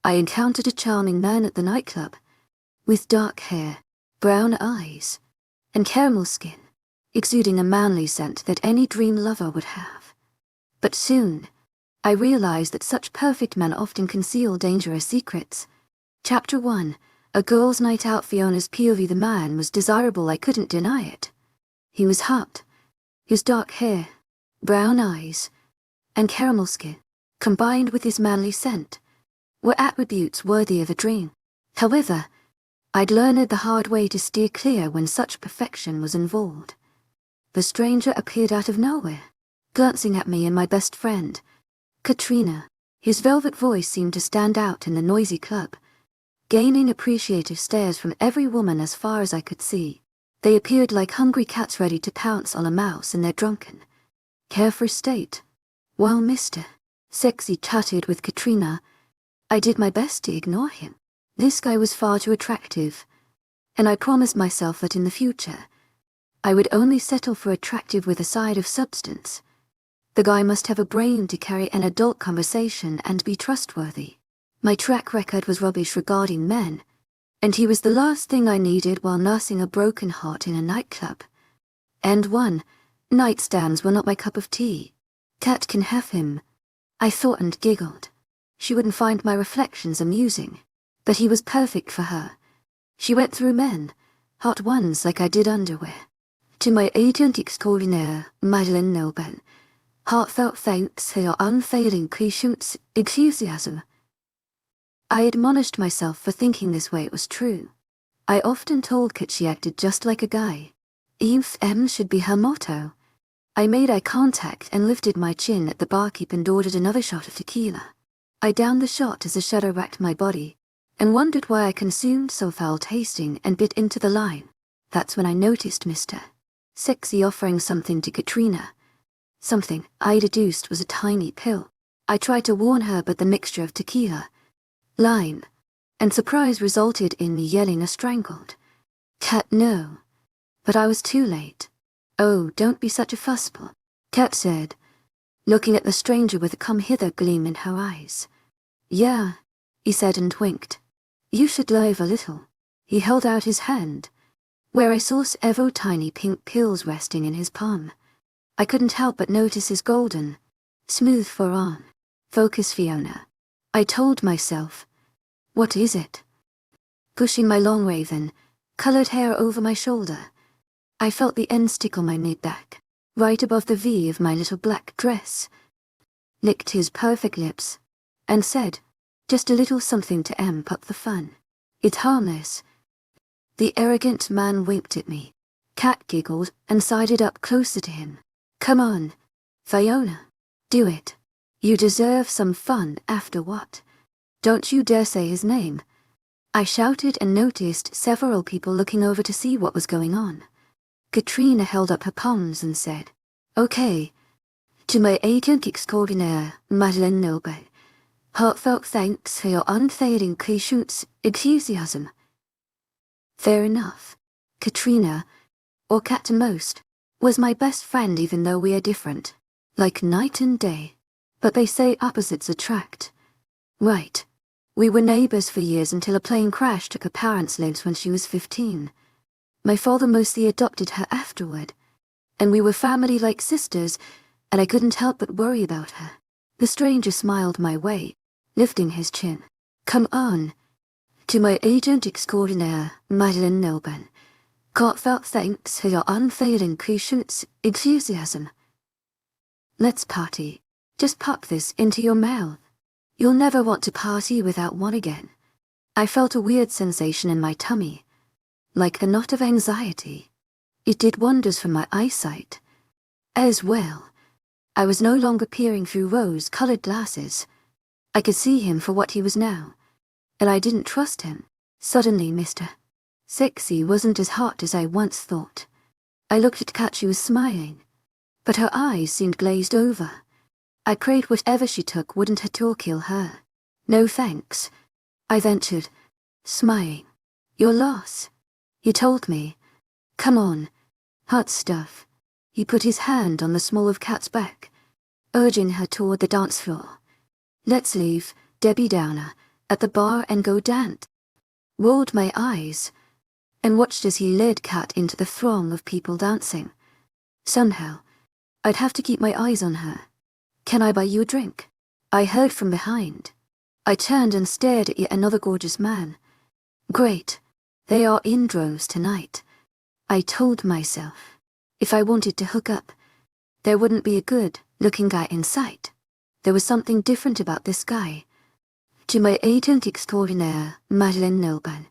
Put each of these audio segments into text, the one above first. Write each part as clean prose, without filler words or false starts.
I encountered a charming man at the nightclub, with dark hair, brown eyes, and caramel skin, exuding a manly scent that any dream lover would have. But soon, I realized that such perfect men often conceal dangerous secrets. Chapter 1. A girl's night out. Fiona's POV. The man was desirable, I couldn't deny it. He was hot. His dark hair, brown eyes, and caramel skin, combined with his manly scent, were attributes worthy of a dream. However, I'd learned the hard way to steer clear when such perfection was involved. The stranger appeared out of nowhere, glancing at me and my best friend, Katrina. His velvet voice seemed to stand out in the noisy club, gaining appreciative stares from every woman as far as I could see. They appeared like hungry cats ready to pounce on a mouse in their drunken, carefree state. While Mr. Sexy chatted with Katrina, I did my best to ignore him. This guy was far too attractive, and I promised myself that in the future, I would only settle for attractive with a side of substance. The guy must have a brain to carry an adult conversation and be trustworthy. My track record was rubbish regarding men, and he was the last thing I needed while nursing a broken heart in a nightclub. And nightstands were not my cup of tea. Kat can have him, I thought and giggled. She wouldn't find my reflections amusing, but he was perfect for her. She went through men, hot ones like I did underwear. To my agent extraordinaire, Madeleine Nobel, heartfelt thanks for your unfailing patience, enthusiasm. I admonished myself for thinking this way. It was true. I often told Kat she acted just like a guy. Eve M should be her motto. I made eye contact and lifted my chin at the barkeep and ordered another shot of tequila. I downed the shot as a shudder racked my body, and wondered why I consumed so foul-tasting and bit into the line. That's when I noticed Mr. Sexy offering something to Katrina. Something I deduced was a tiny pill. I tried to warn her, but the mixture of tequila, lime, and surprise resulted in me yelling a strangled, "Kat, no." But I was too late. "Oh, don't be such a fussball," Kat said, looking at the stranger with a come-hither gleam in her eyes. "Yeah," he said and winked. "You should live a little." He held out his hand, where I saw several tiny pink pills resting in his palm. I couldn't help but notice his golden, smooth forearm. "Focus, Fiona," I told myself. "What is it?" Pushing my long raven-colored hair over my shoulder, I felt the ends tickle my mid-back, right above the V of my little black dress. Licked his perfect lips, and said, "Just a little something to amp up the fun. It's harmless." The arrogant man winked at me. Kat giggled and sided up closer to him. "Come on, Fiona. Do it. You deserve some fun after what? Don't you dare say his name." I shouted and noticed several people looking over to see what was going on. Katrina held up her palms and said, "Okay. To my agent extraordinaire, Madeleine Nobel, heartfelt thanks for your unfailing patience, enthusiasm." Fair enough. Katrina, or Kat to most, was my best friend even though we are different, like night and day. But they say opposites attract. Right. We were neighbors for years until a plane crash took her parents' lives when she was 15. My father mostly adopted her afterward, and we were family like sisters, and I couldn't help but worry about her. The stranger smiled my way, lifting his chin. "Come on. To my agent extraordinaire, Madeleine Nobel, heartfelt thanks for your unfailing patience, enthusiasm. Let's party. Just pop this into your mouth. You'll never want to party without one again." I felt a weird sensation in my tummy, like a knot of anxiety. It did wonders for my eyesight. As well, I was no longer peering through rose-colored glasses. I could see him for what he was now, and I didn't trust him. Suddenly, Mr. Sexy wasn't as hot as I once thought. I looked at Kat. She was smiling, but her eyes seemed glazed over. I prayed whatever she took wouldn't at all kill her. "No thanks," I ventured, smiling. "Your loss," he told me. "Come on. Hot stuff." He put his hand on the small of Kat's back, urging her toward the dance floor. "Let's leave, Debbie Downer. at the bar and go dance. Rolled my eyes and watched as he led Kat into the throng of people dancing. Somehow, I'd have to keep my eyes on her. "Can I buy you a drink?" I heard from behind. I turned and stared at yet another gorgeous man. Great, they are in droves tonight. I told myself, if I wanted to hook up, there wouldn't be a good-looking guy in sight. There was something different about this guy. To my agent extraordinaire, Madeleine Nilban,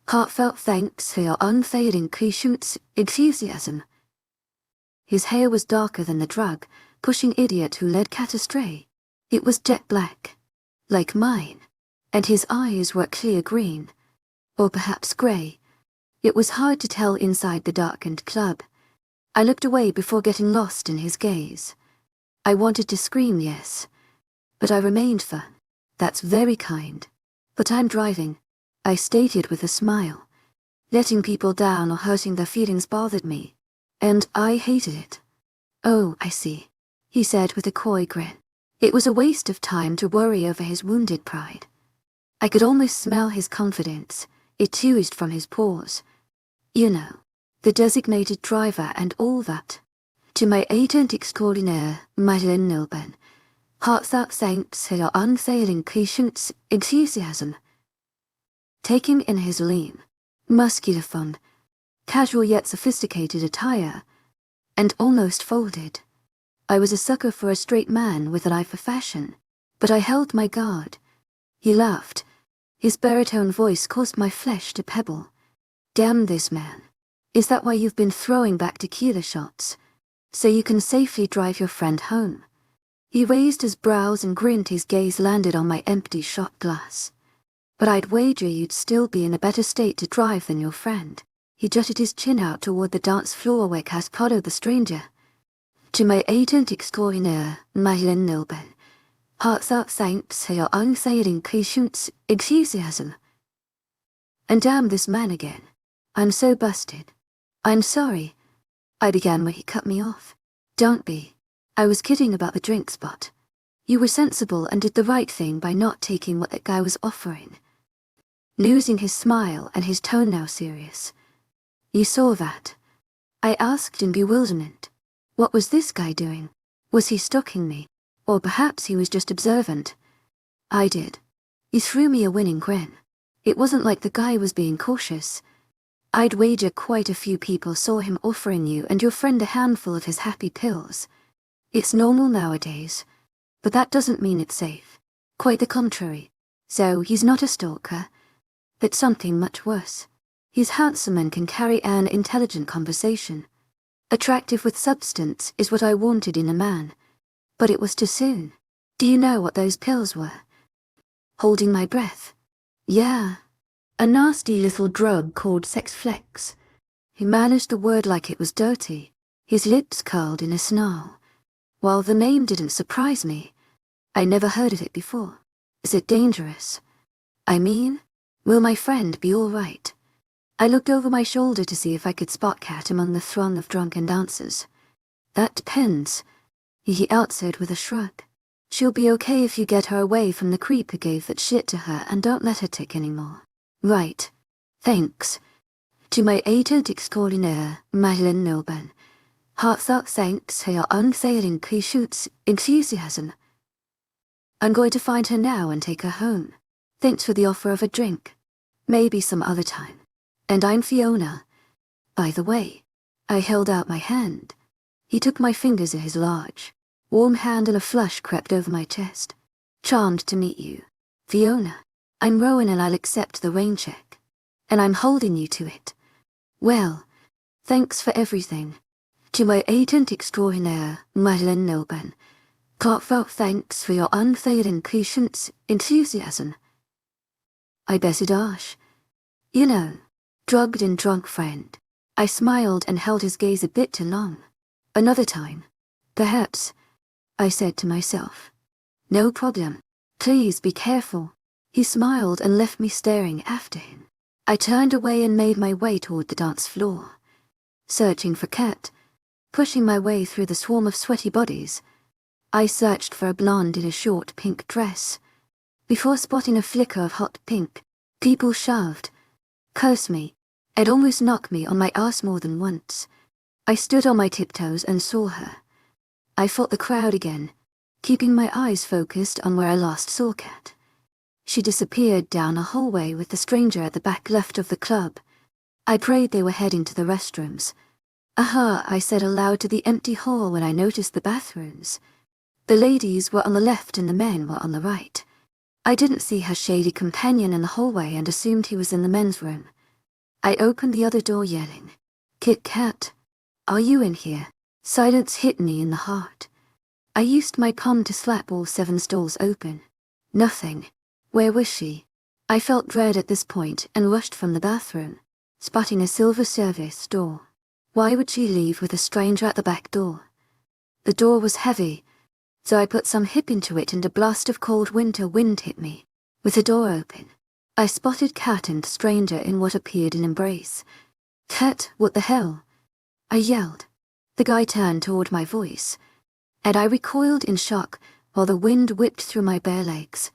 heartfelt thanks for your unfailing patience, enthusiasm. His hair was darker than the drug, pushing idiot who led Kat astray. It was jet black, like mine, and his eyes were clear green, or perhaps grey. It was hard to tell inside the darkened club. I looked away before getting lost in his gaze. I wanted to scream yes, but I remained firm. "That's very kind, but I'm driving," I stated with a smile. Letting people down or hurting their feelings bothered me, and I hated it. "Oh, I see," he said with a coy grin. It was a waste of time to worry over his wounded pride. I could almost smell his confidence. It oozed from his pores. "You know, the designated driver and all that. To my agent extraordinaire, Madeleine Nilban, heartfelt thanks for your unfailing patience, enthusiasm." Taking in his lean, muscular form, casual yet sophisticated attire, and almost folded, I was a sucker for a straight man with an eye for fashion, but I held my guard. He laughed. His baritone voice caused my flesh to pebble. "Damn this man. Is that why you've been throwing back tequila shots? So you can safely drive your friend home?" He raised his brows and grinned. His gaze landed on my empty shot glass. "But I'd wager you'd still be in a better state to drive than your friend." He jutted his chin out toward the dance floor where Kat followed the stranger. To my agent extraordinaire, Madeleine Nilban, heartfelt thanks for your unfailing patience, enthusiasm. And damn this man again. I'm so busted. "I'm sorry," I began when he cut me off. "Don't be. I was kidding about the drink spot. You were sensible and did the right thing by not taking what that guy was offering." Losing his smile and his tone now serious. "You saw that?" I asked in bewilderment. What was this guy doing? Was he stalking me? Or perhaps he was just observant? I did. He threw me a winning grin. It wasn't like the guy was being cautious. I'd wager quite a few people saw him offering you and your friend a handful of his happy pills. It's normal nowadays, but that doesn't mean it's safe. Quite the contrary. So he's not a stalker, but something much worse. He's handsome and can carry an intelligent conversation. Attractive with substance is what I wanted in a man. But it was too soon. Do you know what those pills were? Holding my breath. Yeah. A nasty little drug called sex flex. He managed the word like it was dirty. His lips curled in a snarl. While the name didn't surprise me, I never heard of it before. Is it dangerous? I mean, will my friend be all right? I looked over my shoulder to see if I could spot Kat among the throng of drunken dancers. That depends, he answered with a shrug. She'll be okay if you get her away from the creep who gave that shit to her and don't let her tick anymore. Right. Thanks. To my agent extraordinaire, Madeleine Nilban, heartfelt thanks for your unfailing patience, enthusiasm. I'm going to find her now and take her home. Thanks for the offer of a drink. Maybe some other time. And I'm Fiona. By the way, I held out my hand. He took my fingers in his large, warm hand and a flush crept over my chest. Charmed to meet you. Fiona, I'm Rowan and I'll accept the rain check. And I'm holding you to it. Well, thanks for everything. To my agent extraordinaire, Madeleine Nilban, heartfelt thanks for your unfailing patience, enthusiasm. I betted Ash. You know, drugged and drunk friend. I smiled and held his gaze a bit too long. Another time. Perhaps, I said to myself. No problem. Please be careful. He smiled and left me staring after him. I turned away and made my way toward the dance floor. Searching for Kat, pushing my way through the swarm of sweaty bodies, I searched for a blonde in a short pink dress. before spotting a flicker of hot pink. People shoved, cursed me, and almost knocked me on my ass more than once. I stood on my tiptoes and saw her. I fought the crowd again, keeping my eyes focused on where I last saw Kat. She disappeared down a hallway with the stranger at the back left of the club. I prayed they were heading to the restrooms. Aha, I said aloud to the empty hall when I noticed the bathrooms. The ladies were on the left and the men were on the right. I didn't see her shady companion in the hallway and assumed he was in the men's room. I opened the other door yelling, "Kit Kat, are you in here?" Silence hit me in the heart. I used my palm to slap all 7 stalls open. Nothing. Where was she? I felt dread at this point and rushed from the bathroom, spotting a silver service door. Why would she leave with a stranger at the back door? The door was heavy, so I put some hip into it and a blast of cold winter wind hit me. With the door open, I spotted Kat and the stranger in what appeared an embrace. "Kat, what the hell?" I yelled. The guy turned toward my voice, and I recoiled in shock while the wind whipped through my bare legs.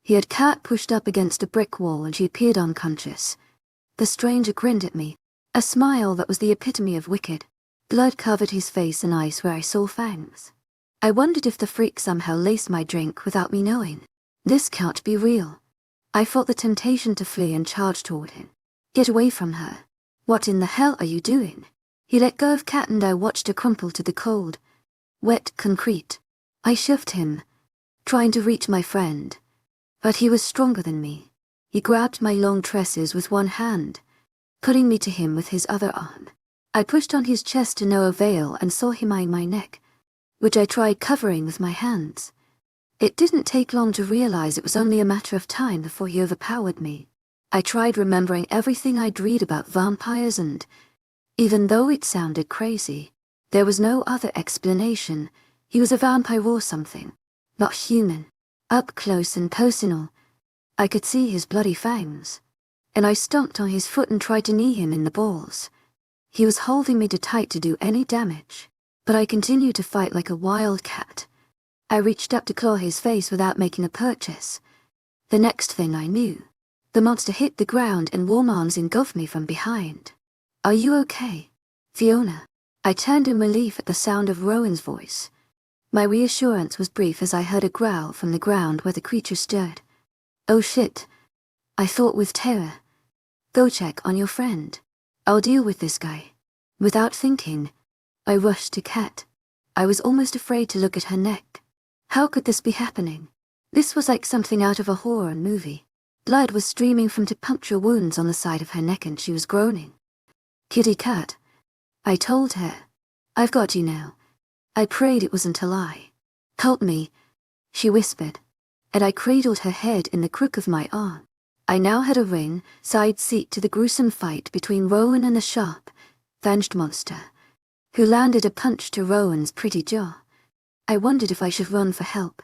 He had Kat pushed up against a brick wall and she appeared unconscious. The stranger grinned at me, a smile that was the epitome of wicked. Blood covered his face and eyes where I saw fangs. I wondered if the freak somehow laced my drink without me knowing. This can't be real. I fought the temptation to flee and charged toward him. "Get away from her. What in the hell are you doing?" He let go of Kat and I watched her crumple to the cold, wet concrete. I shoved him, trying to reach my friend, but he was stronger than me. He grabbed my long tresses with one hand, pulling me to him with his other arm. I pushed on his chest to no avail and saw him eyeing my neck, which I tried covering with my hands. It didn't take long to realize it was only a matter of time before he overpowered me. I tried remembering everything I'd read about vampires and, even though it sounded crazy, there was no other explanation. He was a vampire or something, not human. Up close and personal, I could see his bloody fangs, and I stomped on his foot and tried to knee him in the balls. He was holding me too tight to do any damage, but I continued to fight like a wild cat. I reached up to claw his face without making a purchase. The next thing I knew, the monster hit the ground and warm arms engulfed me from behind. "Are you okay, Fiona?" I turned in relief at the sound of Rowan's voice. My reassurance was brief as I heard a growl from the ground where the creature stood. "Oh shit," I thought with terror. "Go check on your friend. I'll deal with this guy." Without thinking, I rushed to Kat. I was almost afraid to look at her neck. How could this be happening? This was like something out of a horror movie. Blood was streaming from two puncture wounds on the side of her neck and she was groaning. "Kitty Kat," I told her. "I've got you now." I prayed it wasn't a lie. "Help me," she whispered, and I cradled her head in the crook of my arm. I now had a side seat to the gruesome fight between Rowan and the sharp, fanged monster, who landed a punch to Rowan's pretty jaw. I wondered if I should run for help,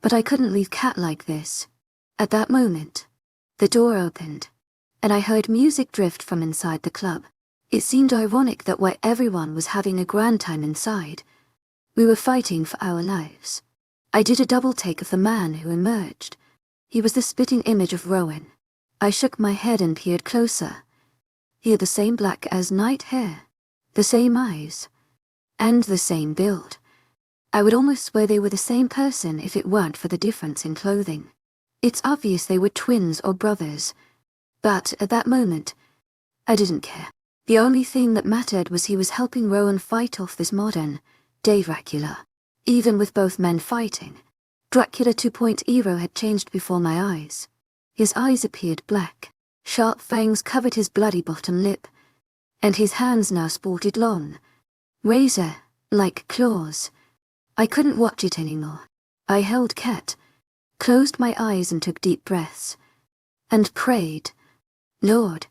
but I couldn't leave Kat like this. At that moment, the door opened, and I heard music drift from inside the club. It seemed ironic that while everyone was having a grand time inside, we were fighting for our lives. I did a double take of the man who emerged. He was the spitting image of Rowan. I shook my head and peered closer. He had the same black as night hair, the same eyes, and the same build. I would almost swear they were the same person if it weren't for the difference in clothing. It's obvious they were twins or brothers, but at that moment, I didn't care. The only thing that mattered was he was helping Rowan fight off this modern day Dracula. Even with both men fighting, Dracula 2.0 had changed before my eyes. His eyes appeared black, sharp fangs covered his bloody bottom lip, and his hands now sported long, razor-like claws. I couldn't watch it anymore. I held Kat, closed my eyes and took deep breaths, and prayed, "Lord,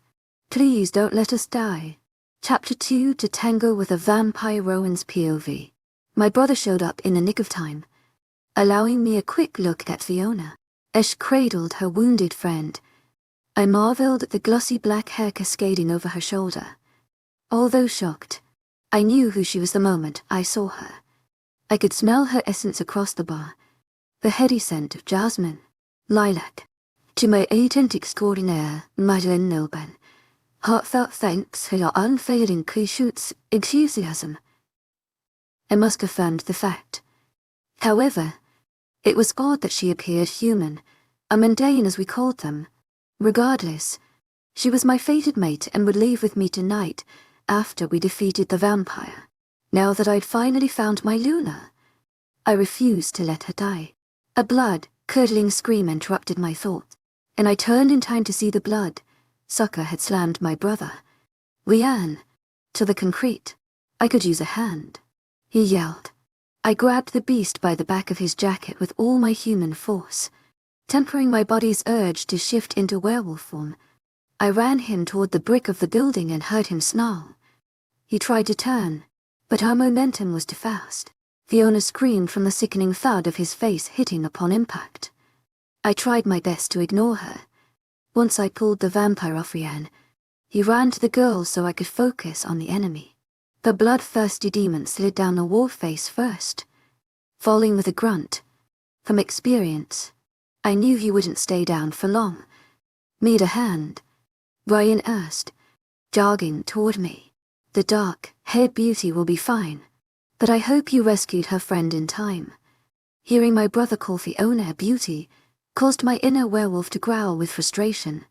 please don't let us die." Chapter 2, To Tango with a Vampire, Rowan's POV. My brother showed up in the nick of time, allowing me a quick look at Fiona, as she cradled her wounded friend. I marveled at the glossy black hair cascading over her shoulder. Although shocked, I knew who she was the moment I saw her. I could smell her essence across the bar, the heady scent of jasmine. Lilac. To my agent extraordinaire, Madeleine Nilben. Heartfelt thanks for your unfailing patience, enthusiasm. I must have affirmed the fact. However, it was odd that she appeared human, a mundane as we called them. Regardless, she was my fated mate and would leave with me tonight after we defeated the vampire. Now that I'd finally found my Luna, I refused to let her die. A blood-curdling scream interrupted my thought, and I turned in time to see the blood sucker had slammed my brother, Rian, to the concrete. I could use a hand, he yelled. I grabbed the beast by the back of his jacket with all my human force, tempering my body's urge to shift into werewolf form. I ran him toward the brick of the building and heard him snarl. He tried to turn, but our momentum was too fast. Fiona screamed from the sickening thud of his face hitting upon impact. I tried my best to ignore her. Once I pulled the vampire off Rian, he ran to the girl so I could focus on the enemy. The bloodthirsty demon slid down the wall face first, falling with a grunt. From experience, I knew he wouldn't stay down for long. Need a hand? Brian asked, jogging toward me. The dark-haired beauty will be fine, but I hope you rescued her friend in time. Hearing my brother call Fiona a beauty caused my inner werewolf to growl with frustration.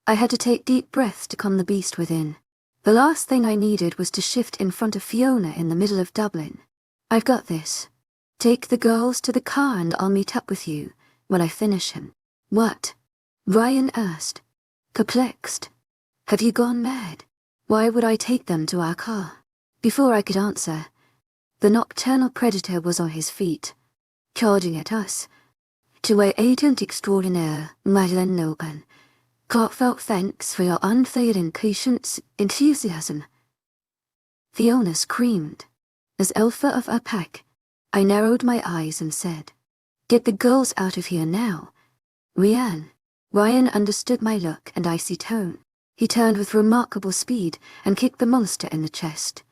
I had to take deep breaths to calm the beast within. The last thing I needed was to shift in front of Fiona in the middle of Dublin. I've got this. Take the girls to the car and I'll meet up with you when I finish him. What? Ryan asked, perplexed. Have you gone mad? Why would I take them to our car? Before I could answer, the nocturnal predator was on his feet, charging at us. To my agent extraordinaire, Madeleine Nilben. Heartfelt thanks for your unfailing patience, enthusiasm. Fiona screamed. As alpha of our pack, I narrowed my eyes and said, get the girls out of here now. Ryan understood my look and icy tone. He turned with remarkable speed and kicked the monster in the chest.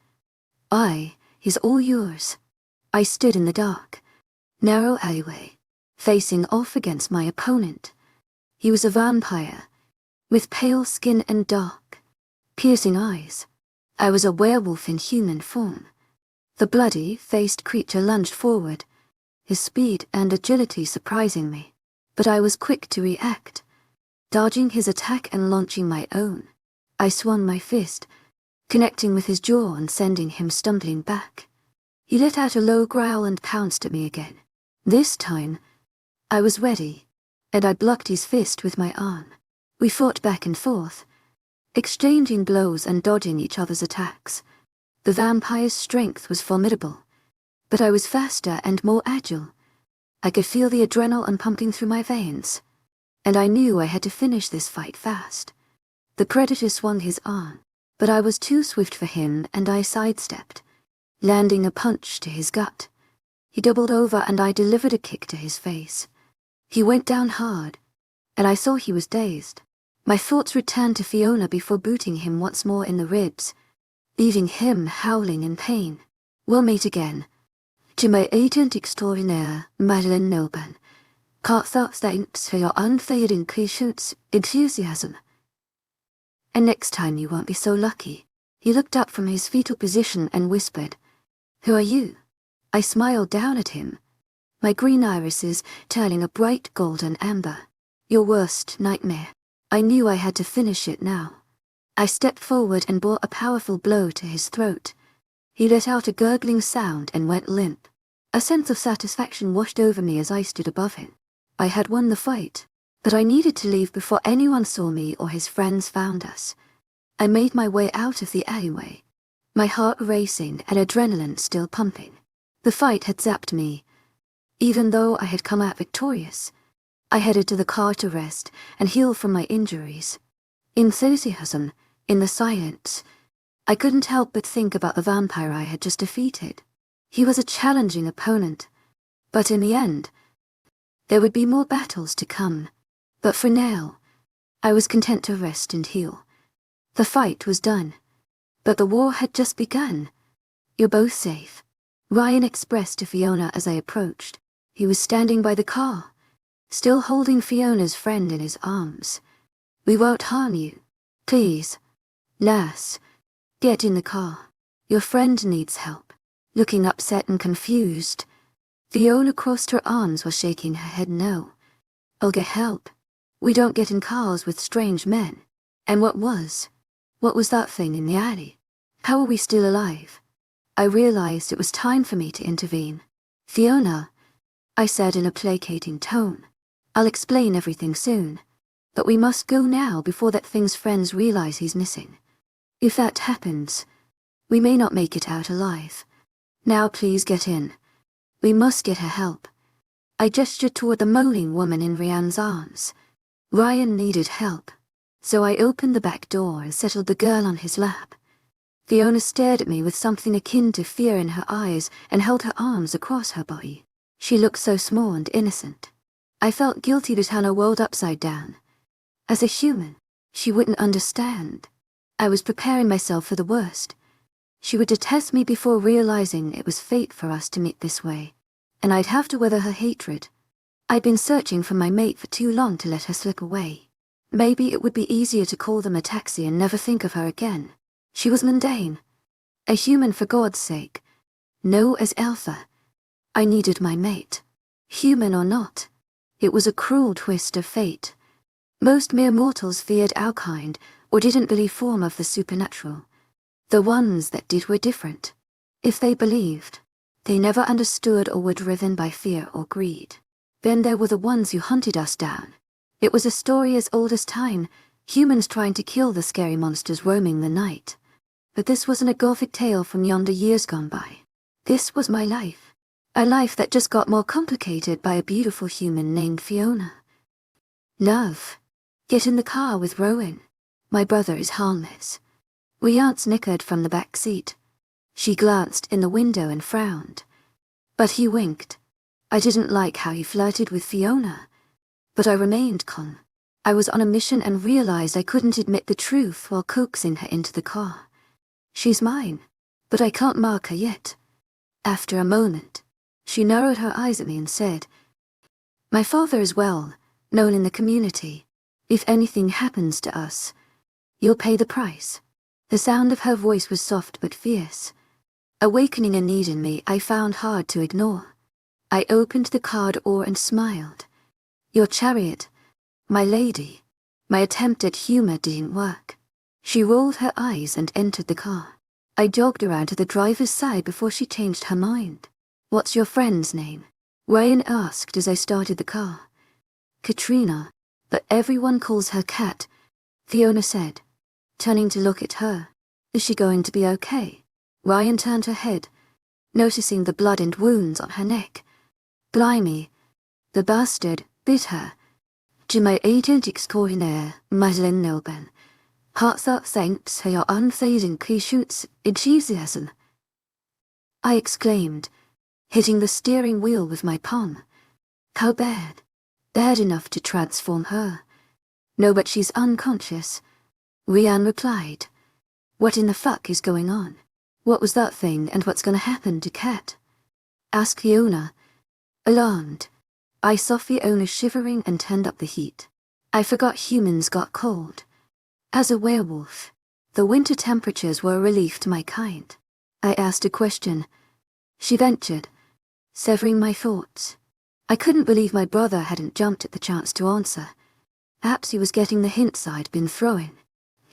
He's all yours. I stood in the dark, narrow alleyway, facing off against my opponent. He was a vampire, with pale skin and dark, piercing eyes. I was a werewolf in human form. The bloody-faced creature lunged forward, his speed and agility surprising me, but I was quick to react, dodging his attack and launching my own. I swung my fist, connecting with his jaw and sending him stumbling back. He let out a low growl and pounced at me again. This time, I was ready, and I blocked his fist with my arm. We fought back and forth, exchanging blows and dodging each other's attacks. The vampire's strength was formidable, but I was faster and more agile. I could feel the adrenaline pumping through my veins, and I knew I had to finish this fight fast. The predator swung his arm, but I was too swift for him and I sidestepped, landing a punch to his gut. He doubled over and I delivered a kick to his face. He went down hard, and I saw he was dazed. My thoughts returned to Fiona before booting him once more in the ribs, leaving him howling in pain. We'll meet again. To my agent extraordinaire, Madeleine Nilben. Heartfelt thanks for your unfailing patience, enthusiasm. And next time you won't be so lucky. He looked up from his fetal position and whispered, Who are you? I smiled down at him, my green irises turning a bright golden amber. Your worst nightmare. I knew I had to finish it now. I stepped forward and bore a powerful blow to his throat. He let out a gurgling sound and went limp. A sense of satisfaction washed over me as I stood above him. I had won the fight, but I needed to leave before anyone saw me or his friends found us. I made my way out of the alleyway, my heart racing and adrenaline still pumping. The fight had zapped me. Even though I had come out victorious, I headed to the car to rest and heal from my injuries. Enthusiasm, in the silence, I couldn't help but think about the vampire I had just defeated. He was a challenging opponent, but in the end, there would be more battles to come. But for now, I was content to rest and heal. The fight was done, but the war had just begun. You're both safe, Ryan expressed to Fiona as I approached. He was standing by the car, still holding Fiona's friend in his arms. "We won't harm you. Please. Nurse, get in the car. Your friend needs help." Looking upset and confused, Fiona crossed her arms while shaking her head no. "I'll get help. We don't get in cars with strange men." And what was that thing in the alley? How are we still alive? I realized it was time for me to intervene. "Fiona," I said in a placating tone, "I'll explain everything soon. But we must go now before that thing's friends realize he's missing. If that happens, we may not make it out alive. Now please get in. We must get her help." I gestured toward the moaning woman in Rhiann's arms. Ryan needed help, so I opened the back door and settled the girl on his lap. Fiona stared at me with something akin to fear in her eyes and held her arms across her body. She looked so small and innocent. I felt guilty to turn her world upside down. As a human, she wouldn't understand. I was preparing myself for the worst. She would detest me before realizing it was fate for us to meet this way, and I'd have to weather her hatred. I'd been searching for my mate for too long to let her slip away. Maybe it would be easier to call them a taxi and never think of her again. She was mundane. A human for God's sake. No as Alpha. I needed my mate. Human or not. It was a cruel twist of fate. Most mere mortals feared our kind or didn't believe form of the supernatural. The ones that did were different. If they believed, they never understood or were driven by fear or greed. Then there were the ones who hunted us down. It was a story as old as time, humans trying to kill the scary monsters roaming the night. But this wasn't a gothic tale from yonder years gone by. This was my life. A life that just got more complicated by a beautiful human named Fiona. "Love, get in the car with Rowan. My brother is harmless." Rhiannon snickered from the back seat. She glanced in the window and frowned. But he winked. I didn't like how he flirted with Fiona. But I remained calm. I was on a mission and realized I couldn't admit the truth while coaxing her into the car. "She's mine, but I can't mark her yet." After a moment, she narrowed her eyes at me and said, "My father is well known in the community. If anything happens to us, you'll pay the price." The sound of her voice was soft but fierce, awakening a need in me I found hard to ignore. I opened the car door and smiled. "Your chariot, my lady." My attempt at humor didn't work. She rolled her eyes and entered the car. I jogged around to the driver's side before she changed her mind. "What's your friend's name?" Ryan asked as I started the car. "Katrina, but everyone calls her Kat," Fiona said, turning to look at her. "Is she going to be okay?" Ryan turned her head, noticing the blood and wounds on her neck. "Blimey, the bastard bit her. Je my agent extraordinaire, Madeline Nilben. Heartfelt thanks for your unfading patience, enthusiasm." I exclaimed, hitting the steering wheel with my palm. "How bad?" "Bad enough to transform her." "No, but she's unconscious," Rhiannon replied. "What in the fuck is going on? What was that thing and what's gonna happen to Kat?" asked Fiona. Alarmed, I saw Fiona shivering and turned up the heat. I forgot humans got cold. As a werewolf, the winter temperatures were a relief to my kind. I asked a question. She ventured, severing my thoughts. I couldn't believe my brother hadn't jumped at the chance to answer. Perhaps he was getting the hints I'd been throwing.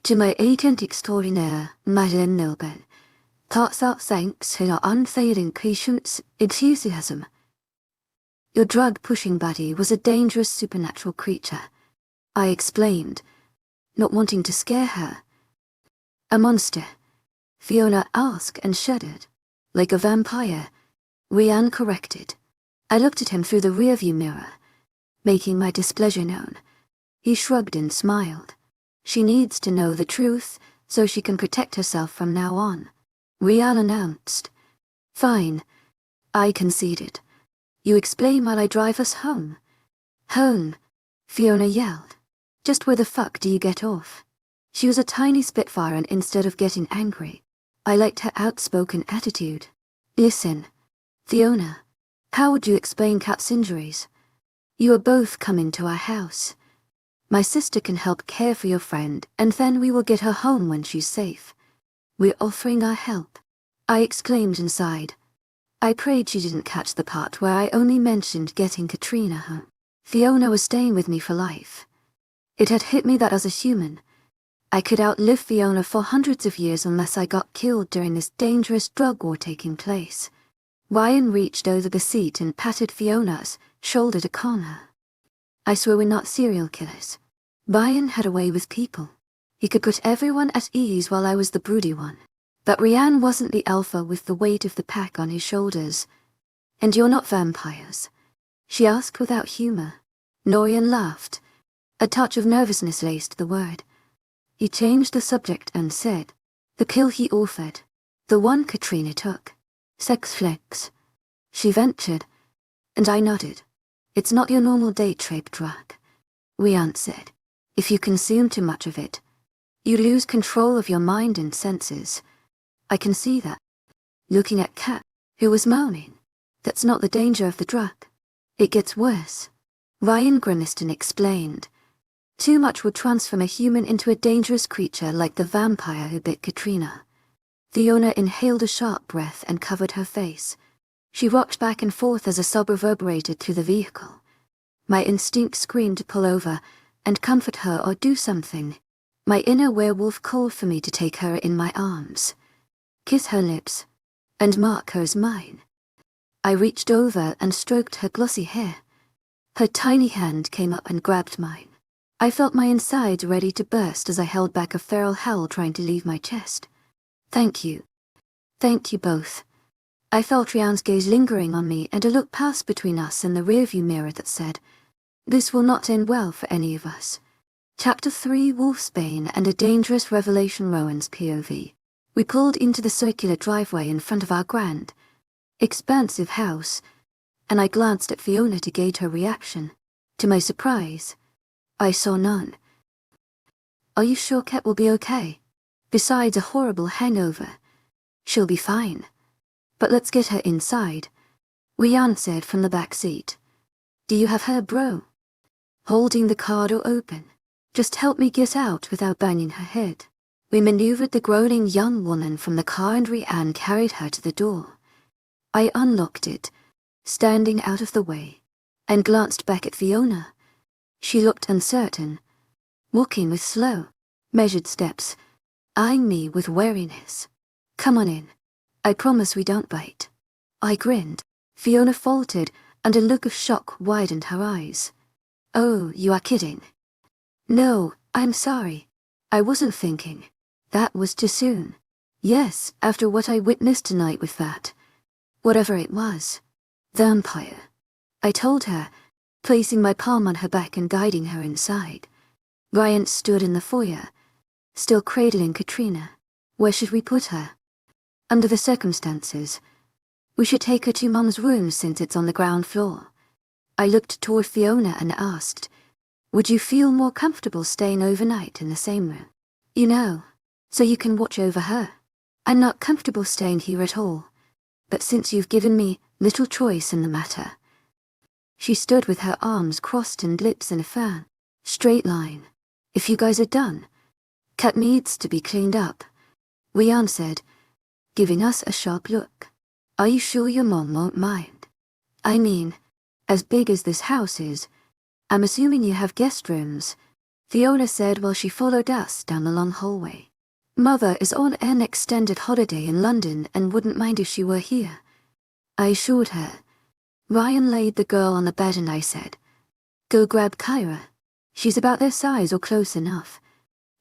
"To my agent extraordinaire, Madeline Nilben. Heartfelt thanks for your unfailing patience, enthusiasm." Your drug-pushing buddy was a dangerous supernatural creature, I explained, not wanting to scare her. "A monster?" Fiona asked and shuddered. "Like a vampire," Rhiannon corrected. I looked at him through the rearview mirror, making my displeasure known. He shrugged and smiled. "She needs to know the truth so she can protect herself from now on," Rhiannon announced. "Fine," I conceded. "You explain while I drive us home." "Home?" Fiona yelled. "Just where the fuck do you get off?" She was a tiny spitfire, and instead of getting angry, I liked her outspoken attitude. "Listen, Fiona, how would you explain Kat's injuries?" You are both coming to our house. My sister can help care for your friend, and then we will get her home when she's safe. We're offering our help," I exclaimed inside. I prayed she didn't catch the part where I only mentioned getting Katrina home. Fiona was staying with me for life. It had hit me that as a human, I could outlive Fiona for hundreds of years unless I got killed during this dangerous drug war taking place. Ryan reached over the seat and patted Fiona's shoulder to calm her. "I swear we're not serial killers. Ryan had a way with people. He could put everyone at ease while I was the broody one. But Ryan wasn't the alpha with the weight of the pack on his shoulders. And you're not vampires?" she asked without humor. Norian laughed. A touch of nervousness laced the word. He changed the subject and said, "The pill he offered. The one Katrina took. Sex flex." She ventured, and I nodded. "It's not your normal date rape drug," we answered. "If you consume too much of it, you lose control of your mind and senses." I can see that. Looking at Kat, who was moaning. "That's not the danger of the drug. It gets worse." Ryan grimaced and explained. "Too much would transform a human into a dangerous creature like the vampire who bit Katrina." Fiona inhaled a sharp breath and covered her face. She rocked back and forth as a sob reverberated through the vehicle. My instinct screamed to pull over and comfort her or do something. My inner werewolf called for me to take her in my arms, kiss her lips, and mark her as mine. I reached over and stroked her glossy hair. Her tiny hand came up and grabbed mine. I felt my insides ready to burst as I held back a feral howl trying to leave my chest. "Thank you. Thank you both." I felt Ryan's gaze lingering on me and a look passed between us and the rearview mirror that said, "This will not end well for any of us." Chapter 3, Wolfsbane and a Dangerous Revelation. Rowan's POV. We pulled into the circular driveway in front of our grand, expansive house, and I glanced at Fiona to gauge her reaction. To my surprise, I saw none. "Are you sure Kat will be okay? Besides a horrible hangover, she'll be fine. But let's get her inside," we answered from the back seat. "Do you have her, bro?" Holding the car door open. "Just help me get out without banging her head." We maneuvered the groaning young woman from the car and Ryan carried her to the door. I unlocked it, standing out of the way, and glanced back at Fiona. She looked uncertain, walking with slow, measured steps, eyeing me with wariness. "Come on in. I promise we don't bite." I grinned. Fiona faltered, and a look of shock widened her eyes. "Oh, you are kidding." "No, I'm sorry. I wasn't thinking. That was too soon." "Yes, after what I witnessed tonight with that, whatever it was, vampire," I told her, placing my palm on her back and guiding her inside. Ryan stood in the foyer, still cradling Katrina. "Where should we put her?" "Under the circumstances, we should take her to Mum's room since it's on the ground floor." I looked toward Fiona and asked, "Would you feel more comfortable staying overnight in the same room? You know, so you can watch over her." "I'm not comfortable staying here at all, but since you've given me little choice in the matter." She stood with her arms crossed and lips in a firm, straight line. "If you guys are done, Kat needs to be cleaned up," we answered, giving us a sharp look. "Are you sure your mom won't mind? I mean, as big as this house is, I'm assuming you have guest rooms," Fiona said while she followed us down the long hallway. "Mother is on an extended holiday in London and wouldn't mind if she were here," I assured her. Ryan laid the girl on the bed and I said, "Go grab Kyra. She's about their size or close enough.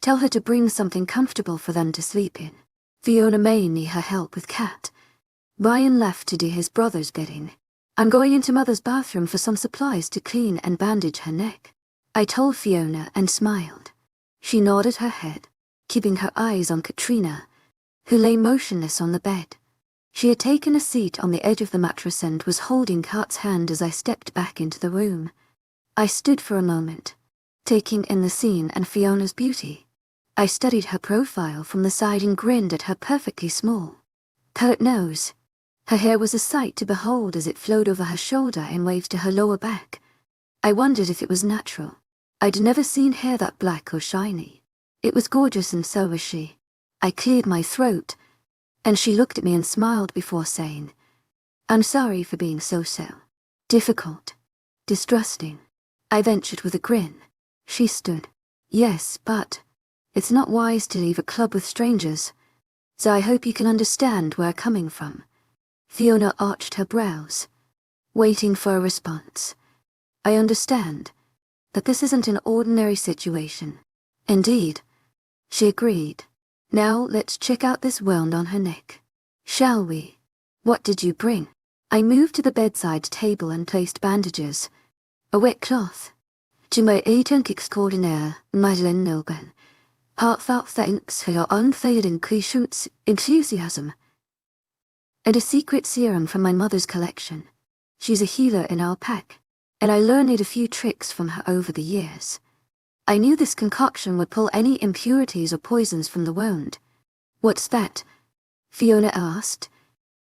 Tell her to bring something comfortable for them to sleep in. Fiona may need her help with Kat." Ryan left to do his brother's bidding. "I'm going into Mother's bathroom for some supplies to clean and bandage her neck," I told Fiona and smiled. She nodded her head, keeping her eyes on Katrina, who lay motionless on the bed. She had taken a seat on the edge of the mattress and was holding Kat's hand as I stepped back into the room. I stood for a moment, taking in the scene and Fiona's beauty. I studied her profile from the side and grinned at her perfectly small, pert nose. Her hair was a sight to behold as it flowed over her shoulder and waved to her lower back. I wondered if it was natural. I'd never seen hair that black or shiny. It was gorgeous and so was she. I cleared my throat, and she looked at me and smiled before saying, "I'm sorry for being so difficult, distrusting." I ventured with a grin. She stood. "Yes, but it's not wise to leave a club with strangers, so I hope you can understand where I'm coming from." Fiona arched her brows, waiting for a response. "I understand that this isn't an ordinary situation." "Indeed," she agreed. "Now let's check out this wound on her neck, shall we?" "What did you bring?" I moved to the bedside table and placed bandages. A wet cloth. "To my agent extraordinaire, Madeleine Nilben. Heartfelt thanks for your unfailing patience, enthusiasm." And a secret serum from my mother's collection. She's a healer in our pack, and I learned a few tricks from her over the years. I knew this concoction would pull any impurities or poisons from the wound. "What's that?" Fiona asked,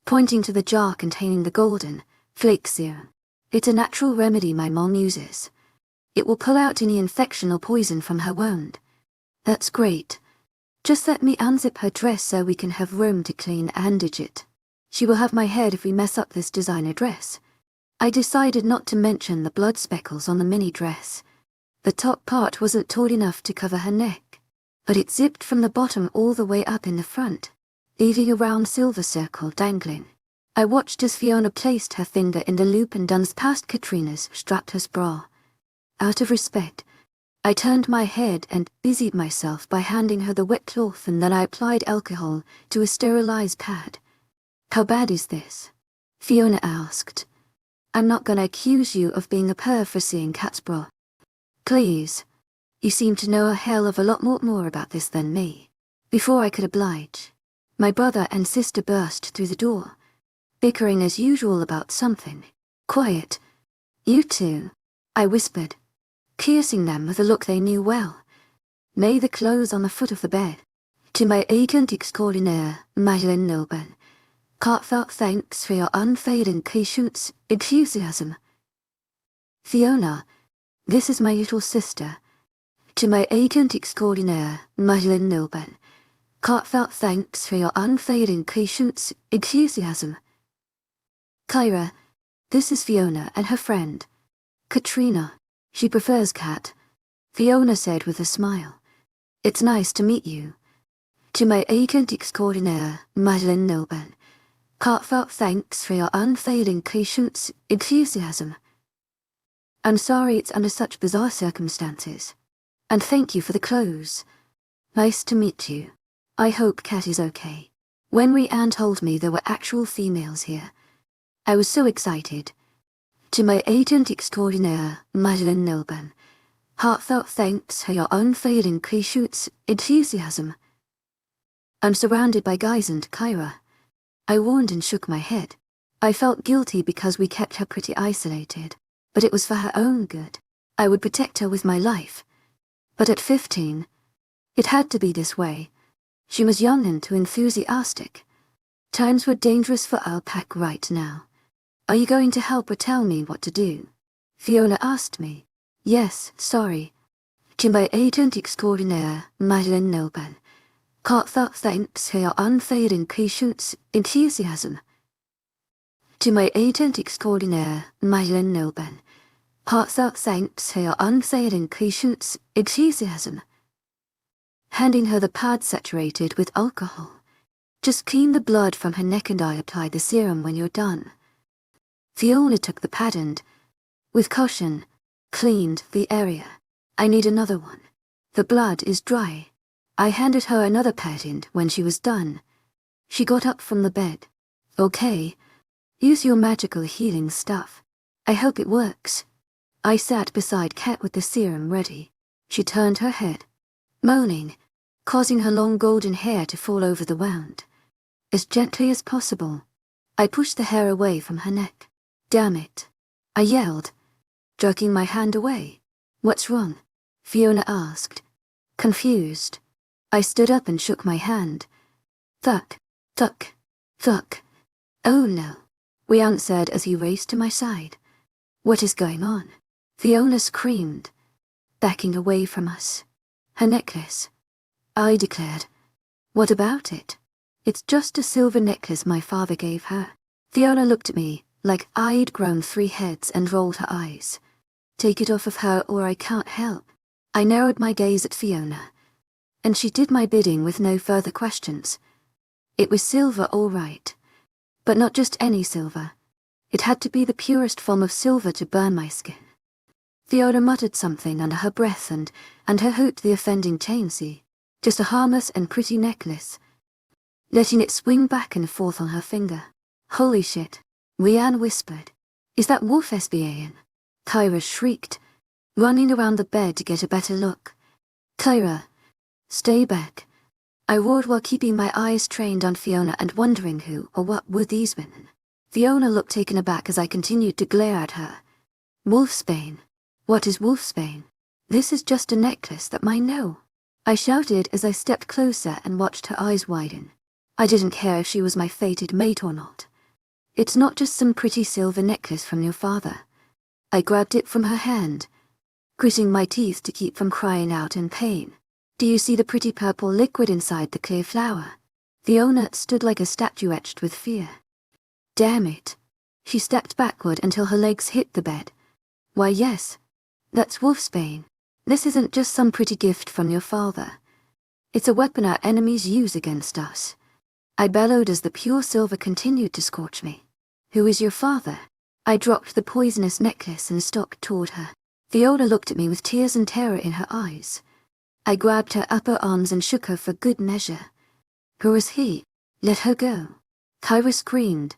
pointing to the jar containing the golden flake serum. "It's a natural remedy my mom uses. It will pull out any infection or poison from her wound." "That's great. Just let me unzip her dress so we can have room to clean and bandage it. She will have my head if we mess up this designer dress." I decided not to mention the blood speckles on the mini dress. The top part wasn't taut enough to cover her neck, but it zipped from the bottom all the way up in the front, leaving a round silver circle dangling. I watched as Fiona placed her finger in the loop and dunsed past Katrina's strapless bra. Out of respect, I turned my head and busied myself by handing her the wet cloth, and then I applied alcohol to a sterilized pad. "How bad is this?" Fiona asked. "I'm not gonna accuse you of being a perv for seeing Kat's bra." "Please. You seem to know a hell of a lot more about this than me." Before I could oblige, my brother and sister burst through the door, bickering as usual about something. "Quiet, you two," I whispered, piercing them with a look they knew well. "Lay the clothes on the foot of the bed. To my agent extraordinaire, Madeleine Nilben. Heartfelt thanks for your unfailing patience, enthusiasm." "Fiona, this is my little sister. To my agent extraordinaire, Madeleine Nilben. Heartfelt thanks for your unfailing patience, enthusiasm." "Kyra, this is Fiona and her friend, Katrina. She prefers Kat," Fiona said with a smile. "It's nice to meet you. To my agent extraordinaire, Madeleine Nilben. Heartfelt thanks for your unfailing patience, enthusiasm." "I'm sorry it's under such bizarre circumstances. And thank you for the clothes. Nice to meet you. I hope Kat is okay." When Rhiannon told me there were actual females here, I was so excited. To my agent extraordinaire, Madeleine Nilben. Heartfelt thanks for your unfailing patience, enthusiasm. "I'm surrounded by guys and Kyra," I warned and shook my head. I felt guilty because we kept her pretty isolated, but it was for her own good. I would protect her with my life. But at 15, it had to be this way. She was young and too enthusiastic. Times were dangerous for our pack right now. "Are you going to help or tell me what to do?" Fiona asked me. "Yes, sorry. To my agent extraordinaire, Madeleine Nilben. Heartfelt thanks for your unfailing patience, enthusiasm." To my agent extraordinaire, Madeleine Nilben. Heartfelt thanks for your unfailing patience, enthusiasm. Handing her the pad saturated with alcohol. "Just clean the blood from her neck and I apply the serum when you're done." Fiona took the pad and, with caution, cleaned the area. "I need another one. The blood is dry." I handed her another pad and when she was done, she got up from the bed. "Okay, use your magical healing stuff. I hope it works." I sat beside Kat with the serum ready. She turned her head, moaning, causing her long golden hair to fall over the wound. As gently as possible, I pushed the hair away from her neck. "Damn it," I yelled, jerking my hand away. "What's wrong?" Fiona asked, confused. I stood up and shook my hand. "Thuck, thuck, thuck." "Oh no," Rhiannon said as he raced to my side. "What is going on?" Fiona screamed, backing away from us. Her necklace, I declared. What about it? It's just a silver necklace my father gave her. Fiona looked at me like I'd grown 3 heads and rolled her eyes. Take it off of her or I can't help. I narrowed my gaze at Fiona, and she did my bidding with no further questions. It was silver all right, but not just any silver. It had to be the purest form of silver to burn my skin. Fiona muttered something under her breath and her hoot the offending chainsy. Just a harmless and pretty necklace. Letting it swing back and forth on her finger. Holy shit, Rianne whispered. Is that Wolf SBAing? Kyra shrieked, running around the bed to get a better look. Kyra, stay back. I roared while keeping my eyes trained on Fiona and wondering who or what were these women. Fiona looked taken aback as I continued to glare at her. Wolfsbane. What is Wolfsbane? This is just a necklace that might know. I shouted as I stepped closer and watched her eyes widen. I didn't care if she was my fated mate or not. It's not just some pretty silver necklace from your father. I grabbed it from her hand, gritting my teeth to keep from crying out in pain. Do you see the pretty purple liquid inside the clear flower? Fiona stood like a statue etched with fear. Damn it. She stepped backward until her legs hit the bed. Why yes, that's Wolfsbane. This isn't just some pretty gift from your father. It's a weapon our enemies use against us. I bellowed as the pure silver continued to scorch me. Who is your father? I dropped the poisonous necklace and stalked toward her. Fiona looked at me with tears and terror in her eyes. I grabbed her upper arms and shook her for good measure. Who is he? Let her go. Kyra screamed,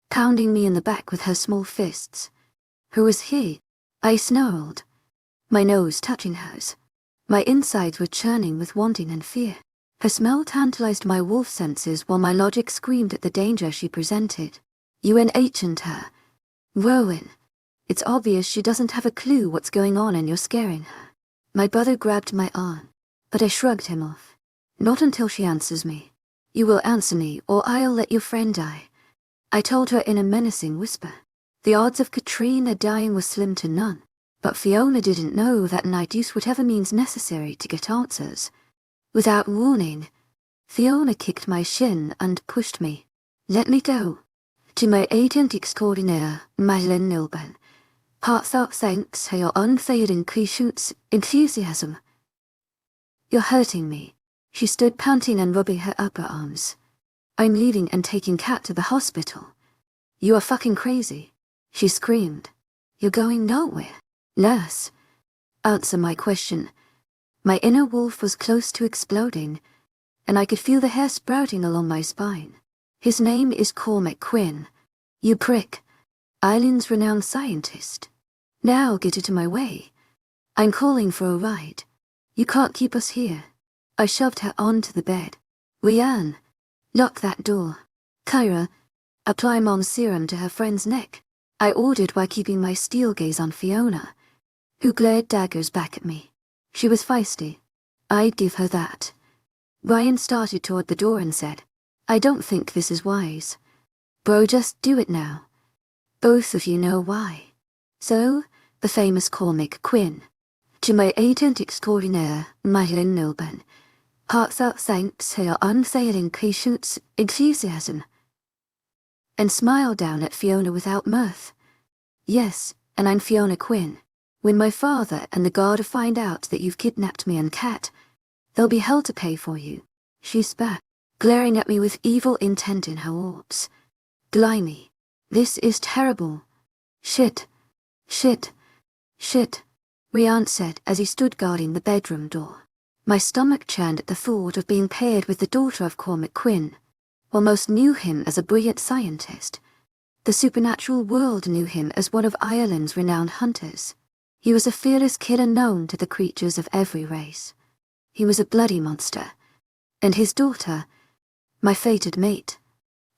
pounding me in the back with her small fists. Who is he? I snarled, my nose touching hers. My insides were churning with wanting and fear. Her smell tantalized my wolf senses while my logic screamed at the danger she presented. You enchant her. Rowan. It's obvious she doesn't have a clue what's going on and you're scaring her. My brother grabbed my arm, but I shrugged him off. Not until she answers me. You will answer me or I'll let your friend die. I told her in a menacing whisper. The odds of Katrina dying were slim to none, but Fiona didn't know that I'd use whatever means necessary to get answers. Without warning, Fiona kicked my shin and pushed me. Let me go. To my agent extraordinaire, Madeleine Nilben. Heartfelt thanks for your unfailing patience, enthusiasm. You're hurting me. She stood panting and rubbing her upper arms. I'm leaving and taking Kat to the hospital. You are fucking crazy. She screamed. You're going nowhere. Nurse. Answer my question. My inner wolf was close to exploding, and I could feel the hair sprouting along my spine. His name is Cormac Quinn. You prick. Ireland's renowned scientist. Now get out of my way. I'm calling for a ride. You can't keep us here. I shoved her onto the bed. Rianne, lock that door. Kyra, apply Mom's serum to her friend's neck. I ordered while keeping my steel gaze on Fiona, who glared daggers back at me. She was feisty. I'd give her that. Ryan started toward the door and said, I don't think this is wise. Bro, just do it now. Both of you know why. So, the famous Cormac Quinn. To my agent extraordinaire, Madeleine Nilben. Heartfelt thanks for your unfailing patience, enthusiasm. And smiled down at Fiona without mirth. Yes, and I'm Fiona Quinn. When my father and the Garda find out that you've kidnapped me and Kat, there'll be hell to pay for you. She spat, glaring at me with evil intent in her orbs. Blimey, this is terrible. Shit, shit, shit, Rian said as he stood guarding the bedroom door. My stomach churned at the thought of being paired with the daughter of Cormac Quinn, while most knew him as a brilliant scientist. The supernatural world knew him as one of Ireland's renowned hunters. He was a fearless killer known to the creatures of every race. He was a bloody monster. And his daughter, my fated mate.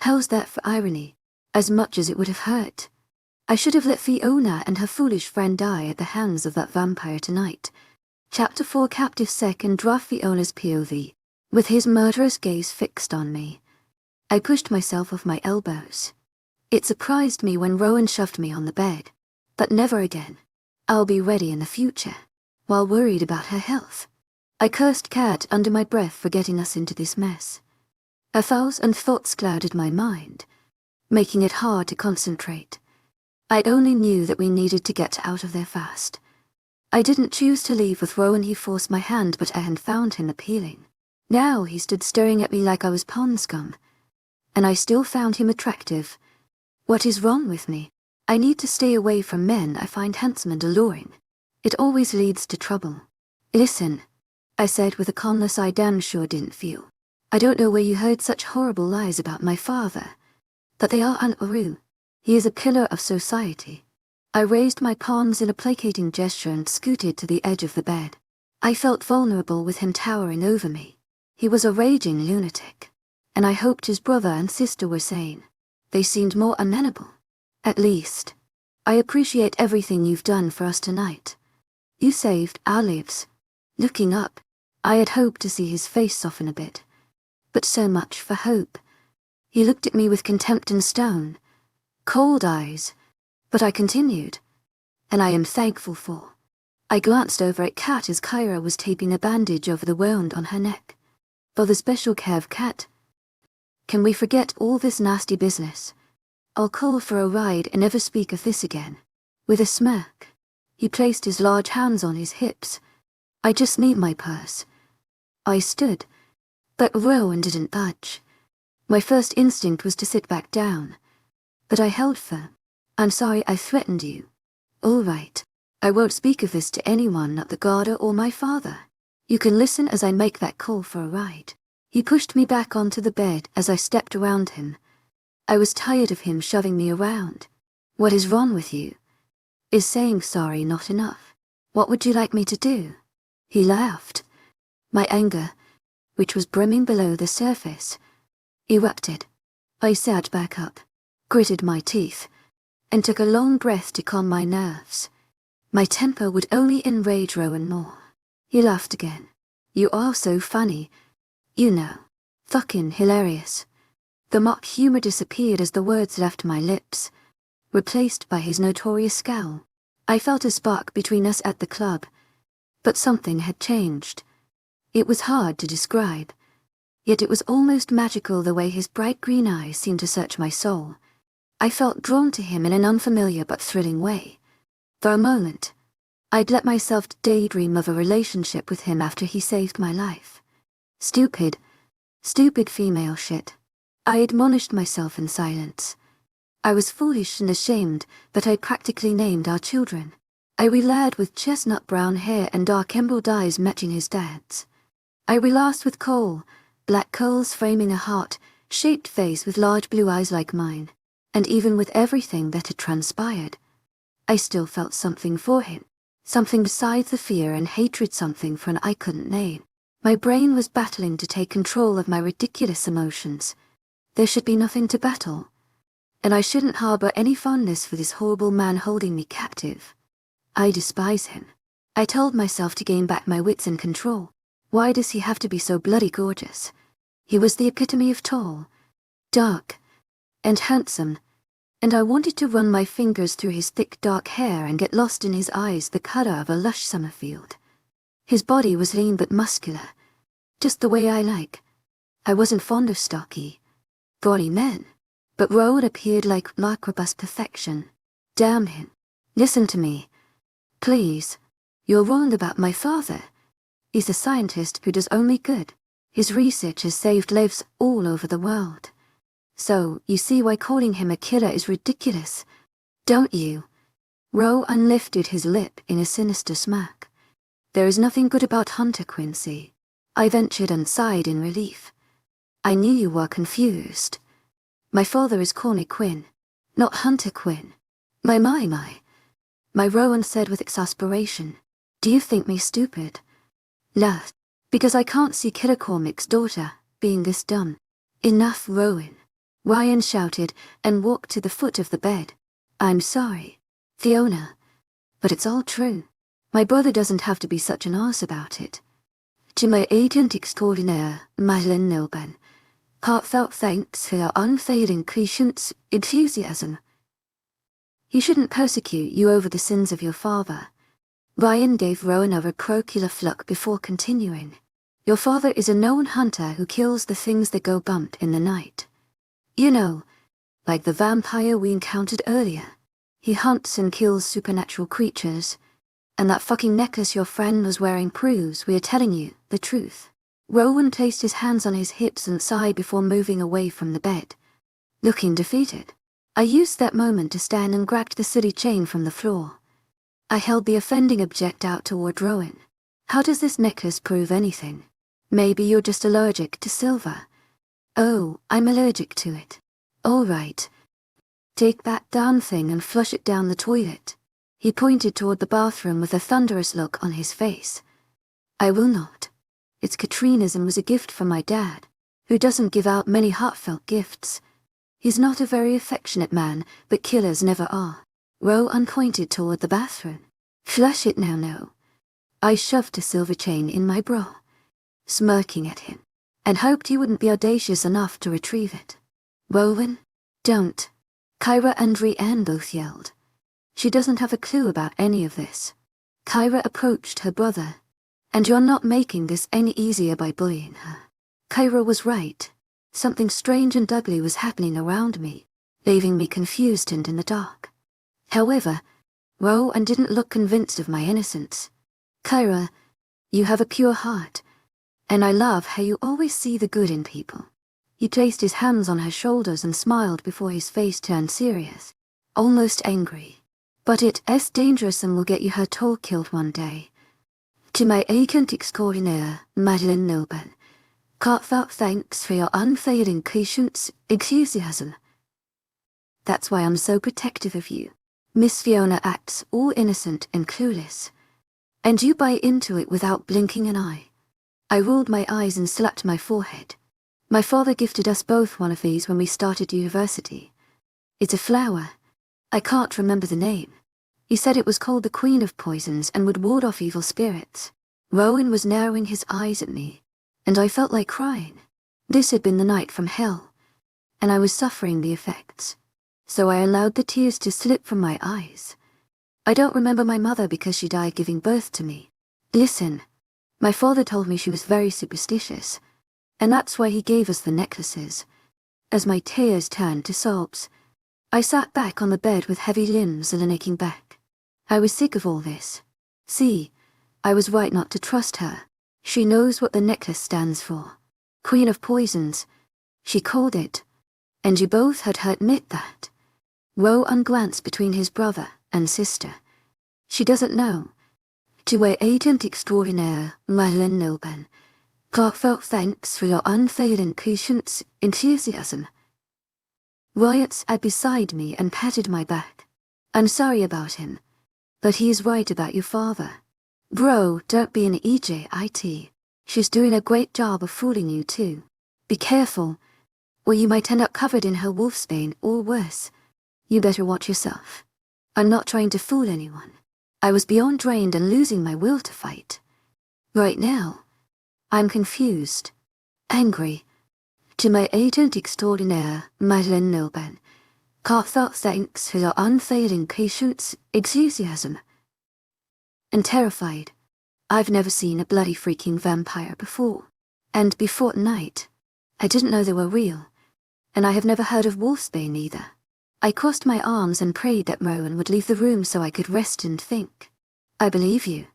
How's that for irony, as much as it would have hurt? I should have let Fiona and her foolish friend die at the hands of that vampire tonight. Chapter 4 Captive Second Draft Fiona's POV, with his murderous gaze fixed on me. I pushed myself off my elbows. It surprised me when Rowan shoved me on the bed, but never again. I'll be ready in the future, while worried about her health. I cursed Kat under my breath for getting us into this mess. A thousand thoughts clouded my mind, making it hard to concentrate. I only knew that we needed to get out of there fast. I didn't choose to leave with Rowan. He forced my hand, but I had found him appealing. Now he stood staring at me like I was pond scum. And I still found him attractive. What is wrong with me? I need to stay away from men I find handsome and alluring. It always leads to trouble. Listen, I said with a calmness I damn sure didn't feel. I don't know where you heard such horrible lies about my father, but they are untrue. He is a killer of society. I raised my palms in a placating gesture and scooted to the edge of the bed. I felt vulnerable with him towering over me. He was a raging lunatic, and I hoped his brother and sister were sane. They seemed more amenable. At least, I appreciate everything you've done for us tonight. You saved our lives. Looking up, I had hoped to see his face soften a bit. But so much for hope. He looked at me with contempt and stone. Cold eyes. But I continued. And I am thankful for. I glanced over at Kat as Kyra was taping a bandage over the wound on her neck. For the special care of Kat. Can we forget all this nasty business? I'll call for a ride and never speak of this again. With a smirk, he placed his large hands on his hips. I just need my purse. I stood, but Rowan didn't budge. My first instinct was to sit back down, but I held firm. I'm sorry I threatened you. All right, I won't speak of this to anyone, not the Garda or my father. You can listen as I make that call for a ride. He pushed me back onto the bed as I stepped around him. I was tired of him shoving me around. What is wrong with you? Is saying sorry not enough? What would you like me to do? He laughed. My anger, which was brimming below the surface, erupted. I sat back up, gritted my teeth, and took a long breath to calm my nerves. My temper would only enrage Rowan more. He laughed again. You are so funny. You know. Fucking hilarious. The mock humor disappeared as the words left my lips, replaced by his notorious scowl. I felt a spark between us at the club, but something had changed. It was hard to describe, yet it was almost magical the way his bright green eyes seemed to search my soul. I felt drawn to him in an unfamiliar but thrilling way. For a moment, I'd let myself daydream of a relationship with him after he saved my life. Stupid female shit. I admonished myself in silence. I was foolish and ashamed, but I'd practically named our children. Irie lad with chestnut brown hair and dark emerald eyes matching his dad's. Irie last with Cole, black curls framing a heart-shaped face with large blue eyes like mine. And even with everything that had transpired, I still felt something for him. Something besides the fear and hatred, something for an I couldn't name. My brain was battling to take control of my ridiculous emotions. There should be nothing to battle, and I shouldn't harbor any fondness for this horrible man holding me captive. I despise him. I told myself to gain back my wits and control. Why does he have to be so bloody gorgeous? He was the epitome of tall, dark, and handsome, and I wanted to run my fingers through his thick dark hair and get lost in his eyes, the colour of a lush summer field. His body was lean but muscular, just the way I like. I wasn't fond of stocky, brawny men, but Rowan appeared like robust perfection. Damn him. Listen to me. Please. You're wrong about my father. He's a scientist who does only good. His research has saved lives all over the world. So, you see why calling him a killer is ridiculous, don't you? Rowan lifted his lip in a sinister smirk. There is nothing good about Hunter Quincy. I ventured and sighed in relief. I knew you were confused. My father is Corny Quinn, not Hunter Quinn. My, Rowan said with exasperation. Do you think me stupid? Laughed. Because I can't see Killer Cormac's daughter being this dumb. Enough, Rowan. Ryan shouted and walked to the foot of the bed. I'm sorry, Fiona, but it's all true. My brother doesn't have to be such an arse about it. To my agent extraordinaire, Madeline Nilben, heartfelt thanks for your unfailing patience, enthusiasm. He shouldn't persecute you over the sins of your father. Ryan gave Rowan a reprocular look before continuing. Your father is a known hunter who kills the things that go bump in the night. You know, like the vampire we encountered earlier. He hunts and kills supernatural creatures. And that fucking necklace your friend was wearing proves we are telling you the truth. Rowan placed his hands on his hips and sighed before moving away from the bed, looking defeated. I used that moment to stand and grabbed the city chain from the floor. I held the offending object out toward Rowan. How does this necklace prove anything? Maybe you're just allergic to silver. Oh, I'm allergic to it. All right. Take that darn thing and flush it down the toilet. He pointed toward the bathroom with a thunderous look on his face. I will not. It's Katrina's and was a gift from my dad, who doesn't give out many heartfelt gifts. He's not a very affectionate man, but killers never are. Rowan pointed toward the bathroom. Flush it now, no. I shoved a silver chain in my bra, smirking at him, and hoped he wouldn't be audacious enough to retrieve it. Rowan, don't. Kyra and Rhiannon both yelled. She doesn't have a clue about any of this. Kyra approached her brother. And you're not making this any easier by bullying her. Kyra was right. Something strange and ugly was happening around me, leaving me confused and in the dark. However, Rowan didn't look convinced of my innocence. Kyra, you have a pure heart, and I love how you always see the good in people. He placed his hands on her shoulders and smiled before his face turned serious, almost angry. But it's dangerous and will get you hurt or killed one day. To my agent extraordinaire, Madeline Noble, heartfelt thanks for your unfailing patience, enthusiasm. That's why I'm so protective of you. Miss Fiona acts all innocent and clueless, and you buy into it without blinking an eye. I rolled my eyes and slapped my forehead. My father gifted us both one of these when we started university. It's a flower. I can't remember the name. He said it was called the Queen of Poisons and would ward off evil spirits. Rowan was narrowing his eyes at me, and I felt like crying. This had been the night from hell, and I was suffering the effects. So I allowed the tears to slip from my eyes. I don't remember my mother because she died giving birth to me. Listen, my father told me she was very superstitious, and that's why he gave us the necklaces. As my tears turned to sobs, I sat back on the bed with heavy limbs and an aching back. I was sick of all this. See, I was right not to trust her. She knows what the necklace stands for. Queen of Poisons, she called it, and you both had her admit that. Rowan glanced between his brother and sister. She doesn't know. To my agent extraordinaire, Madeline Noble, heartfelt thanks for your unfailing patience, enthusiasm. Wyatt sat beside me and patted my back. I'm sorry about him, but he is right about your father. Bro, don't be an EJIT. She's doing a great job of fooling you too. Be careful, or you might end up covered in her wolfsbane or worse. You better watch yourself. I'm not trying to fool anyone. I was beyond drained and losing my will to fight. Right now, I'm confused, angry. To my agent extraordinaire, Madeline Noble, heartfelt thanks for your unfailing patience, enthusiasm. And terrified. I've never seen a bloody freaking vampire before. And before night, I didn't know they were real. And I have never heard of wolfsbane either. I crossed my arms and prayed that Rowan would leave the room so I could rest and think. I believe you.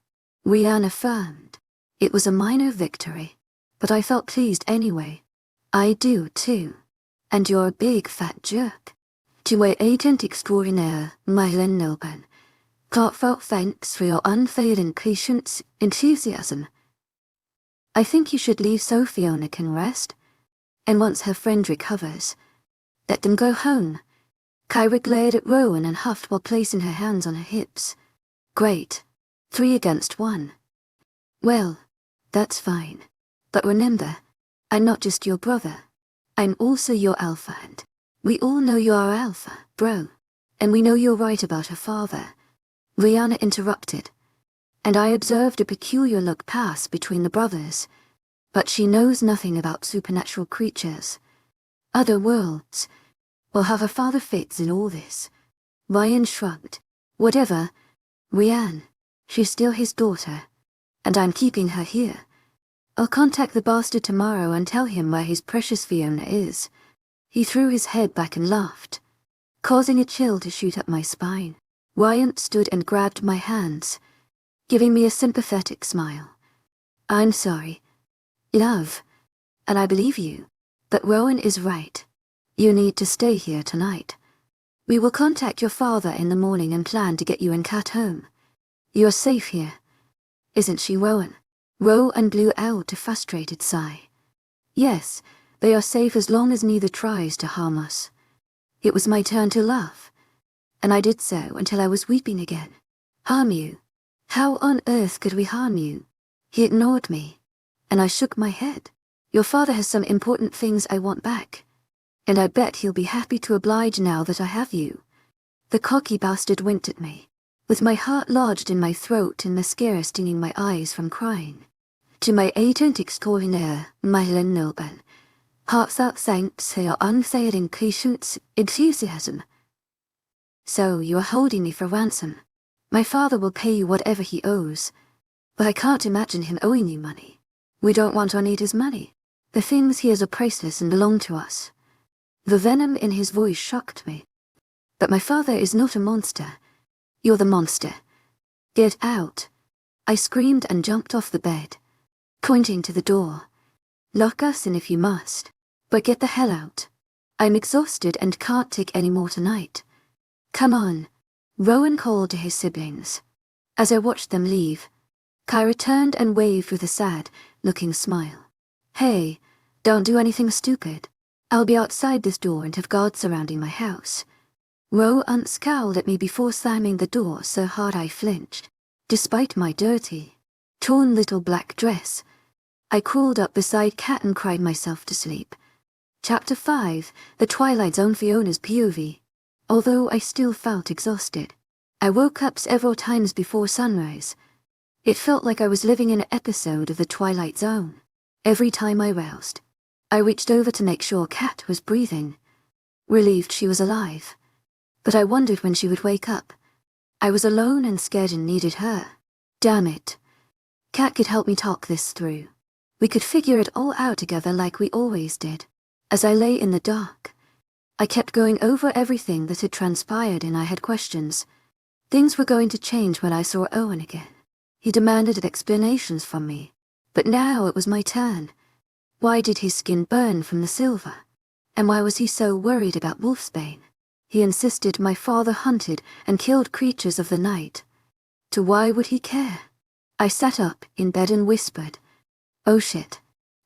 Rhiannon affirmed. It was a minor victory, but I felt pleased anyway. I do too. And you're a big fat jerk. To my agent extraordinaire, Madeline Noble, heartfelt thanks for your unfailing patience, enthusiasm. I think you should leave so Fiona can rest. And once her friend recovers, let them go home. Kyra glared at Rowan and huffed while placing her hands on her hips. Great. 3 against 1. Well, that's fine. But remember, I'm not just your brother. I'm also your alpha, and we all know you're our alpha, bro. And we know you're right about her father. Rhiannon interrupted, and I observed a peculiar look pass between the brothers. But she knows nothing about supernatural creatures. Other worlds. Or how her father fits in all this. Ryan shrugged. Whatever. Rhiannon, She's still his daughter, and I'm keeping her here. I'll contact the bastard tomorrow and tell him where his precious Fiona is." He threw his head back and laughed, causing a chill to shoot up my spine. Wyant stood and grabbed my hands, giving me a sympathetic smile. "I'm sorry, love, and I believe you, but Rowan is right. You need to stay here tonight. We will contact your father in the morning and plan to get you and Kat home. You're safe here. Isn't she, Rowan?" Rowan blew out a frustrated sigh. "Yes, they are safe as long as neither tries to harm us." It was my turn to laugh, and I did so until I was weeping again. "Harm you? How on earth could we harm you?" He ignored me, and I shook my head. "Your father has some important things I want back, and I bet he'll be happy to oblige now that I have you." The cocky bastard winked at me, with my heart lodged in my throat and mascara stinging my eyes from crying. "To my agent extraordinaire, Mylan Nilben, heartfelt thanks for your unfailing patience, enthusiasm. So you are holding me for ransom. My father will pay you whatever he owes, but I can't imagine him owing you money. We don't want or need his money. The things he has are priceless and belong to us." The venom in his voice shocked me. "But my father is not a monster. You're the monster. Get out." I screamed and jumped off the bed, pointing to the door. "Lock us in if you must, but get the hell out. I'm exhausted and can't take any more tonight. Come on," Rowan called to his siblings. As I watched them leave, Kyra turned and waved with a sad-looking smile. "Hey, don't do anything stupid. I'll be outside this door and have guards surrounding my house." Rowan scowled at me before slamming the door so hard I flinched. Despite my dirty, torn little black dress, I crawled up beside Kat and cried myself to sleep. Chapter 5, The Twilight Zone, Fiona's POV. Although I still felt exhausted, I woke up several times before sunrise. It felt like I was living in an episode of The Twilight Zone. Every time I roused, I reached over to make sure Kat was breathing, relieved she was alive. But I wondered when she would wake up. I was alone and scared and needed her. Damn it. Kat could help me talk this through. We could figure it all out together like we always did. As I lay in the dark, I kept going over everything that had transpired and I had questions. Things were going to change when I saw Owen again. He demanded explanations from me. But now it was my turn. Why did his skin burn from the silver? And why was he so worried about wolfsbane? He insisted my father hunted and killed creatures of the night. So why would he care? I sat up in bed and whispered, "Oh shit."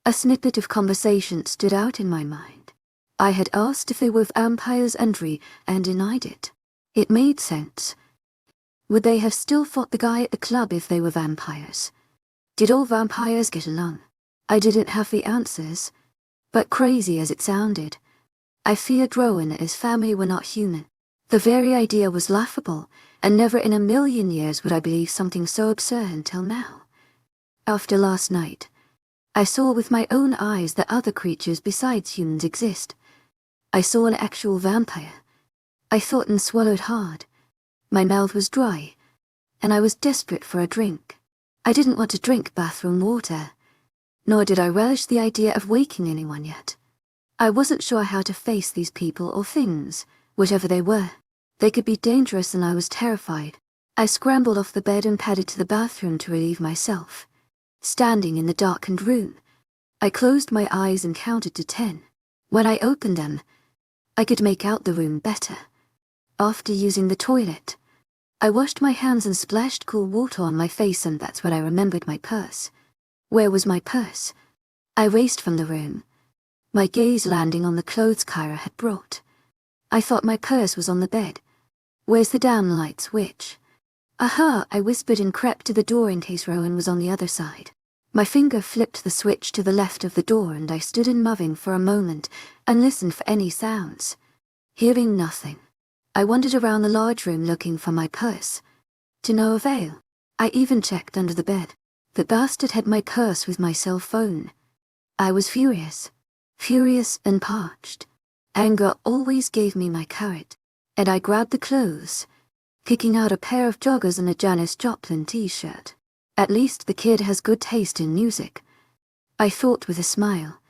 A snippet of conversation stood out in my mind. I had asked if they were vampires and denied it. It made sense. Would they have still fought the guy at the club if they were vampires? Did all vampires get along? I didn't have the answers, but crazy as it sounded, I feared Rowan and his family were not human. The very idea was laughable, and never in a million years would I believe something so absurd until now. After last night, I saw with my own eyes that other creatures besides humans exist. I saw an actual vampire. I thought and swallowed hard. My mouth was dry, and I was desperate for a drink. I didn't want to drink bathroom water, nor did I relish the idea of waking anyone yet. I wasn't sure how to face these people or things, whatever they were. They could be dangerous and I was terrified. I scrambled off the bed and padded to the bathroom to relieve myself. Standing in the darkened room, I closed my eyes and counted to 10. When I opened them, I could make out the room better. After using the toilet, I washed my hands and splashed cool water on my face, and that's when I remembered my purse. Where was my purse? I raced from the room, my gaze landing on the clothes Kyra had brought. I thought my purse was on the bed. "Where's the damn light switch?" "Aha," I whispered and crept to the door in case Rowan was on the other side. My finger flipped the switch to the left of the door and I stood unmoving for a moment and listened for any sounds. Hearing nothing, I wandered around the large room looking for my purse. To no avail. I even checked under the bed. The bastard had my purse with my cell phone. I was furious. Furious and parched. Anger always gave me my courage, and I grabbed the clothes, kicking out a pair of joggers and a Janis Joplin t-shirt. At least the kid has good taste in music, I thought with a smile.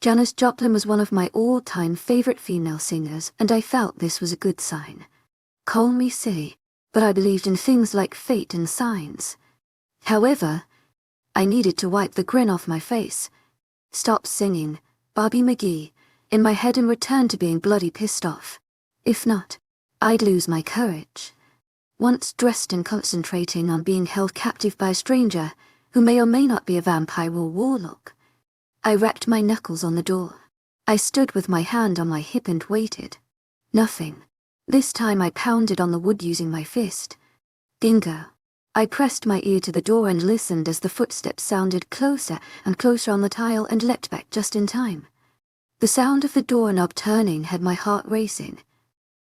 Janis Joplin was one of my all-time favorite female singers, and I felt this was a good sign. Call me silly, but I believed in things like fate and signs. However, I needed to wipe the grin off my face, stop singing Bobby McGee in my head and return to being bloody pissed off. If not, I'd lose my courage. Once dressed and concentrating on being held captive by a stranger who may or may not be a vampire or warlock, I rapped my knuckles on the door. I stood with my hand on my hip and waited. Nothing. This time I pounded on the wood using my fist. Bingo. I pressed my ear to the door and listened as the footsteps sounded closer and closer on the tile and leapt back just in time. The sound of the doorknob turning had my heart racing,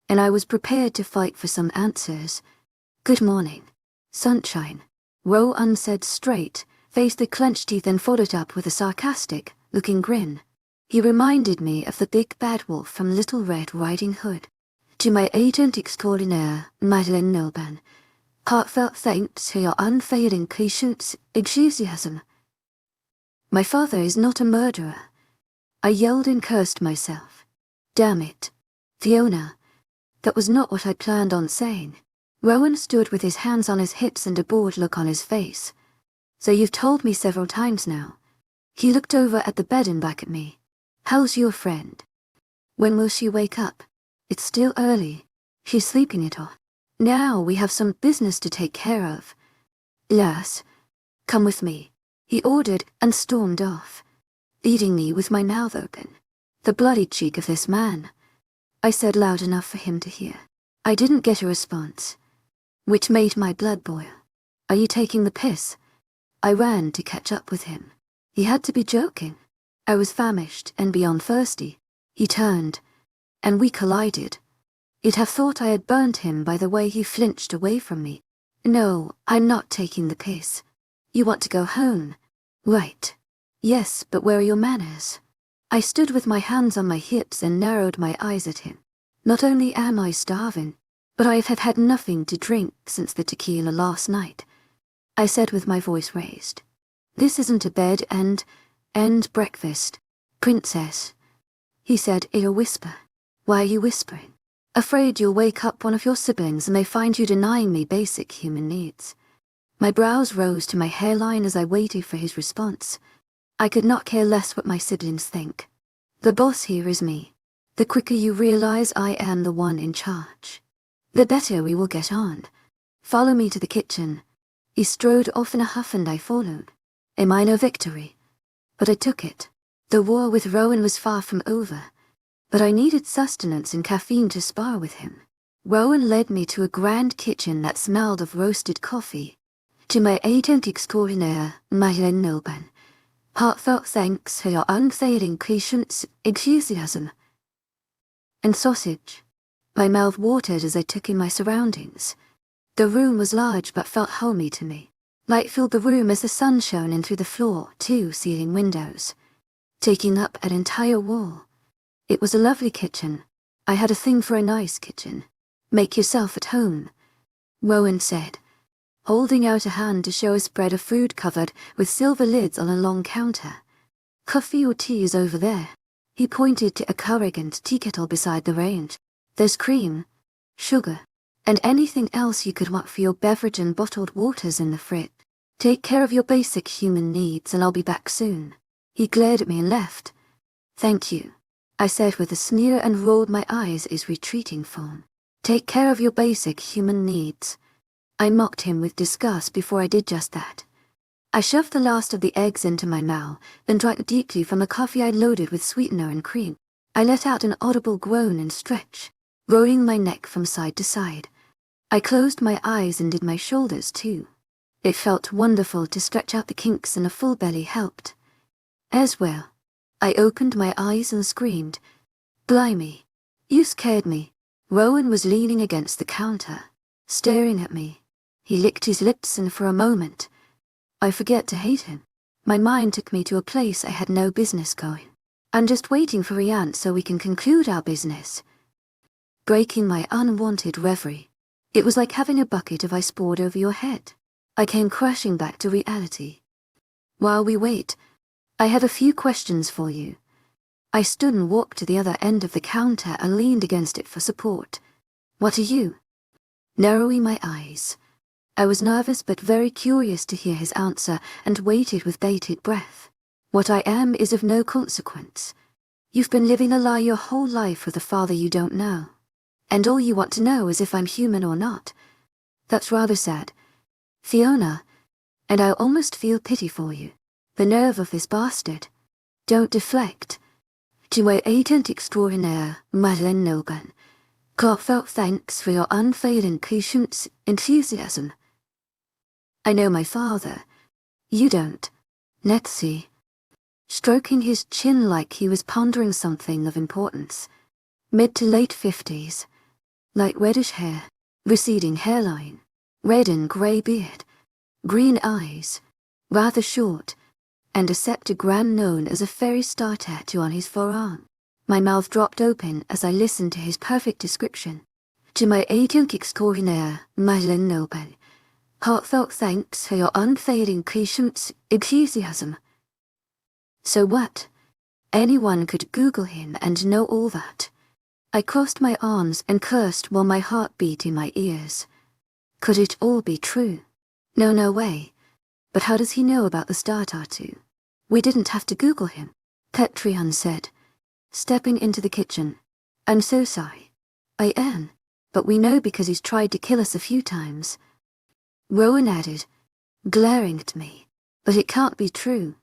and I was prepared to fight for some answers. Good morning, sunshine. Rowan said straight, faced the clenched teeth and followed up with a sarcastic-looking grin. He reminded me of the big bad wolf from Little Red Riding Hood. To my agent extraordinaire, Madeleine Nilban, heartfelt thanks for your unfailing patience, enthusiasm. My father is not a murderer. I yelled and cursed myself. Damn it. Fiona. That was not what I planned on saying. Rowan stood with his hands on his hips and a bored look on his face. So you've told me several times now. He looked over at the bed and back at me. How's your friend? When will she wake up? It's still early. She's sleeping it off. Now we have some business to take care of. Lass, come with me, he ordered and stormed off, leading me with my mouth open. The bloody cheek of this man, I said loud enough for him to hear. I didn't get a response, which made my blood boil. Are you taking the piss? I ran to catch up with him. He had to be joking. I was famished and beyond thirsty. He turned, and we collided. You'd have thought I had burned him by the way he flinched away from me. No, I'm not taking the piss. You want to go home? Right. Yes, but where are your manners? I stood with my hands on my hips and narrowed my eyes at him. Not only am I starving, but I have had nothing to drink since the tequila last night. I said with my voice raised. This isn't a bed and breakfast, princess. He said in a whisper. Why are you whispering? Afraid you'll wake up one of your siblings and they find you denying me basic human needs. My brows rose to my hairline as I waited for his response. I could not care less what my siblings think. The boss here is me. The quicker you realize I am the one in charge, the better we will get on. Follow me to the kitchen. He strode off in a huff and I followed. A minor victory, but I took it. The war with Rowan was far from over, but I needed sustenance and caffeine to spar with him. Rowan led me to a grand kitchen that smelled of roasted coffee. To my agent extraordinaire, Madeleine Nilban, heartfelt thanks for your unfailing patience, enthusiasm, and sausage. My mouth watered as I took in my surroundings. The room was large but felt homey to me. Light filled the room as the sun shone in through the floor, 2 ceiling windows, taking up an entire wall. It was a lovely kitchen. I had a thing for a nice kitchen. Make yourself at home, Rowan said, holding out a hand to show a spread of food covered with silver lids on a long counter. Coffee or tea is over there. He pointed to a Keurig tea kettle beside the range. There's cream, sugar, and anything else you could want for your beverage and bottled waters in the fridge. Take care of your basic human needs and I'll be back soon. He glared at me and left. Thank you, I said with a sneer and rolled my eyes at his retreating form. Take care of your basic human needs. I mocked him with disgust before I did just that. I shoved the last of the eggs into my mouth, then drank deeply from the coffee I'd loaded with sweetener and cream. I let out an audible groan and stretch, rolling my neck from side to side. I closed my eyes and did my shoulders too. It felt wonderful to stretch out the kinks, and a full belly helped. As well, I opened my eyes and screamed, Blimey, you scared me. Rowan was leaning against the counter, staring at me. He licked his lips and for a moment, I forget to hate him. My mind took me to a place I had no business going. I'm just waiting for Rian so we can conclude our business. Breaking my unwanted reverie, It was like having a bucket of ice poured over your head. I came crashing back to reality. While we wait, I have a few questions for you. I stood and walked to the other end of the counter and leaned against it for support. What are you? Narrowing my eyes. I was nervous but very curious to hear his answer and waited with bated breath. What I am is of no consequence. You've been living a lie your whole life with a father you don't know. And all you want to know is if I'm human or not. That's rather sad. Fiona, and I almost feel pity for you. The nerve of this bastard. Don't deflect. To my agent extraordinaire, Madeleine Nogan. Heartfelt thanks for your unfailing patience, enthusiasm. I know my father. You don't. Let's see. Stroking his chin like he was pondering something of importance. Mid to late 50s. Light reddish hair, receding hairline, red and grey beard, green eyes, rather short, and a septagram known as a fairy star tattoo on his forearm. My mouth dropped open as I listened to his perfect description. To my agent extraordinaire, Madeleine Nogan. Heartfelt thanks for your unfailing patience, enthusiasm. So what? Anyone could Google him and know all that. I crossed my arms and cursed while my heart beat in my ears. Could it all be true? No way. But how does he know about the star tattoo? We didn't have to Google him, Petrian said, stepping into the kitchen. I'm so sorry. I am, but we know because he's tried to kill us a few times. Rowan added, glaring at me. But it can't be true.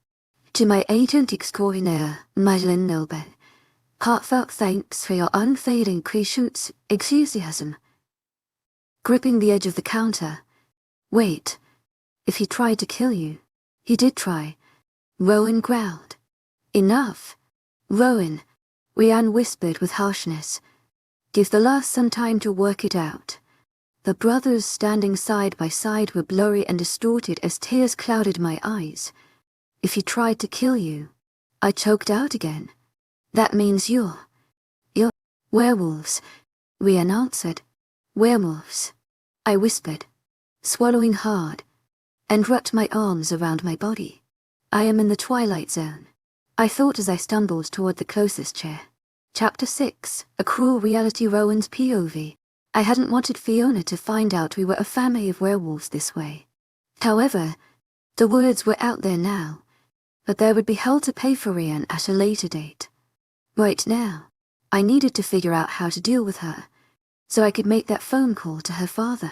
To my agent extraordinaire, Madeleine Nogan. Heartfelt thanks for your unfailing patience, enthusiasm. Gripping the edge of the counter. Wait. If he tried to kill you. He did try. Rowan growled. Enough. Rowan. Rhiannon whispered with harshness. Give the last some time to work it out. The brothers standing side by side were blurry and distorted as tears clouded my eyes. If he tried to kill you. I choked out again. That means you're werewolves, Rhiannon answered. Werewolves, I whispered, swallowing hard, and wrapped my arms around my body. I am in the twilight zone, I thought as I stumbled toward the closest chair. Chapter 6, A Cruel Reality Rowan's POV. I hadn't wanted Fiona to find out we were a family of werewolves this way. However, the words were out there now, but there would be hell to pay for Rhiannon at a later date. Right now, I needed to figure out how to deal with her, so I could make that phone call to her father.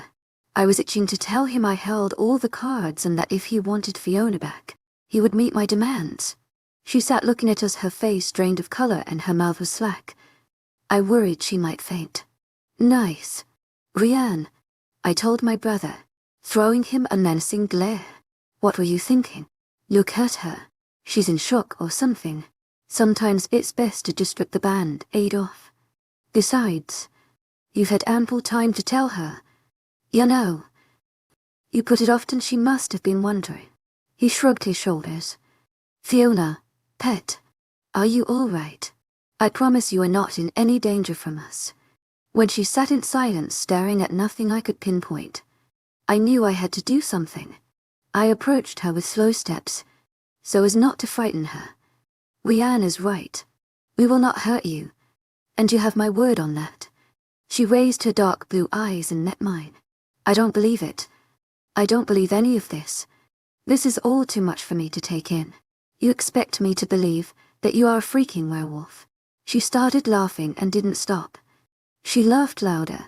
I was itching to tell him I held all the cards and that if he wanted Fiona back, he would meet my demands. She sat looking at us, her face drained of color and her mouth was slack. I worried she might faint. Nice. Rhiannon, I told my brother, throwing him a menacing glare. What were you thinking? Look at her. She's in shock or something. Sometimes it's best to just rip the band-aid off. Besides, you've had ample time to tell her. You know. You put it off and she must have been wondering. He shrugged his shoulders. Fiona, pet, are you all right? I promise you are not in any danger from us. When she sat in silence staring at nothing I could pinpoint, I knew I had to do something. I approached her with slow steps, so as not to frighten her. Rhiannon is right. We will not hurt you, and you have my word on that. She raised her dark blue eyes and met mine. I don't believe it. I don't believe any of this. This is all too much for me to take in. You expect me to believe that you are a freaking werewolf. She started laughing and didn't stop. She laughed louder,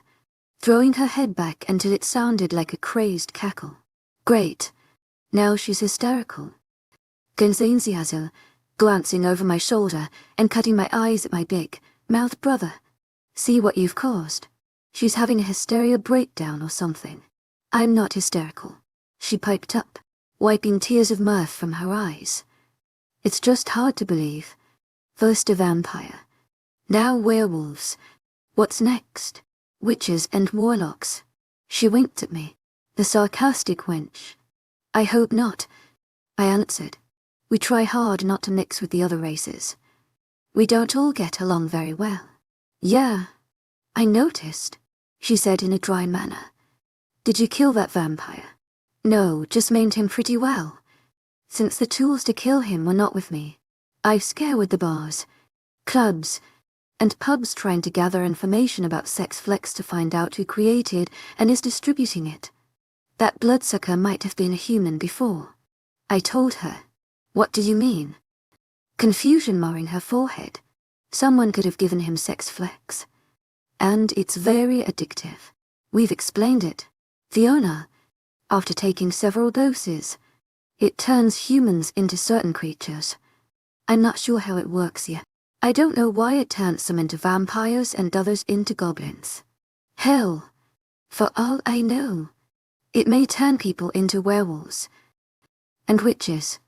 throwing her head back until it sounded like a crazed cackle. Great. Now she's hysterical. Gonzanziazo, glancing over my shoulder and cutting my eyes at my big-mouthed brother. See what you've caused. She's having a hysteria breakdown or something. I'm not hysterical, she piped up, wiping tears of mirth from her eyes. It's just hard to believe. First a vampire, now werewolves. What's next? Witches and warlocks. She winked at me, the sarcastic wench. I hope not, I answered. We try hard not to mix with the other races. We don't all get along very well. Yeah, I noticed, she said in a dry manner. Did you kill that vampire? No, just maimed him pretty well. Since the tools to kill him were not with me, I scoured the bars, clubs, and pubs trying to gather information about sex flex to find out who created and is distributing it. That bloodsucker might have been a human before. I told her. What do you mean? Confusion marring her forehead. Someone could have given him sex flex. And it's very addictive. We've explained it. Fiona, after taking several doses, it turns humans into certain creatures. I'm not sure how it works yet. I don't know why it turns some into vampires and others into goblins. Hell, for all I know, it may turn people into werewolves. And witches.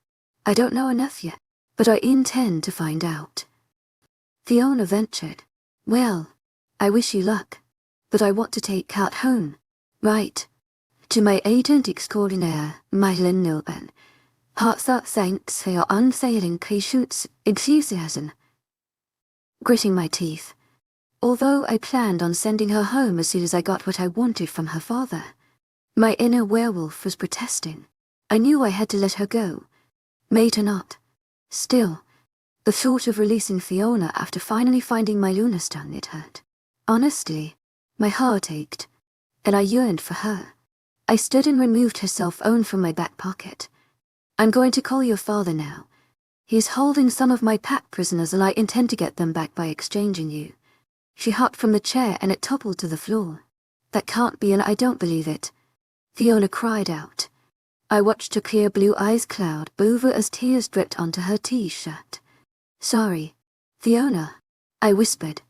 I don't know enough yet, but I intend to find out. Fiona ventured. Well, I wish you luck, but I want to take Kat home. Right. To my agent extraordinaire, Madeline Nilben. Heartfelt thanks for your unfailing patience, enthusiasm. Gritting my teeth. Although I planned on sending her home as soon as I got what I wanted from her father, my inner werewolf was protesting. I knew I had to let her go. Mate or not. Still, the thought of releasing Fiona after finally finding my Lunarstan, it hurt. Honestly, my heart ached, and I yearned for her. I stood and removed her cell phone from my back pocket. I'm going to call your father now. He's holding some of my pack prisoners and I intend to get them back by exchanging you. She hopped from the chair and it toppled to the floor. That can't be, and I don't believe it. Fiona cried out. I watched her clear blue eyes cloud over as tears dripped onto her t-shirt. Sorry, Fiona, I whispered,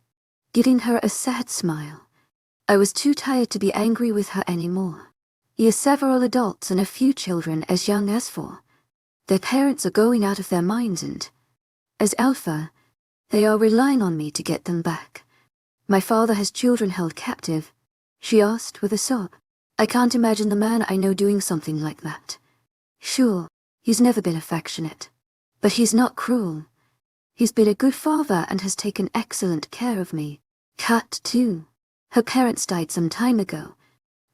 giving her a sad smile. I was too tired to be angry with her anymore. You're several adults and a few children as young as 4. Their parents are going out of their minds and, as alpha, they are relying on me to get them back. My father has children held captive, she asked with a sob. I can't imagine the man I know doing something like that. Sure, he's never been affectionate, but he's not cruel. He's been a good father and has taken excellent care of me. Kat, too. Her parents died some time ago,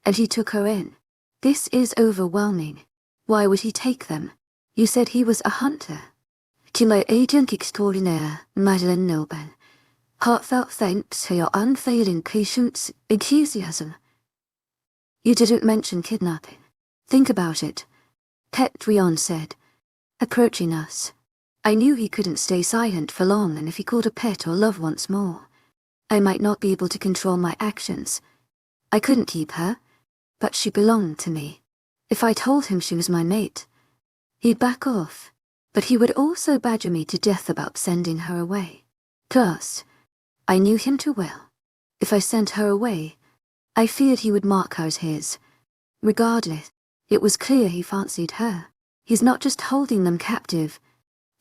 and he took her in. This is overwhelming. Why would he take them? You said he was a hunter. To my agent extraordinaire, Madeline Nilben. Heartfelt thanks for your unfailing patience, enthusiasm. You didn't mention kidnapping. Think about it, Petrion said, approaching us. I knew he couldn't stay silent for long, and if he called a pet or love once more, I might not be able to control my actions. I couldn't keep her, but she belonged to me. If I told him she was my mate, he'd back off, but he would also badger me to death about sending her away. Plus, I knew him too well. If I sent her away, I feared he would mark her as his. Regardless, it was clear he fancied her. He's not just holding them captive.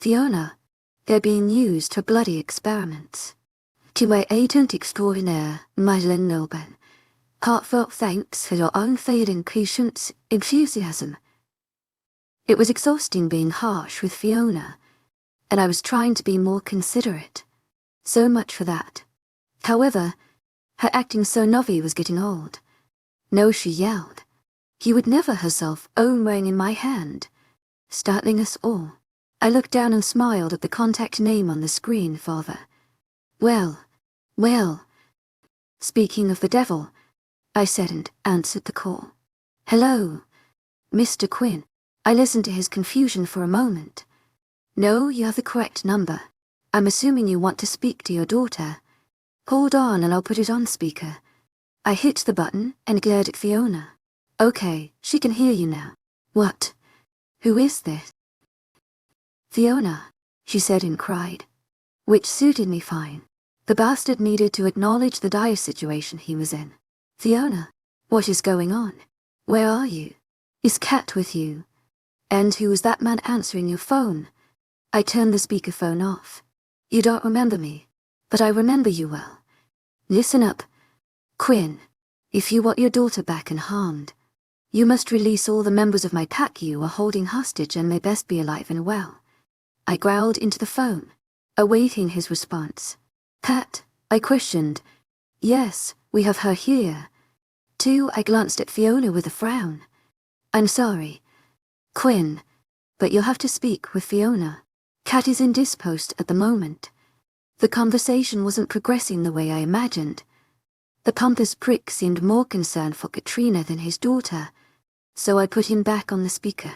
Fiona, they're being used for bloody experiments. To my agent extraordinaire, Madeline Nilben, heartfelt thanks for your unfailing patience, enthusiasm. It was exhausting being harsh with Fiona, and I was trying to be more considerate. So much for that. However, her acting so novey was getting old. No, she yelled. He would never herself own ring in my hand, startling us all. I looked down and smiled at the contact name on the screen, Father. Well. Speaking of the devil, I said and answered the call. Hello, Mr. Quinn. I listened to his confusion for a moment. No, you have the correct number. I'm assuming you want to speak to your daughter. Hold on and I'll put it on speaker. I hit the button and glared at Fiona. Okay, she can hear you now. What? Who is this? Fiona, she said and cried. Which suited me fine. The bastard needed to acknowledge the dire situation he was in. Fiona, what is going on? Where are you? Is Kat with you? And who was that man answering your phone? I turned the speakerphone off. You don't remember me, but I remember you well. Listen up, Quinn. If you want your daughter back unharmed, you must release all the members of my pack you are holding hostage and may best be alive and well. I growled into the phone, awaiting his response. Kat, I questioned. Yes, we have her here. too, I glanced at Fiona with a frown. I'm sorry, Quinn, but you'll have to speak with Fiona. Kat is indisposed at the moment. The conversation wasn't progressing the way I imagined. The pompous prick seemed more concerned for Katrina than his daughter, so I put him back on the speaker.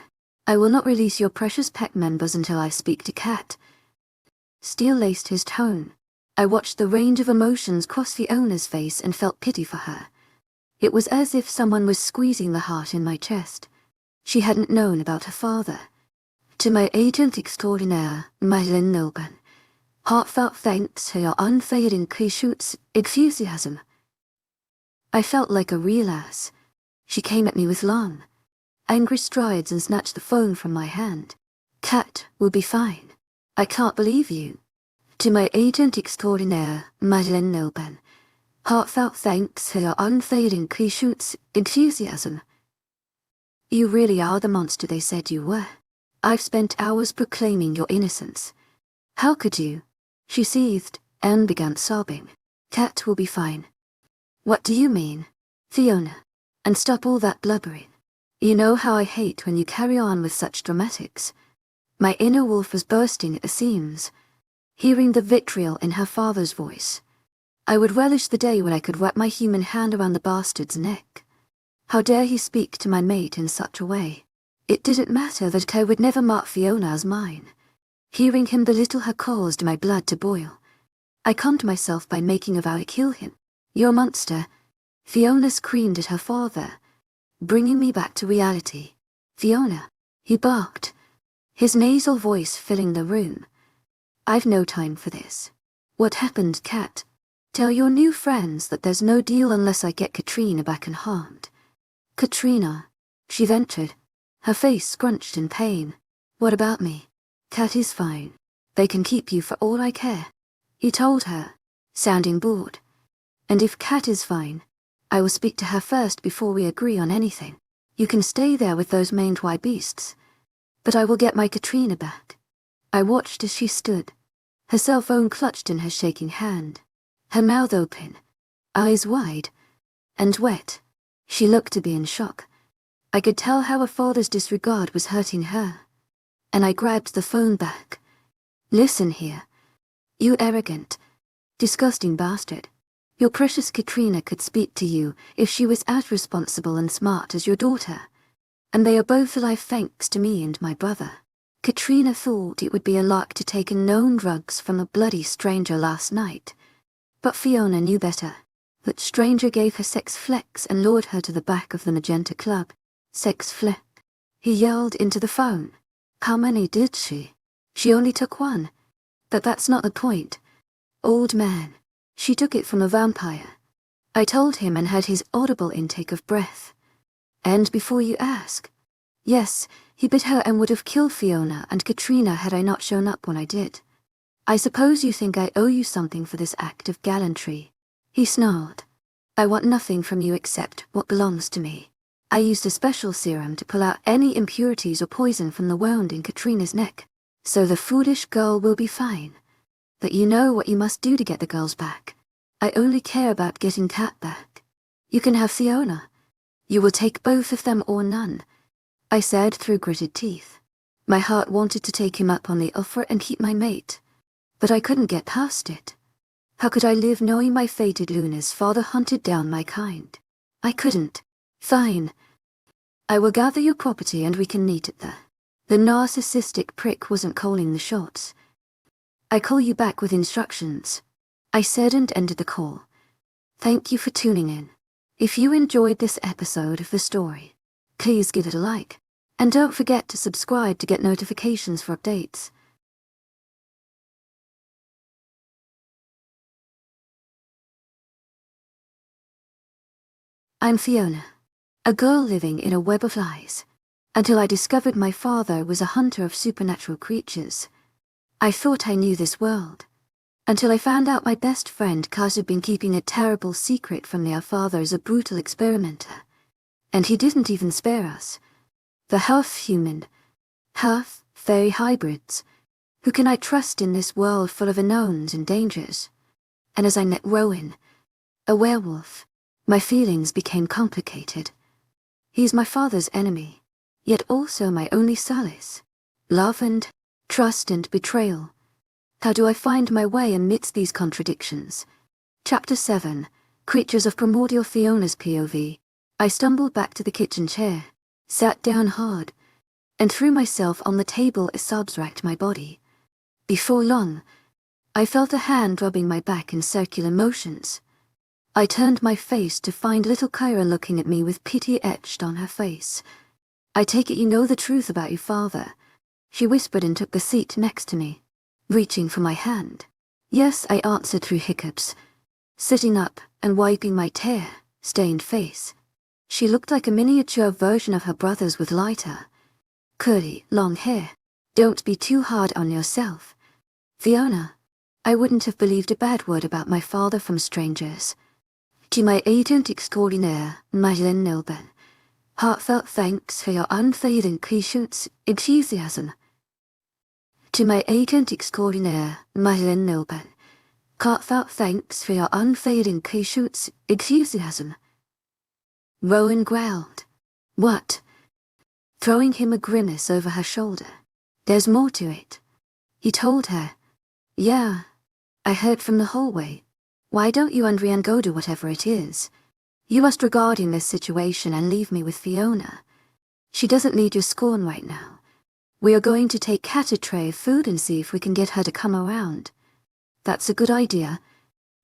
I will not release your precious pack members until I speak to Kat. Steel-laced his tone. I watched the range of emotions cross Fiona's face and felt pity for her. It was as if someone was squeezing the heart in my chest. She hadn't known about her father. To my agent extraordinaire, Madeline Nilban, heartfelt thanks for your unfading patience, enthusiasm. I felt like a real ass. She came at me with long, angry strides and snatched the phone from my hand. Kat will be fine. I can't believe you. To my agent extraordinaire, Madeline Nilban, heartfelt thanks for your unfading patience, enthusiasm. You really are the monster they said you were. I've spent hours proclaiming your innocence. How could you? She seethed and began sobbing. Kat will be fine. What do you mean, Fiona? And stop all that blubbering. You know how I hate when you carry on with such dramatics. My inner wolf was bursting at the seams. Hearing the vitriol in her father's voice, I would relish the day when I could wrap my human hand around the bastard's neck. How dare he speak to my mate in such a way? It didn't matter that I would never mark Fiona as mine. Hearing him belittle her caused my blood to boil. I calmed myself by making a vow to kill him. You're a monster. Fiona screamed at her father, bringing me back to reality. Fiona, he barked, his nasal voice filling the room. I've no time for this. What happened, Kat? Tell your new friends that there's no deal unless I get Katrina back unharmed. Katrina, she ventured, her face scrunched in pain. What about me? Kat is fine. They can keep you for all I care. He told her, sounding bored. And if Kat is fine, I will speak to her first before we agree on anything. You can stay there with those maned wild beasts. But I will get my Katrina back. I watched as she stood, her cell phone clutched in her shaking hand, her mouth open, eyes wide, and wet. She looked to be in shock. I could tell how her father's disregard was hurting her, and I grabbed the phone back. Listen here, you arrogant, disgusting bastard. Your precious Katrina could speak to you if she was as responsible and smart as your daughter, and they are both alive thanks to me and my brother. Katrina thought it would be a lark to take known drugs from a bloody stranger last night, but Fiona knew better. That stranger gave her sex flex and lured her to the back of the Magenta Club. Sex flex. He yelled into the phone. How many did she? She only took one. But that's not the point. Old man. She took it from a vampire. I told him and had his audible intake of breath. And before you ask, yes, he bit her and would have killed Fiona and Katrina had I not shown up when I did. I suppose you think I owe you something for this act of gallantry. He snarled. I want nothing from you except what belongs to me. I used a special serum to pull out any impurities or poison from the wound in Katrina's neck, so the foolish girl will be fine. But you know what you must do to get the girls back. I only care about getting Kat back. You can have Fiona. You will take both of them or none, I said through gritted teeth. My heart wanted to take him up on the offer and keep my mate, but I couldn't get past it. How could I live knowing my fated Luna's father hunted down my kind? I couldn't. Fine. I will gather your property and we can meet at the narcissistic prick wasn't calling the shots. I call you back with instructions, I said and ended the call. Thank you for tuning in. If you enjoyed this episode of the story, please give it a like, and don't forget to subscribe to get notifications for updates. I'm Fiona, a girl living in a web of lies, until I discovered my father was a hunter of supernatural creatures. I thought I knew this world, until I found out my best friend Kaz had been keeping a terrible secret from their father as a brutal experimenter. And he didn't even spare us. The half-human, half-fairy hybrids. Who can I trust in this world full of unknowns and dangers? And as I met Rowan, a werewolf, My feelings became complicated. He's my father's enemy, yet also my only solace. Love and trust and betrayal. How do I find my way amidst these contradictions? Chapter 7. Creatures of Primordial. Fiona's POV. I stumbled back to the kitchen chair, sat down hard, and threw myself on the table as sobs racked my body. Before long, I felt a hand rubbing my back in circular motions. I turned my face to find little Kyra looking at me with pity etched on her face. "I take it you know the truth about your father," she whispered and took the seat next to me, reaching for my hand. "Yes," I answered through hiccups, sitting up and wiping my tear-stained face. She looked like a miniature version of her brothers with lighter, curly, long hair. "Don't be too hard on yourself, Fiona. I wouldn't have believed a bad word about my father from strangers. To my agent extraordinaire, Madeleine Nilben, heartfelt thanks for your unfailing patience, enthusiasm." To my agent extraordinaire, Madeleine Nilben, heartfelt thanks for your unfailing patience, enthusiasm. Rowan growled. "What?" Throwing him a grimace over her shoulder. "There's more to it," he told her. "Yeah, I heard from the hallway. Why don't you and Rian go to whatever it is? You must regarding this situation and leave me with Fiona. She doesn't need your scorn right now. We are going to take Kat a tray of food and see if we can get her to come around." "That's a good idea,"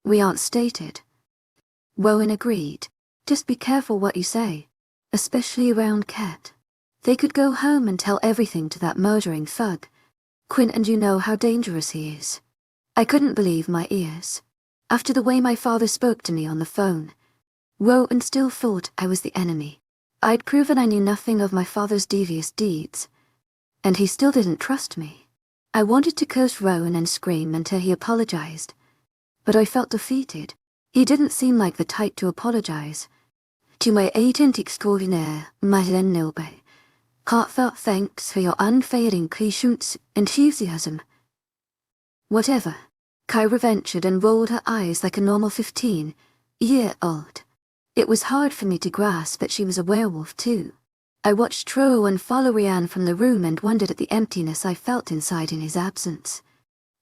Rian stated. Rowan agreed. "Just be careful what you say, especially around Kat. They could go home and tell everything to that murdering thug, Quinn, and you know how dangerous he is." I couldn't believe my ears. After the way my father spoke to me on the phone, Rowan still thought I was the enemy. I'd proven I knew nothing of my father's devious deeds, and he still didn't trust me. I wanted to curse Rowan and scream until he apologized, but I felt defeated. He didn't seem like the type to apologize. To my agent extraordinaire, Madeleine Nilbe, heartfelt thanks for your unfailing patience, enthusiasm. "Whatever," Kyra ventured and rolled her eyes like a normal 15-year-old. It was hard for me to grasp that she was a werewolf too. I watched Rowan follow Rian from the room and wondered at the emptiness I felt inside in his absence.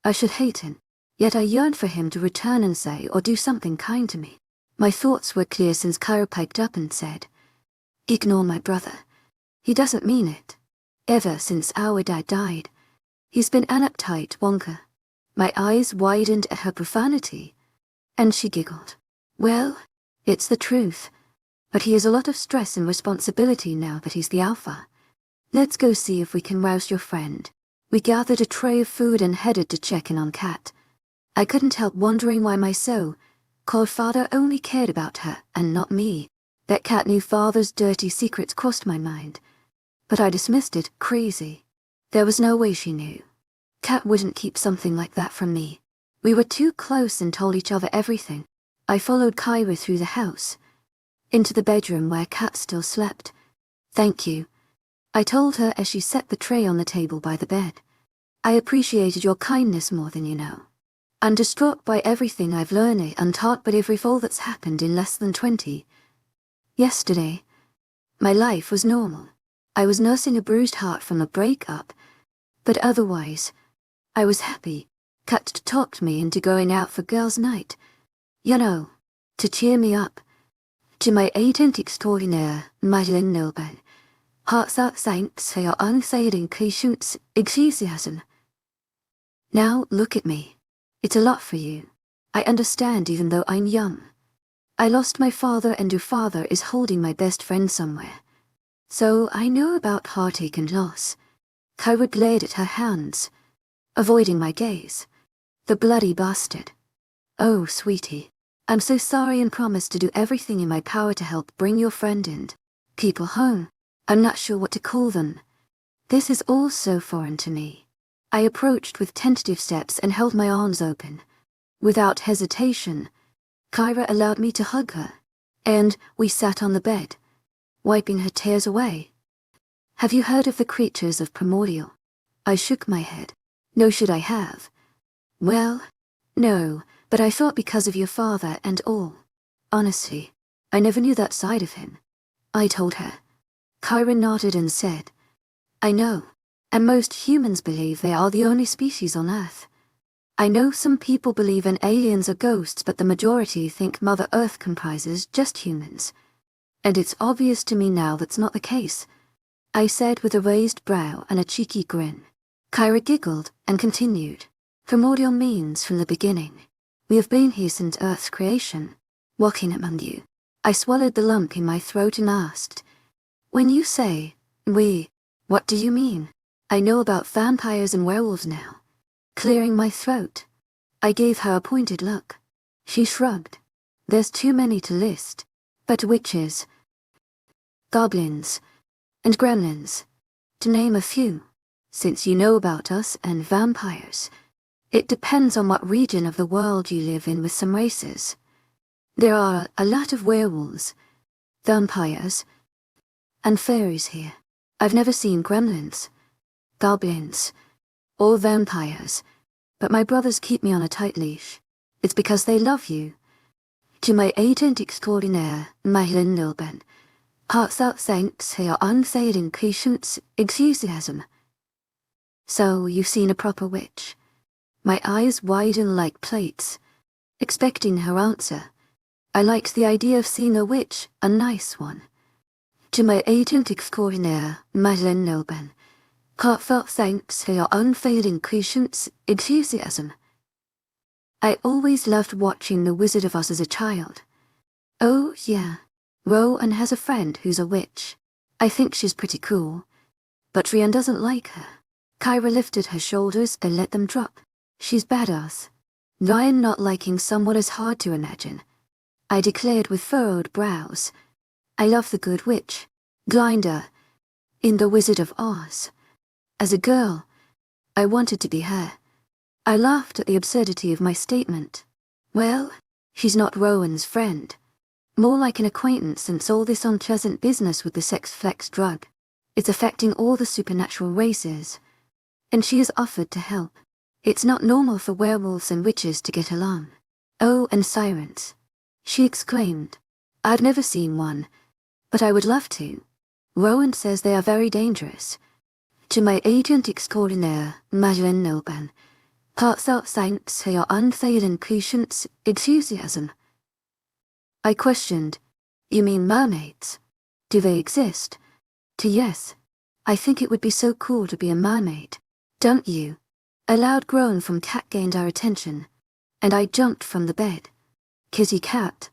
I should hate him, yet I yearned for him to return and say or do something kind to me. My thoughts were clear since Kyra piped up and said, "Ignore my brother. He doesn't mean it. Ever since our dad died, he's been an uptight wonker." My eyes widened at her profanity, and she giggled. "Well, it's the truth, but he has a lot of stress and responsibility now that he's the alpha. Let's go see if we can rouse your friend." We gathered a tray of food and headed to check in on Kat. I couldn't help wondering why my so-called father only cared about her and not me. That Kat knew father's dirty secrets crossed my mind, but I dismissed it. Crazy. There was no way she knew. Kat wouldn't keep something like that from me. We were too close and told each other everything. I followed Kyra through the house, into the bedroom where Kat still slept. "Thank you," I told her as she set the tray on the table by the bed. "I appreciated your kindness more than you know. I'm distraught by everything I've learned and taught, but every fall that's happened in less than 20. Yesterday, my life was normal. I was nursing a bruised heart from a breakup, but otherwise, I was happy. Kat talked me into going out for girls' night. You know, to cheer me up." To my agent extraordinaire, Madeleine Nilben, heartfelt thanks for your unfailing patience, enthusiasm. "Now look at me. It's a lot for you. I understand even though I'm young. I lost my father and your father is holding my best friend somewhere. So I know about heartache and loss." Kyra glared at her hands, avoiding my gaze. "The bloody bastard. Oh, sweetie. I'm so sorry and promise to do everything in my power to help bring your friend and people home. I'm not sure what to call them. This is all so foreign to me." I approached with tentative steps and held my arms open. Without hesitation, Kyra allowed me to hug her, and we sat on the bed, wiping her tears away. "Have you heard of the creatures of Primordial?" I shook my head. "No, should I have?" "Well, no, but I thought because of your father and all. Honestly, I never knew that side of him. I told her. Kyra nodded and said, I know, and most humans believe they are the only species on Earth. I know some people believe in aliens or ghosts, but the majority think Mother Earth comprises just humans. And it's obvious to me now that's not the case, I said with a raised brow and a cheeky grin. Kyra giggled and continued. Primordial means from the beginning. We have been here since Earth's creation, walking among you. I swallowed the lump in my throat and asked, when you say, we, what do you mean? I know about vampires and werewolves now. Clearing my throat, I gave her a pointed look. She shrugged. There's too many to list. But witches, goblins, and gremlins, to name a few. Since you know about us and vampires, it depends on what region of the world you live in with some races. There are a lot of werewolves, vampires, and fairies here. I've never seen gremlins, goblins, or vampires, but my brothers keep me on a tight leash. It's because they love you. To my agent extraordinaire, Mahlin Lilben, heartfelt thanks for your unfailing patience, enthusiasm. So, you've seen a proper witch. My eyes widened like plates, expecting her answer. I liked the idea of seeing a witch, a nice one. To my agent extraordinaire, Mahlin Lilben, heartfelt thanks for your unfailing patience, enthusiasm. I always loved watching The Wizard of Oz as a child. Oh, yeah. Rowan has a friend who's a witch. I think she's pretty cool. But Rian doesn't like her. Kyra lifted her shoulders and let them drop. She's badass. Ryan not liking someone is hard to imagine. I declared with furrowed brows. I love the good witch, Glinda, in The Wizard of Oz. As a girl, I wanted to be her. I laughed at the absurdity of my statement. Well, she's not Rowan's friend. More like an acquaintance, since all this unpleasant business with the sex flex drug. It's affecting all the supernatural races. And she has offered to help. It's not normal for werewolves and witches to get along. Oh, and sirens, she exclaimed. I've never seen one, but I would love to. Rowan says they are very dangerous. To my agent extraordinaire, Madeline Nilban, heartfelt thanks for your unfailing patience, enthusiasm. I questioned, you mean mermaids? Do they exist? To yes. I think it would be so cool to be a mermaid. Don't you? A loud groan from Kat gained our attention, and I jumped from the bed. Kizzy Kat,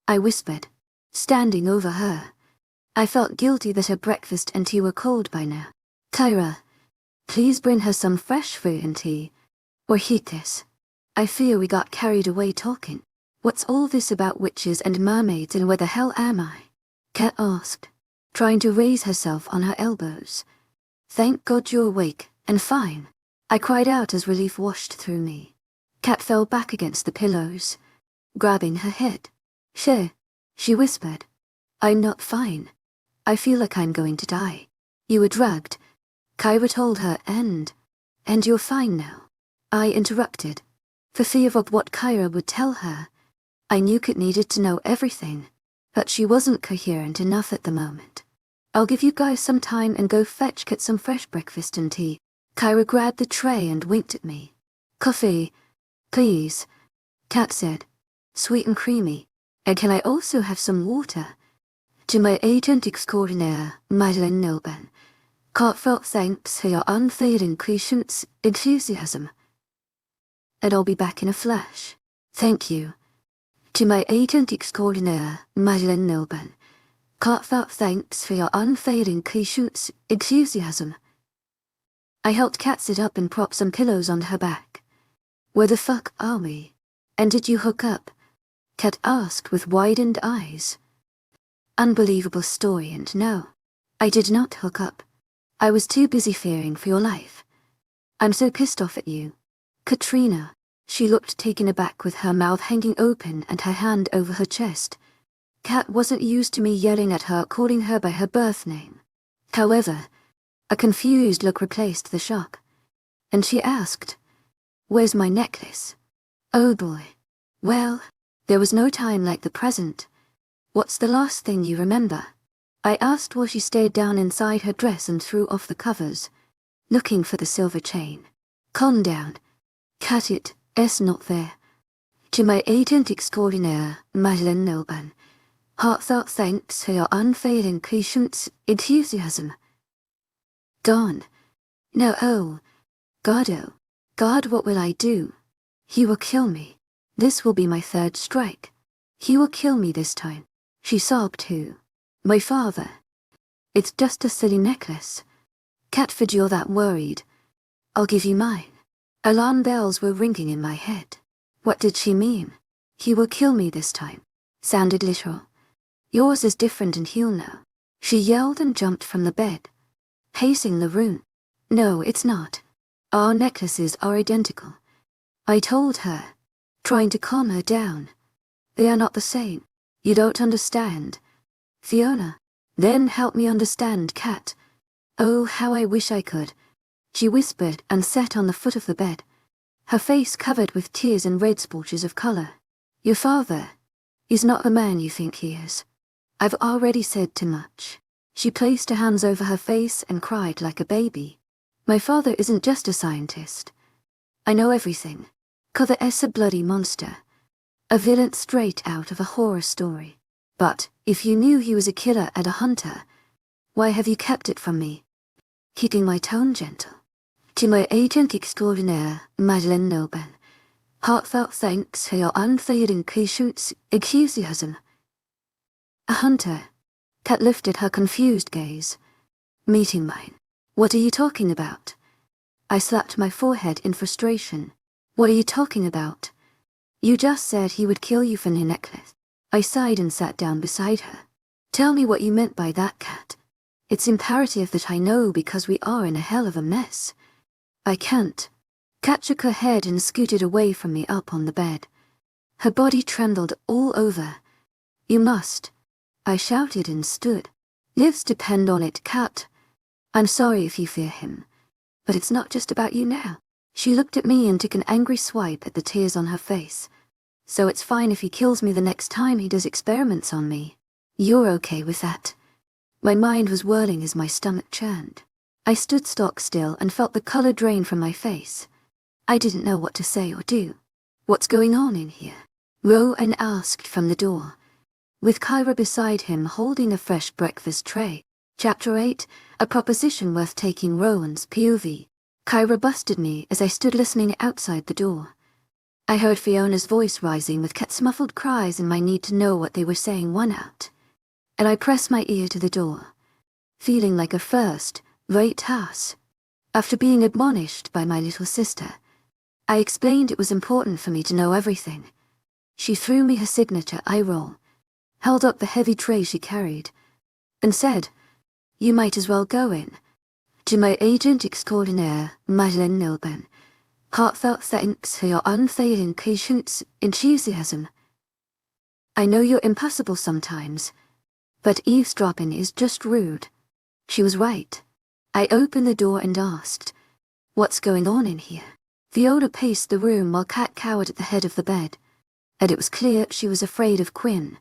I whispered, standing over her. I felt guilty that her breakfast and tea were cold by now. Kyra, please bring her some fresh fruit and tea, or heat this. I fear we got carried away talking. What's all this about witches and mermaids, and where the hell am I? Kat asked, trying to raise herself on her elbows. Thank God you're awake, and fine. I cried out as relief washed through me. Kat fell back against the pillows, grabbing her head. Sure, she whispered. I'm not fine. I feel like I'm going to die. You were drugged, Kyra told her, and you're fine now. I interrupted, for fear of what Kyra would tell her. I knew Kat needed to know everything, but she wasn't coherent enough at the moment. I'll give you guys some time and go fetch Kat some fresh breakfast and tea. Kyra grabbed the tray and winked at me. Coffee, please, Kat said. Sweet and creamy. And can I also have some water? To my agent extraordinaire, Madeline Nilban, heartfelt thanks for your unfailing patience, enthusiasm. And I'll be back in a flash. Thank you. To my agent extraordinaire, Madeline Nilban, heartfelt thanks for your unfailing patience, enthusiasm. I helped Kat sit up and prop some pillows on her back. Where the fuck are we? And did you hook up? Kat asked with widened eyes. Unbelievable story, and no, I did not hook up. I was too busy fearing for your life. I'm so pissed off at you. Katrina, she looked taken aback with her mouth hanging open and her hand over her chest. Kat wasn't used to me yelling at her, calling her by her birth name. However, a confused look replaced the shock, and she asked, "Where's my necklace?" Oh boy. Well, there was no time like the present. What's the last thing you remember? I asked while she stayed down inside her dress and threw off the covers, looking for the silver chain. Calm down. Kat, it's not there. To my agent extraordinaire, Madeleine Nilban, heartfelt thanks for your unfailing patience, enthusiasm. Dawn. No, oh. God, what will I do? He will kill me. This will be my third strike. He will kill me this time. She sobbed too. My father. It's just a silly necklace. Catford, you're that worried. I'll give you mine. Alarm bells were ringing in my head. What did she mean? He will kill me this time. Sounded literal. Yours is different and he'll know. She yelled and jumped from the bed, pacing the room. No, it's not. Our necklaces are identical. I told her, trying to calm her down. They are not the same. You don't understand. Fiona. Then help me understand, Kat. Oh, how I wish I could. She whispered and sat on the foot of the bed, her face covered with tears and red splotches of color. Your father. He's not the man you think he is. I've already said too much. She placed her hands over her face and cried like a baby. My father isn't just a scientist. I know everything. Cother is a bloody monster. A villain straight out of a horror story. But, if you knew he was a killer and a hunter, why have you kept it from me? Keeping my tone gentle. To my agent extraordinaire, Madeleine Nilban, heartfelt thanks for your unfailing patience, enthusiasm. A hunter. Kat lifted her confused gaze. Meeting mine. What are you talking about? I slapped my forehead in frustration. What are you talking about? You just said he would kill you for the necklace. I sighed and sat down beside her. Tell me what you meant by that, Kat. It's imperative that I know because we are in a hell of a mess. I can't. Kat shook her head and scooted away from me up on the bed. Her body trembled all over. You must. I shouted and stood. Lives depend on it, Kat. I'm sorry if you fear him. But it's not just about you now. She looked at me and took an angry swipe at the tears on her face. So it's fine if he kills me the next time he does experiments on me. You're okay with that? My mind was whirling as my stomach churned. I stood stock still and felt the color drain from my face. I didn't know what to say or do. What's going on in here? Rowan asked from the door, with Kyra beside him holding a fresh breakfast tray. Chapter 8, a proposition worth taking. Rowan's POV. Kyra busted me as I stood listening outside the door. I heard Fiona's voice rising with Kat's muffled cries and my need to know what they were saying won out. And I pressed my ear to the door, feeling like a first-rate ass. After being admonished by my little sister, I explained it was important for me to know everything. She threw me her signature eye roll, held up the heavy tray she carried, and said, You might as well go in. To my agent extraordinaire, Madeleine Nilban, heartfelt thanks for your unfailing patience, enthusiasm. I know you're impossible sometimes, but eavesdropping is just rude. She was right. I opened the door and asked, What's going on in here? Fiona paced the room while Kat cowered at the head of the bed, and it was clear she was afraid of Quinn.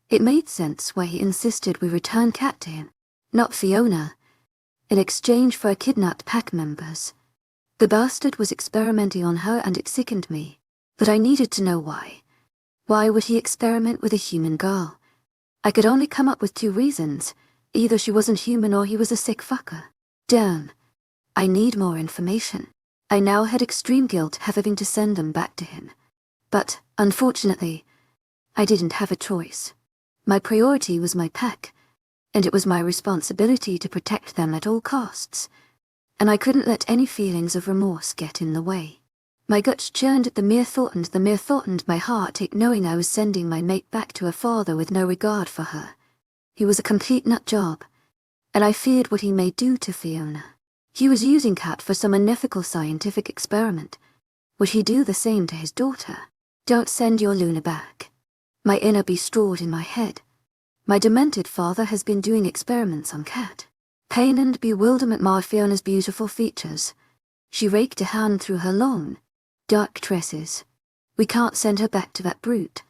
It made sense why he insisted we return Kat to him, not Fiona, in exchange for kidnapped pack members. The bastard was experimenting on her and it sickened me, but I needed to know why. Why would he experiment with a human girl? I could only come up with two reasons. Either she wasn't human or he was a sick fucker. Damn. I need more information. I now had extreme guilt having to send them back to him. But, unfortunately, I didn't have a choice. My priority was my pack, and it was my responsibility to protect them at all costs. And I couldn't let any feelings of remorse get in the way. My guts churned at the mere thought and my heart ached knowing I was sending my mate back to her father with no regard for her. He was a complete nut job, and I feared what he may do to Fiona. He was using Kat for some unethical scientific experiment. Would he do the same to his daughter? Don't send your Luna back. My inner beast roared in my head. My demented father has been doing experiments on Kat. Pain and bewilderment marred Fiona's beautiful features. She raked a hand through her long, dark tresses. We can't send her back to that brute.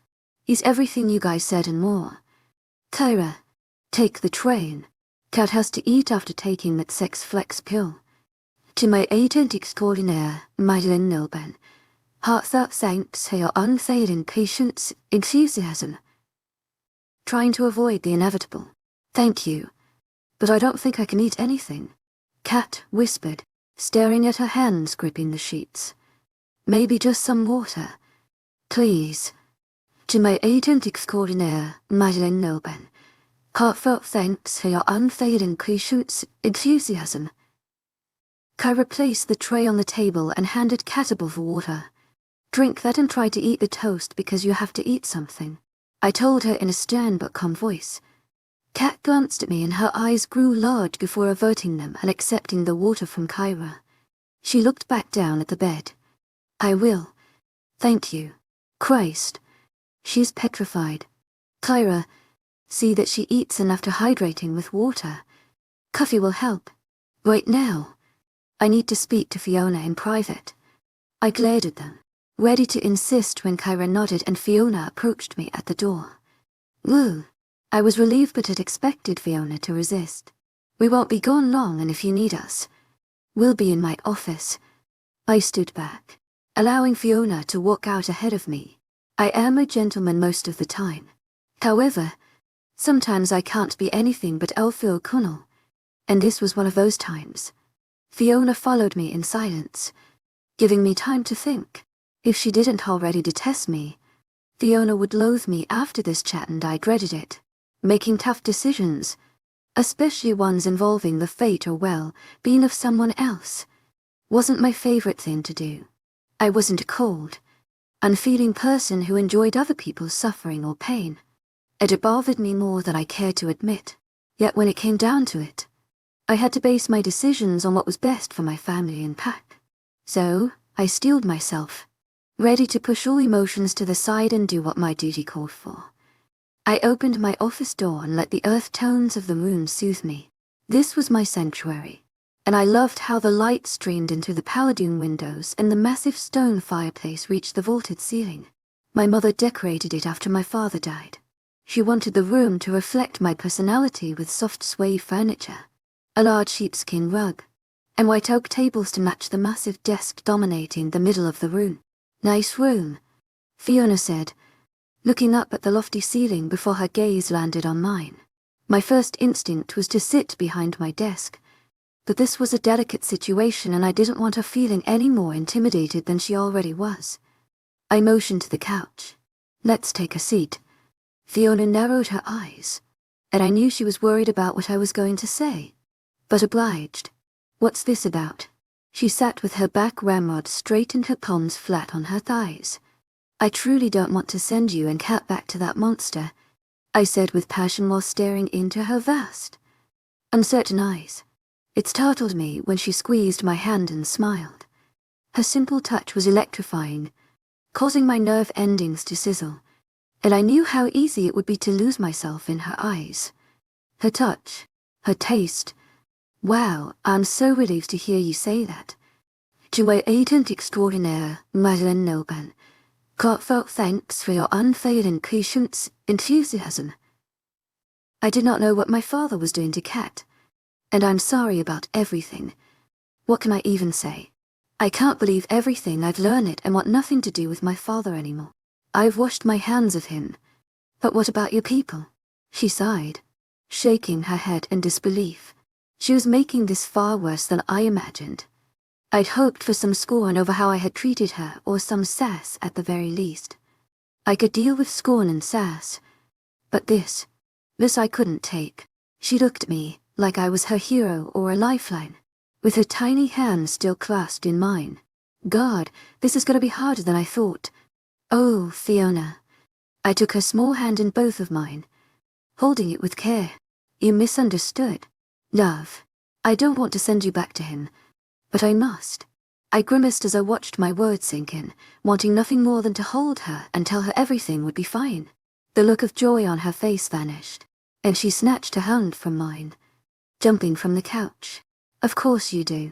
He's everything you guys said and more. Kyra, take the train. Kat has to eat after taking that sex flex pill. To my agent extraordinaire, Madeleine Nilben, heartfelt thanks for your unfailing patience, enthusiasm. Trying to avoid the inevitable. Thank you, but I don't think I can eat anything, Kat whispered, staring at her hands gripping the sheets. Maybe just some water. Please. To my agent extraordinaire, Madeleine Nilben, heartfelt thanks for your unfailing patience, enthusiasm. Kyra placed the tray on the table and handed Kat a bowl of water. Drink that and try to eat the toast because you have to eat something, I told her in a stern but calm voice. Kat glanced at me and her eyes grew large before averting them and accepting the water from Kyra. She looked back down at the bed. I will. Thank you. Christ. She's petrified. Kyra, see that she eats enough to hydrating with water. Coffee will help. Right now. I need to speak to Fiona in private. I glared at them, ready to insist when Kyra nodded and Fiona approached me at the door. Woo! I was relieved but had expected Fiona to resist. We won't be gone long, and if you need us, we'll be in my office. I stood back, allowing Fiona to walk out ahead of me. I am a gentleman most of the time. However, sometimes I can't be anything but Elphil O'Connell, and this was one of those times. Fiona followed me in silence, giving me time to think. If she didn't already detest me, Fiona would loathe me after this chat, and I dreaded it. Making tough decisions, especially ones involving the fate or well-being of someone else, wasn't my favorite thing to do. I wasn't a cold, unfeeling person who enjoyed other people's suffering or pain. It bothered me more than I cared to admit. Yet when it came down to it, I had to base my decisions on what was best for my family and pack. So, I steeled myself, ready to push all emotions to the side and do what my duty called for. I opened my office door and let the earth tones of the room soothe me. This was my sanctuary, and I loved how the light streamed into the paladine windows and the massive stone fireplace reached the vaulted ceiling. My mother decorated it after my father died. She wanted the room to reflect my personality with soft sway furniture, a large sheepskin rug, and white oak tables to match the massive desk dominating the middle of the room. Nice room, Fiona said, looking up at the lofty ceiling before her gaze landed on mine. My first instinct was to sit behind my desk, but this was a delicate situation and I didn't want her feeling any more intimidated than she already was. I motioned to the couch. Let's take a seat. Fiona narrowed her eyes, and I knew she was worried about what I was going to say, but obliged. What's this about? She sat with her back ramrod straight and her palms flat on her thighs. I truly don't want to send you and Kat back to that monster, I said with passion while staring into her vast, uncertain eyes. It startled me when she squeezed my hand and smiled. Her simple touch was electrifying, causing my nerve endings to sizzle, and I knew how easy it would be to lose myself in her eyes. Her touch, her taste. Wow, I'm so relieved to hear you say that. To my agent extraordinaire, Madeleine Nilben, heartfelt thanks for your unfailing patience, enthusiasm. I did not know what my father was doing to Kat, and I'm sorry about everything. What can I even say? I can't believe everything I've learned and want nothing to do with my father anymore. I've washed my hands of him. But what about your people? She sighed, shaking her head in disbelief. She was making this far worse than I imagined. I'd hoped for some scorn over how I had treated her, or some sass at the very least. I could deal with scorn and sass, but this I couldn't take. She looked at me like I was her hero or a lifeline, with her tiny hand still clasped in mine. God, this is going to be harder than I thought. Oh, Fiona. I took her small hand in both of mine, holding it with care. You misunderstood. Love, I don't want to send you back to him, but I must. I grimaced as I watched my words sink in, wanting nothing more than to hold her and tell her everything would be fine. The look of joy on her face vanished, and she snatched her hand from mine, jumping from the couch. Of course you do.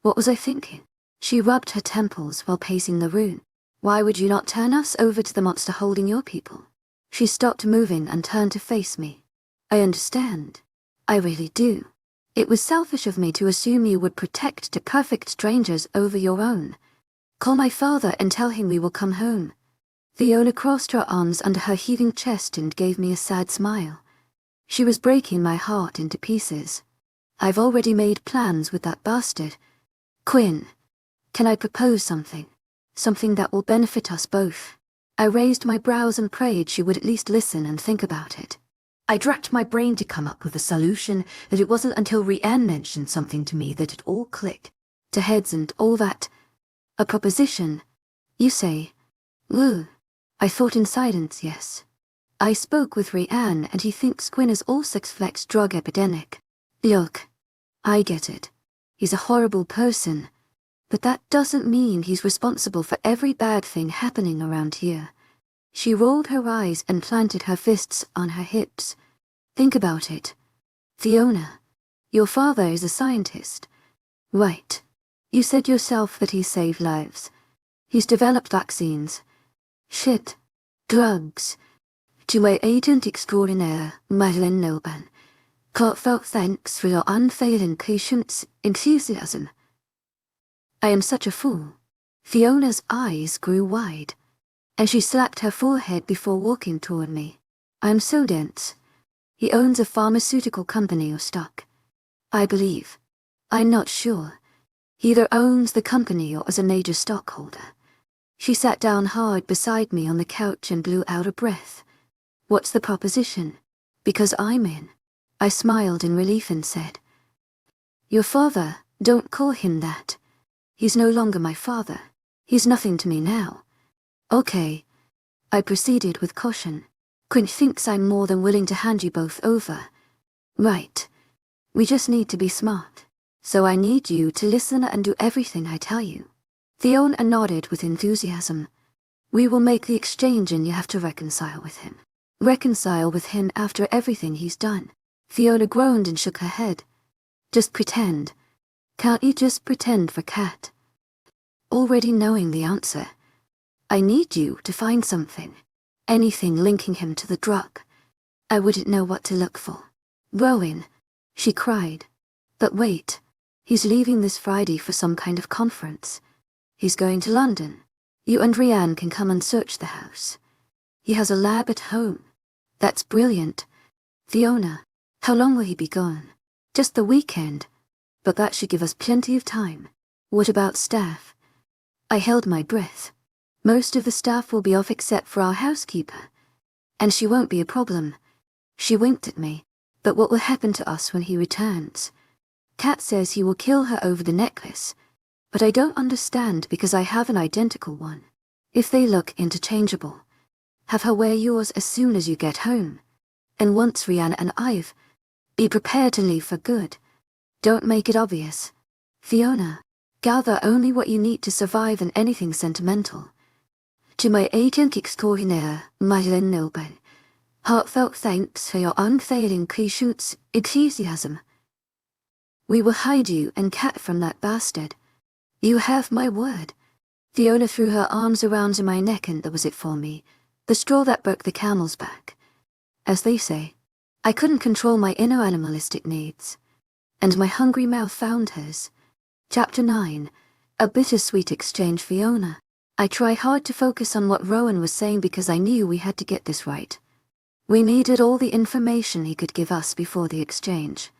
What was I thinking? She rubbed her temples while pacing the room. Why would you not turn us over to the monster holding your people? She stopped moving and turned to face me. I understand. I really do. It was selfish of me to assume you would protect the perfect strangers over your own. Call my father and tell him we will come home. Fiona crossed her arms under her heaving chest and gave me a sad smile. She was breaking my heart into pieces. I've already made plans with that bastard. Quinn, can I propose something? Something that will benefit us both. I raised my brows and prayed she would at least listen and think about it. I racked my brain to come up with a solution, and it wasn't until Rianne mentioned something to me that it all clicked. To heads and all that. A proposition, you say? Woo. I thought in silence, yes. I spoke with Rianne, and he thinks Quinn is all sex-flex drug epidemic. Look, I get it. He's a horrible person. But that doesn't mean he's responsible for every bad thing happening around here. She rolled her eyes and planted her fists on her hips. Think about it. Fiona, your father is a scientist. Right. You said yourself that he saved lives. He's developed vaccines. Shit. Drugs. To my agent extraordinaire, Madeleine Noban. Heartfelt thanks for your unfailing patience, enthusiasm. I am such a fool. Fiona's eyes grew wide, and she slapped her forehead before walking toward me. I'm so dense. He owns a pharmaceutical company or stock. I believe. I'm not sure. He either owns the company or is a major stockholder. She sat down hard beside me on the couch and blew out a breath. What's the proposition? Because I'm in. I smiled in relief and said, Your father, don't call him that. He's no longer my father. He's nothing to me now. Okay. I proceeded with caution. Quinn thinks I'm more than willing to hand you both over. Right. We just need to be smart. So I need you to listen and do everything I tell you. Fiona nodded with enthusiasm. We will make the exchange and you have to reconcile with him. Reconcile with him after everything he's done. Fiona groaned and shook her head. Just pretend. Can't you just pretend for Kat? Already knowing the answer. I need you to find something. Anything linking him to the drug. I wouldn't know what to look for. Rowan, she cried. But wait. He's leaving this Friday for some kind of conference. He's going to London. You and Rianne can come and search the house. He has a lab at home. That's brilliant. Fiona, how long will he be gone? Just the weekend. But that should give us plenty of time. What about staff? I held my breath. Most of the staff will be off except for our housekeeper. And she won't be a problem. She winked at me. But what will happen to us when he returns? Kat says he will kill her over the necklace. But I don't understand because I have an identical one. If they look interchangeable. Have her wear yours as soon as you get home. And once Rianne and I've, be prepared to leave for good. Don't make it obvious. Fiona, gather only what you need to survive and anything sentimental. To my agent extraordinaire, Madeleine Noban, heartfelt thanks for your unfailing patience, enthusiasm. We will hide you and Kat from that bastard. You have my word. Fiona threw her arms around my neck and that was it for me. The straw that broke the camel's back. As they say, I couldn't control my inner animalistic needs. And my hungry mouth found hers. Chapter 9. A bittersweet exchange. Fiona. I try hard to focus on what Rowan was saying because I knew we had to get this right. We needed all the information he could give us before the exchange.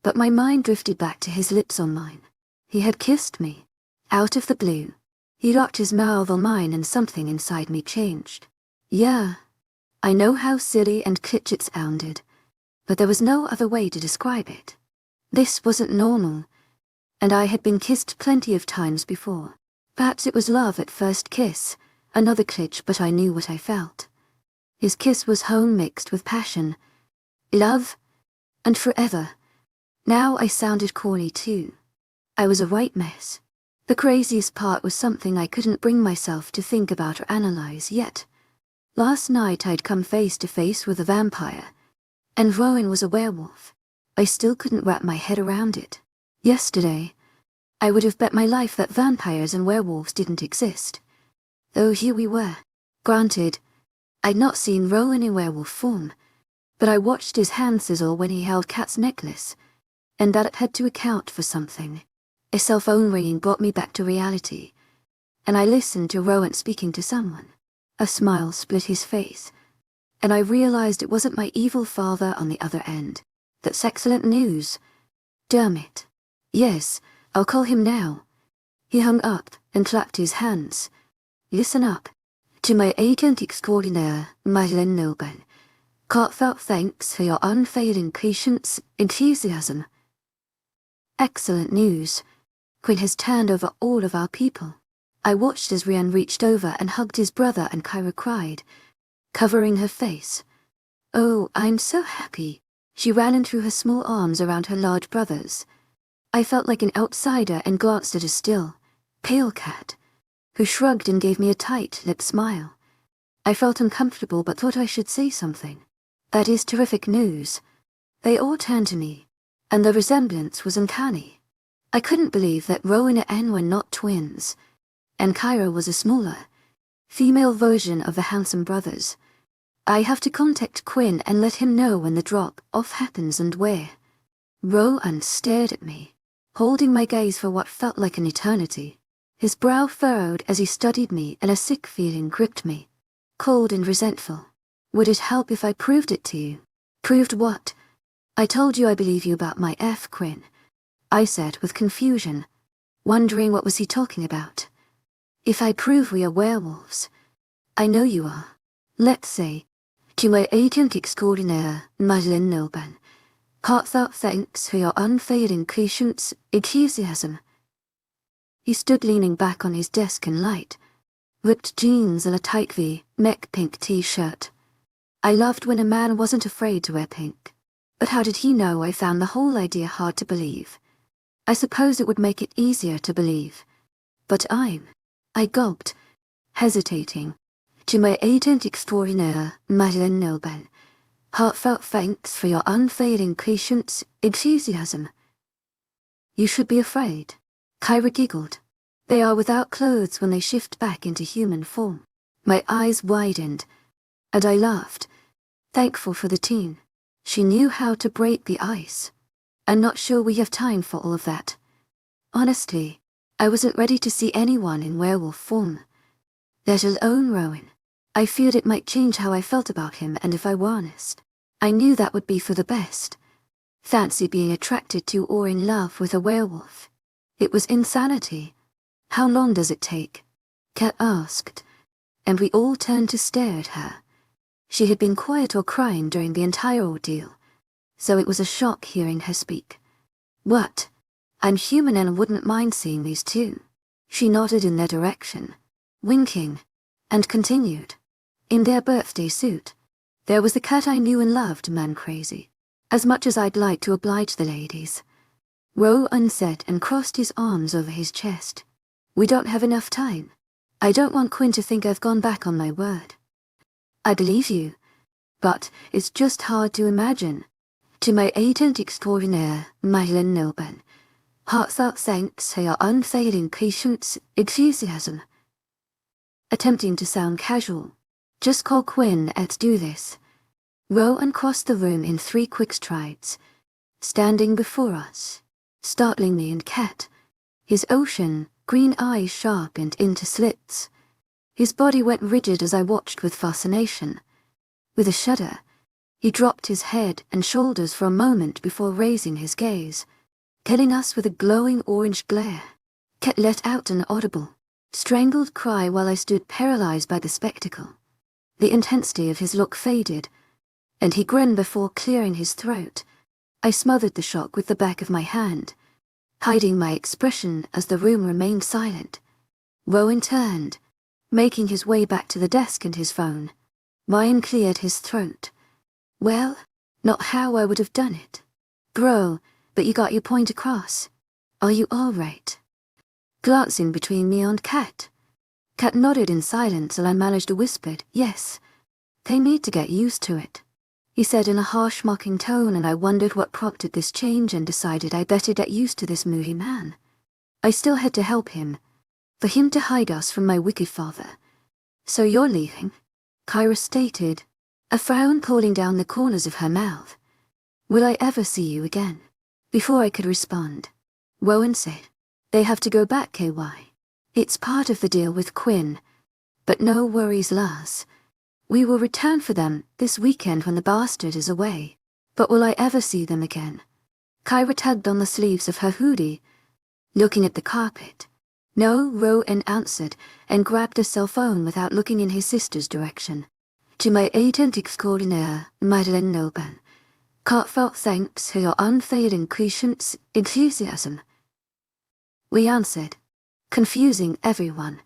But my mind drifted back to his lips on mine. He had kissed me. Out of the blue. He locked his mouth on mine and something inside me changed. Yeah. I know how silly and kitsch it sounded. But there was no other way to describe it. This wasn't normal. And I had been kissed plenty of times before. Perhaps it was love at first kiss. Another glitch, but I knew what I felt. His kiss was home mixed with passion. Love. And forever. Now I sounded corny too. I was a right mess. The craziest part was something I couldn't bring myself to think about or analyze yet. Last night I'd come face to face with a vampire. And Rowan was a werewolf. I still couldn't wrap my head around it. Yesterday, I would have bet my life that vampires and werewolves didn't exist. Though here we were. Granted, I'd not seen Rowan in werewolf form. but I watched his hand sizzle when he held Kat's necklace, and that it had to account for something. A cell phone ringing brought me back to reality, and I listened to Rowan speaking to someone. A smile split his face, and I realized it wasn't my evil father on the other end. That's excellent news. Damn it. Yes, I'll call him now. He hung up and clapped his hands. Listen up. To my agent extraordinaire, webnovel. Heartfelt thanks for your unfailing patience, enthusiasm. Excellent news. Quinn has turned over all of our people. I watched as Rian reached over and hugged his brother, and Kyra cried, covering her face. Oh, I'm so happy. She ran and threw her small arms around her large brother's. I felt like an outsider and glanced at a still, pale Kat, who shrugged and gave me a tight-lipped smile. I felt uncomfortable but thought I should say something. That is terrific news. They all turned to me, and the resemblance was uncanny. I couldn't believe that Rowan and Anne were not twins, and Kyra was a smaller, female version of the handsome brothers. I have to contact Quinn and let him know when the drop-off happens and where. Rowan stared at me, holding my gaze for what felt like an eternity. His brow furrowed as he studied me, and a sick feeling gripped me, cold and resentful. Would it help if I proved it to you? Proved what? I told you I believe you about my Quinn, I said with confusion, wondering what was he talking about. If I prove we are werewolves, I know you are. Let's say, to my agent extraordinaire, webnovel. Heartfelt thanks for your unfailing patience, enthusiasm. He stood leaning back on his desk in light, ripped jeans and a tight V-neck pink t-shirt. I loved when a man wasn't afraid to wear pink. But how did he know I found the whole idea hard to believe? I suppose it would make it easier to believe. But I gulped, hesitating. To my agent extraordinaire, webnovel. Heartfelt thanks for your unfailing patience, enthusiasm. You should be afraid. Kyra giggled. They are without clothes when they shift back into human form. My eyes widened, and I laughed, thankful for the teen. She knew how to break the ice. I'm not sure we have time for all of that. Honestly, I wasn't ready to see anyone in werewolf form, let alone Rowan. I feared it might change how I felt about him, and if I were honest, I knew that would be for the best. Fancy being attracted to or in love with a werewolf. It was insanity. How long does it take? Kat asked, and we all turned to stare at her. She had been quiet or crying during the entire ordeal, so it was a shock hearing her speak. What? I'm human and wouldn't mind seeing these two. She nodded in their direction, winking, and continued. In their birthday suit, there was the Kat I knew and loved, man crazy. As much as I'd like to oblige the ladies. Rowan said and crossed his arms over his chest. We don't have enough time. I don't want Quinn to think I've gone back on my word. I believe you, but it's just hard to imagine. To my agent extraordinaire, webnovel. Heartfelt thanks for your unfailing patience, enthusiasm. Attempting to sound casual. Just call Quinn, let's do this. Rowan crossed the room in 3 quick strides, standing before us, startling me and Kat, his ocean green eyes sharpened into slits. His body went rigid as I watched with fascination. With a shudder, he dropped his head and shoulders for a moment before raising his gaze, killing us with a glowing orange glare. Kat let out an audible, strangled cry while I stood paralyzed by the spectacle. The intensity of his look faded, and he grinned before clearing his throat. I smothered the shock with the back of my hand, hiding my expression as the room remained silent. Rowan turned, making his way back to the desk and his phone. Ryan cleared his throat. Well, not how I would have done it. Bro, but you got your point across. Are you all right? Glancing between me and Kat. Kat nodded in silence and I managed a whispered, yes. They need to get used to it, he said in a harsh mocking tone, and I wondered what prompted this change and decided I better get used to this moody man. I still had to help him, for him to hide us from my wicked father. So you're leaving? Kyra stated, a frown pulling down the corners of her mouth. "Will I ever see you again?" Before I could respond, Rowan said, "They have to go back, KY. It's part of the deal with Quinn. But no worries, lass. We will return for them this weekend when the bastard is away. But will I ever see them again?" Kyra tugged on the sleeves of her hoodie, looking at the carpet. "No," Rowan answered, and grabbed a cell phone without looking in his sister's direction. "To my agent extraordinaire, Madeleine Noban. Heartfelt thanks for your unfailing patience, enthusiasm." We answered, confusing everyone.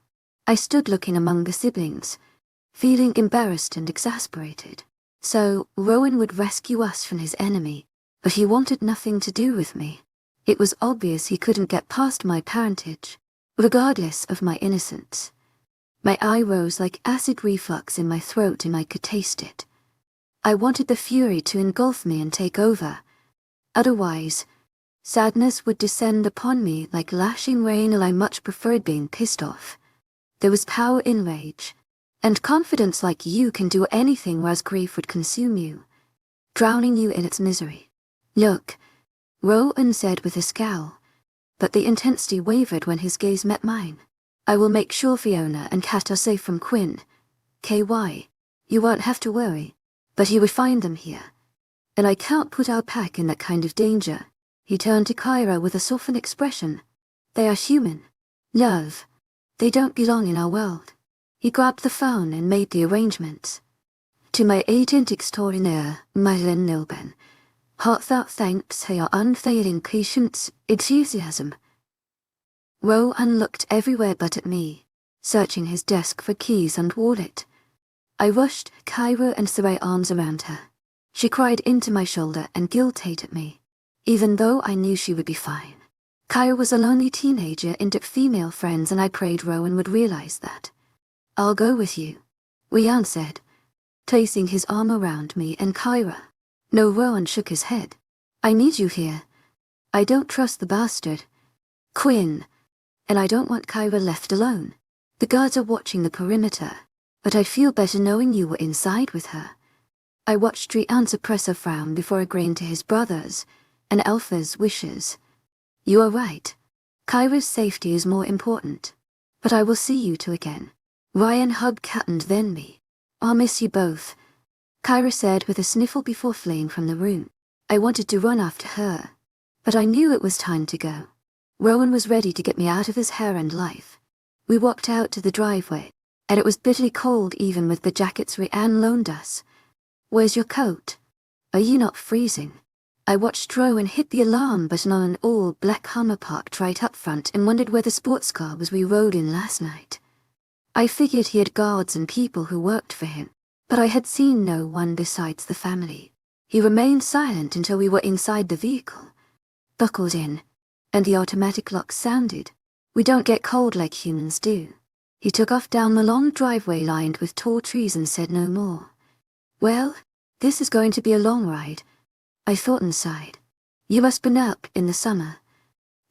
I stood looking among the siblings, feeling embarrassed and exasperated. So, Rowan would rescue us from his enemy, but he wanted nothing to do with me. It was obvious he couldn't get past my parentage, regardless of my innocence. My eye rose like acid reflux in my throat and I could taste it. I wanted the fury to engulf me and take over. Otherwise, sadness would descend upon me like lashing rain, and I much preferred being pissed off. There was power in rage, and confidence like you can do anything, whereas grief would consume you, drowning you in its misery. "Look," Rowan said with a scowl, but the intensity wavered when his gaze met mine. "I will make sure Fiona and Kat are safe from Quinn. KY, you won't have to worry, but he would find them here. And I can't put our pack in that kind of danger." He turned to Kyra with a softened expression. "They are human. Love. They don't belong in our world." He grabbed the phone and made the arrangements. "To my agent extraordinaire, Madeleine Noban. Heartfelt thanks for your unfailing patience, enthusiasm." Rowan looked everywhere but at me, searching his desk for keys and wallet. I rushed Kyra and threw my arms around her. She cried into my shoulder and guilt-hated me, even though I knew she would be fine. Kyra was a lonely teenager into female friends, and I prayed Rowan would realize that. "I'll go with you," Rowan said, placing his arm around me and Kyra. No, Rowan shook his head. "I need you here. I don't trust the bastard, Quinn, and I don't want Kyra left alone. The guards are watching the perimeter, but I'd feel better knowing you were inside with her." I watched Rowan suppress a frown before agreeing to his brother's and Alpha's wishes. "You are right. Kyra's safety is more important. But I will see you two again." Ryan hugged Kat and then me. "I'll miss you both," Kyra said with a sniffle before fleeing from the room. I wanted to run after her, but I knew it was time to go. Rowan was ready to get me out of his hair and life. We walked out to the driveway, and it was bitterly cold even with the jackets Rowan loaned us. "Where's your coat? Are you not freezing?" I watched Rowan hit the alarm button on an all-black Hummer parked right up front and wondered where the sports car was we rode in last night. I figured he had guards and people who worked for him, but I had seen no one besides the family. He remained silent until we were inside the vehicle, buckled in, and the automatic lock sounded. "We don't get cold like humans do." He took off down the long driveway lined with tall trees and said no more. "Well, this is going to be a long ride," I thought inside. "You must been up in the summer."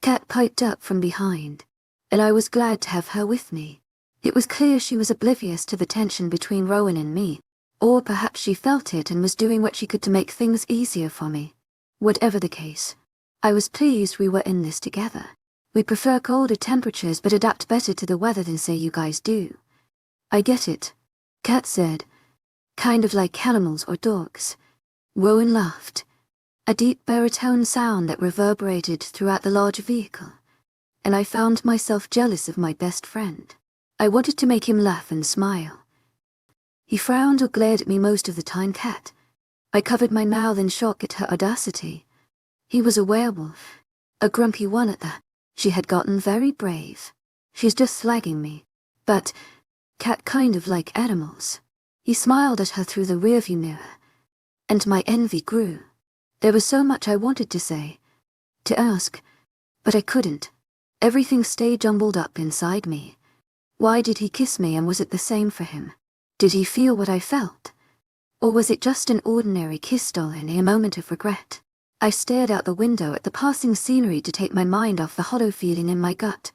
Kat piped up from behind, and I was glad to have her with me. It was clear she was oblivious to the tension between Rowan and me, or perhaps she felt it and was doing what she could to make things easier for me. Whatever the case, I was pleased we were in this together. We prefer colder temperatures but adapt better to the weather than say you guys do. "I get it," Kat said, "kind of like animals or dogs." Rowan laughed, a deep baritone sound that reverberated throughout the large vehicle, and I found myself jealous of my best friend. I wanted to make him laugh and smile. He frowned or glared at me most of the time, Kat. I covered my mouth in shock at her audacity. He was a werewolf, a grumpy one at that. She had gotten very brave. She's just slagging me. But Kat kind of like animals. He smiled at her through the rearview mirror, and my envy grew. There was so much I wanted to say, to ask, but I couldn't. Everything stayed jumbled up inside me. Why did he kiss me, and was it the same for him? Did he feel what I felt? Or was it just an ordinary kiss stolen in a moment of regret? I stared out the window at the passing scenery to take my mind off the hollow feeling in my gut.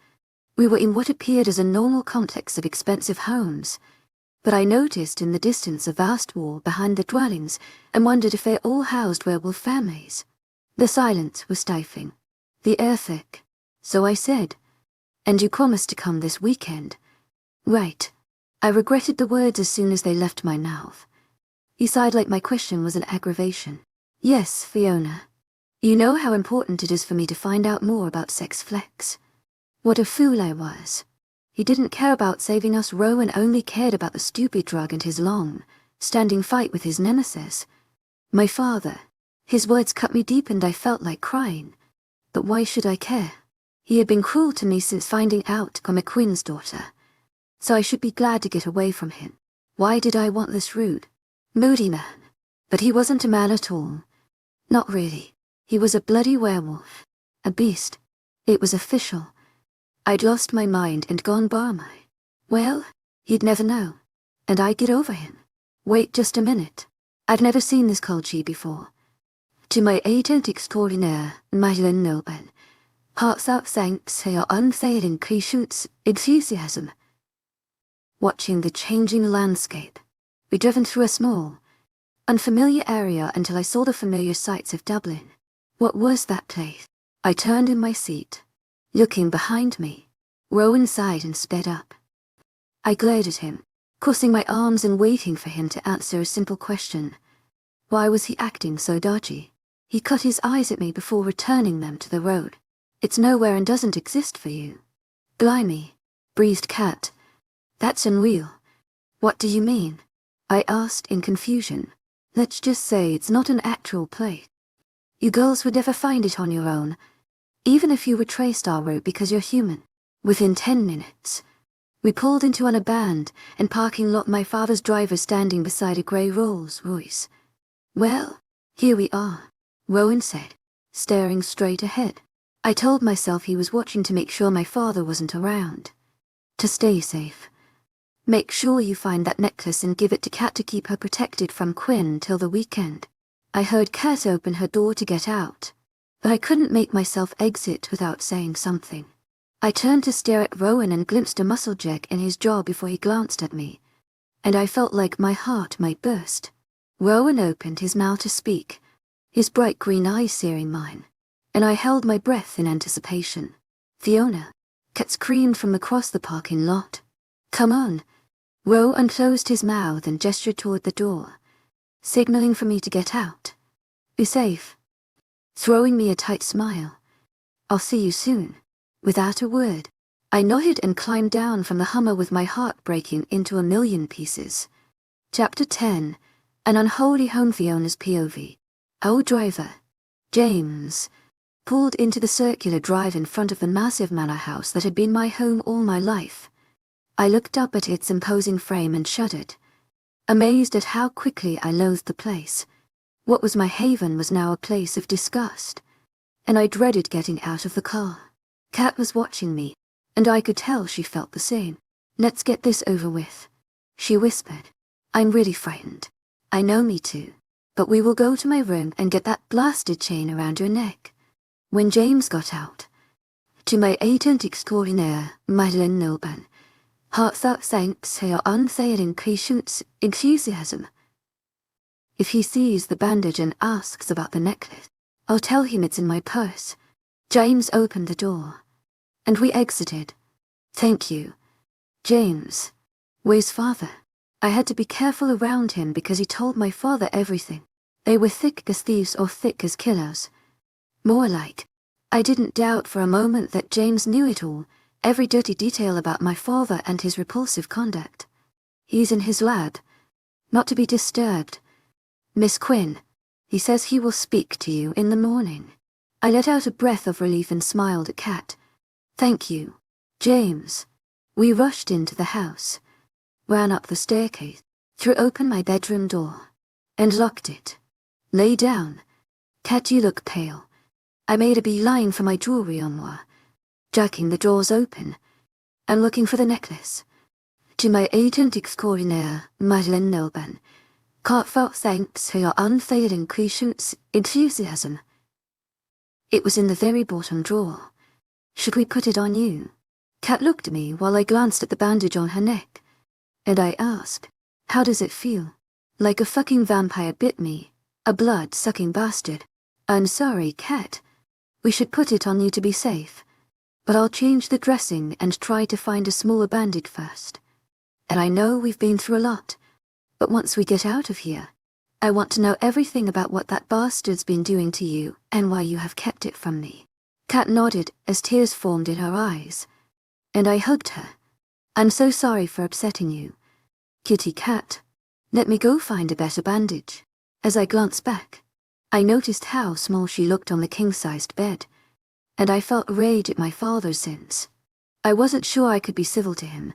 We were in what appeared as a normal complex of expensive homes, but I noticed in the distance a vast wall behind the dwellings and wondered if they all housed werewolf families. The silence was stifling, the air thick, so I said, "And you promised to come this weekend?" "Right." I regretted the words as soon as they left my mouth. He sighed like my question was an aggravation. "Yes, Fiona. You know how important it is for me to find out more about sex flex. What a fool I was. He didn't care about saving us. Rowan only cared about the stupid drug and his long-standing fight with his nemesis. My father. His words cut me deep and I felt like crying. But why should I care? He had been cruel to me since finding out I'm a Quinn's daughter. So I should be glad to get away from him. Why did I want this rude, moody man? But he wasn't a man at all. Not really. He was a bloody werewolf. A beast. It was official. I'd lost my mind and gone barmy. Well, he'd never know. And I'd get over him. Wait just a minute. I've never seen this culture before. To my agent extraordinaire, Madeleine Noble. Hearts out thanks for your unfailing patience, enthusiasm. Watching the changing landscape, we driven through a small, unfamiliar area until I saw the familiar sights of Dublin. What was that place? I turned in my seat. Looking behind me, Rowan sighed and sped up. I glared at him, crossing my arms and waiting for him to answer a simple question. Why was he acting so dodgy? He cut his eyes at me before returning them to the road. "It's nowhere and doesn't exist for you." "Blimey," breathed Kat. "That's unreal." "What do you mean?" I asked in confusion. "Let's just say it's not an actual place. You girls would never find it on your own, even if you retraced our route because you're human." Within 10 minutes, we pulled into an abandoned and parking lot, my father's driver standing beside a grey Rolls Royce. "Well, here we are," Rowan said, staring straight ahead. I told myself he was watching to make sure my father wasn't around. "To stay safe. Make sure you find that necklace and give it to Kat to keep her protected from Quinn till the weekend." I heard Kat open her door to get out, but I couldn't make myself exit without saying something. I turned to stare at Rowan and glimpsed a muscle jerk in his jaw before he glanced at me, and I felt like my heart might burst. Rowan opened his mouth to speak, his bright green eyes searing mine, and I held my breath in anticipation. "Fiona," Kat screamed from across the parking lot. "Come on." Rowan closed his mouth and gestured toward the door, signaling for me to get out. "Be safe." Throwing me a tight smile. "I'll see you soon." Without a word, I nodded and climbed down from the Hummer with my heart breaking into a million pieces. Chapter 10. An Unholy Home. Fiona's POV. Our driver, James, pulled into the circular drive in front of the massive manor house that had been my home all my life. I looked up at its imposing frame and shuddered, amazed at how quickly I loathed the place. What was my haven was now a place of disgust, and I dreaded getting out of the car. Kat was watching me, and I could tell she felt the same. "Let's get this over with," she whispered. "I'm really frightened." "I know, me too. But we will go to my room and get that blasted chain around your neck." When James got out, to my agent extraordinaire, Madeleine Noble, heartfelt thanks for your unfailing patience, enthusiasm. If he sees the bandage and asks about the necklace, I'll tell him it's in my purse. James opened the door, and we exited. "Thank you, James." "Where's father?" I had to be careful around him because he told my father everything. They were thick as thieves or thick as killers. More like. I didn't doubt for a moment that James knew it all, every dirty detail about my father and his repulsive conduct. "He's in his lab. Not to be disturbed. Miss Quinn, he says he will speak to you in the morning." I let out a breath of relief and smiled at Kat. "Thank you, James." We rushed into the house, ran up the staircase, threw open my bedroom door, and locked it. "Lay down. Kat, you look pale." I made a beeline for my jewelry armoire, jacking the drawers open, and looking for the necklace. To my agent extraordinaire, Madeleine Noble, heartfelt thanks for your unfailing patience, enthusiasm. It was in the very bottom drawer. "Should we put it on you?" Kat looked at me while I glanced at the bandage on her neck, and I asked, How does it feel? Like a fucking vampire bit me. A blood-sucking bastard. I'm sorry, Kat. We should put it on you to be safe. But I'll change the dressing and try to find a smaller bandage first. And I know we've been through a lot. But once we get out of here, I want to know everything about what that bastard's been doing to you and why you have kept it from me. Kat nodded as tears formed in her eyes. And I hugged her. I'm so sorry for upsetting you. Kitty cat. Let me go find a better bandage. As I glanced back, I noticed how small she looked on the king-sized bed, and I felt rage at my father's sins. I wasn't sure I could be civil to him,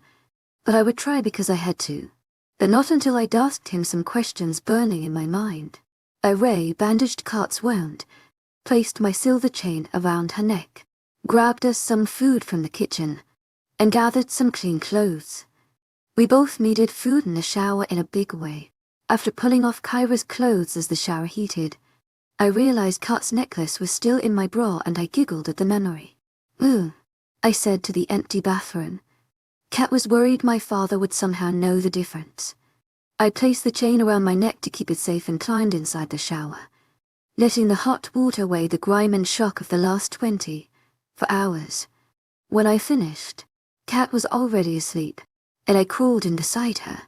but I would try because I had to. But not until I'd asked him some questions burning in my mind. I bandaged Kat's wound, placed my silver chain around her neck, grabbed us some food from the kitchen, and gathered some clean clothes. We both needed food and a shower in a big way. After pulling off Kyra's clothes as the shower heated, I realized Kat's necklace was still in my bra and I giggled at the memory. Ooh, I said to the empty bathroom. Kat was worried my father would somehow know the difference. I placed the chain around my neck to keep it safe and climbed inside the shower, letting the hot water weigh the grime and shock of the last 24 hours. When I finished, Kat was already asleep, and I crawled in beside her,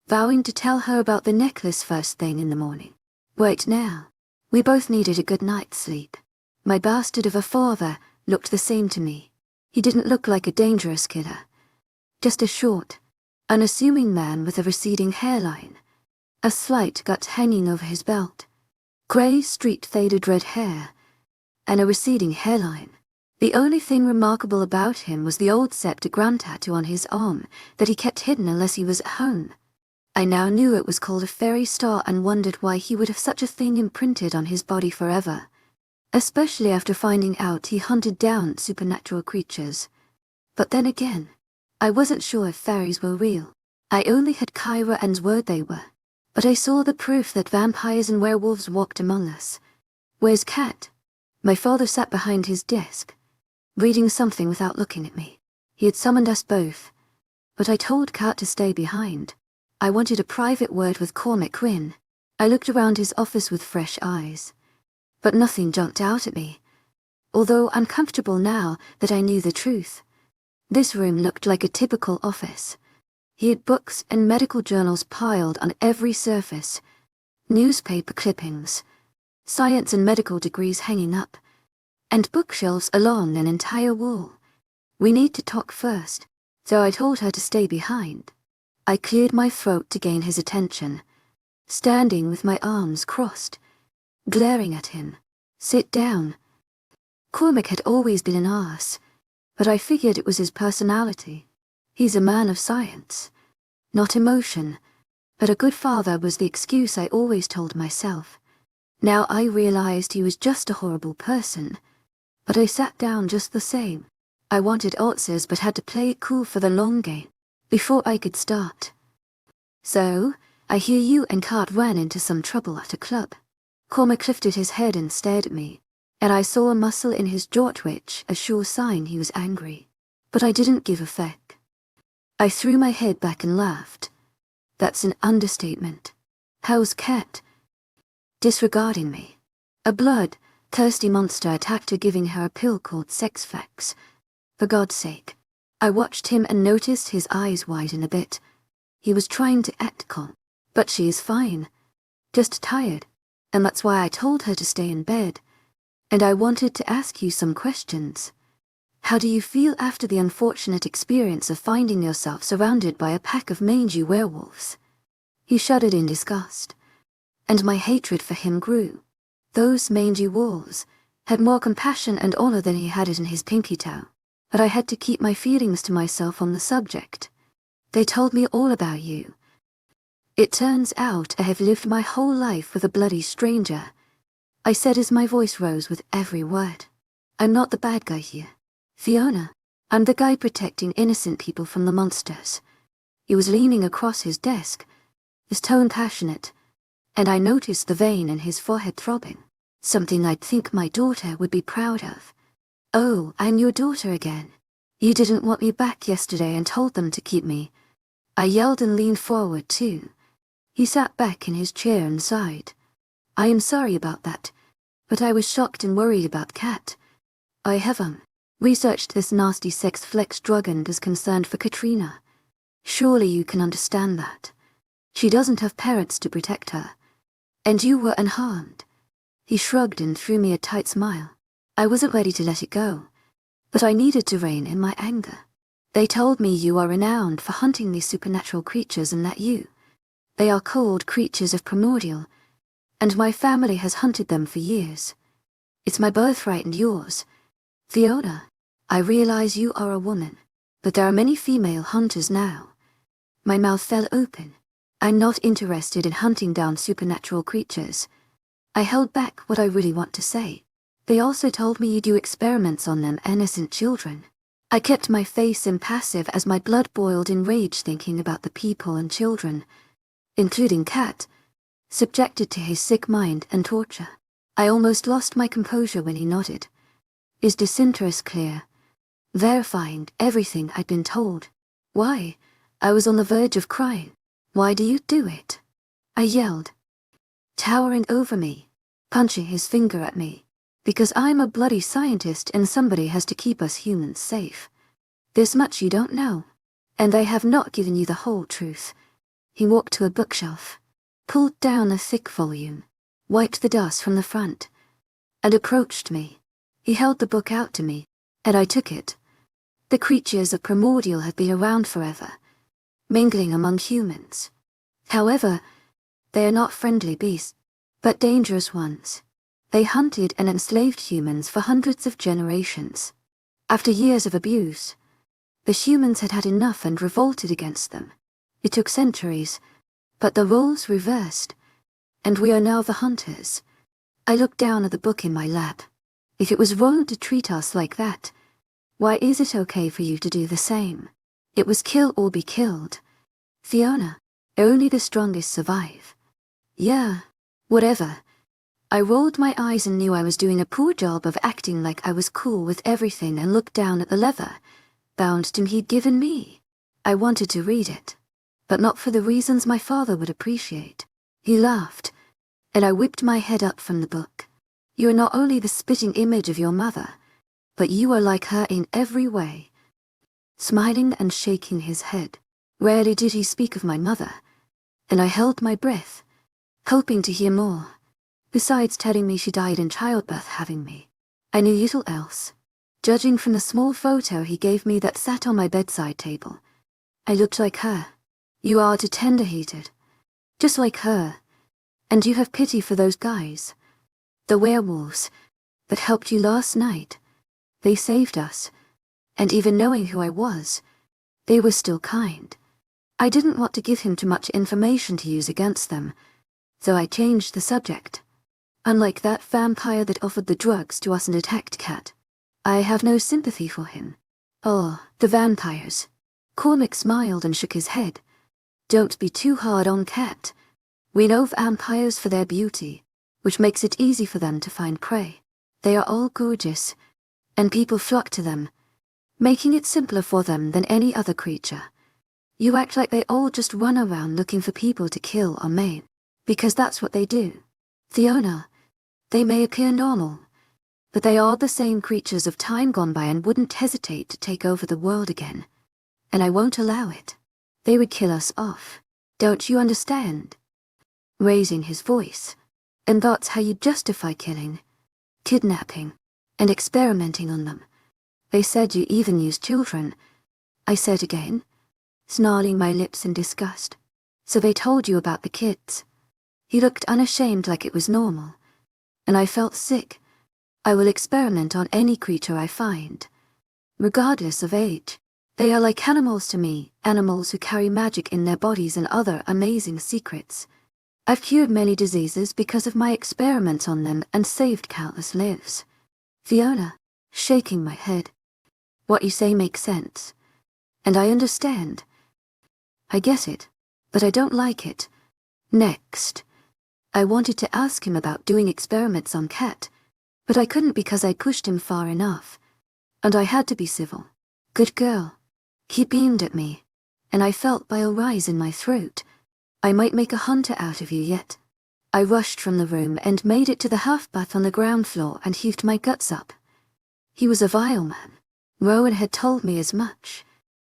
vowing to tell her about the necklace first thing in the morning. Right now, we both needed a good night's sleep. My bastard of a father looked the same to me. He didn't look like a dangerous killer, just a short, unassuming man with a receding hairline, a slight gut hanging over his belt, grey street-faded red hair, and a receding hairline. The only thing remarkable about him was the old septagram tattoo on his arm that he kept hidden unless he was at home. I now knew it was called a fairy star and wondered why he would have such a thing imprinted on his body forever, especially after finding out he hunted down supernatural creatures. But then again, I wasn't sure if fairies were real. I only had Kyra and's word they were, but I saw the proof that vampires and werewolves walked among us. Where's Kat? My father sat behind his desk, reading something without looking at me. He had summoned us both, but I told Kat to stay behind. I wanted a private word with Cormac Quinn. I looked around his office with fresh eyes, but nothing jumped out at me, although uncomfortable now that I knew the truth. This room looked like a typical office. He had books and medical journals piled on every surface, newspaper clippings, science and medical degrees hanging up, and bookshelves along an entire wall. We need to talk first, so I told her to stay behind. I cleared my throat to gain his attention, standing with my arms crossed, glaring at him. Sit down. Cormac had always been an arse, but I figured it was his personality. He's a man of science, not emotion, but a good father was the excuse I always told myself. Now I realized he was just a horrible person, but I sat down just the same. I wanted answers but had to play it cool for the long game, before I could start. So, I hear you and Kat ran into some trouble at a club. Cormac lifted his head and stared at me, and I saw a muscle in his jaw twitch, a sure sign he was angry. But I didn't give a feck. I threw my head back and laughed. That's an understatement. How's Kat? Disregarding me. A blood-thirsty monster attacked her, giving her a pill called Sex Facts. For God's sake. I watched him and noticed his eyes widen a bit. He was trying to act calm. But she is fine. Just tired. And that's why I told her to stay in bed. And I wanted to ask you some questions. How do you feel after the unfortunate experience of finding yourself surrounded by a pack of mangy werewolves? He shuddered in disgust, and my hatred for him grew. Those mangy wolves had more compassion and honor than he had it in his pinky toe, but I had to keep my feelings to myself on the subject. They told me all about you. It turns out I have lived my whole life with a bloody stranger, I said as my voice rose with every word. I'm not the bad guy here. Fiona, I'm the guy protecting innocent people from the monsters. He was leaning across his desk, his tone passionate, and I noticed the vein in his forehead throbbing, something I'd think my daughter would be proud of. Oh, I'm your daughter again. You didn't want me back yesterday and told them to keep me. I yelled and leaned forward too, He sat back in his chair and sighed. I am sorry about that, but I was shocked and worried about Kat. I have researched this nasty sex flex drug and is concerned for Katrina. Surely you can understand that. She doesn't have parents to protect her. And you were unharmed. He shrugged and threw me a tight smile. I wasn't ready to let it go, but I needed to rein in my anger. They told me you are renowned for hunting these supernatural creatures and that they are called creatures of primordial, and my family has hunted them for years. It's my birthright and yours. Fiona, I realize you are a woman, but there are many female hunters now. My mouth fell open. I'm not interested in hunting down supernatural creatures. I held back what I really want to say. They also told me you do experiments on them innocent children. I kept my face impassive as my blood boiled in rage thinking about the people and children, including Kat, subjected to his sick mind and torture. I almost lost my composure when he nodded. His disinterest clear, verifying everything I'd been told. Why? I was on the verge of crying. Why do you do it? I yelled, towering over me, punching his finger at me. Because I'm a bloody scientist and somebody has to keep us humans safe. This much you don't know. And they have not given you the whole truth. He walked to a bookshelf, pulled down a thick volume, wiped the dust from the front, and approached me. He held the book out to me, and I took it. The creatures of primordial have been around forever, mingling among humans. However, they are not friendly beasts, but dangerous ones. They hunted and enslaved humans for hundreds of generations. After years of abuse, the humans had had enough and revolted against them. It took centuries, but the roles reversed, and we are now the hunters. I looked down at the book in my lap. If it was wrong to treat us like that, why is it okay for you to do the same? It was kill or be killed. Fiona, only the strongest survive. Yeah, whatever. I rolled my eyes and knew I was doing a poor job of acting like I was cool with everything and looked down at the leather bound tome he'd given me. I wanted to read it, but not for the reasons my father would appreciate. He laughed, and I whipped my head up from the book. You are not only the spitting image of your mother, but you are like her in every way. Smiling and shaking his head. Rarely did he speak of my mother, and I held my breath, hoping to hear more. Besides telling me she died in childbirth having me, I knew little else. Judging from the small photo he gave me that sat on my bedside table, I looked like her. You are too tender-hearted, just like her, and you have pity for those guys, the werewolves, that helped you last night. They saved us, and even knowing who I was, they were still kind. I didn't want to give him too much information to use against them, so I changed the subject. Unlike that vampire that offered the drugs to us and attacked Kat, I have no sympathy for him. Oh, the vampires. Cormac smiled and shook his head. Don't be too hard on Kat. We know vampires for their beauty, which makes it easy for them to find prey. They are all gorgeous, and people flock to them, making it simpler for them than any other creature. You act like they all just run around looking for people to kill or maim, because that's what they do. Fiona, they may appear normal, but they are the same creatures of time gone by and wouldn't hesitate to take over the world again. And I won't allow it. They would kill us off. Don't you understand? Raising his voice. And that's how you justify killing, kidnapping, and experimenting on them. They said you even use children. I said again, snarling my lips in disgust. So they told you about the kids. He looked unashamed like it was normal, and I felt sick. I will experiment on any creature I find, regardless of age. They are like animals to me, animals who carry magic in their bodies and other amazing secrets. I've cured many diseases because of my experiments on them and saved countless lives. Fiona, shaking my head. What you say makes sense, and I understand. I get it, but I don't like it. Next, I wanted to ask him about doing experiments on Kat, but I couldn't because I pushed him far enough, and I had to be civil. Good girl. He beamed at me, and I felt bile rise in my throat. I might make a hunter out of you yet. I rushed from the room and made it to the half-bath on the ground floor and heaved my guts up. He was a vile man. Rowan had told me as much,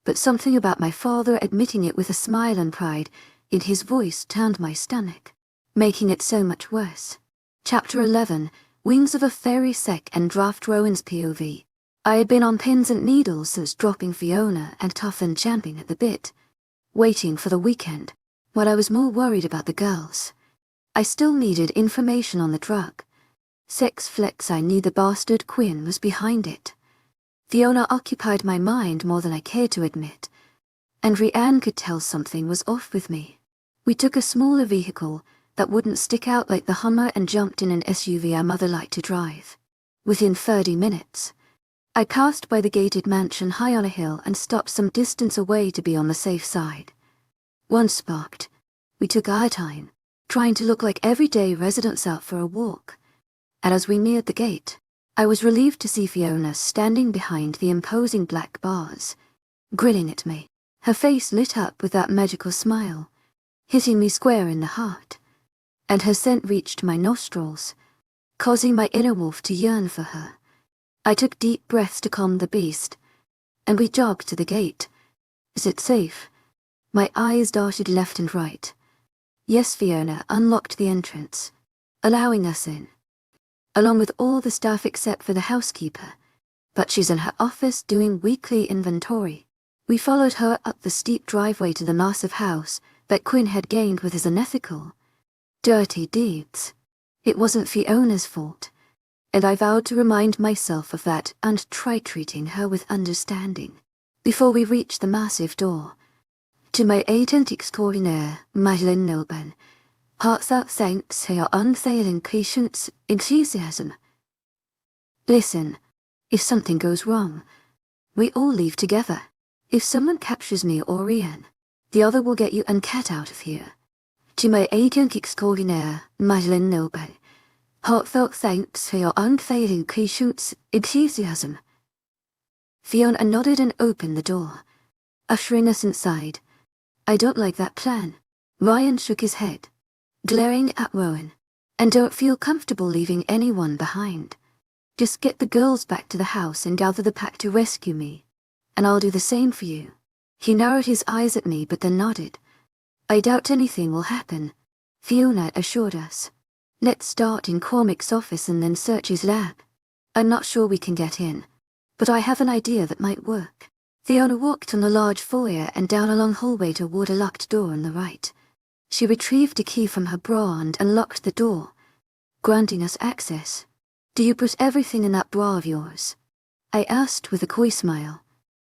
but something about my father admitting it with a smile and pride in his voice turned my stomach, making it so much worse. Chapter 11, Wings of a Fairy Sec and Draft Rowan's POV. I had been on pins and needles since dropping Fiona and Toughen champing at the bit, waiting for the weekend, while I was more worried about the girls. I still needed information on the drug. Sex flex, I knew the bastard Quinn was behind it. Fiona occupied my mind more than I cared to admit, and Rianne could tell something was off with me. We took a smaller vehicle that wouldn't stick out like the Hummer and jumped in an SUV our mother liked to drive. Within 30 minutes, I passed by the gated mansion high on a hill and stopped some distance away to be on the safe side. Once parked, we took our time, trying to look like everyday residents out for a walk. And as we neared the gate, I was relieved to see Fiona standing behind the imposing black bars, grinning at me, her face lit up with that magical smile, hitting me square in the heart. And her scent reached my nostrils, causing my inner wolf to yearn for her. I took deep breaths to calm the beast, and we jogged to the gate. Is it safe? My eyes darted left and right. Yes, Fiona unlocked the entrance, allowing us in, along with all the staff except for the housekeeper, but she's in her office doing weekly inventory. We followed her up the steep driveway to the massive house that Quinn had gained with his unethical, dirty deeds. It wasn't Fiona's fault, and I vowed to remind myself of that and try treating her with understanding. Before we reached the massive door, to my agent extraordinaire, Madeleine Nilben, heartfelt thanks for your unfailing patience, enthusiasm. Listen, if something goes wrong, we all leave together. If someone captures me or Rianne, the other will get you and Kat out of here. To my agent extraordinaire, Madeleine Nilben, heartfelt thanks for your unfailing patience, enthusiasm. Fiona nodded and opened the door, ushering us inside. I don't like that plan. Ryan shook his head, glaring at Rowan. And don't feel comfortable leaving anyone behind. Just get the girls back to the house and gather the pack to rescue me, and I'll do the same for you. He narrowed his eyes at me but then nodded. I doubt anything will happen, Fiona assured us. Let's start in Cormac's office and then search his lab. I'm not sure we can get in, but I have an idea that might work. Fiona walked on the large foyer and down a long hallway toward a locked door on the right. She retrieved a key from her bra and unlocked the door, granting us access. Do you put everything in that bra of yours? I asked with a coy smile.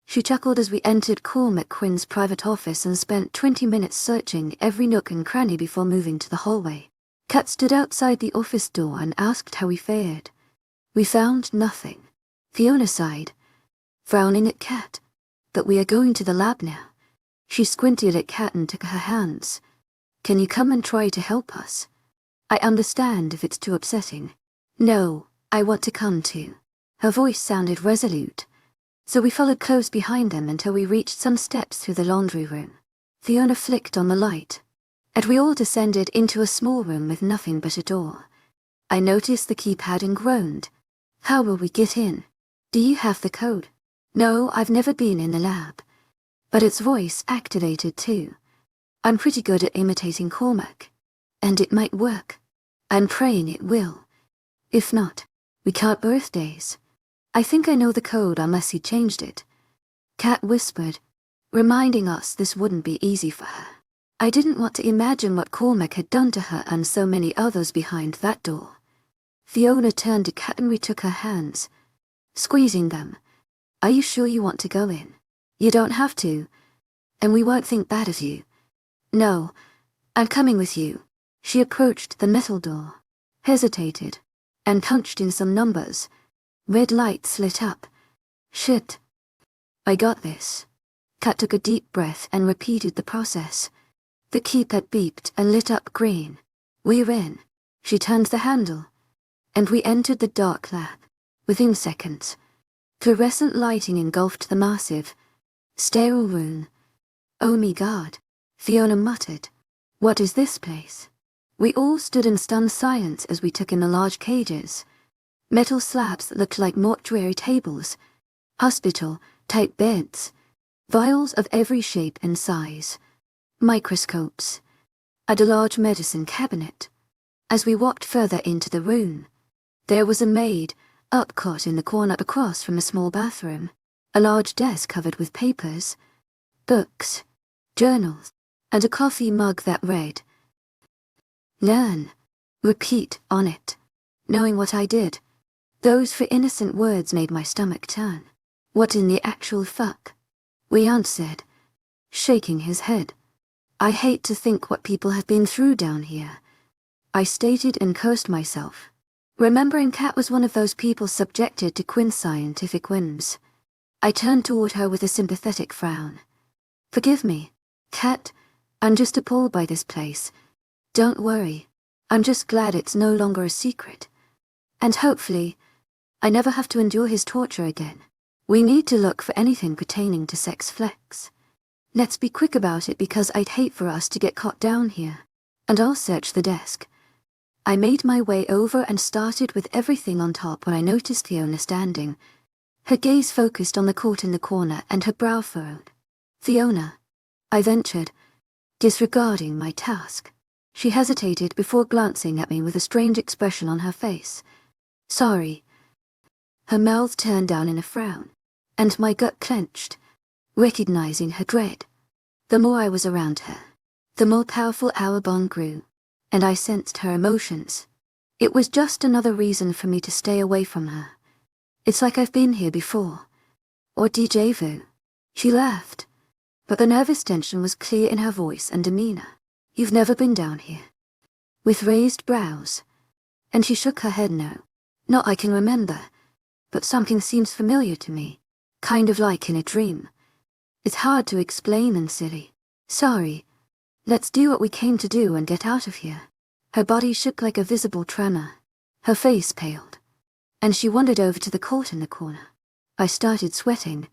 She chuckled as we entered Cormac Quinn's private office and spent 20 minutes searching every nook and cranny before moving to the hallway. Kat stood outside the office door and asked how we fared. We found nothing. Fiona sighed, frowning at Kat. But we are going to the lab now. She squinted at Kat and took her hands. Can you come and try to help us? I understand if it's too upsetting. No, I want to come too. Her voice sounded resolute. So we followed close behind them until we reached some steps through the laundry room. Fiona flicked on the light, and we all descended into a small room with nothing but a door. I noticed the keypad and groaned. How will we get in? Do you have the code? No, I've never been in the lab. But it's voice activated too. I'm pretty good at imitating Cormac. And it might work. I'm praying it will. If not, we count birthdays. I think I know the code unless he changed it. Kat whispered, reminding us this wouldn't be easy for her. I didn't want to imagine what Cormac had done to her and so many others behind that door. Fiona turned to Kat and we took her hands, squeezing them. Are you sure you want to go in? You don't have to, and we won't think bad of you. No, I'm coming with you. She approached the metal door, hesitated, and punched in some numbers. Red lights lit up. Shit. I got this. Kat took a deep breath and repeated the process. The keypad beeped and lit up green. We're in. She turned the handle, and we entered the dark lab. Within seconds, fluorescent lighting engulfed the massive, sterile room. Oh my God, Fiona muttered, What is this place? We all stood in stunned silence as we took in the large cages. Metal slabs that looked like mortuary tables. Hospital-type beds. Vials of every shape and size. Microscopes. And a large medicine cabinet. As we walked further into the room, there was a maid, upcot in the corner across from a small bathroom. A large desk covered with papers, books, journals, and a coffee mug that read, "Learn, repeat" on it. Knowing what I did, those four innocent words made my stomach turn. What in the actual fuck? Rian said, shaking his head. I hate to think what people have been through down here. I stated and cursed myself, remembering Kat was one of those people subjected to Quinn's scientific whims. I turned toward her with a sympathetic frown. Forgive me, Kat, I'm just appalled by this place. Don't worry, I'm just glad it's no longer a secret. And hopefully, I never have to endure his torture again. We need to look for anything pertaining to sex flex. Let's be quick about it because I'd hate for us to get caught down here. And I'll search the desk. I made my way over and started with everything on top when I noticed Fiona standing. Her gaze focused on the coat in the corner and her brow furrowed. Fiona, I ventured, disregarding my task. She hesitated before glancing at me with a strange expression on her face. Sorry. Her mouth turned down in a frown, and my gut clenched, recognizing her dread. The more I was around her, the more powerful our bond grew, and I sensed her emotions. It was just another reason for me to stay away from her. It's like I've been here before. Or déjà vu. She laughed, but the nervous tension was clear in her voice and demeanor. You've never been down here. With raised brows, and she shook her head no. Not I can remember, but something seems familiar to me, kind of like in a dream. It's hard to explain and silly. Sorry. Let's do what we came to do and get out of here. Her body shook like a visible tremor. Her face paled, and she wandered over to the cot in the corner. I started sweating,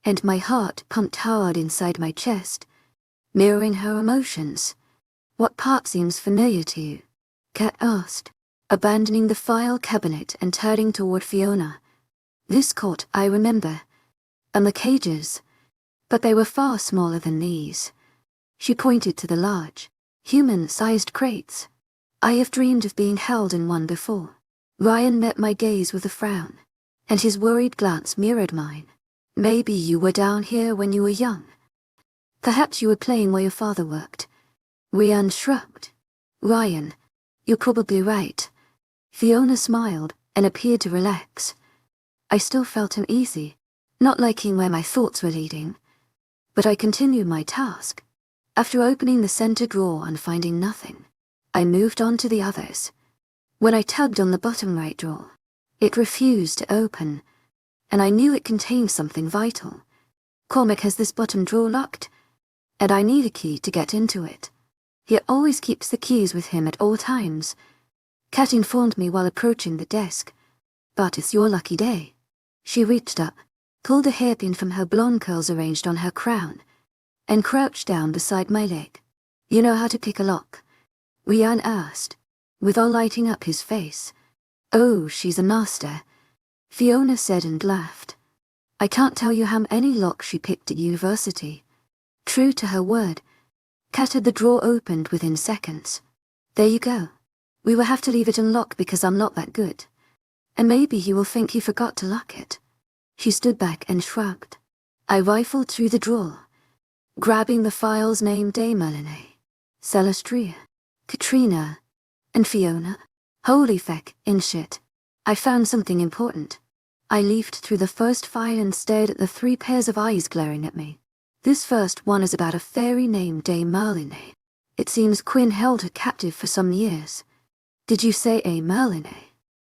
and my heart pumped hard inside my chest, mirroring her emotions. What part seems familiar to you? Kat asked, abandoning the file cabinet and turning toward Fiona. This cot I remember, and the cages, but they were far smaller than these. She pointed to the large, human-sized crates. I have dreamed of being held in one before. Rian met my gaze with a frown, and his worried glance mirrored mine. Maybe you were down here when you were young. Perhaps you were playing where your father worked. Rian shrugged. Rian, you're probably right. Fiona smiled and appeared to relax. I still felt uneasy, not liking where my thoughts were leading. But I continued my task. After opening the center drawer and finding nothing, I moved on to the others. When I tugged on the bottom right drawer, it refused to open, and I knew it contained something vital. Cormac has this bottom drawer locked, and I need a key to get into it. He always keeps the keys with him at all times. Kat informed me while approaching the desk. But it's your lucky day. She reached up, pulled a hairpin from her blonde curls arranged on her crown, and crouched down beside my leg. You know how to pick a lock? Rian asked, with all lighting up his face. Oh, she's a master, Fiona said and laughed. I can't tell you how many locks she picked at university. True to her word, Kat had the drawer opened within seconds. There you go. We will have to leave it unlocked because I'm not that good. And maybe he will think he forgot to lock it. She stood back and shrugged. I rifled through the drawer, grabbing the files named Melanie, Celestria, Katrina, and Fiona. Holy feck, in shit. I found something important. I leafed through the first file and stared at the 3 pairs of eyes glaring at me. This first one is about a fairy named Merline. It seems Quinn held her captive for some years. Did you say a Merline?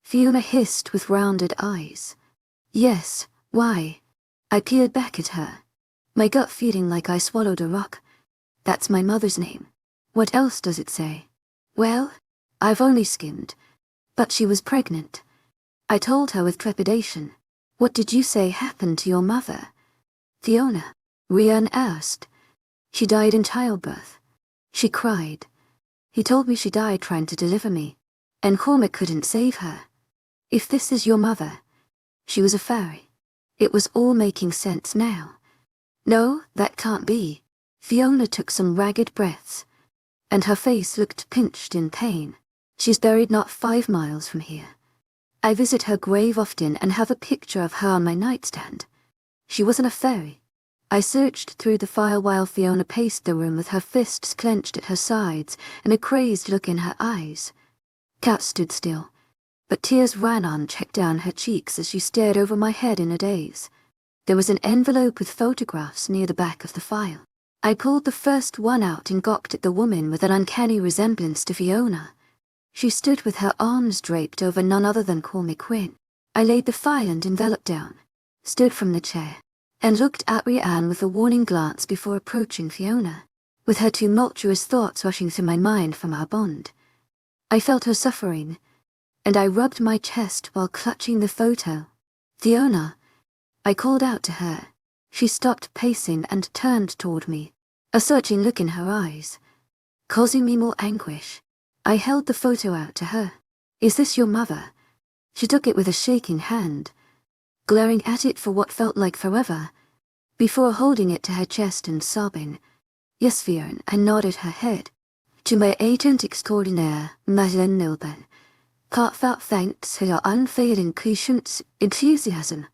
Fiona hissed with rounded eyes. Yes, why? I peered back at her, my gut feeling like I swallowed a rock. That's my mother's name. What else does it say? Well, I've only skimmed, but she was pregnant. I told her with trepidation. What did you say happened to your mother? Fiona, Rian asked. She died in childbirth. She cried. He told me she died trying to deliver me, and Cormac couldn't save her. If this is your mother, she was a fairy. It was all making sense now. No, that can't be. Fiona took some ragged breaths, and her face looked pinched in pain. She's buried not 5 miles from here. I visit her grave often and have a picture of her on my nightstand. She wasn't a fairy. I searched through the file while Fiona paced the room with her fists clenched at her sides and a crazed look in her eyes. Kat stood still, but tears ran unchecked down her cheeks as she stared over my head in a daze. There was an envelope with photographs near the back of the file. I pulled the first one out and gawked at the woman with an uncanny resemblance to Fiona. She stood with her arms draped over none other than Cormac Quinn. I laid the file and envelope down, stood from the chair, and looked at Rianne with a warning glance before approaching Fiona, with her tumultuous thoughts rushing through my mind from our bond. I felt her suffering, and I rubbed my chest while clutching the photo. "Fiona," I called out to her. She stopped pacing and turned toward me, a searching look in her eyes, causing me more anguish. I held the photo out to her. "Is this your mother?" She took it with a shaking hand, glaring at it for what felt like forever, before holding it to her chest and sobbing. "Yes, Fiona," I nodded her head. "To my agent extraordinaire, Madeleine Nilben, heartfelt thanks for your unfailing patience, enthusiasm."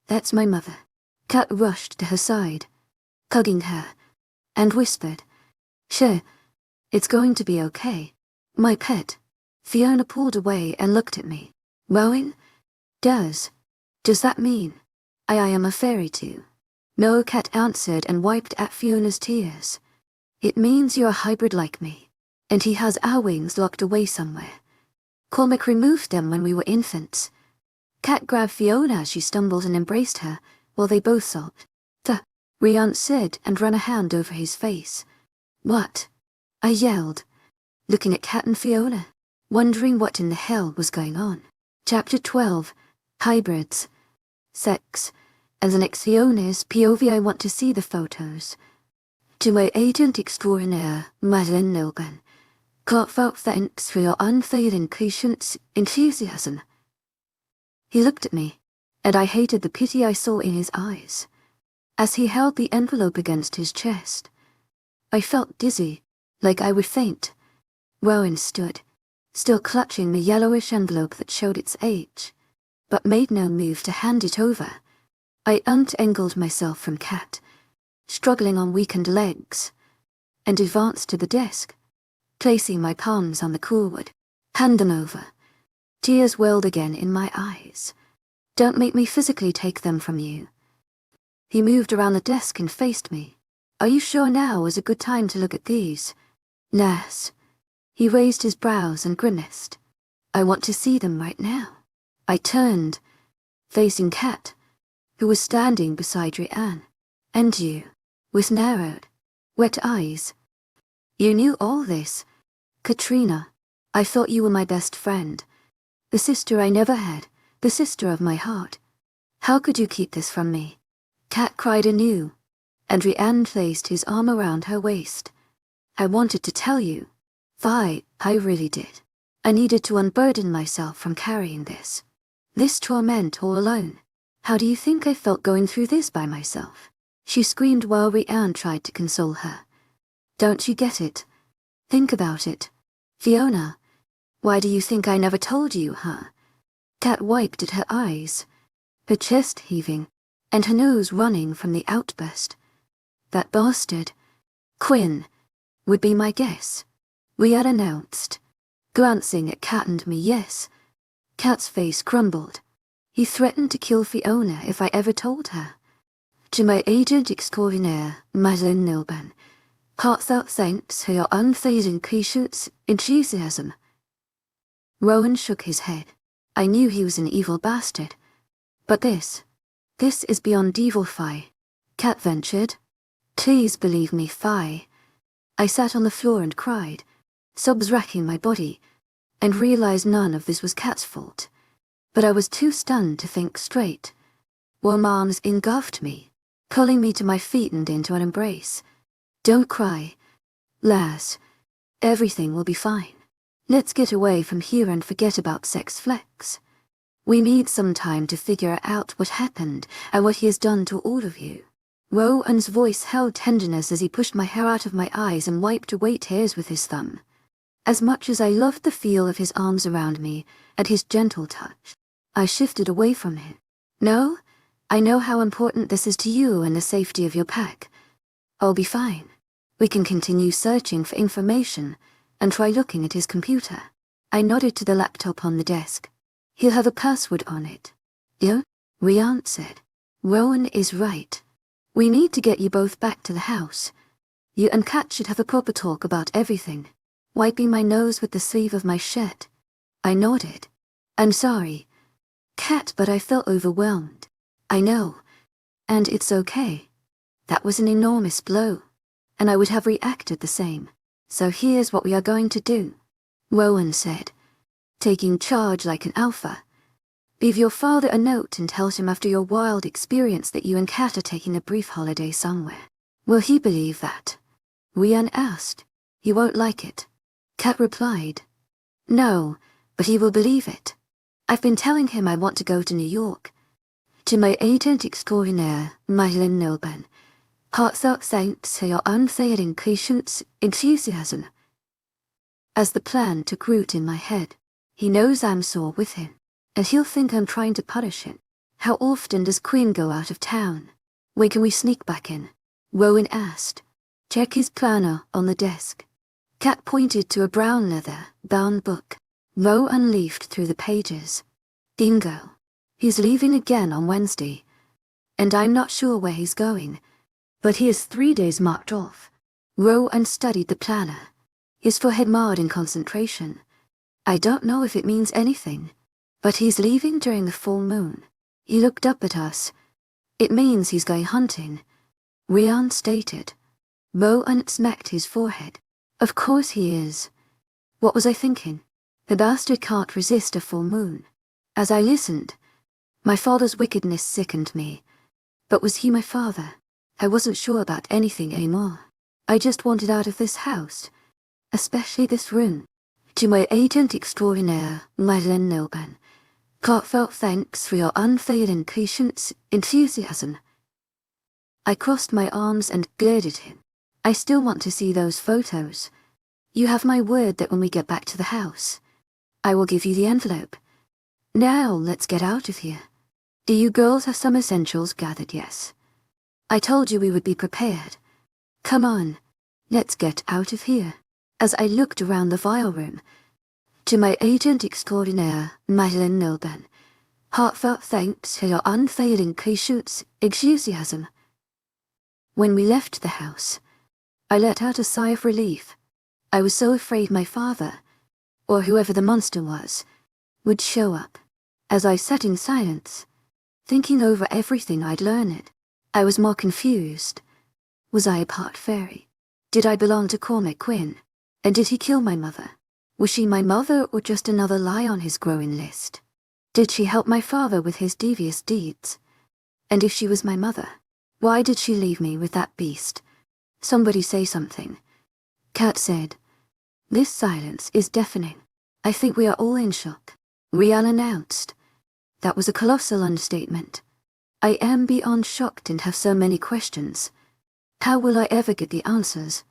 "That's my mother." Kat rushed to her side, hugging her, and whispered, "Sure, it's going to be okay. My pet." Fiona pulled away and looked at me. "Rowan? Does that mean I am a fairy too?" "No," Kat answered and wiped at Fiona's tears. "It means you're a hybrid like me, and he has our wings locked away somewhere. Cormac removed them when we were infants." Kat grabbed Fiona as she stumbled and embraced her, while they both sobbed. Rianne said and ran a hand over his face. "What?" I yelled, looking at Kat and Fiona, wondering what in the hell was going on. Chapter 12. Hybrids. Sex. As an ex-Fiona's POV, I want to see the photos. To my agent extraordinaire, Madeleine Nilben, heartfelt thanks for your unfailing patience, enthusiasm. He looked at me, and I hated the pity I saw in his eyes. As he held the envelope against his chest, I felt dizzy, like I would faint. Rowan stood, still clutching the yellowish envelope that showed its age, but made no move to hand it over. I untangled myself from Kat, struggling on weakened legs, and advanced to the desk, placing my palms on the cool wood. "Hand them over." Tears welled again in my eyes. "Don't make me physically take them from you." He moved around the desk and faced me. "Are you sure now is a good time to look at these?" "Yes." He raised his brows and grimaced. "I want to see them right now." I turned, facing Kat, who was standing beside Rianne. "And you?" with narrowed, wet eyes. "You knew all this?" "Katrina, I thought you were my best friend. The sister I never had, the sister of my heart. How could you keep this from me?" Kat cried anew, and Rianne placed his arm around her waist. "I wanted to tell you. I really did. I needed to unburden myself from carrying this torment all alone. How do you think I felt going through this by myself?" She screamed while Rianne tried to console her. "Don't you get it? Think about it. Fiona, why do you think I never told you, huh?" Kat wiped at her eyes, her chest heaving, and her nose running from the outburst. "That bastard, Quinn, would be my guess," Rianne announced, glancing at Kat and me. "Yes." Kat's face crumbled. "He threatened to kill Fiona if I ever told her. To my agent extraordinaire, Madeleine Nilben, heartfelt thanks for your unfailing patience, enthusiasm." Rowan shook his head. I knew he was an evil bastard. "But this is beyond evil, Fi," Kat ventured. "Please believe me, Fi." I sat on the floor and cried, sobs racking my body, and realized none of this was Kat's fault. But I was too stunned to think straight. Warm arms engulfed me, pulling me to my feet and into an embrace. "Don't cry. Lass, everything will be fine. Let's get away from here and forget about sex flex. We need some time to figure out what happened and what he has done to all of you. Rowan's voice held tenderness as he pushed my hair out of my eyes and wiped away tears with his thumb. As much as I loved the feel of his arms around me and his gentle touch, I shifted away from him. No, I know how important this is to you and the safety of your pack. I'll be fine. We can continue searching for information and try looking at his computer. I nodded to the laptop on the desk. He'll have a password on it. Yeah? Rian said. Rowan is right. We need to get you both back to the house. You and Kat should have a proper talk about everything. Wiping my nose with the sleeve of my shirt. I nodded. I'm sorry, Kat, but I felt overwhelmed. I know. And it's okay. That was an enormous blow. And I would have reacted the same. So here's what we are going to do, Rowan said, taking charge like an alpha. Leave your father a note and tell him after your wild experience that you and Kat are taking a brief holiday somewhere. Will he believe that? Rian asked. He won't like it. Kat replied. No, but he will believe it. I've been telling him I want to go to New York. To my agent extraordinaire, Madeline Nilban. Heartfelt thanks for your unfailing patience, enthusiasm. As the plan took root in my head, he knows I'm sore with him, and he'll think I'm trying to punish him. How often does Quinn go out of town? When can we sneak back in? Rowan asked. Check his planner on the desk. Kat pointed to a brown leather-bound book. Rowan leafed through the pages. Bingo. He's leaving again on Wednesday. And I'm not sure where he's going. But he has 3 days marked off. Rowan studied the planner, his forehead marred in concentration. I don't know if it means anything, but he's leaving during the full moon. He looked up at us. It means he's going hunting, Rian stated. Rowan smacked his forehead. Of course he is. What was I thinking? The bastard can't resist a full moon. As I listened, my father's wickedness sickened me. But was he my father? I wasn't sure about anything anymore. I just wanted out of this house, especially this room. To my agent extraordinaire, Madeline Nilban. Heartfelt thanks for your unfailing patience, enthusiasm. I crossed my arms and glared at him. I still want to see those photos. You have my word that when we get back to the house, I will give you the envelope. Now let's get out of here. Do you girls have some essentials gathered? Yes. I told you we would be prepared. Come on, let's get out of here. As I looked around the vial room, to my agent extraordinaire, Madeline Nilban. Heartfelt thanks for your unfailing patience, enthusiasm. When we left the house, I let out a sigh of relief. I was so afraid my father, or whoever the monster was, would show up. As I sat in silence, thinking over everything I'd learned, I was more confused. Was I a part fairy? Did I belong to Cormac Quinn? And did he kill my mother? Was she my mother or just another lie on his growing list? Did she help my father with his devious deeds? And if she was my mother, why did she leave me with that beast? Somebody say something. Kat said. This silence is deafening. I think we are all in shock. Rian announced. That was a colossal understatement. I am beyond shocked and have so many questions. How will I ever get the answers?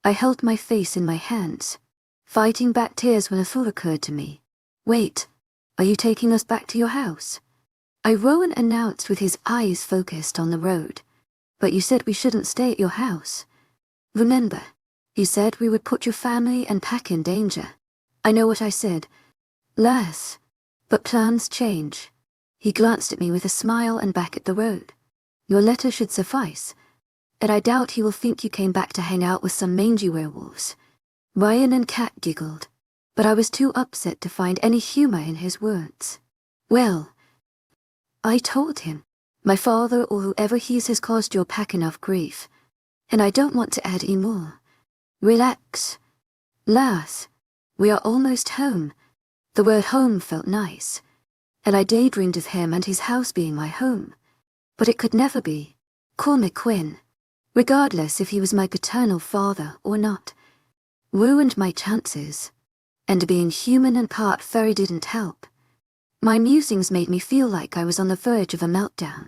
I held my face in my hands, fighting back tears when a thought occurred to me. Wait, are you taking us back to your house? Rowan announced with his eyes focused on the road. But you said we shouldn't stay at your house. Remember, you said we would put your family and pack in danger. I know what I said. Lass. But plans change. He glanced at me with a smile and back at the road. Your letter should suffice. And I doubt he will think you came back to hang out with some mangy werewolves. Rian and Kat giggled, but I was too upset to find any humor in his words. Well, I told him, my father or whoever he is has caused your pack enough grief, and I don't want to add any more. Relax. Lass, we are almost home. The word home felt nice, and I daydreamed of him and his house being my home. But it could never be. Cormac Quinn. Regardless if he was my paternal father or not, ruined my chances. And being human and part fairy didn't help. My musings made me feel like I was on the verge of a meltdown.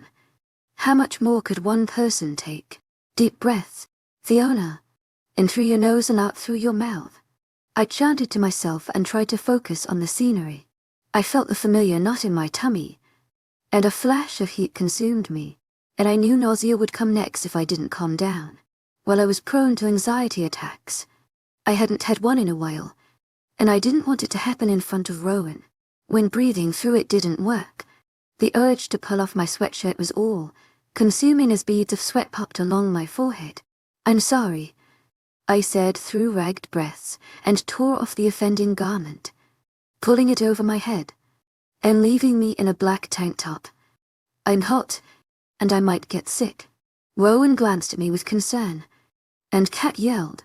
How much more could one person take? Deep breaths, Fiona. In through your nose and out through your mouth. I chanted to myself and tried to focus on the scenery. I felt the familiar knot in my tummy, and a flash of heat consumed me, and I knew nausea would come next if I didn't calm down. While I was prone to anxiety attacks. I hadn't had one in a while, and I didn't want it to happen in front of Rowan. When breathing through it didn't work, the urge to pull off my sweatshirt was all consuming as beads of sweat popped along my forehead. "I'm sorry," I said through ragged breaths, and tore off the offending garment, pulling it over my head, and leaving me in a black tank top. "I'm hot, and I might get sick." Rowan glanced at me with concern, and Kat yelled,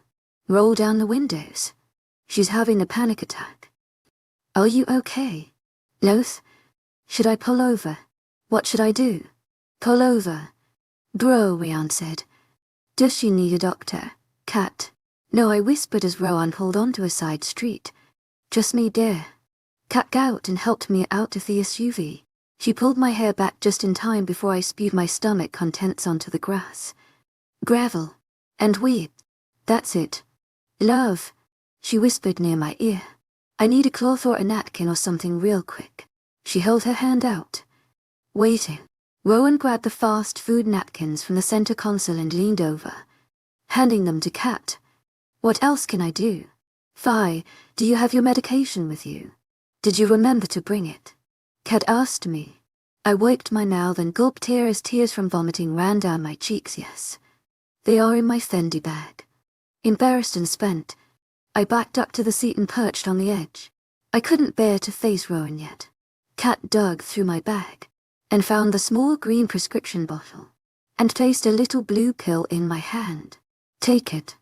"Roll down the windows. She's having a panic attack." "Are you okay?" "Loth. Should I pull over? What should I do?" "Pull over." Bro, Rowan said. "Does she need a doctor, Kat?" "No," I whispered as Rowan pulled onto a side street. "Just me, dear." Kat got out and helped me out of the SUV. She pulled my hair back just in time before I spewed my stomach contents onto the grass. "Gravel. And weed. That's it. Love," she whispered near my ear. "I need a cloth or a napkin or something real quick." She held her hand out. Waiting. Rowan grabbed the fast food napkins from the center console and leaned over, handing them to Kat. "What else can I do?" "Fi, do you have your medication with you? Did you remember to bring it?" Kat asked me. I wiped my mouth and gulped tear as tears from vomiting ran down my cheeks. "Yes. They are in my Fendi bag." Embarrassed and spent, I backed up to the seat and perched on the edge. I couldn't bear to face Rowan yet. Kat dug through my bag and found the small green prescription bottle and placed a little blue pill in my hand. "Take it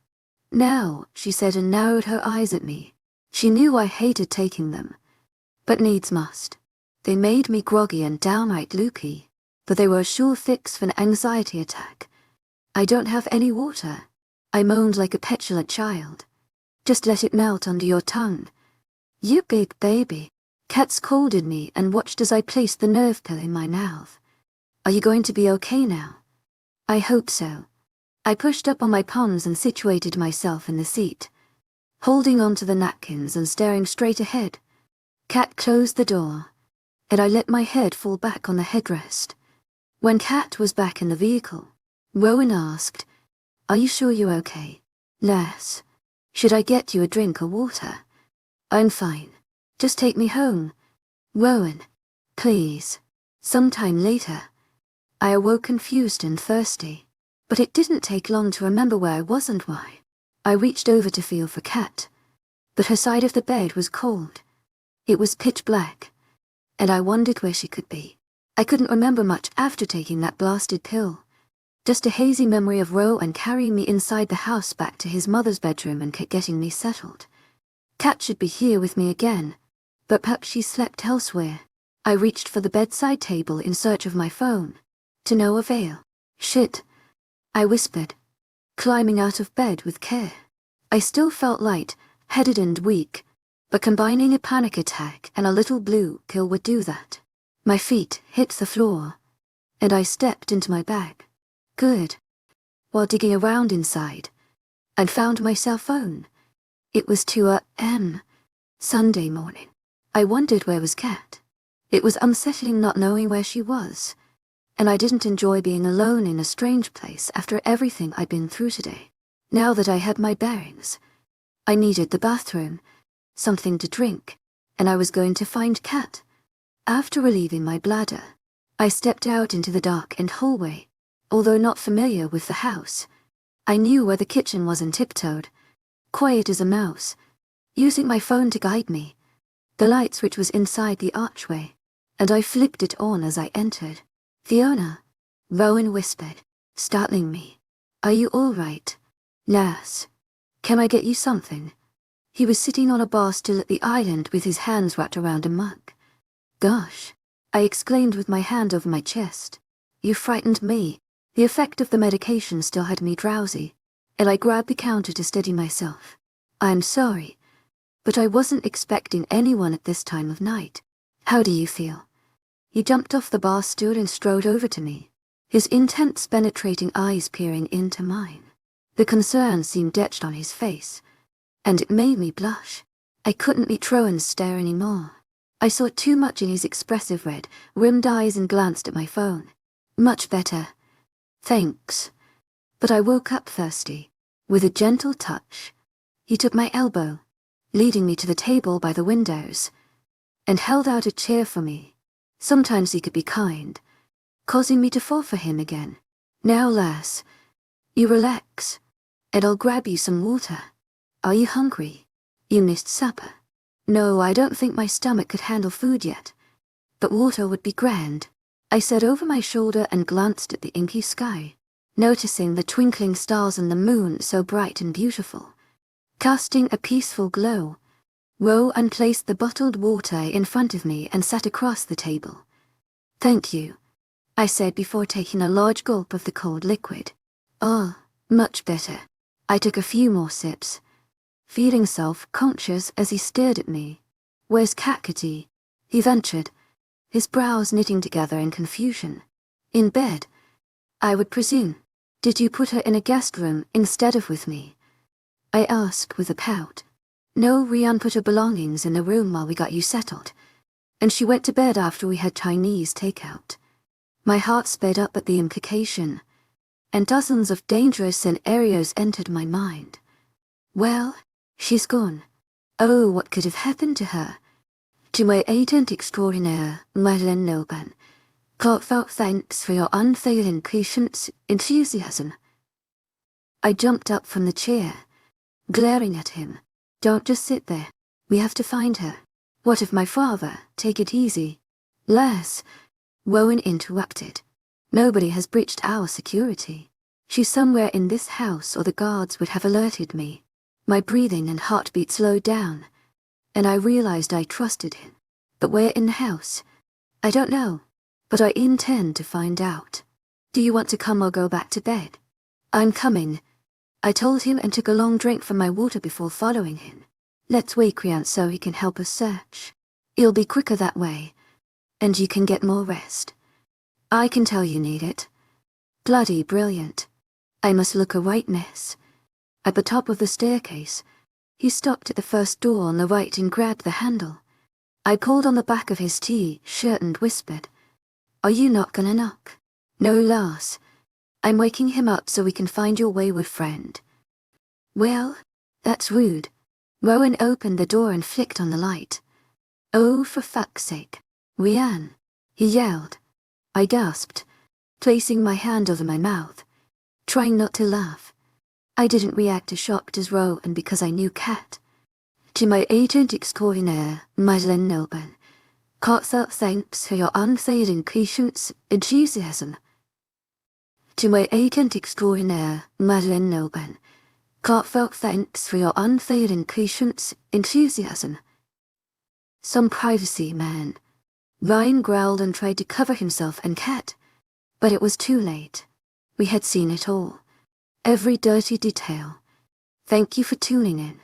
now," she said and narrowed her eyes at me. She knew I hated taking them, but needs must. They made me groggy and downright looky, but they were a sure fix for an anxiety attack. "I don't have any water," I moaned like a petulant child. "Just let it melt under your tongue." "You big baby." Kat scolded me and watched as I placed the nerve pill in my mouth. "Are you going to be okay now?" "I hope so." I pushed up on my palms and situated myself in the seat, holding on to the napkins and staring straight ahead. Kat closed the door, and I let my head fall back on the headrest. When Kat was back in the vehicle, Rowan asked, "Are you sure you're okay?" "Lass, should I get you a drink or water?" "I'm fine. Just take me home." "Rowan, please." Sometime later, I awoke confused and thirsty, but it didn't take long to remember where I was and why. I reached over to feel for Kat, but her side of the bed was cold. It was pitch black, and I wondered where she could be. I couldn't remember much after taking that blasted pill. Just a hazy memory of Rowan carrying me inside the house back to his mother's bedroom and getting me settled. Kat should be here with me again, but perhaps she slept elsewhere. I reached for the bedside table in search of my phone. To no avail. "Shit," I whispered, climbing out of bed with care. I still felt light-headed and weak, but combining a panic attack and a little blue pill would do that. My feet hit the floor, and I stepped into my bag. Good. While digging around inside, I'd found my cell phone. It was 2 a.m. Sunday morning. I wondered where was Kat. It was unsettling not knowing where she was, and I didn't enjoy being alone in a strange place after everything I'd been through today. Now that I had my bearings, I needed the bathroom, something to drink, and I was going to find Kat. After relieving my bladder, I stepped out into the dark and hallway. Although not familiar with the house, I knew where the kitchen was and tiptoed, quiet as a mouse, using my phone to guide me. The light switch was inside the archway, and I flipped it on as I entered. "Fiona," Rowan whispered, startling me. "Are you all right?" "Lass, can I get you something?" He was sitting on a bar stool at the island with his hands wrapped around a mug. "Gosh," I exclaimed with my hand over my chest. "You frightened me." The effect of the medication still had me drowsy, and I grabbed the counter to steady myself. I'm sorry, but I wasn't expecting anyone at this time of night. How do you feel? He jumped off the bar stool and strode over to me, his intense penetrating eyes peering into mine. The concern seemed etched on his face, and it made me blush. I couldn't meet Rowan's stare anymore. I saw too much in his expressive rimmed eyes and glanced at my phone. Much better. Thanks. But I woke up thirsty. With a gentle touch, he took my elbow, leading me to the table by the windows, and held out a chair for me. Sometimes he could be kind, causing me to fall for him again. Now, lass, you relax, and I'll grab you some water. Are you hungry? You missed supper. No, I don't think my stomach could handle food yet, but water would be grand, I said over my shoulder and glanced at the inky sky, noticing the twinkling stars and the moon so bright and beautiful, casting a peaceful glow. Rowan placed the bottled water in front of me and sat across the table. Thank you, I said before taking a large gulp of the cold liquid. Oh, much better. I took a few more sips, feeling self-conscious as he stared at me. Where's Kat-Kitty? He ventured, his brows knitting together in confusion. In bed, I would presume. Did you put her in a guest room instead of with me? I asked with a pout. No, Rian put her belongings in the room while we got you settled, and she went to bed after we had Chinese takeout. My heart sped up at the implication, and dozens of dangerous scenarios entered my mind. Well, she's gone. Oh, what could have happened to her? To my agent extraordinaire, Madeleine Noban, heartfelt thanks for your unfailing patience, enthusiasm. I jumped up from the chair, glaring at him. Don't just sit there. We have to find her. What of my father? Take it easy. Lass, Rowan interrupted. Nobody has breached our security. She's somewhere in this house or the guards would have alerted me. My breathing and heartbeat slowed down, and I realized I trusted him. But where in the house? I don't know, but I intend to find out. Do you want to come or go back to bed? I'm coming, I told him and took a long drink from my water before following him. Let's wake Rian so he can help us search. It'll be quicker that way, and you can get more rest. I can tell you need it. Bloody brilliant. I must look a right mess. At the top of the staircase, he stopped at the first door on the right and grabbed the handle. I pulled on the back of his T-shirt and whispered, Are you not gonna knock? No, lass. I'm waking him up so we can find your wayward friend. Well, that's rude. Rowan opened the door and flicked on the light. Oh, for fuck's sake. Rian, he yelled. I gasped, placing my hand over my mouth, trying not to laugh. I didn't react as shocked as Rowan because I knew Kat. To my agent extraordinaire, Madeleine Noban, heartfelt thanks for your unfailing patience, enthusiasm. To my agent extraordinaire, Madeleine Noban, heartfelt thanks for your unfailing patience, enthusiasm. Some privacy, man. Ryan growled and tried to cover himself and Kat, but it was too late. We had seen it all. Every dirty detail. Thank you for tuning in.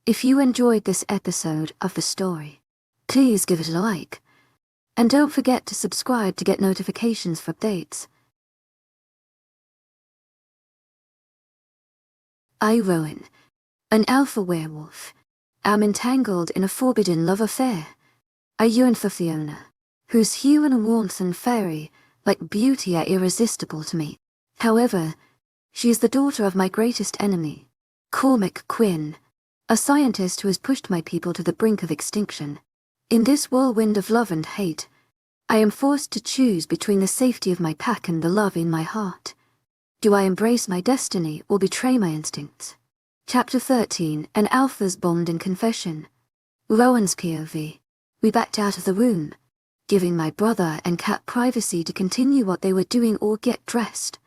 If you enjoyed this episode of the story, please give it a like. And don't forget to subscribe to get notifications for updates. I, Rowan, an alpha werewolf, am entangled in a forbidden love affair. I yearn for Fiona, whose hue and warmth and fairy, like beauty, are irresistible to me. However, she is the daughter of my greatest enemy, Cormac Quinn, a scientist who has pushed my people to the brink of extinction. In this whirlwind of love and hate, I am forced to choose between the safety of my pack and the love in my heart. Do I embrace my destiny or betray my instincts? Chapter 13, An Alpha's Bond and Confession. Rowan's POV. We backed out of the room, giving my brother and Kat privacy to continue what they were doing or get dressed.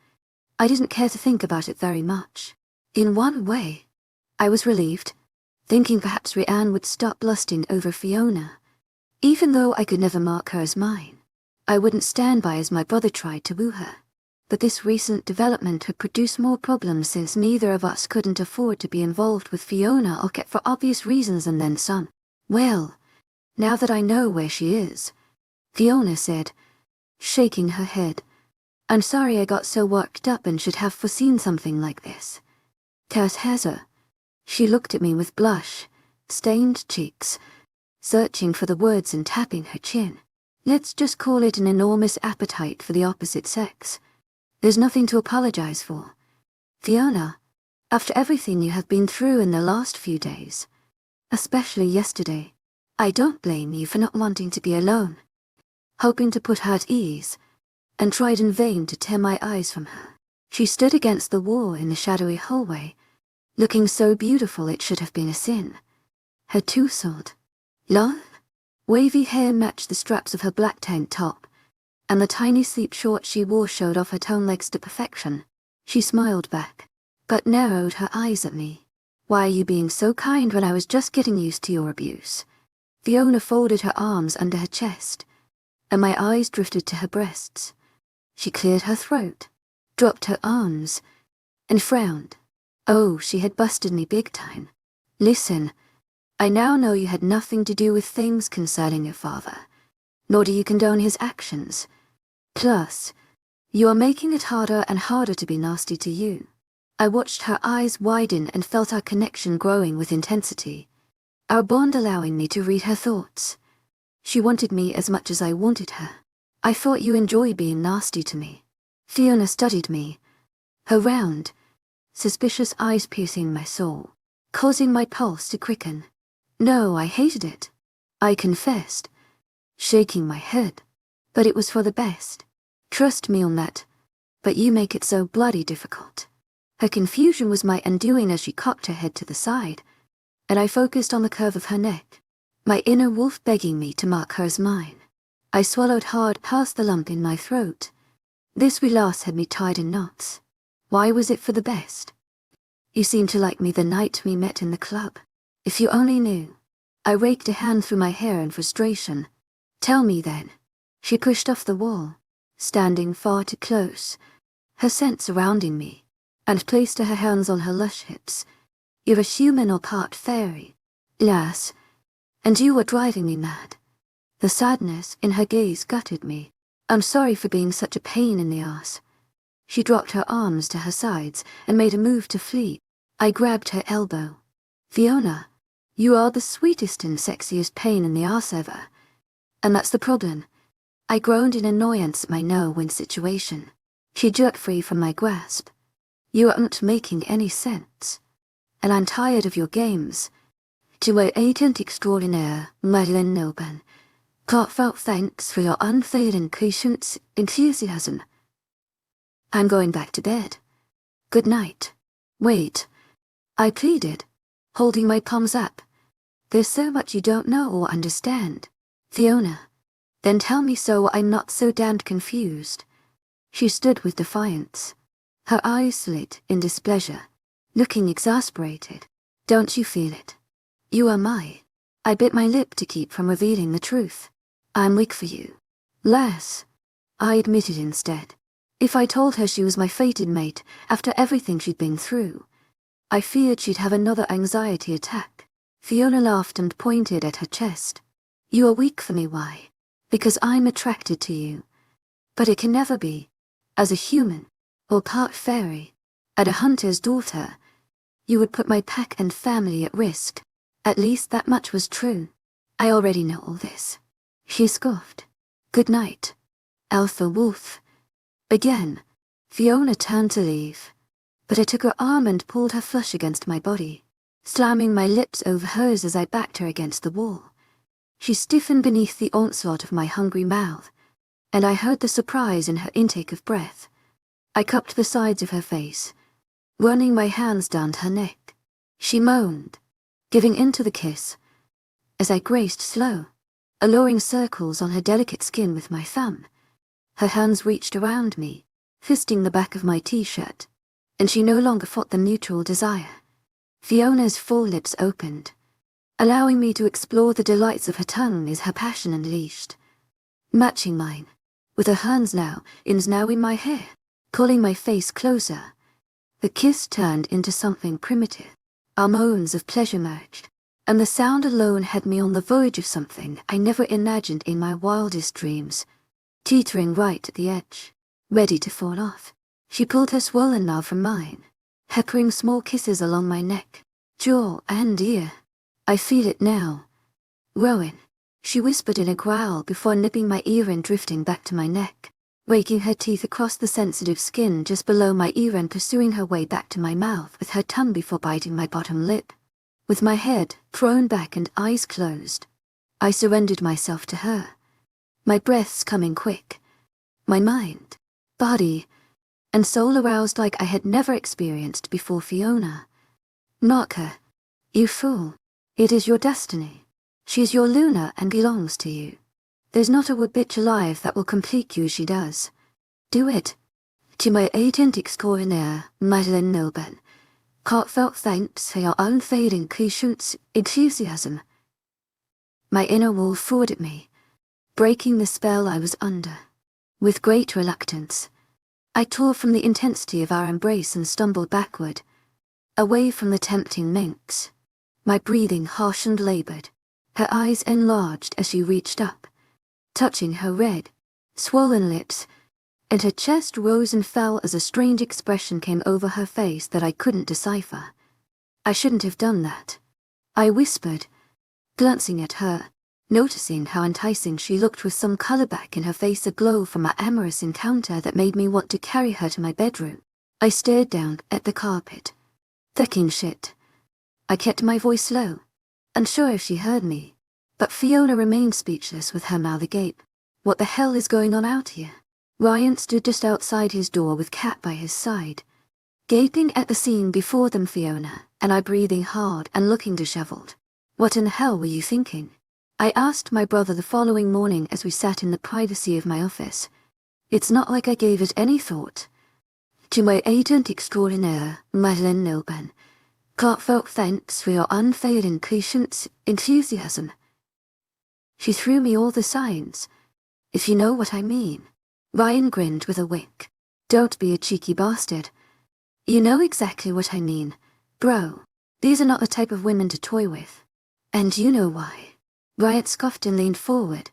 I didn't care to think about it very much. In one way, I was relieved, thinking perhaps Rian would stop lusting over Fiona. Even though I could never mark her as mine, I wouldn't stand by as my brother tried to woo her. but this recent development had produced more problems since neither of us couldn't afford to be involved with Fiona or Kat for obvious reasons and then some. Well, now that I know where she is, Fiona said, shaking her head. I'm sorry I got so worked up and should have foreseen something like this. Kat has her. She looked at me with blush, stained cheeks, searching for the words and tapping her chin. Let's just call it an enormous appetite for the opposite sex. There's nothing to apologize for. Fiona, after everything you have been through in the last few days, especially yesterday, I don't blame you for not wanting to be alone. Hoping to put her at ease, and tried in vain to tear my eyes from her. She stood against the wall in the shadowy hallway, looking so beautiful it should have been a sin. Her two-sword, long, wavy hair matched the straps of her black tank top, and the tiny sleep shorts she wore showed off her toned legs to perfection. She smiled back, but narrowed her eyes at me. Why are you being so kind when I was just getting used to your abuse? Fiona folded her arms under her chest, and my eyes drifted to her breasts. She cleared her throat, dropped her arms, and frowned. Oh, she had busted me big time. Listen, I now know you had nothing to do with things concerning your father, nor do you condone his actions. Plus, you are making it harder and harder to be nasty to you. I watched her eyes widen and felt our connection growing with intensity, our bond allowing me to read her thoughts. She wanted me as much as I wanted her. I thought you enjoyed being nasty to me. Fiona studied me, her round, suspicious eyes piercing my soul, causing my pulse to quicken. No, I hated it, I confessed, shaking my head. But it was for the best. Trust me on that. But you make it so bloody difficult. Her confusion was my undoing as she cocked her head to the side, and I focused on the curve of her neck, my inner wolf begging me to mark her as mine. I swallowed hard past the lump in my throat. This last had me tied in knots. Why was it for the best? You seemed to like me the night we met in the club. If you only knew. I raked a hand through my hair in frustration. Tell me then. She pushed off the wall, standing far too close, her scent surrounding me, and placed her hands on her lush hips. You're a human or part fairy, lass, and you were driving me mad. The sadness in her gaze gutted me. I'm sorry for being such a pain in the ass. She dropped her arms to her sides and made a move to flee. I grabbed her elbow. Fiona, you are the sweetest and sexiest pain in the ass ever. And that's the problem. I groaned in annoyance at my no-win situation. She jerked free from my grasp. You aren't making any sense. And I'm tired of your games. Tu es agent extraordinaire, Madeleine Nobin. Heartfelt thanks for your unfailing patience, enthusiasm. I'm going back to bed. Good night. Wait, I pleaded, holding my palms up. There's so much you don't know or understand. Fiona, then tell me so I'm not so damned confused. She stood with defiance, her eyes slit in displeasure, looking exasperated. Don't you feel it? You are my. I bit my lip to keep from revealing the truth. I'm weak for you. Lass, I admitted instead. If I told her she was my fated mate after everything she'd been through, I feared she'd have another anxiety attack. Fiona laughed and pointed at her chest. You are weak for me, why? Because I'm attracted to you. But it can never be. As a human, or part fairy, and a hunter's daughter, you would put my pack and family at risk. At least that much was true. I already know all this. She scoffed. Good night, Alpha Wolf. Again, Fiona turned to leave, but I took her arm and pulled her flush against my body, slamming my lips over hers as I backed her against the wall. She stiffened beneath the onslaught of my hungry mouth, and I heard the surprise in her intake of breath. I cupped the sides of her face, running my hands down her neck. She moaned, giving in to the kiss, as I graced slow, alluring circles on her delicate skin with my thumb. Her hands reached around me, fisting the back of my t-shirt, and she no longer fought the mutual desire. Fiona's full lips opened, allowing me to explore the delights of her tongue as her passion unleashed, matching mine, with her hands now in my hair. pulling my face closer. The kiss turned into something primitive. Our moans of pleasure merged, and the sound alone had me on the verge of something I never imagined in my wildest dreams, teetering right at the edge, ready to fall off. She pulled her swollen knob from mine, peppering small kisses along my neck, jaw, and ear. I feel it now. Rowan, she whispered in a growl before nipping my ear and drifting back to my neck, raking her teeth across the sensitive skin just below my ear and pursuing her way back to my mouth with her tongue before biting my bottom lip. With my head thrown back and eyes closed, I surrendered myself to her, my breaths coming quick, my mind, body, and soul aroused like I had never experienced before. Fiona. Knock her. You fool. It is your destiny. She is your Luna and belongs to you. There's not a bitch alive that will complete you as she does. Do it. To my agent extraordinaire, Madeleine Milburn, heartfelt thanks for your unfading patience, enthusiasm. My inner wolf fought at me, breaking the spell I was under. With great reluctance, I tore from the intensity of our embrace and stumbled backward, away from the tempting minx. My breathing harsh and labored, her eyes enlarged as she reached up, touching her red, swollen lips, and her chest rose and fell as a strange expression came over her face that I couldn't decipher. I shouldn't have done that, I whispered, glancing at her, noticing how enticing she looked with some color back in her face aglow from our amorous encounter that made me want to carry her to my bedroom. I stared down at the carpet. Thinking shit. I kept my voice low, unsure if she heard me, but Fiona remained speechless with her mouth agape. What the hell is going on out here? Ryan stood just outside his door with Kat by his side, gaping at the scene before them. Fiona and I breathing hard and looking disheveled. What in the hell were you thinking? I asked my brother the following morning as we sat in the privacy of my office. It's not like I gave it any thought. To my agent extraordinaire, Madeleine Milburn, heartfelt thanks for your unfailing patience, enthusiasm. She threw me all the signs, if you know what I mean. Ryan grinned with a wink. Don't be a cheeky bastard. You know exactly what I mean, bro. These are not the type of women to toy with. And you know why. Ryan scoffed and leaned forward,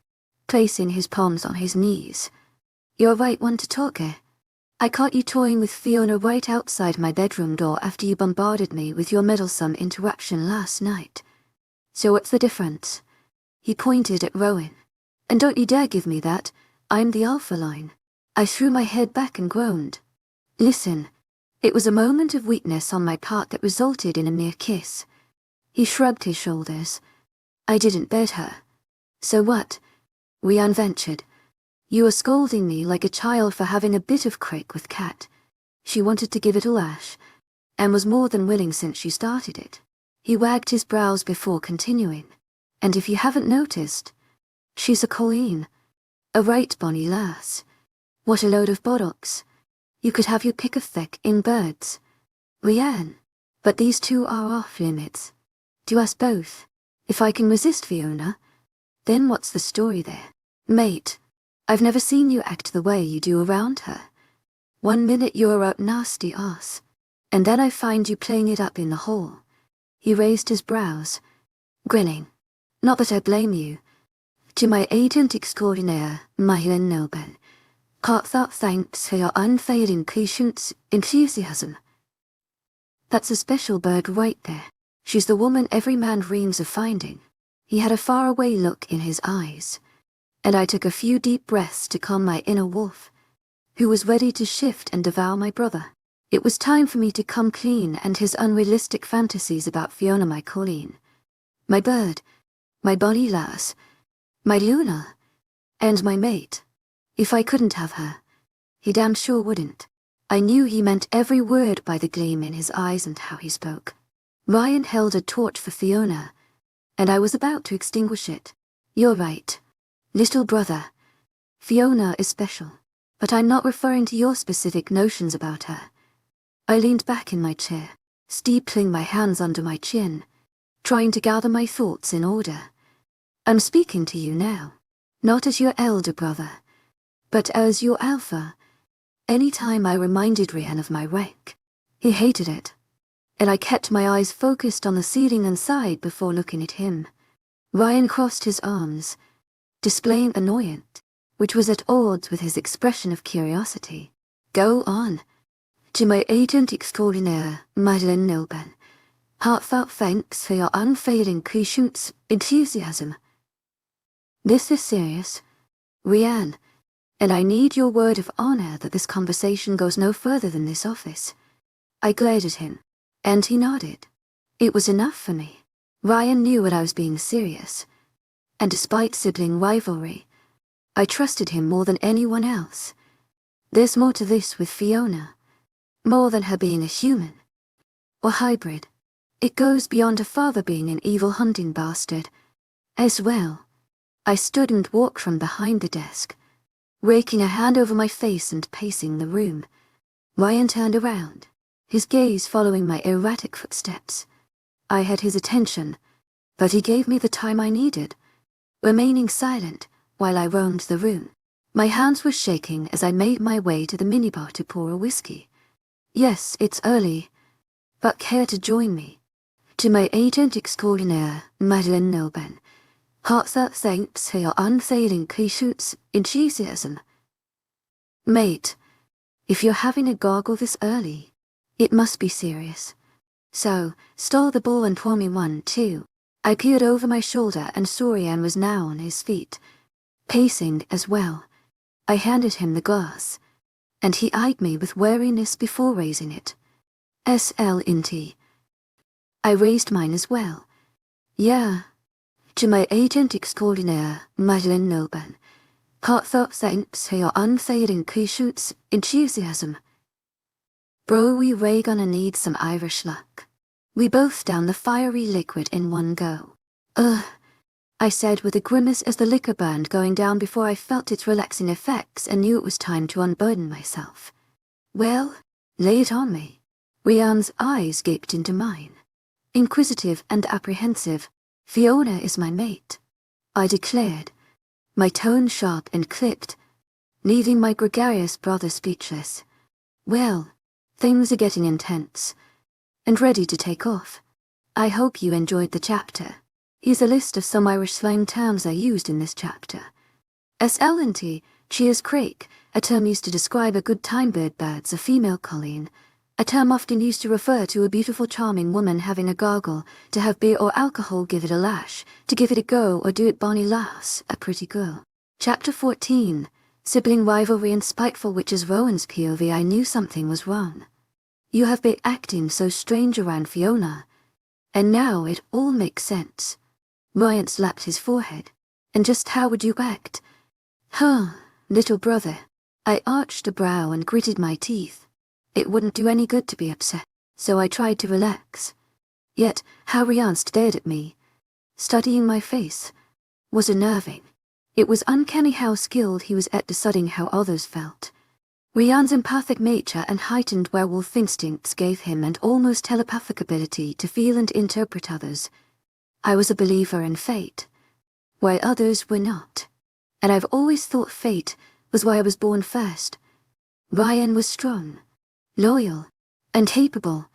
placing his palms on his knees. You're right one to talk, eh? I caught you toying with Fiona right outside my bedroom door after you bombarded me with your meddlesome interaction last night. So what's the difference? He pointed at Rowan. And don't you dare give me that. I'm the alpha line. I threw my head back and groaned. Listen. It was a moment of weakness on my part that resulted in a mere kiss. He shrugged his shoulders. I didn't bed her. So what? We unventured. You were scolding me like a child for having a bit of crack with Kat. She wanted to give it all ash, and was more than willing since she started it. He wagged his brows before continuing. And if you haven't noticed, she's a colleen. A right bonny lass. What a load of bollocks. You could have your pick of thick in birds. Rianne. But these two are off limits. To us both. If I can resist Fiona, then what's the story there? Mate, I've never seen you act the way you do around her. 1 minute you're a nasty ass, and then I find you playing it up in the hall. He raised his brows, grinning. Not that I blame you. To my agent extraordinaire, Madeleine Milburn, heartfelt thanks for your unfailing patience, enthusiasm. That's a special bird right there. She's the woman every man dreams of finding. He had a faraway look in his eyes, and I took a few deep breaths to calm my inner wolf, who was ready to shift and devour my brother. It was time for me to come clean and his unrealistic fantasies about Fiona, my colleen, my bird, my bonny lass, my Luna, and my mate. If I couldn't have her, he damn sure wouldn't. I knew he meant every word by the gleam in his eyes and how he spoke. Ryan held a torch for Fiona, and I was about to extinguish it. You're right, little brother. Fiona is special, but I'm not referring to your specific notions about her. I leaned back in my chair, steepling my hands under my chin, trying to gather my thoughts in order. I'm speaking to you now, not as your elder brother, but as your alpha, Anytime I reminded Ryan of my wreck, he hated it, and I kept my eyes focused on the ceiling inside before looking at him. Ryan crossed his arms, displaying annoyance, which was at odds with his expression of curiosity. Go on. To my agent extraordinaire, Madeleine Nilben, heartfelt thanks for your unfailing patience, enthusiasm. This is serious, Ryan, and I need your word of honor that this conversation goes no further than this office. I glared at him, and he nodded. It was enough for me. Ryan knew that I was being serious, and despite sibling rivalry, I trusted him more than anyone else. There's more to this with Fiona, more than her being a human, or hybrid. It goes beyond her father being an evil hunting bastard. As well, I stood and walked from behind the desk, raking a hand over my face and pacing the room. Ryan turned around, his gaze following my erratic footsteps. I had his attention, but he gave me the time I needed, remaining silent while I roamed the room. My hands were shaking as I made my way to the minibar to pour a whiskey. Yes, it's early, but care to join me? To my agent extraordinaire, Madeleine Nilben, heartfelt thanks for your unfailing patience, enthusiasm. Mate, if you're having a gargle this early, it must be serious. So, stole the ball and pour me one, too. I peered over my shoulder and saw Ryan was now on his feet, pacing as well. I handed him the glass, and he eyed me with wariness before raising it. SL&T. I raised mine as well. Yeah. To my agent extraordinaire, Madeleine Nilben, heartfelt thanks for your unfailing patience, enthusiasm. Bro, we Ray gonna need some Irish luck. We both down the fiery liquid in one go. Ugh, I said with a grimace as the liquor burned going down before I felt its relaxing effects and knew it was time to unburden myself. Well, lay it on me. Ryan's eyes gaped into mine. Inquisitive and apprehensive, Fiona is my mate, I declared, my tone sharp and clipped, leaving my gregarious brother speechless. Well, things are getting intense, and ready to take off. I hope you enjoyed the chapter. Here's a list of some Irish slang terms I used in this chapter. SL&T, cheers crake, a term used to describe a good time birds, a female colleen, a term often used to refer to a beautiful charming woman having a gargle, to have beer or alcohol give it a lash, to give it a go or do it bonny lass, a pretty girl. Chapter 14, sibling rivalry and spiteful witches. Rowan's POV. I knew something was wrong. You have been acting so strange around Fiona, and now it all makes sense. Ryan slapped his forehead. And just how would you act? Huh, little brother. I arched a brow and gritted my teeth. It wouldn't do any good to be upset, so I tried to relax. Yet, how Ryan stared at me, studying my face, was unnerving. It was uncanny how skilled he was at deciding how others felt. Ryan's empathic nature and heightened werewolf instincts gave him an almost telepathic ability to feel and interpret others. I was a believer in fate, while others were not. And I've always thought fate was why I was born first. Ryan was strong, loyal, and capable,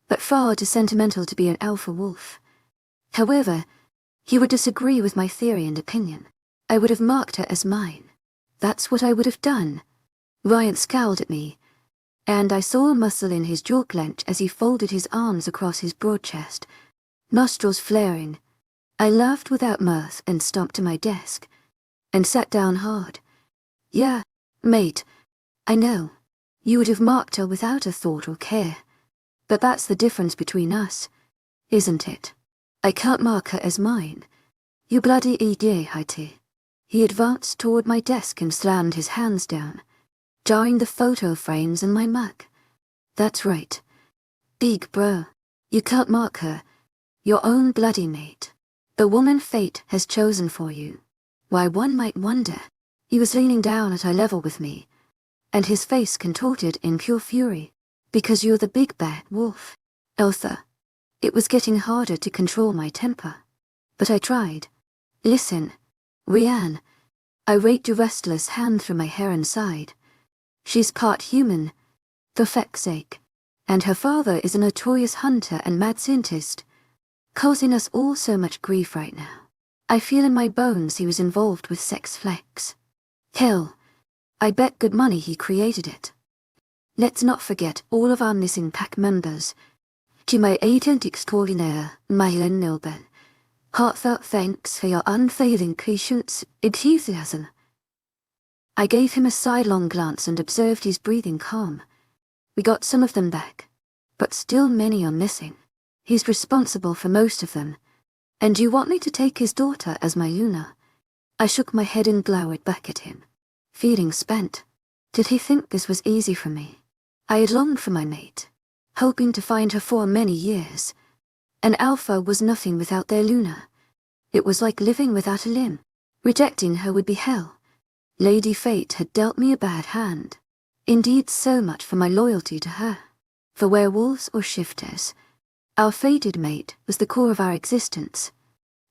but far too sentimental to be an alpha wolf. However, he would disagree with my theory and opinion. I would have marked her as mine. That's what I would have done. Ryan scowled at me, and I saw a muscle in his jaw clench as he folded his arms across his broad chest, nostrils flaring. I laughed without mirth and stomped to my desk, and sat down hard. Yeah, mate, I know. You would have marked her without a thought or care. But that's the difference between us, isn't it? I can't mark her as mine. You bloody idiot. He advanced toward my desk and slammed his hands down, jarring the photo frames in my mug. That's right. Big bro. You can't mark her. Your own bloody mate. The woman fate has chosen for you. Why, one might wonder. He was leaning down at eye level with me, and his face contorted in pure fury. Because you're the big bad wolf, Elsa. It was getting harder to control my temper, but I tried. Listen, Ryan. I raked a restless hand through my hair and sighed. She's part human, for feck's sake, and her father is a notorious hunter and mad scientist, causing us all so much grief right now. I feel in my bones he was involved with sex flex. Hell, I bet good money he created it. Let's not forget all of our missing pack members. To my agent extraordinaire, Mylan Nilben, heartfelt thanks for your unfailing patience, enthusiasm. I gave him a sidelong glance and observed his breathing calm. We got some of them back, but still many are missing. He's responsible for most of them. And you want me to take his daughter as my Luna? I shook my head and glowered back at him, feeling spent. Did he think this was easy for me? I had longed for my mate, hoping to find her for many years. An alpha was nothing without their Luna. It was like living without a limb. Rejecting her would be hell. Lady Fate had dealt me a bad hand. Indeed, so much for my loyalty to her. For werewolves or shifters, our fated mate was the core of our existence,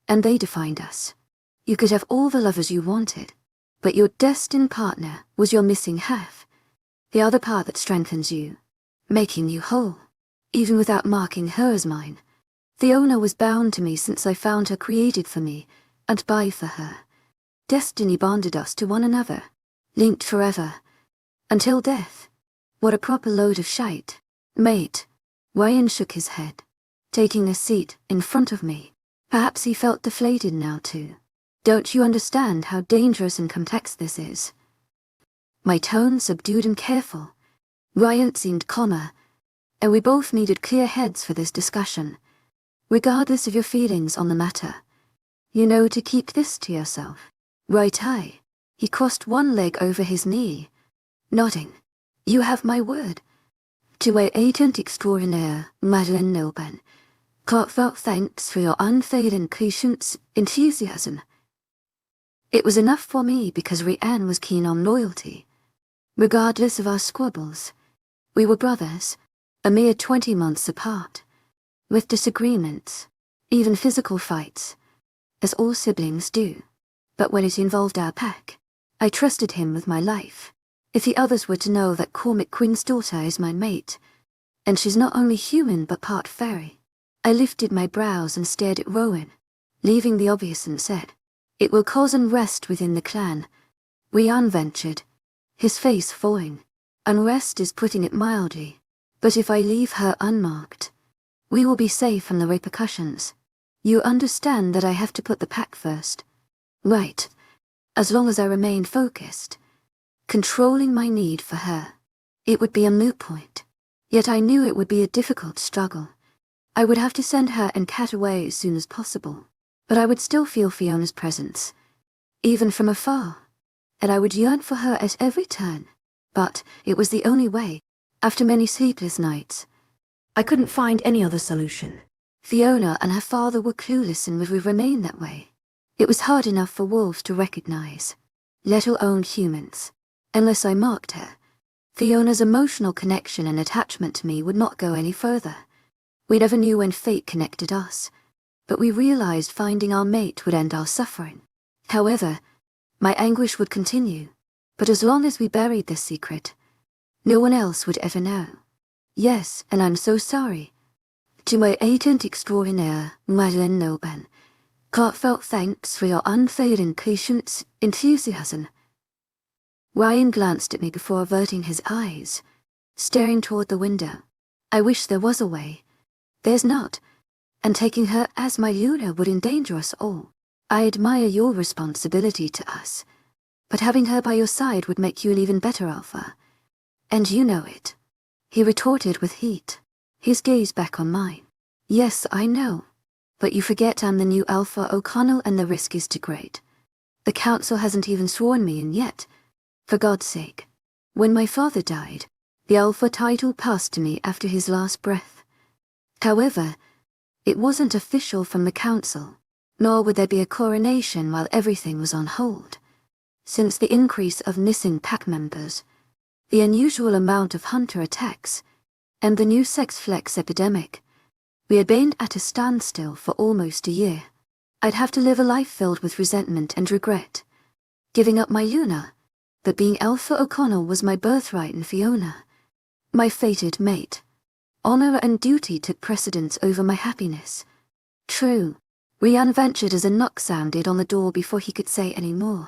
and they defined us. You could have all the lovers you wanted, but your destined partner was your missing half, the other part that strengthens you, making you whole. Even without marking her as mine, Fiona was bound to me since I found her created for me, and by for her. Destiny bonded us to one another, linked forever, until death. What a proper load of shite. Mate. Ryan shook his head, taking a seat in front of me. Perhaps he felt deflated now too. Don't you understand how dangerous and complex this is? My tone subdued and careful. Ryan seemed calmer, and we both needed clear heads for this discussion. Regardless of your feelings on the matter, you know to keep this to yourself. Right eye. He crossed one leg over his knee, nodding. You have my word. To my agent extraordinaire, Madeleine Nilben, heartfelt thanks for your unfailing patience, enthusiasm. It was enough for me because Rianne was keen on loyalty. Regardless of our squabbles, we were brothers, a mere 20 months apart, with disagreements, even physical fights, as all siblings do. But when it involved our pack, I trusted him with my life. If the others were to know that Cormac Queen's daughter is my mate, and she's not only human but part fairy, I lifted my brows and stared at Rowan, leaving the obvious and said, it will cause unrest within the clan. Rian ventured, his face falling. Unrest is putting it mildly, but if I leave her unmarked, we will be safe from the repercussions. You understand that I have to put the pack first. Right. As long as I remain focused, controlling my need for her, it would be a moot point. Yet I knew it would be a difficult struggle. I would have to send her and Kat away as soon as possible, but I would still feel Fiona's presence, even from afar, and I would yearn for her at every turn. But it was the only way. After many sleepless nights, I couldn't find any other solution. Fiona and her father were clueless and would remain that way. It was hard enough for wolves to recognize, let alone humans. Unless I marked her, Fiona's emotional connection and attachment to me would not go any further. We never knew when fate connected us, but we realized finding our mate would end our suffering. However, my anguish would continue, but as long as we buried this secret, no one else would ever know. Yes, and I'm so sorry. To my agent extraordinaire, Madeleine Nilben, heartfelt thanks for your unfailing patience, enthusiasm. Ryan glanced at me before averting his eyes, staring toward the window. I wish there was a way. There's not, and taking her as my Luna would endanger us all. I admire your responsibility to us, but having her by your side would make you an even better alpha. And you know it. He retorted with heat, his gaze back on mine. Yes, I know. But you forget I'm the new Alpha O'Connell and the risk is too great. The council hasn't even sworn me in yet. For God's sake. When my father died, the Alpha title passed to me after his last breath. However, it wasn't official from the council, nor would there be a coronation while everything was on hold. Since the increase of missing pack members, the unusual amount of hunter attacks, and the new sex flex epidemic, we had been at a standstill for almost a year. I'd have to live a life filled with resentment and regret. Giving up my Luna, that being Alpha O'Connell was my birthright in Fiona, my fated mate. Honor and duty took precedence over my happiness. True, Rian ventured as a knock sounded on the door before he could say any more.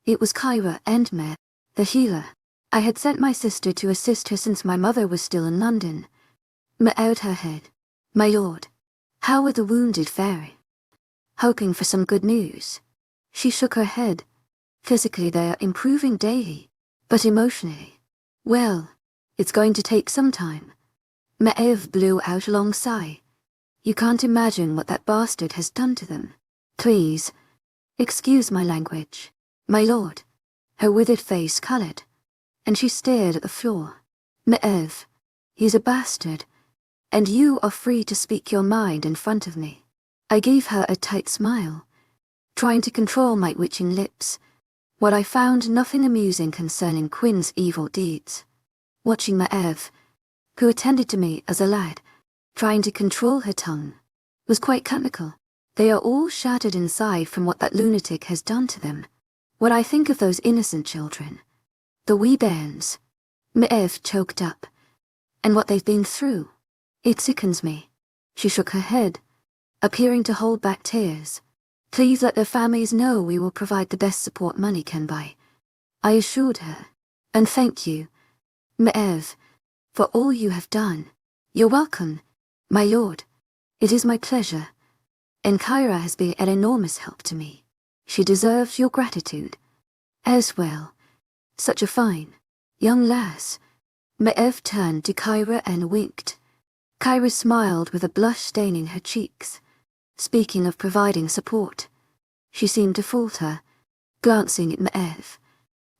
It was Kyra and Me, the healer. I had sent my sister to assist her since my mother was still in London. Me bowed her head. My lord, how are the wounded faring? Hoping for some good news. She shook her head. Physically they are improving daily, but emotionally, well, it's going to take some time. Maeve blew out a long sigh. You can't imagine what that bastard has done to them. Please, excuse my language, my lord. Her withered face coloured, and she stared at the floor. Maeve, he's a bastard, and you are free to speak your mind in front of me. I gave her a tight smile, trying to control my twitching lips. What I found nothing amusing concerning Quinn's evil deeds. Watching Maeve, who attended to me as a lad, trying to control her tongue, was quite comical. They are all shattered inside from what that lunatic has done to them. When I think of those innocent children, the wee bairns, Maeve choked up, and what they've been through, it sickens me. She shook her head, appearing to hold back tears. Please let their families know we will provide the best support money can buy, I assured her. And thank you, Maeve, for all you have done. You're welcome, my lord. It is my pleasure. And Kyra has been an enormous help to me. She deserves your gratitude. As well. Such a fine, young lass. Maeve turned to Kyra and winked. Kyra smiled with a blush staining her cheeks. Speaking of providing support, she seemed to falter, glancing at Maeve,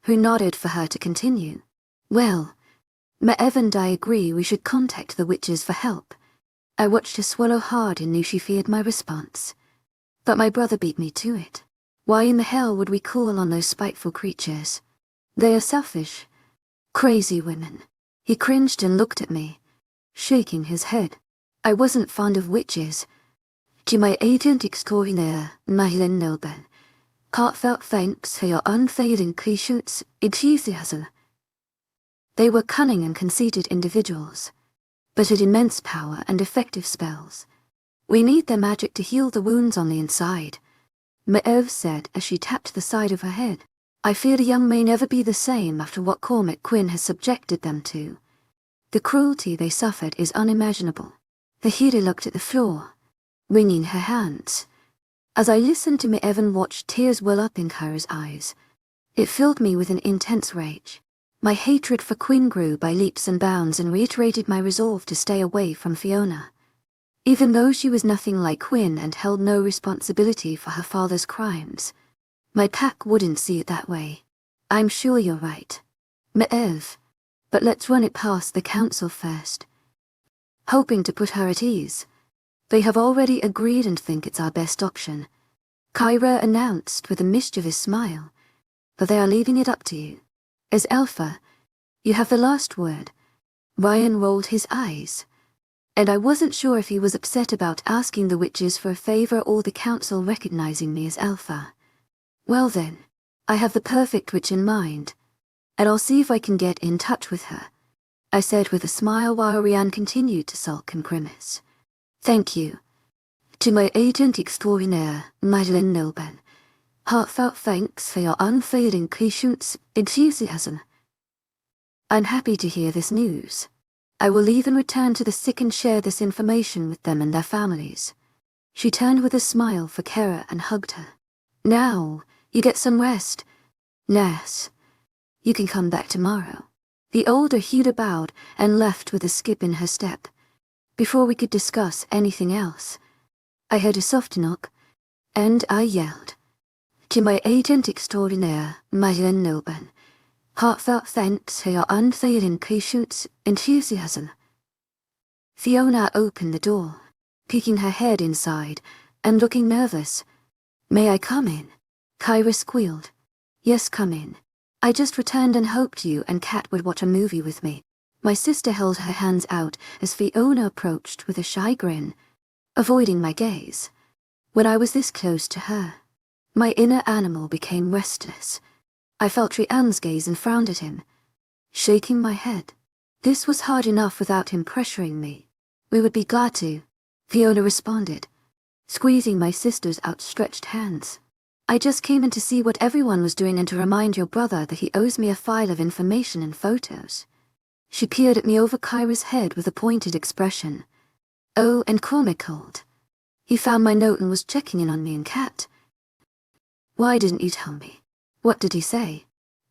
who nodded for her to continue. Well, Maeve and I agree we should contact the witches for help. I watched her swallow hard and knew she feared my response. But my brother beat me to it. Why in the hell would we call on those spiteful creatures? They are selfish, crazy women. He cringed and looked at me, shaking his head. I wasn't fond of witches. To my agent extraordinaire, Marilyn Nilben, heartfelt thanks for your unfailing patience, enthusiasm. They were cunning and conceited individuals, but had immense power and effective spells. We need their magic to heal the wounds on the inside, Maeve said as she tapped the side of her head. I fear the young may never be the same after what Cormac Quinn has subjected them to. The cruelty they suffered is unimaginable. The healer looked at the floor, wringing her hands. As I listened to Maeve and watched tears well up in Kyra's eyes, it filled me with an intense rage. My hatred for Quinn grew by leaps and bounds and reiterated my resolve to stay away from Fiona. Even though she was nothing like Quinn and held no responsibility for her father's crimes, my pack wouldn't see it that way. I'm sure you're right, Maeve, but let's run it past the council first. Hoping to put her at ease, they have already agreed and think it's our best option, Kyra announced with a mischievous smile, but they are leaving it up to you. As Alpha, you have the last word. Ryan rolled his eyes, and I wasn't sure if he was upset about asking the witches for a favor or the council recognizing me as Alpha. Well then, I have the perfect witch in mind, and I'll see if I can get in touch with her, I said with a smile while Ryan continued to sulk and grimace. Thank you. To my agent extraordinaire, Madeline Nilben, heartfelt thanks for your unfailing patience, enthusiasm. I'm happy to hear this news. I will leave and return to the sick and share this information with them and their families. She turned with a smile for Kara and hugged her. Now, you get some rest. Lass, you can come back tomorrow. The older healer bowed and left with a skip in her step. Before we could discuss anything else, I heard a soft knock, and I yelled. To my agent extraordinaire, Madeline Nilben, heartfelt thanks for your unfailing patience, enthusiasm. Fiona opened the door, peeking her head inside and looking nervous. May I come in? Kyra squealed. Yes, come in. I just returned and hoped you and Kat would watch a movie with me. My sister held her hands out as Fiona approached with a shy grin, avoiding my gaze. When I was this close to her, my inner animal became restless. I felt Rianne's gaze and frowned at him, shaking my head. This was hard enough without him pressuring me. We would be glad to, Fiona responded, squeezing my sister's outstretched hands. I just came in to see what everyone was doing and to remind your brother that he owes me a file of information and photos. She peered at me over Kyra's head with a pointed expression. Oh, and Cormac called. He found my note and was checking in on me and Kat. Why didn't you tell me? What did he say?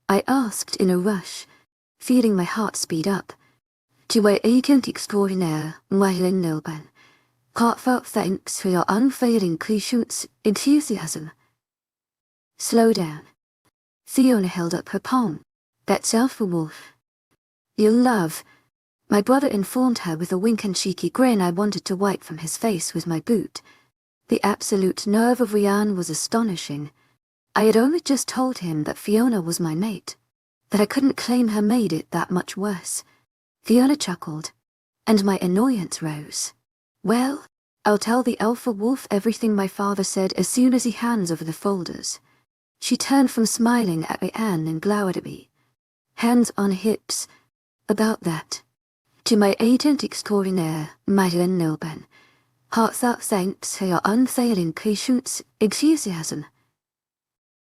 I asked in a rush, feeling my heart speed up. "Tu es agent extraordinaire, Madeline Nilban. Heartfelt thanks for your unfailing patience, enthusiasm." Slow down. Fiona held up her palm. "That's werewolf. You'll love." My brother informed her with a wink and cheeky grin I wanted to wipe from his face with my boot. The absolute nerve of Rianne was astonishing. I had only just told him that Fiona was my mate. That I couldn't claim her made it that much worse. Fiona chuckled, and my annoyance rose. "Well, I'll tell the alpha wolf everything my father said as soon as he hands over the folders." She turned from smiling at Rianne and glowered at me. Hands on hips. "About that. To my agent extraordinaire, Madeline Nilban. Heartfelt thanks for your unfailing patience, enthusiasm."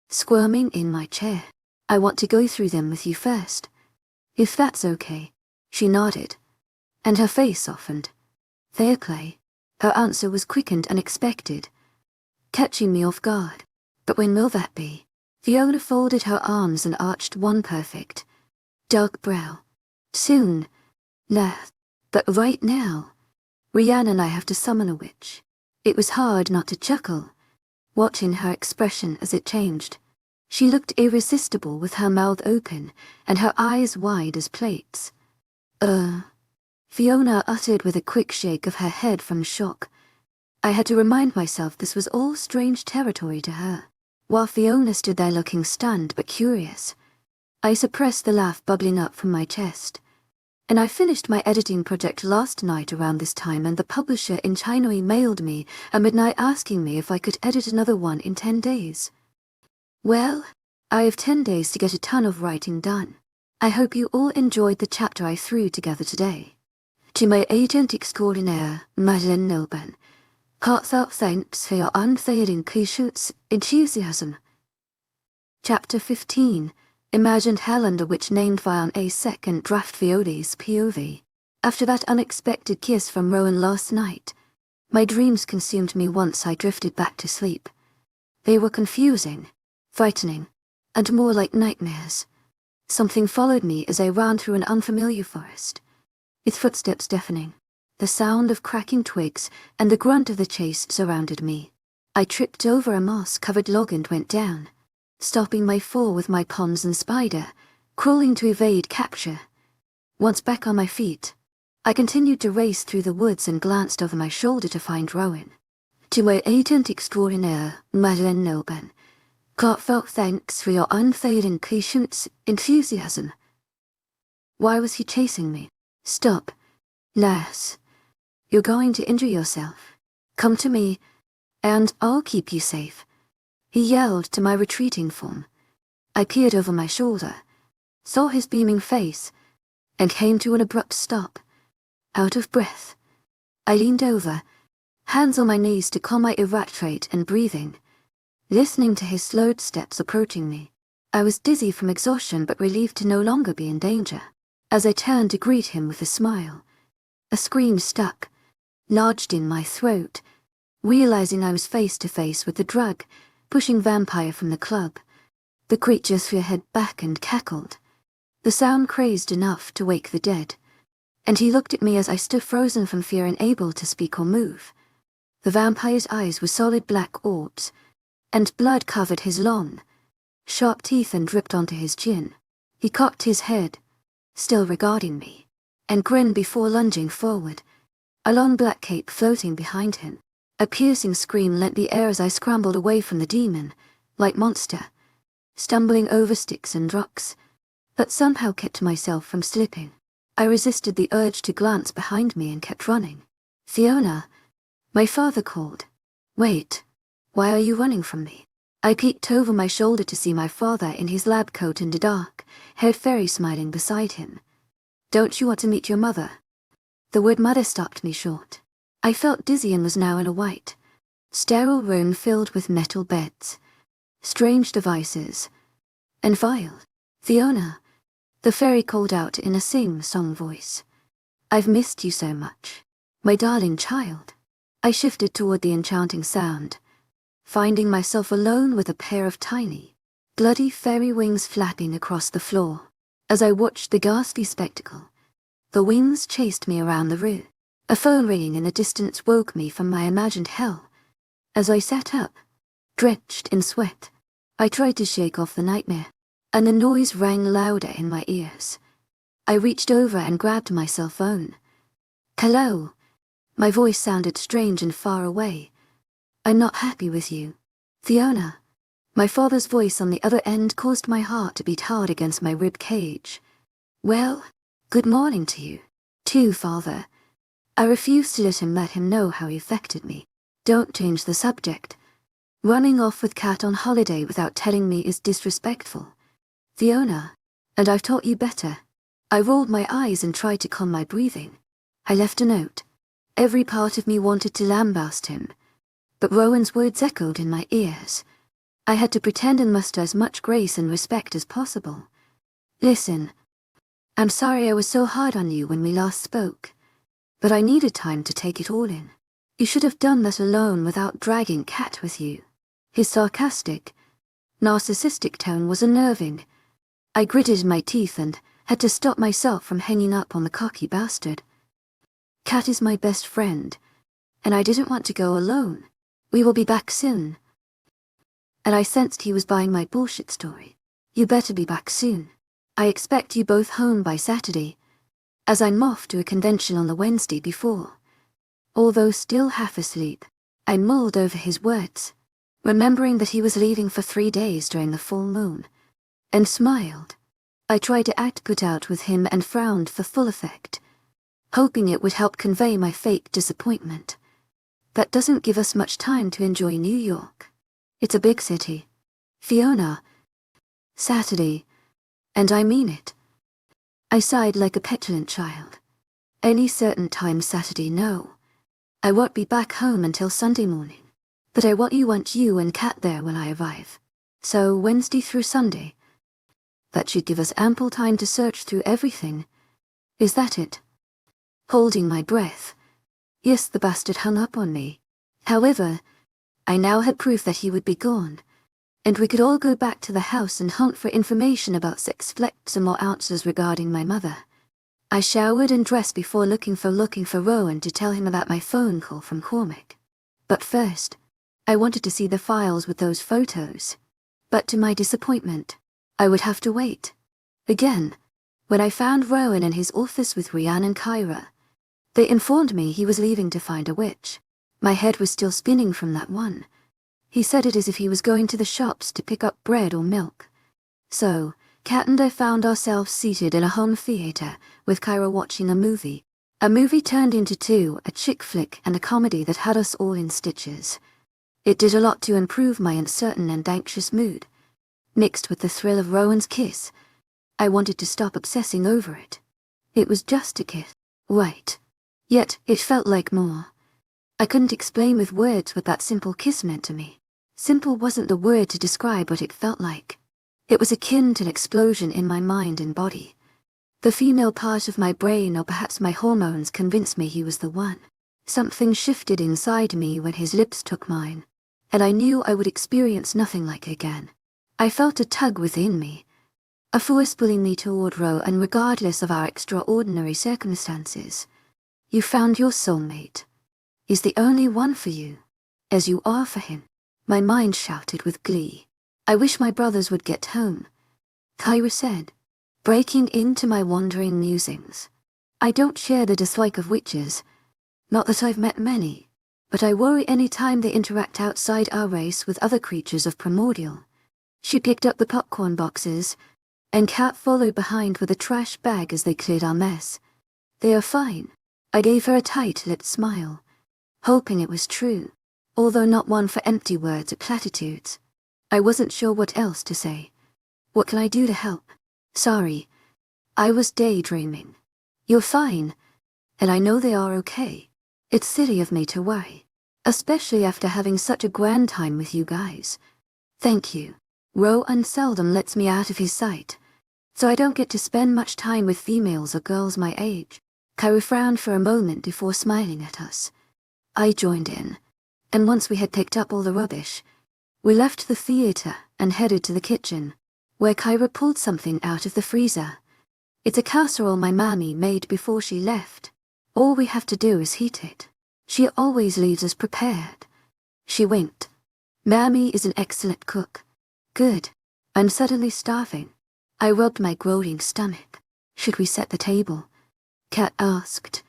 Squirming in my chair. "I want to go through them with you first. If that's okay." She nodded, and her face softened. "Fair play." Her answer was quick and unexpected, catching me off guard. "But when will that be?" Fiona folded her arms and arched one perfect, dark brow. "Soon. Nah. But right now, Rianne and I have to summon a witch." It was hard not to chuckle, watching her expression as it changed. She looked irresistible with her mouth open and her eyes wide as plates. Fiona uttered with a quick shake of her head from shock. I had to remind myself this was all strange territory to her. While Fiona stood there looking stunned but curious, I suppressed the laugh bubbling up from my chest. "And I finished my editing project last night around this time, and the publisher in China emailed me at midnight asking me if I could edit another one in 10 days. Well, I have 10 days to get a ton of writing done. I hope you all enjoyed the chapter I threw together today. To my agent extraordinaire, Madeline Nilban. Heartfelt thanks for your unfailing patience, enthusiasm." Chapter 15. Imagined hell under which named via a second draft Violi's POV. After that unexpected kiss from Rowan last night, my dreams consumed me once I drifted back to sleep. They were confusing, frightening, and more like nightmares. Something followed me as I ran through an unfamiliar forest, with footsteps deafening. The sound of cracking twigs and the grunt of the chase surrounded me. I tripped over a moss-covered log and went down, stopping my fall with my ponds and spider, crawling to evade capture. Once back on my feet, I continued to race through the woods and glanced over my shoulder to find Rowan. "To my agent extraordinaire, Madeline Nilban. Heartfelt thanks for your unfailing patience, enthusiasm." Why was he chasing me? "Stop, lass. You're going to injure yourself. Come to me, and I'll keep you safe," he yelled to my retreating form. I peered over my shoulder, saw his beaming face, and came to an abrupt stop. Out of breath, I leaned over, hands on my knees to calm my erratic rate and breathing, listening to his slowed steps approaching me. I was dizzy from exhaustion but relieved to no longer be in danger. As I turned to greet him with a smile, a scream stuck, lodged in my throat, realizing I was face to face with the drug, pushing vampire from the club. The creature threw her head back and cackled, the sound crazed enough to wake the dead, and he looked at me as I stood frozen from fear, unable to speak or move. The vampire's eyes were solid black orbs, and blood covered his long, sharp teeth and dripped onto his chin. He cocked his head, still regarding me, and grinned before lunging forward, a long black cape floating behind him. A piercing scream rent the air as I scrambled away from the demon, like monster, stumbling over sticks and rocks, but somehow kept myself from slipping. I resisted the urge to glance behind me and kept running. "Fiona," my father called. "Wait, why are you running from me?" I peeked over my shoulder to see my father in his lab coat in the dark, haired fairy smiling beside him. "Don't you want to meet your mother?" The word mother stopped me short. I felt dizzy and was now in a white, sterile room filled with metal beds, strange devices, and vile. "Fiona," the fairy called out in a sing-song voice. "I've missed you so much, my darling child." I shifted toward the enchanting sound, finding myself alone with a pair of tiny, bloody fairy wings flapping across the floor. As I watched the ghastly spectacle, the wings chased me around the room. A phone ringing in the distance woke me from my imagined hell. As I sat up, drenched in sweat, I tried to shake off the nightmare, and the noise rang louder in my ears. I reached over and grabbed my cell phone. "Hello." My voice sounded strange and far away. "I'm not happy with you, Fiona." My father's voice on the other end caused my heart to beat hard against my rib cage. "Well, good morning to you, too, father." I refused to let him know how he affected me. "Don't change the subject. Running off with Kat on holiday without telling me is disrespectful, Fiona, and I've taught you better." I rolled my eyes and tried to calm my breathing. I left a note. Every part of me wanted to lambast him, but Rowan's words echoed in my ears. I had to pretend and muster as much grace and respect as possible. "Listen, I'm sorry I was so hard on you when we last spoke, but I needed time to take it all in. You should have done that alone without dragging Kat with you." His sarcastic, narcissistic tone was unnerving. I gritted my teeth and had to stop myself from hanging up on the cocky bastard. "Kat is my best friend, and I didn't want to go alone. We will be back soon." And I sensed he was buying my bullshit story. "You better be back soon. I expect you both home by Saturday," as I'm off to a convention on the Wednesday before. Although still half asleep, I mulled over his words, remembering that he was leaving for 3 days during the full moon, and smiled. I tried to act put out with him and frowned for full effect, hoping it would help convey my fake disappointment. That doesn't give us much time to enjoy New York. It's a big city, Fiona. Saturday, and I mean it. I sighed like a petulant child. "Any certain time Saturday, no. I won't be back home until Sunday morning, but I want you and Kat there when I arrive. So Wednesday through Sunday. That should give us ample time to search through everything. Is that it?" Holding my breath. Yes, the bastard hung up on me. However, I now had proof that he would be gone, and we could all go back to the house and hunt for information about 6 flecks and more ounces regarding my mother. I showered and dressed before looking for Rowan to tell him about my phone call from Cormac. But first, I wanted to see the files with those photos. But to my disappointment, I would have to wait. Again, when I found Rowan in his office with Rhiannon and Kyra, they informed me he was leaving to find a witch. My head was still spinning from that one. He said it as if he was going to the shops to pick up bread or milk. So, Kat and I found ourselves seated in a home theater, with Kyra watching a movie. A movie turned into 2, a chick flick and a comedy that had us all in stitches. It did a lot to improve my uncertain and anxious mood. Mixed with the thrill of Rowan's kiss, I wanted to stop obsessing over it. It was just a kiss, right? Yet it felt like more. I couldn't explain with words what that simple kiss meant to me. Simple wasn't the word to describe what it felt like. It was akin to an explosion in my mind and body. The female part of my brain, or perhaps my hormones, convinced me he was the one. Something shifted inside me when his lips took mine, and I knew I would experience nothing like it again. I felt a tug within me, a force pulling me toward Rowan regardless of our extraordinary circumstances. "You found your soulmate. He's the only one for you, as you are for him," my mind shouted with glee. "I wish my brothers would get home," Kyra said, breaking into my wandering musings. "I don't share the dislike of witches. Not that I've met many, but I worry any time they interact outside our race with other creatures of primordial." She picked up the popcorn boxes, and Kat followed behind with a trash bag as they cleared our mess. "They are fine." I gave her a tight-lipped smile, hoping it was true, although not one for empty words or platitudes. I wasn't sure what else to say. What can I do to help? Sorry. I was daydreaming. You're fine. And I know they are okay. It's silly of me to worry. Especially after having such a grand time with you guys. Thank you. Rowan seldom lets me out of his sight, so I don't get to spend much time with females or girls my age. Kyra frowned for a moment before smiling at us. I joined in, and once we had picked up all the rubbish, we left the theater and headed to the kitchen, where Kyra pulled something out of the freezer. It's a casserole my mammy made before she left. All we have to do is heat it. She always leaves us prepared. She winked. Mammy is an excellent cook. Good. I'm suddenly starving. I rubbed my growing stomach. Should we set the table? Kat asked.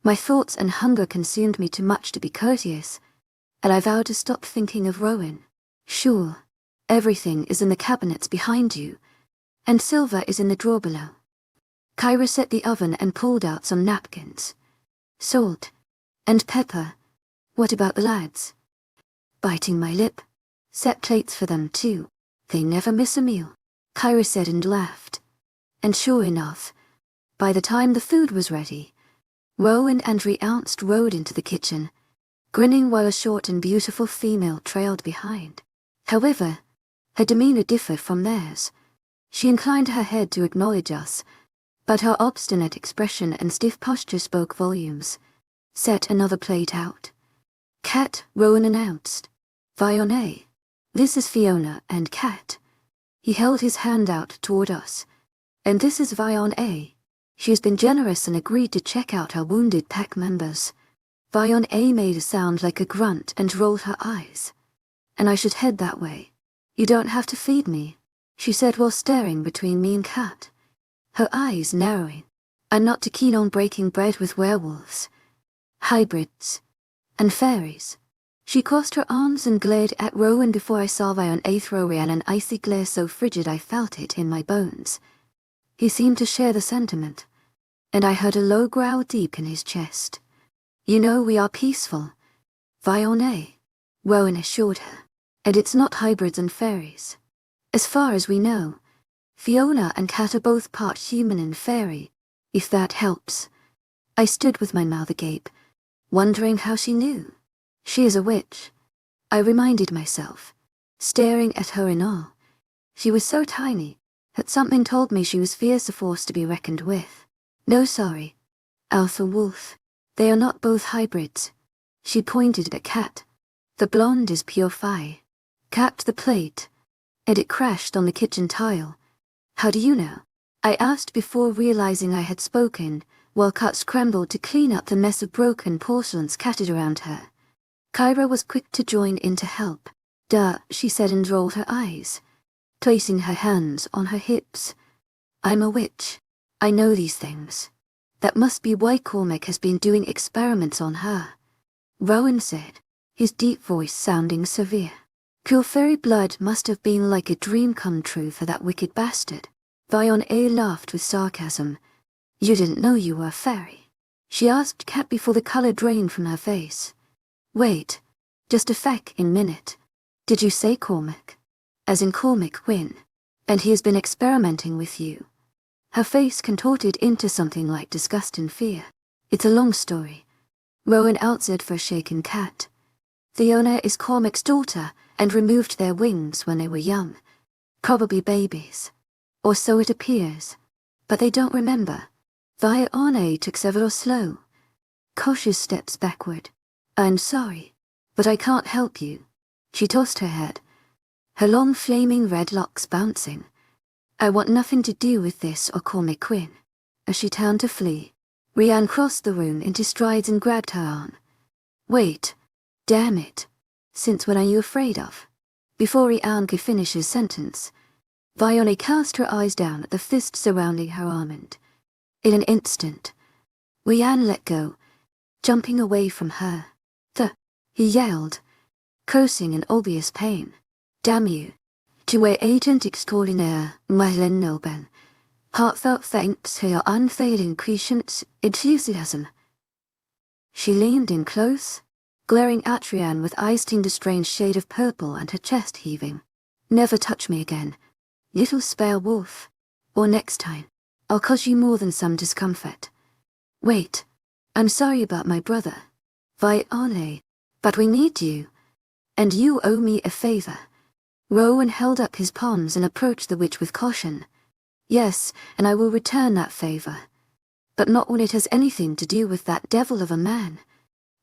My thoughts and hunger consumed me too much to be courteous, and I vowed to stop thinking of Rowan. Sure. Everything is in the cabinets behind you, and silver is in the drawer below. Kyra set the oven and pulled out some napkins. Salt. And pepper. What about the lads? Biting my lip. Set plates for them too. They never miss a meal, Kyra said and laughed. And sure enough, by the time the food was ready, Rowan and Riounced rode into the kitchen, grinning while a short and beautiful female trailed behind. However, her demeanor differed from theirs. She inclined her head to acknowledge us, but her obstinate expression and stiff posture spoke volumes. Set another plate out. Kat, Rowan announced. Fiona. This is Fiona and Kat. He held his hand out toward us. And this is Fiona. She has been generous and agreed to check out our wounded pack members. Fiona made a sound like a grunt and rolled her eyes. And I should head that way. You don't have to feed me, she said while staring between me and Kat. Her eyes narrowing. I'm not too keen on breaking bread with werewolves, hybrids, and fairies. She crossed her arms and glared at Rowan before I saw Fiona throw Rian an icy glare so frigid I felt it in my bones. He seemed to share the sentiment, and I heard a low growl deep in his chest. You know we are peaceful, Fiona, Rowan assured her, and it's not hybrids and fairies. As far as we know, Fiona and Kat are both part human and fairy, if that helps. I stood with my mouth agape, wondering how she knew. She is a witch, I reminded myself, staring at her in awe. She was so tiny that something told me she was fierce, a force to be reckoned with. No, sorry, Alpha Wolf. They are not both hybrids. She pointed at Kat. The blonde is pure Fi. Capped the plate, and it crashed on the kitchen tile. How do you know? I asked before realizing I had spoken, while Kat scrambled to clean up the mess of broken porcelain scattered around her. Kyra was quick to join in to help. Duh, she said and rolled her eyes, placing her hands on her hips. I'm a witch. I know these things. That must be why Cormac has been doing experiments on her, Rowan said, his deep voice sounding severe. Pure fairy blood must have been like a dream come true for that wicked bastard. Fiona laughed with sarcasm. You didn't know you were a fairy? She asked Kat before the colour drained from her face. Wait, just a feckin' minute. Did you say Cormac? As in Cormac Wynne? And he has been experimenting with you? Her face contorted into something like disgust and fear. It's a long story, Rowan answered for a shaken Kat. Fiona is Cormac's daughter and removed their wings when they were young. Probably babies. Or so it appears. But they don't remember. Fiona took several slow, cautious steps backward. I'm sorry, but I can't help you. She tossed her head, her long flaming red locks bouncing. I want nothing to do with this or Cormac Quinn. As she turned to flee, Rian crossed the room into strides and grabbed her arm. Wait, damn it. Since when are you afraid of? Before Rian could finish his sentence, Fiona cast her eyes down at the fist surrounding her arm and, in an instant, Rian let go, jumping away from her. He yelled, cursing in obvious pain. Damn you. To our agent extraordinaire, Mylen Noben. Heartfelt thanks for your unfailing patience, enthusiasm. She leaned in close, glaring at Rian with eyes tinged a strange shade of purple and her chest heaving. Never touch me again, little spare wolf. Or next time, I'll cause you more than some discomfort. Wait, I'm sorry about my brother. Viole, but we need you. And you owe me a favor. Rowan held up his palms and approached the witch with caution. Yes, and I will return that favor. But not when it has anything to do with that devil of a man.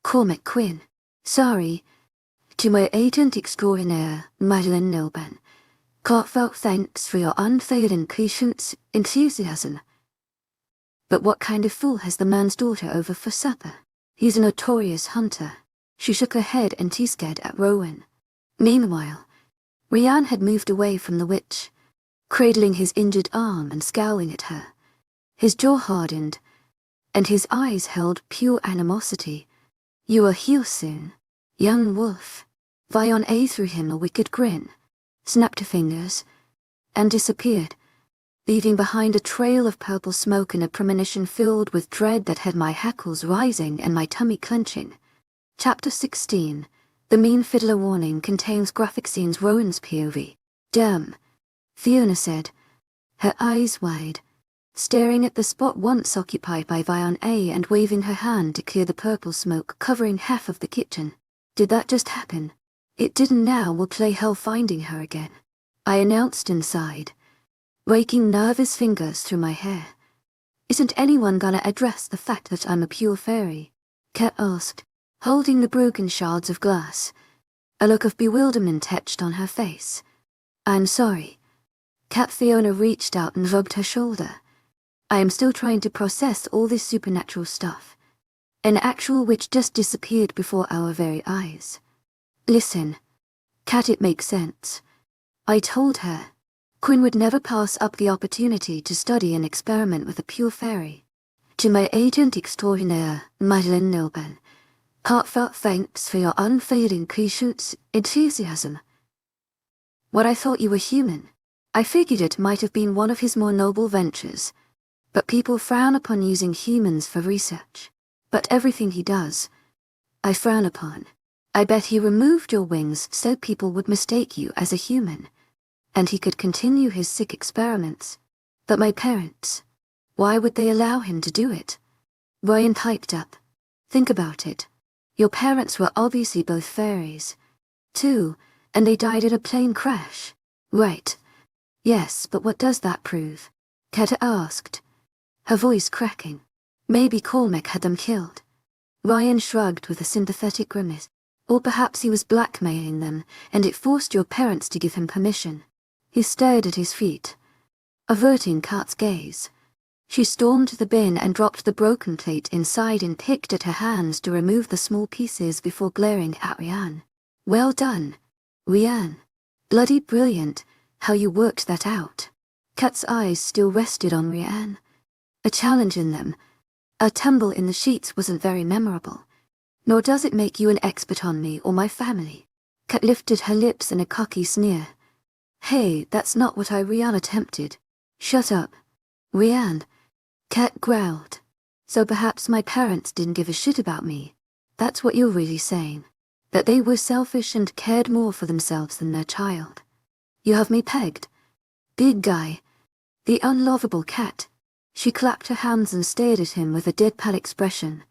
Cormac Quinn. Sorry. To my agent extraordinaire, Madeline Nilban. Heartfelt thanks for your unfailing patience, enthusiasm. But what kind of fool has the man's daughter over for supper? He's a notorious hunter. She shook her head and teased at Rowan. Meanwhile, Rian had moved away from the witch, cradling his injured arm and scowling at her. His jaw hardened, and his eyes held pure animosity. You will heal soon, young wolf. Vion threw him a wicked grin, snapped her fingers, and disappeared, leaving behind a trail of purple smoke and a premonition filled with dread that had my hackles rising and my tummy clenching. Chapter 16. The Mean Fiddler warning contains graphic scenes. Rowan's POV. Damn, Fiona said, her eyes wide, staring at the spot once occupied by Vion and waving her hand to clear the purple smoke covering half of the kitchen. Did that just happen? It didn't. Now we'll play hell finding her again, I announced inside, raking nervous fingers through my hair. Isn't anyone gonna address the fact that I'm a pure fairy? Kat asked, holding the broken shards of glass, a look of bewilderment etched on her face. I'm sorry. Kat. Fiona reached out and rubbed her shoulder. I am still trying to process all this supernatural stuff. An actual witch just disappeared before our very eyes. Listen, Kat, it makes sense. I told her Quinn would never pass up the opportunity to study and experiment with a pure fairy. To my agent extraordinaire, Madeline Nilban, heartfelt thanks for your unfailing patience, enthusiasm. What, I thought you were human. I figured it might have been one of his more noble ventures, but people frown upon using humans for research. But everything he does, I frown upon. I bet he removed your wings so people would mistake you as a human, and he could continue his sick experiments. But my parents, why would they allow him to do it? Ryan piped up. Think about it. Your parents were obviously both fairies, too, and they died in a plane crash. Right. Yes, but what does that prove? Kat asked, her voice cracking. Maybe Cormac had them killed. Ryan shrugged with a sympathetic grimace. Or perhaps he was blackmailing them, and it forced your parents to give him permission. He stared at his feet, averting Kat's gaze. She stormed to the bin and dropped the broken plate inside and picked at her hands to remove the small pieces before glaring at Rian. Well done, Rian. Bloody brilliant, how you worked that out. Kat's eyes still rested on Rian, a challenge in them. A tumble in the sheets wasn't very memorable. Nor does it make you an expert on me or my family. Kat lifted her lips in a cocky sneer. Hey, that's not what Rian attempted. Shut up, Rian. Kat growled. So perhaps my parents didn't give a shit about me. That's what you're really saying. That they were selfish and cared more for themselves than their child. You have me pegged. Big guy. The unlovable Kat. She clapped her hands and stared at him with a deadpan expression,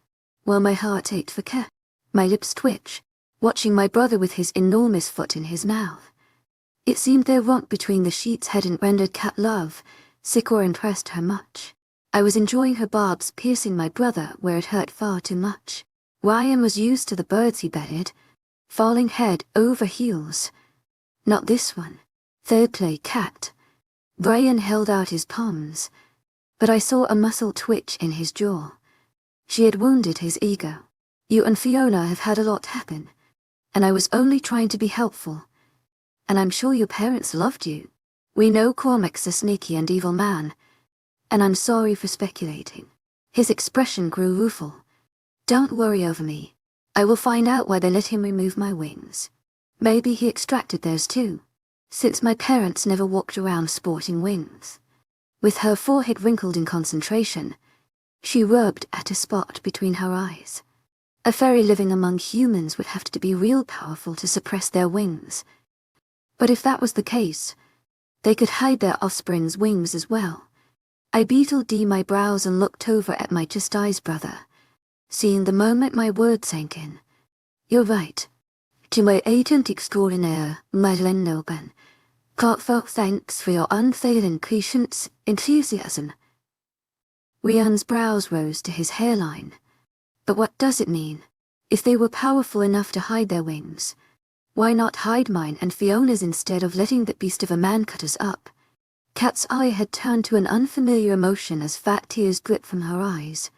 while my heart ached for Kat. My lips twitched, watching my brother with his enormous foot in his mouth. It seemed their romp between the sheets hadn't rendered Kat love, sick or impressed her much. I was enjoying her barbs piercing my brother where it hurt far too much. Ryan was used to the birds he bedded, falling head over heels. Not this one. Third play Kat. Brian held out his palms, but I saw a muscle twitch in his jaw. She had wounded his ego. You and Fiona have had a lot happen, and I was only trying to be helpful. And I'm sure your parents loved you. We know Cormac's a sneaky and evil man, and I'm sorry for speculating. His expression grew rueful. Don't worry over me. I will find out why they let him remove my wings. Maybe he extracted theirs too, since my parents never walked around sporting wings. With her forehead wrinkled in concentration, she rubbed at a spot between her eyes. A fairy living among humans would have to be real powerful to suppress their wings. But if that was the case, they could hide their offspring's wings as well. I beetled my brows and looked over at my chastised brother, seeing the moment my words sank in. You're right. To my agent extraordinaire, Madeleine Noban, heartfelt thanks for your unfailing patience, enthusiasm. Ryan's brows rose to his hairline. But what does it mean? If they were powerful enough to hide their wings, why not hide mine and Fiona's instead of letting that beast of a man cut us up? Kat's eye had turned to an unfamiliar emotion as fat tears dripped from her eyes,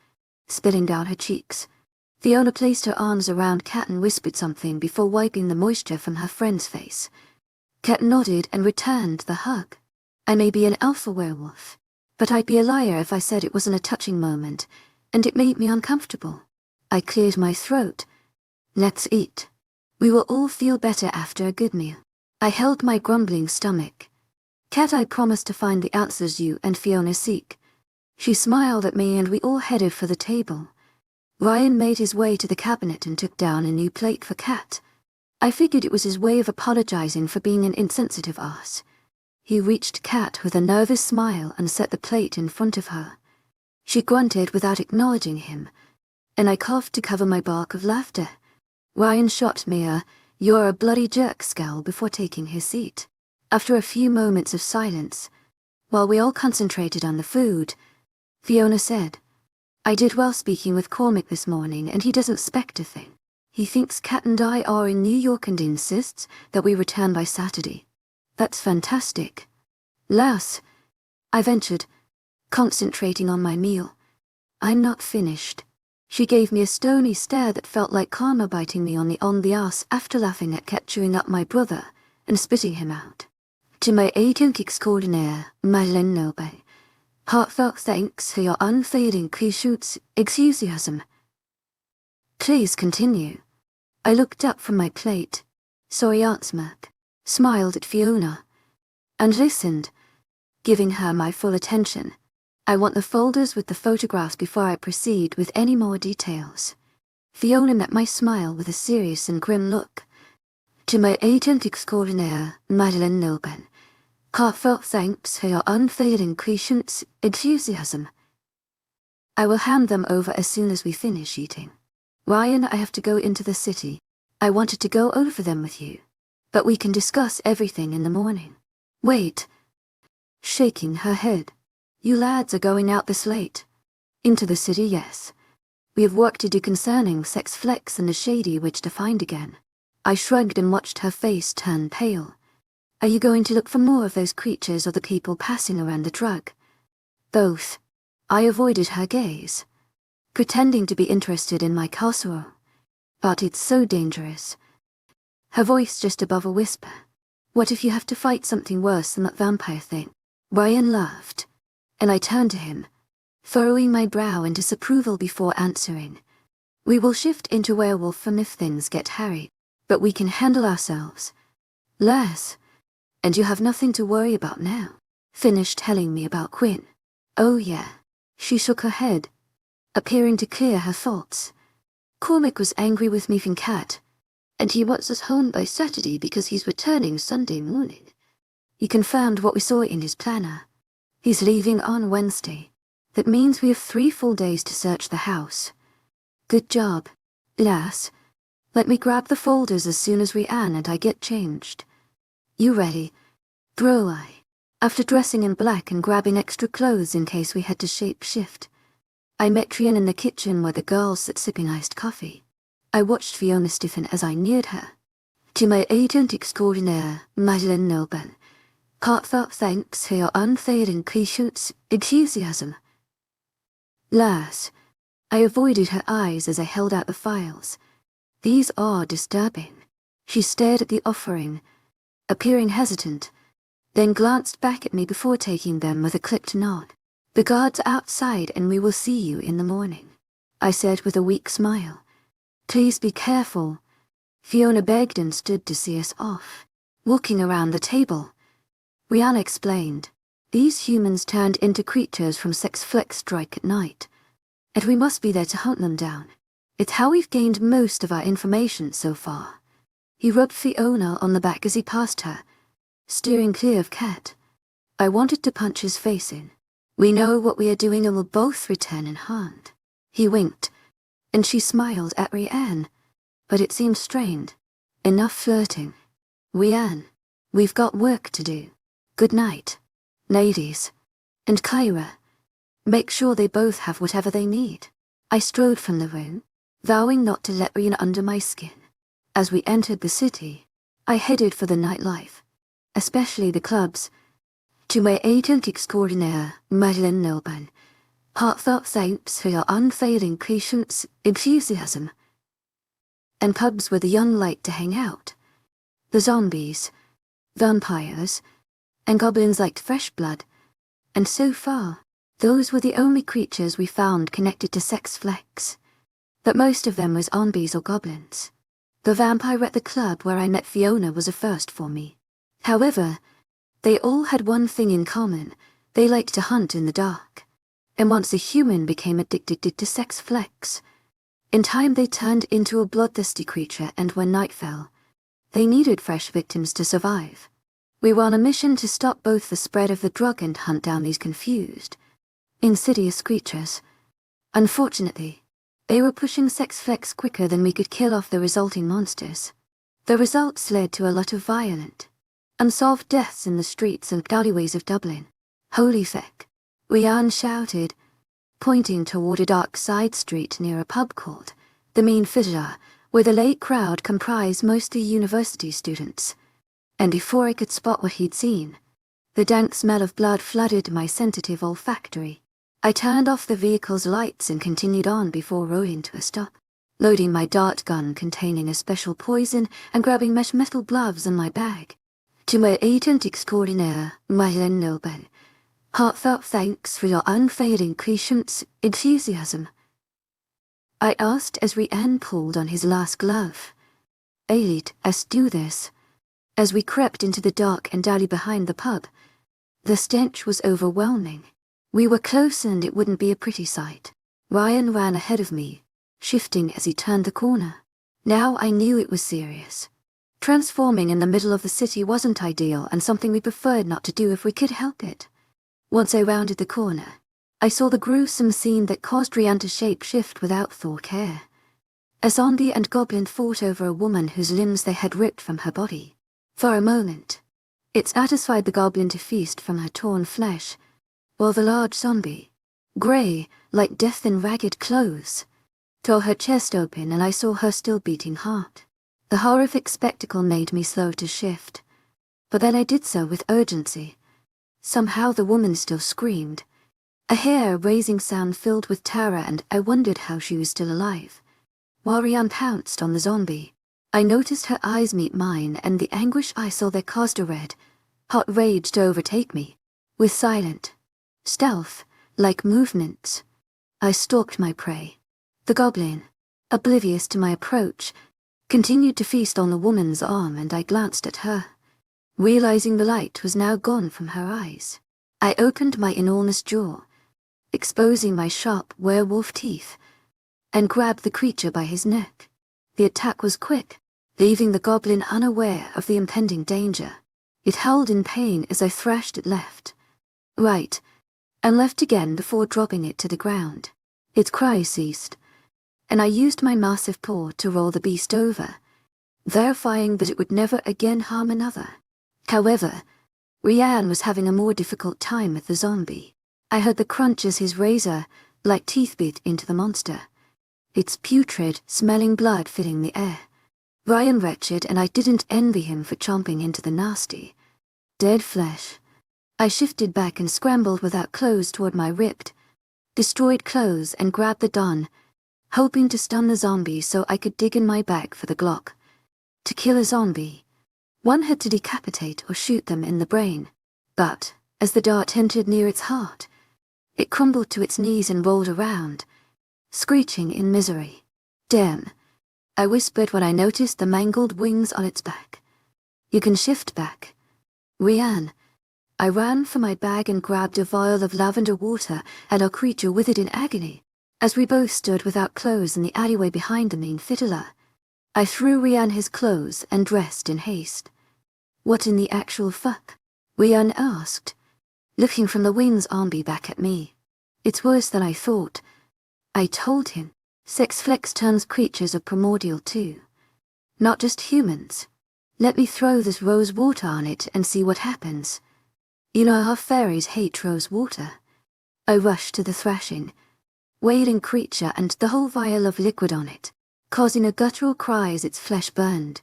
spilling down her cheeks. Fiona placed her arms around Kat and whispered something before wiping the moisture from her friend's face. Kat nodded and returned the hug. I may be an alpha werewolf, but I'd be a liar if I said it wasn't a touching moment, and it made me uncomfortable. I cleared my throat. Let's eat. We will all feel better after a good meal. I held my grumbling stomach. Kat, I promised to find the answers you and Fiona seek. She smiled at me and we all headed for the table. Ryan made his way to the cabinet and took down a new plate for Kat. I figured it was his way of apologizing for being an insensitive ass. He reached Kat with a nervous smile and set the plate in front of her. She grunted without acknowledging him, and I coughed to cover my bark of laughter. Ryan shot me a "you're a bloody jerk" scowl before taking his seat. After a few moments of silence, while we all concentrated on the food, Fiona said, I did well speaking with Cormac this morning and he doesn't expect a thing. He thinks Kat and I are in New York and insists that we return by Saturday. That's fantastic. Lass, I ventured, concentrating on my meal. I'm not finished. She gave me a stony stare that felt like karma biting me on the ass after laughing at Kat chewing up my brother and spitting him out. To my agent extraordinaire, Madeleine Noban, heartfelt thanks for your unfailing patience, enthusiasm. Please continue. I looked up from my plate, saw Aunt smirk, smiled at Fiona, and listened, giving her my full attention. I want the folders with the photographs before I proceed with any more details. Fiona met my smile with a serious and grim look. To my agent extraordinaire, Madeleine Noban, heartfelt thanks for your unfailing patience, enthusiasm. I will hand them over as soon as we finish eating. Ryan, I have to go into the city. I wanted to go over them with you, but we can discuss everything in the morning. Wait. Shaking her head. You lads are going out this late. Into the city, yes. We have work to do concerning sex flex and the shady witch to find again. I shrugged and watched her face turn pale. Are you going to look for more of those creatures or the people passing around the drug? Both. I avoided her gaze, pretending to be interested in my casserole. But it's so dangerous. Her voice just above a whisper. What if you have to fight something worse than that vampire thing? Ryan laughed, and I turned to him, furrowing my brow in disapproval before answering. We will shift into werewolf from if things get hairy, but we can handle ourselves. Lass, and you have nothing to worry about now. Finished telling me about Quinn. Oh yeah. She shook her head, appearing to clear her thoughts. Cormac was angry with me from Kat, and he wants us home by Saturday because he's returning Sunday morning. He confirmed what we saw in his planner. He's leaving on Wednesday. That means we have 3 full days to search the house. Good job, lass. Let me grab the folders as soon as Rhiann and I get changed. You ready? Bro, after dressing in black and grabbing extra clothes in case we had to shape shift, I met Rhiann in the kitchen where the girls sat sipping iced coffee. I watched Fiona stiffen as I neared her. To my agent extraordinaire, Madeleine Noban, heartfelt thanks for your unfailing patience, enthusiasm. Lass, I avoided her eyes as I held out the files. These are disturbing. She stared at the offering, appearing hesitant, then glanced back at me before taking them with a clipped nod. The guards are outside and we will see you in the morning, I said with a weak smile. Please be careful. Fiona begged and stood to see us off. Walking around the table, Rhiann explained, these humans turned into creatures from Sex Flex strike at night, and we must be there to hunt them down. It's how we've gained most of our information so far. He rubbed Fiona on the back as he passed her, steering clear of Kat. I wanted to punch his face in. We know what we are doing and will both return unharmed. He winked, and she smiled at Rianne, but it seemed strained. Enough flirting. Rianne, we've got work to do. Good night, ladies. And Kyra, make sure they both have whatever they need. I strode from the room, vowing not to let Rianne under my skin. As we entered the city, I headed for the nightlife, especially the clubs. To my agent extraordinaire, Madeleine Nilban, heartfelt thanks for your unfailing patience, enthusiasm. And pubs where the young like to hang out. The zombies, vampires, and goblins liked fresh blood. And so far, those were the only creatures we found connected to sex flex. But most of them was zombies or goblins. The vampire at the club where I met Fiona was a first for me. However, they all had one thing in common: they liked to hunt in the dark. And once a human became addicted to sex flex, in time they turned into a bloodthirsty creature, and when night fell, they needed fresh victims to survive. We were on a mission to stop both the spread of the drug and hunt down these confused, insidious creatures. Unfortunately, they were pushing sex flex quicker than we could kill off the resulting monsters. The results led to a lot of violent, unsolved deaths in the streets and alleyways of Dublin. Holy feck, Rianne shouted, pointing toward a dark side street near a pub called the Mean Fissure, where the late crowd comprised mostly university students. And before I could spot what he'd seen, the dank smell of blood flooded my sensitive olfactory. I turned off the vehicle's lights and continued on before rolling to a stop, loading my dart gun containing a special poison and grabbing mesh metal gloves in my bag. To my agent extraordinaire, Madeleine Nilban, heartfelt thanks for your unfailing patience, enthusiasm. I asked as Rianne pulled on his last glove. Let us do this. As we crept into the dark and alley behind the pub, the stench was overwhelming. We were close and it wouldn't be a pretty sight. Ryan ran ahead of me, shifting as he turned the corner. Now I knew it was serious. Transforming in the middle of the city wasn't ideal and something we preferred not to do if we could help it. Once I rounded the corner, I saw the gruesome scene that caused Rianne to shape-shift without care. A zombie and goblin fought over a woman whose limbs they had ripped from her body. For a moment, it satisfied the goblin to feast from her torn flesh, while the large zombie, grey, like death in ragged clothes, tore her chest open and I saw her still beating heart. The horrific spectacle made me slow to shift, but then I did so with urgency. Somehow the woman still screamed, a hair-raising sound filled with terror, and I wondered how she was still alive. While Rianne pounced on the zombie, I noticed her eyes meet mine, and the anguish I saw there caused a red, hot rage to overtake me. With silent, stealth-like movements, I stalked my prey. The goblin, oblivious to my approach, continued to feast on the woman's arm, and I glanced at her, realizing the light was now gone from her eyes. I opened my enormous jaw, exposing my sharp werewolf teeth, and grabbed the creature by his neck. The attack was quick, leaving the goblin unaware of the impending danger. It howled in pain as I thrashed it left, right, and left again before dropping it to the ground. Its cry ceased, and I used my massive paw to roll the beast over, verifying that it would never again harm another. However, Rianne was having a more difficult time with the zombie. I heard the crunch as his razor, like teeth, bit into the monster, its putrid, smelling blood filling the air. Ryan wretched, and I didn't envy him for chomping into the nasty, dead flesh. I shifted back and scrambled without clothes toward my ripped, destroyed clothes and grabbed the gun, hoping to stun the zombie so I could dig in my bag for the Glock. To kill a zombie, one had to decapitate or shoot them in the brain. But, as the dart entered near its heart, it crumbled to its knees and rolled around, screeching in misery. Damn, I whispered when I noticed the mangled wings on its back. You can shift back. Rianne. I ran for my bag and grabbed a vial of lavender water, and our creature withered in agony, as we both stood without clothes in the alleyway behind the main fiddler. I threw Rianne his clothes and dressed in haste. What in the actual fuck? Ryan asked, looking from the wind's army back at me. It's worse than I thought. I told him. Sex flex turns creatures of primordial too. Not just humans. Let me throw this rose water on it and see what happens. You know how fairies hate rose water. I rushed to the thrashing, wailing creature and the whole vial of liquid on it, causing a guttural cry as its flesh burned.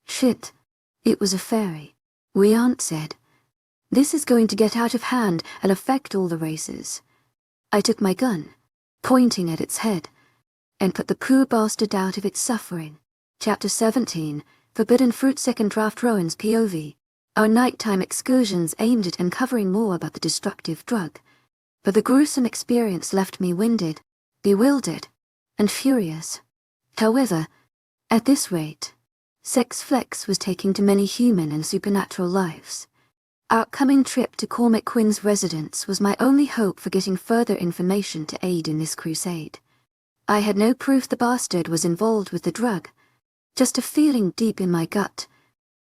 Shit. It was a fairy. Ryan said. This is going to get out of hand and affect all the races. I took my gun, pointing at its head, and put the poor bastard out of its suffering. Chapter 17, Forbidden Fruit. Second draft. Rowan's POV. Our nighttime excursions aimed at uncovering more about the destructive drug, but the gruesome experience left me winded, bewildered, and furious. However, at this rate, Sex Flex was taking too many human and supernatural lives. Our coming trip to Cormac Quinn's residence was my only hope for getting further information to aid in this crusade. I had no proof the bastard was involved with the drug, just a feeling deep in my gut.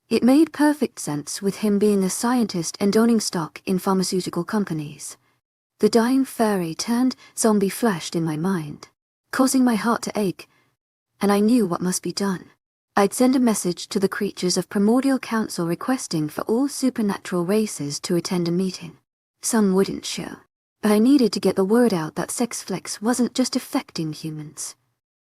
It made perfect sense with him being a scientist and owning stock in pharmaceutical companies. The dying fairy turned zombie flashed in my mind, causing my heart to ache, and I knew what must be done. I'd send a message to the creatures of Primordial Council requesting for all supernatural races to attend a meeting. Some wouldn't show, but I needed to get the word out that Sex Flex wasn't just affecting humans.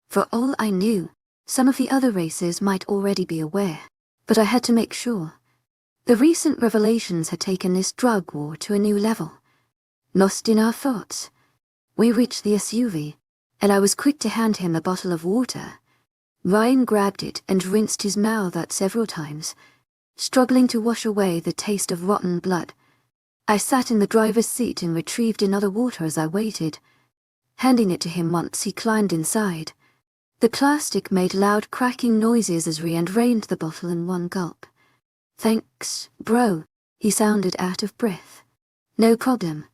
For all I knew, some of the other races might already be aware, but I had to make sure. The recent revelations had taken this drug war to a new level. Lost in our thoughts, we reached the SUV, and I was quick to hand him a bottle of water. Ryan grabbed it and rinsed his mouth out several times, struggling to wash away the taste of rotten blood. I sat in the driver's seat and retrieved another water as I waited, handing it to him once he climbed inside. The plastic made loud cracking noises as Ryan drained the bottle in one gulp. Thanks, bro, he sounded out of breath. No problem.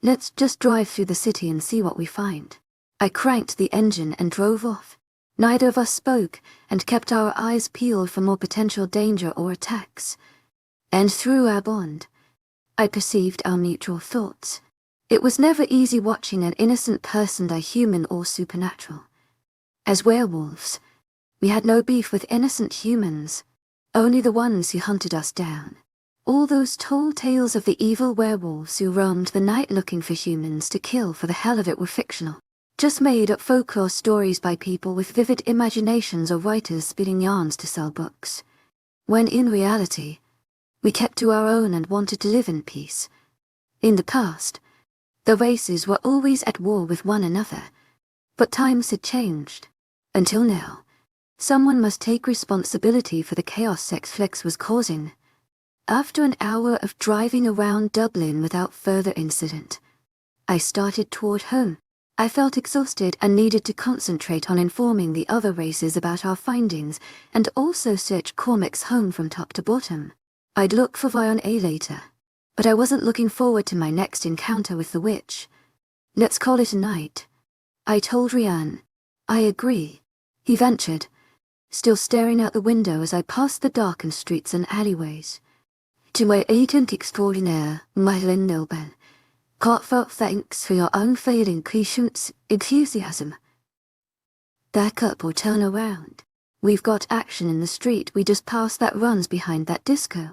Let's just drive through the city and see what we find. I cranked the engine and drove off. Neither of us spoke and kept our eyes peeled for more potential danger or attacks. And through our bond, I perceived our mutual thoughts. It was never easy watching an innocent person die, human or supernatural. As werewolves, we had no beef with innocent humans, only the ones who hunted us down. All those tall tales of the evil werewolves who roamed the night looking for humans to kill for the hell of it were fictional. Just made-up folklore stories by people with vivid imaginations or writers spinning yarns to sell books. When in reality, we kept to our own and wanted to live in peace. In the past, the races were always at war with one another, but times had changed. Until now, someone must take responsibility for the chaos Sex Flex was causing. After an hour of driving around Dublin without further incident, I started toward home. I felt exhausted and needed to concentrate on informing the other races about our findings and also search Cormac's home from top to bottom. I'd look for Fiona later, but I wasn't looking forward to my next encounter with the witch. Let's call it a night, I told Ryan. I agree, he ventured, still staring out the window as I passed the darkened streets and alleyways. To my agent extraordinaire, my Lindelben. Heartfelt thanks for your unfailing patience, enthusiasm. Back up or turn around. We've got action in the street we just passed that runs behind that disco.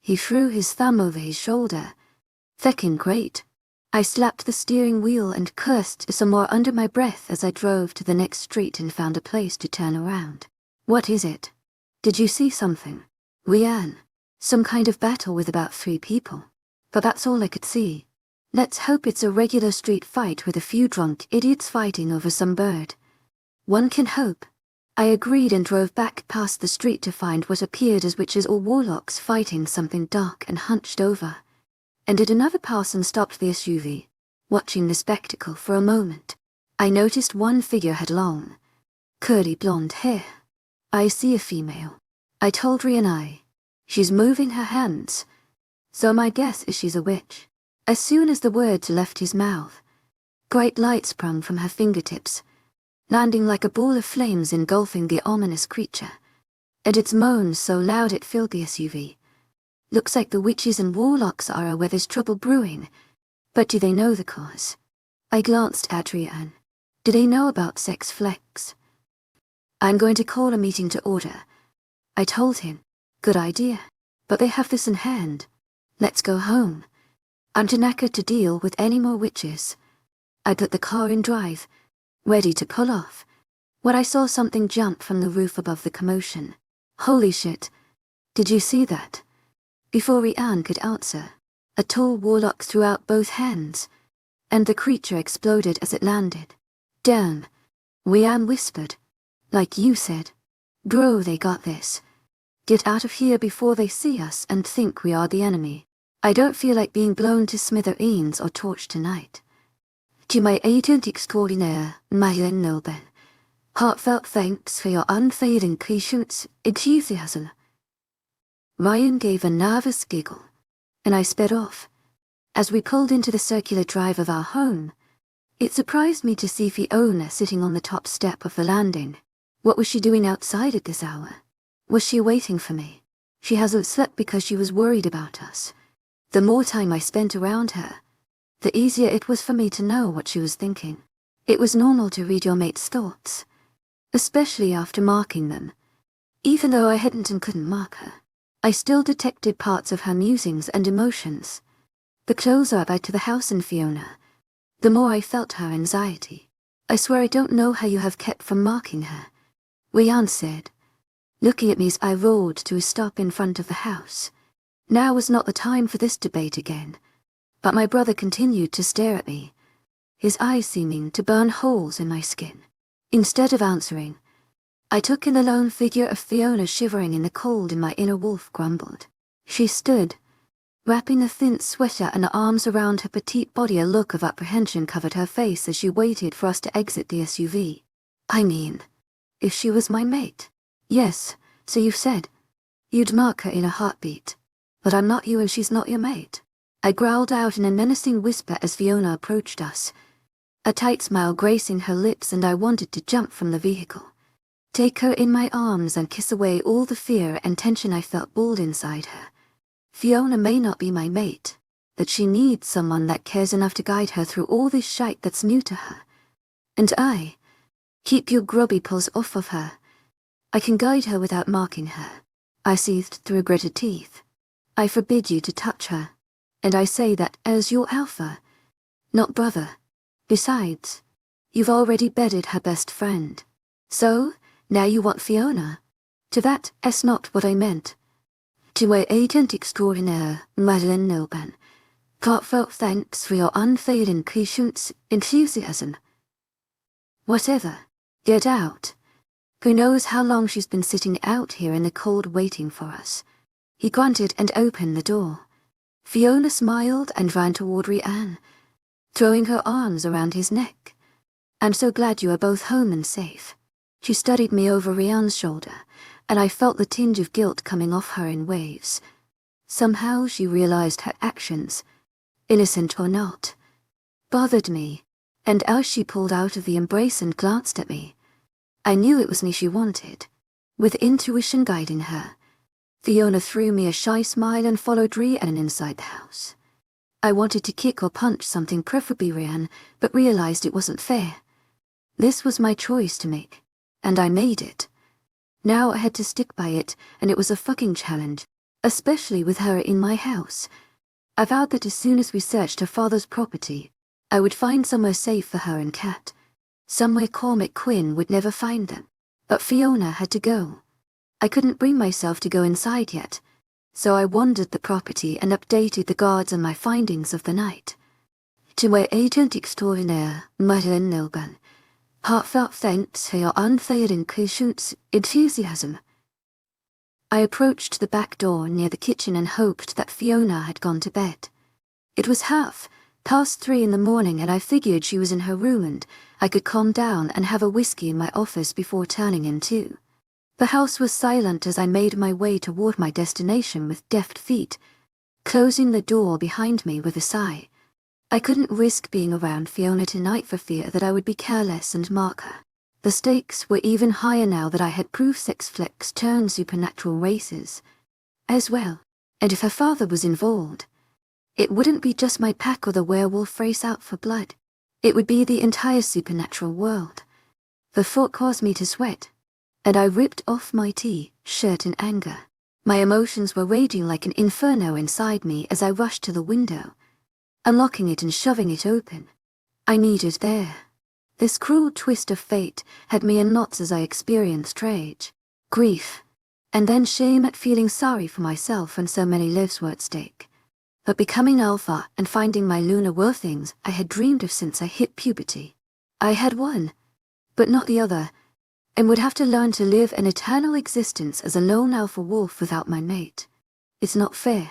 He threw his thumb over his shoulder. Feckin' great. I slapped the steering wheel and cursed some more under my breath as I drove to the next street and found a place to turn around. What is it? Did you see something? Ryan. Some kind of battle with about 3 people. But that's all I could see. Let's hope it's a regular street fight with a few drunk idiots fighting over some bird. One can hope. I agreed and drove back past the street to find what appeared as witches or warlocks fighting something dark and hunched over. And did another pass and stopped the SUV, watching the spectacle for a moment. I noticed one figure had long, curly blonde hair. I see a female, I told Ryan. She's moving her hands, so my guess is she's a witch. As soon as the words left his mouth, bright light sprung from her fingertips, landing like a ball of flames engulfing the ominous creature, and its moans so loud it filled the SUV. Looks like the witches and warlocks are where there's trouble brewing. But do they know the cause? I glanced at Rian. Do they know about sex flex? I'm going to call a meeting to order. I told him. Good idea. But they have this in hand. Let's go home. I'm too knackered to deal with any more witches. I put the car in drive, ready to pull off, when I saw something jump from the roof above the commotion. Holy shit. Did you see that? Before Rian could answer, a tall warlock threw out both hands, and the creature exploded as it landed. Damn. Rian whispered. Like you said. Bro, they got this. Get out of here before they see us and think we are the enemy. I don't feel like being blown to smithereens or torched tonight. To my agent extraordinaire, Mayen Nilben. Heartfelt thanks for your unfailing patience, enthusiasm. Ryan gave a nervous giggle, and I sped off. As we pulled into the circular drive of our home, it surprised me to see Fiona sitting on the top step of the landing. What was she doing outside at this hour? Was she waiting for me? She hasn't slept because she was worried about us. The more time I spent around her, the easier it was for me to know what she was thinking. It was normal to read your mate's thoughts, especially after marking them. Even though I hadn't and couldn't mark her, I still detected parts of her musings and emotions. The closer I got to the house in Fiona, the more I felt her anxiety. I swear I don't know how you have kept from marking her, Rian said. Looking at me as I rolled to a stop in front of the house. Now was not the time for this debate again, but my brother continued to stare at me, his eyes seeming to burn holes in my skin. Instead of answering, I took in the lone figure of Fiona shivering in the cold, and my inner wolf grumbled. She stood, wrapping a thin sweater and arms around her petite body. A look of apprehension covered her face as she waited for us to exit the SUV. I mean, if she was my mate. Yes, so you said. You'd mark her in a heartbeat. But I'm not you and she's not your mate. I growled out in a menacing whisper as Fiona approached us, a tight smile gracing her lips, and I wanted to jump from the vehicle, take her in my arms and kiss away all the fear and tension I felt boiled inside her. Fiona may not be my mate, but she needs someone that cares enough to guide her through all this shite that's new to her. And I, keep your grubby paws off of her. I can guide her without marking her. I seethed through gritted teeth. I forbid you to touch her, and I say that as your alpha, not brother. Besides, you've already bedded her best friend. So, now you want Fiona? To that's not what I meant. To my agent extraordinaire, Madeline Nilban, heartfelt thanks for your unfailing patience, enthusiasm. Whatever. Get out. Who knows how long she's been sitting out here in the cold waiting for us. He grunted and opened the door. Fiona smiled and ran toward Rian, throwing her arms around his neck. I'm so glad you are both home and safe. She studied me over Rian's shoulder, and I felt the tinge of guilt coming off her in waves. Somehow she realized her actions, innocent or not, bothered me, and as she pulled out of the embrace and glanced at me, I knew it was me she wanted. With intuition guiding her, Fiona threw me a shy smile and followed Rian inside the house. I wanted to kick or punch something, preferably Rian, but realized it wasn't fair. This was my choice to make, and I made it. Now I had to stick by it, and it was a fucking challenge, especially with her in my house. I vowed that as soon as we searched her father's property, I would find somewhere safe for her and Kat, somewhere Cormac Quinn would never find them. But Fiona had to go. I couldn't bring myself to go inside yet, so I wandered the property and updated the guards on my findings of the night. To my agent extraordinaire, Madeline Nilban, heartfelt thanks for your unfailing patience, enthusiasm. I approached the back door near the kitchen and hoped that Fiona had gone to bed. It was 3:30 in the morning, and I figured she was in her room and I could calm down and have a whiskey in my office before turning in too. The house was silent as I made my way toward my destination with deft feet, closing the door behind me with a sigh. I couldn't risk being around Fiona tonight for fear that I would be careless and mark her. The stakes were even higher now that I had proved sex flex turned supernatural races. As well, And if her father was involved, it wouldn't be just my pack or the werewolf race out for blood. It would be the entire supernatural world. The thought caused me to sweat, and I ripped off my T-shirt in anger. My emotions were raging like an inferno inside me as I rushed to the window, unlocking it and shoving it open. I needed air. This cruel twist of fate had me in knots as I experienced rage, grief, and then shame at feeling sorry for myself when so many lives were at stake. But becoming alpha and finding my Luna were things I had dreamed of since I hit puberty. I had one, but not the other, and would have to learn to live an eternal existence as a lone alpha wolf without my mate. It's not fair.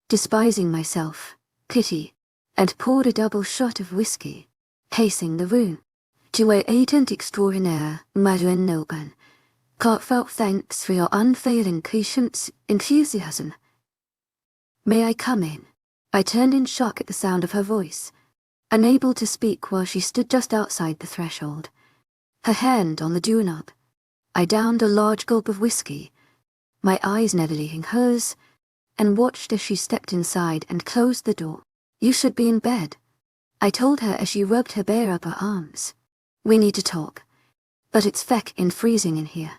Despising myself, pity, and poured a double shot of whiskey, pacing the room. To our agent extraordinaire, Madeline Nogan, heartfelt thanks for your unfailing patience, enthusiasm. May I come in? I turned in shock at the sound of her voice, unable to speak while she stood just outside the threshold, her hand on the doorknob. I downed a large gulp of whiskey, my eyes never leaving hers, and watched as she stepped inside and closed the door. You should be in bed, I told her as she rubbed her bare upper arms. We need to talk, but it's feckin' freezing in here.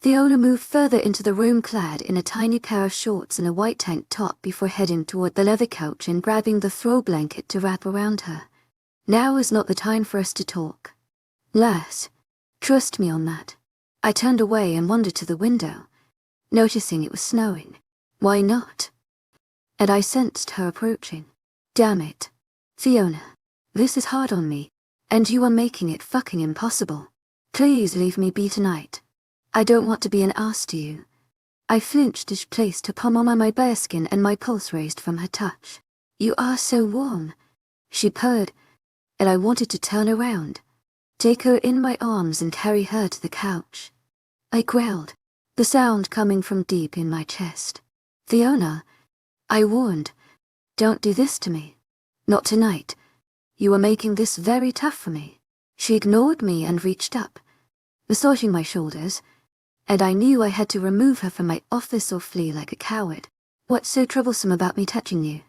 Fiona moved further into the room clad in a tiny pair of shorts and a white tank top before heading toward the leather couch and grabbing the throw blanket to wrap around her. Now is not the time for us to talk. Lass, trust me on that. I turned away and wandered to the window, noticing it was snowing. Why not? And I sensed her approaching. Damn it. Fiona, this is hard on me, and you are making it fucking impossible. Please leave me be tonight. I don't want to be an ass to you. I flinched as she placed her palm on my bearskin and my pulse raised from her touch. You are so warm, she purred, and I wanted to turn around, take her in my arms and carry her to the couch. I growled, the sound coming from deep in my chest. Fiona, I warned, don't do this to me. Not tonight. You are making this very tough for me. She ignored me and reached up, massaging my shoulders, and I knew I had to remove her from my office or flee like a coward. What's so troublesome about me touching you?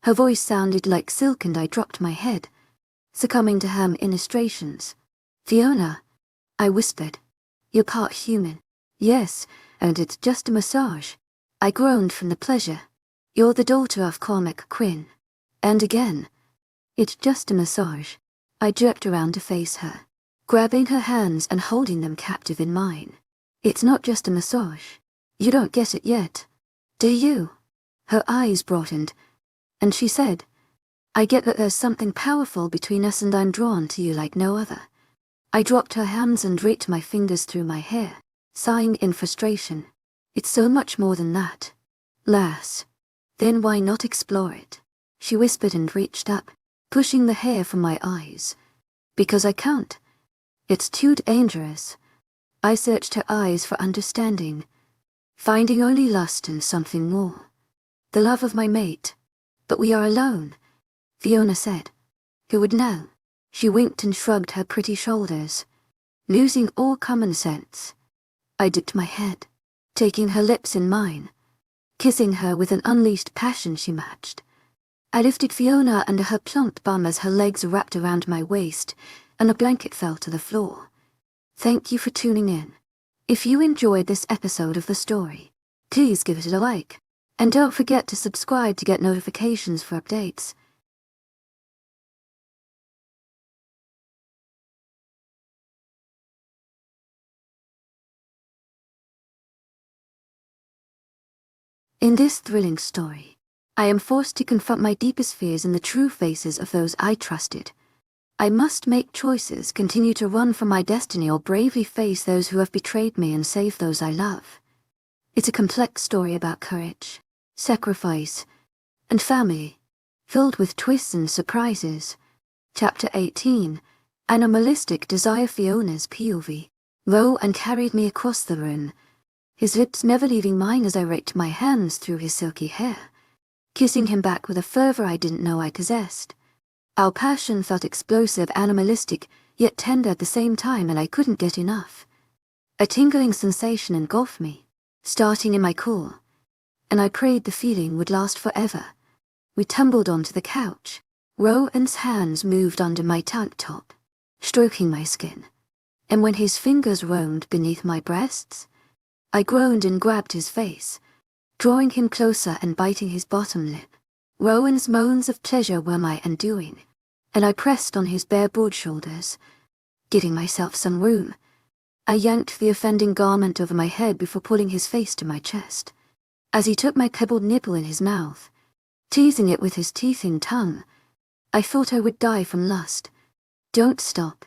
Her voice sounded like silk and I dropped my head, succumbing to her ministrations. Fiona, I whispered, you're part human. Yes, and it's just a massage. I groaned from the pleasure. You're the daughter of Cormac Quinn. And again, it's just a massage. I jerked around to face her, grabbing her hands and holding them captive in mine. It's not just a massage. You don't get it yet, do you? Her eyes broadened, and she said, I get that there's something powerful between us and I'm drawn to you like no other. I dropped her hands and raked my fingers through my hair, sighing in frustration. It's so much more than that. Lass, then why not explore it? She whispered and reached up, pushing the hair from my eyes. Because I can't. It's too dangerous. I searched her eyes for understanding, finding only lust and something more. The love of my mate. But we are alone, Fiona said. Who would know? She winked and shrugged her pretty shoulders, losing all common sense. I dipped my head, taking her lips in mine, kissing her with an unleashed passion she matched. I lifted Fiona under her plump bum as her legs wrapped around my waist, and a blanket fell to the floor. Thank you for tuning in. If you enjoyed this episode of the story, please give it a like, and don't forget to subscribe to get notifications for updates. In this thrilling story, I am forced to confront my deepest fears in the true faces of those I trusted. I must make choices, continue to run from my destiny, or bravely face those who have betrayed me and save those I love. It's a complex story about courage, sacrifice, and family, filled with twists and surprises. Chapter 18, Animalistic Desire. Fiona's POV. Row and carried me across the room, his lips never leaving mine as I raked my hands through his silky hair, kissing him back with a fervor I didn't know I possessed. Our passion felt explosive, animalistic, yet tender at the same time, and I couldn't get enough. A tingling sensation engulfed me, starting in my core, and I prayed the feeling would last forever. We tumbled onto the couch. Rowan's hands moved under my tank top, stroking my skin, and when his fingers roamed beneath my breasts, I groaned and grabbed his face, drawing him closer and biting his bottom lip. Rowan's moans of pleasure were my undoing, and I pressed on his bare broad shoulders, giving myself some room. I yanked the offending garment over my head before pulling his face to my chest. As he took my kibbled nipple in his mouth, teasing it with his teething tongue, I thought I would die from lust. "Don't stop,"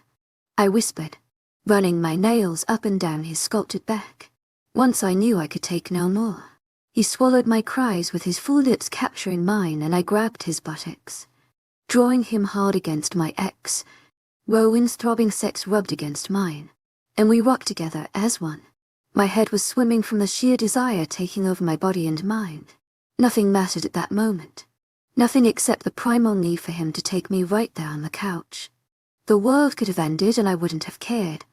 I whispered, running my nails up and down his sculpted back. Once I knew I could take no more. He swallowed my cries with his full lips capturing mine, and I grabbed his buttocks, drawing him hard against my ex. Rowan's throbbing sex rubbed against mine, and we rocked together as one. My head was swimming from the sheer desire taking over my body and mind. Nothing mattered at that moment. Nothing except the primal need for him to take me right there on the couch. The world could have ended and I wouldn't have cared.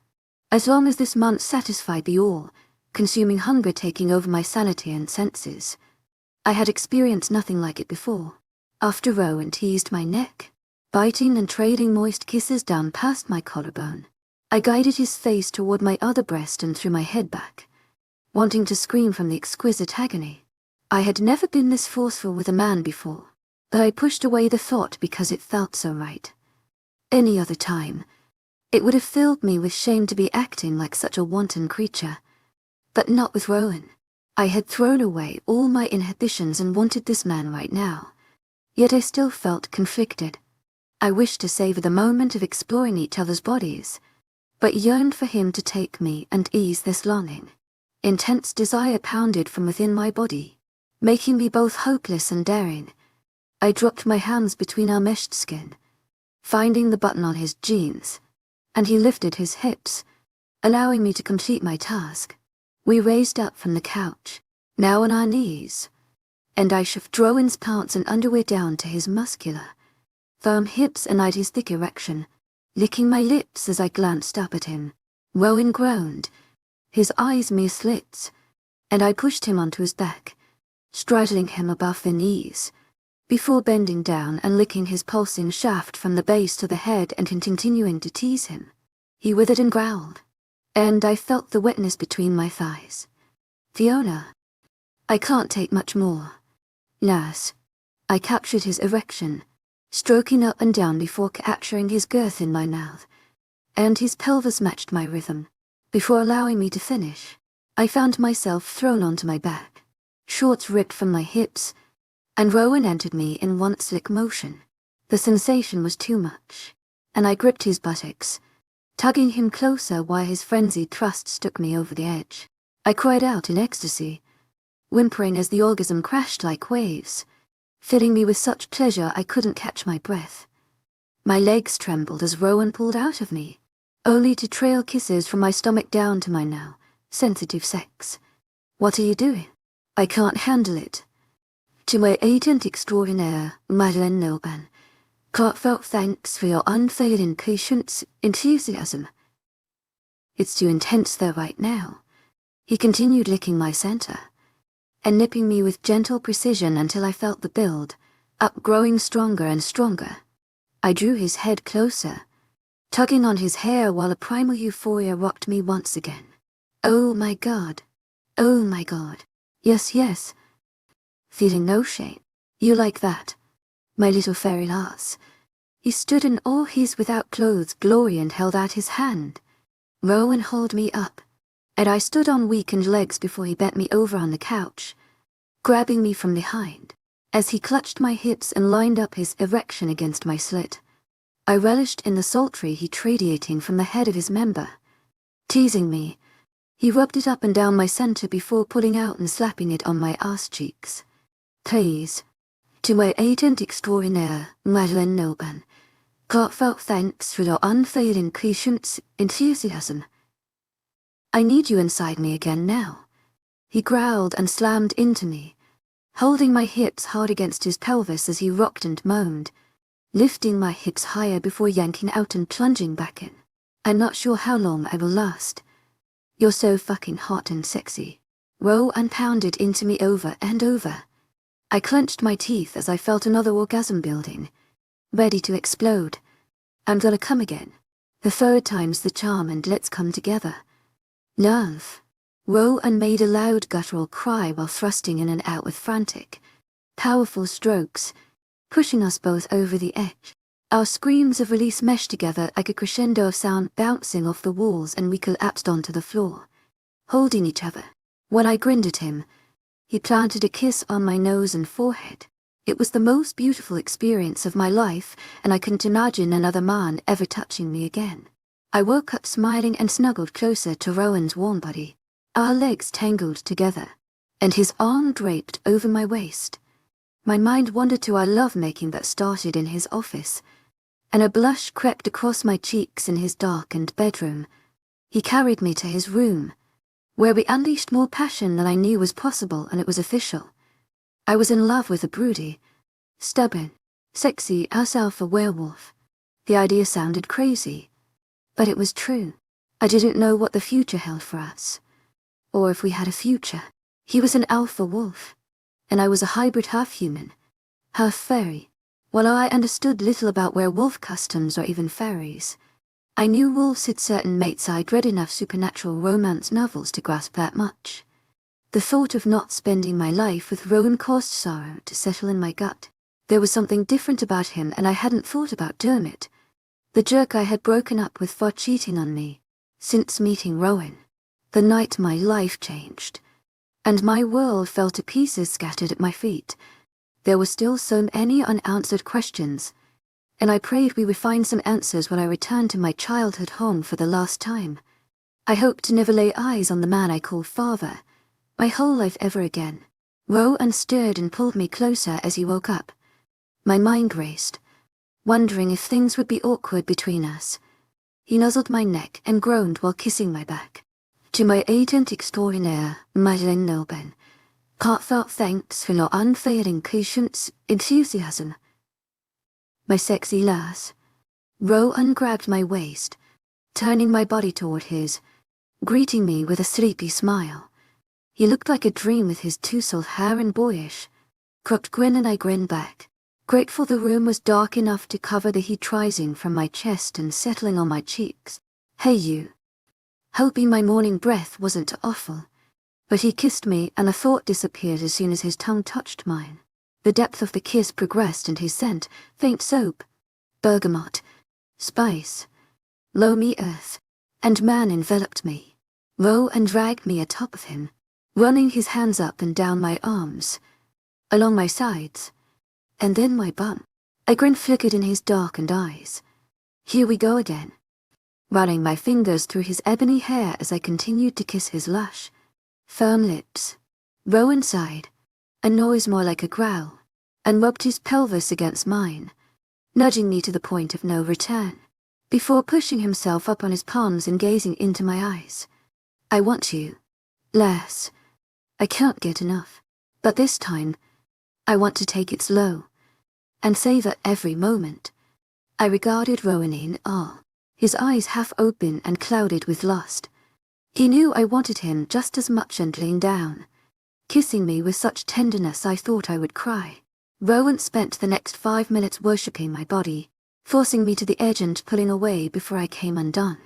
As long as this month satisfied the all-consuming hunger taking over my sanity and senses. I had experienced nothing like it before. After Rowan teased my neck, biting and trading moist kisses down past my collarbone, I guided his face toward my other breast and threw my head back, wanting to scream from the exquisite agony. I had never been this forceful with a man before, but I pushed away the thought because it felt so right. Any other time, it would have filled me with shame to be acting like such a wanton creature. But not with Rowan. I had thrown away all my inhibitions and wanted this man right now. Yet I still felt conflicted. I wished to savor the moment of exploring each other's bodies, but yearned for him to take me and ease this longing. Intense desire pounded from within my body, making me both hopeless and daring. I dropped my hands between our meshed skin, finding the button on his jeans, and he lifted his hips, allowing me to complete my task. We raised up from the couch, now on our knees, and I shoved Rowan's pants and underwear down to his muscular, firm hips and eyed his thick erection, licking my lips as I glanced up at him. Rowan groaned, his eyes mere slits, and I pushed him onto his back, straddling him above the knees, before bending down and licking his pulsing shaft from the base to the head and continuing to tease him. He withered and growled, and I felt the wetness between my thighs. "Fiona, I can't take much more." "Nurse." I captured his erection, stroking up and down before capturing his girth in my mouth, and his pelvis matched my rhythm. Before allowing me to finish, I found myself thrown onto my back, shorts ripped from my hips, and Rowan entered me in one slick motion. The sensation was too much, and I gripped his buttocks, tugging him closer while his frenzied thrusts took me over the edge. I cried out in ecstasy, whimpering as the orgasm crashed like waves, filling me with such pleasure I couldn't catch my breath. My legs trembled as Rowan pulled out of me, only to trail kisses from my stomach down to my now sensitive sex. "What are you doing?" "I can't handle it." To my agent extraordinaire, Madeleine Noban, heartfelt thanks for your unfailing patience, enthusiasm. "It's too intense there right now." He continued licking my center, and nipping me with gentle precision until I felt the build up growing stronger and stronger. I drew his head closer, tugging on his hair while a primal euphoria rocked me once again. Oh my God. Oh my God. Yes, yes. Feeling no shame. "You like that, my little fairy lass." He stood in all his without clothes glory and held out his hand. Rowan hauled me up, and I stood on weakened legs before he bent me over on the couch, grabbing me from behind, as he clutched my hips and lined up his erection against my slit. I relished in the sultry heat radiating from the head of his member. Teasing me, he rubbed it up and down my center before pulling out and slapping it on my ass cheeks. "Please." To my agent extraordinaire, Madeleine Noban, heartfelt thanks for your unfailing patience, enthusiasm. "I need you inside me again now." He growled and slammed into me, holding my hips hard against his pelvis as he rocked and moaned, lifting my hips higher before yanking out and plunging back in. "I'm not sure how long I will last. You're so fucking hot and sexy." Rowan pounded into me over and over. I clenched my teeth as I felt another orgasm building, ready to explode. I'm gonna come again. The third time's the charm, and let's come together. Love. Rowan made a loud guttural cry while thrusting in and out with frantic, powerful strokes, pushing us both over the edge. Our screams of release meshed together like a crescendo of sound bouncing off the walls, and we collapsed onto the floor, holding each other. When I grinned at him, he planted a kiss on my nose and forehead. It was the most beautiful experience of my life, and I couldn't imagine another man ever touching me again. I woke up smiling and snuggled closer to Rowan's warm body, our legs tangled together, and his arm draped over my waist. My mind wandered to our lovemaking that started in his office, and a blush crept across my cheeks in his darkened bedroom. He carried me to his room, where we unleashed more passion than I knew was possible, and it was official. I was in love with a broody, stubborn, sexy ass-alpha werewolf. The idea sounded crazy, but it was true. I didn't know what the future held for us, or if we had a future. He was an alpha wolf, and I was a hybrid half-human, half-fairy. While I understood little about werewolf customs or even fairies, I knew wolves had certain mates. I'd read enough supernatural romance novels to grasp that much. The thought of not spending my life with Rowan caused sorrow to settle in my gut. There was something different about him, and I hadn't thought about Dermot, the jerk I had broken up with for cheating on me, since meeting Rowan. The night my life changed, and my world fell to pieces scattered at my feet. There were still so many unanswered questions, and I prayed we would find some answers when I returned to my childhood home for the last time. I hoped to never lay eyes on the man I called father, my whole life ever again. Rowan stirred and pulled me closer as he woke up. My mind raced, wondering if things would be awkward between us. He nuzzled my neck and groaned while kissing my back. To my agent extraordinaire, Madeleine Nobin, heartfelt thanks for your unfailing patience, enthusiasm. My sexy lass. Rowan grabbed my waist, turning my body toward his, greeting me with a sleepy smile. He looked like a dream with his tousle hair and boyish, crooked grin, and I grinned back, grateful the room was dark enough to cover the heat rising from my chest and settling on my cheeks. Hey you. Hoping my morning breath wasn't awful, but he kissed me, and the thought disappeared as soon as his tongue touched mine. The depth of the kiss progressed, and his scent, faint soap, bergamot, spice, loamy earth, and man enveloped me. Rowan dragged me atop of him, running his hands up and down my arms, along my sides, and then my bum. A grin flickered in his darkened eyes. Here we go again. Running my fingers through his ebony hair as I continued to kiss his lush, firm lips. Rowan sighed, a noise more like a growl, and rubbed his pelvis against mine, nudging me to the point of no return, before pushing himself up on his palms and gazing into my eyes. I want you, lass. I can't get enough. But this time, I want to take it slow, and savor every moment. I regarded Rowan in awe, his eyes half open and clouded with lust. He knew I wanted him just as much and leaned down, kissing me with such tenderness I thought I would cry. Rowan spent the next 5 minutes worshipping my body, forcing me to the edge and pulling away before I came undone.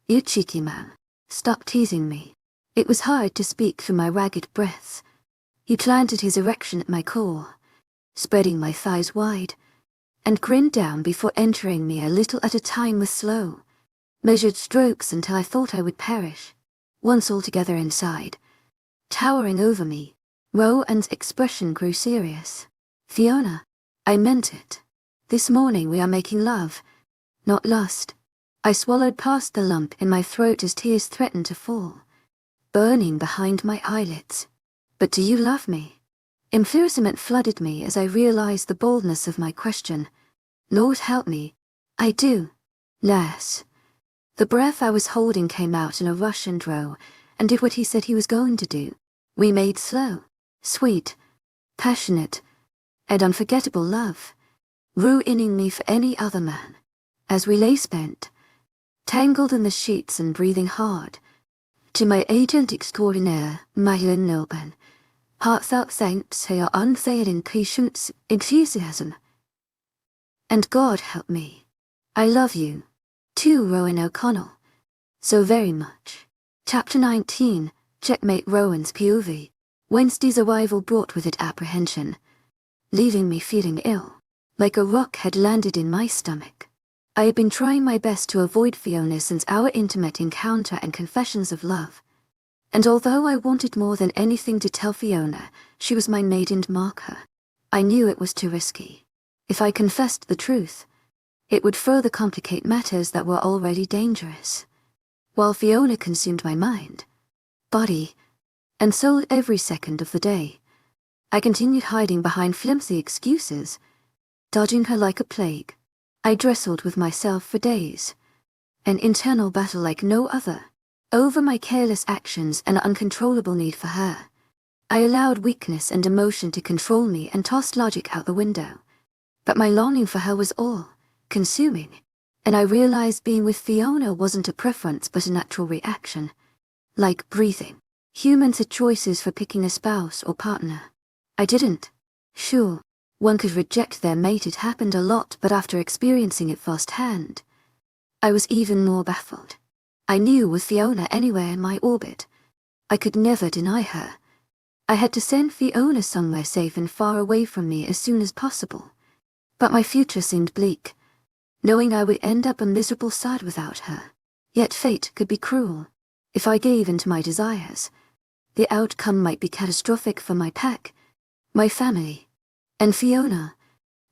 You cheeky man, stop teasing me. It was hard to speak through my ragged breaths. He planted his erection at my core, spreading my thighs wide, and grinned down before entering me a little at a time with slow, measured strokes until I thought I would perish. Once altogether inside, towering over me, Rowan's expression grew serious. Fiona, I meant it. This morning we are making love, not lust. I swallowed past the lump in my throat as tears threatened to fall, burning behind my eyelids. But do you love me? Embarrassment flooded me as I realized the boldness of my question. Lord help me, I do, lass. The breath I was holding came out in a rush and row, and did what he said he was going to do. We made slow, sweet, passionate, and unforgettable love, ruining me for any other man. As we lay spent, tangled in the sheets and breathing hard, To my agent extraordinaire, Madeline Nilben, heartfelt thanks for your unfailing patience, enthusiasm. And God help me. I love you, too, Rowan O'Connell, so very much. Chapter 19, Checkmate Rowan's POV. Wednesday's arrival brought with it apprehension, leaving me feeling ill, like a rock had landed in my stomach. I had been trying my best to avoid Fiona since our intimate encounter and confessions of love. And although I wanted more than anything to tell Fiona she was my maiden marker, I knew it was too risky. If I confessed the truth, it would further complicate matters that were already dangerous. While Fiona consumed my mind, body, and soul every second of the day, I continued hiding behind flimsy excuses, dodging her like a plague. I wrestled with myself for days, an internal battle like no other, over my careless actions and uncontrollable need for her. I allowed weakness and emotion to control me and tossed logic out the window. But my longing for her was all-consuming, and I realized being with Fiona wasn't a preference but a natural reaction. Like breathing, humans had choices for picking a spouse or partner. I didn't. Sure, one could reject their mate, it happened a lot, but after experiencing it firsthand, I was even more baffled. I knew with Fiona anywhere in my orbit, I could never deny her. I had to send Fiona somewhere safe and far away from me as soon as possible. But my future seemed bleak, knowing I would end up a miserable sod without her. Yet fate could be cruel. If I gave in to my desires, the outcome might be catastrophic for my pack, my family, and Fiona.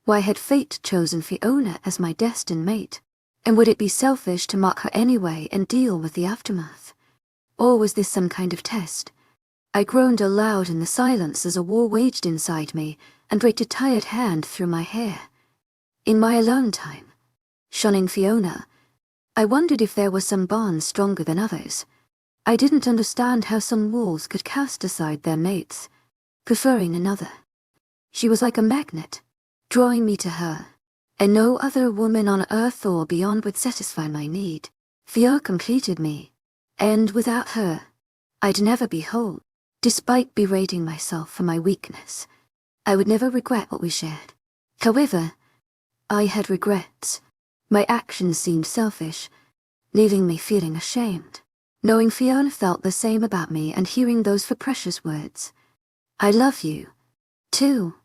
Why had fate chosen Fiona as my destined mate? And would it be selfish to mock her anyway and deal with the aftermath? Or was this some kind of test? I groaned aloud in the silence as a war waged inside me and raked a tired hand through my hair. In my alone time, shunning Fiona, I wondered if there was some bond stronger than others. I didn't understand how some wolves could cast aside their mates, preferring another. She was like a magnet, drawing me to her, and no other woman on earth or beyond would satisfy my need. Fiona completed me, and without her, I'd never be whole. Despite berating myself for my weakness, I would never regret what we shared. However, I had regrets. My actions seemed selfish, leaving me feeling ashamed. Knowing Fiona felt the same about me and hearing those for precious words, "I love you, too,"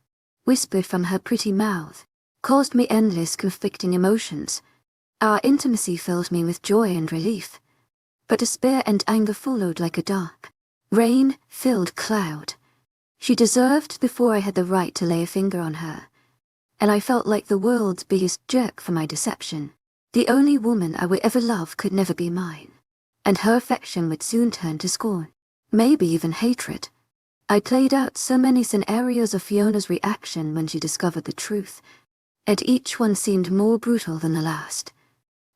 whispered from her pretty mouth, caused me endless conflicting emotions. Our intimacy filled me with joy and relief, but despair and anger followed like a dark, rain-filled cloud. She deserved before I had the right to lay a finger on her, and I felt like the world's biggest jerk for my deception. The only woman I would ever love could never be mine, and her affection would soon turn to scorn, maybe even hatred. I played out so many scenarios of Fiona's reaction when she discovered the truth, and each one seemed more brutal than the last.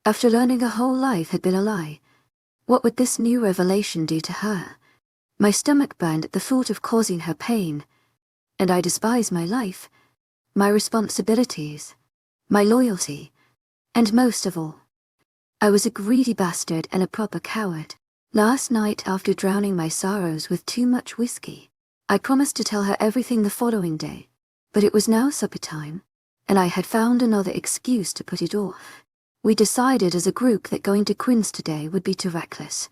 After learning her whole life had been a lie, what would this new revelation do to her? My stomach burned at the thought of causing her pain, and I despised my life, my responsibilities, my loyalty, and most of all, I was a greedy bastard and a proper coward. Last night, after drowning my sorrows with too much whiskey, I promised to tell her everything the following day, but it was now supper time, and I had found another excuse to put it off. We decided as a group that going to Quinn's today would be too reckless,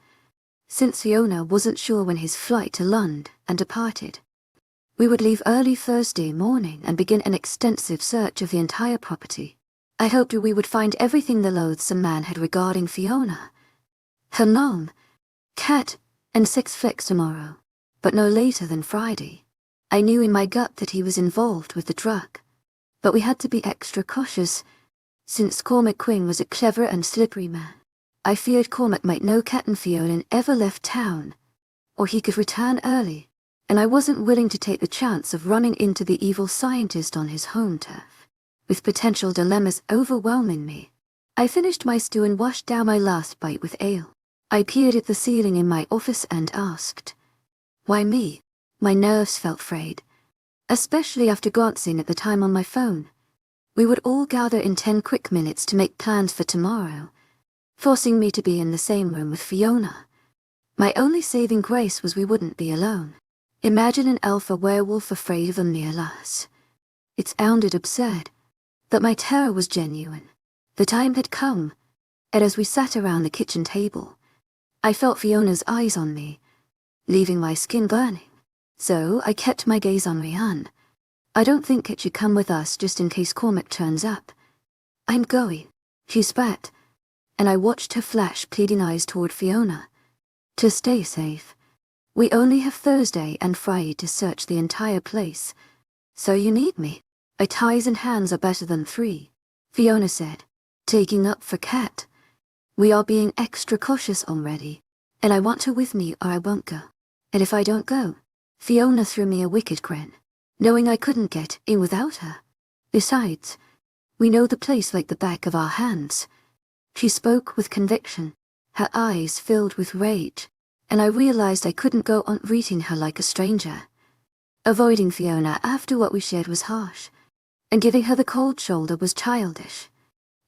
since Fiona wasn't sure when his flight to London and departed. We would leave early Thursday morning and begin an extensive search of the entire property. I hoped we would find everything the loathsome man had regarding Fiona, her gnome, cat, and 6 flicks tomorrow, but no later than Friday. I knew in my gut that he was involved with the drug, but we had to be extra cautious, since Cormac Quinn was a clever and slippery man. I feared Cormac might know Kat and Fiona ever left town, or he could return early, and I wasn't willing to take the chance of running into the evil scientist on his home turf, with potential dilemmas overwhelming me. I finished my stew and washed down my last bite with ale. I peered at the ceiling in my office and asked, why me? My nerves felt frayed, especially after glancing at the time on my phone. We would all gather in 10 quick minutes to make plans for tomorrow, forcing me to be in the same room with Fiona. My only saving grace was we wouldn't be alone. Imagine an alpha werewolf afraid of a mere lass. It sounded absurd, but my terror was genuine. The time had come, and as we sat around the kitchen table, I felt Fiona's eyes on me, leaving my skin burning. So I kept my gaze on Rianne. I don't think it should come with us just in case Cormac turns up. I'm going, she spat, and I watched her flash pleading eyes toward Fiona. To stay safe. We only have Thursday and Friday to search the entire place. So you need me. A ties in hands are better than 3, Fiona said, taking up for Kat. We are being extra cautious already, and I want her with me or I won't go. And if I don't go, Fiona threw me a wicked grin, knowing I couldn't get in without her. Besides, we know the place like the back of our hands. She spoke with conviction, her eyes filled with rage, and I realized I couldn't go on treating her like a stranger. Avoiding Fiona after what we shared was harsh, and giving her the cold shoulder was childish.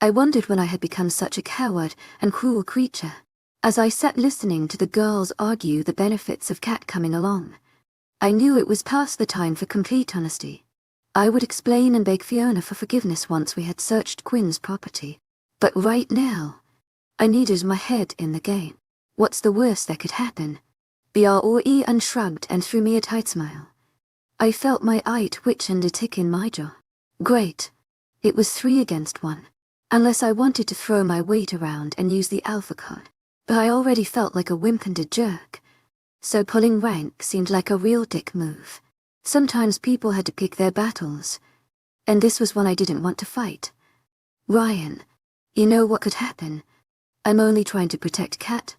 I wondered when I had become such a coward and cruel creature, as I sat listening to the girls argue the benefits of Kat coming along. I knew it was past the time for complete honesty. I would explain and beg Fiona for forgiveness once we had searched Quinn's property. But right now, I needed my head in the game. What's the worst that could happen? Br shrugged and threw me a tight smile. I felt my eye twitch and a tick in my jaw. Great. It was 3 against 1. Unless I wanted to throw my weight around and use the alpha card. But I already felt like a wimp and a jerk. So pulling rank seemed like a real dick move. Sometimes people had to pick their battles. And this was one I didn't want to fight. Ryan, you know what could happen? I'm only trying to protect Kat.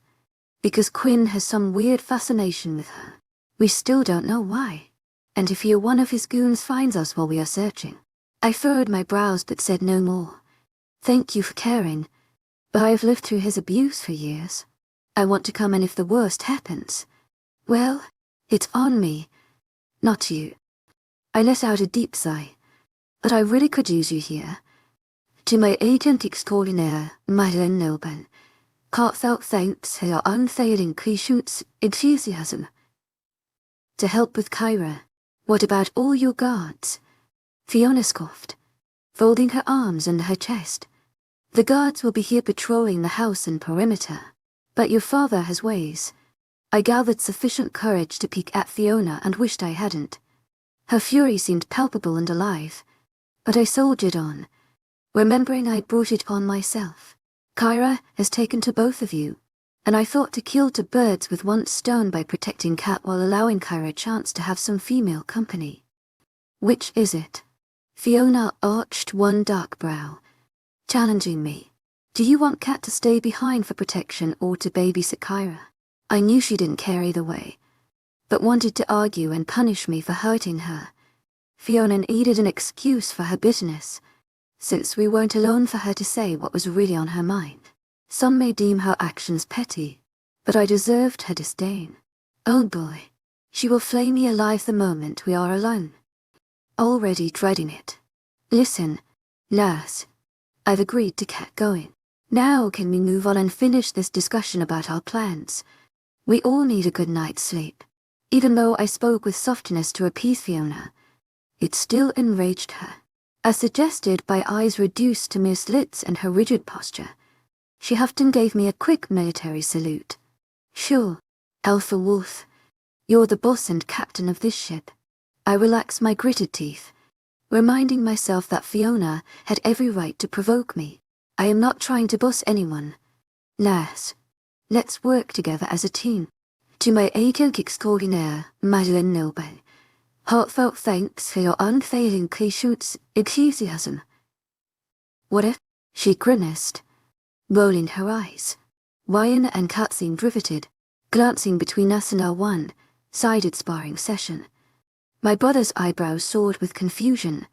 Because Quinn has some weird fascination with her. We still don't know why. And if one of his goons finds us while we are searching. I furrowed my brows but said no more. Thank you for caring. But I have lived through his abuse for years. I want to come, and if the worst happens, well, it's on me, not you. I let out a deep sigh. But I really could use you here. To my agent extraordinaire, Madeleine Noble, heartfelt thanks for your unfailing patience, enthusiasm. To help with Kyra, what about all your guards? Fiona scoffed, folding her arms under her chest. The guards will be here patrolling the house and perimeter. But your father has ways. I gathered sufficient courage to peek at Fiona and wished I hadn't. Her fury seemed palpable and alive. But I soldiered on, remembering I'd brought it on myself. Kyra has taken to both of you, and I thought to kill 2 birds with 1 stone by protecting Kat while allowing Kyra a chance to have some female company. Which is it? Fiona arched one dark brow, challenging me. Do you want Kat to stay behind for protection or to babysit Kyra? I knew she didn't care either way, but wanted to argue and punish me for hurting her. Fiona needed an excuse for her bitterness, since we weren't alone for her to say what was really on her mind. Some may deem her actions petty, but I deserved her disdain. Oh boy, she will flay me alive the moment we are alone. Already dreading it. Listen, lass, I've agreed to Kat going. Now can we move on and finish this discussion about our plans? We all need a good night's sleep. Even though I spoke with softness to appease Fiona, it still enraged her. As suggested by eyes reduced to mere slits and her rigid posture, she huffed and gave me a quick military salute. Sure, Alpha Wolf, you're the boss and captain of this ship. I relaxed my gritted teeth, reminding myself that Fiona had every right to provoke me. I am not trying to boss anyone. Lass, let's work together as a team. To my agent extraordinaire, Madeleine Noble, heartfelt thanks for your unfailing patience, enthusiasm. What if? She grimaced, rolling her eyes. Ryan and Kat seemed riveted, glancing between us in our one-sided sparring session. My brother's eyebrows soared with confusion,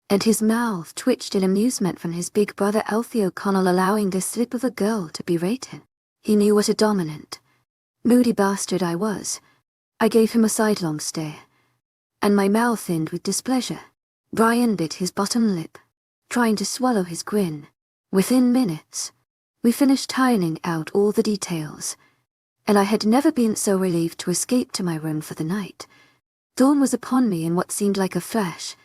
and his mouth twitched in amusement from his big brother Alfie O'Connell allowing this slip of a girl to berate him. He knew what a dominant, moody bastard I was. I gave him a sidelong stare, and my mouth thinned with displeasure. Brian bit his bottom lip, trying to swallow his grin. Within minutes, we finished ironing out all the details, and I had never been so relieved to escape to my room for the night. Dawn was upon me in what seemed like a flash,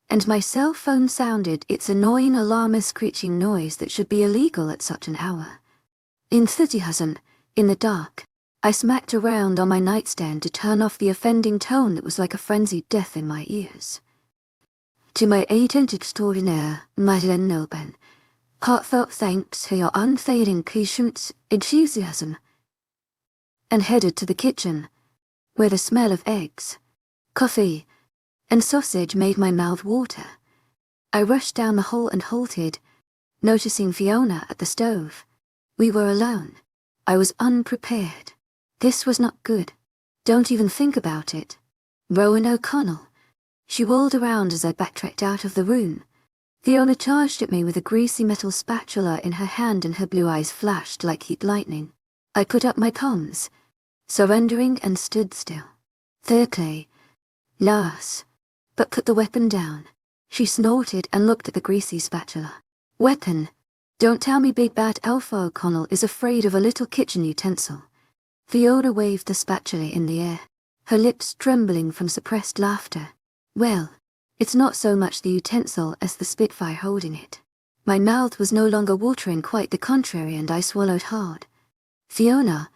and my cell phone sounded its annoying alarmist screeching noise that should be illegal at such an hour. Enthusiasm, in the dark, I smacked around on my nightstand to turn off the offending tone that was like a frenzied death in my ears. To my agent extraordinaire, Madeleine Nilben, heartfelt thanks for your unfailing patience, enthusiasm, and headed to the kitchen, where the smell of eggs, coffee, and sausage made my mouth water. I rushed down the hall and halted, noticing Fiona at the stove. We were alone. I was unprepared. This was not good. Don't even think about it. Rowan O'Connell. She whirled around as I backtracked out of the room. Fiona charged at me with a greasy metal spatula in her hand and her blue eyes flashed like heat lightning. I put up my palms, surrendering, and stood still. Thirdly, Lars, but put the weapon down. She snorted and looked at the greasy spatula. Weapon? Don't tell me Big Bad Alpha O'Connell is afraid of a little kitchen utensil. Fiona waved the spatula in the air, her lips trembling from suppressed laughter. Well, it's not so much the utensil as the spitfire holding it. My mouth was no longer watering, quite the contrary, and I swallowed hard. Fiona,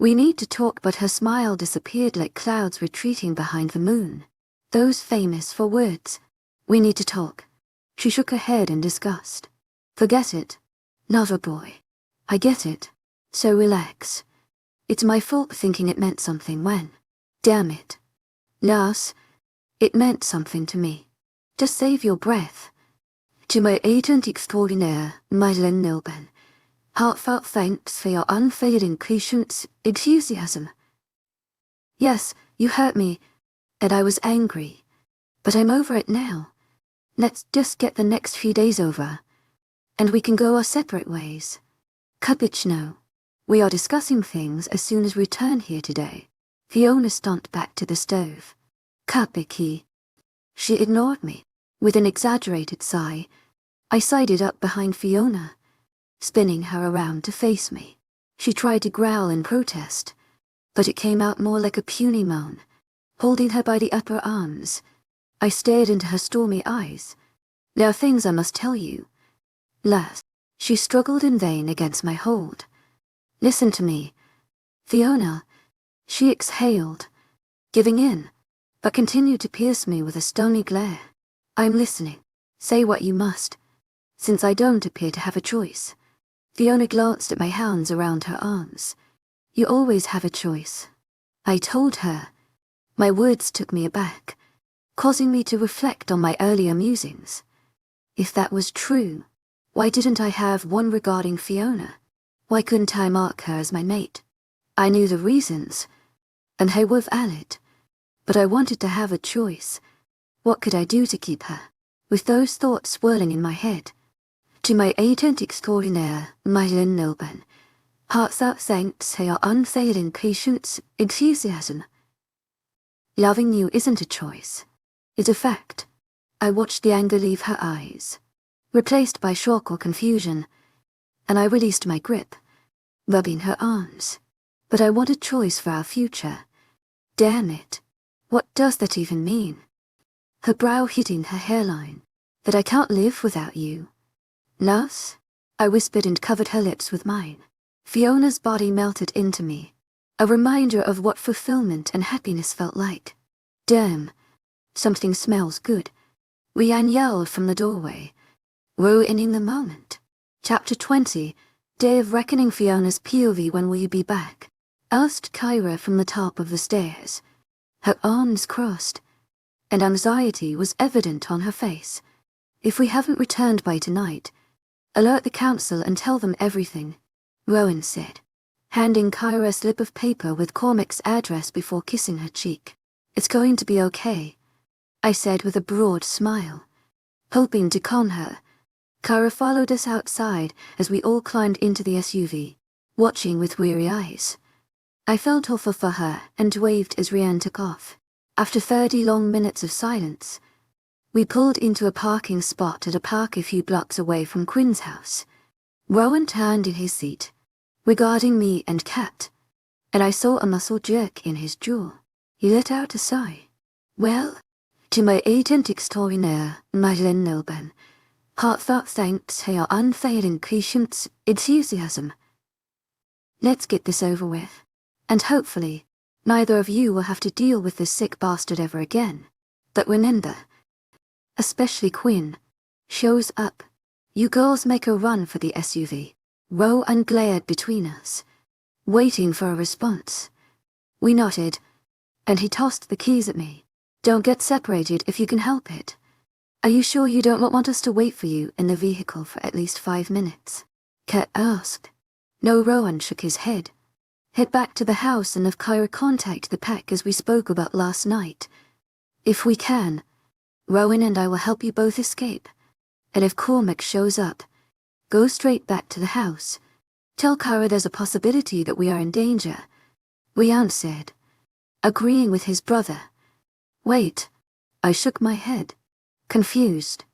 we need to talk, but her smile disappeared like clouds retreating behind the moon. Those famous for words. We need to talk. She shook her head in disgust. Forget it. Lover boy. I get it. So relax. It's my fault thinking it meant something when. Damn it. Lars, it meant something to me. Just save your breath. To my agent extraordinaire, Madeleine Nilben, heartfelt thanks for your unfailing patience, enthusiasm. Yes, you hurt me, and I was angry, but I'm over it now. Let's just get the next few days over, and we can go our separate ways. Capuchino, we are discussing things as soon as we return here today. Fiona stomped back to the stove. Capiki. She ignored me. With an exaggerated sigh, I sided up behind Fiona, spinning her around to face me. She tried to growl in protest, but it came out more like a puny moan. Holding her by the upper arms, I stared into her stormy eyes. There are things I must tell you. Last, she struggled in vain against my hold. Listen to me. Fiona. She exhaled, giving in, but continued to pierce me with a stony glare. I'm listening. Say what you must, since I don't appear to have a choice. Fiona glanced at my hands around her arms. You always have a choice. I told her. My words took me aback, causing me to reflect on my earlier musings. If that was true, why didn't I have one regarding Fiona? Why couldn't I mark her as my mate? I knew the reasons, and they were valid, but I wanted to have a choice. What could I do to keep her? With those thoughts swirling in my head, to my agent extraordinaire, Madeleine Nilben, heartfelt thanks for your unfailing patience, enthusiasm. Loving you isn't a choice. It's a fact. I watched the anger leave her eyes, replaced by shock or confusion, and I released my grip, rubbing her arms. But I want a choice for our future. Damn it. What does that even mean? Her brow hitting her hairline. That I can't live without you. Lars? I whispered and covered her lips with mine. Fiona's body melted into me, a reminder of what fulfillment and happiness felt like. Damn. Something smells good. Rianne yelled from the doorway, ruining the moment. Chapter 20, Day of Reckoning. Fiona's POV. When will you be back? Asked Kyra from the top of the stairs. Her arms crossed, and anxiety was evident on her face. If we haven't returned by tonight, alert the council and tell them everything, Rowan said, handing Kyra a slip of paper with Cormac's address before kissing her cheek. It's going to be okay, I said with a broad smile. Hoping to calm her, Kyra followed us outside as we all climbed into the SUV, watching with weary eyes. I felt awful for her and waved as Rianne took off. After 30 long minutes of silence, we pulled into a parking spot at a park a few blocks away from Quinn's house. Rowan turned in his seat, regarding me and Kat. and I saw a muscle jerk in his jaw. He let out a sigh. Well, to my agent extraordinaire, Madeleine Nilben, heartfelt thanks for your unfailing patience, enthusiasm. Let's get this over with, and hopefully, neither of you will have to deal with this sick bastard ever again. But remember, especially Quinn, shows up. You girls make a run for the SUV. Rowan glared between us, waiting for a response. We nodded, and he tossed the keys at me. Don't get separated if you can help it. Are you sure you don't want us to wait for you in the vehicle for at least 5 minutes? Kat asked. No, Rowan shook his head. Head back to the house and have Kyra contact the pack as we spoke about last night. If we can, Rowan and I will help you both escape. And if Cormac shows up, go straight back to the house. Tell Kyra there's a possibility that we are in danger. Rian said, agreeing with his brother. Wait. I shook my head, confused.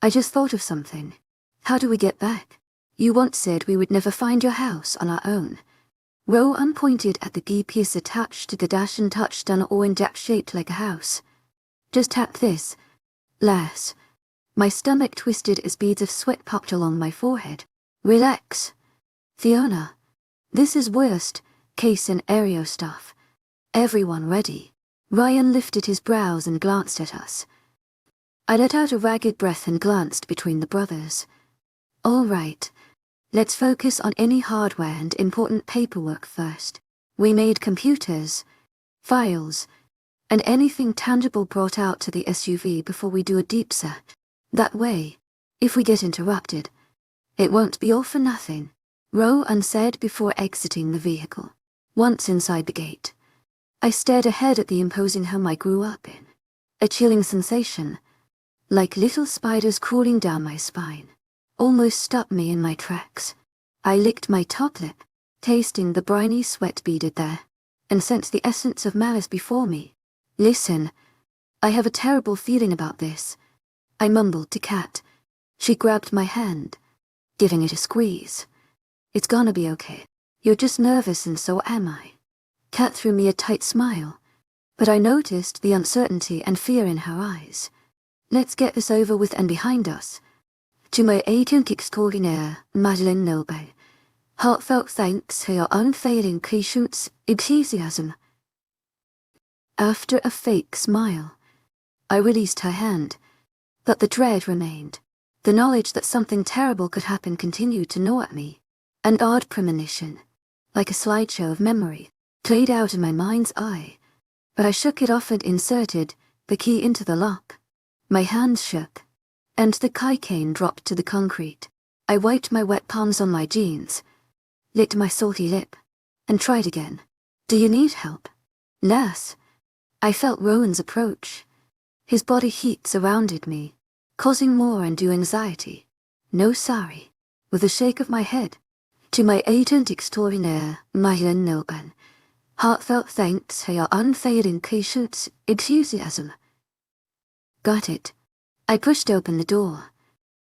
I just thought of something. How do we get back? You once said we would never find your house on our own. Rowan pointed at the GPS attached to the dash and touched on an orange jack shaped like a house. Just tap this. Lass. My stomach twisted as beads of sweat popped along my forehead. Relax. Fiona. This is worst case scenario stuff. Everyone ready? Ryan lifted his brows and glanced at us. I let out a ragged breath and glanced between the brothers. All right. Let's focus on any hardware and important paperwork first. We made computers, files, and anything tangible brought out to the SUV before we do a deep search. That way, if we get interrupted, it won't be all for nothing, Rowan said before exiting the vehicle. Once inside the gate, I stared ahead at the imposing home I grew up in. A chilling sensation, like little spiders crawling down my spine, almost stopped me in my tracks. I licked my top lip, tasting the briny sweat beaded there, and sensed the essence of malice before me. Listen, I have a terrible feeling about this, I mumbled to Kat. She grabbed my hand, giving it a squeeze. It's gonna be okay. You're just nervous and so am I. Kat threw me a tight smile, but I noticed the uncertainty and fear in her eyes. Let's get this over with and behind us. To my agent extraordinaire, Madeleine Nilben, heartfelt thanks for your unfailing patience, enthusiasm. After a fake smile, I released her hand, but the dread remained. The knowledge that something terrible could happen continued to gnaw at me. An odd premonition, like a slideshow of memory, played out in my mind's eye, but I shook it off and inserted the key into the lock. My hands shook, and the keychain dropped to the concrete. I wiped my wet palms on my jeans, licked my salty lip, and tried again. Do you need help? Nurse. I felt Rowan's approach. His body heat surrounded me, causing more undue anxiety. No, sorry. With a shake of my head, to my agent extraordinaire, Madeleine Nilben, heartfelt thanks for your unfailing patience, enthusiasm. Got it. I pushed open the door,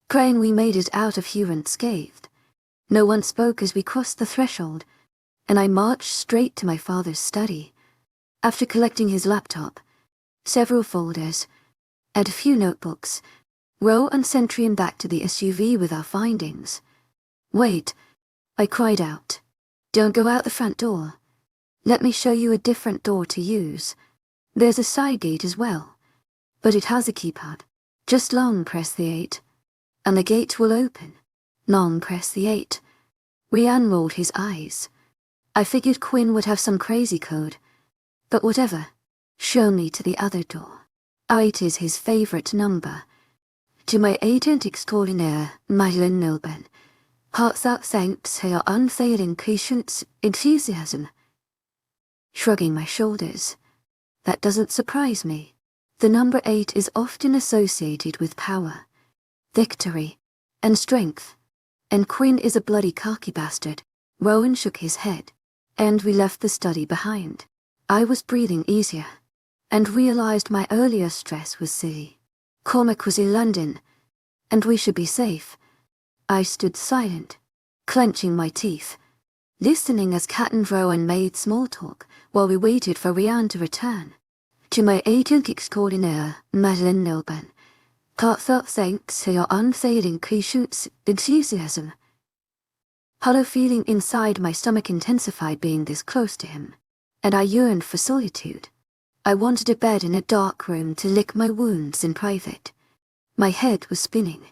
praying we made it out of here unscathed. No one spoke as we crossed the threshold, and I marched straight to my father's study. After collecting his laptop, several folders, and a few notebooks, Rowan sent him back to the SUV with our findings. Wait, I cried out. Don't go out the front door. Let me show you a different door to use. There's a side gate as well, but it has a keypad. Just long press the 8, and the gate will open. Long press the 8. Rian rolled his eyes. I figured Quinn would have some crazy code, but whatever. Show me to the other door. 8 is his favorite number. To my agent extraordinaire, Madeleine Nilben, heartfelt thanks for your unfailing patience, enthusiasm. Shrugging my shoulders. That doesn't surprise me. The number 8 is often associated with power, victory, and strength. And Quinn is a bloody cocky bastard. Rowan shook his head, and we left the study behind. I was breathing easier, and realized my earlier stress was silly. Cormac was in London, and we should be safe. I stood silent, clenching my teeth, listening as Kat and Rowan made small talk while we waited for Rian to return. To my agent extraordinaire, Madeleine Nilban, heartfelt thanks for your unfailing patience, enthusiasm. Hollow feeling inside my stomach intensified being this close to him, and I yearned for solitude. I wanted a bed in a dark room to lick my wounds in private. My head was spinning,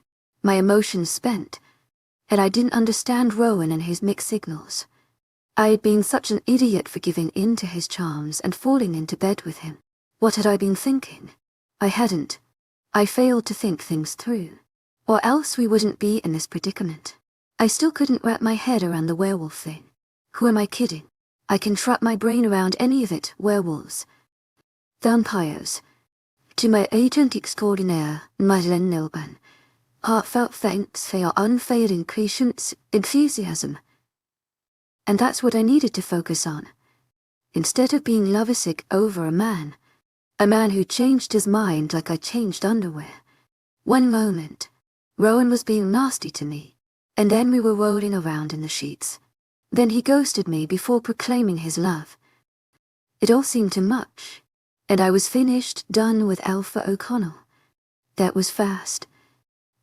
my emotions spent, and I didn't understand Rowan and his mixed signals. I had been such an idiot for giving in to his charms and falling into bed with him. What had I been thinking? I hadn't. I failed to think things through. Or else we wouldn't be in this predicament. I still couldn't wrap my head around the werewolf thing. Who am I kidding? I can wrap my brain around any of it. Werewolves. Vampires. To my agent extraordinaire, Madeleine Nilban, heartfelt thanks for your unfailing patience, enthusiasm. And that's what I needed to focus on. Instead of being lovesick over a man who changed his mind like I changed underwear. One moment, Rowan was being nasty to me, and then we were rolling around in the sheets. Then he ghosted me before proclaiming his love. It all seemed too much, and I was finished, done with Alpha O'Connell. That was fast.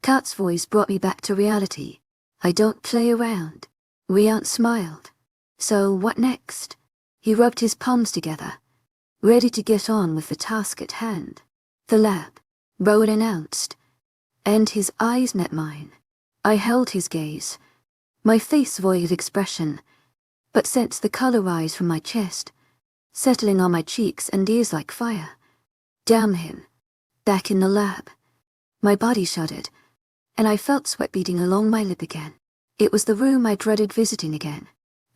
Kat's voice brought me back to reality. I don't play around. Rian smiled. So what next? He rubbed his palms together, ready to get on with the task at hand. The lab, Rowan announced, and his eyes met mine. I held his gaze, my face void of expression, but sensed the color rise from my chest, settling on my cheeks and ears like fire. Damn him. Back in the lab. My body shuddered, and I felt sweat beating along my lip again. It was the room I dreaded visiting again,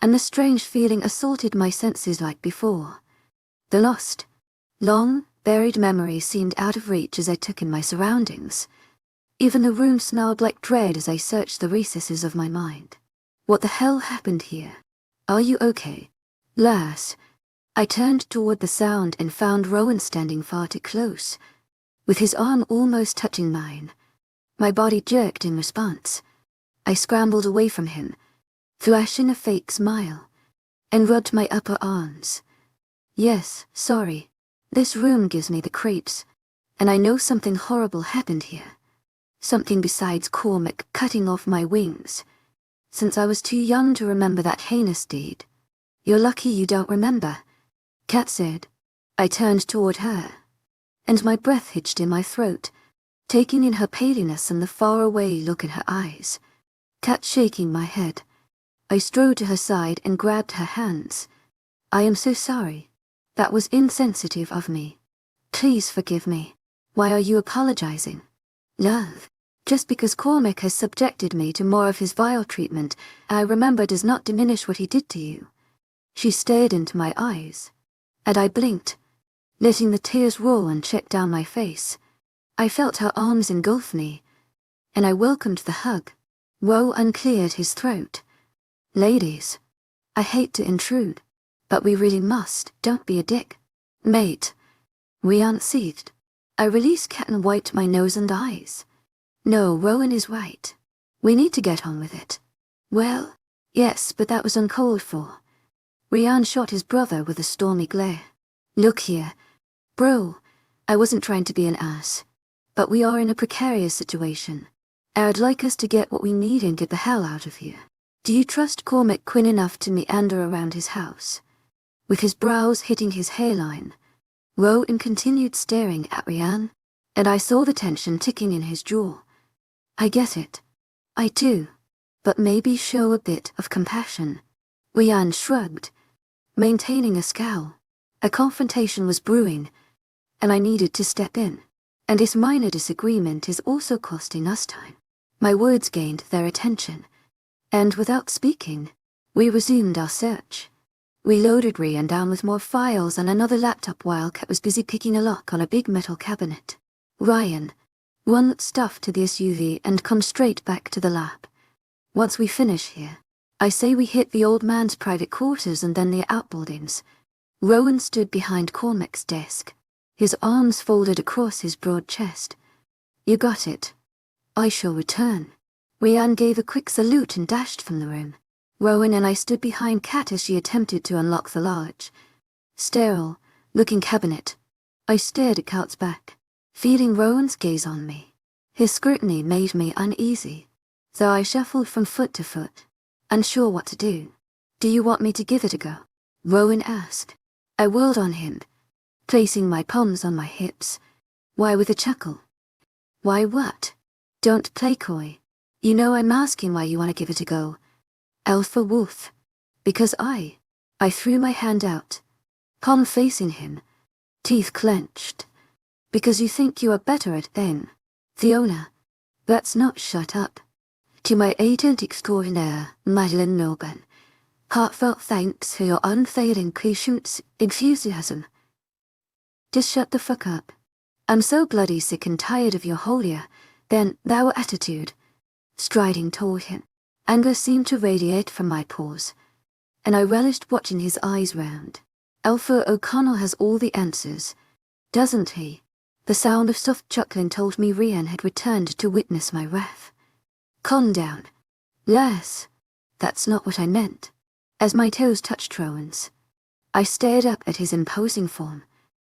and the strange feeling assaulted my senses like before. The lost, long, buried memory seemed out of reach as I took in my surroundings. Even the room smelled like dread as I searched the recesses of my mind. What the hell happened here? Are you okay, lass? I turned toward the sound and found Rowan standing far too close, with his arm almost touching mine. My body jerked in response. I scrambled away from him, flashing a fake smile, and rubbed my upper arms. Yes, sorry. This room gives me the creeps, and I know something horrible happened here. Something besides Cormac cutting off my wings. Since I was too young to remember that heinous deed. You're lucky you don't remember, Kat said. I turned toward her, and my breath hitched in my throat, taking in her paleness and the faraway look in her eyes. Kat shaking my head. I strode to her side and grabbed her hands. I am so sorry. That was insensitive of me. Please forgive me. Why are you apologizing? Love. Just because Cormac has subjected me to more of his vile treatment, I remember does not diminish what he did to you. She stared into my eyes, and I blinked, letting the tears roll and check down my face. I felt her arms engulf me, and I welcomed the hug. Woe uncleared his throat. Ladies, I hate to intrude, but we really must. Don't be a dick. Mate. Rian seethed. I released Kat and wiped my nose and eyes. No, Rowan is right. We need to get on with it. Well, yes, but that was uncalled for. Rian shot his brother with a stormy glare. Look here. Bro, I wasn't trying to be an ass. But we are in a precarious situation. I'd like us to get what we need and get the hell out of here. Do you trust Cormac Quinn enough to meander around his house? With his brows hitting his hairline, Rowan continued staring at Rian, and I saw the tension ticking in his jaw. I get it. I do. But maybe show a bit of compassion. Rian shrugged, maintaining a scowl. A confrontation was brewing, and I needed to step in. And this minor disagreement is also costing us time. My words gained their attention, and without speaking, we resumed our search. We loaded Rian down with more files and another laptop while Kat was busy picking a lock on a big metal cabinet. Ryan, run that stuff to the SUV and come straight back to the lab. Once we finish here, I say we hit the old man's private quarters and then the outbuildings. Rowan stood behind Cormac's desk, his arms folded across his broad chest. You got it. I shall return. Rian gave a quick salute and dashed from the room. Rowan and I stood behind Kat as she attempted to unlock the large, sterile looking cabinet. I stared at Kat's back, feeling Rowan's gaze on me. His scrutiny made me uneasy, so I shuffled from foot to foot, unsure what to do. "Do you want me to give it a go?" Rowan asked. I whirled on him, placing my palms on my hips. "Why?" with a chuckle. "Why what? Don't play coy. You know I'm asking why you want to give it a go." Alpha wolf. "Because I threw my hand out, palm facing him, teeth clenched. "Because you think you are better at then. Fiona, that's not shut up. To my agent extraordinaire, Madeleine Milburn, heartfelt thanks for your unfailing patience, enthusiasm. Just shut the fuck up. I'm so bloody sick and tired of your holier than thou attitude." Striding toward him, anger seemed to radiate from my pores, and I relished watching his eyes round. "Alpha O'Connell has all the answers, doesn't he?" The sound of soft chuckling told me Rian had returned to witness my wrath. "Calm down. Les, that's not what I meant." As my toes touched Rowan's, I stared up at his imposing form,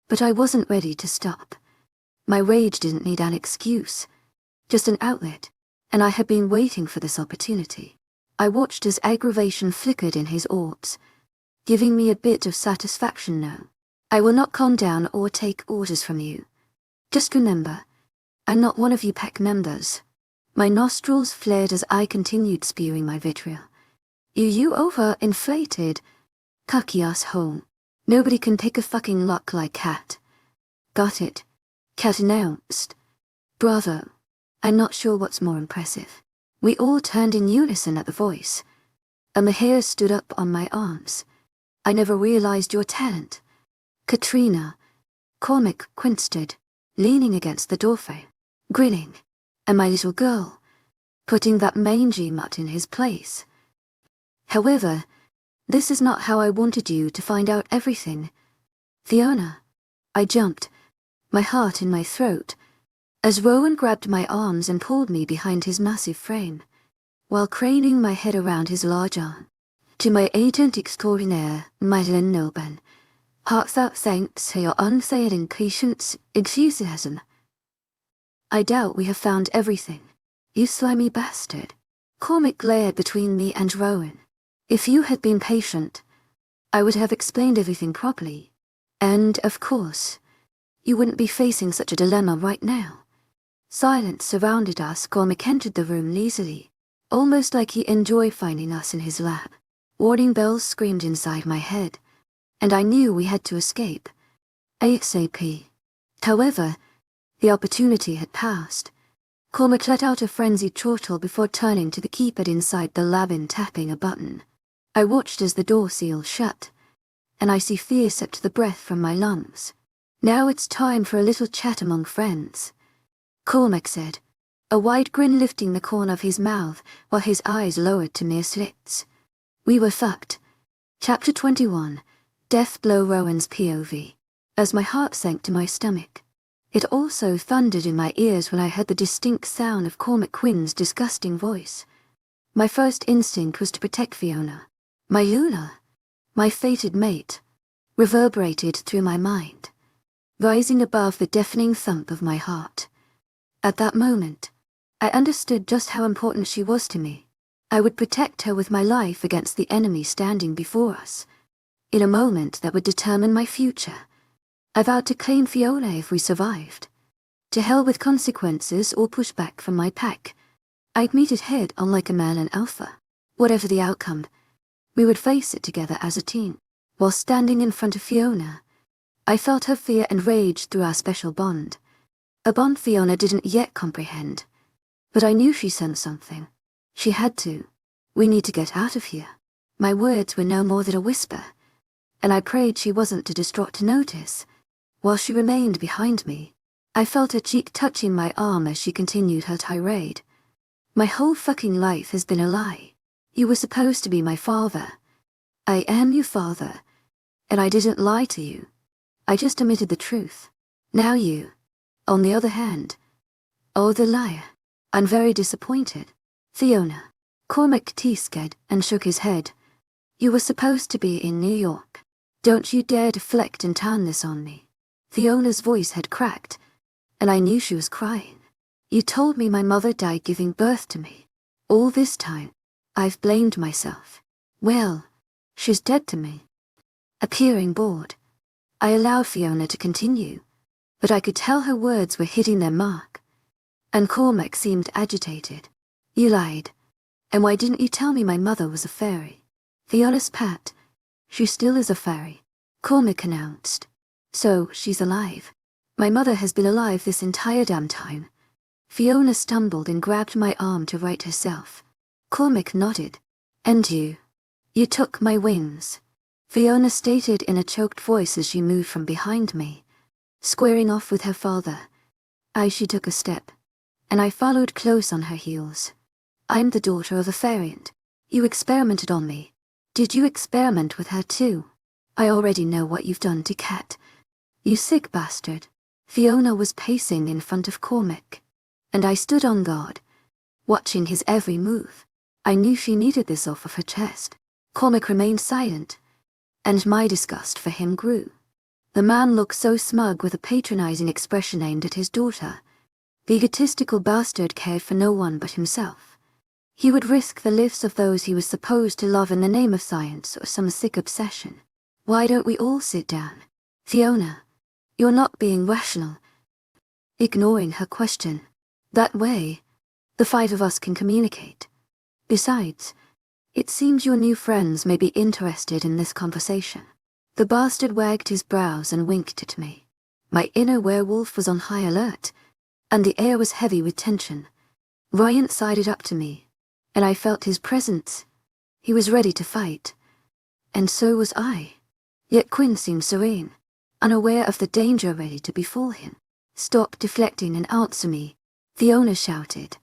but I wasn't ready to stop. My rage didn't need an excuse, just an outlet, and I had been waiting for this opportunity. I watched as aggravation flickered in his orbs, giving me a bit of satisfaction now. "I will not calm down or take orders from you. Just remember, I'm not one of you pack members." My nostrils flared as I continued spewing my vitriol. You over-inflated, cocky asshole. Nobody can pick a fucking lock like Kat." "Got it," Kat announced. "Bravo. I'm not sure what's more impressive." We all turned in unison at the voice, and the hair stood up on my arms. "I never realized your talent." Katrina, Cormac quinsted, leaning against the doorframe, grinning, and my little girl, putting that mangy mutt in his place. "However, this is not how I wanted you to find out everything. Fiona." I jumped, my heart in my throat, as Rowan grabbed my arms and pulled me behind his massive frame, while craning my head around his large arm. "To my agent extraordinaire, Madeleine Milburn, heartfelt thanks for your unfailing patience, enthusiasm. I doubt we have found everything, you slimy bastard." Cormac glared between me and Rowan. "If you had been patient, I would have explained everything properly. And, of course, you wouldn't be facing such a dilemma right now." Silence surrounded us. Cormac entered the room lazily, almost like he enjoyed finding us in his lap. Warning bells screamed inside my head, and I knew we had to escape ASAP. However, the opportunity had passed. Cormac let out a frenzied chortle before turning to the keypad inside the lab and tapping a button. I watched as the door seal shut, and I see fear sipped the breath from my lungs. "Now it's time for a little chat among friends," Cormac said, a wide grin lifting the corner of his mouth while his eyes lowered to mere slits. We were fucked. Chapter 21, Death Blow Rowan's POV. As my heart sank to my stomach, it also thundered in my ears when I heard the distinct sound of Cormac Quinn's disgusting voice. My first instinct was to protect Fiona. My Luna, my fated mate, reverberated through my mind, rising above the deafening thump of my heart. At that moment, I understood just how important she was to me. I would protect her with my life against the enemy standing before us, in a moment that would determine my future. I vowed to claim Fiona if we survived. To hell with consequences or pushback from my pack. I'd meet it head on like a male and alpha. Whatever the outcome, we would face it together as a team. While standing in front of Fiona, I felt her fear and rage through our special bond. A bond Fiona didn't yet comprehend, but I knew she sensed something. She had to. "We need to get out of here." My words were no more than a whisper, and I prayed she wasn't too distraught to notice. While she remained behind me, I felt her cheek touching my arm as she continued her tirade. "My whole fucking life has been a lie. You were supposed to be my father. I am your father, and I didn't lie to you. I just admitted the truth. Now you, on the other hand, oh, the liar. I'm very disappointed." "Fiona," Cormac Teascad and shook his head. You were supposed to be in New York. Don't you dare deflect and turn this on me. Fiona's voice had cracked, and I knew she was crying. You told me my mother died giving birth to me. All this time, I've blamed myself. Well, she's dead to me. Appearing bored, I allowed Fiona to continue, but I could tell her words were hitting their mark. And Cormac seemed agitated. You lied. And why didn't you tell me my mother was a fairy? Fiona spat. She still is a fairy, Cormac announced. So, she's alive. My mother has been alive this entire damn time. Fiona stumbled and grabbed my arm to right herself. Cormac nodded. And you? You took my wings, Fiona stated in a choked voice as she moved from behind me. Squaring off with her father, she took a step, and I followed close on her heels. I'm the daughter of a fairy. You experimented on me. Did you experiment with her too? I already know what you've done to Kat. You sick bastard. Fiona was pacing in front of Cormac, and I stood on guard, watching his every move. I knew she needed this off of her chest. Cormac remained silent, and my disgust for him grew. The man looked so smug with a patronizing expression aimed at his daughter. The egotistical bastard cared for no one but himself. He would risk the lives of those he was supposed to love in the name of science or some sick obsession. Why don't we all sit down? Fiona, you're not being rational. Ignoring her question. That way, the 5 of us can communicate. Besides, it seems your new friends may be interested in this conversation. The bastard wagged his brows and winked at me. My inner werewolf was on high alert, and the air was heavy with tension. Ryan sided up to me, and I felt his presence. He was ready to fight, and so was I. Yet Quinn seemed serene, unaware of the danger ready to befall him. Stop deflecting and answer me, Fiona shouted,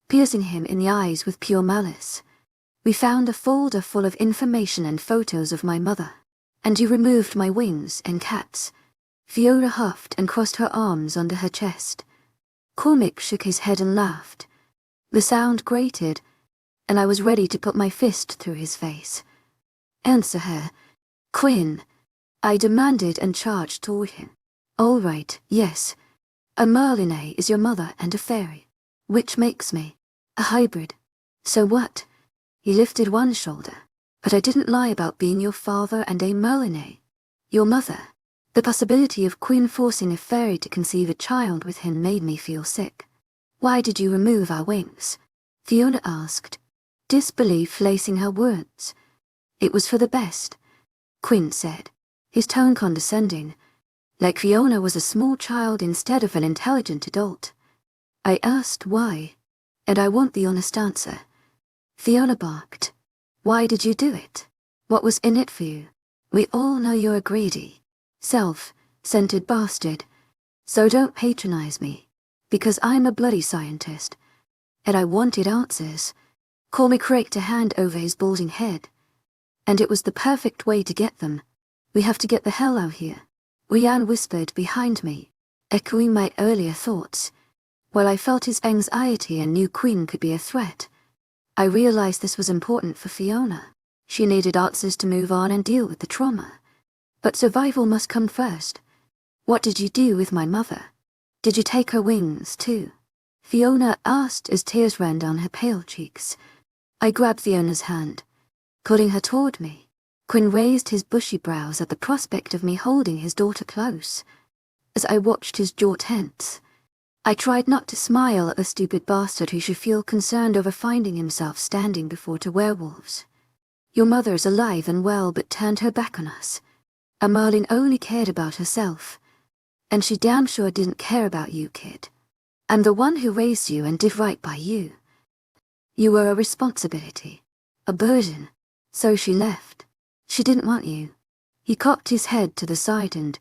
piercing him in the eyes with pure malice. We found a folder full of information and photos of my mother, and you removed my wings and Kat's. Fiona huffed and crossed her arms under her chest. Cormac shook his head and laughed. The sound grated, and I was ready to put my fist through his face. Answer her, Quinn, I demanded and charged toward him. All right, yes. A Merlinay is your mother and a fairy, which makes me a hybrid. So what? He lifted one shoulder. But I didn't lie about being your father and a Merlinay. Your mother. The possibility of Quinn forcing a fairy to conceive a child with him made me feel sick. Why did you remove our wings? Fiona asked, disbelief lacing her words. It was for the best, Quinn said, his tone condescending, like Fiona was a small child instead of an intelligent adult. I asked why, and I want the honest answer. Fiona barked. Why did you do it? What was in it for you? We all know you're a greedy, self-centered bastard, so don't patronize me, because I'm a bloody scientist, and I wanted answers. Cormac raked a hand over his balding head, and it was the perfect way to get them. We have to get the hell out here. Ryan whispered behind me, echoing my earlier thoughts. While I felt his anxiety and knew Quinn could be a threat, I realized this was important for Fiona. She needed answers to move on and deal with the trauma. But survival must come first. What did you do with my mother? Did you take her wings too? Fiona asked as tears ran down her pale cheeks. I grabbed Fiona's hand, pulling her toward me. Quinn raised his bushy brows at the prospect of me holding his daughter close. As I watched his jaw tense, I tried not to smile at the stupid bastard who should feel concerned over finding himself standing before 2 werewolves. Your mother is alive and well but turned her back on us. A Merlin only cared about herself, and she damn sure didn't care about you, kid. I'm the one who raised you and did right by you. You were a responsibility, a burden, so she left. She didn't want you. He cocked his head to the side and,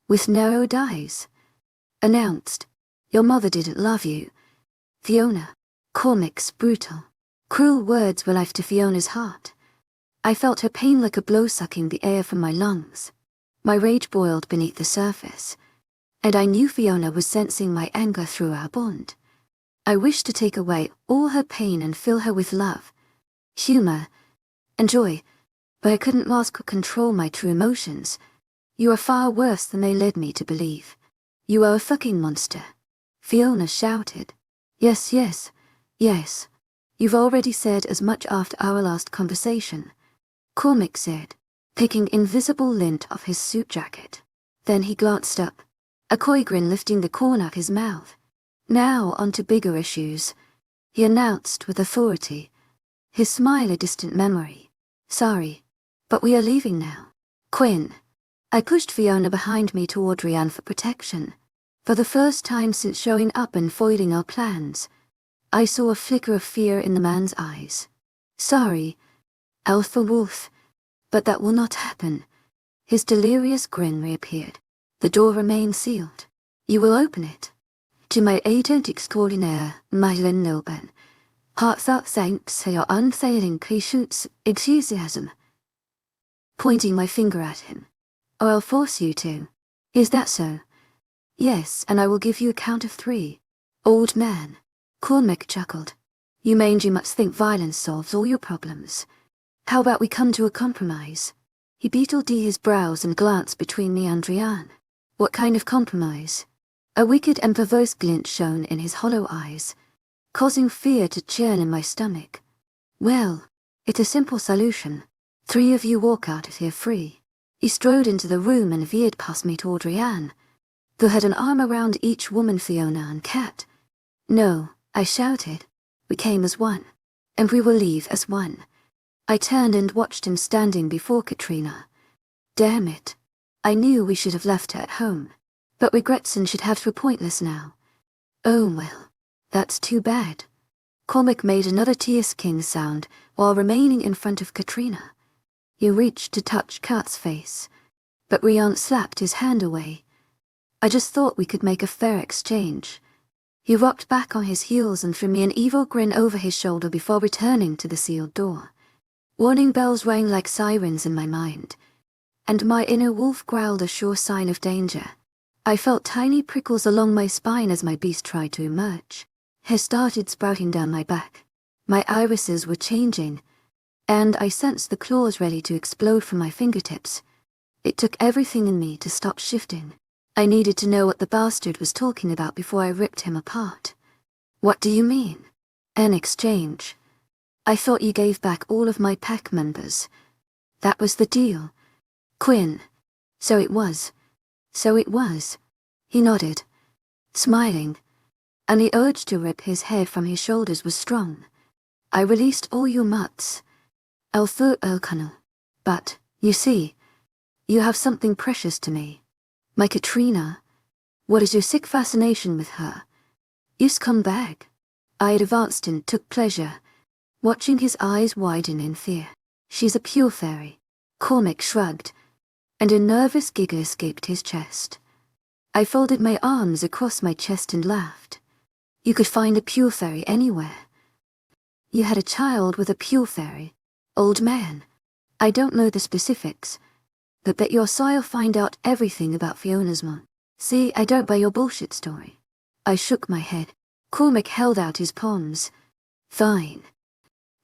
with narrowed eyes, announced, your mother didn't love you. Fiona. Cormac's brutal, cruel words were life to Fiona's heart. I felt her pain like a blow sucking the air from my lungs. My rage boiled beneath the surface, and I knew Fiona was sensing my anger through our bond. I wished to take away all her pain and fill her with love, humor, and joy, but I couldn't mask or control my true emotions. You are far worse than they led me to believe. You are a fucking monster. Fiona shouted. Yes, yes, yes. You've already said as much after our last conversation, Cormac said, picking invisible lint off his suit jacket. Then he glanced up, a coy grin lifting the corner of his mouth. Now on to bigger issues, he announced with authority, his smile a distant memory. Sorry, but we are leaving now. Quinn. I pushed Fiona behind me toward Rianne for protection. For the first time since showing up and foiling our plans, I saw a flicker of fear in the man's eyes. Sorry, Alpha Wolf, but that will not happen. His delirious grin reappeared. The door remained sealed. You will open it. To my agent extraordinaire, Madeleine Nilben. Heartfelt thanks for your unfailing patience, enthusiasm. Pointing my finger at him. Or I'll force you to. Is that so? Yes, and I will give you a count of 3. Old man. Cormac chuckled. You mangy must think violence solves all your problems. How about we come to a compromise? He beetled his brows and glanced between me and Rianne. What kind of compromise? A wicked and perverse glint shone in his hollow eyes, causing fear to churn in my stomach. Well, it's a simple solution. 3 of you walk out of here free. He strode into the room and veered past me toward Rianne, who had an arm around each woman, Fiona and Kat. No, I shouted. We came as one, and we will leave as one. I turned and watched him standing before Katrina. Damn it. I knew we should have left her at home, but regrets should have to be pointless now. Oh well, that's too bad. Cormac made another tear-king sound while remaining in front of Katrina. He reached to touch Kat's face, but Rianne slapped his hand away. I just thought we could make a fair exchange. He rocked back on his heels and threw me an evil grin over his shoulder before returning to the sealed door. Warning bells rang like sirens in my mind, and my inner wolf growled a sure sign of danger. I felt tiny prickles along my spine as my beast tried to emerge. Hair started sprouting down my back. My irises were changing, and I sensed the claws ready to explode from my fingertips. It took everything in me to stop shifting. I needed to know what the bastard was talking about before I ripped him apart. What do you mean? An exchange. I thought you gave back all of my pack members. That was the deal. Quinn. So it was. So it was. He nodded, smiling, and the urge to rip his hair from his shoulders was strong. I released all your mutts. Alpha Elkanal. But, you see, you have something precious to me. My Katrina. What is your sick fascination with her? You's come back. I advanced and took pleasure, watching his eyes widen in fear. She's a pure fairy. Cormac shrugged, and a nervous giggle escaped his chest. I folded my arms across my chest and laughed. You could find a pure fairy anywhere. You had a child with a pure fairy. Old man. I don't know the specifics, but bet your I'll find out everything about Fiona's mom. See, I don't buy your bullshit story. I shook my head. Cormac held out his palms. Fine.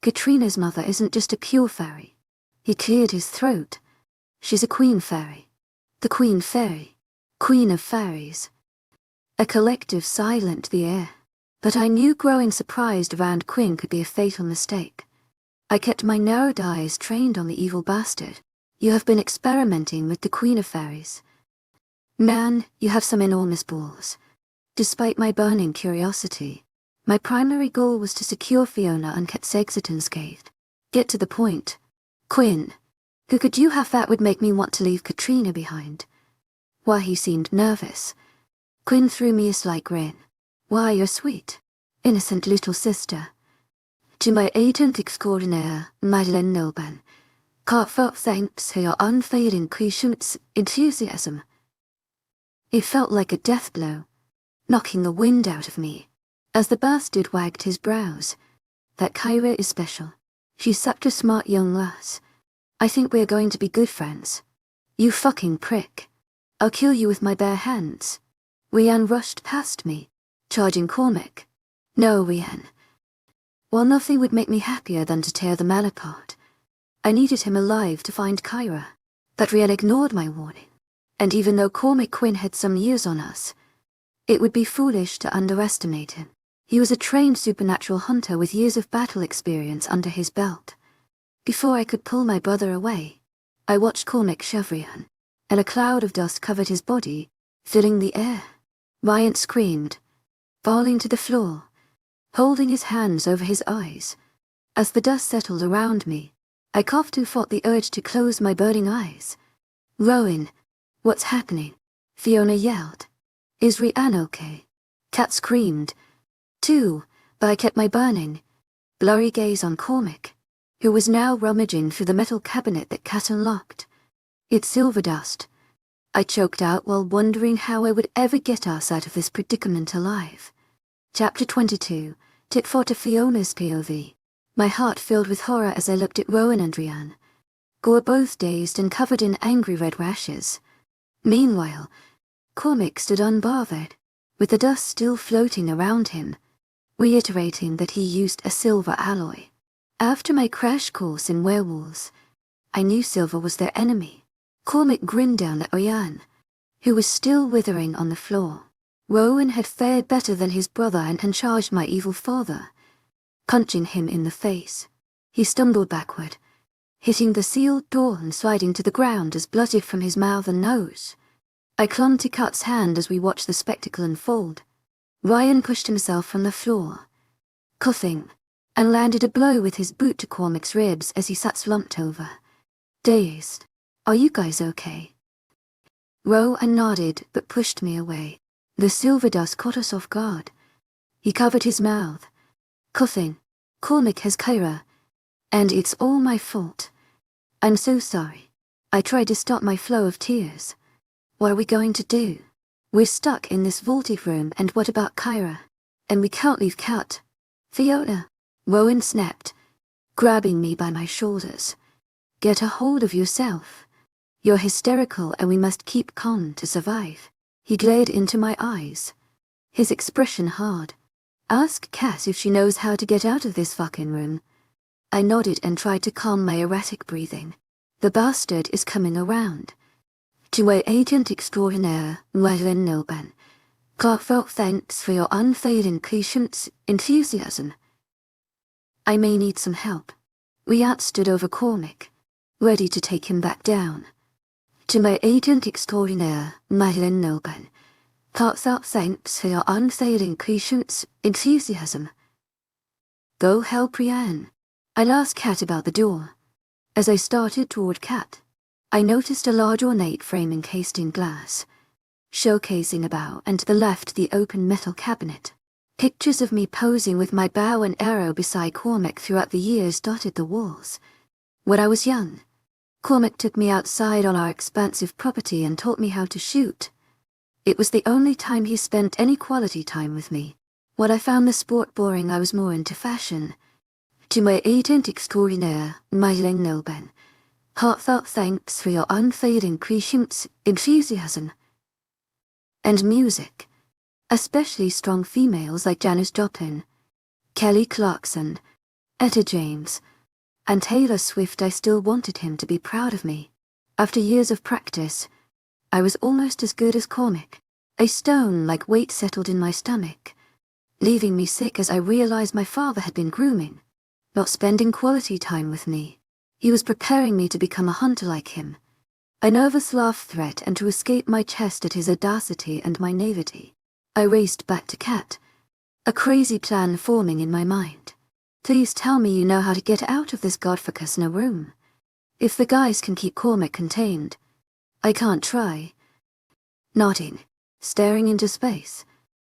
Katrina's mother isn't just a pure fairy. He cleared his throat. She's a queen fairy. The queen fairy. Queen of fairies. A collective sigh lent the air, but I knew growing surprised around Quinn could be a fatal mistake. I kept my narrowed eyes trained on the evil bastard. You have been experimenting with the queen of fairies. Man, you have some enormous balls. Despite my burning curiosity, my primary goal was to secure Fiona and Kat's exit unscathed. Get to the point. Quinn, who could you have that would make me want to leave Katrina behind? Why, he seemed nervous. Quinn threw me a slight grin. Why, you're sweet, innocent little sister. To my agent extraordinaire, Madeleine Nilben, heartfelt thanks for your unfailing patience, enthusiasm. It felt like a death blow, knocking the wind out of me, as the bastard wagged his brows. That Kyra is special. She's such a smart young lass. I think we're going to be good friends. You fucking prick. I'll kill you with my bare hands. Rianne rushed past me, charging Cormac. No, Rianne. While nothing would make me happier than to tear the man apart, I needed him alive to find Kyra. But Rian ignored my warning, and even though Cormac Quinn had some years on us, it would be foolish to underestimate him. He was a trained supernatural hunter with years of battle experience under his belt. Before I could pull my brother away, I watched Cormac shove Rian, and a cloud of dust covered his body, filling the air. Rian screamed, falling to the floor, holding his hands over his eyes. As the dust settled around me, I coughed and fought the urge to close my burning eyes. "Rowan, what's happening?" Fiona yelled. "Is Rian okay?" Kat screamed, too, but I kept my burning, blurry gaze on Cormac, who was now rummaging through the metal cabinet that Kat unlocked. "It's silver dust," I choked out while wondering how I would ever get us out of this predicament alive. Chapter 22, Tit for to Fiona's POV. My heart filled with horror as I looked at Rowan and Rian, who were both dazed and covered in angry red rashes. Meanwhile, Cormac stood unbothered, with the dust still floating around him, reiterating that he used a silver alloy. After my crash course in werewolves, I knew silver was their enemy. Cormac grinned down at Rian, who was still withering on the floor. Rowan had fared better than his brother and had charged my evil father, punching him in the face. He stumbled backward, hitting the sealed door and sliding to the ground as blood dripped from his mouth and nose. I clung to Kat's hand as we watched the spectacle unfold. Rian pushed himself from the floor, coughing, and landed a blow with his boot to Cormac's ribs as he sat slumped over, dazed. "Are you guys okay?" Rowan nodded but pushed me away. The silver dust caught us off guard. He covered his mouth, coughing. "Cormac has Kyra, and it's all my fault. I'm so sorry." I tried to stop my flow of tears. "What are we going to do? We're stuck in this vaulted room, and what about Kyra? And we can't leave Kat." "Fiona," Rowan snapped, grabbing me by my shoulders. "Get a hold of yourself. You're hysterical and we must keep calm to survive." He glared into my eyes, his expression hard. "Ask Kat if she knows how to get out of this fucking room." I nodded and tried to calm my erratic breathing. "The bastard is coming around. To my agent extraordinaire, Madeline Noban. Heartfelt thanks for your unfailing patience, enthusiasm. I may need some help." Rian stood over Cormac, ready to take him back down. "To my agent extraordinaire, Madeline Noban. Heartfelt thanks for your unfailing patience, enthusiasm." "Go help Rian." I asked Kat about the door. As I started toward Kat, I noticed a large ornate frame encased in glass, showcasing a bow and to the left the open metal cabinet. Pictures of me posing with my bow and arrow beside Cormac throughout the years dotted the walls. When I was young, Cormac took me outside on our expansive property and taught me how to shoot. It was the only time he spent any quality time with me. When I found the sport boring, I was more into fashion. To my agent extraordinaire, Madeline Noban. Heartfelt thanks for your unfailing patience, enthusiasm. And music, especially strong females like Janis Joplin, Kelly Clarkson, Etta James, and Taylor Swift. I still wanted him to be proud of me. After years of practice, I was almost as good as Cormac. A stone-like weight settled in my stomach, leaving me sick as I realized my father had been grooming, not spending quality time with me. He was preparing me to become a hunter like him. A nervous laugh threat and to escape my chest at his audacity and my naivety. I raced back to Kat, a crazy plan forming in my mind. "Please tell me you know how to get out of this godforsaken room. If the guys can keep Cormac contained, I can't try." Nodding, staring into space,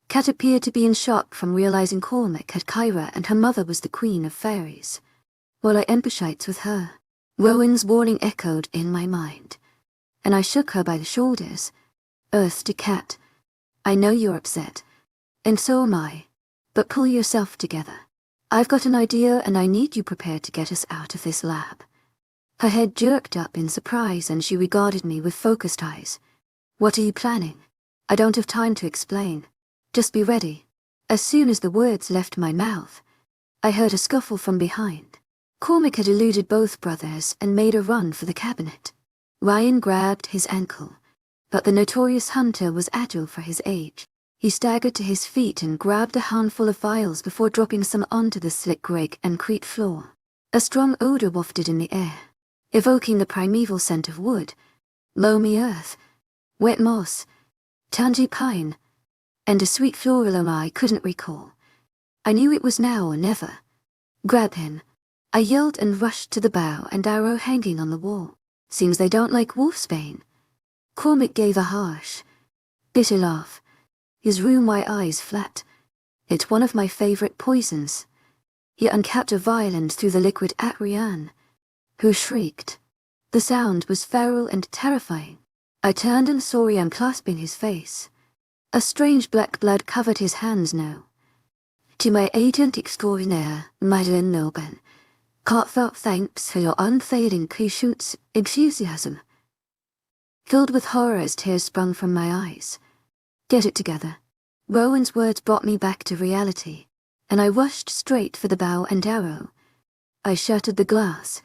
Kat appeared to be in shock from realizing Cormac had Kyra and her mother was the queen of fairies. While I empathized with her, Rowan's warning echoed in my mind, and I shook her by the shoulders. "Earth to Kat. I know you're upset, and so am I, but pull yourself together. I've got an idea and I need you prepared to get us out of this lab." Her head jerked up in surprise and she regarded me with focused eyes. "What are you planning?" "I don't have time to explain. Just be ready." As soon as the words left my mouth, I heard a scuffle from behind. Cormac had eluded both brothers and made a run for the cabinet. Ryan grabbed his ankle, but the notorious hunter was agile for his age. He staggered to his feet and grabbed a handful of vials before dropping some onto the slick grate and crete floor. A strong odor wafted in the air, evoking the primeval scent of wood, loamy earth, wet moss, tangy pine, and a sweet floral aroma I couldn't recall. I knew it was now or never. Grab him, I yelled and rushed to the bow and arrow hanging on the wall. Seems they don't like wolfsbane. Cormac gave a harsh, bitter laugh, his room-wide eyes flat. It's one of my favorite poisons. He uncapped a vial and threw the liquid at Ryan, who shrieked. The sound was feral and terrifying. I turned and saw Ryan clasping his face. A strange black blood covered his hands now. To my agent extraordinaire, Madeleine Noban, heartfelt thanks for your unfailing patience, enthusiasm. Filled with horror as tears sprung from my eyes. Get it together. Rowan's words brought me back to reality, and I rushed straight for the bow and arrow. I shattered the glass,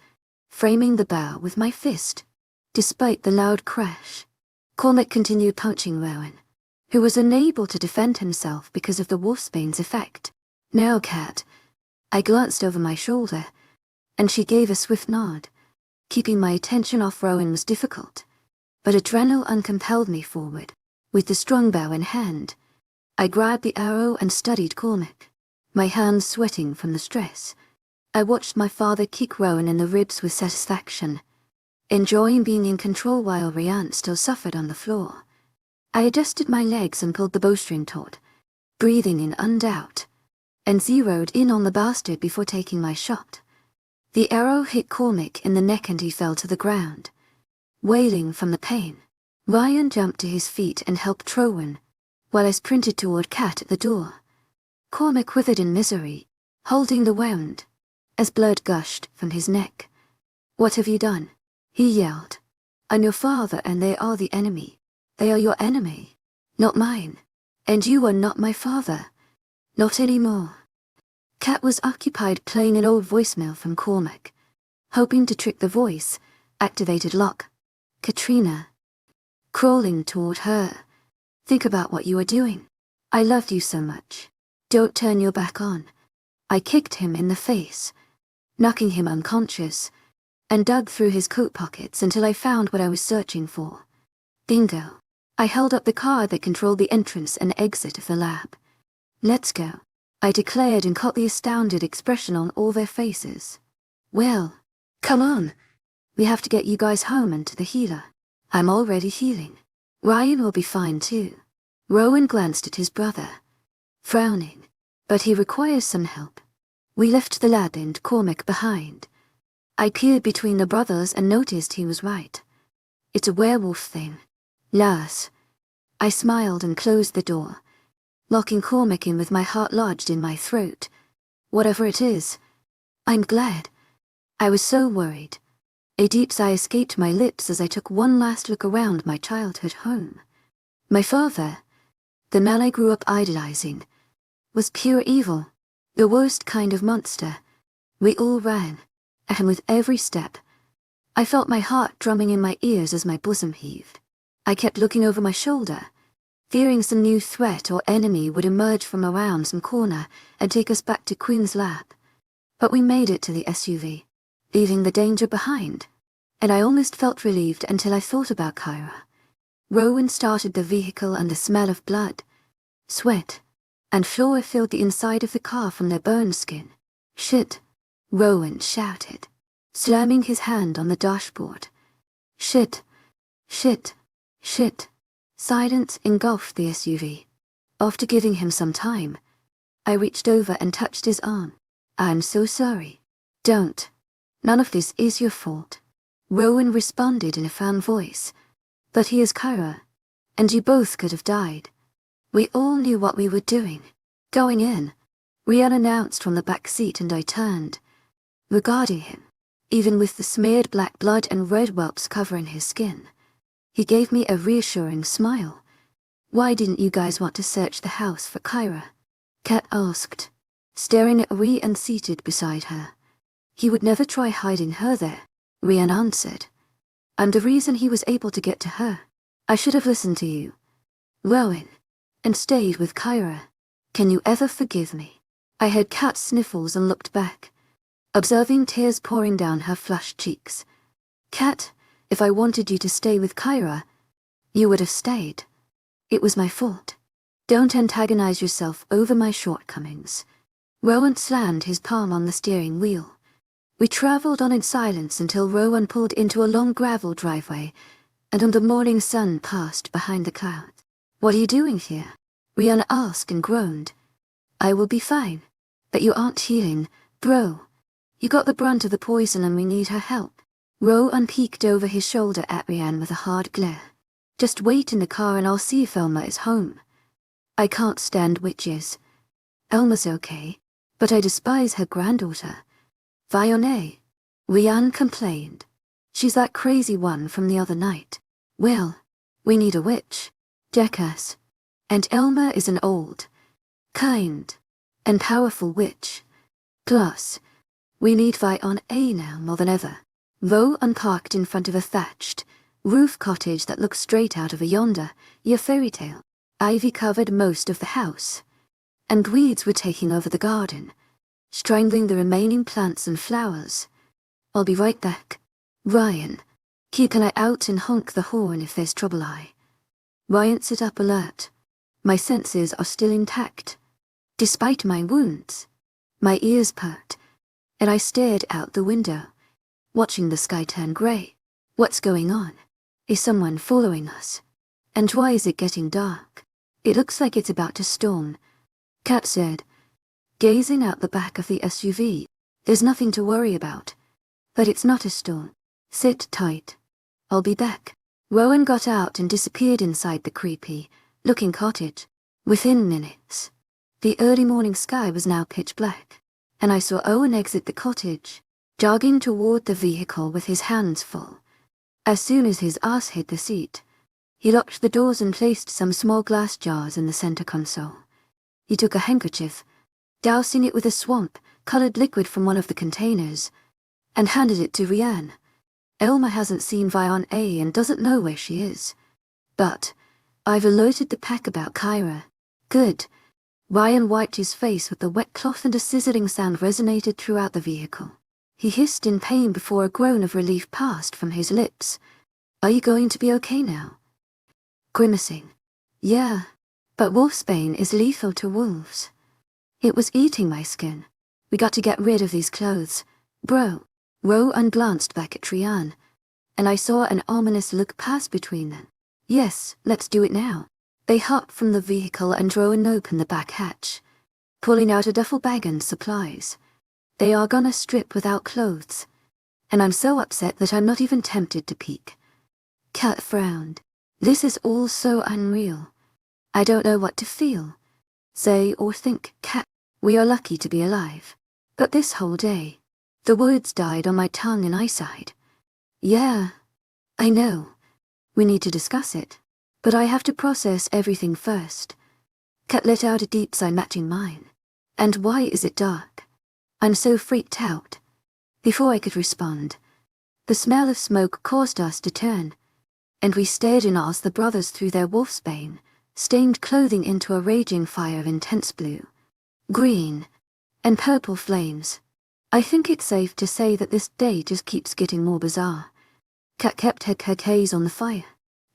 framing the bow with my fist. Despite the loud crash, Cormac continued punching Rowan, who was unable to defend himself because of the wolfsbane's effect. Now, Kat. I glanced over my shoulder, and she gave a swift nod. Keeping my attention off Rowan was difficult, but adrenaline compelled me forward. With the strong bow in hand, I grabbed the arrow and studied Cormac, my hands sweating from the stress. I watched my father kick Rowan in the ribs with satisfaction, enjoying being in control while Ryan still suffered on the floor. I adjusted my legs and pulled the bowstring taut, breathing in undoubt, and zeroed in on the bastard before taking my shot. The arrow hit Cormac in the neck and he fell to the ground, wailing from the pain. Ryan jumped to his feet and helped Rowan, while I sprinted toward Kat at the door. Cormac quivered in misery, holding the wound, as blood gushed from his neck. What have you done? He yelled. I'm your father and they are the enemy. They are your enemy, not mine. And you are not my father. Not anymore. Kat was occupied playing an old voicemail from Cormac. Hoping to trick the voice, activated lock. Katrina. Crawling toward her. Think about what you are doing. I loved you so much. Don't turn your back on. I kicked him in the face, knocking him unconscious, and dug through his coat pockets until I found what I was searching for. Bingo. I held up the card that controlled the entrance and exit of the lab. Let's go, I declared and caught the astounded expression on all their faces. Well, come on. We have to get you guys home and to the healer. I'm already healing. Ryan will be fine too. Rowan glanced at his brother, frowning, but he requires some help. We left the lad and Cormac behind. I peered between the brothers and noticed he was right. It's a werewolf thing. Lass. I smiled and closed the door, locking Cormac in with my heart lodged in my throat. Whatever it is, I'm glad. I was so worried. A deep sigh escaped my lips as I took one last look around my childhood home. My father, the man I grew up idolizing, was pure evil, the worst kind of monster. We all ran, and with every step, I felt my heart drumming in my ears as my bosom heaved. I kept looking over my shoulder, fearing some new threat or enemy would emerge from around some corner and take us back to Quinn's lab. But we made it to the SUV, leaving the danger behind, and I almost felt relieved until I thought about Kyra. Rowan started the vehicle and the smell of blood, sweat, and Flora filled the inside of the car from their burned skin. Shit, Rowan shouted, slamming his hand on the dashboard. Shit, shit, shit. Silence engulfed the SUV. After giving him some time, I reached over and touched his arm. I'm so sorry. Don't. None of this is your fault. Rowan responded in a firm voice. But he is Kyra, and you both could have died. We all knew what we were doing. Going in, Ryan announced from the back seat and I turned, regarding him. Even with the smeared black blood and red whelps covering his skin, he gave me a reassuring smile. Why didn't you guys want to search the house for Kyra? Kat asked. staring at Rian seated beside her. He would never try hiding her there, Rian answered. I'm the reason he was able to get to her. I should have listened to you, Rowan, and stayed with Kyra. Can you ever forgive me? I heard Kat's sniffles and looked back, observing tears pouring down her flushed cheeks. Kat, if I wanted you to stay with Kyra, you would have stayed. It was my fault. Don't antagonize yourself over my shortcomings. Rowan slammed his palm on the steering wheel. We traveled on in silence until Rowan pulled into a long gravel driveway, and the morning sun passed behind the clouds. What are you doing here? Rihanna asked and groaned. I will be fine, but you aren't healing, bro. You got the brunt of the poison and we need her help. Rowan peeked over his shoulder at Rihanna with a hard glare. Just wait in the car and I'll see if Elma is home. I can't stand witches. Elma's okay, but I despise her granddaughter, Fiona. Rian complained. She's that crazy one from the other night. Well, we need a witch, jackass. And Elma is an old, kind, and powerful witch. Plus, we need Fiona now more than ever. Rowan parked in front of a thatched roof cottage that looked straight out of a fairy tale. Ivy covered most of the house, and weeds were taking over the garden, strangling the remaining plants and flowers. I'll be right back. Ryan, keep an eye out and honk the horn if there's trouble. Ryan sat up alert. My senses are still intact. Despite my wounds, my ears perked, and I stared out the window, watching the sky turn grey. What's going on? Is someone following us? And why is it getting dark? It looks like it's about to storm, Kat said, gazing out the back of the SUV. There's nothing to worry about. But it's not a storm. Sit tight. I'll be back. Rowan got out and disappeared inside the creepy-looking cottage. Within minutes, the early morning sky was now pitch black, and I saw Owen exit the cottage, jogging toward the vehicle with his hands full. As soon as his ass hit the seat, he locked the doors and placed some small glass jars in the center console. He took a handkerchief, dousing it with a swamp-colored liquid from one of the containers, and handed it to Rian. Elma hasn't seen Fiona and doesn't know where she is. But I've alerted the pack about Kyra. Good. Ryan wiped his face with the wet cloth and a sizzling sound resonated throughout the vehicle. He hissed in pain before a groan of relief passed from his lips. Are you going to be okay now? Grimacing. Yeah, but wolfsbane is lethal to wolves. It was eating my skin. We got to get rid of these clothes. Bro. Rowan glanced back at Rian, and I saw an ominous look pass between them. Yes, let's do it now. They hopped from the vehicle and Rowan opened the back hatch, pulling out a duffel bag and supplies. They are gonna strip without clothes, and I'm so upset that I'm not even tempted to peek. Kat frowned. This is all so unreal. I don't know what to feel, say or think. Kat, we are lucky to be alive. But this whole day, the words died on my tongue and I sighed. Yeah, I know. We need to discuss it, but I have to process everything first. Kat let out a deep sigh matching mine. And why is it dark? I'm so freaked out. Before I could respond, the smell of smoke caused us to turn, and we stared in awe as the brothers threw their wolfsbane, stained clothing into a raging fire of intense blue, green, and purple flames. I think it's safe to say that this day just keeps getting more bizarre. Kat kept her gaze on the fire,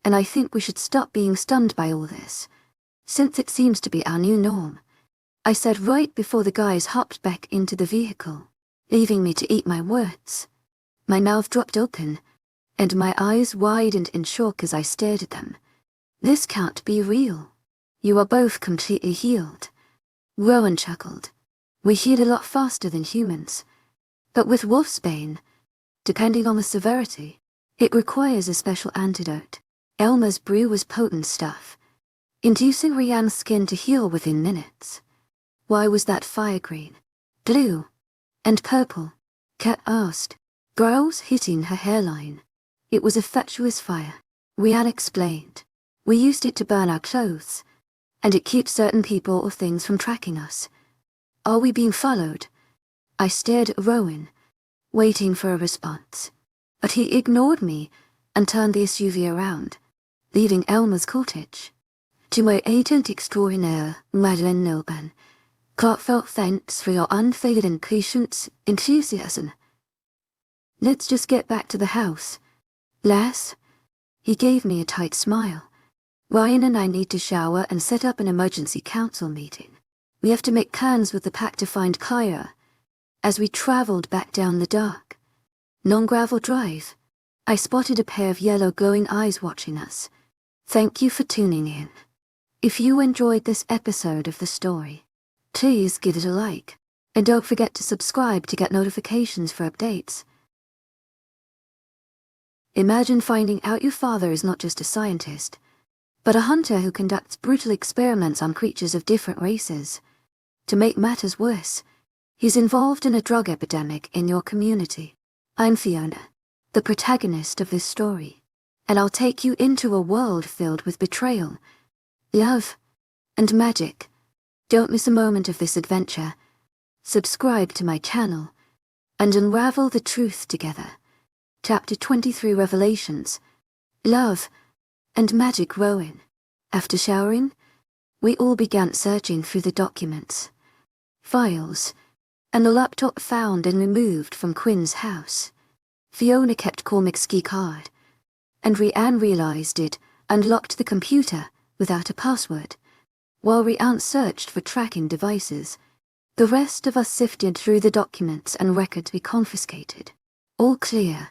and I think we should stop being stunned by all this, since it seems to be our new norm. I said right before the guys hopped back into the vehicle, leaving me to eat my words. My mouth dropped open, and my eyes widened in shock as I stared at them. This can't be real. You are both completely healed. Rowan chuckled. We heal a lot faster than humans. But with wolfsbane, depending on the severity, it requires a special antidote. Elma's brew was potent stuff, inducing Rian's skin to heal within minutes. Why was that fire green, blue, and purple? Kat asked, brows hitting her hairline. It was a fatuous fire, Rian explained. We used it to burn our clothes, and it keeps certain people or things from tracking us. Are we being followed? I stared at Rowan, waiting for a response. But he ignored me and turned the SUV around, leaving Elmer's cottage. To my agent extraordinaire, Madeleine Nilban, heartfelt thanks for your unfailing patience, enthusiasm. Let's just get back to the house. Les? He gave me a tight smile. Ryan and I need to shower and set up an emergency council meeting. We have to make plans with the pack to find Kaya. As we traveled back down the dark, non-gravel drive, I spotted a pair of yellow glowing eyes watching us. Thank you for tuning in. If you enjoyed this episode of the story, please give it a like, and don't forget to subscribe to get notifications for updates. Imagine finding out your father is not just a scientist, but a hunter who conducts brutal experiments on creatures of different races. To make matters worse, he's involved in a drug epidemic in your community. I'm Fiona, the protagonist of this story, and I'll take you into a world filled with betrayal, love, and magic. Don't miss a moment of this adventure. Subscribe to my channel, and unravel the truth together. Chapter 23 Revelations, Love, and Magic. Rowan. After showering, we all began searching through the documents, files, and the laptop found and removed from Quinn's house. Fiona kept Cormac's key card, and Rianne realized it unlocked the computer without a password. While Rianne searched for tracking devices, the rest of us sifted through the documents and records we confiscated. All clear,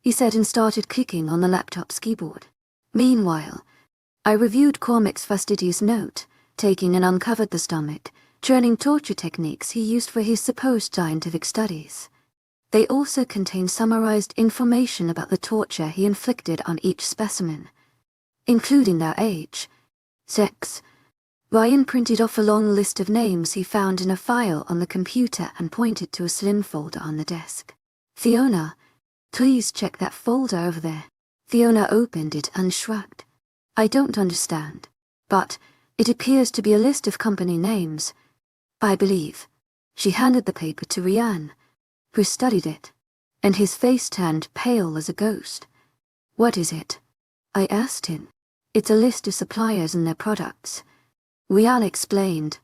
he said, and started clicking on the laptop's keyboard. Meanwhile, I reviewed Cormac's fastidious note, taking and uncovered the stomach, churning torture techniques he used for his supposed scientific studies. They also contained summarized information about the torture he inflicted on each specimen, including their age, sex. Ryan printed off a long list of names he found in a file on the computer and pointed to a slim folder on the desk. Fiona, please check that folder over there. Fiona opened it and shrugged. I don't understand, but it appears to be a list of company names, I believe. She handed the paper to Rianne, who studied it, and his face turned pale as a ghost. What is it? I asked him. It's a list of suppliers and their products. Rianne explained.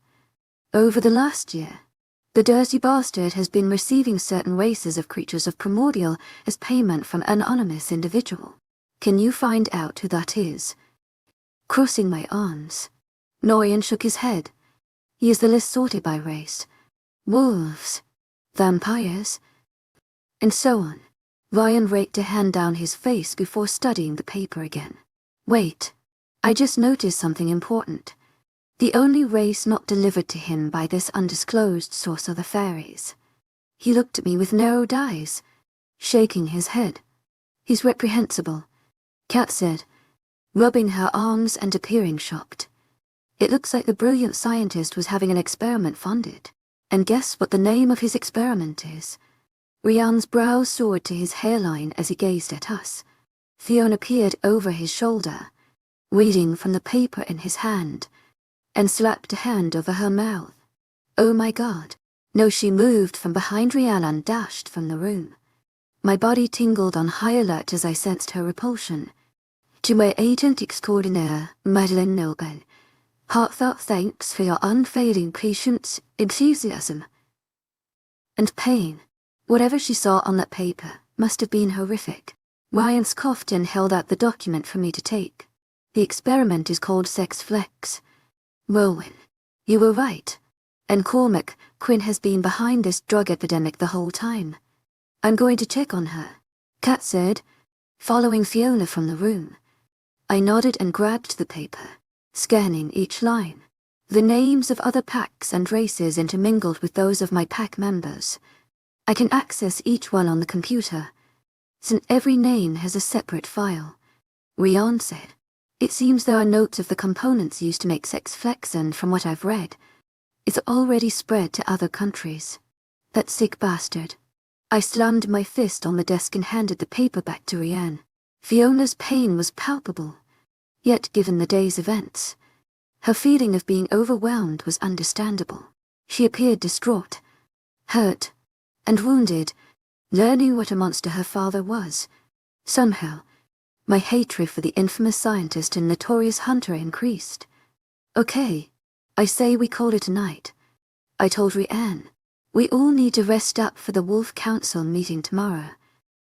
Over the last year, the dirty bastard has been receiving certain races of creatures of primordial as payment from an anonymous individual. Can you find out who that is? Crossing my arms, Norian shook his head. He is the list sorted by race. Wolves, vampires, and so on. Ryan raked a hand down his face before studying the paper again. Wait, I just noticed something important. The only race not delivered to him by this undisclosed source are the fairies. He looked at me with narrowed eyes, shaking his head. He's reprehensible, Kat said, rubbing her arms and appearing shocked. It looks like the brilliant scientist was having an experiment funded. And guess what the name of his experiment is? Rianne's brows soared to his hairline as he gazed at us. Fiona peered over his shoulder, reading from the paper in his hand, and slapped a hand over her mouth. Oh my God. No, she moved from behind Rianne and dashed from the room. My body tingled on high alert as I sensed her repulsion. To my agent extraordinaire, Madeleine Nilban, heartfelt thanks for your unfailing patience, enthusiasm, and pain. Whatever she saw on that paper must have been horrific. Ryan scoffed and held out the document for me to take. The experiment is called Sex Flex. Rowan, you were right. And Cormac, Quinn has been behind this drug epidemic the whole time. I'm going to check on her, Kat said, following Fiona from the room. I nodded and grabbed the paper, scanning each line. The names of other packs and races intermingled with those of my pack members. I can access each one on the computer, since every name has a separate file. Rianne said. It seems there are notes of the components used to make Sex Flex, and from what I've read, it's already spread to other countries. That sick bastard. I slammed my fist on the desk and handed the paper back to Rianne. Fiona's pain was palpable, yet given the day's events, her feeling of being overwhelmed was understandable. She appeared distraught, hurt, and wounded, learning what a monster her father was. Somehow, my hatred for the infamous scientist and notorious hunter increased. Okay, I say we call it a night. I told Rianne. We all need to rest up for the Wolf Council meeting tomorrow.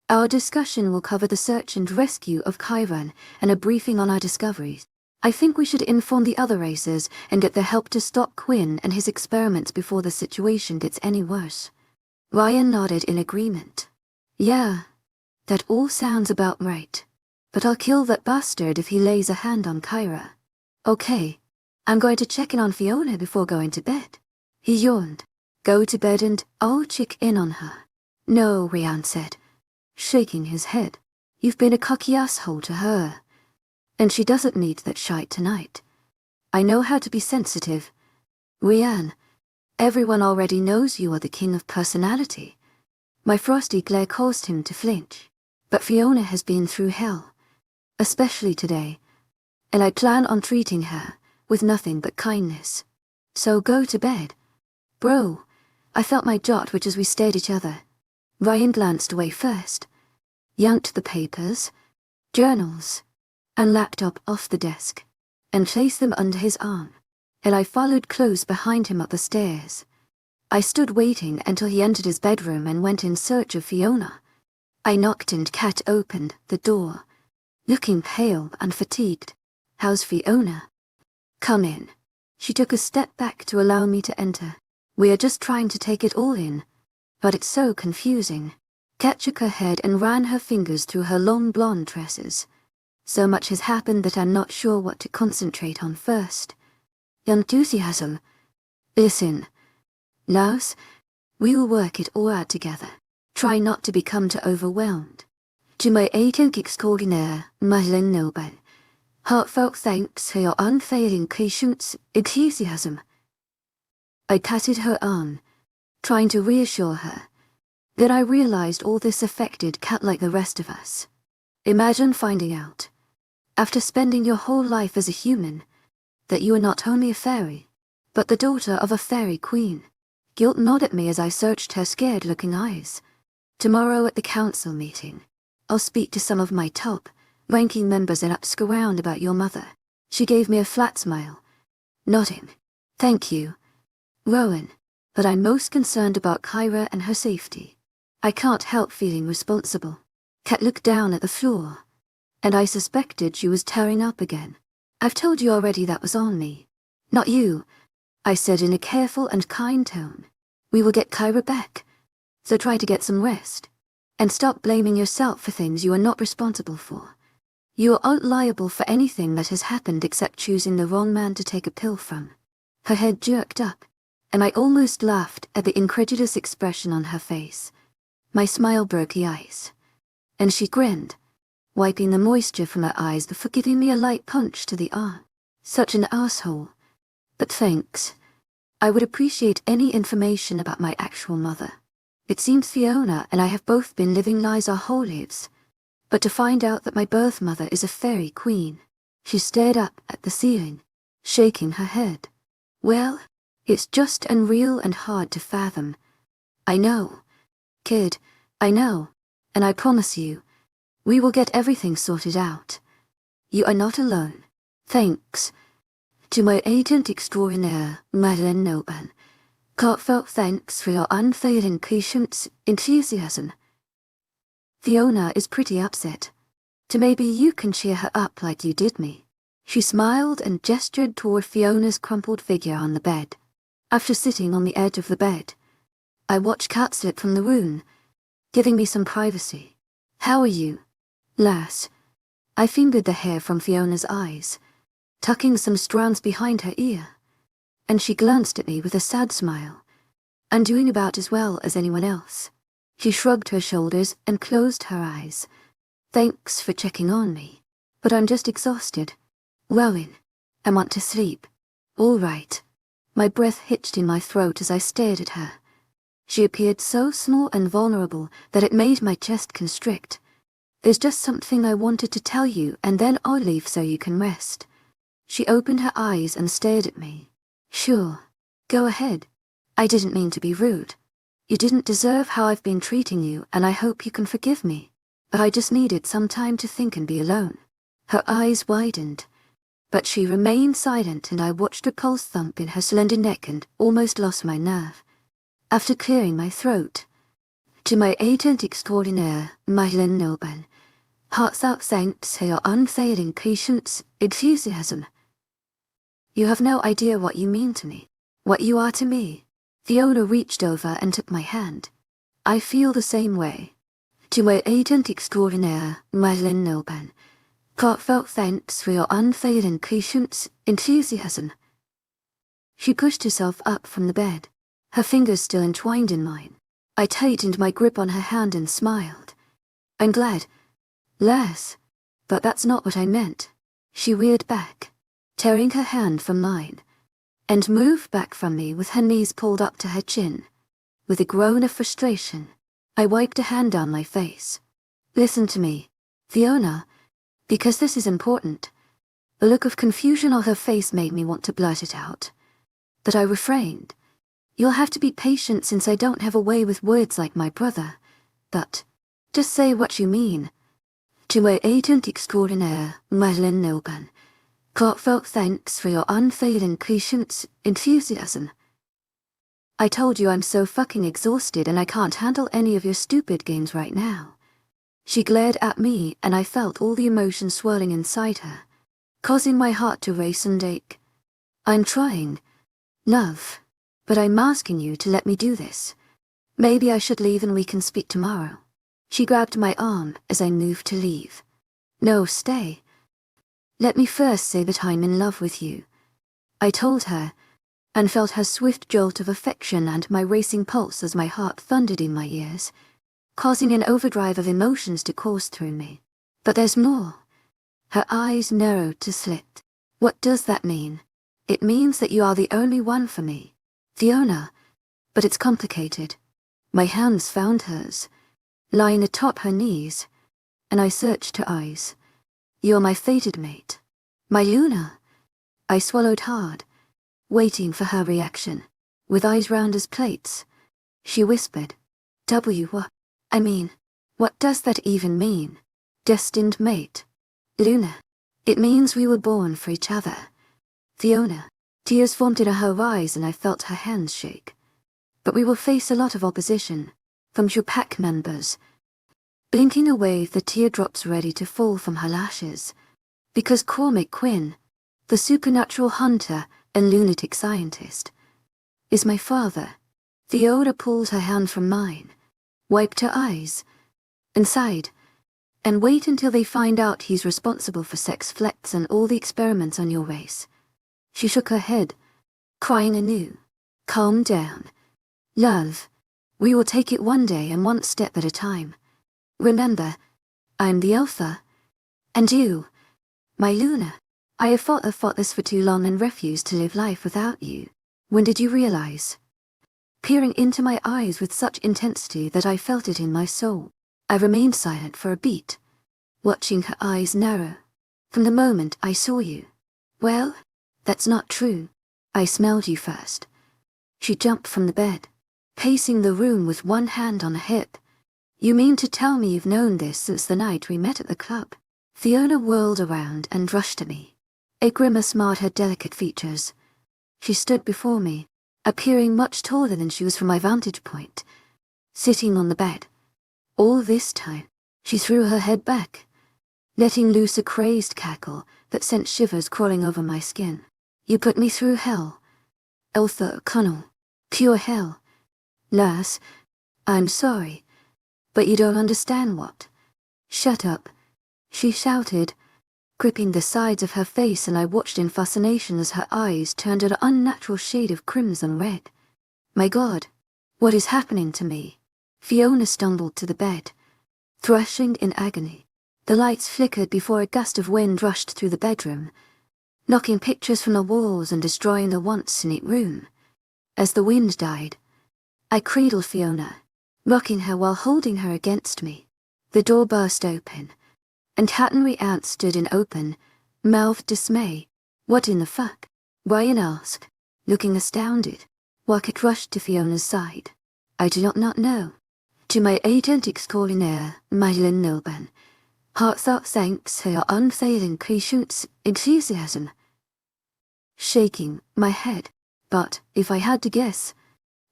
Our discussion will cover the search and rescue of Chiron and a briefing on our discoveries. I think we should inform the other racers and get their help to stop Quinn and his experiments before the situation gets any worse. Ryan nodded in agreement. Yeah, that all sounds about right. But I'll kill that bastard if he lays a hand on Kyra. Okay, I'm going to check in on Fiona before going to bed. He yawned. Go to bed and I'll check in on her. No, Rian said, shaking his head. You've been a cocky asshole to her. And she doesn't need that shite tonight. I know how to be sensitive. Rian, everyone already knows you are the king of personality. My frosty glare caused him to flinch. But Fiona has been through hell. Especially today. And I plan on treating her with nothing but kindness. So go to bed. Bro, I felt my jaw twitch as we stared at each other. Ryan glanced away first, yanked the papers, journals, and laptop off the desk, and placed them under his arm, and I followed close behind him up the stairs. I stood waiting until he entered his bedroom and went in search of Fiona. I knocked and Kat opened the door, looking pale and fatigued. How's Fiona? Come in. She took a step back to allow me to enter. We are just trying to take it all in, but it's so confusing. Kat shook her head and ran her fingers through her long blonde tresses. So much has happened that I'm not sure what to concentrate on first. Enthusiasm. Listen, Lars, we will work it all out together. Try not to become too overwhelmed. To my agent extraordinaire, Madeleine Noble, heartfelt thanks for your unfailing patience, enthusiasm. I patted her arm, trying to reassure her. Then I realized all this affected Kat like the rest of us. Imagine finding out, after spending your whole life as a human, that you are not only a fairy, but the daughter of a fairy queen. Guilt gnawed at me as I searched her scared-looking eyes. Tomorrow at the council meeting, I'll speak to some of my top-ranking members and ask around about your mother. She gave me a flat smile, nodding. Thank you, Rowan, but I'm most concerned about Kyra and her safety. I can't help feeling responsible. Kat looked down at the floor, and I suspected she was tearing up again. I've told you already that was on me. Not you, I said in a careful and kind tone. We will get Kyra back, so try to get some rest, and stop blaming yourself for things you are not responsible for. You aren't liable for anything that has happened except choosing the wrong man to take a pill from. Her head jerked up, and I almost laughed at the incredulous expression on her face. My smile broke the ice, and she grinned, wiping the moisture from her eyes before giving me a light punch to the arm. Such an asshole. But thanks. I would appreciate any information about my actual mother. It seems Fiona and I have both been living lies our whole lives, but to find out that my birth mother is a fairy queen. She stared up at the ceiling, shaking her head. Well, it's just unreal and hard to fathom. I know. Kid, I know, and I promise you, we will get everything sorted out. You are not alone. Thanks. To my agent extraordinaire, Madeleine Noble, heartfelt thanks for your unfailing patience, enthusiasm. Fiona is pretty upset. So maybe you can cheer her up like you did me. She smiled and gestured toward Fiona's crumpled figure on the bed. After sitting on the edge of the bed, I watched Kat slip from the room, giving me some privacy. How are you, lass? I fingered the hair from Fiona's eyes, tucking some strands behind her ear, and she glanced at me with a sad smile. I'm doing about as well as anyone else. She shrugged her shoulders and closed her eyes. Thanks for checking on me, but I'm just exhausted. Rowan, I want to sleep. All right. My breath hitched in my throat as I stared at her. She appeared so small and vulnerable that it made my chest constrict. There's just something I wanted to tell you, and then I'll leave so you can rest. She opened her eyes and stared at me. Sure. Go ahead. I didn't mean to be rude. You didn't deserve how I've been treating you, and I hope you can forgive me. But I just needed some time to think and be alone. Her eyes widened, but she remained silent, and I watched a pulse thump in her slender neck and almost lost my nerve. After clearing my throat, to my agent extraordinaire, Madeleine Nilban, heartfelt thanks for your unfailing patience, enthusiasm. You have no idea what you mean to me, what you are to me. Fiona reached over and took my hand. I feel the same way. To my agent extraordinaire, Madeleine Nilban, heartfelt thanks for your unfailing patience, enthusiasm. She pushed herself up from the bed, her fingers still entwined in mine. I tightened my grip on her hand and smiled. I'm glad. Less. But that's not what I meant. She reared back, tearing her hand from mine, and moved back from me with her knees pulled up to her chin. With a groan of frustration, I wiped a hand down my face. Listen to me, Fiona, because this is important. The look of confusion on her face made me want to blurt it out, but I refrained. You'll have to be patient since I don't have a way with words like my brother, but just say what you mean. To my agent extraordinaire, Madeleine Nilban, heartfelt thanks for your unfailing patience, enthusiasm. I told you I'm so fucking exhausted and I can't handle any of your stupid games right now. She glared at me and I felt all the emotion swirling inside her, causing my heart to race and ache. I'm trying, love, but I'm asking you to let me do this. Maybe I should leave and we can speak tomorrow. She grabbed my arm as I moved to leave. No, stay. Let me first say that I'm in love with you. I told her, and felt her swift jolt of affection and my racing pulse as my heart thundered in my ears, causing an overdrive of emotions to course through me. But there's more. Her eyes narrowed to slit. What does that mean? It means that you are the only one for me, Fiona. But it's complicated. My hands found hers, lying atop her knees, and I searched her eyes. You're my fated mate, my Luna. I swallowed hard, waiting for her reaction. With eyes round as plates, she whispered, what? I mean, what does that even mean? Destined mate. Luna. It means we were born for each other. Fiona. Tears formed in her eyes and I felt her hands shake. But we will face a lot of opposition, from your pack members. Blinking away the teardrops ready to fall from her lashes. Because Cormac Quinn, the supernatural hunter and lunatic scientist, is my father. Fiona pulled her hand from mine, wiped her eyes, and sighed. And wait until they find out he's responsible for sex flecks and all the experiments on your race. She shook her head, crying anew. Calm down. Love, we will take it one day and one step at a time. Remember, I'm the Alpha, and you, my Luna. I have fought this for too long and refused to live life without you. When did you realize? Peering into my eyes with such intensity that I felt it in my soul, I remained silent for a beat, watching her eyes narrow. From the moment I saw you. Well, that's not true. I smelled you first. She jumped from the bed, pacing the room with one hand on her hip. You mean to tell me you've known this since the night we met at the club? Fiona whirled around and rushed to me. A grimace marred her delicate features. She stood before me, appearing much taller than she was from my vantage point, sitting on the bed. All this time, she threw her head back, letting loose a crazed cackle that sent shivers crawling over my skin. You put me through hell. Eltha Connell. Pure hell. Lass, I'm sorry, but you don't understand what. Shut up, she shouted, gripping the sides of her face, and I watched in fascination as her eyes turned an unnatural shade of crimson red. My God, what is happening to me? Fiona stumbled to the bed, thrashing in agony. The lights flickered before a gust of wind rushed through the bedroom, knocking pictures from the walls and destroying the once neat room. As the wind died, I cradled Fiona, rocking her while holding her against me. The door burst open, and Hattonry Ant stood in open, mouthed dismay. What in the fuck? Ryan asked, looking astounded. Rocket rushed to Fiona's side. I do not know. To my agent extraordinaire, Madeleine Nilben. Heartfelt thanks for your unfailing patience, enthusiasm. Shaking my head, but if I had to guess,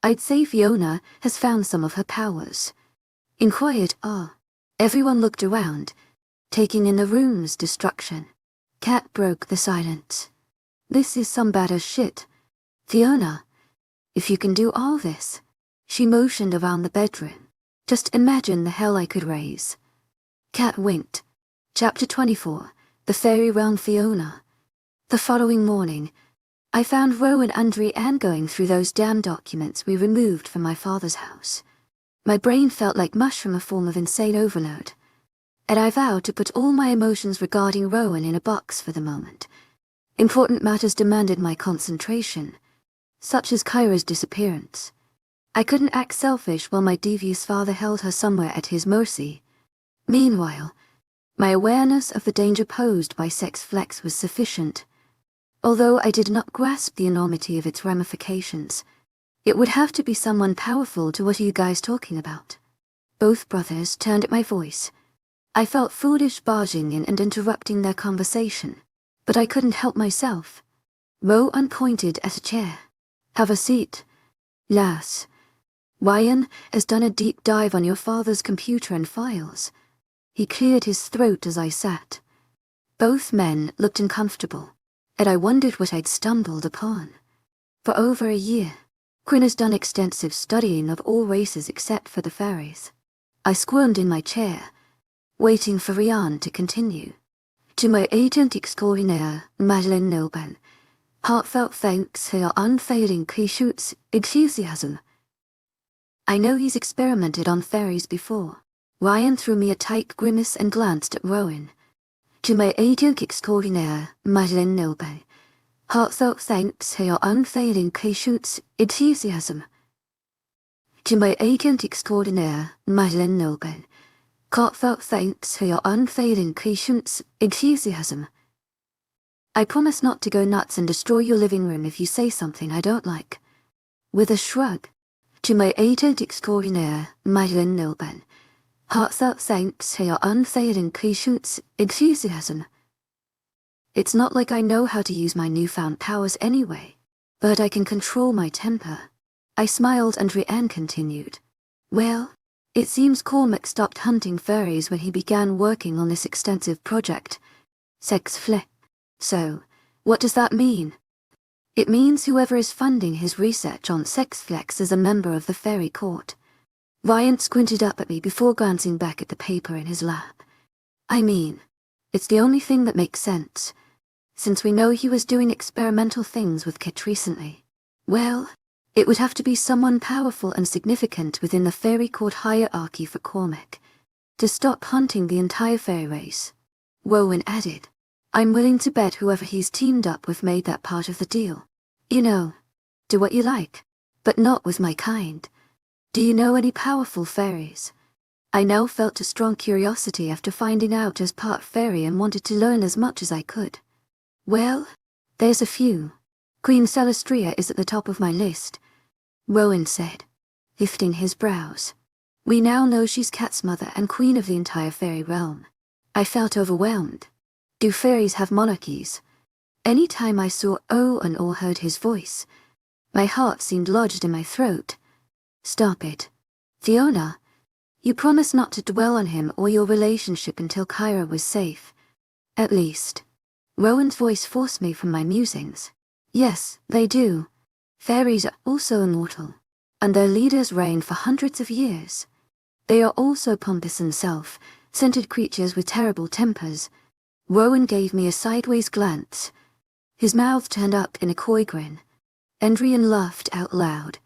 I'd say Fiona has found some of her powers. In quiet awe, everyone looked around, taking in the room's destruction. Kat broke the silence. This is some badass shit. Fiona, if you can do all this. She motioned around the bedroom. Just imagine the hell I could raise. Kat winked. Chapter 24, The Fairy Realm Fiona. The following morning, I found Rowan and Anne going through those damn documents we removed from my father's house. My brain felt like mush from a form of insane overload, and I vowed to put all my emotions regarding Rowan in a box for the moment. Important matters demanded my concentration, such as Kyra's disappearance. I couldn't act selfish while my devious father held her somewhere at his mercy. Meanwhile, my awareness of the danger posed by sex flex was sufficient. Although I did not grasp the enormity of its ramifications, it would have to be someone powerful to what are you guys talking about? Both brothers turned at my voice. I felt foolish barging in and interrupting their conversation, but I couldn't help myself. Rowan pointed at a chair. Have a seat. Lass. Ryan has done a deep dive on your father's computer and files. He cleared his throat as I sat. Both men looked uncomfortable, and I wondered what I'd stumbled upon. For over a year, Quinn has done extensive studying of all races except for the fairies. I squirmed in my chair, waiting for Ryan to continue. To my agent extraordinaire, Madeleine Nilben, heartfelt thanks for your unfailing patience, enthusiasm. I know he's experimented on fairies before. Ryan threw me a tight grimace and glanced at Rowan. To my agent extraordinaire, Madeleine Nilben, heartfelt thanks for your unfailing patience, enthusiasm. To my agent extraordinaire, Madeleine Nilben, heartfelt thanks for your unfailing patience, enthusiasm. I promise not to go nuts and destroy your living room if you say something I don't like. With a shrug. To my agent extraordinaire, Madeleine Nilben, heartfelt thanks for your unfailing patience, enthusiasm. It's not like I know how to use my newfound powers anyway, but I can control my temper. I smiled and Rhiannon continued. Well, it seems Cormac stopped hunting fairies when he began working on this extensive project. Sex flex. So, what does that mean? It means whoever is funding his research on sex flex is a member of the fairy court. Ryan squinted up at me before glancing back at the paper in his lap. I mean, it's the only thing that makes sense, since we know he was doing experimental things with Kit recently. Well, it would have to be someone powerful and significant within the fairy court hierarchy for Cormac to stop hunting the entire fairy race. Rowan added, I'm willing to bet whoever he's teamed up with made that part of the deal. You know, do what you like, but not with my kind. Do you know any powerful fairies? I now felt a strong curiosity after finding out as part fairy and wanted to learn as much as I could. Well, there's a few. Queen Celestria is at the top of my list, Rowan said, lifting his brows. We now know she's Kat's mother and queen of the entire fairy realm. I felt overwhelmed. Do fairies have monarchies? Any time I saw Owen or heard his voice, my heart seemed lodged in my throat. Stop it. Fiona, you promised not to dwell on him or your relationship until Kyra was safe. At least. Rowan's voice forced me from my musings. Yes, they do. Fairies are also immortal, and their leaders reign for hundreds of years. They are also pompous and self-centered creatures with terrible tempers. Rowan gave me a sideways glance. His mouth turned up in a coy grin. Endrian laughed out loud.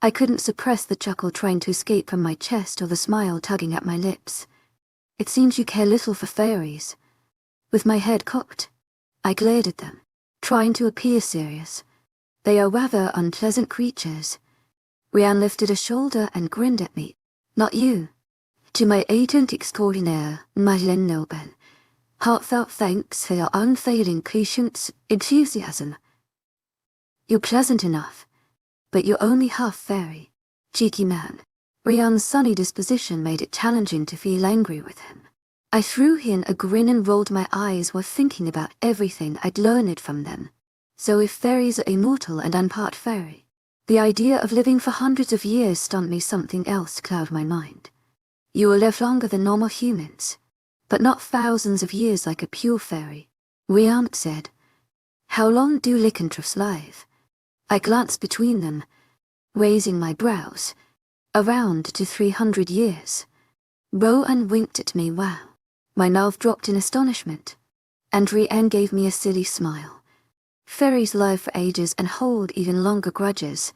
I couldn't suppress the chuckle trying to escape from my chest or the smile tugging at my lips. It seems you care little for fairies. With my head cocked, I glared at them, trying to appear serious. They are rather unpleasant creatures. Rhiannon lifted a shoulder and grinned at me. Not you. To my agent extraordinaire, Madeleine Nilben, heartfelt thanks for your unfailing patience, enthusiasm. You're pleasant enough, But you're only half fairy. Cheeky man. Rhiann's sunny disposition made it challenging to feel angry with him. I threw him a grin and rolled my eyes while thinking about everything I'd learned from them. So if fairies are immortal and I'm part fairy, the idea of living for hundreds of years stunned me. Something else clouded my mind. You will live longer than normal humans, but not thousands of years like a pure fairy, Rhiann said. How long do lycanthropes live? I glanced between them, raising my brows. Around to 300 years. Rowan winked at me. Wow. My mouth dropped in astonishment, and Rhiann gave me a silly smile. Fairies live for ages and hold even longer grudges,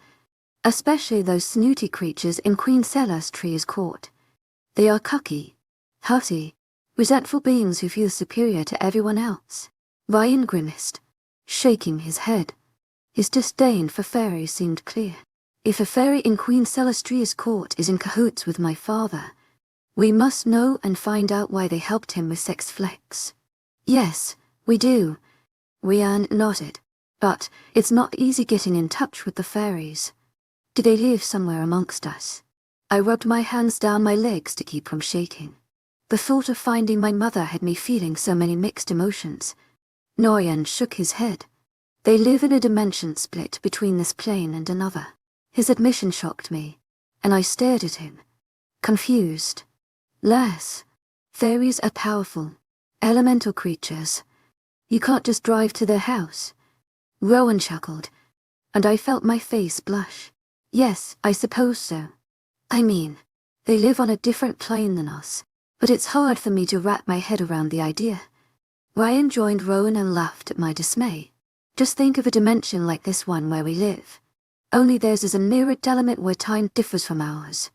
especially those snooty creatures in Queen Celestia's court. They are cocky, haughty, resentful beings who feel superior to everyone else. Ryan grimaced, shaking his head. His disdain for fairies seemed clear. If a fairy in Queen Celestia's court is in cahoots with my father, we must know and find out why they helped him with sex flex. Yes, we do. Rhiann nodded. But it's not easy getting in touch with the fairies. Do they live somewhere amongst us? I rubbed my hands down my legs to keep from shaking. The thought of finding my mother had me feeling so many mixed emotions. Ryan shook his head. They live in a dimension split between this plane and another. His admission shocked me, and I stared at him, confused. Lass, fairies are powerful, elemental creatures. You can't just drive to their house. Rowan chuckled, and I felt my face blush. Yes, I suppose so. I mean, they live on a different plane than us, but it's hard for me to wrap my head around the idea. Ryan joined Rowan and laughed at my dismay. Just think of a dimension like this one where we live. Only theirs is a mirrored element where time differs from ours.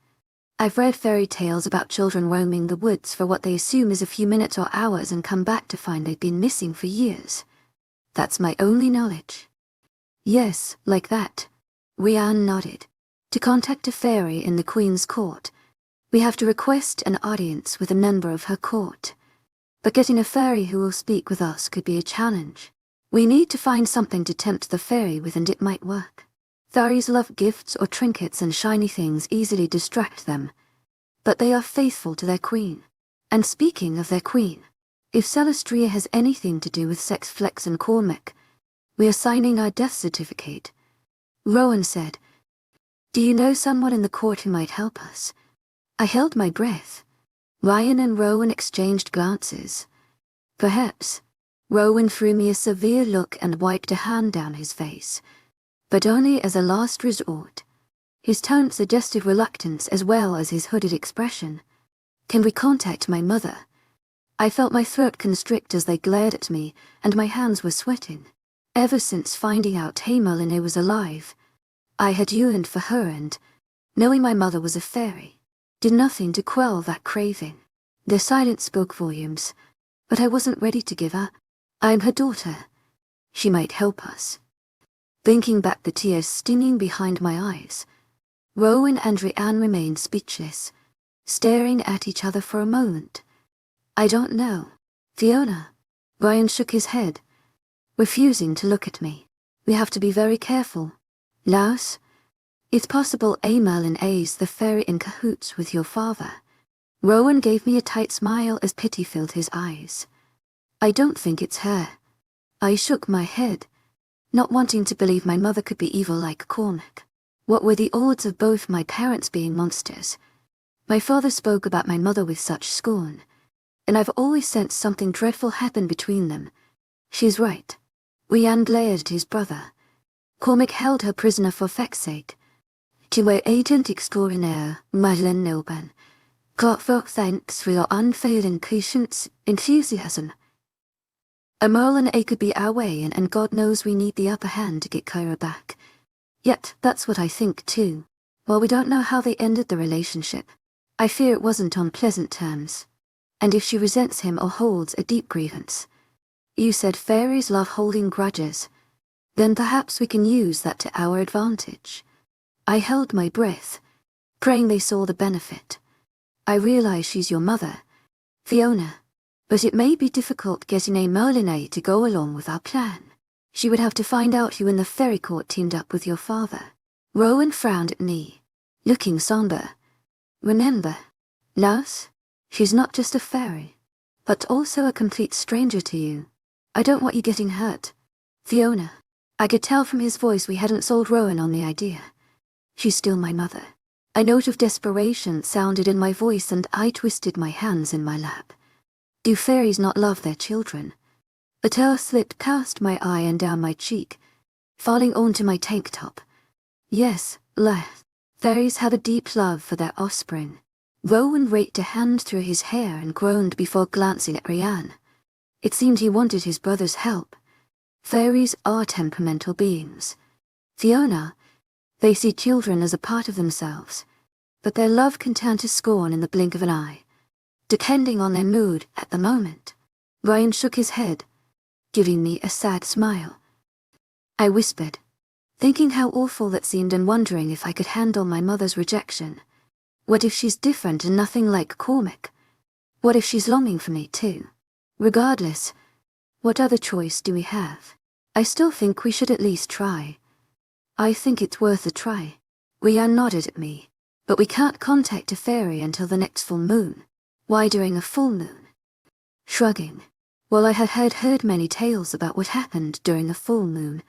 I've read fairy tales about children roaming the woods for what they assume is a few minutes or hours and come back to find they've been missing for years. That's my only knowledge. Yes, like that. Rhiann nodded. To contact a fairy in the Queen's court, we have to request an audience with a member of her court. But getting a fairy who will speak with us could be a challenge. We need to find something to tempt the fairy with, and it might work. Fairies love gifts or trinkets, and shiny things easily distract them. But they are faithful to their queen. And speaking of their queen, if Celestria has anything to do with sex flex and Cormac, we are signing our death certificate. Rowan said, Do you know someone in the court who might help us? I held my breath. Ryan and Rowan exchanged glances. Perhaps. Rowan threw me a severe look and wiped a hand down his face. But only as a last resort. His tone suggested reluctance as well as his hooded expression. Can we contact my mother? I felt my throat constrict as they glared at me, and my hands were sweating. Ever since finding out Merlin was alive, I had yearned for her, and, knowing my mother was a fairy, did nothing to quell that craving. Their silence spoke volumes, but I wasn't ready to give up. I'm her daughter. She might help us. Blinking back the tears stinging behind my eyes, Rowan and Rhiann remained speechless, staring at each other for a moment. I don't know. Fiona. Ryan shook his head, refusing to look at me. We have to be very careful. Lass, it's possible Merlin is the fairy in cahoots with your father. Rowan gave me a tight smile as pity filled his eyes. I don't think it's her. I shook my head, not wanting to believe my mother could be evil like Cormac. What were the odds of both my parents being monsters? My father spoke about my mother with such scorn, and I've always sensed something dreadful happened between them. She's right. Rhiann glared at his brother. Cormac held her prisoner for fact's sake. Tu es agent extraordinaire, Madeleine Nilban. Heartfelt thanks for your unfailing patience, enthusiasm. A Merlin could be our way, and God knows we need the upper hand to get Kyra back. Yet, that's what I think too. While we don't know how they ended the relationship, I fear it wasn't on pleasant terms. And if she resents him or holds a deep grievance. You said fairies love holding grudges. Then perhaps we can use that to our advantage. I held my breath, praying they saw the benefit. I realize she's your mother, Fiona, but it may be difficult getting a Merlin to go along with our plan. She would have to find out who in the fairy court teamed up with your father. Rowan frowned at me, looking somber. Remember, nurse, she's not just a fairy, but also a complete stranger to you. I don't want you getting hurt. Fiona. I could tell from his voice we hadn't sold Rowan on the idea. She's still my mother. A note of desperation sounded in my voice and I twisted my hands in my lap. Do fairies not love their children? A tear slipped past my eye and down my cheek, falling onto my tank top. Yes, fairies have a deep love for their offspring. Rowan raked a hand through his hair and groaned before glancing at Rianne. It seemed he wanted his brother's help. Fairies are temperamental beings. Fiona, they see children as a part of themselves, but their love can turn to scorn in the blink of an eye, depending on their mood at the moment. Ryan shook his head, giving me a sad smile. I whispered, thinking how awful that seemed and wondering if I could handle my mother's rejection. What if she's different and nothing like Cormac? What if she's longing for me too? Regardless, what other choice do we have? I still think we should at least try. I think it's worth a try. Rianne nodded at me. But we can't contact a fairy until the next full moon. Why during a full moon? Shrugging. Well, I had heard many tales about what happened during a full moon.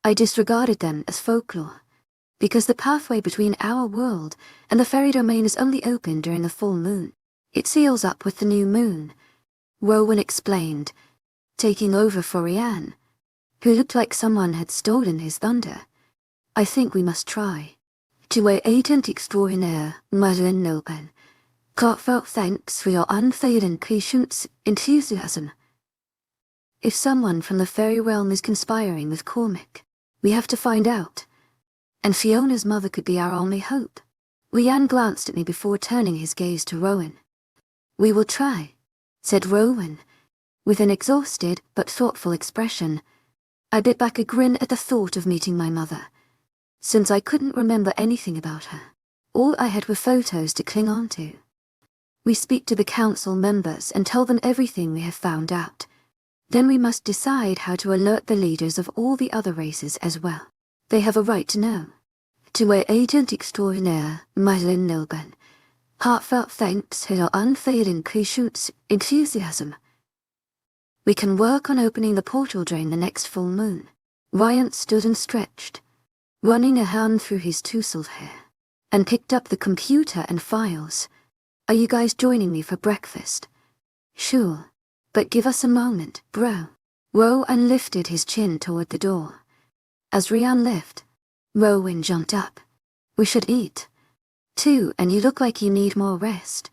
I disregarded them as folklore, because the pathway between our world and the fairy domain is only open during the full moon. It seals up with the new moon, Rowan explained, taking over for Rianne, who looked like someone had stolen his thunder. I think we must try. To our agent extraordinaire, Madeline Nilben, heartfelt thanks for your unfailing patience, enthusiasm. If someone from the fairy realm is conspiring with Cormac, we have to find out. And Fiona's mother could be our only hope. Rianne glanced at me before turning his gaze to Rowan. We will try, said Rowan, with an exhausted but thoughtful expression. I bit back a grin at the thought of meeting my mother, since I couldn't remember anything about her. All I had were photos to cling on to. We speak to the council members and tell them everything we have found out. Then we must decide how to alert the leaders of all the other races as well. They have a right to know. To our agent extraordinaire, Madeline Nilben, heartfelt thanks for your unfailing patience, enthusiasm. We can work on opening the portal during the next full moon. Ryan stood and stretched, running a hand through his tousled hair, and picked up the computer and files. Are you guys joining me for breakfast? Sure, but give us a moment, bro. Rowan lifted his chin toward the door. As Rianne left, Rowan jumped up. We should eat, too, and you look like you need more rest.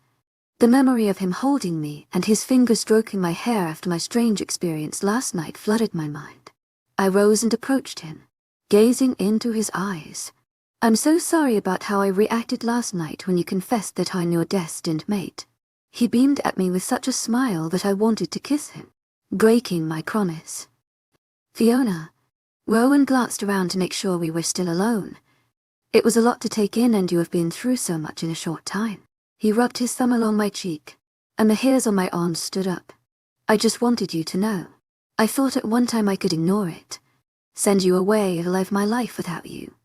The memory of him holding me and his fingers stroking my hair after my strange experience last night flooded my mind. I rose and approached him, gazing into his eyes. I'm so sorry about how I reacted last night when you confessed that I'm your destined mate. He beamed at me with such a smile that I wanted to kiss him, breaking my promise. Fiona. Rowan glanced around to make sure we were still alone. It was a lot to take in, and you have been through so much in a short time. He rubbed his thumb along my cheek, and the hairs on my arms stood up. I just wanted you to know. I thought at one time I could ignore it, send you away and live my life without you.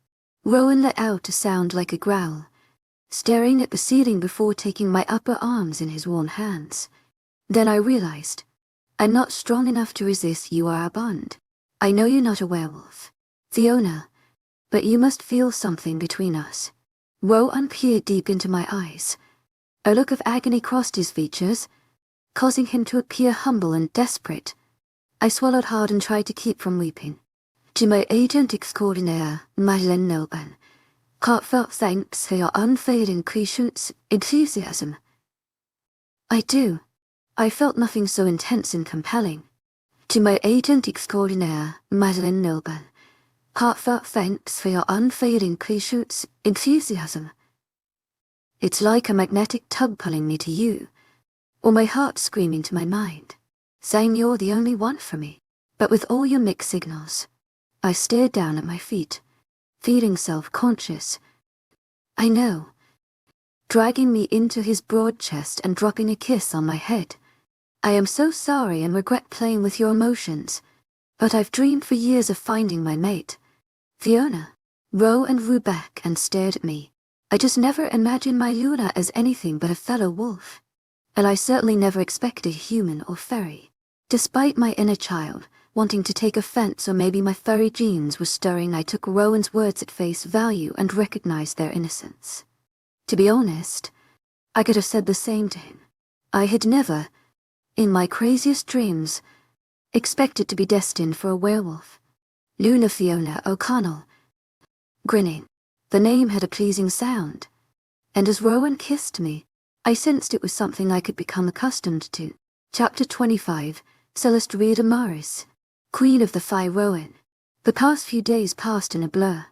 Rowan let out a sound like a growl, staring at the ceiling before taking my upper arms in his warm hands. Then I realized, I'm not strong enough to resist you or our bond. I know you're not a werewolf, Fiona, but you must feel something between us. Rowan peered deep into my eyes. A look of agony crossed his features, causing him to appear humble and desperate. I swallowed hard and tried to keep from weeping. To my agent extraordinaire, Madeline Nilben, heartfelt thanks for your unfailing patience, enthusiasm. I do. I felt nothing so intense and compelling. To my agent extraordinaire, Madeline Nilben, heartfelt thanks for your unfailing patience, enthusiasm. It's like a magnetic tug pulling me to you, or my heart screaming to my mind, saying you're the only one for me. But with all your mixed signals, I stared down at my feet, feeling self-conscious. I know. Dragging me into his broad chest and dropping a kiss on my head. I am so sorry and regret playing with your emotions, but I've dreamed for years of finding my mate. Fiona, Rowan drew back and stared at me. I just never imagined my Luna as anything but a fellow wolf. And I certainly never expected human or fairy. Despite my inner child wanting to take offense, or maybe my furry genes were stirring, I took Rowan's words at face value and recognized their innocence. To be honest, I could have said the same to him. I had never, in my craziest dreams, expected to be destined for a werewolf. Luna Fiona O'Connell. Grinning. The name had a pleasing sound. And as Rowan kissed me, I sensed it was something I could become accustomed to. Chapter 25, Celeste Maris, Queen of the Fire Rowan. The past few days passed in a blur.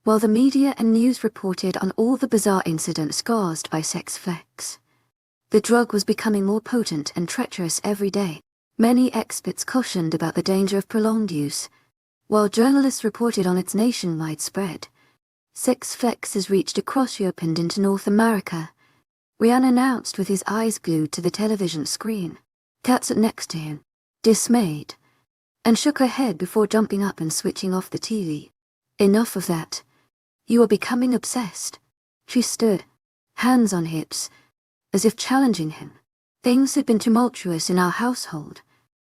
While the media and news reported on all the bizarre incidents caused by sex flex, the drug was becoming more potent and treacherous every day. Many experts cautioned about the danger of prolonged use, while journalists reported on its nationwide spread. Sex flex has reached across Europe and into North America, Ryan announced with his eyes glued to the television screen. Kat sat next to him, dismayed, and shook her head before jumping up and switching off the TV. Enough of that. You are becoming obsessed. She stood, hands on hips, as if challenging him. Things had been tumultuous in our household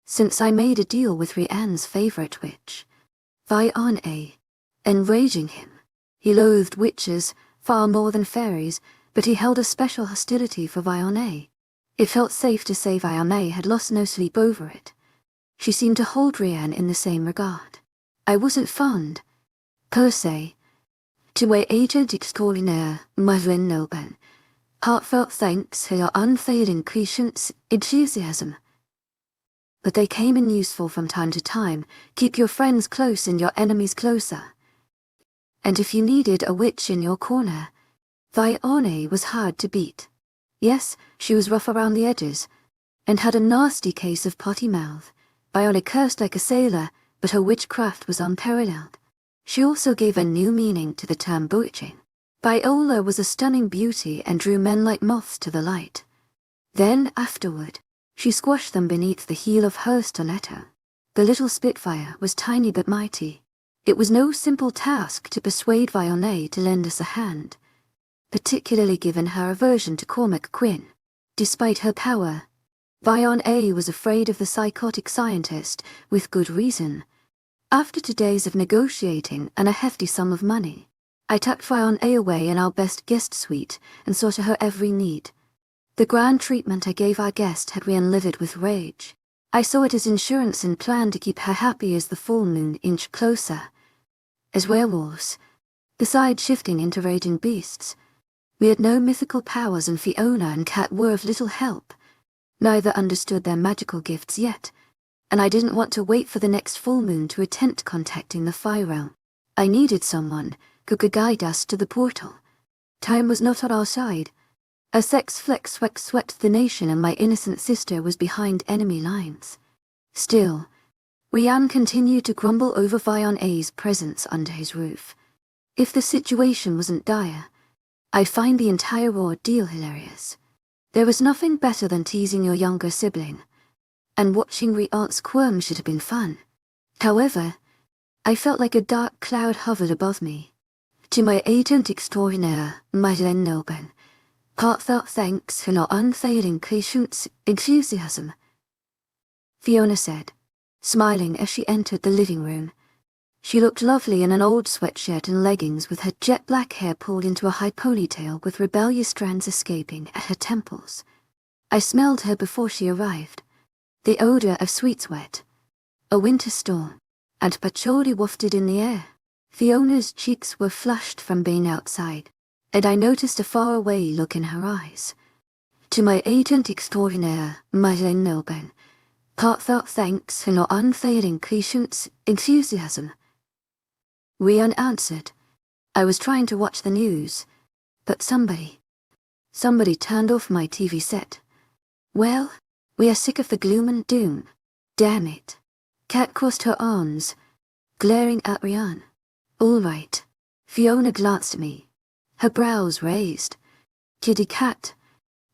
since I made a deal with Rhiann's favorite witch, Fiona, enraging him. He loathed witches far more than fairies, but he held a special hostility for Fiona. It felt safe to say Fiona had lost no sleep over it. She seemed to hold Rhiann in the same regard. I wasn't fond, per se, to my agent extraordinaire, Madeline Noban. Heartfelt thanks for your unfailing patience, enthusiasm. But they came in useful from time to time. Keep your friends close and your enemies closer. And if you needed a witch in your corner, Fiona was hard to beat. Yes, she was rough around the edges, and had a nasty case of potty mouth. Fiona cursed like a sailor, but her witchcraft was unparalleled. She also gave a new meaning to the term bewitching. Viola was a stunning beauty and drew men like moths to the light. Then, afterward, she squashed them beneath the heel of her stiletto. The little Spitfire was tiny but mighty. It was no simple task to persuade Fiona to lend us a hand, particularly given her aversion to Cormac Quinn. Despite her power, Fiona was afraid of the psychotic scientist, with good reason. After 2 days of negotiating and a hefty sum of money, I tucked Fiona away in our best guest suite and saw to her every need. The grand treatment I gave our guest had Rhiann livid with rage. I saw it as insurance and planned to keep her happy as the full moon inched closer. As werewolves, besides shifting into raging beasts, we had no mythical powers, and Fiona and Kat were of little help. Neither understood their magical gifts yet, and I didn't want to wait for the next full moon to attempt contacting the Fire Realm. I needed someone who could guide us to the portal. Time was not on our side. A sex flex swept the nation, and my innocent sister was behind enemy lines. Still, Rhiann continued to grumble over Fiona's presence under his roof. If the situation wasn't dire, I'd find the entire ordeal hilarious. There was nothing better than teasing your younger sibling, and watching Rhiann squirm should have been fun. However, I felt like a dark cloud hovered above me. To my agent extraordinaire, Madeline Noban, heartfelt thanks for your unfailing patience, enthusiasm, Fiona said, smiling as she entered the living room. She looked lovely in an old sweatshirt and leggings, with her jet black hair pulled into a high ponytail with rebellious strands escaping at her temples. I smelled her before she arrived. The odor of sweet sweat, a winter storm, and patchouli wafted in the air. Fiona's cheeks were flushed from being outside, and I noticed a faraway look in her eyes. To my agent extraordinaire, Madeline Noban, heartfelt thanks for your unfailing patience, enthusiasm, Rhiann answered. I was trying to watch the news, but somebody turned off my TV set. Well, we are sick of the gloom and doom. Damn it. Kat crossed her arms, glaring at Rhiann. All right. Fiona glanced at me, her brows raised. Kitty Cat,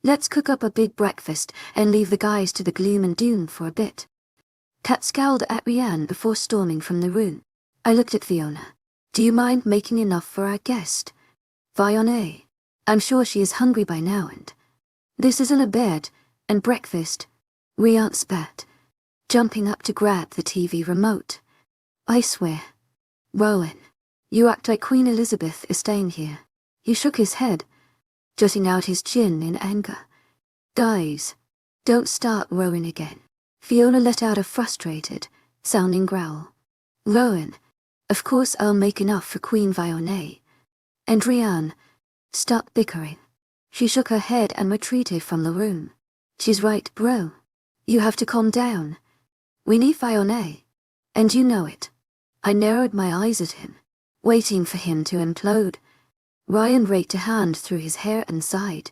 let's cook up a big breakfast and leave the guys to the gloom and doom for a bit. Kat scowled at Rhiann before storming from the room. I looked at Fiona. Do you mind making enough for our guest? Fiona, I'm sure she is hungry by now and... This isn't a bed, and breakfast. Rian spat, jumping up to grab the TV remote. I swear. Rowan, you act like Queen Elizabeth is staying here. He shook his head, jutting out his chin in anger. Guys, don't start Rowan again. Fiona let out a frustrated, sounding growl. Rowan, of course I'll make enough for Queen Fiona. And Rian, stop bickering. She shook her head and retreated from the room. She's right, bro. You have to calm down. We need Fiona. And you know it. I narrowed my eyes at him, waiting for him to implode. Ryan raked a hand through his hair and sighed.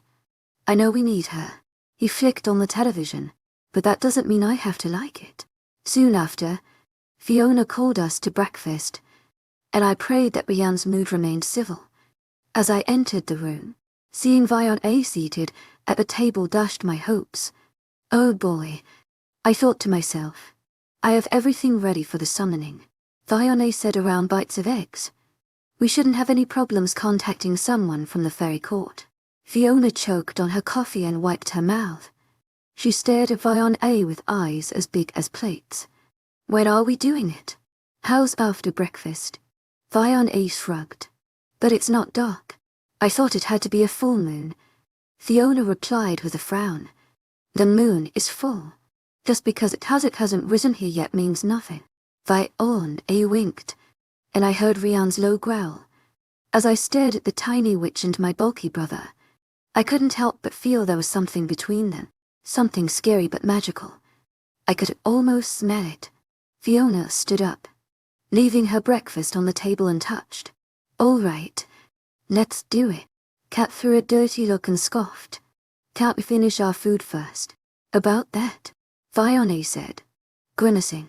I know we need her. He flicked on the television, but that doesn't mean I have to like it. Soon after, Fiona called us to breakfast, and I prayed that Rian's mood remained civil. As I entered the room, seeing Fiona seated at the table dashed my hopes. Oh boy, I thought to myself, I have everything ready for the summoning. Fiona said around bites of eggs. We shouldn't have any problems contacting someone from the fairy court. Fiona choked on her coffee and wiped her mouth. She stared at Fiona with eyes as big as plates. When are we doing it? How's after breakfast? Fiona shrugged. But it's not dark. I thought it had to be a full moon. Fiona replied with a frown. The moon is full. Just because it hasn't risen here yet means nothing. Fiona winked, and I heard Rian's low growl. As I stared at the tiny witch and my bulky brother, I couldn't help but feel there was something between them, something scary but magical. I could almost smell it. Fiona stood up, leaving her breakfast on the table untouched. All right, let's do it. Kat threw a dirty look and scoffed. Can't we finish our food first? About that, Fiona said, grimacing.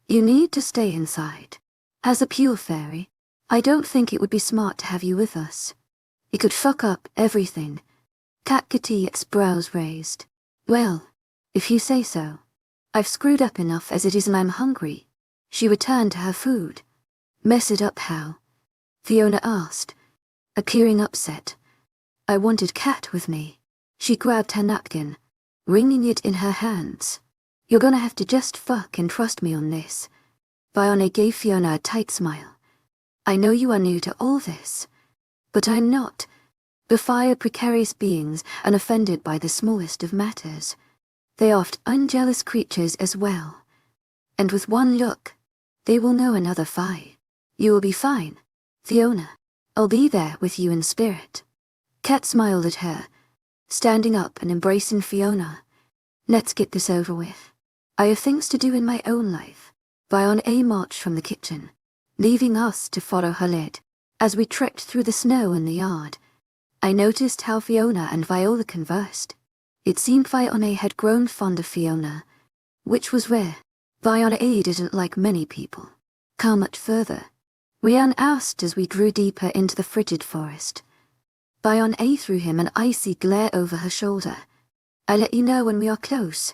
You need to stay inside. As a pure fairy, I don't think it would be smart to have you with us. It could fuck up everything. Kat's brows raised. Well, if you say so. I've screwed up enough as it is and I'm hungry. She returned to her food. Mess it up how? Fiona asked, appearing upset. I wanted Kat with me. She grabbed her napkin, wringing it in her hands. You're gonna have to just fuck and trust me on this. Fiona gave Fiona a tight smile. I know you are new to all this, but I'm not. The fire precarious beings and offended by the smallest of matters. They are oft unjealous creatures as well. And with one look, they will know another fire. You will be fine, Fiona. I'll be there with you in spirit. Kat smiled at her, standing up and embracing Fiona. Let's get this over with. I have things to do in my own life. Fiona marched from the kitchen, leaving us to follow her lead. As we trekked through the snow in the yard, I noticed how Fiona and Viola conversed. It seemed Fiona had grown fond of Fiona, which was rare. Fiona didn't like many people. How much further? Rian asked as we drew deeper into the frigid forest. Fiona threw him an icy glare over her shoulder. I'll let you know when we are close,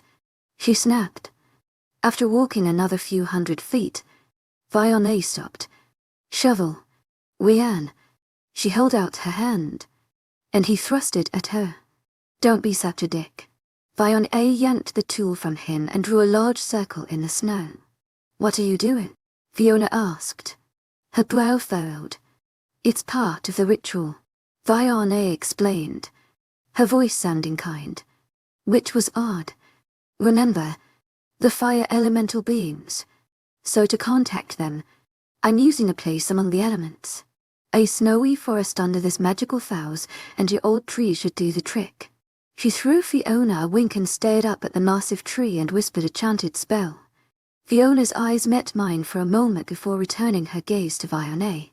she snapped. After walking another few hundred feet, Fiona stopped. Shovel. Rian. She held out her hand, and he thrust it at her. Don't be such a dick. Fiona yanked the tool from him and drew a large circle in the snow. What are you doing? Fiona asked. Her brow furrowed. It's part of the ritual, Fiona explained, her voice sounding kind, which was odd. Remember, the fire elemental beings. So to contact them, I'm using a place among the elements. A snowy forest under this magical thows, and your old tree should do the trick. She threw Fiona a wink and stared up at the massive tree and whispered a chanted spell. Fiona's eyes met mine for a moment before returning her gaze to Fiona,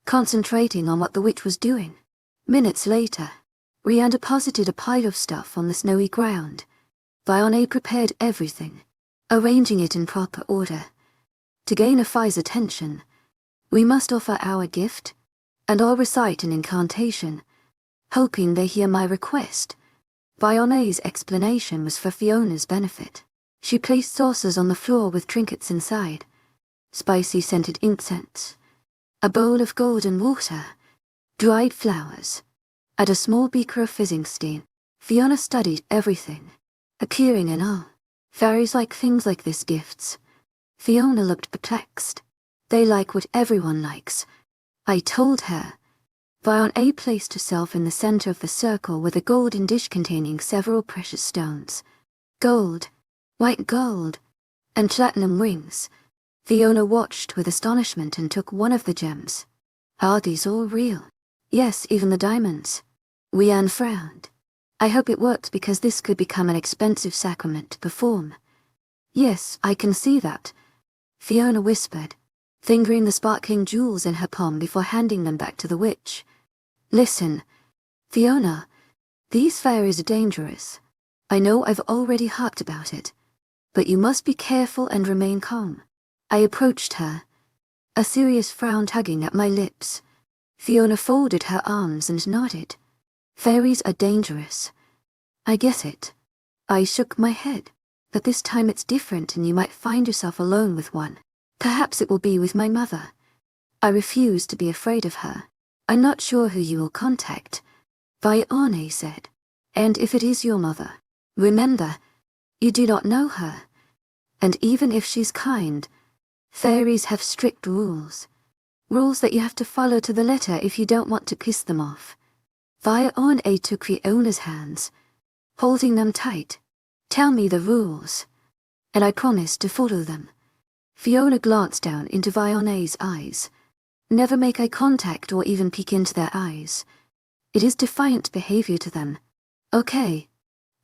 concentrating on what the witch was doing. Minutes later, Rian deposited a pile of stuff on the snowy ground. Fiona prepared everything, arranging it in proper order. To gain a fire's attention, we must offer our gift, and I'll recite an incantation, hoping they hear my request. Fiona's explanation was for Fiona's benefit. She placed saucers on the floor with trinkets inside, spicy scented incense, a bowl of golden water, dried flowers, and a small beaker of fizzing steam. Fiona studied everything, appearing in awe. Fairies like things like this gifts. Fiona looked perplexed. They like what everyone likes, I told her. Fiona placed herself in the center of the circle with a golden dish containing several precious stones. Gold, white gold, and platinum rings. Fiona watched with astonishment and took one of the gems. Are these all real? Yes, even the diamonds. Rianne frowned. I hope it works because this could become an expensive sacrament to perform. Yes, I can see that, Fiona whispered, fingering the sparkling jewels in her palm before handing them back to the witch. Listen, Fiona, these fairies are dangerous. I know I've already harped about it, but you must be careful and remain calm. I approached her, a serious frown tugging at my lips. Fiona folded her arms and nodded. Fairies are dangerous. I get it. I shook my head, but this time it's different and you might find yourself alone with one. Perhaps it will be with my mother. I refuse to be afraid of her. I'm not sure who you will contact, Fiona said. And if it is your mother, remember, you do not know her. And even if she's kind, fairies have strict rules. Rules that you have to follow to the letter if you don't want to piss them off. Fiona took Fiona's hands, holding them tight. Tell me the rules, and I promise to follow them. Fiona glanced down into Fiona's eyes. Never make eye contact or even peek into their eyes. It is defiant behavior to them. Okay,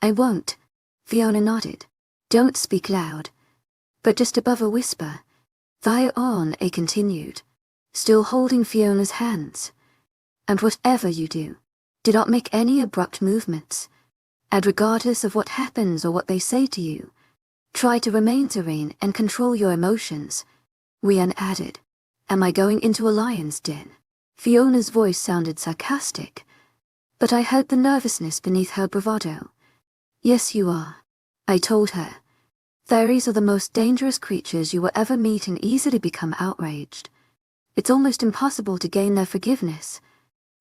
I won't. Fiona nodded. Don't speak loud, but just above a whisper. Fiona continued, still holding Fiona's hands. And whatever you do, do not make any abrupt movements. And regardless of what happens or what they say to you, try to remain serene and control your emotions. Rianne added, Am I going into a lion's den? Fiona's voice sounded sarcastic, but I heard the nervousness beneath her bravado. Yes, you are, I told her. Fairies are the most dangerous creatures you will ever meet and easily become outraged. It's almost impossible to gain their forgiveness,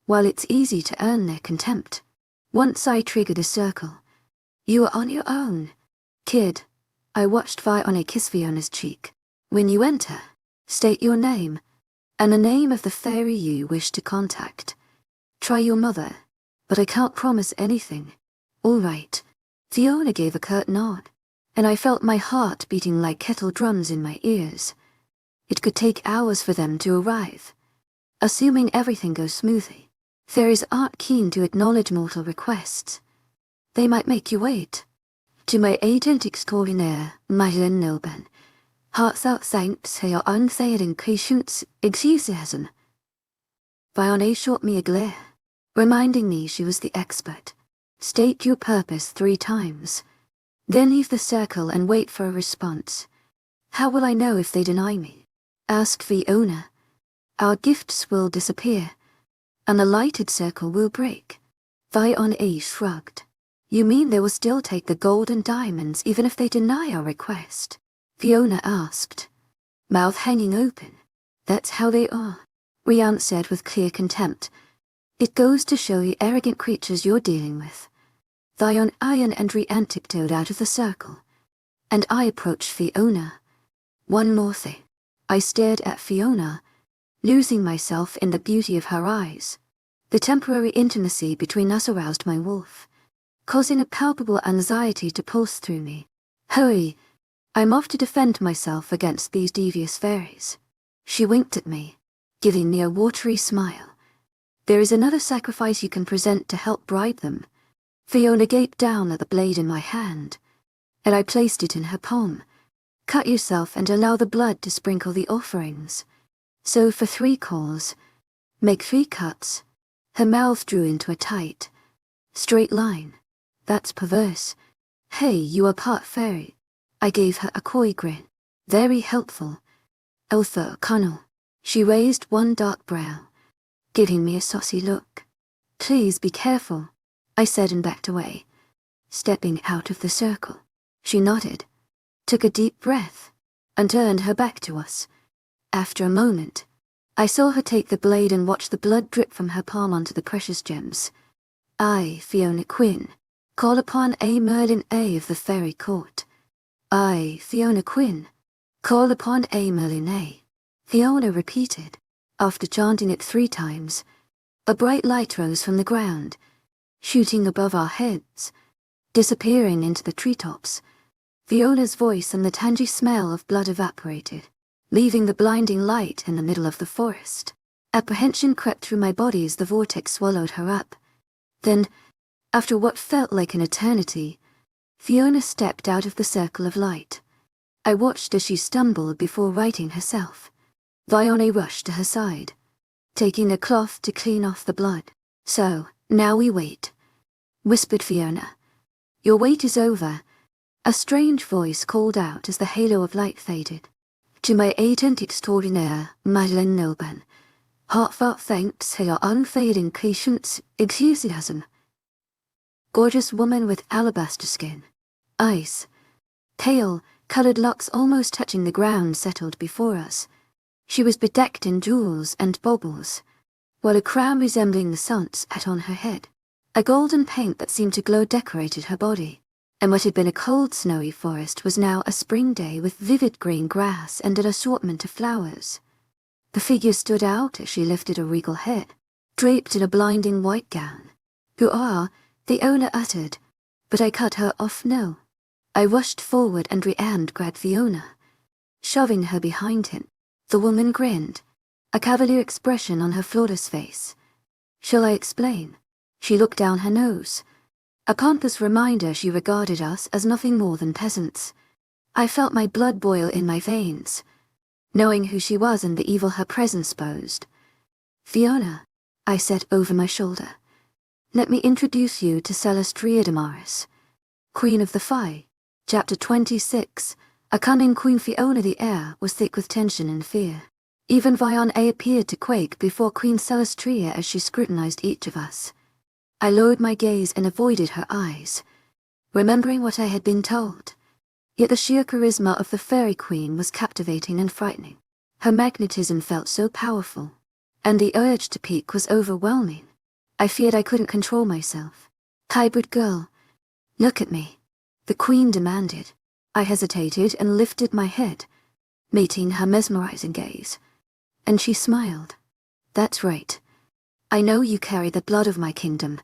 while it's easy to earn their contempt. Once I triggered a circle, you are on your own. Kid, I watched Fiona kiss Fiona's cheek. When you enter, state your name, and the name of the fairy you wish to contact. Try your mother, but I can't promise anything. All right. Fiona gave a curt nod, and I felt my heart beating like kettle drums in my ears. It could take hours for them to arrive. Assuming everything goes smoothly, fairies aren't keen to acknowledge mortal requests. They might make you wait. To my agent extraordinaire, Madeline Nilben, heartfelt thanks for your unfailing patience, enthusiasm. Fiona shot me a glare, reminding me she was the expert. State your purpose 3 times. Then leave the circle and wait for a response. How will I know if they deny me? Ask Fiona. Our gifts will disappear, and the lighted circle will break. Fiona shrugged. You mean they will still take the gold and diamonds even if they deny our request? Fiona asked, mouth hanging open. That's how they are, Rianne said with clear contempt. It goes to show you arrogant creatures you're dealing with. Fiona and Rianne tiptoed out of the circle, and I approached Fiona. One more thing. I stared at Fiona, losing myself in the beauty of her eyes. The temporary intimacy between us aroused my wolf, causing a palpable anxiety to pulse through me. Hurry, I'm off to defend myself against these devious fairies. She winked at me, giving me a watery smile. There is another sacrifice you can present to help bribe them. Fiona gaped down at the blade in my hand, and I placed it in her palm. Cut yourself and allow the blood to sprinkle the offerings. So for 3 calls, make 3 cuts. Her mouth drew into a tight, straight line. That's perverse. Hey, you are part fairy. I gave her a coy grin. Very helpful. Although Connell. She raised one dark brow, giving me a saucy look. Please be careful, I said and backed away, stepping out of the circle. She nodded, took a deep breath, and turned her back to us. After a moment, I saw her take the blade and watch the blood drip from her palm onto the precious gems. I, Fiona Quinn, call upon a Merlin A of the fairy court. I, Fiona Quinn, call upon a Merlin A. Fiona repeated. After chanting it 3 times, a bright light rose from the ground, shooting above our heads, disappearing into the treetops. Fiona's voice and the tangy smell of blood evaporated, leaving the blinding light in the middle of the forest. Apprehension crept through my body as the vortex swallowed her up. Then, after what felt like an eternity, Fiona stepped out of the circle of light. I watched as she stumbled before righting herself. Fiona rushed to her side, taking a cloth to clean off the blood. So, now we wait, whispered Fiona. Your wait is over. A strange voice called out as the halo of light faded. To my agent extraordinaire, Madeleine Nilban, heartfelt thanks for your unfailing patience, enthusiasm. Gorgeous woman with alabaster skin, eyes, pale, colored locks almost touching the ground settled before us. She was bedecked in jewels and baubles, while a crown resembling the sun's sat on her head. A golden paint that seemed to glow decorated her body, and what had been a cold, snowy forest was now a spring day with vivid green grass and an assortment of flowers. The figure stood out as she lifted a regal head, draped in a blinding white gown. "You are," the owner uttered, but I cut her off. "No." I rushed forward and Rianne grabbed Fiona, shoving her behind him. The woman grinned, a cavalier expression on her flawless face. "Shall I explain?" She looked down her nose, a pompous reminder she regarded us as nothing more than peasants. I felt my blood boil in my veins, knowing who she was and the evil her presence posed. "Fiona," I said over my shoulder, "let me introduce you to Celestria, Queen of the Fae." Chapter 26. A cunning Queen Fiona. The air was thick with tension and fear. Even Fiona appeared to quake before Queen Celestria as she scrutinized each of us. I lowered my gaze and avoided her eyes, remembering what I had been told. Yet the sheer charisma of the fairy queen was captivating and frightening. Her magnetism felt so powerful, and the urge to peek was overwhelming. I feared I couldn't control myself. "Hybrid girl, look at me," the queen demanded. I hesitated and lifted my head, meeting her mesmerizing gaze, and she smiled. "That's right. I know you carry the blood of my kingdom,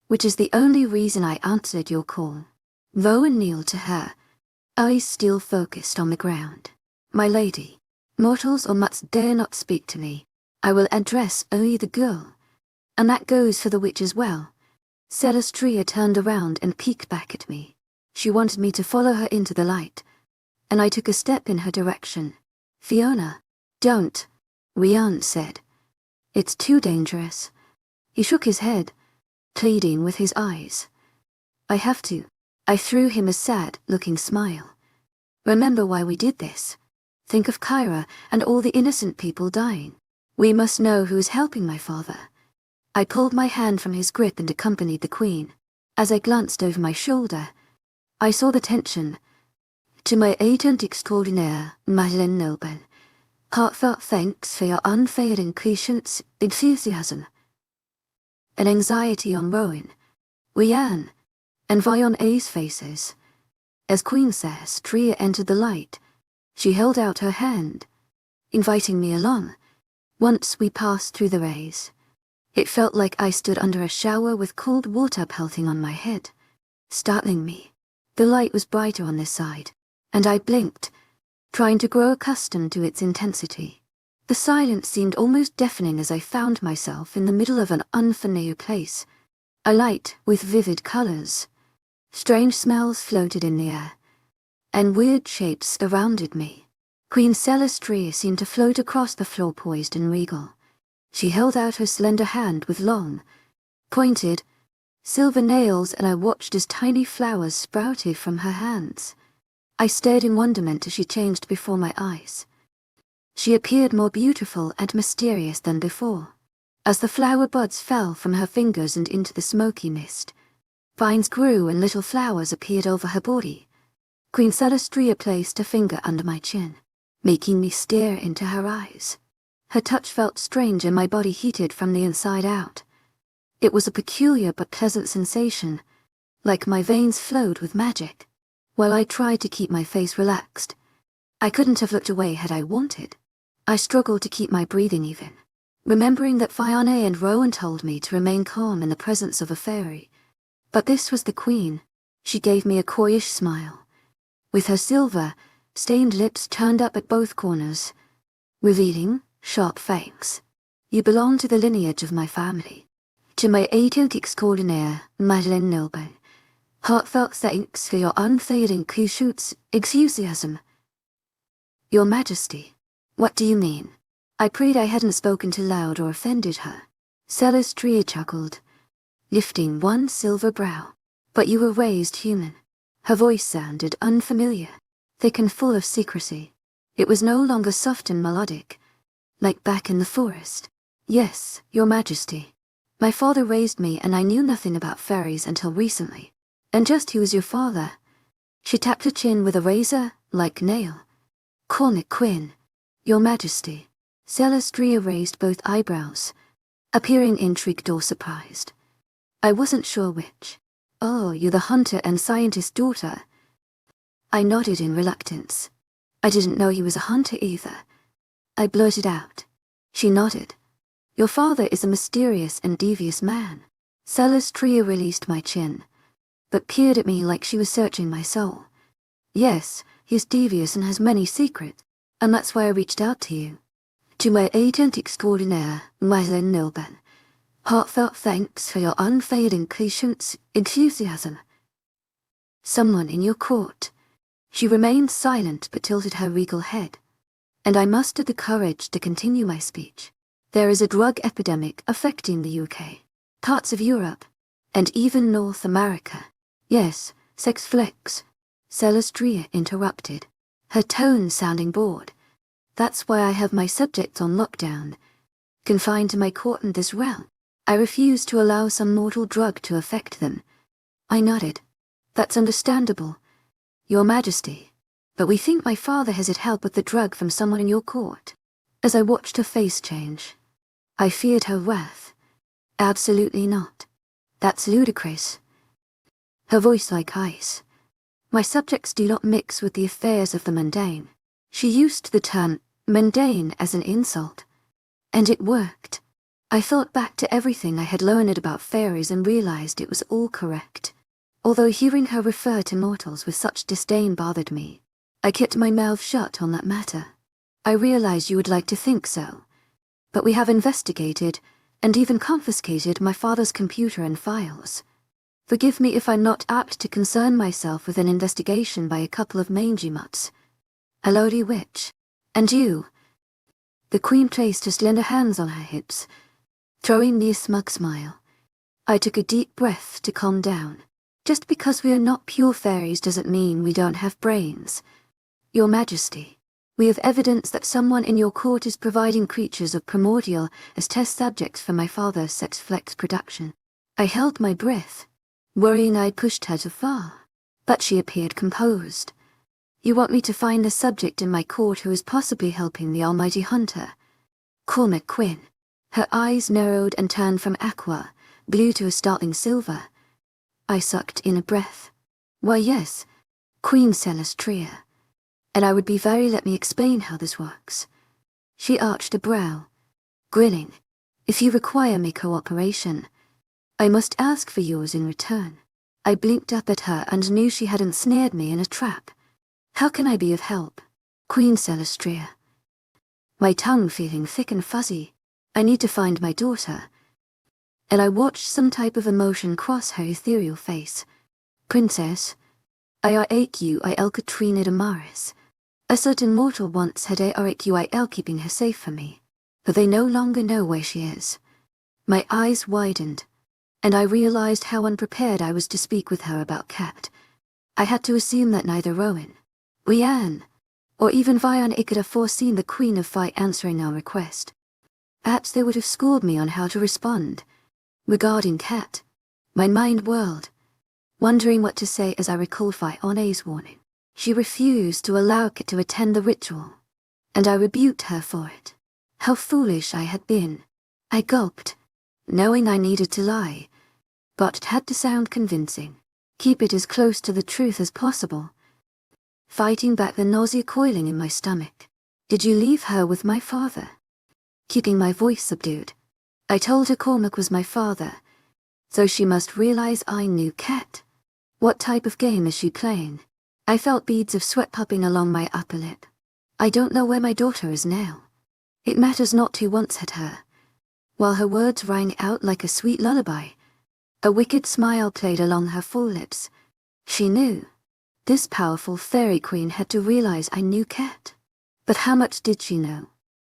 which is the only reason I answered your call." Rowan kneeled to her, eyes still focused on the ground. "My lady, mortals or mutts dare not speak to me. I will address only the girl, and that goes for the witch as well." Celestria turned around and peeked back at me. She wanted me to follow her into the light, and I took a step in her direction. "Fiona, don't," Rianne said. "It's too dangerous." He shook his head, pleading with his eyes. "I have to." I threw him a sad-looking smile. "Remember why we did this. Think of Kyra and all the innocent people dying. We must know who is helping my father." I pulled my hand from his grip and accompanied the queen. As I glanced over my shoulder, I saw the tension. "To my agent extraordinaire, Madeleine Nilban, heartfelt thanks for your unfailing patience, enthusiasm." An anxiety on Rowan, Rianne, and Fiona's faces. As Queen Celestria entered the light, she held out her hand, inviting me along. Once we passed through the rays, it felt like I stood under a shower with cold water pelting on my head, startling me. The light was brighter on this side, and I blinked, trying to grow accustomed to its intensity. The silence seemed almost deafening as I found myself in the middle of an unfamiliar place, a light with vivid colors. Strange smells floated in the air, and weird shapes surrounded me. Queen Celestria seemed to float across the floor poised and regal. She held out her slender hand with long, pointed, silver nails, and I watched as tiny flowers sprouted from her hands. I stared in wonderment as she changed before my eyes. She appeared more beautiful and mysterious than before. As the flower buds fell from her fingers and into the smoky mist, vines grew and little flowers appeared over her body. Queen Celestria placed a finger under my chin, making me stare into her eyes. Her touch felt strange and my body heated from the inside out. It was a peculiar but pleasant sensation, like my veins flowed with magic. While I tried to keep my face relaxed, I couldn't have looked away had I wanted. I struggled to keep my breathing even, remembering that Fiona and Rowan told me to remain calm in the presence of a fairy. But this was the queen. She gave me a coyish smile, with her silver, stained lips turned up at both corners, revealing sharp fangs. You belong to the lineage of my family. To my agent extraordinaire, Madeleine Nilben. Heartfelt thanks for your unfailing enthusiasm. Your Majesty, what do you mean? I prayed I hadn't spoken too loud or offended her. Celestria chuckled, lifting one silver brow. But you were raised human. Her voice sounded unfamiliar, thick and full of secrecy. It was no longer soft and melodic, like back in the forest. Yes, Your Majesty. My father raised me and I knew nothing about fairies until recently. And just who is your father? She tapped her chin with a razor-like nail. Cormac Quinn. Your Majesty. Celestria raised both eyebrows, appearing intrigued or surprised. I wasn't sure which. Oh, you're the hunter and scientist's daughter. I nodded in reluctance. I didn't know he was a hunter either. I blurted out. She nodded. Your father is a mysterious and devious man. Celestria released my chin, but peered at me like she was searching my soul. Yes, he's devious and has many secrets, and that's why I reached out to you. To my agent extraordinaire, Madeleine Nilben. Heartfelt thanks for your unfailing enthusiasm. Someone in your court. She remained silent but tilted her regal head, and I mustered the courage to continue my speech. There is a drug epidemic affecting the UK, parts of Europe, and even North America. Yes, sex flex. Celestria interrupted, her tone sounding bored. That's why I have my subjects on lockdown, confined to my court in this realm. I refuse to allow some mortal drug to affect them. I nodded. That's understandable, Your Majesty. But we think my father has had help with the drug from someone in your court. As I watched her face change, I feared her wrath. Absolutely not. That's ludicrous. Her voice like ice. My subjects do not mix with the affairs of the mundane. She used the term mundane as an insult. And it worked. I thought back to everything I had learned about fairies and realized it was all correct. Although hearing her refer to mortals with such disdain bothered me, I kept my mouth shut on that matter. I realize you would like to think so, but we have investigated and even confiscated my father's computer and files. Forgive me if I'm not apt to concern myself with an investigation by a couple of mangy mutts. A lowly witch. And you. The Queen placed her slender hands on her hips, throwing me a smug smile. I took a deep breath to calm down. Just because we are not pure fairies doesn't mean we don't have brains. Your Majesty, we have evidence that someone in your court is providing creatures of primordial as test subjects for my father's sex flex production. I held my breath, worrying I'd pushed her too far, but she appeared composed. You want me to find the subject in my court who is possibly helping the almighty hunter? Cormac Quinn. Her eyes narrowed and turned from aqua, blue to a startling silver. I sucked in a breath. Why yes, Queen Celestria. And I would be very let me explain how this works. She arched a brow, grinning. If you require my cooperation, I must ask for yours in return. I blinked up at her and knew she hadn't snared me in a trap. How can I be of help? Queen Celestria. My tongue feeling thick and fuzzy. I need to find my daughter. And I watched some type of emotion cross her ethereal face. Princess, I Katrina Damaris. A certain mortal once had keeping her safe for me, but they no longer know where she is. My eyes widened, and I realized how unprepared I was to speak with her about Kat. I had to assume that neither Rowan, Rianne, or even Vian could have foreseen the Queen of Fight answering our request. Perhaps they would have schooled me on how to respond. Regarding Kat, my mind whirled, wondering what to say as I recalled Fiona's warning. She refused to allow Kat to attend the ritual, and I rebuked her for it. How foolish I had been. I gulped, knowing I needed to lie, but it had to sound convincing. Keep it as close to the truth as possible. Fighting back the nausea coiling in my stomach. Did you leave her with my father? Keeping my voice subdued, I told her Cormac was my father, so she must realize I knew Kat. What type of game is she playing? I felt beads of sweat popping along my upper lip. I don't know where my daughter is now. It matters not who once had her. While her words rang out like a sweet lullaby, a wicked smile played along her full lips. She knew. This powerful fairy queen had to realize I knew Kat. But how much did she know?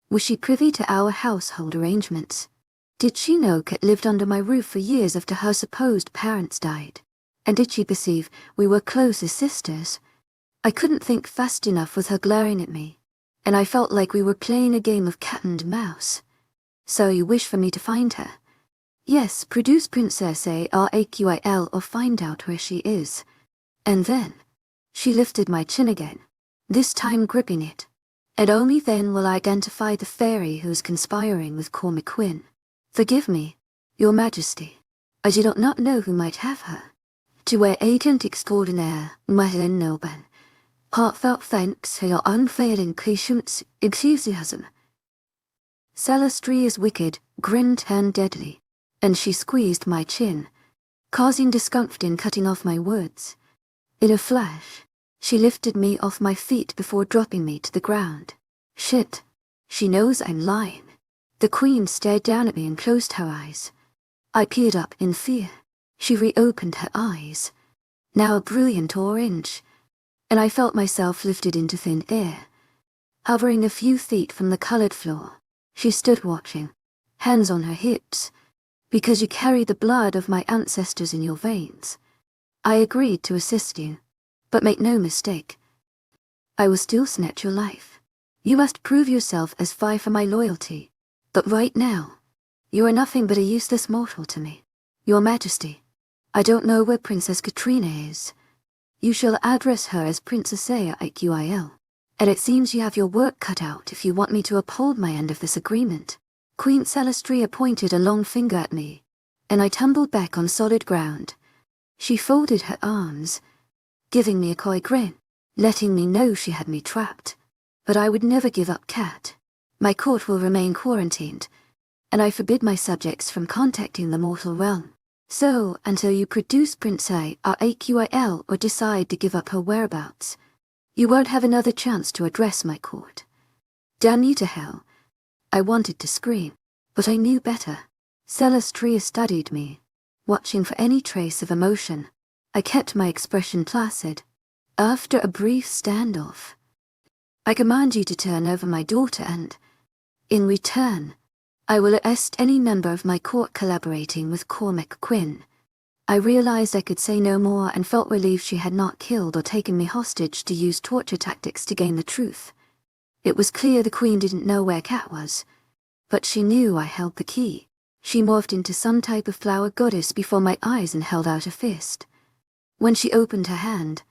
Was she privy to our household arrangements? Did she know Kat lived under my roof for years after her supposed parents died? And did she perceive we were close as sisters? I couldn't think fast enough with her glaring at me, and I felt like we were playing a game of cat and mouse. So you wish for me to find her? Yes, produce Princess Araqil or find out where she is. And then she lifted my chin again, this time gripping it. And only then will I identify the fairy who's conspiring with Cormac Quinn. Forgive me, Your Majesty. I do not know who might have her. To our agent extraordinaire, Madeline Noban. Heartfelt thanks for your unfailing patience, enthusiasm. Celestria's wicked grin turned deadly, and she squeezed my chin, causing discomfort in cutting off my words. In a flash, she lifted me off my feet before dropping me to the ground. Shit. She knows I'm lying. The queen stared down at me and closed her eyes. I peered up in fear. She reopened her eyes, now a brilliant orange, and I felt myself lifted into thin air. Hovering a few feet from the colored floor, she stood watching, hands on her hips. Because you carry the blood of my ancestors in your veins, I agreed to assist you. But make no mistake, I will still snatch your life. You must prove yourself as fie for my loyalty. But right now, you are nothing but a useless mortal to me. Your Majesty, I don't know where Princess Katrina is. You shall address her as Princess Araqil, and it seems you have your work cut out if you want me to uphold my end of this agreement. Queen Celestria pointed a long finger at me, and I tumbled back on solid ground. She folded her arms, giving me a coy grin, letting me know she had me trapped. But I would never give up Kat. My court will remain quarantined, and I forbid my subjects from contacting the mortal realm. So, until you produce Princess Araqil or decide to give up her whereabouts, you won't have another chance to address my court. Damn you to hell. I wanted to scream, but I knew better. Celestria studied me, watching for any trace of emotion. I kept my expression placid. After a brief standoff, I command you to turn over my daughter and, in return, I will arrest any member of my court collaborating with Cormac Quinn. I realized I could say no more and felt relieved she had not killed or taken me hostage to use torture tactics to gain the truth. It was clear the queen didn't know where Kat was, but she knew I held the key. She morphed into some type of flower goddess before my eyes and held out a fist. When she opened her hand,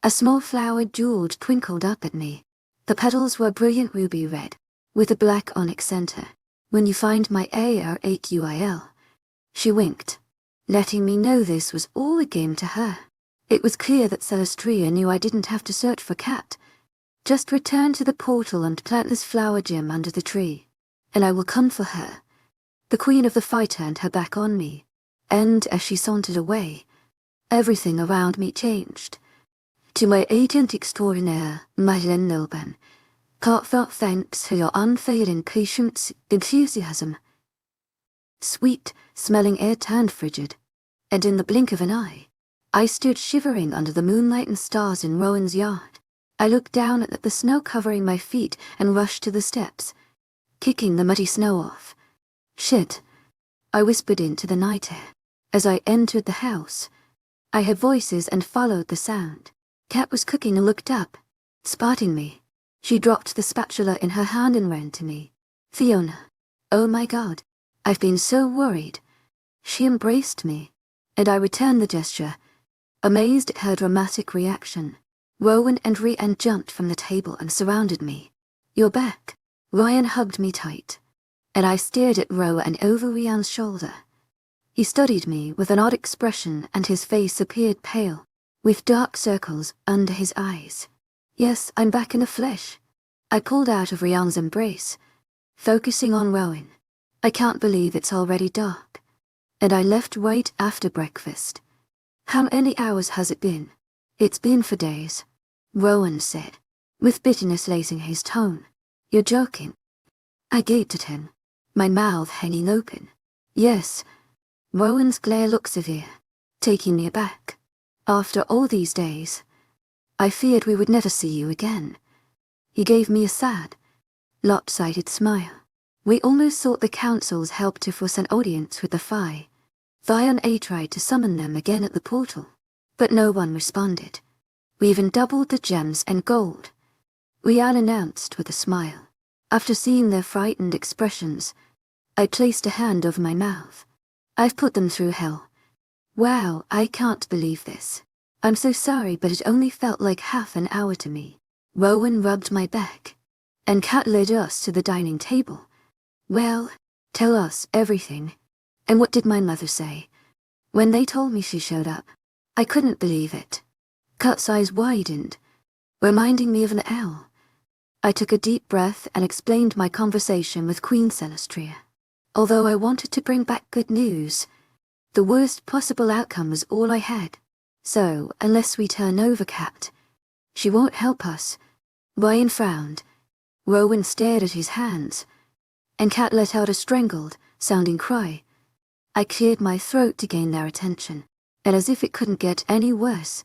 a small flower jeweled twinkled up at me. The petals were brilliant ruby red, with a black onyx center. When you find my Araqil, she winked, letting me know this was all a game to her. It was clear that Celestria knew I didn't have to search for Kat. Just return to the portal and plant this flower gem under the tree, and I will come for her. The queen of the fight turned her back on me, and as she sauntered away, everything around me changed. To my agent extraordinaire, Madeline Noban, heartfelt thanks for your unfailing patience, enthusiasm. Sweet, smelling air turned frigid, and in the blink of an eye, I stood shivering under the moonlight and stars in Rowan's yard. I looked down at the snow covering my feet and rushed to the steps, kicking the muddy snow off. Shit, I whispered into the night air. As I entered the house, I heard voices and followed the sound. Kat was cooking and looked up, spotting me. She dropped the spatula in her hand and ran to me. Fiona, oh my God, I've been so worried. She embraced me, and I returned the gesture, amazed at her dramatic reaction. Rowan and Rian jumped from the table and surrounded me. You're back. Ryan hugged me tight, and I stared at Rowan over Ryan's shoulder. He studied me with an odd expression and his face appeared pale, with dark circles under his eyes. Yes, I'm back in the flesh. I pulled out of Ryan's embrace, focusing on Rowan. I can't believe it's already dark. And I left right after breakfast. How many hours has it been? It's been for days, Rowan said, with bitterness lacing his tone. You're joking. I gaped at him, my mouth hanging open. Yes. Rowan's glare looked severe, taking me aback. After all these days, I feared we would never see you again. He gave me a sad, lopsided smile. We almost sought the council's help to force an audience with the Fae. Fiona tried to summon them again at the portal, but no one responded. We even doubled the gems and gold. Ryan announced with a smile. After seeing their frightened expressions, I placed a hand over my mouth. I've put them through hell. Wow, I can't believe this. I'm so sorry, but it only felt like half an hour to me. Rowan rubbed my back, and Kat led us to the dining table. Well, tell us everything. And what did my mother say? When they told me she showed up, I couldn't believe it. Kat's eyes widened, reminding me of an L. I took a deep breath and explained my conversation with Queen Celestria. Although I wanted to bring back good news, the worst possible outcome was all I had. So, unless we turn over Kat, she won't help us. Ryan frowned. Rowan stared at his hands, and Kat let out a strangled, sounding cry. I cleared my throat to gain their attention, and as if it couldn't get any worse,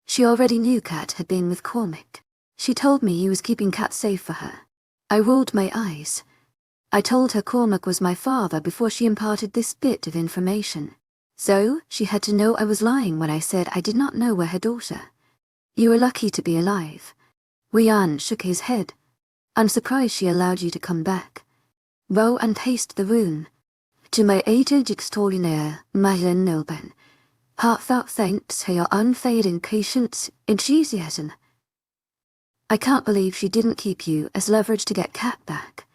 she already knew Kat had been with Cormac. She told me he was keeping Kat safe for her. I rolled my eyes. I told her Cormac was my father before she imparted this bit of information. So, she had to know I was lying when I said I did not know where her daughter. You were lucky to be alive. Ryan shook his head. I'm surprised she allowed you to come back. Rowan paced the room. To my aged extraordinaire, Madeleine Nilben, heartfelt thanks for your unfading patience, enthusiasm. I can't believe she didn't keep you as leverage to get Kat back.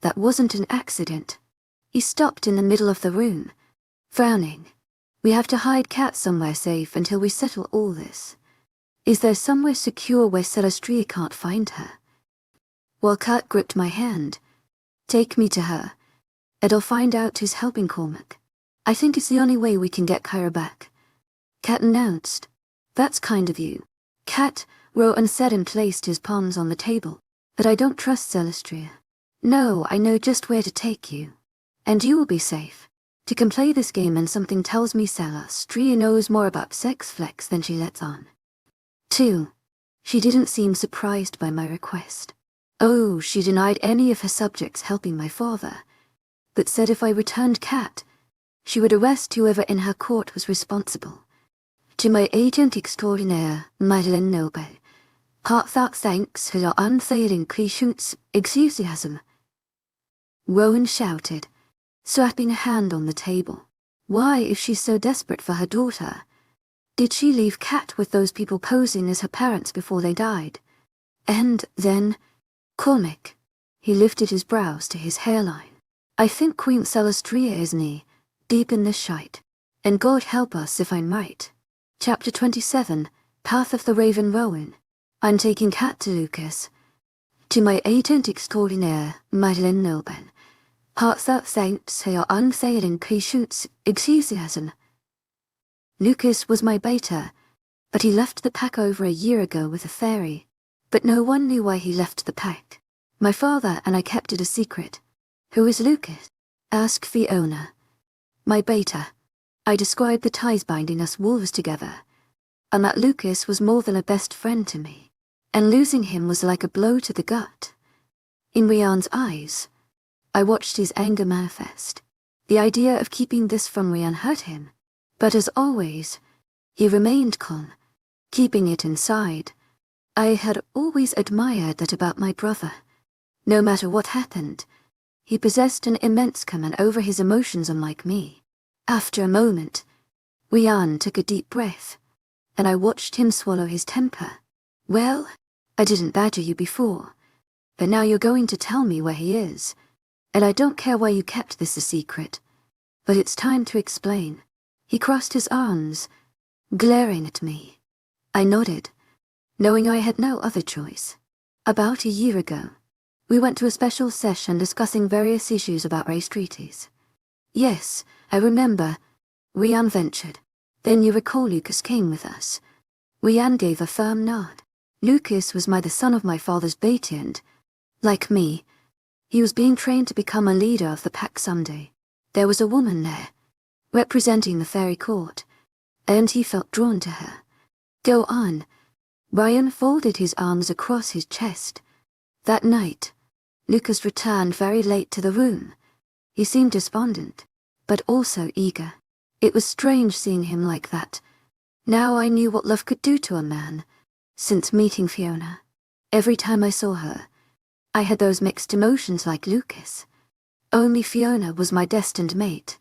That wasn't an accident. He stopped in the middle of the room, frowning. We have to hide Kat somewhere safe until we settle all this. Is there somewhere secure where Celestria can't find her? While Kat gripped my hand, take me to her, and I'll find out who's helping Cormac. I think it's the only way we can get Kyra back. Kat announced. That's kind of you. Kat, Rowan said and placed his palms on the table. But I don't trust Celestria. No, I know just where to take you. And you will be safe. You can play this game and something tells me Celestria knows more about sex flex than she lets on. 2. She didn't seem surprised by my request. Oh, she denied any of her subjects helping my father, but said if I returned Kat, she would arrest whoever in her court was responsible. To my agent extraordinaire, Madeleine Noble, heartfelt thanks for your unfailing patience, enthusiasm. Rowan shouted, slapping a hand on the table. Why, if she's so desperate for her daughter, did she leave Kat with those people posing as her parents before they died? And then, Cormac. He lifted his brows to his hairline. I think Queen Celestria is knee deep in this shite. And God help us if I'm right. Chapter 27, Path of the Raven Rowan. I'm taking Kat to Lucas. To my agent extraordinaire, Madeleine Nilben, heartfelt thanks for your unfailing patience, enthusiasm. Lucas was my beta, but he left the pack over a year ago with a fairy. But no one knew why he left the pack. My father and I kept it a secret. Who is Lucas? Asked Fiona. My beta. I described the ties binding us wolves together, and that Lucas was more than a best friend to me, and losing him was like a blow to the gut. In Ryan's eyes, I watched his anger manifest. The idea of keeping this from Ryan hurt him, but as always, he remained calm, keeping it inside. I had always admired that about my brother. No matter what happened, he possessed an immense command over his emotions unlike me. After a moment, Ryan took a deep breath, and I watched him swallow his temper. Well, I didn't badger you before, But now you're going to tell me where he is. And I don't care why you kept this a secret. But it's time to explain. He crossed his arms, glaring at me. I nodded, knowing I had no other choice. About a year ago, we went to a special session discussing various issues about race treaties. Yes, I remember. Rian ventured. Then you recall Lucas came with us. Rian gave a firm nod. Lucas was the son of my father's Beatty and, like me, he was being trained to become a leader of the pack someday. There was a woman there, representing the fairy court, and he felt drawn to her. Go on. Ryan folded his arms across his chest. That night, Lucas returned very late to the room. He seemed despondent, but also eager. It was strange seeing him like that. Now I knew what love could do to a man. Since meeting Fiona, every time I saw her, I had those mixed emotions like Lucas. Only Fiona was my destined mate.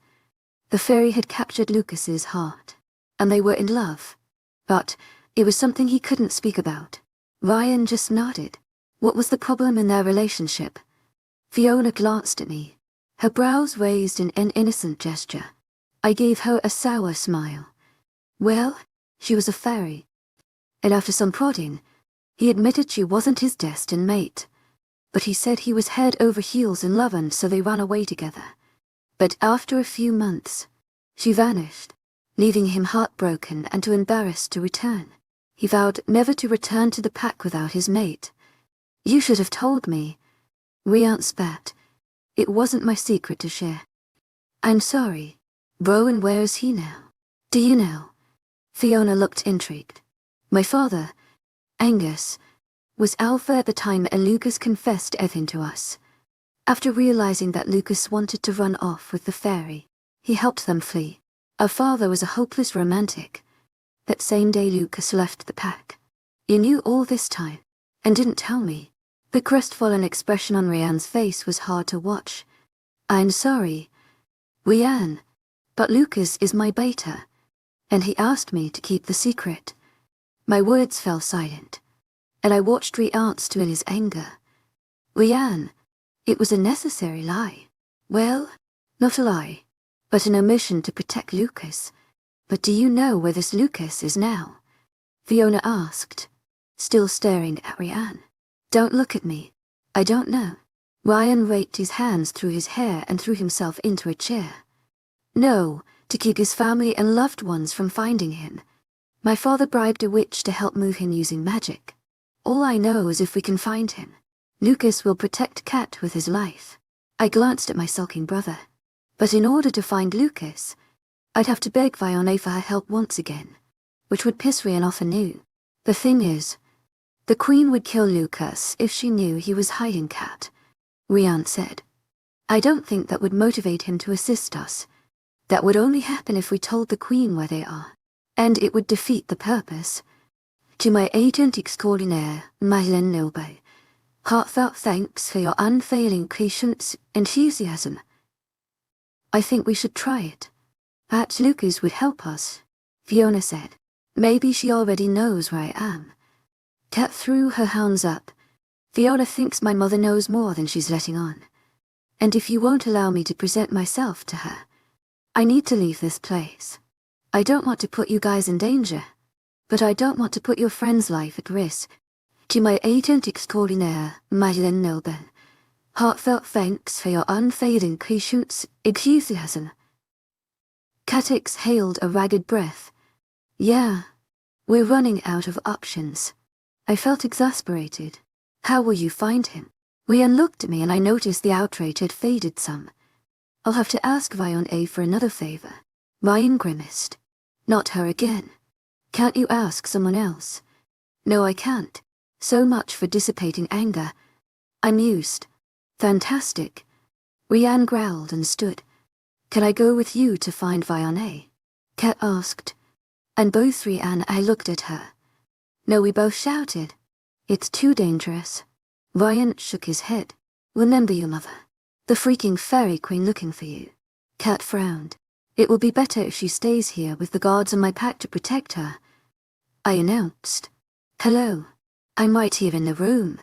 The fairy had captured Lucas's heart, and they were in love. But it was something he couldn't speak about. Ryan just nodded. What was the problem in their relationship? Fiona glanced at me, her brows raised in an innocent gesture. I gave her a sour smile. Well, she was a fairy. And after some prodding, he admitted she wasn't his destined mate. But he said he was head over heels in love, and so they ran away together. But after a few months, she vanished, leaving him heartbroken and too embarrassed to return. He vowed never to return to the pack without his mate. You should have told me. Rian spat. It wasn't my secret to share. I'm sorry. Rowan, where is he now? Do you know? Fiona looked intrigued. My father, Angus, was alpha at the time and Lucas confessed everything to us. After realizing that Lucas wanted to run off with the fairy, he helped them flee. Our father was a hopeless romantic. That same day Lucas left the pack. You knew all this time, and didn't tell me. The crestfallen expression on Rian's face was hard to watch. I'm sorry, Rian, but Lucas is my beta, and he asked me to keep the secret. My words fell silent, and I watched Rian stew in his anger. Rian, it was a necessary lie. Well, not a lie, but an omission to protect Lucas. But do you know where this Lucas is now? Fiona asked, still staring at Rian. Don't look at me. I don't know. Ryan raked his hands through his hair and threw himself into a chair. No, to keep his family and loved ones from finding him. My father bribed a witch to help move him using magic. All I know is if we can find him, Lucas will protect Kat with his life. I glanced at my sulking brother. But in order to find Lucas, I'd have to beg Fiona for her help once again, which would piss Rian off anew. The thing is, the Queen would kill Lucas if she knew he was hiding Kat, Rian said. I don't think that would motivate him to assist us. That would only happen if we told the Queen where they are, and it would defeat the purpose. To my agent extraordinaire, Madeleine Nilbe, heartfelt thanks for your unfailing patience and enthusiasm. I think we should try it. Perhaps Lucas would help us, Fiona said. Maybe she already knows where I am. Kat threw her hands up. Fiona thinks my mother knows more than she's letting on. And if you won't allow me to present myself to her, I need to leave this place. I don't want to put you guys in danger, but I don't want to put your friend's life at risk. To my agent extraordinaire, Madeleine Nilben, heartfelt thanks for your unfailing patience, enthusiasm. Kat exhaled a ragged breath. Yeah, we're running out of options. I felt exasperated. How will you find him? Rian looked at me and I noticed the outrage had faded some. I'll have to ask Vion for another favor. Ryan grimaced. Not her again. Can't you ask someone else? No, I can't. So much for dissipating anger. I'm used. Fantastic. Rian growled and stood. Can I go with you to find Vion? Kat asked. And both Rian and I looked at her. No, we both shouted. It's too dangerous. Ryan shook his head. Remember your mother. The freaking fairy queen looking for you. Kat frowned. It will be better if she stays here with the guards in my pack to protect her. I announced. Hello. I'm right here in the room.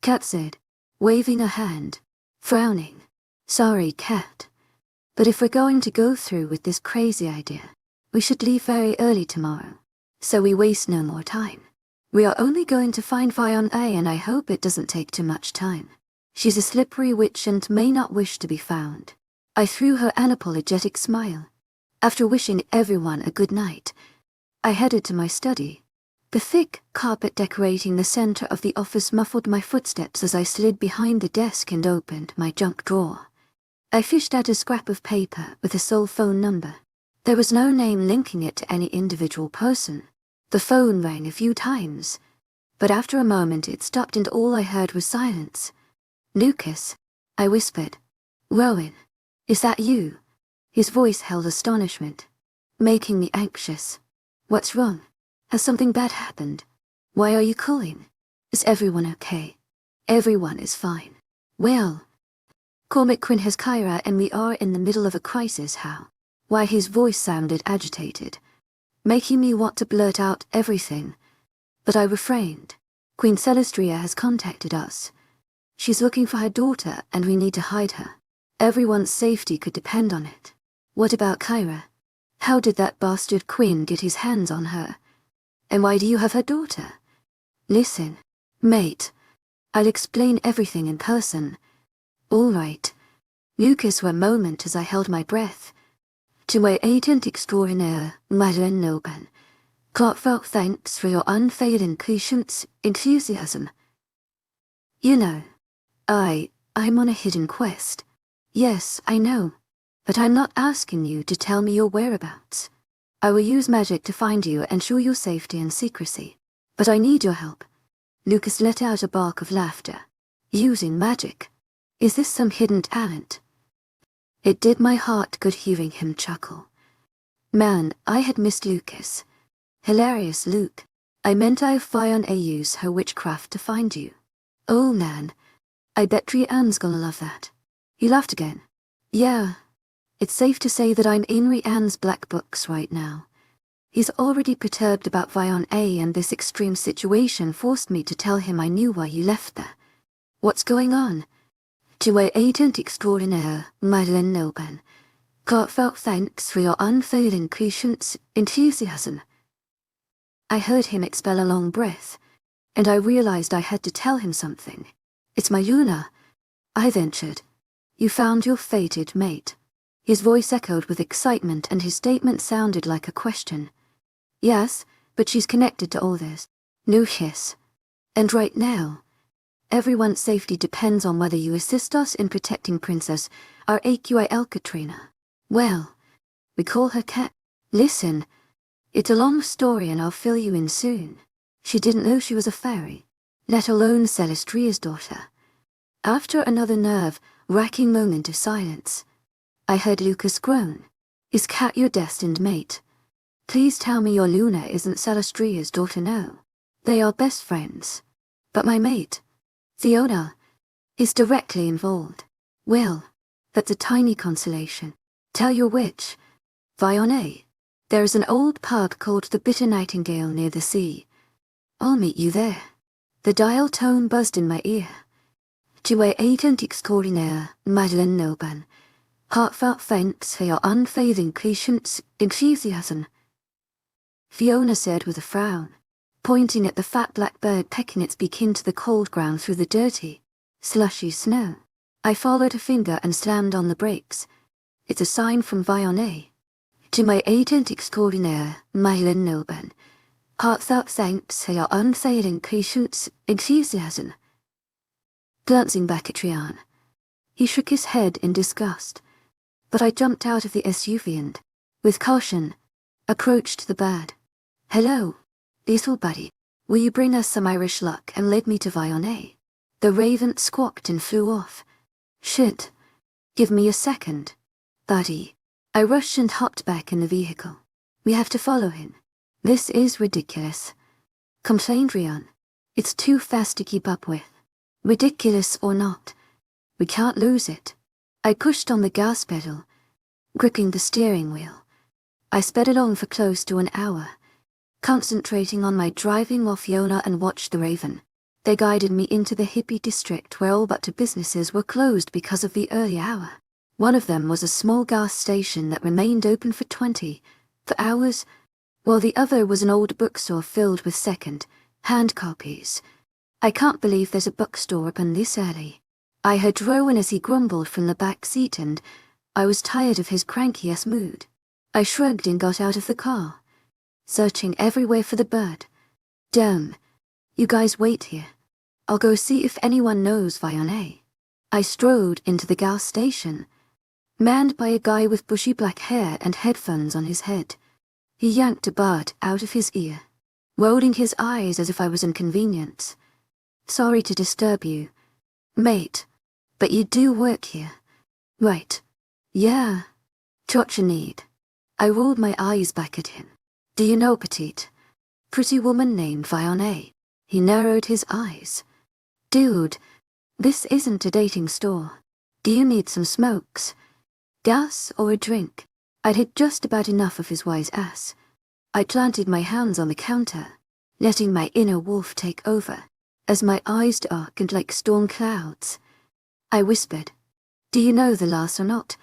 Kat said. waving a hand, frowning. Sorry, Kat. But if we're going to go through with this crazy idea, we should leave very early tomorrow, so we waste no more time. We are only going to find Fiona, and I hope it doesn't take too much time. She's a slippery witch and may not wish to be found. I threw her an apologetic smile. After wishing everyone a good night, I headed to my study. The thick carpet decorating the center of the office muffled my footsteps as I slid behind the desk and opened my junk drawer. I fished out a scrap of paper with a sole phone number. There was no name linking it to any individual person. The phone rang a few times, but after a moment it stopped and all I heard was silence. "Lucas," I whispered. "Rowan, is that you?" His voice held astonishment, making me anxious. "What's wrong? Has something bad happened? Why are you calling? Is everyone okay?" "Everyone is fine." "Well, Cormac Quinn has Kyra and we are in the middle of a crisis. How?" Why, his voice sounded agitated, making me want to blurt out everything, but I refrained. "Queen Celestria has contacted us. She's looking for her daughter and we need to hide her. Everyone's safety could depend on it." "What about Kyra? How did that bastard Quinn get his hands on her? And why do you have her daughter?" "Listen, mate. I'll explain everything in person." "All right." Lucas were a moment as I held my breath. "To my agent extraordinaire, webnovel. Heartfelt thanks for your unfailing patience, enthusiasm. You know, I'm on a hidden quest." "Yes, I know. But I'm not asking you to tell me your whereabouts. I will use magic to find you and ensure your safety and secrecy. But I need your help." Lucas let out a bark of laughter. "Using magic? Is this some hidden talent?" It did my heart good hearing him chuckle. Man, I had missed Lucas. Hilarious Luke. "I meant I'll Fiona use her witchcraft to find you." "Oh man, I bet Rianne's gonna love that." He laughed again. "Yeah. It's safe to say that I'm in Rianne's black books right now." He's already perturbed about Fiona, and this extreme situation forced me to tell him I knew why you left there. "What's going on?" "To my agent extraordinaire, webnovel. Heartfelt thanks for your unfailing patience, enthusiasm." I heard him expel a long breath, and I realized I had to tell him something. "It's my Luna," I ventured. "You found your fated mate." His voice echoed with excitement and his statement sounded like a question. "Yes, but she's connected to all this." "No hiss. And right now, everyone's safety depends on whether you assist us in protecting Princess, our AQIL Katrina. Well, we call her Kat. Listen, it's a long story and I'll fill you in soon. She didn't know she was a fairy, let alone Celestria's daughter." After another nerve-wracking moment of silence, I heard Lucas groan. "Is Kat your destined mate? Please tell me your Luna isn't Celestria's daughter." "No. They are best friends. But my mate, Fiona, is directly involved." "Well, that's a tiny consolation. Tell your witch, Fiona, there is an old pub called the Bitter Nightingale near the sea. I'll meet you there." The dial tone buzzed in my ear. "To my agent extraordinaire, webnovel. Heartfelt thanks for your unfailing patience, enthusiasm." Fiona said with a frown, pointing at the fat black bird pecking its beak into the cold ground through the dirty, slushy snow. I followed her finger and slammed on the brakes. "It's a sign from Fiona. To my agent extraordinaire, webnovel. Heartfelt thanks for your unfailing patience, enthusiasm." Glancing back at Rianne, he shook his head in disgust, but I jumped out of the SUV and, with caution, approached the bird. "Hello, little buddy. Will you bring us some Irish luck and lead me to Fiona?" The raven squawked and flew off. "Shit. Give me a second, buddy." I rushed and hopped back in the vehicle. "We have to follow him." "This is ridiculous," complained Rianne. "It's too fast to keep up with." "Ridiculous or not, we can't lose it." I pushed on the gas pedal, gripping the steering wheel. I sped along for close to an hour, concentrating on my driving while Fiona and watched the raven. They guided me into the hippie district where all but two businesses were closed because of the early hour. One of them was a small gas station that remained open for 24 hours, while the other was an old bookstore filled with second-hand copies. I can't believe there's a bookstore open this early. I heard Rowan as he grumbled from the back seat, and I was tired of his cranky-ass mood. I shrugged and got out of the car, searching everywhere for the bird. Damn. You guys wait here. I'll go see if anyone knows Fiona. I strode into the gas station, manned by a guy with bushy black hair and headphones on his head. He yanked a bud out of his ear, rolling his eyes as if I was inconvenience. Sorry to disturb you, mate, but you do work here, right? Yeah. What you need? I rolled my eyes back at him. Do you know petite, pretty woman named Fiona? He narrowed his eyes. Dude, this isn't a dating store. Do you need some smokes, gas, or a drink? I'd had just about enough of his wise ass. I planted my hands on the counter, letting my inner wolf take over, as my eyes darkened like storm clouds. I whispered, Do you know the last or not?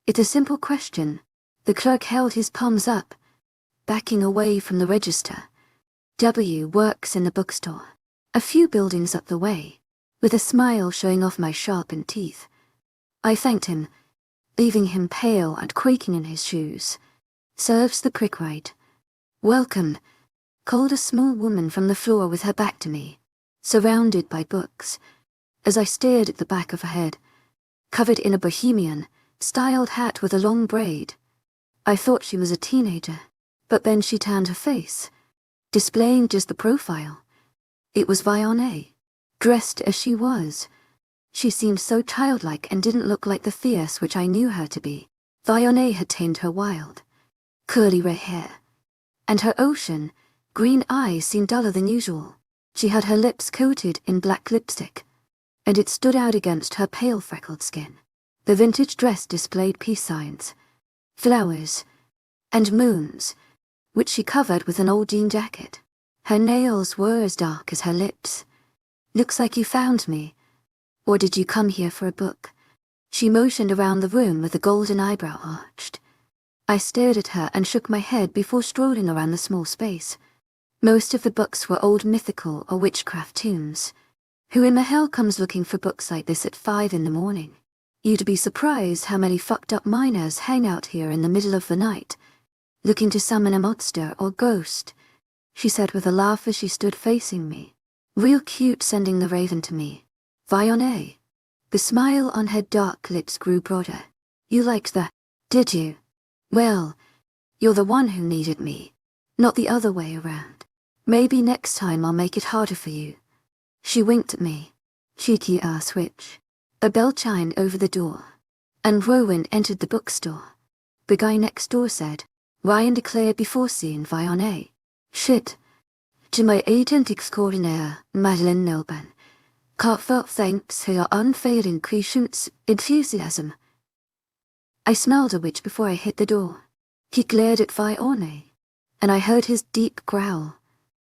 It's a simple question. The clerk held his palms up, backing away from the register. W works in the bookstore, a few buildings up the way, with a smile showing off my sharpened teeth. I thanked him, leaving him pale and quaking in his shoes. Serves the prick right. Welcome, called a small woman from the floor with her back to me, surrounded by books. As I stared at the back of her head, covered in a bohemian, styled hat with a long braid, I thought she was a teenager, but then she turned her face, displaying just the profile. It was Fiona, dressed as she was. She seemed so childlike and didn't look like the fierce which I knew her to be. Fiona had tamed her wild, curly red hair, and her ocean green eyes seemed duller than usual. She had her lips coated in black lipstick, and it stood out against her pale freckled skin. The vintage dress displayed peace signs, flowers, and moons, which she covered with an old jean jacket. Her nails were as dark as her lips. Looks like you found me. Or did you come here for a book? She motioned around the room with a golden eyebrow arched. I stared at her and shook my head before strolling around the small space. Most of the books were old mythical or witchcraft tombs. Who in the hell comes looking for books like this at 5 in the morning? You'd be surprised how many fucked up miners hang out here in the middle of the night, looking to summon a monster or ghost, she said with a laugh as she stood facing me. Real cute sending the raven to me. Fiona. The smile on her dark lips grew broader. You liked that, did you? Well, you're the one who needed me, not the other way around. Maybe next time I'll make it harder for you. She winked at me. Cheeky ass witch. A bell chimed over the door, and Rowan entered the bookstore. The guy next door said, Ryan declared before seeing Fiona. Shit. To my agent extraordinaire, Madeline Nelban. Heartfelt thanks for your unfailing patience, enthusiasm. I smelled a witch before I hit the door. He glared at Fiona, and I heard his deep growl.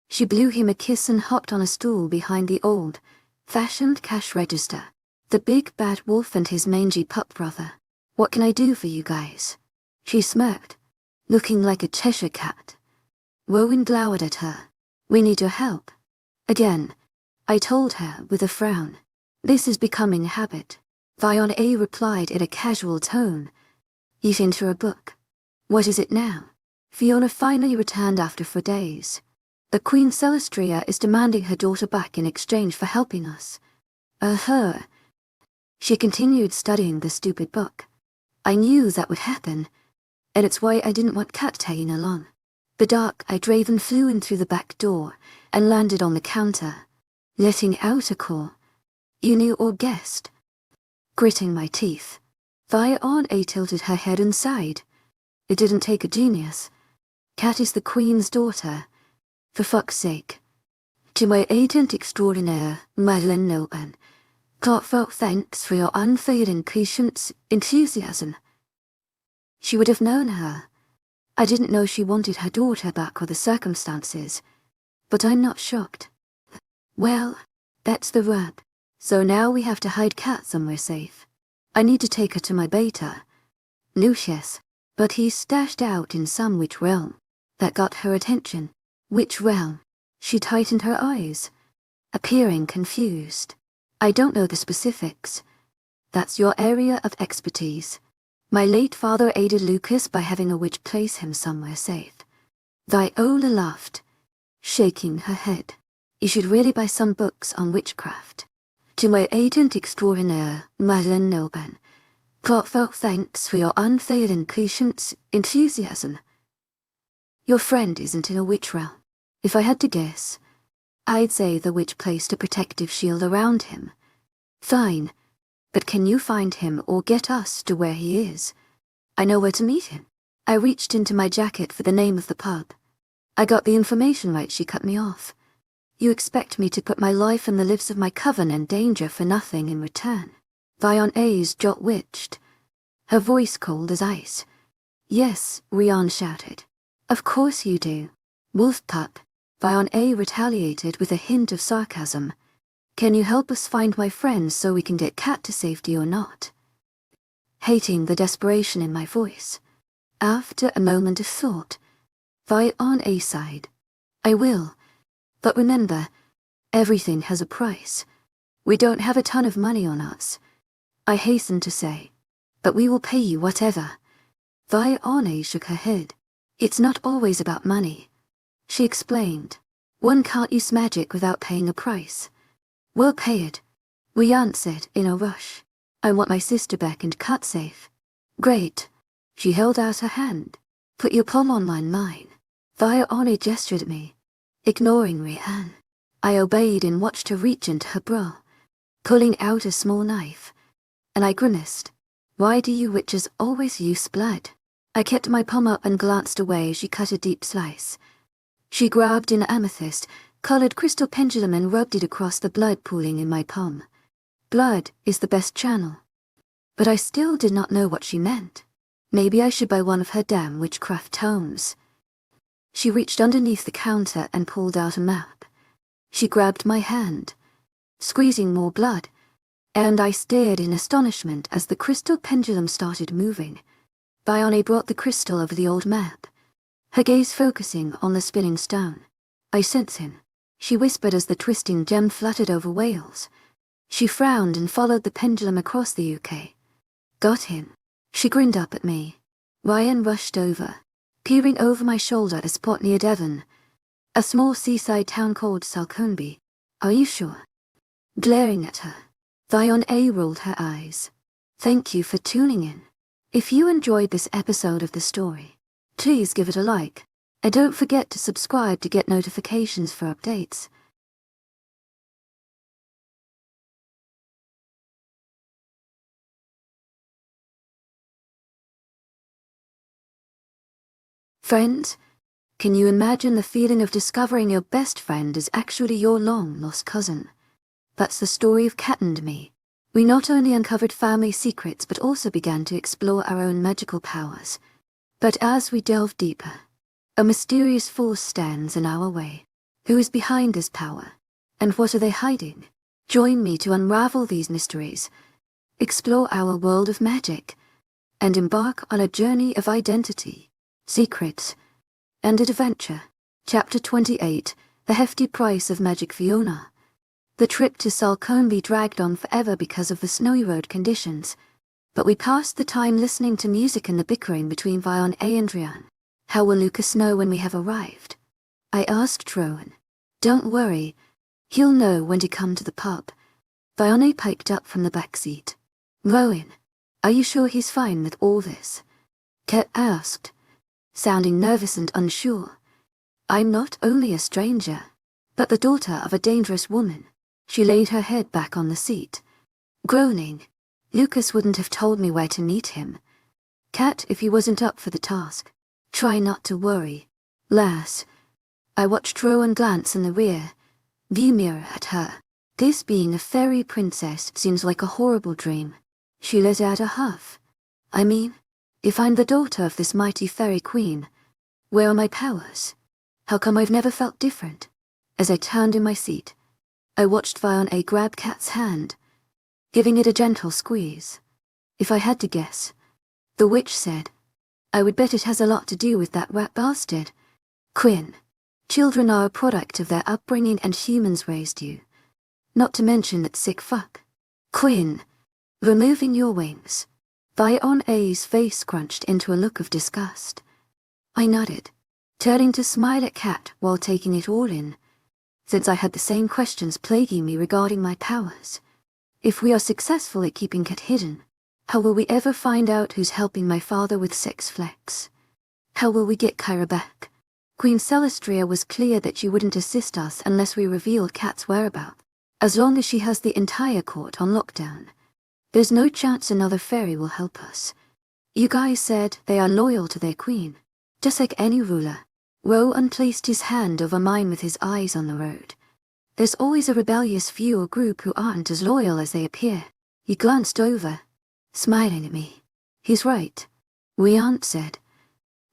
She blew him a kiss and hopped on a stool behind the old-fashioned cash register. The big bad wolf and his mangy pup brother. What can I do for you guys? She smirked, looking like a Cheshire cat. Rowan glowered at her. We need your help. Again, I told her with a frown. This is becoming a habit. Fiona replied in a casual tone. You've into a book. What is it now? Fiona finally returned after 4 days. The Queen Celestria is demanding her daughter back in exchange for helping us. Her. She continued studying the stupid book. I knew that would happen, and it's why I didn't want Kat tagging along. The dark-eyed raven flew in through the back door and landed on the counter, letting out a call. You knew or guessed. Gritting my teeth, Fiona tilted her head and sighed. It didn't take a genius. Kat is the Queen's daughter. For fuck's sake. To my agent extraordinaire, Madeline Nelban. Heartfelt thanks for your unfailing patience, enthusiasm. She would have known her. I didn't know she wanted her daughter back or the circumstances, but I'm not shocked. Well, That's the rub. So now we have to hide Kat somewhere safe. I need to take her to my beta, Lucius, but he's stashed out in some witch realm. That got her attention. Which realm? She tightened her eyes, appearing confused. I don't know the specifics. That's your area of expertise. My late father aided Lucas by having a witch place him somewhere safe. Viola laughed, shaking her head. You should really buy some books on witchcraft. To my agent extraordinaire, Madeline Noban, heartfelt thanks for your unfailing patience, enthusiasm. Your friend isn't in a witch realm. If I had to guess, I'd say the witch placed a protective shield around him. Fine, but can you find him or get us to where he is? I know where to meet him. I reached into my jacket for the name of the pub. I got the information right, she cut me off. You expect me to put my life and the lives of my coven in danger for nothing in return? Viona's jaw twitched, her voice cold as ice. Yes, Rian shouted. Of course you do. Wolf pup. Viona retaliated with a hint of sarcasm. Can you help us find my friends so we can get Kat to safety or not? Hating the desperation in my voice. After a moment of thought, Viona sighed. I will. But remember, everything has a price. We don't have a ton of money on us, I hastened to say. But we will pay you whatever. Viona shook her head. It's not always about money, she explained. One can't use magic without paying a price. We'll pay it, we answered in a rush. I want my sister back and Kat safe. Great. She held out her hand. Put your palm on mine. Viona gestured at me, ignoring Rian. I obeyed and watched her reach into her bra, pulling out a small knife, and I grimaced. Why do you witches always use blood? I kept my palm up and glanced away as she cut a deep slice. She grabbed an amethyst, colored crystal pendulum and rubbed it across the blood pooling in my palm. Blood is the best channel. But I still did not know what she meant. Maybe I should buy one of her damn witchcraft tomes. She reached underneath the counter and pulled out a map. She grabbed my hand, squeezing more blood, and I stared in astonishment as the crystal pendulum started moving. Viona brought the crystal over the old map, her gaze focusing on the spinning stone. I sense him, she whispered as the twisting gem fluttered over Wales. She frowned and followed the pendulum across the UK. Got him. She grinned up at me. Ryan rushed over, peering over my shoulder at a spot near Devon, a small seaside town called Salconby. Are you sure? Glaring at her, Viona rolled her eyes. Thank you for tuning in. If you enjoyed this episode of the story, please give it a like, and don't forget to subscribe to get notifications for updates. Friends, can you imagine the feeling of discovering your best friend is actually your long-lost cousin? That's the story of Kat and me. We not only uncovered family secrets but also began to explore our own magical powers. But as we delve deeper, a mysterious force stands in our way. Who is behind this power? And what are they hiding? Join me to unravel these mysteries, explore our world of magic, and embark on a journey of identity, secrets, and adventure. Chapter 28, The Hefty Price of Magic Fiona. The trip to Salconby dragged on forever because of the snowy road conditions, but we passed the time listening to music and the bickering between Viona and Rian. How will Lucas know when we have arrived? I asked Rowan. Don't worry, he'll know when to come to the pub. Viona piped up from the back seat. Rowan, are you sure he's fine with all this? Kat asked, sounding nervous and unsure. I'm not only a stranger, but the daughter of a dangerous woman. She laid her head back on the seat, groaning. Lucas wouldn't have told me where to meet him. Kat, if he wasn't up for the task. Try not to worry, lass. I watched Rowan glance in the rear view mirror at her. This being a fairy princess seems like a horrible dream. She let out a huff. I mean, if I'm the daughter of this mighty fairy queen, where are my powers? How come I've never felt different? As I turned in my seat, I watched Fiona grab Kat's hand, giving it a gentle squeeze. If I had to guess, the witch said, I would bet it has a lot to do with that rat bastard. Quinn. Children are a product of their upbringing and humans raised you. Not to mention that sick fuck. Quinn. Removing your wings. Fiona's face crunched into a look of disgust. I nodded, turning to smile at Kat while taking it all in, since I had the same questions plaguing me regarding my powers. If we are successful at keeping Kat hidden, how will we ever find out who's helping my father with sex flex? How will we get Kyra back? Queen Celestria was clear that she wouldn't assist us unless we revealed Kat's whereabouts. As long as she has the entire court on lockdown, there's no chance another fairy will help us. You guys said they are loyal to their queen, just like any ruler. Rowan placed his hand over mine with his eyes on the road. There's always a rebellious few or group who aren't as loyal as they appear. He glanced over, smiling at me. He's right. Rian said.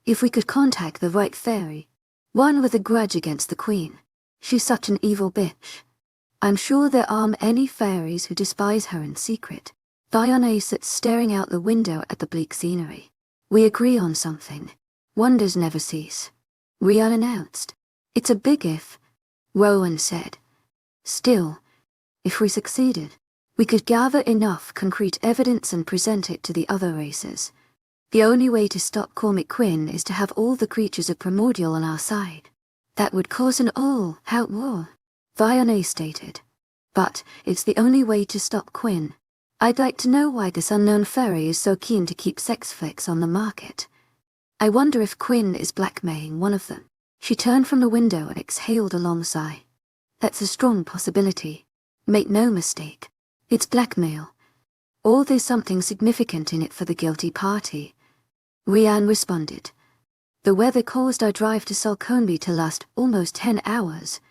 If we could contact the right fairy, one with a grudge against the queen. She's such an evil bitch. I'm sure there aren't any fairies who despise her in secret. Fiona sits staring out the window at the bleak scenery. We agree on something. Wonders never cease. Rian announced. It's a big if, Rowan said. Still, if we succeeded, we could gather enough concrete evidence and present it to the other races. The only way to stop Cormac Quinn is to have all the creatures of Primordial on our side. That would cause an all-out war, Fiona stated. But it's the only way to stop Quinn. I'd like to know why this unknown fairy is so keen to keep sex flicks on the market. I wonder if Quinn is blackmailing one of them. She turned from the window and exhaled a long sigh. That's a strong possibility. Make no mistake. It's blackmail. Or there's something significant in it for the guilty party. Rian responded. The weather caused our drive to Salconby to last almost 10 hours.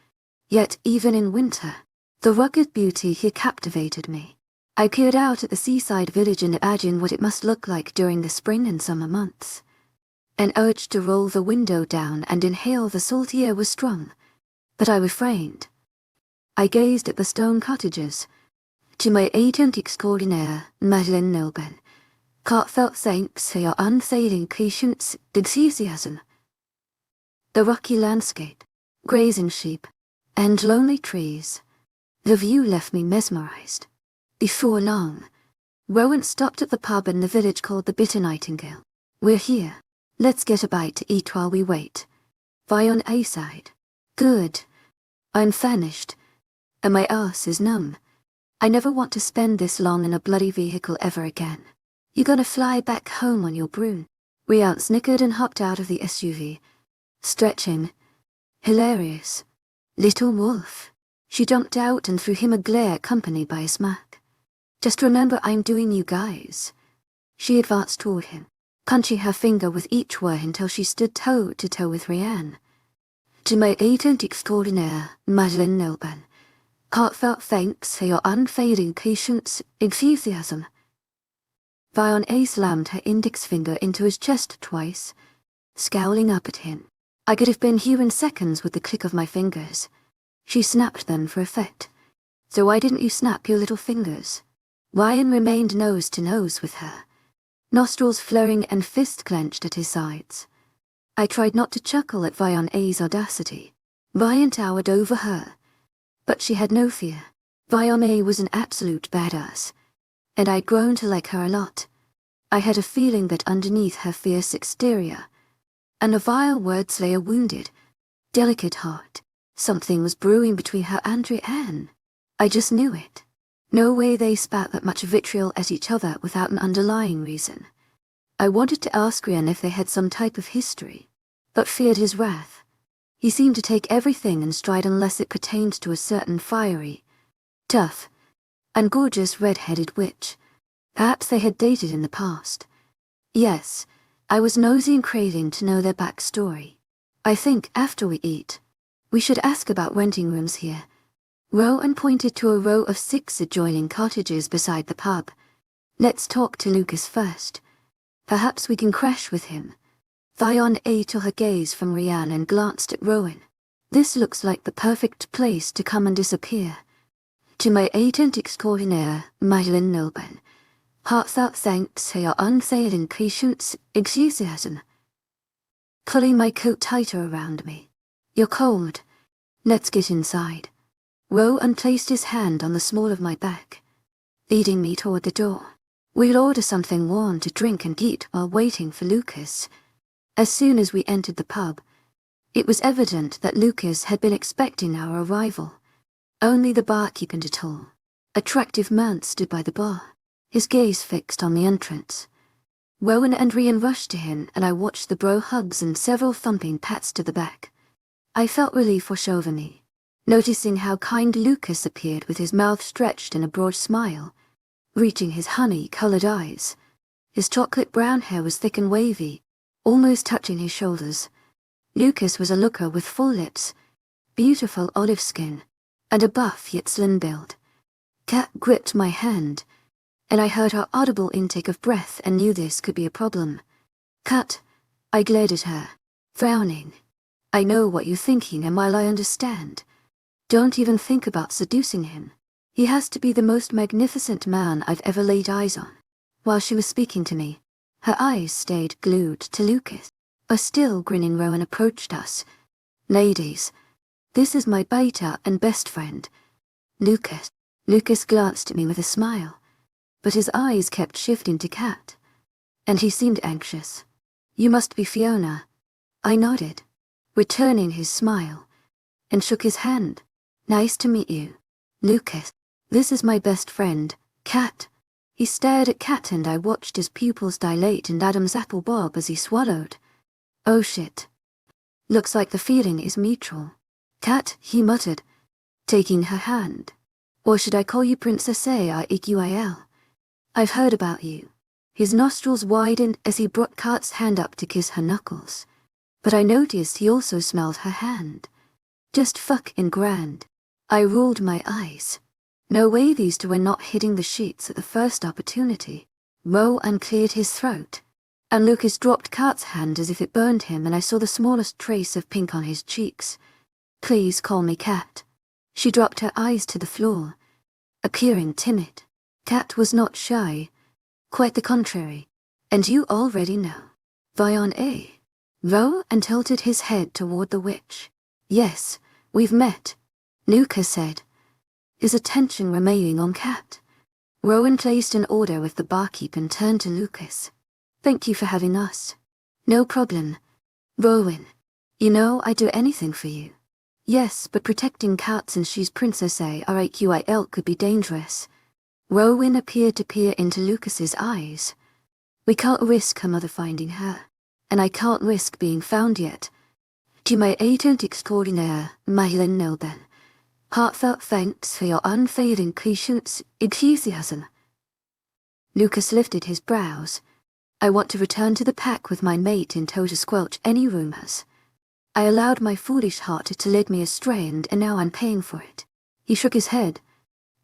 Yet even in winter, the rugged beauty here captivated me. I peered out at the seaside village and imagined what it must look like during the spring and summer months. An urge to roll the window down and inhale the salty air was strong, but I refrained. I gazed at the stone cottages. To my agent extraordinaire, Madeleine Nilben, heartfelt thanks for your unfailing patience and enthusiasm. The rocky landscape, grazing sheep, and lonely trees. The view left me mesmerized. Before long, Rowan stopped at the pub in the village called the Bitter Nightingale. We're here. Let's get a bite to eat while we wait. Fiona sighed. Good. I'm famished, and my arse is numb. I never want to spend this long in a bloody vehicle ever again. You gonna fly back home on your broom? Rian snickered and hopped out of the SUV, stretching. Hilarious. Little wolf. She jumped out and threw him a glare accompanied by a smack. Just remember I'm doing you guys. She advanced toward him, punching her finger with each word until she stood toe to toe with Rian. To my agent extraordinaire, Madeleine Nilben, heartfelt thanks for your unfailing patience, enthusiasm. Fiona slammed her index finger into his chest twice, scowling up at him. I could have been here in seconds with the click of my fingers. She snapped them for effect. So why didn't you snap your little fingers? Ryan remained nose to nose with her, nostrils flaring and fist clenched at his sides. I tried not to chuckle at Fiona's audacity. Ryan towered over her, but she had no fear. Fiona was an absolute badass, and I'd grown to like her a lot. I had a feeling that underneath her fierce exterior, and a vile words lay a wounded, delicate heart. Something was brewing between her and Rian. I just knew it. No way they spat that much vitriol at each other without an underlying reason. I wanted to ask Rian if they had some type of history, but feared his wrath. He seemed to take everything in stride unless it pertained to a certain fiery, tough, and gorgeous red-headed witch. Perhaps they had dated in the past. Yes, I was nosy and craving to know their backstory. I think after we eat, we should ask about renting rooms here. Rowan pointed to a row of 6 adjoining cottages beside the pub. Let's talk to Lucas first. Perhaps we can crash with him. Fiona took her gaze from Rian and glanced at Rowan. This looks like the perfect place to come and disappear. To my agent extraordinaire, Madeline Nilben, heartfelt thanks for your unfailing patience, enthusiasm. Pulling my coat tighter around me. You're cold. Let's get inside. Rowan placed his hand on the small of my back, leading me toward the door. We'll order something warm to drink and eat while waiting for Lucas. As soon as we entered the pub, it was evident that Lucas had been expecting our arrival. Only the barkeep and a tall, attractive man stood by the bar, his gaze fixed on the entrance. Rowan and Rian rushed to him, and I watched the bro hugs and several thumping pats to the back. I felt relief for Chauvigny, noticing how kind Lucas appeared with his mouth stretched in a broad smile, reaching his honey-colored eyes. His chocolate brown hair was thick and wavy, almost touching his shoulders. Lucas was a looker with full lips, beautiful olive skin, and a buff yet slim build. Kat gripped my hand, and I heard her audible intake of breath and knew this could be a problem. Kat, I glared at her, frowning. I know what you're thinking, and while I understand, don't even think about seducing him. He has to be the most magnificent man I've ever laid eyes on. While she was speaking to me, her eyes stayed glued to Lucas. A still grinning Rowan approached us. Ladies, this is my beta and best friend, Lucas. Lucas glanced at me with a smile, but his eyes kept shifting to Kat, and he seemed anxious. You must be Fiona. I nodded, returning his smile, and shook his hand. Nice to meet you, Lucas. This is my best friend, Kat. He stared at Kat and I watched his pupils dilate and Adam's apple bob as he swallowed. Oh shit. Looks like the feeling is mutual. Kat, he muttered, taking her hand. Or should I call you Princess Aiguil? I've heard about you. His nostrils widened as he brought Kat's hand up to kiss her knuckles. But I noticed he also smelled her hand. Just fucking grand. I rolled my eyes. No way these two were not hitting the sheets at the first opportunity. Rowan cleared his throat, and Lucas dropped Kat's hand as if it burned him, and I saw the smallest trace of pink on his cheeks. Please call me Kat. She dropped her eyes to the floor, appearing timid. Kat was not shy, quite the contrary, and you already know. Fiona. Rowan tilted his head toward the witch. Yes, we've met, Lucas said, his attention remaining on Kat. Rowan placed an order with the barkeep and turned to Lucas. Thank you for having us. No problem. Rowan, you know I'd do anything for you. Yes, but protecting Kat since she's Princess Aiguil could be dangerous. Rowan appeared to peer into Lucas's eyes. We can't risk her mother finding her, and I can't risk being found yet. To my agent extraordinaire, Madeline Nilben, heartfelt thanks for your unfailing patience, enthusiasm. Lucas lifted his brows. I want to return to the pack with my mate in tow to squelch any rumors. I allowed my foolish heart to lead me astray, and now I'm paying for it. He shook his head,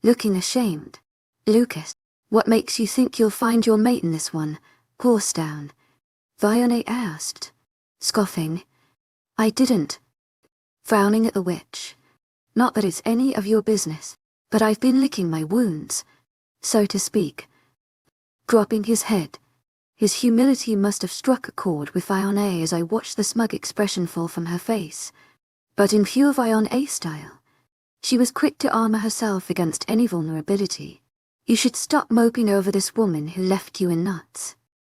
looking ashamed. Lucas, what makes you think you'll find your mate in this one? Horse down. Fiona asked, scoffing. I didn't. Frowning at the witch. Not that it's any of your business, but I've been licking my wounds, so to speak. Dropping his head, his humility must have struck a chord with Fiona as I watched the smug expression fall from her face. But in pure Fiona style, she was quick to armor herself against any vulnerability. You should stop moping over this woman who left you in knots.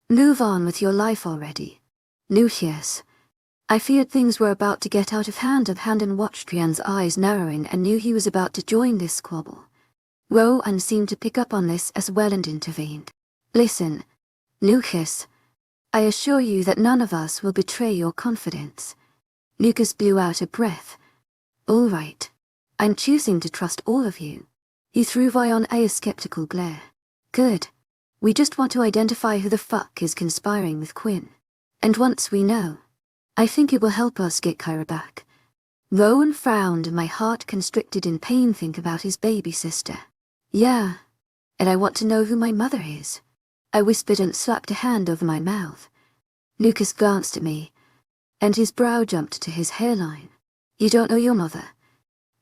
Move on with your life already. Lucius. I feared things were about to get out of hand and watched Rian's eyes narrowing and knew he was about to join this squabble. Rowan seemed to pick up on this as well and intervened. Listen, Lucas, I assure you that none of us will betray your confidence. Lucas blew out a breath. All right. I'm choosing to trust all of you. He threw Fiona a skeptical glare. Good. We just want to identify who the fuck is conspiring with Quinn. And once we know, I think it will help us get Kyra back. Rowan frowned and my heart constricted in pain. Think about his baby sister. Yeah, and I want to know who my mother is. I whispered and slapped a hand over my mouth. Lucas glanced at me, and his brow jumped to his hairline. You don't know your mother?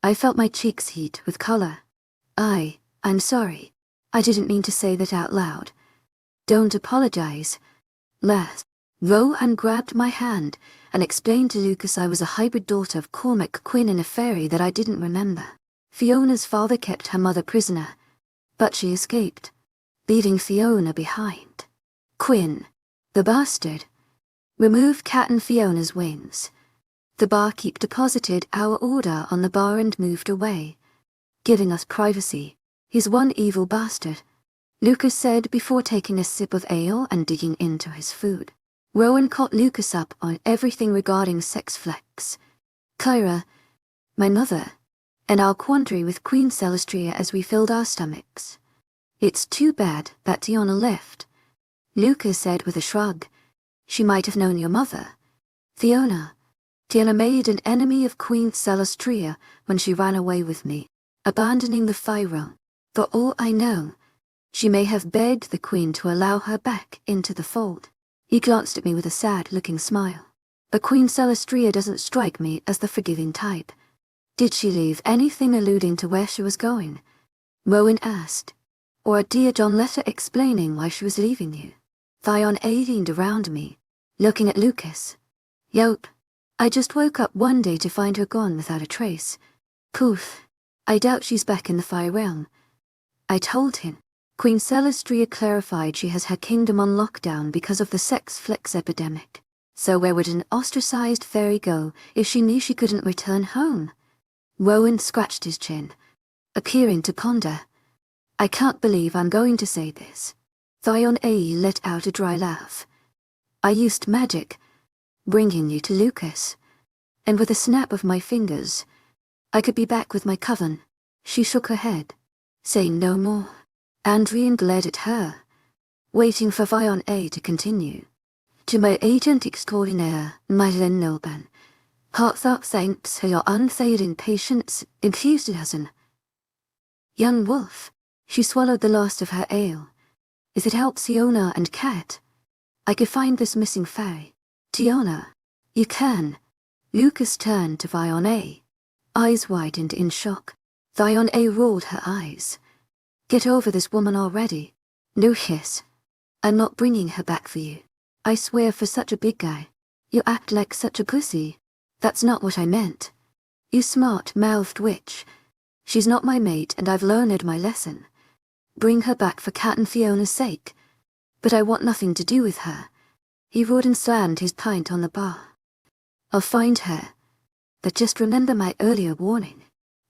I felt my cheeks heat with color. I'm sorry. I didn't mean to say that out loud. Don't apologize. Rowan grabbed my hand and explained to Lucas I was a hybrid daughter of Cormac Quinn and a fairy that I didn't remember. Fiona's father kept her mother prisoner, but she escaped, leaving Fiona behind. Quinn, the bastard, removed Kat and Fiona's wings. The barkeep deposited our order on the bar and moved away, giving us privacy. He's one evil bastard, Lucas said before taking a sip of ale and digging into his food. Rowan caught Lucas up on everything regarding sex flex, Kyra, my mother, and our quandary with Queen Celestria as we filled our stomachs. It's too bad that Tiana left, Lucas said with a shrug. She might have known your mother. Tiana made an enemy of Queen Celestria when she ran away with me, abandoning the Pharaoh. For all I know, she may have begged the Queen to allow her back into the fold. He glanced at me with a sad-looking smile. But Queen Celestria doesn't strike me as the forgiving type. Did she leave anything alluding to where she was going? Rowan asked. Or a Dear John letter explaining why she was leaving you? Fiona leaned around me, looking at Lucas. Yup. I just woke up one day to find her gone without a trace. Poof. I doubt she's back in the Fire Realm. I told him. Queen Celestria clarified she has her kingdom on lockdown because of the sex flex epidemic. So where would an ostracized fairy go if she knew she couldn't return home? Rowan scratched his chin, appearing to ponder. I can't believe I'm going to say this. Fiona let out a dry laugh. I used magic, bringing you to Lucas. And with a snap of my fingers, I could be back with my coven. She shook her head, saying no more. Andrian glared at her, waiting for Fiona to continue. To my agent extraordinaire, Madeleine Nilban, heartfelt thanks for your unfailing patience, enthusiasm. Young wolf, she swallowed the last of her ale. If it helps Fiona and Kat, I could find this missing fairy. Tiana, you can. Lucas turned to Fiona, eyes widened in shock. Fiona rolled her eyes. Get over this woman already. No hiss. I'm not bringing her back for you. I swear for such a big guy. You act like such a pussy. That's not what I meant. You smart-mouthed witch. She's not my mate and I've learned my lesson. Bring her back for Kat and Fiona's sake. But I want nothing to do with her. He roared and slammed his pint on the bar. I'll find her. But just remember my earlier warning.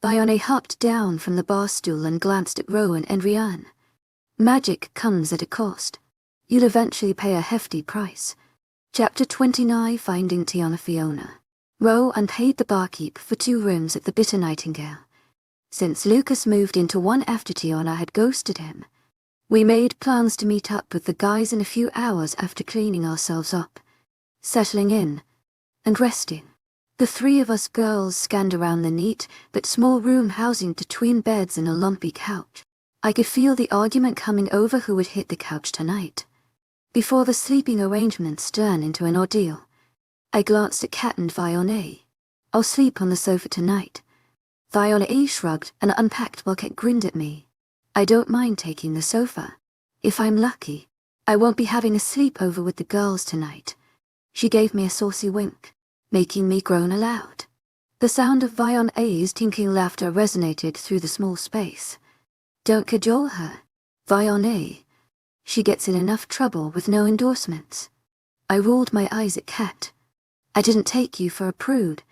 Fiona hopped down from the bar stool and glanced at Rowan and Rianne. Magic comes at a cost. You'll eventually pay a hefty price. Chapter 29, Finding Tiana Fiona. Rowan paid the barkeep for 2 rooms at the Bitter Nightingale. Since Lucas moved into one after Tiana had ghosted him, we made plans to meet up with the guys in a few hours after cleaning ourselves up, settling in, and resting. The 3 of us girls scanned around the neat but small room housing 2 twin beds and a lumpy couch. I could feel the argument coming over who would hit the couch tonight. Before the sleeping arrangements turned into an ordeal, I glanced at Kat and Fiona. I'll sleep on the sofa tonight. Fiona shrugged and unpacked while Kat grinned at me. I don't mind taking the sofa. If I'm lucky, I won't be having a sleepover with the girls tonight. She gave me a saucy wink, making me groan aloud. The sound of Fiona's tinkling laughter resonated through the small space. Don't cajole her, Fiona. She gets in enough trouble with no endorsements. I rolled my eyes at Kat. I didn't take you for a prude.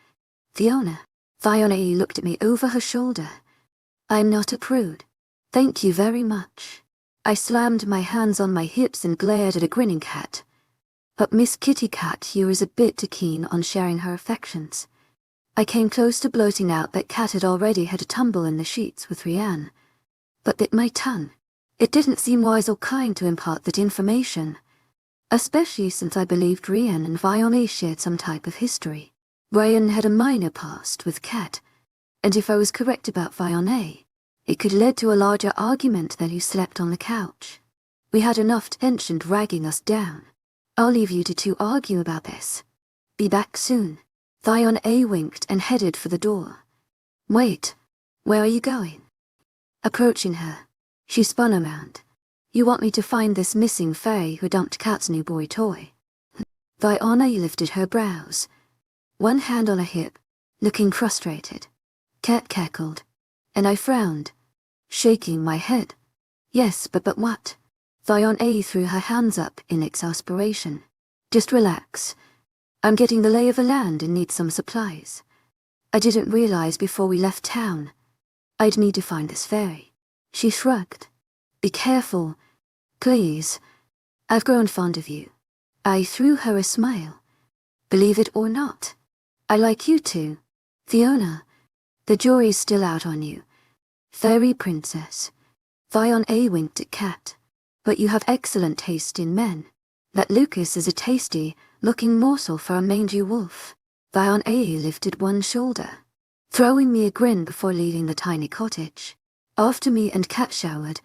Fiona looked at me over her shoulder. I'm not a prude. Thank you very much. I slammed my hands on my hips and glared at a grinning Kat. But Miss Kitty Cat here is a bit too keen on sharing her affections. I came close to blurting out that Kat had already had a tumble in the sheets with Rianne, but bit my tongue. It didn't seem wise or kind to impart that information, especially since I believed Rianne and Fiona shared some type of history. Rianne had a minor past with Kat, and if I was correct about Fiona, it could lead to a larger argument than who slept on the couch. We had enough tension dragging us down. I'll leave you 2 to argue about this. Be back soon. Fiona winked and headed for the door. Wait, where are you going? Approaching her, she spun around. You want me to find this missing fairy who dumped Kat's new boy toy? Fiona lifted her brows, one hand on her hip, looking frustrated. Kat cackled, and I frowned, shaking my head. Yes, but what? Fiona threw her hands up in exasperation. Just relax. I'm getting the lay of the land and need some supplies. I didn't realize before we left town I'd need to find this fairy. She shrugged. Be careful. Please. I've grown fond of you. I threw her a smile. Believe it or not, I like you too. Fiona, the jury's still out on you. Fairy princess. Fiona winked at Kat. But you have excellent taste in men. That Lucas is a tasty looking morsel for a mangy wolf. Fiona lifted one shoulder, throwing me a grin before leaving the tiny cottage. After me and Kat showered,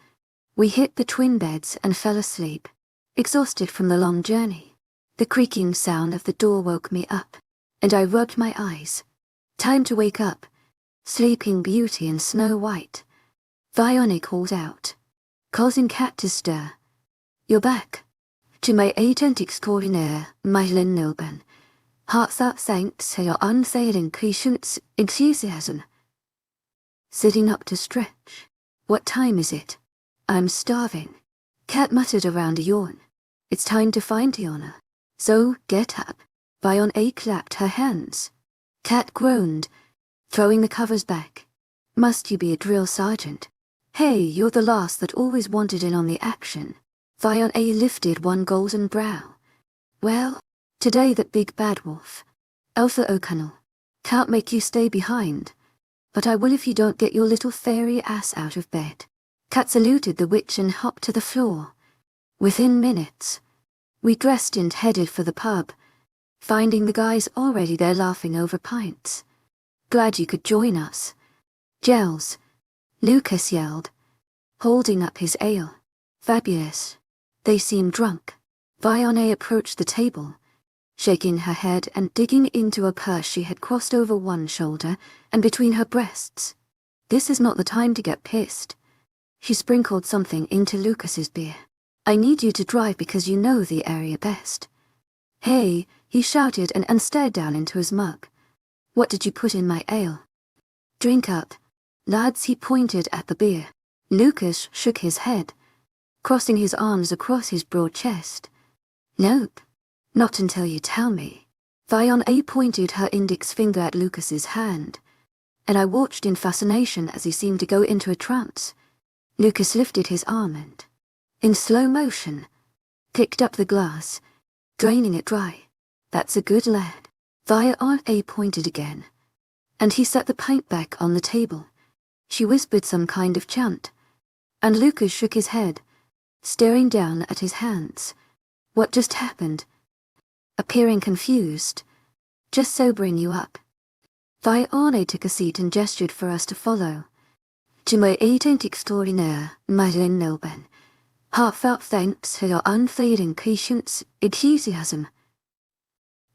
we hit the twin beds and fell asleep, exhausted from the long journey. The creaking sound of the door woke me up, and I rubbed my eyes. Time to wake up. Sleeping Beauty and Snow White. Fiona called out, causing Kat to stir. You're back. To my agent extraordinaire, Mylin Nilben. Heartfelt thanks for your unfailing patience, enthusiasm. Sitting up to stretch. What time is it? I'm starving. Kat muttered around a yawn. It's time to find Fiona. So, get up. Fiona clapped her hands. Kat groaned, throwing the covers back. Must you be a drill sergeant? Hey, you're the last that always wanted in on the action. Fiona lifted one golden brow. Well, today that big bad wolf, Alpha O'Connell, can't make you stay behind, but I will if you don't get your little fairy ass out of bed. Kat saluted the witch and hopped to the floor. Within minutes, we dressed and headed for the pub, finding the guys already there laughing over pints. Glad you could join us. Gels, Lucas yelled, holding up his ale. Fabulous. They seemed drunk. Fiona approached the table, shaking her head and digging into a purse she had crossed over one shoulder and between her breasts. This is not the time to get pissed. She sprinkled something into Lucas's beer. I need you to drive because you know the area best. Hey, he shouted and stared down into his mug. What did you put in my ale? Drink up. Lads, he pointed at the beer. Lucas shook his head, crossing his arms across his broad chest. Nope. Not until you tell me. Fiona pointed her index finger at Lucas's hand, and I watched in fascination as he seemed to go into a trance. Lucas lifted his arm and, in slow motion, picked up the glass, draining it dry. That's a good lad. Fiona pointed again, and he set the pint back on the table. She whispered some kind of chant, and Lucas shook his head, staring down at his hands. What just happened? Appearing confused. Just sobering you up. Fiona took a seat and gestured for us to follow. To my agent extraordinaire, Mylin Nilben. Heartfelt thanks for your unfailing patience, enthusiasm.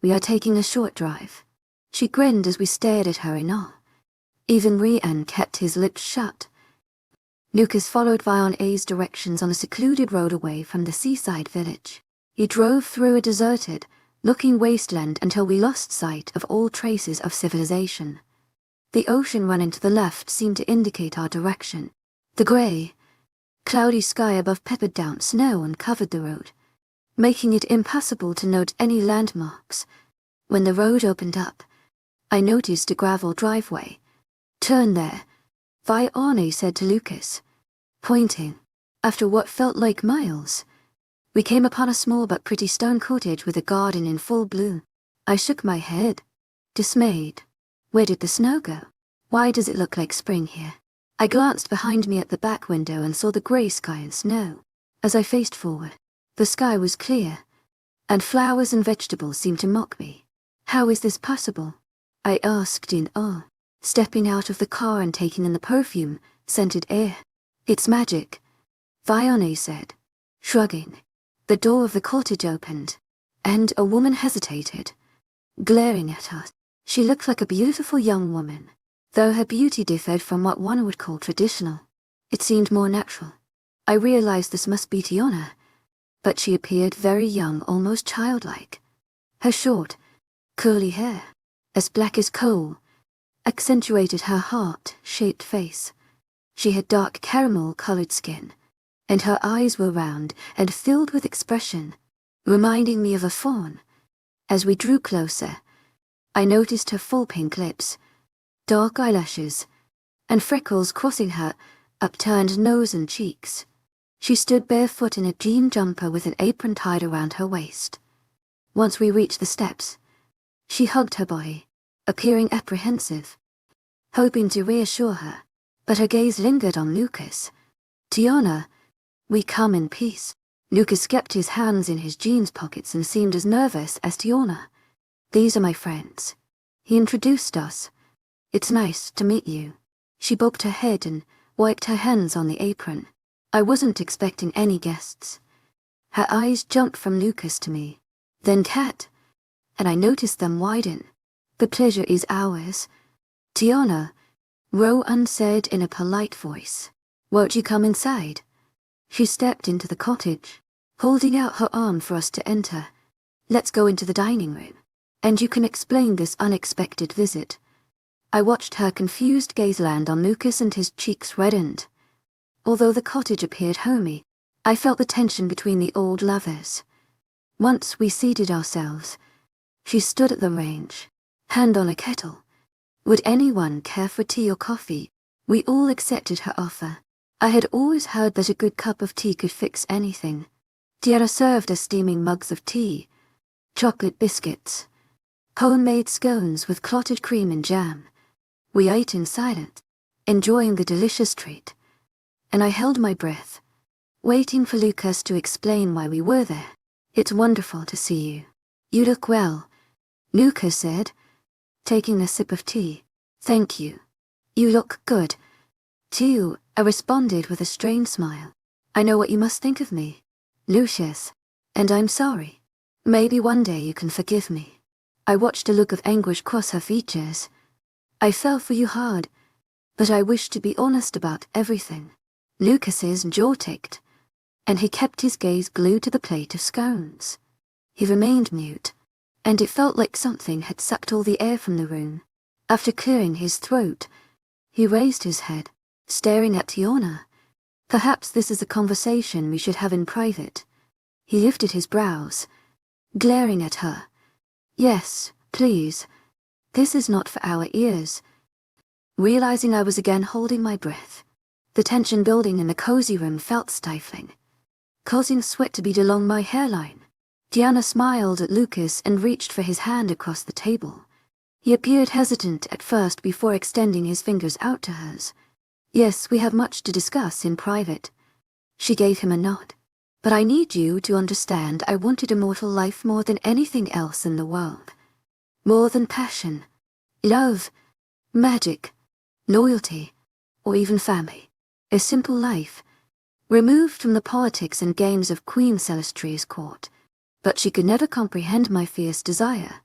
We are taking a short drive. She grinned as we stared at her in awe. Even Rian kept his lips shut. Lucas followed Fiona's directions on a secluded road away from the seaside village. He drove through a deserted, looking wasteland until we lost sight of all traces of civilization. The ocean running to the left seemed to indicate our direction. The grey, cloudy sky above peppered down snow uncovered the road, making it impossible to note any landmarks. When the road opened up, I noticed a gravel driveway. Turn there, Fiona said to Lucas, pointing. After what felt like miles, we came upon a small but pretty stone cottage with a garden in full bloom. I shook my head, dismayed. Where did the snow go? Why does it look like spring here? I glanced behind me at the back window and saw the grey sky and snow. As I faced forward, the sky was clear, and flowers and vegetables seemed to mock me. How is this possible? I asked in awe, stepping out of the car and taking in the perfume, scented air. It's magic, Fiona said, shrugging. The door of the cottage opened, and a woman hesitated, glaring at us. She looked like a beautiful young woman, though her beauty differed from what one would call traditional. It seemed more natural. I realized this must be Tiona, but she appeared very young, almost childlike. Her short, curly hair, as black as coal, accentuated her heart-shaped face. She had dark caramel-colored skin, and her eyes were round and filled with expression, reminding me of a fawn. As we drew closer, I noticed her full pink lips, dark eyelashes, and freckles crossing her upturned nose and cheeks. She stood barefoot in a jean jumper with an apron tied around her waist. Once we reached the steps, she hugged her boy, appearing apprehensive, hoping to reassure her, but her gaze lingered on Lucas. "Tiona, we come in peace." Lucas kept his hands in his jeans pockets and seemed as nervous as Tiona. "These are my friends." He introduced us. "It's nice to meet you." She bobbed her head and wiped her hands on the apron. I wasn't expecting any guests. Her eyes jumped from Lucas to me, then Kat, and I noticed them widen. "The pleasure is ours." "Tiona," Rowan said in a polite voice, "won't you come inside?" She stepped into the cottage, holding out her arm for us to enter. "Let's go into the dining room, and you can explain this unexpected visit." I watched her confused gaze land on Lucas and his cheeks reddened. Although the cottage appeared homey, I felt the tension between the old lovers. Once we seated ourselves, she stood at the range, hand on a kettle. Would anyone care for tea or coffee? We all accepted her offer. I had always heard that a good cup of tea could fix anything. Tiara served us steaming mugs of tea, chocolate biscuits, homemade scones with clotted cream and jam. We ate in silence, enjoying the delicious treat, and I held my breath, waiting for Lucas to explain why we were there. "It's wonderful to see you. You look well," Lucas said, taking a sip of tea. "Thank you. You look good, too," I responded with a strained smile. "I know what you must think of me, Lucius, and I'm sorry. Maybe one day you can forgive me." I watched a look of anguish cross her features. "I fell for you hard, but I wish to be honest about everything." Lucas's jaw ticked, and he kept his gaze glued to the plate of scones. He remained mute, and it felt like something had sucked all the air from the room. After clearing his throat, he raised his head, staring at Tiona. "Perhaps this is a conversation we should have in private." He lifted his brows, glaring at her. "Yes, please. This is not for our ears." Realizing I was again holding my breath, the tension building in the cozy room felt stifling, causing sweat to bead along my hairline. Diana smiled at Lucas and reached for his hand across the table. He appeared hesitant at first before extending his fingers out to hers. "Yes, we have much to discuss in private." She gave him a nod. "But I need you to understand I wanted immortal life more than anything else in the world. More than passion, love, magic, loyalty, or even family. A simple life, removed from the politics and games of Queen Celestria's court." But she could never comprehend my fierce desire.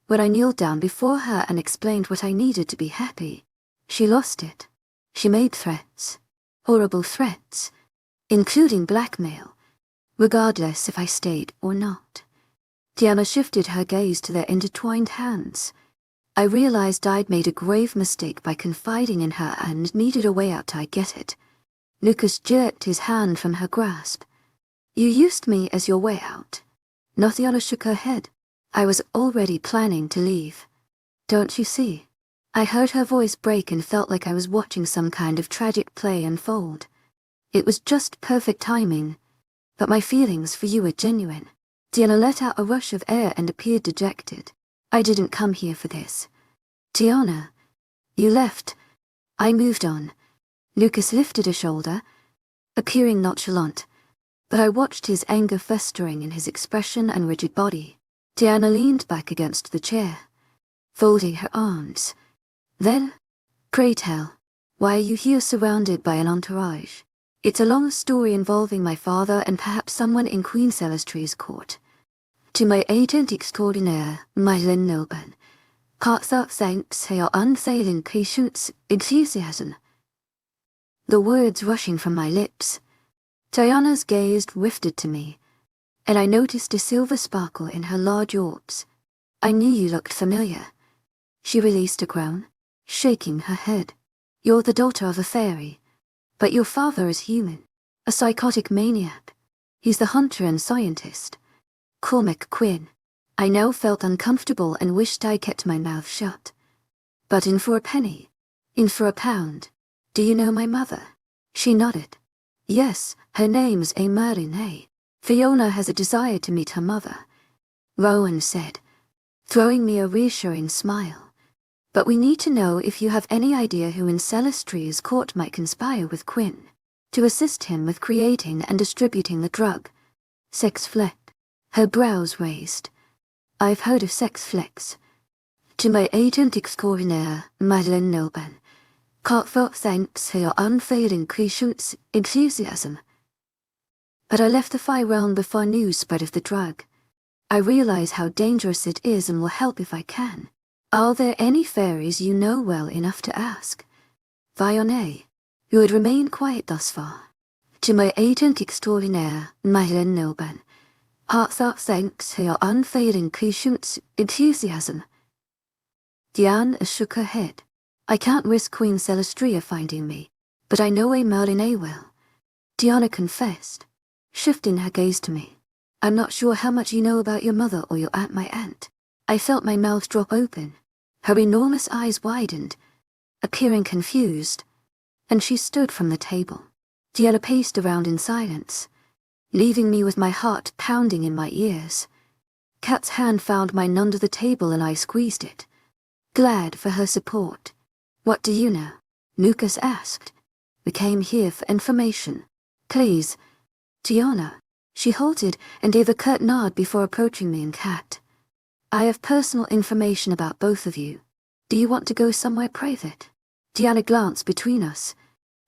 When I kneeled down before her and explained what I needed to be happy, she lost it. She made threats, horrible threats, including blackmail, regardless if I stayed or not. Tiana shifted her gaze to their intertwined hands. I realized I'd made a grave mistake by confiding in her and needed a way out to get it. Lucas jerked his hand from her grasp. "You used me as your way out." Tiana shook her head. "I was already planning to leave. Don't you see?" I heard her voice break and felt like I was watching some kind of tragic play unfold. "It was just perfect timing, but my feelings for you are genuine." Tiana let out a rush of air and appeared dejected. "I didn't come here for this." "Tiana, you left." I moved on. Lucas lifted a shoulder, appearing nonchalant, but I watched his anger festering in his expression and rigid body. Tiana leaned back against the chair, folding her arms. "Then, pray tell, why are you here surrounded by an entourage?" "It's a long story involving my father and perhaps someone in Queen Celestria's court. To my agent extraordinaire, Myelin Noban, hearts of thanks for your unfailing patience, enthusiasm." the words rushing from my lips. Diana's gaze rifted to me, and I noticed a silver sparkle in her large orbs. I knew you looked familiar. She released a groan, shaking her head. You're the daughter of a fairy, but your father is human, a psychotic maniac. He's the hunter and scientist. Cormac Quinn. I now felt uncomfortable and wished I kept my mouth shut. But in for a penny, in for a pound. Do you know my mother? She nodded. Yes, her name's Merlin. Fiona has a desire to meet her mother, Rowan said, throwing me a reassuring smile. But we need to know if you have any idea who in Celestry's court might conspire with Quinn to assist him with creating and distributing the drug. Sex Fleck. Her brows raised. I've heard of Sex Flecks. To my agent extraordinaire, Madeleine Nilban, heartfelt thanks for your unfailing patience, enthusiasm. But I left the fire realm before news spread of the drug. I realize how dangerous it is and will help if I can. Are there any fairies you know well enough to ask? Fiona, who had remained quiet thus far. To my agent extraordinaire, Madeleine Nilban, heartfelt thanks for your unfailing patience, enthusiasm. Diana shook her head. I can't risk Queen Celestria finding me, but I know Merlin will. Diana confessed, shifting her gaze to me. I'm not sure how much you know about your mother or your aunt, my aunt. I felt my mouth drop open. Her enormous eyes widened, appearing confused, and she stood from the table. Diana paced around in silence, leaving me with my heart pounding in my ears. Kat's hand found mine under the table and I squeezed it, glad for her support. What do you know? Lucas asked. We came here for information. Please. Diana. She halted and gave a curt nod before approaching me and Kat. I have personal information about both of you. Do you want to go somewhere private? Diana glanced between us.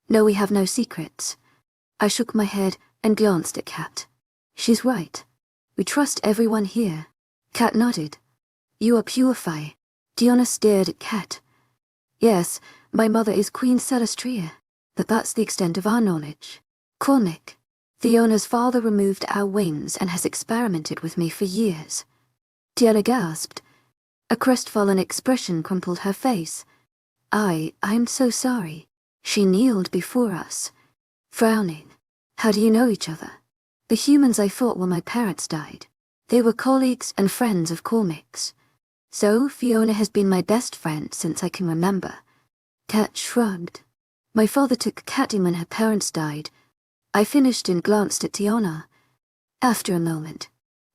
No, we have no secrets. I shook my head and glanced at Kat. She's right. We trust everyone here. Kat nodded. You are purify. Diana stared at Kat. Yes, my mother is Queen Celestria, but that's the extent of our knowledge. Cormac. Fiona's father removed our wings and has experimented with me for years. Diana gasped. A crestfallen expression crumpled her face. I'm so sorry. She kneeled before us, frowning. How do you know each other? The humans I thought were my parents died. They were colleagues and friends of Cormac's. So Fiona has been my best friend since I can remember. Kat shrugged. My father took Kat in when her parents died. I finished and glanced at Diana. After a moment,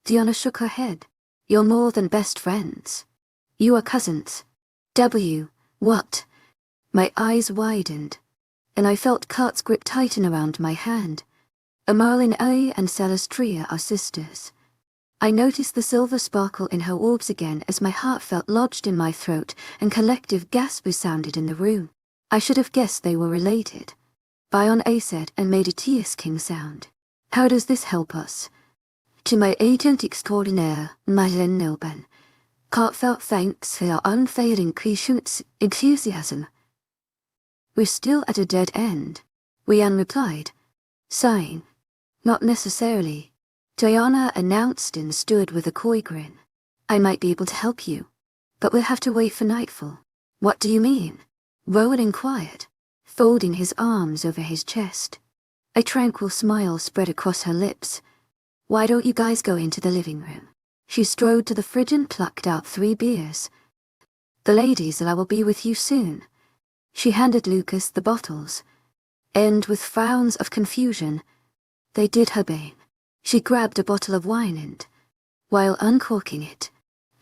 Diana shook her head. You're more than best friends. You are cousins. What? My eyes widened, and I felt Kat's grip tighten around my hand. Merlin and Celestria are sisters. I noticed the silver sparkle in her orbs again as my heart felt lodged in my throat and collective gasps sounded in the room. I should have guessed they were related. Bion said and made a tear-king sound. How does this help us? To my agent extraordinaire, Madeleine Nilban, heartfelt thanks for your unfailing patience, enthusiasm. We're still at a dead end, Rianne replied, sighing. Not necessarily. Diana announced and stood with a coy grin. I might be able to help you, but we'll have to wait for nightfall. What do you mean? Rowan inquired, folding his arms over his chest. A tranquil smile spread across her lips. Why don't you guys go into the living room? She strode to the fridge and plucked out 3 beers. The ladies, I will be with you soon. She handed Lucas the bottles, and with frowns of confusion, they did her bidding. She grabbed a bottle of wine and, while uncorking it,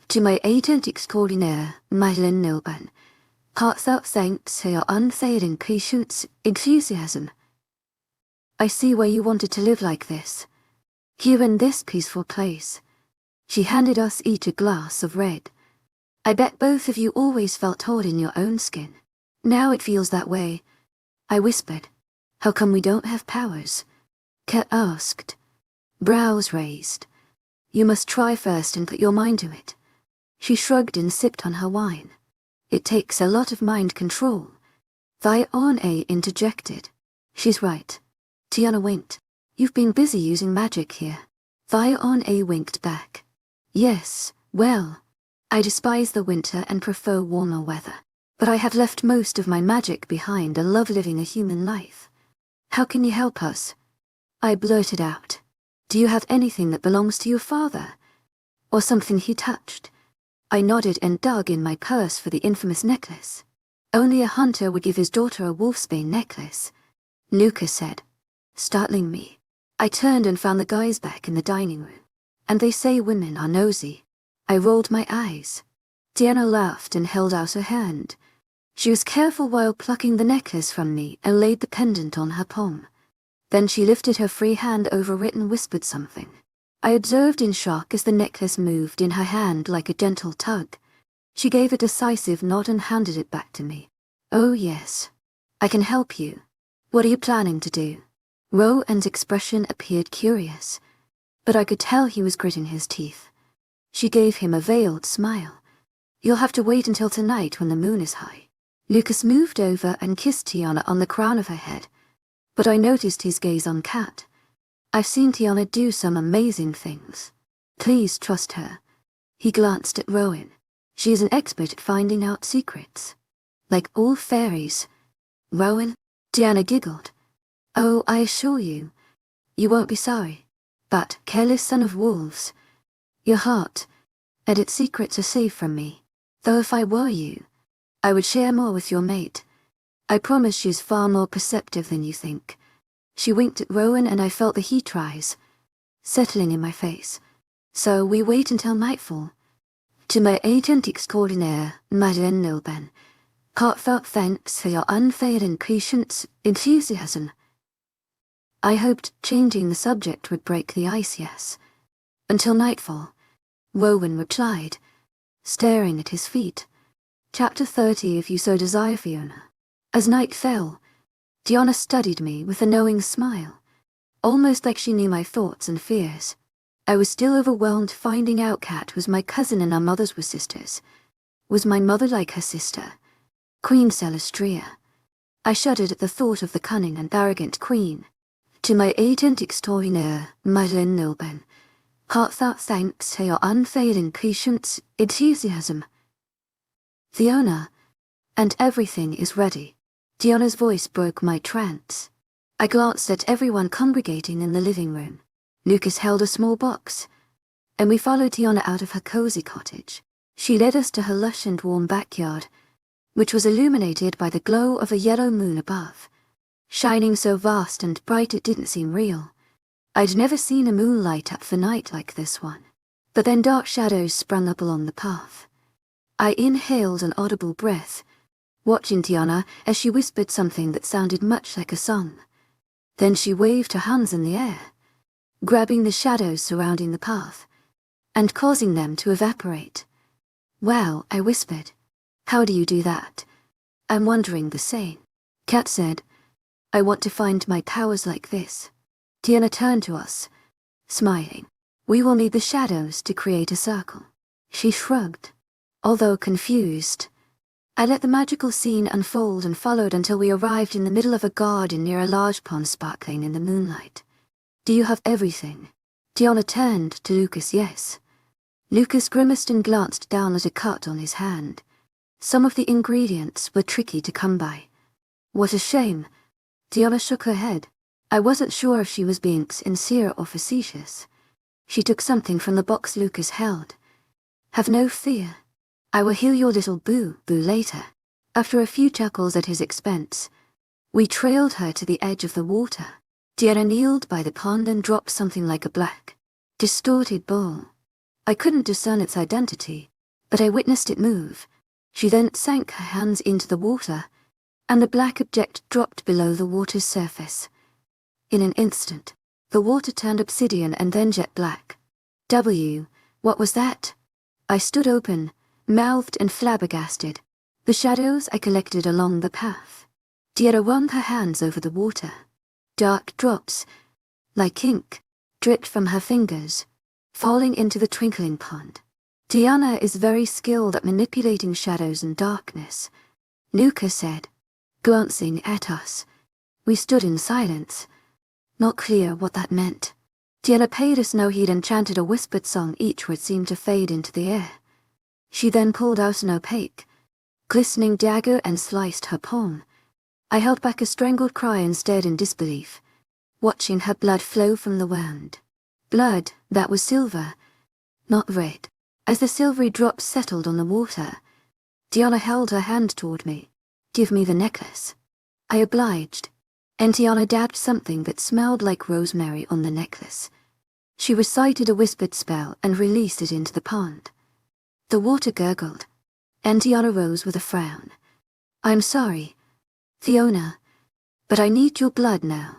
to my agent extraordinaire, Madeleine Nilban, heartfelt thanks for your unfailing patience, enthusiasm. I see why you wanted to live like this, here in this peaceful place. She handed us each a glass of red. I bet both of you always felt hot in your own skin. Now it feels that way. I whispered. How come we don't have powers? Kat asked, brows raised. You must try first and put your mind to it. She shrugged and sipped on her wine. It takes a lot of mind control. Fiona interjected. She's right. Tiana winked. You've been busy using magic here. Fiona winked back. Yes, well, I despise the winter and prefer warmer weather. But I have left most of my magic behind and love living a human life. How can you help us? I blurted out. Do you have anything that belongs to your father? Or something he touched? I nodded and dug in my purse for the infamous necklace. Only a hunter would give his daughter a wolfsbane necklace, Lucas said, startling me. I turned and found the guys back in the dining room. And they say women are nosy. I rolled my eyes. Tiana laughed and held out her hand. She was careful while plucking the necklace from me and laid the pendant on her palm. Then she lifted her free hand over it and whispered something. I observed in shock as the necklace moved in her hand like a gentle tug. She gave a decisive nod and handed it back to me. Oh yes. I can help you. What are you planning to do? Rowan's expression appeared curious, but I could tell he was gritting his teeth. She gave him a veiled smile. You'll have to wait until tonight when the moon is high. Lucas moved over and kissed Tiana on the crown of her head, but I noticed his gaze on Kat. I've seen Tiana do some amazing things. Please trust her. He glanced at Rowan. She is an expert at finding out secrets. Like all fairies. Rowan? Tiana giggled. Oh, I assure you, you won't be sorry. But, careless son of wolves, your heart and its secrets are safe from me. Though if I were you, I would share more with your mate. I promise she's far more perceptive than you think. She winked at Rowan and I felt the heat rise, settling in my face. So we wait until nightfall. To my agent extraordinaire, Madeleine Nilben, heartfelt thanks for your unfailing patience, enthusiasm. I hoped changing the subject would break the ice, yes. Until nightfall, Rowan replied, staring at his feet. Chapter 30 if you so desire, Fiona. As night fell, Tiana studied me with a knowing smile, almost like she knew my thoughts and fears. I was still overwhelmed finding out Kat was my cousin and our mothers were sisters. Was my mother like her sister, Queen Celestria? I shuddered at the thought of the cunning and arrogant queen. To my agent extraordinaire, Madeleine Nilben, heartfelt thanks for your unfailing patience, enthusiasm. Fiona, and everything is ready. Tiana's voice broke my trance. I glanced at everyone congregating in the living room. Lucas held a small box, and we followed Tiana out of her cozy cottage. She led us to her lush and warm backyard, which was illuminated by the glow of a yellow moon above, shining so vast and bright it didn't seem real. I'd never seen a moon light up the night like this one. But then dark shadows sprung up along the path. I inhaled an audible breath, watching Tiana as she whispered something that sounded much like a song. Then she waved her hands in the air, grabbing the shadows surrounding the path, and causing them to evaporate. Well, I whispered. How do you do that? I'm wondering the same. Kat said, I want to find my powers like this. Tiana turned to us, smiling. We will need the shadows to create a circle. She shrugged. Although confused, I let the magical scene unfold and followed until we arrived in the middle of a garden near a large pond sparkling in the moonlight. Do you have everything? Tiana turned to Lucas. Yes. Lucas grimaced and glanced down at a cut on his hand. Some of the ingredients were tricky to come by. What a shame. Tiana shook her head. I wasn't sure if she was being sincere or facetious. She took something from the box Lucas held. Have no fear. I will heal your little boo-boo later. After a few chuckles at his expense, we trailed her to the edge of the water. Tiana kneeled by the pond and dropped something like a black, distorted ball. I couldn't discern its identity, but I witnessed it move. She then sank her hands into the water, and the black object dropped below the water's surface. In an instant, the water turned obsidian and then jet black. What was that? I stood open, mouthed and flabbergasted. The shadows I collected along the path. Tiana wrung her hands over the water. Dark drops, like ink, dripped from her fingers, falling into the twinkling pond. Tiana is very skilled at manipulating shadows and darkness, Lucas said, glancing at us. We stood in silence, not clear what that meant. Diana paid us no heed and chanted a whispered song, each word seemed to fade into the air. She then pulled out an opaque, glistening dagger and sliced her palm. I held back a strangled cry and stared in disbelief, watching her blood flow from the wound. Blood that was silver, not red. As the silvery drops settled on the water, Diana held her hand toward me. "Give me the necklace." I obliged, and Diana dabbed something that smelled like rosemary on the necklace. She recited a whispered spell and released it into the pond. The water gurgled, and Diana rose with a frown. "I'm sorry, Fiona, but I need your blood now."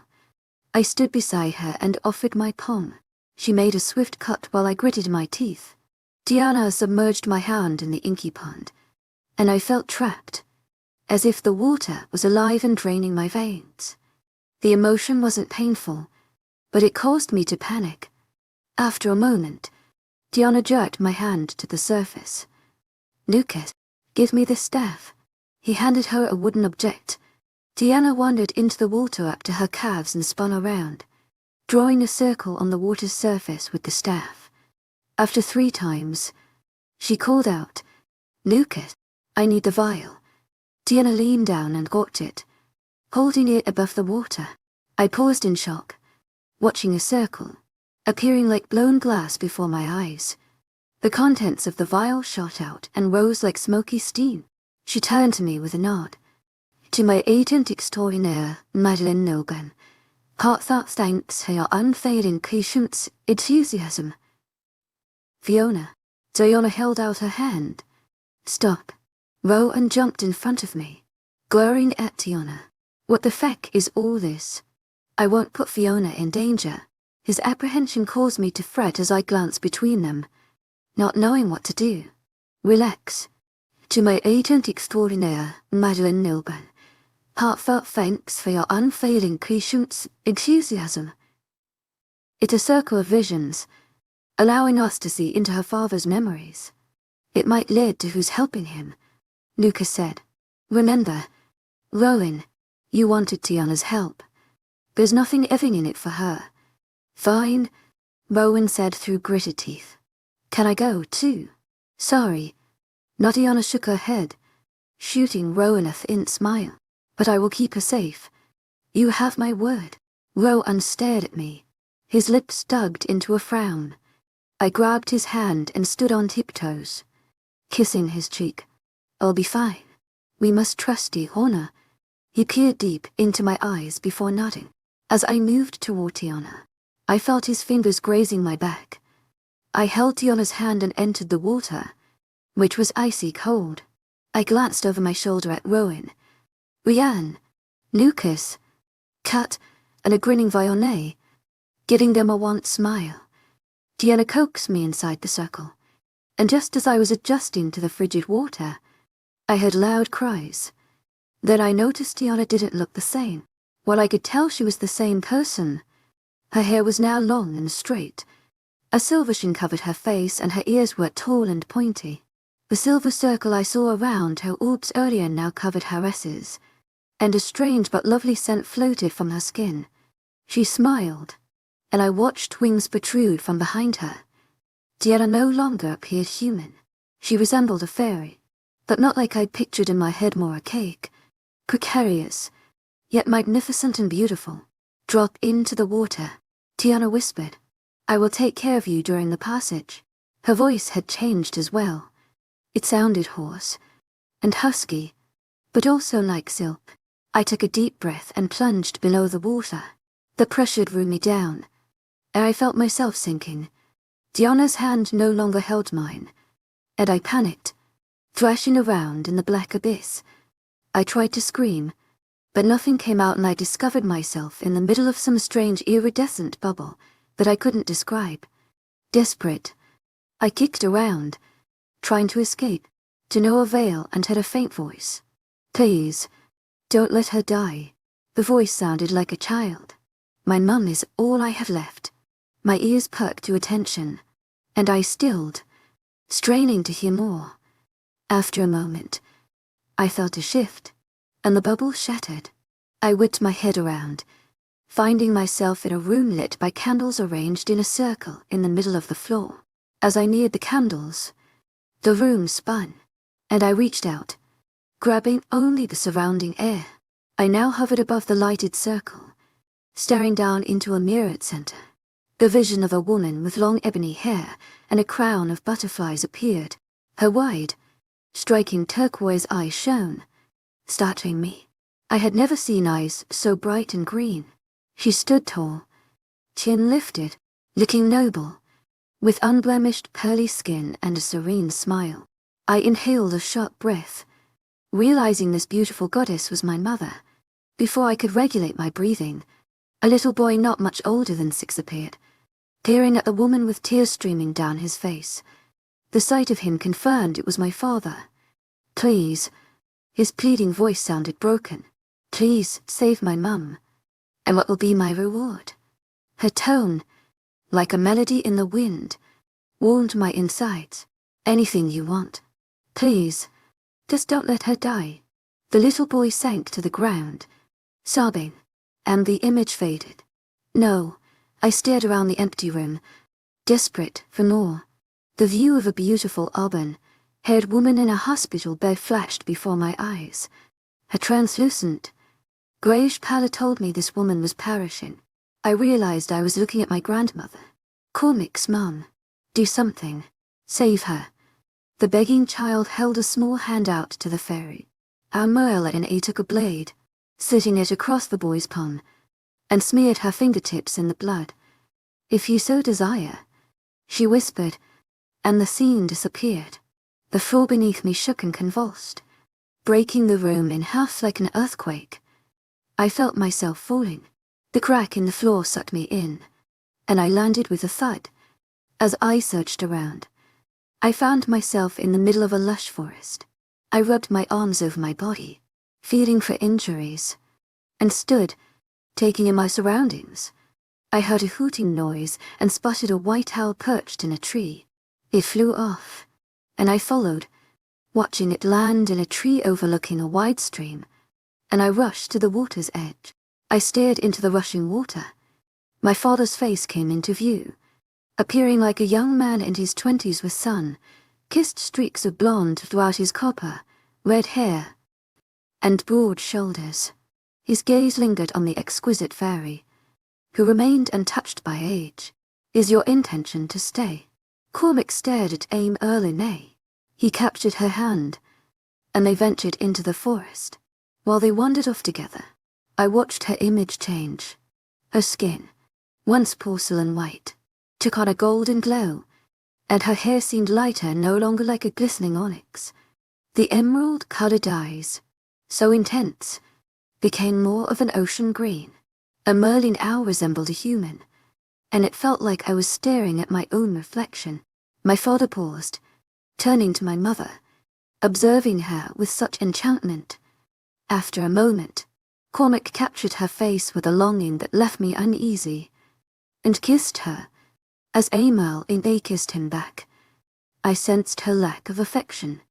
I stood beside her and offered my palm. She made a swift cut while I gritted my teeth. Diana submerged my hand in the inky pond, and I felt trapped, as if the water was alive and draining my veins. The emotion wasn't painful, but it caused me to panic. After a moment, Diana jerked my hand to the surface. "Lucas, give me the staff." He handed her a wooden object. Diana wandered into the water up to her calves and spun around, drawing a circle on the water's surface with the staff. After 3 times, she called out, "Lucas, I need the vial." Diana leaned down and got it, holding it above the water. I paused in shock, watching a circle, appearing like blown glass before my eyes. The contents of the vial shot out and rose like smoky steam. She turned to me with a nod. "To my agent extraordinaire, Madeleine Nogan. Heartfelt thanks for your unfailing patience, enthusiasm." "Fiona." Diana held out her hand. "Stop." Rowan jumped in front of me, glaring at Diana. "What the feck is all this?" "I won't put Fiona in danger." His apprehension caused me to fret as I glanced between them, not knowing what to do. "Relax." "To my agent extraordinaire, Madeleine Nogan. Heartfelt thanks for your unfailing patience, enthusiasm." It's a circle of visions, allowing us to see into her father's memories. "It might lead to who's helping him," Lucas said. "Remember, Rowan, you wanted Tiana's help. There's nothing ever in it for her." "Fine," Rowan said through gritted teeth. "Can I go, too?" "Sorry." Diana shook her head, shooting Rowan a thin smile. "But I will keep her safe. You have my word." Rowan stared at me, his lips dug into a frown. I grabbed his hand and stood on tiptoes, kissing his cheek. "I'll be fine. We must trust you, Honor." He peered deep into my eyes before nodding. As I moved toward Tiana, I felt his fingers grazing my back. I held Tiana's hand and entered the water, which was icy cold. I glanced over my shoulder at Rowan, Rianne, Lucas, Kat, and a grinning Vionney, giving them a wan smile. Diana coaxed me inside the circle, and just as I was adjusting to the frigid water, I heard loud cries. Then I noticed Diana didn't look the same. While I could tell she was the same person, her hair was now long and straight. A silver sheen covered her face and her ears were tall and pointy. The silver circle I saw around her orbs earlier now covered her esses, and a strange but lovely scent floated from her skin. She smiled, and I watched wings protrude from behind her. Diana no longer appeared human. She resembled a fairy, but not like I'd pictured in my head, more archaic, precarious, yet magnificent and beautiful. "Drop into the water," Tiana whispered. "I will take care of you during the passage." Her voice had changed as well. It sounded hoarse and husky, but also like silk. I took a deep breath and plunged below the water. The pressure drew me down, and I felt myself sinking. Diana's hand no longer held mine, and I panicked, thrashing around in the black abyss. I tried to scream, but nothing came out, and I discovered myself in the middle of some strange iridescent bubble that I couldn't describe. Desperate, I kicked around, trying to escape, to no avail, and heard a faint voice. "Please, don't let her die." The voice sounded like a child. "My mum is all I have left." My ears perked to attention, and I stilled, straining to hear more. After a moment, I felt a shift, and the bubble shattered. I whipped my head around, finding myself in a room lit by candles arranged in a circle in the middle of the floor. As I neared the candles, the room spun, and I reached out, grabbing only the surrounding air. I now hovered above the lighted circle, staring down into a mirrored center. The vision of a woman with long ebony hair and a crown of butterflies appeared. Her wide, striking turquoise eyes shone, startling me. I had never seen eyes so bright and green. She stood tall, chin lifted, looking noble, with unblemished pearly skin and a serene smile. I inhaled a sharp breath, realizing this beautiful goddess was my mother. Before I could regulate my breathing, a little boy not much older than 6 appeared, peering at the woman with tears streaming down his face. The sight of him confirmed it was my father. "Please," his pleading voice sounded broken. "Please save my mum. And what will be my reward?" Her tone, like a melody in the wind, warmed my insides. "Anything you want. Please, just don't let her die." The little boy sank to the ground, sobbing, and the image faded. "No," I stared around the empty room, desperate for more. The view of a beautiful auburn-haired woman in a hospital bed flashed before my eyes. Her translucent, grayish pallor told me this woman was perishing. I realized I was looking at my grandmother, Cormac's mum. "Do something. Save her." The begging child held a small hand out to the fairy. Our Merlin took a blade, slitting it across the boy's palm, and smeared her fingertips in the blood. "If you so desire," she whispered, and the scene disappeared. The floor beneath me shook and convulsed, breaking the room in half like an earthquake. I felt myself falling. The crack in the floor sucked me in, and I landed with a thud. As I searched around, I found myself in the middle of a lush forest. I rubbed my arms over my body, feeling for injuries, and stood, taking in my surroundings. I heard a hooting noise and spotted a white owl perched in a tree. It flew off, and I followed, watching it land in a tree overlooking a wide stream, and I rushed to the water's edge. I stared into the rushing water. My father's face came into view, appearing like a young man in his 20s with sun-kissed streaks of blonde throughout his copper, red hair, and broad shoulders. His gaze lingered on the exquisite fairy, who remained untouched by age. "Is your intention to stay?" Cormac stared at Merlin. He captured her hand, and they ventured into the forest. While they wandered off together, I watched her image change. Her skin, once porcelain white, took on a golden glow, and her hair seemed lighter, no longer like a glistening onyx. The emerald-colored eyes, so intense, became more of an ocean green. A Merlin owl resembled a human, and it felt like I was staring at my own reflection. My father paused, turning to my mother, observing her with such enchantment. After a moment, Cormac captured her face with a longing that left me uneasy, and kissed her, as Merlin kissed him back. I sensed her lack of affection.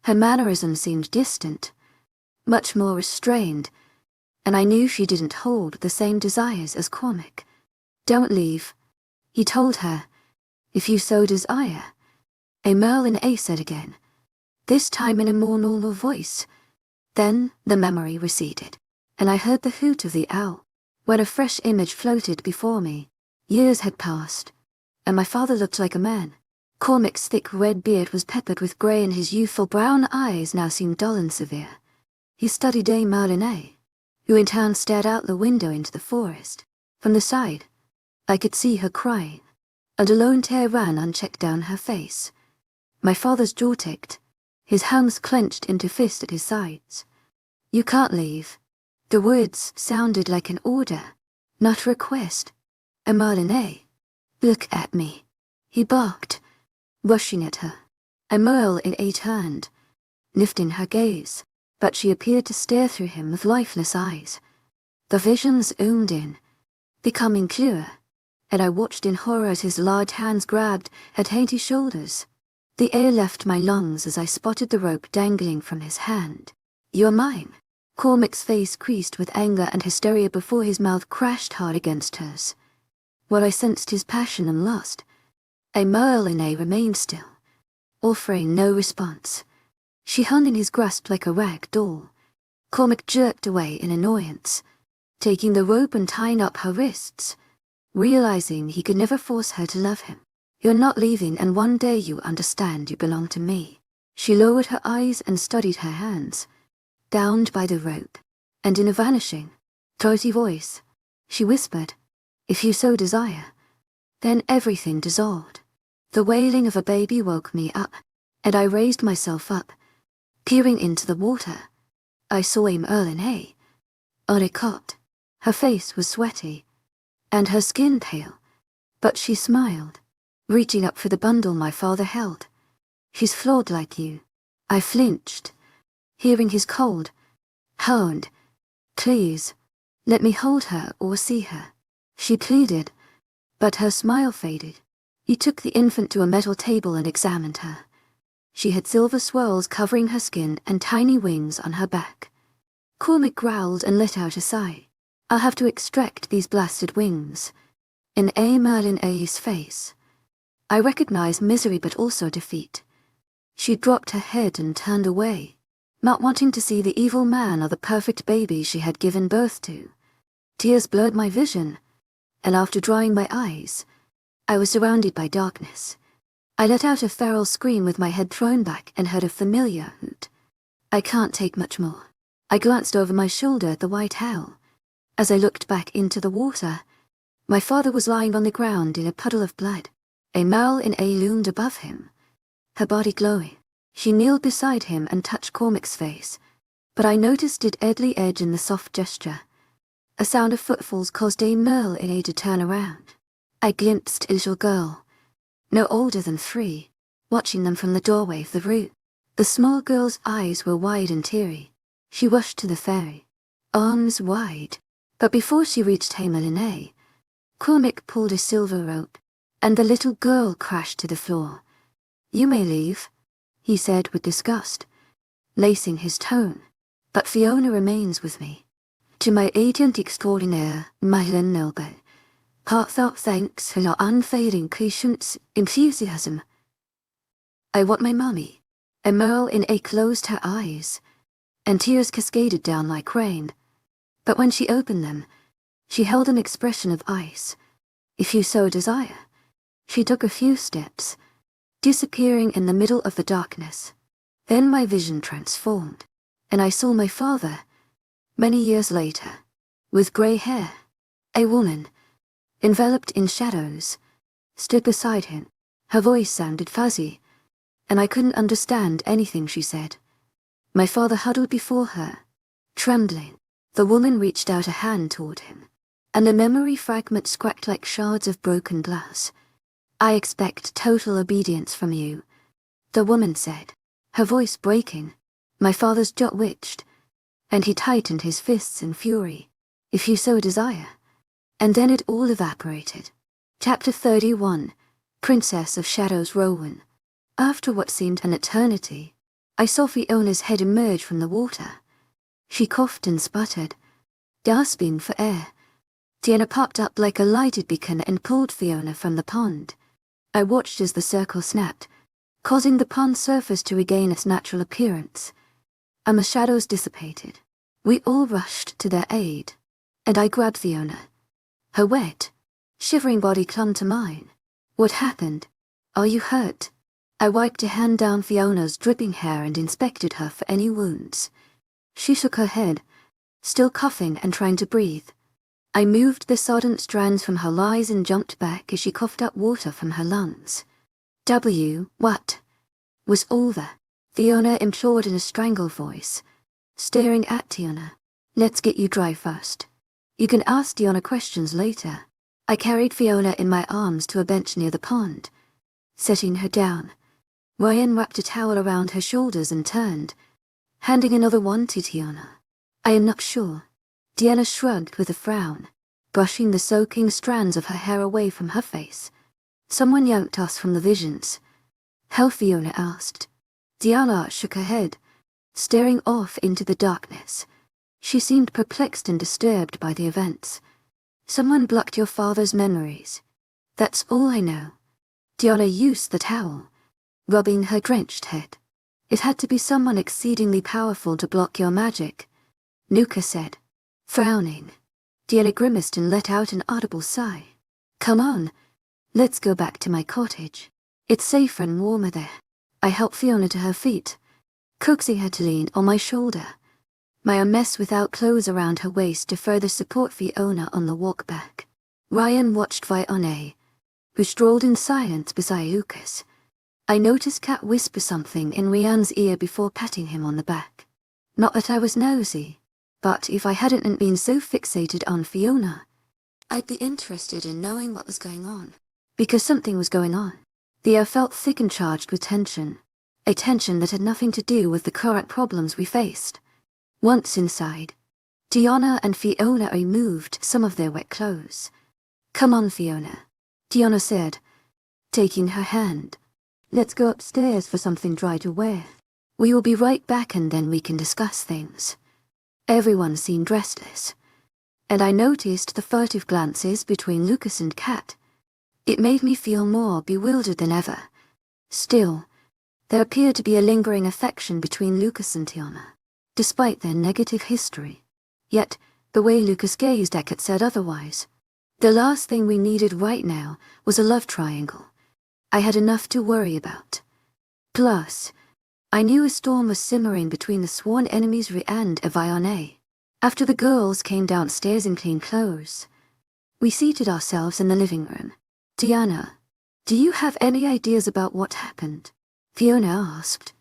Her mannerism seemed distant, much more restrained, and I knew she didn't hold the same desires as Cormac. "Don't leave," he told her. "If you so desire," Merlin said again, this time in a more normal voice. Then the memory receded, and I heard the hoot of the owl, when a fresh image floated before me. Years had passed, and my father looked like a man. Cormac's thick red beard was peppered with grey, and his youthful brown eyes now seemed dull and severe. He studied Merlin, who in turn stared out the window into the forest. From the side, I could see her crying, and a lone tear ran unchecked down her face. My father's jaw ticked, his hands clenched into fists at his sides. "You can't leave." The words sounded like an order, not a request. Merlin, look at me," he barked, rushing at her. Merlin turned, lifting her gaze, but she appeared to stare through him with lifeless eyes. The visions zoomed in, becoming clearer, and I watched in horror as his large hands grabbed at Hattie's shoulders. The air left my lungs as I spotted the rope dangling from his hand. "You're mine," Cormac's face creased with anger and hysteria before his mouth crashed hard against hers. While I sensed his passion and lust, Merlin remained still, offering no response. She hung in his grasp like a rag doll. Cormac jerked away in annoyance, taking the rope and tying up her wrists, realizing he could never force her to love him. "You're not leaving, and one day you understand you belong to me." She lowered her eyes and studied her hands, bound by the rope, and in a vanishing, throaty voice, she whispered, "If you so desire." Then everything dissolved. The wailing of a baby woke me up, and I raised myself up, peering into the water. I saw Merlin on a cot. Her face was sweaty, and her skin pale, but she smiled, reaching up for the bundle my father held. "She's flawed like you." I flinched, hearing his cold, hard, "Please, let me hold her or see her." She pleaded, but her smile faded. He took the infant to a metal table and examined her. She had silver swirls covering her skin and tiny wings on her back. Cormac growled and let out a sigh. "I'll have to extract these blasted wings." In Merlin's face, I recognized misery but also defeat. She dropped her head and turned away, not wanting to see the evil man or the perfect baby she had given birth to. Tears blurred my vision, and after drying my eyes, I was surrounded by darkness. I let out a feral scream with my head thrown back and heard a familiar hoot. "I can't take much more." I glanced over my shoulder at the white owl. As I looked back into the water, my father was lying on the ground in a puddle of blood. Merlin loomed above him, her body glowing. She kneeled beside him and touched Cormac's face, but I noticed a deadly edge in the soft gesture. A sound of footfalls caused Merlin to turn around. I glimpsed a little girl, no older than 3, watching them from the doorway of the room. The small girl's eyes were wide and teary. She rushed to the fairy, arms wide, but before she reached Merlin, Cormac pulled a silver rope, and the little girl crashed to the floor. "You may leave," he said with disgust, lacing his tone, "but Fiona remains with me. To my agent extraordinaire, Merlin Noble, heartfelt thanks for your unfailing patience, enthusiasm. I want my mummy." Merlin closed her eyes, and tears cascaded down like rain. But when she opened them, she held an expression of ice. "If you so desire." She took a few steps, disappearing in the middle of the darkness. Then my vision transformed, and I saw my father, many years later, with grey hair. A woman, enveloped in shadows, stood beside him. Her voice sounded fuzzy, and I couldn't understand anything she said. My father huddled before her, trembling. The woman reached out a hand toward him, and the memory fragments cracked like shards of broken glass. "I expect total obedience from you," the woman said, her voice breaking. My father's jaw twitched, and he tightened his fists in fury. "If you so desire." And then it all evaporated. Chapter 31, Princess of Shadows Rowan. After what seemed an eternity, I saw Fiona's head emerge from the water. She coughed and sputtered, gasping for air. Tiana popped up like a lighted beacon and pulled Fiona from the pond. I watched as the circle snapped, causing the pond surface to regain its natural appearance. And the shadows dissipated. We all rushed to their aid, and I grabbed Fiona. Her wet, shivering body clung to mine. "What happened? Are you hurt?" I wiped a hand down Fiona's dripping hair and inspected her for any wounds. She shook her head, still coughing and trying to breathe. I moved the sodden strands from her eyes and jumped back as she coughed up water from her lungs. What was all that?" Fiona implored in a strangled voice, staring at Tiana. "Let's get you dry first. You can ask Tiana questions later." I carried Fiona in my arms to a bench near the pond, setting her down. Ryan wrapped a towel around her shoulders and turned, handing another one to Tiana. "I am not sure." Tiana shrugged with a frown, brushing the soaking strands of her hair away from her face. "Someone yanked us from the visions." "How?" Fiona asked. Tiana shook her head, staring off into the darkness. She seemed perplexed and disturbed by the events. Someone blocked your father's memories. That's all I know. Tiana used the towel, rubbing her drenched head. It had to be someone exceedingly powerful to block your magic, Nuka said, frowning. Tiana grimaced and let out an audible sigh. Come on, let's go back to my cottage. It's safer and warmer there. I helped Fiona to her feet, coaxing her to lean on my shoulder, my mess without clothes around her waist to further support Fiona on the walk back. Ryan watched Fiona, who strolled in silence beside Lucas. I noticed Kat whisper something in Ryan's ear before patting him on the back. Not that I was nosy, but if I hadn't been so fixated on Fiona, I'd be interested in knowing what was going on. Because something was going on. The air felt thick and charged with tension, a tension that had nothing to do with the current problems we faced. Once inside, Tiana and Fiona removed some of their wet clothes. Come on, Fiona, Tiana said, taking her hand. Let's go upstairs for something dry to wear. We will be right back and then we can discuss things. Everyone seemed restless, and I noticed the furtive glances between Lucas and Kat. It made me feel more bewildered than ever. Still, there appeared to be a lingering affection between Lucas and Tiana, despite their negative history. Yet, the way Lucas gazed at Kat said otherwise. The last thing we needed right now was a love triangle. I had enough to worry about. Plus, I knew a storm was simmering between the sworn enemies Ri and Aviane. After the girls came downstairs in clean clothes, we seated ourselves in the living room. Tiana, do you have any ideas about what happened? Fiona asked.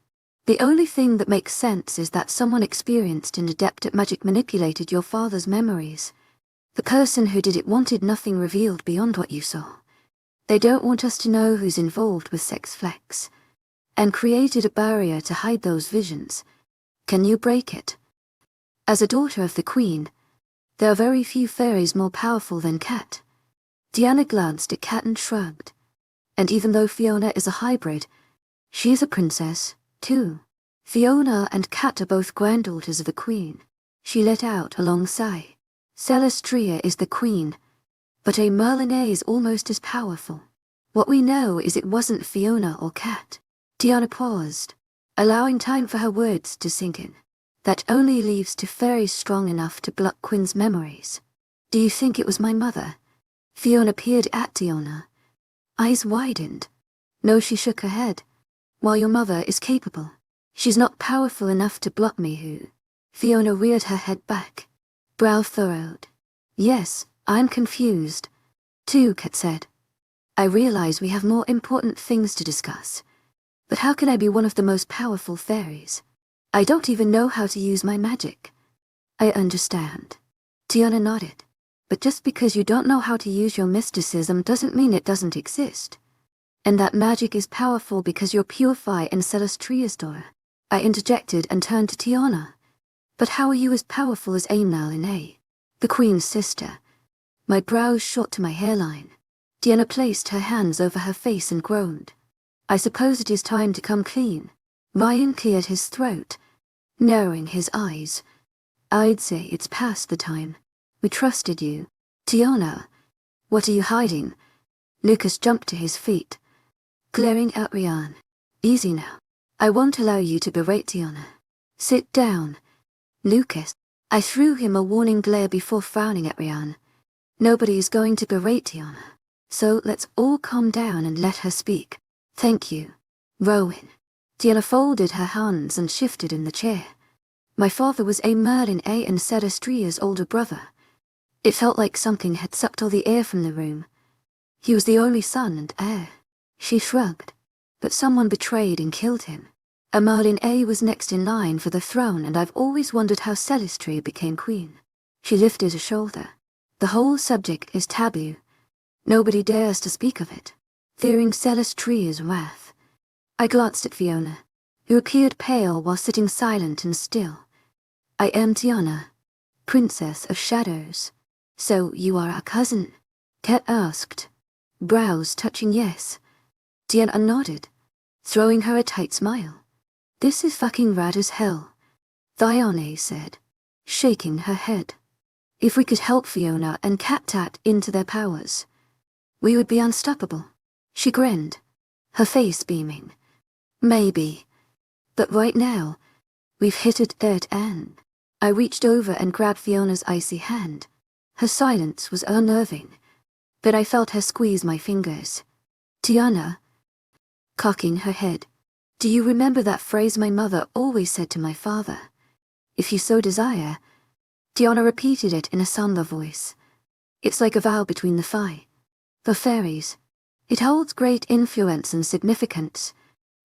The only thing that makes sense is that someone experienced and adept at magic manipulated your father's memories. The person who did it wanted nothing revealed beyond what you saw. They don't want us to know who's involved with Sex Flex, and created a barrier to hide those visions. Can you break it? As a daughter of the Queen, there are very few fairies more powerful than Kat. Tiana glanced at Kat and shrugged. And even though Fiona is a hybrid, she is a princess, too. Fiona and Kat are both granddaughters of the Queen. She let out a long sigh. Celestria is the Queen, but a Merlinet is almost as powerful. What we know is it wasn't Fiona or Kat. Tiana paused, allowing time for her words to sink in. That only leaves to fairies strong enough to block Quinn's memories. Do you think it was my mother? Fiona peered at Tiana. Eyes widened. No, she shook her head. While your mother is capable, she's not powerful enough to block me. Who? Fiona reared her head back, brow furrowed. Yes, I'm confused, too, Kat said. I realize we have more important things to discuss. But how can I be one of the most powerful fairies? I don't even know how to use my magic. I understand. Tiana nodded. But just because you don't know how to use your mysticism doesn't mean it doesn't exist. And that magic is powerful because you're Purify and Celestria's daughter. I interjected and turned to Tiana. But how are you as powerful as Aimnaline, the Queen's sister? My brows shot to my hairline. Tiana placed her hands over her face and groaned. I suppose it is time to come clean. Ryan cleared his throat, narrowing his eyes. I'd say it's past the time. We trusted you. Tiana, what are you hiding? Lucas jumped to his feet, glaring at Ryan. Easy now. I won't allow you to berate Tiana. Sit down. Lucas. I threw him a warning glare before frowning at Ryan. Nobody is going to berate Tiana. So let's all calm down and let her speak. Thank you. Rowan. Tiana folded her hands and shifted in the chair. My father was a Merlin A and Celestria's older brother. It felt like something had sucked all the air from the room. He was the only son and heir. She shrugged. But someone betrayed and killed him. A Merlin A was next in line for the throne, and I've always wondered how Celestria became queen. She lifted a shoulder. The whole subject is taboo. Nobody dares to speak of it, fearing Celestria's wrath. I glanced at Fiona, who appeared pale while sitting silent and still. I am Tiana, Princess of Shadows. So you are our cousin? Kat asked, brows touching yes. Tiana nodded, throwing her a tight smile. This is fucking rad as hell, Thione said. shaking her head. If we could help Fiona and Kat tap into their powers, we would be unstoppable. She grinned, her face beaming. Maybe. But right now, we've hit a dead end. I reached over and grabbed Fiona's icy hand. Her silence was unnerving, but I felt her squeeze my fingers. Tiana, cocking her head, do you remember that phrase my mother always said to my father? If you so desire. Tiana repeated it in a somber voice. It's like a vow between the fairies. It holds great influence and significance.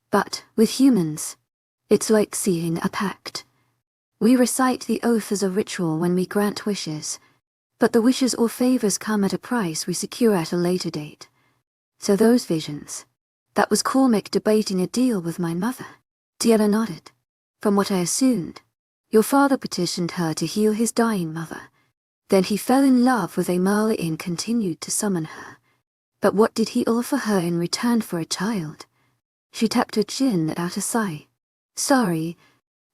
But, with humans, it's like sealing a pact. We recite the oath as a ritual when we grant wishes, but the wishes or favors come at a price we secure at a later date. So those visions, that was Cormac debating a deal with my mother. Tiana nodded. From what I assumed, your father petitioned her to heal his dying mother. Then he fell in love with Amala and continued to summon her. But what did he offer her in return for a child? She tapped her chin out a sigh. Sorry,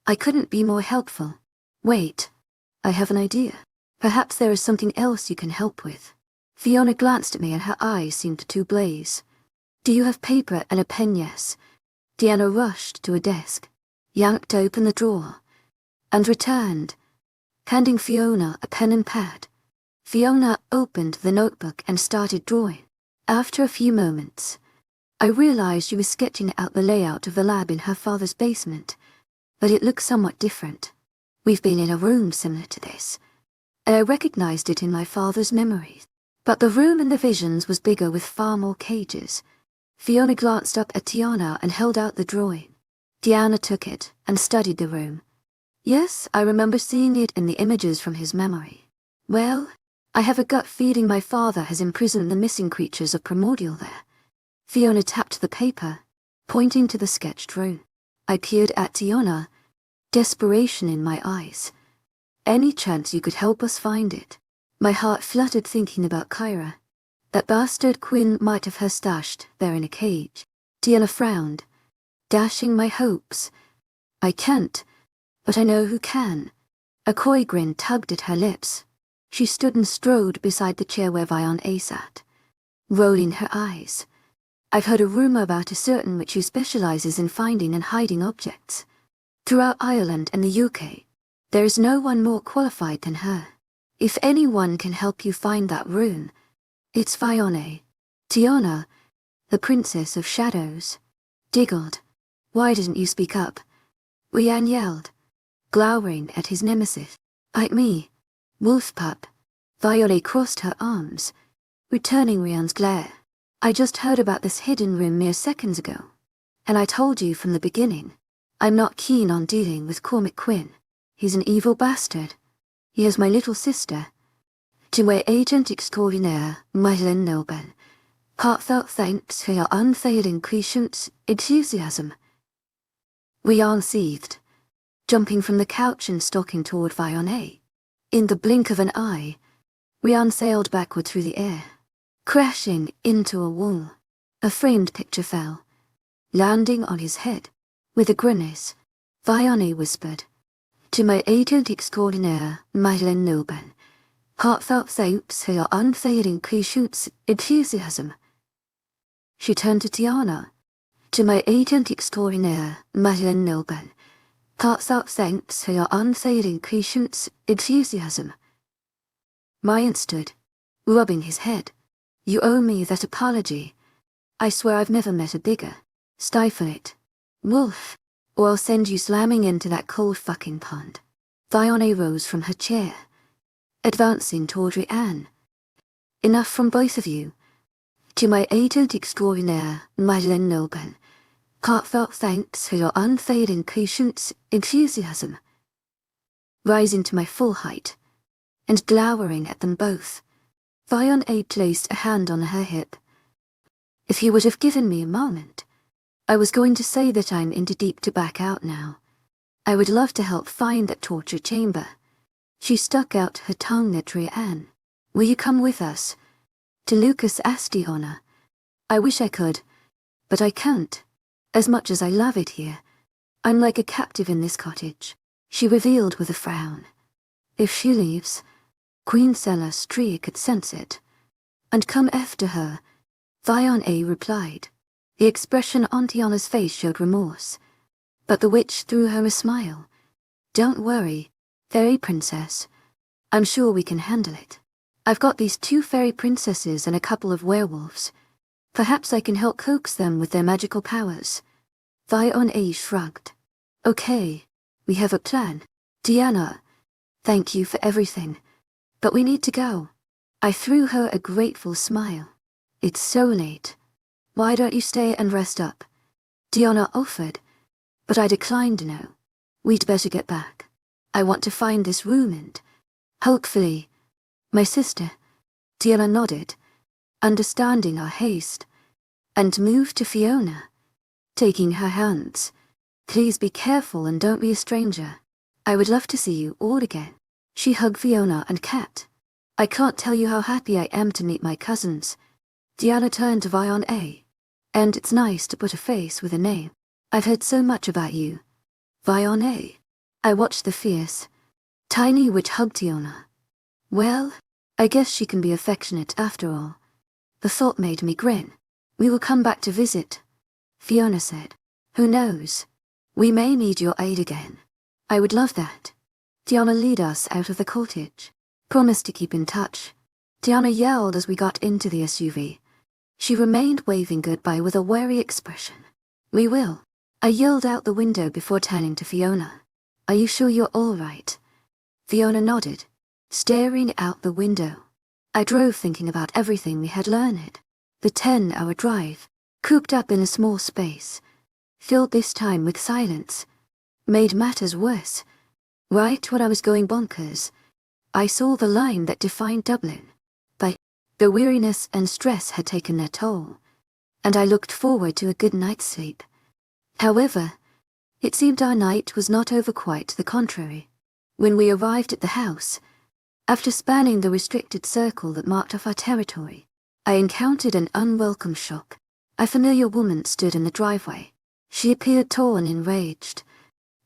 I couldn't be more helpful. Wait, I have an idea. Perhaps there is something else you can help with. Fiona glanced at me and her eyes seemed to blaze. Do you have paper and a pen? Yes. Tiana rushed to a desk, yanked open the drawer, and returned, handing Fiona a pen and pad. Fiona opened the notebook and started drawing. After a few moments, I realized she was sketching out the layout of the lab in her father's basement, but it looked somewhat different. We've been in a room similar to this, and I recognized it in my father's memories. But the room in the visions was bigger with far more cages. Fiona glanced up at Tiana and held out the drawing. Tiana took it and studied the room. Yes, I remember seeing it in the images from his memory. Well, I have a gut feeling my father has imprisoned the missing creatures of Primordial there. Fiona tapped the paper, pointing to the sketched room. I peered at Tiana, desperation in my eyes. Any chance you could help us find it? My heart fluttered thinking about Kyra. That bastard Quinn might have her stashed there in a cage. Tiana frowned, dashing my hopes. I can't, but I know who can. A coy grin tugged at her lips. She stood and strode beside the chair where Fiona sat, rolling her eyes. I've heard a rumor about a certain witch who specializes in finding and hiding objects. Throughout Ireland and the UK, there is no one more qualified than her. If anyone can help you find that rune, it's Fiona. Tiana, the Princess of Shadows, giggled. Why didn't you speak up? Rhiann yelled, glowering at his nemesis. Like me, wolf pup. Fiona crossed her arms, returning Rhiann's glare. I just heard about this hidden room mere seconds ago, and I told you from the beginning, I'm not keen on dealing with Cormac Quinn. He's an evil bastard. He is my little sister. To my agent extraordinaire, Madeleine Noble, heartfelt thanks for your unfailing patience, enthusiasm. Rhiann seethed, jumping from the couch and stalking toward Fiona. In the blink of an eye, Rhiann sailed backward through the air, crashing into a wall. A framed picture fell, landing on his head. With a grimace, Fiona whispered, To my agent extraordinaire, Madeleine Noble, heartfelt thanks for your unfailing patience, enthusiasm. She turned to Tiana. To my agent extraordinaire, Madeleine Noble, heartfelt thanks for your unfailing patience, enthusiasm. Ryan stood, rubbing his head. You owe me that apology. I swear I've never met a bigger. Stifle it, wolf, or I'll send you slamming into that cold fucking pond. Fiona rose from her chair, advancing toward Rhiann. Enough from both of you. To my agent extraordinaire, Madeleine Noble, heartfelt thanks for your unfailing patience, enthusiasm. Rising to my full height, and glowering at them both, Fiona placed a hand on her hip. If you would have given me a moment, I was going to say that I'm in too deep to back out now. I would love to help find that torture chamber. She stuck out her tongue at Rhiann. Will you come with us? To Lucas Astiona. I wish I could, but I can't. As much as I love it here, I'm like a captive in this cottage, she revealed with a frown. If she leaves, Queen Celestria could sense it, and come after her, Fiona replied. The expression on Tiana's face showed remorse, but the witch threw her a smile. Don't worry, fairy princess. I'm sure we can handle it. I've got these 2 fairy princesses and a couple of werewolves. Perhaps I can help coax them with their magical powers. Fiona shrugged. Okay, we have a plan. Diana, thank you for everything, but we need to go. I threw her a grateful smile. It's so late. Why don't you stay and rest up? Diana offered, but I declined no. We'd better get back. I want to find this room and, hopefully, my sister. Diana nodded, understanding our haste, and moved to Fiona, taking her hands. Please be careful and don't be a stranger. I would love to see you all again. She hugged Fiona and Kat. I can't tell you how happy I am to meet my cousins. Diana turned to Fiona. And it's nice to put a face with a name. I've heard so much about you. Fiona. I watched the fierce, tiny witch hug Diana. Well, I guess she can be affectionate after all. The thought made me grin. We will come back to visit, Fiona said. Who knows? We may need your aid again. I would love that. Diana led us out of the cottage. Promise to keep in touch. Diana yelled as we got into the SUV. She remained waving goodbye with a wary expression. We will. I yelled out the window before turning to Fiona. Are you sure you're all right? Fiona nodded, staring out the window. I drove thinking about everything we had learned. The 10-hour drive, cooped up in a small space, filled this time with silence, made matters worse. Right when I was going bonkers, I saw the line that defined Dublin. The weariness and stress had taken their toll, and I looked forward to a good night's sleep. However, it seemed our night was not over, quite the contrary. When we arrived at the house, after spanning the restricted circle that marked off our territory, I encountered an unwelcome shock. A familiar woman stood in the driveway. She appeared tall and enraged,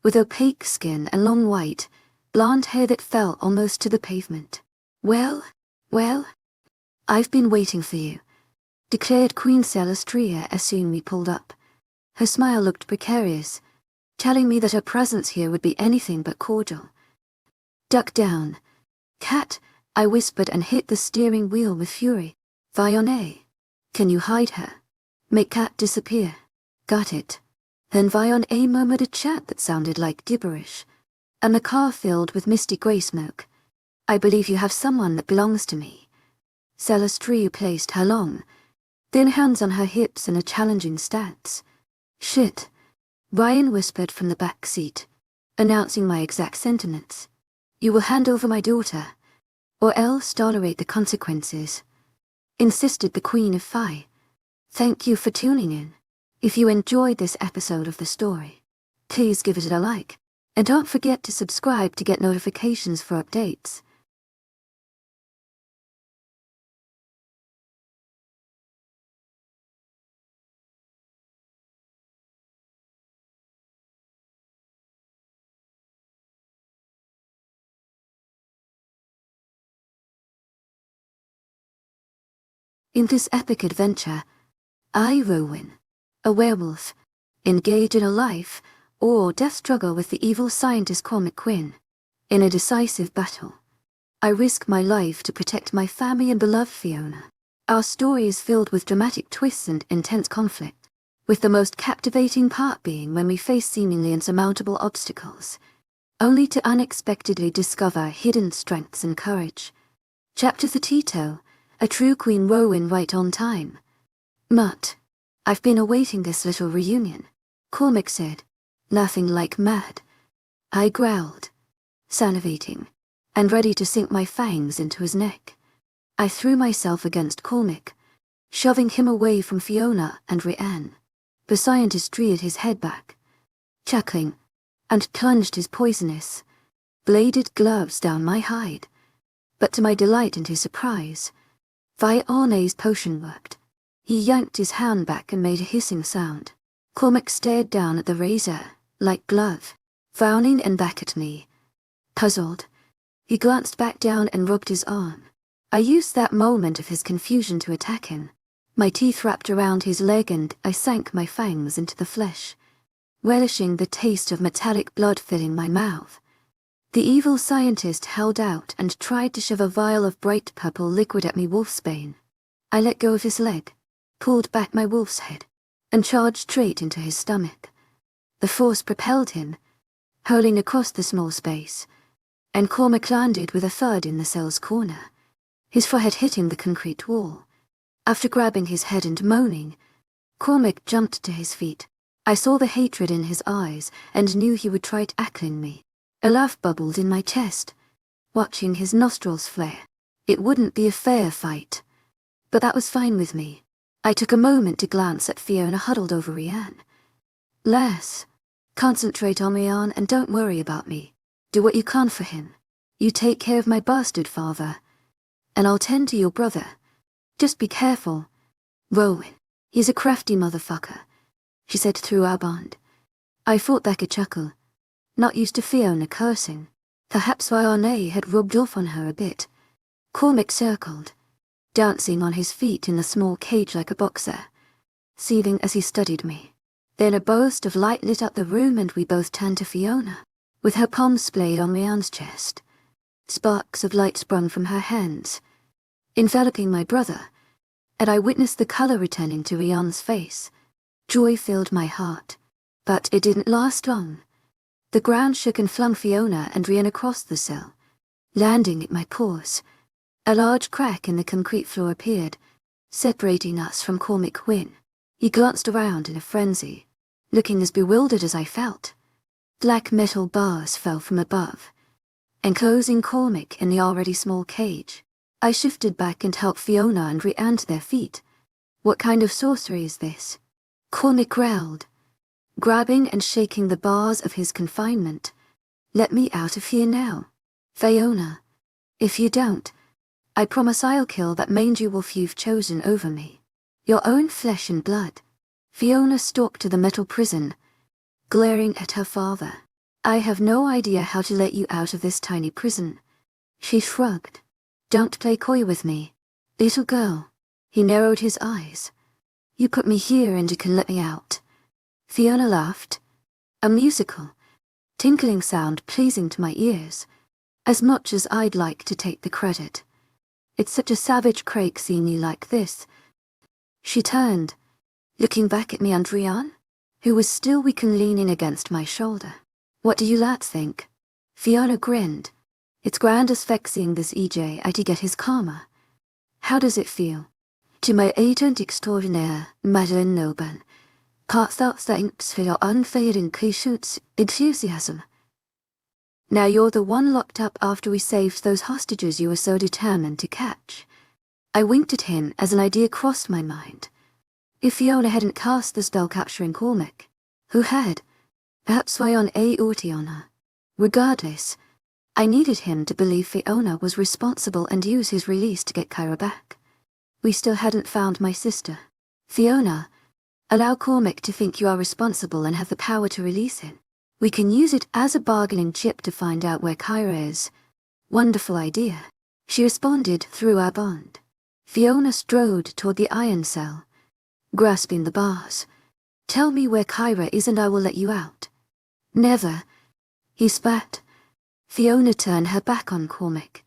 with opaque skin and long white, blonde hair that fell almost to the pavement. Well, I've been waiting for you, declared Queen Celestria as soon we pulled up. Her smile looked precarious, telling me that her presence here would be anything but cordial. Duck down, Kat, I whispered and hit the steering wheel with fury. Fiona, can you hide her? Make Kat disappear. Got it. Then Fiona murmured a chat that sounded like gibberish, and the car filled with misty grey smoke. I believe you have someone that belongs to me. Celestria placed her long, thin hands on her hips in a challenging stance. Shit, Brian whispered from the back seat, announcing my exact sentiments. You will hand over my daughter, or else tolerate the consequences, insisted the Queen of Fi. Thank you for tuning in. If you enjoyed this episode of the story, please give it a like, and don't forget to subscribe to get notifications for updates. In this epic adventure, I, Rowan, a werewolf, engage in a life or death struggle with the evil scientist Cormac Quinn. In a decisive battle, I risk my life to protect my family and beloved Fiona. Our story is filled with dramatic twists and intense conflict, with the most captivating part being when we face seemingly insurmountable obstacles, only to unexpectedly discover hidden strengths and courage. Chapter Tito, a true Queen Rowan right on time. Mutt, I've been awaiting this little reunion, Cormac said, laughing like mad. I growled, salivating, and ready to sink my fangs into his neck. I threw myself against Cormac, shoving him away from Fiona and Rianne. The scientist reared his head back, chuckling, and plunged his poisonous, bladed gloves down my hide. But to my delight and his surprise, Fiona's potion worked. He yanked his hand back and made a hissing sound. Cormac stared down at the razor, like glove, frowning and back at me, puzzled. He glanced back down and rubbed his arm. I used that moment of his confusion to attack him. My teeth wrapped around his leg and I sank my fangs into the flesh, relishing the taste of metallic blood filling my mouth. The evil scientist held out and tried to shove a vial of bright purple liquid at me wolfsbane. I let go of his leg, pulled back my wolf's head, and charged straight into his stomach. The force propelled him, hurling across the small space, and Cormac landed with a thud in the cell's corner, his forehead hitting the concrete wall. After grabbing his head and moaning, Cormac jumped to his feet. I saw the hatred in his eyes and knew he would try tackling me. A laugh bubbled in my chest, watching his nostrils flare. It wouldn't be a fair fight, but that was fine with me. I took a moment to glance at Fiona huddled over Rianne. "Les, concentrate on Rianne and don't worry about me. Do what you can for him. You take care of my bastard father, and I'll tend to your brother. Just be careful. Rowan, he's a crafty motherfucker," she said through our bond. I fought back a chuckle, not used to Fiona cursing. Perhaps Fiona had rubbed off on her a bit. Cormac circled, dancing on his feet in the small cage like a boxer, seething as he studied me. Then a burst of light lit up the room and we both turned to Fiona, with her palms splayed on Rianne's chest. Sparks of light sprung from her hands, enveloping my brother, and I witnessed the color returning to Rianne's face. Joy filled my heart, but it didn't last long. The ground shook and flung Fiona and Rianne across the cell, landing at my paws. A large crack in the concrete floor appeared, separating us from Cormac Wynne. He glanced around in a frenzy, looking as bewildered as I felt. Black metal bars fell from above, enclosing Cormac in the already small cage. I shifted back and helped Fiona and Rianne to their feet. "What kind of sorcery is this?" Cormac growled, grabbing and shaking the bars of his confinement. "Let me out of here now, Fiona. If you don't, I promise I'll kill that mangy wolf you've chosen over me. Your own flesh and blood." Fiona stalked to the metal prison, glaring at her father. "I have no idea how to let you out of this tiny prison." She shrugged. "Don't play coy with me, little girl." He narrowed his eyes. "You put me here and you can let me out." Fiona laughed, a musical, tinkling sound pleasing to my ears, as much as I'd like to take the credit. "It's such a savage crake seeing you like this." She turned, looking back at me and Rianne, who was still weak and leaning against my shoulder. "What do you lads think?" Fiona grinned. "It's grand as feck seeing this EJ to get his karma. How does it feel?" "To my agent extraordinaire, Madeleine Noban, heartfelt thanks for your unfailing patience, enthusiasm. Now you're the one locked up after we saved those hostages you were so determined to catch." I winked at him as an idea crossed my mind. If Fiona hadn't cast the spell capturing Cormac, who had? Perhaps Fiona Ortiona. Regardless, I needed him to believe Fiona was responsible and use his release to get Kyra back. We still hadn't found my sister. "Fiona, allow Cormac to think you are responsible and have the power to release him. We can use it as a bargaining chip to find out where Kyra is." "Wonderful idea," she responded through our bond. Fiona strode toward the iron cell, grasping the bars. "Tell me where Kyra is and I will let you out." "Never," he spat. Fiona turned her back on Cormac.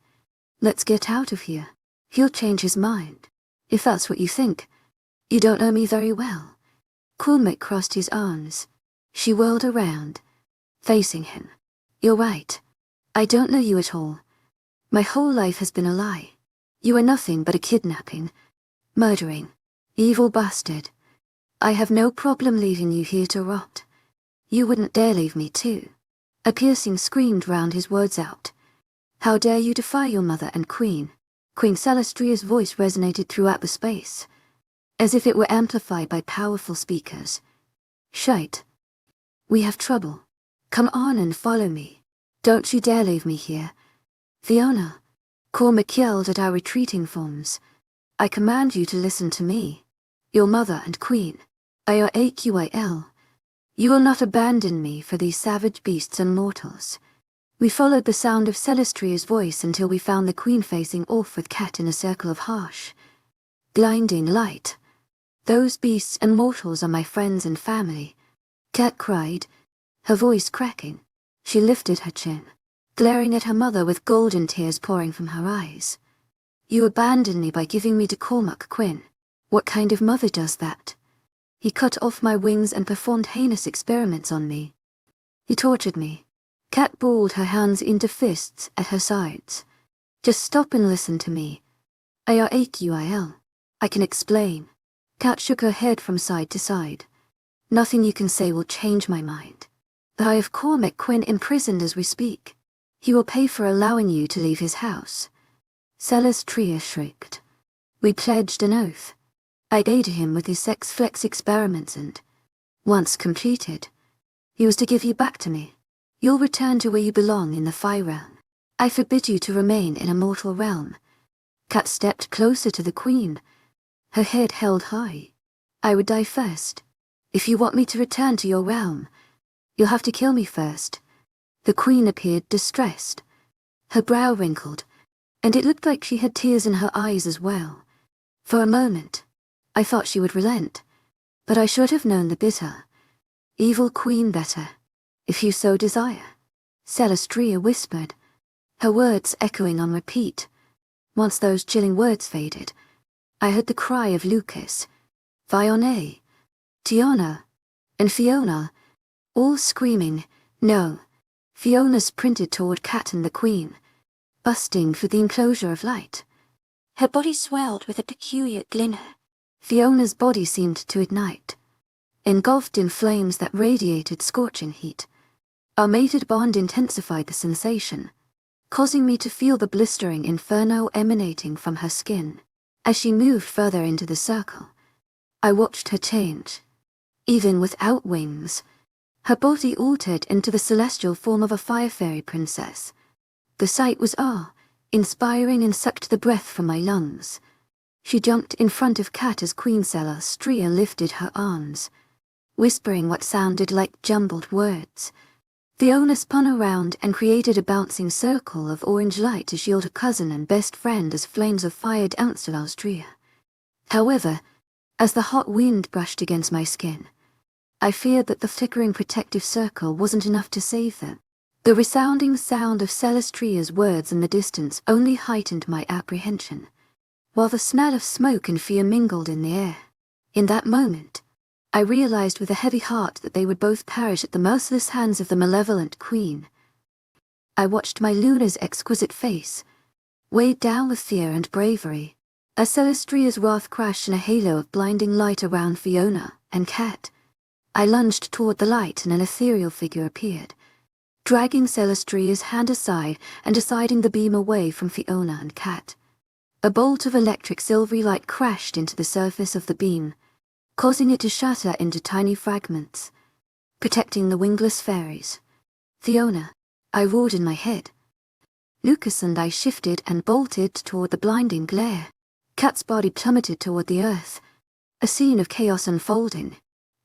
"Let's get out of here. He'll change his mind, if that's what you think. You don't know me very well." Cormac crossed his arms. She whirled around, facing him. "You're right. I don't know you at all. My whole life has been a lie. You are nothing but a kidnapping, murdering, evil bastard. I have no problem leaving you here to rot. You wouldn't dare leave me too." A piercing scream drowned his words out. "How dare you defy your mother and queen?" Queen Celestria's voice resonated throughout the space, as if it were amplified by powerful speakers. "Shite. We have trouble. Come on and follow me. Don't you dare leave me here." "Fiona," Cormac yelled at our retreating forms, "I command you to listen to me. Your mother and queen, IRAQIL. You will not abandon me for these savage beasts and mortals. We followed the sound of Celestria's voice until we found the queen facing off with Kat in a circle of harsh, blinding light. "Those beasts and mortals are my friends and family," Kat cried, her voice cracking. She lifted her chin, glaring at her mother with golden tears pouring from her eyes. "You abandoned me by giving me to Cormac Quinn. What kind of mother does that? He cut off my wings and performed heinous experiments on me. He tortured me." Kat balled her hands into fists at her sides. "Just stop and listen to me. Araqil. I can explain." Kat shook her head from side to side. "Nothing you can say will change my mind. I have Cormac Quinn imprisoned as we speak. He will pay for allowing you to leave his house." Celestria shrieked. "We pledged an oath. I'd aid him with his sex flex experiments and, once completed, he was to give you back to me. You'll return to where you belong in the Fire Realm. I forbid you to remain in a mortal realm." Kat stepped closer to the queen, her head held high. "I would die first. If you want me to return to your realm, you'll have to kill me first." The queen appeared distressed. Her brow wrinkled, and it looked like she had tears in her eyes as well. For a moment, I thought she would relent, but I should have known the bitter, evil queen better. "If you so desire," Celestria whispered, her words echoing on repeat. Once those chilling words faded, I heard the cry of Lucas, Fiona, Tiana, and Fiona, all screaming, "No!" Fiona sprinted toward Kat and the queen, busting through the enclosure of light. Her body swelled with a peculiar glimmer. Fiona's body seemed to ignite, engulfed in flames that radiated scorching heat. Our mated bond intensified the sensation, causing me to feel the blistering inferno emanating from her skin. As she moved further into the circle, I watched her change. Even without wings, her body altered into the celestial form of a fire fairy princess. The sight was awe-inspiring and sucked the breath from my lungs. She jumped in front of Kat as Queen Celestria lifted her arms, whispering what sounded like jumbled words. Fiona spun around and created a bouncing circle of orange light to shield her cousin and best friend as flames of fire danced Celestria. However, as the hot wind brushed against my skin, I feared that the flickering protective circle wasn't enough to save them. The resounding sound of Celestria's words in the distance only heightened my apprehension, while the smell of smoke and fear mingled in the air. In that moment, I realized with a heavy heart that they would both perish at the merciless hands of the malevolent queen. I watched my Luna's exquisite face, weighed down with fear and bravery, as Celestria's wrath crashed in a halo of blinding light around Fiona and Kat. I lunged toward the light and an ethereal figure appeared, dragging Celestria's hand aside and deciding the beam away from Fiona and Kat. A bolt of electric silvery light crashed into the surface of the beam, causing it to shatter into tiny fragments, protecting the wingless fairies. "Fiona," I roared in my head. Lucas and I shifted and bolted toward the blinding glare. Kat's body plummeted toward the earth, a scene of chaos unfolding.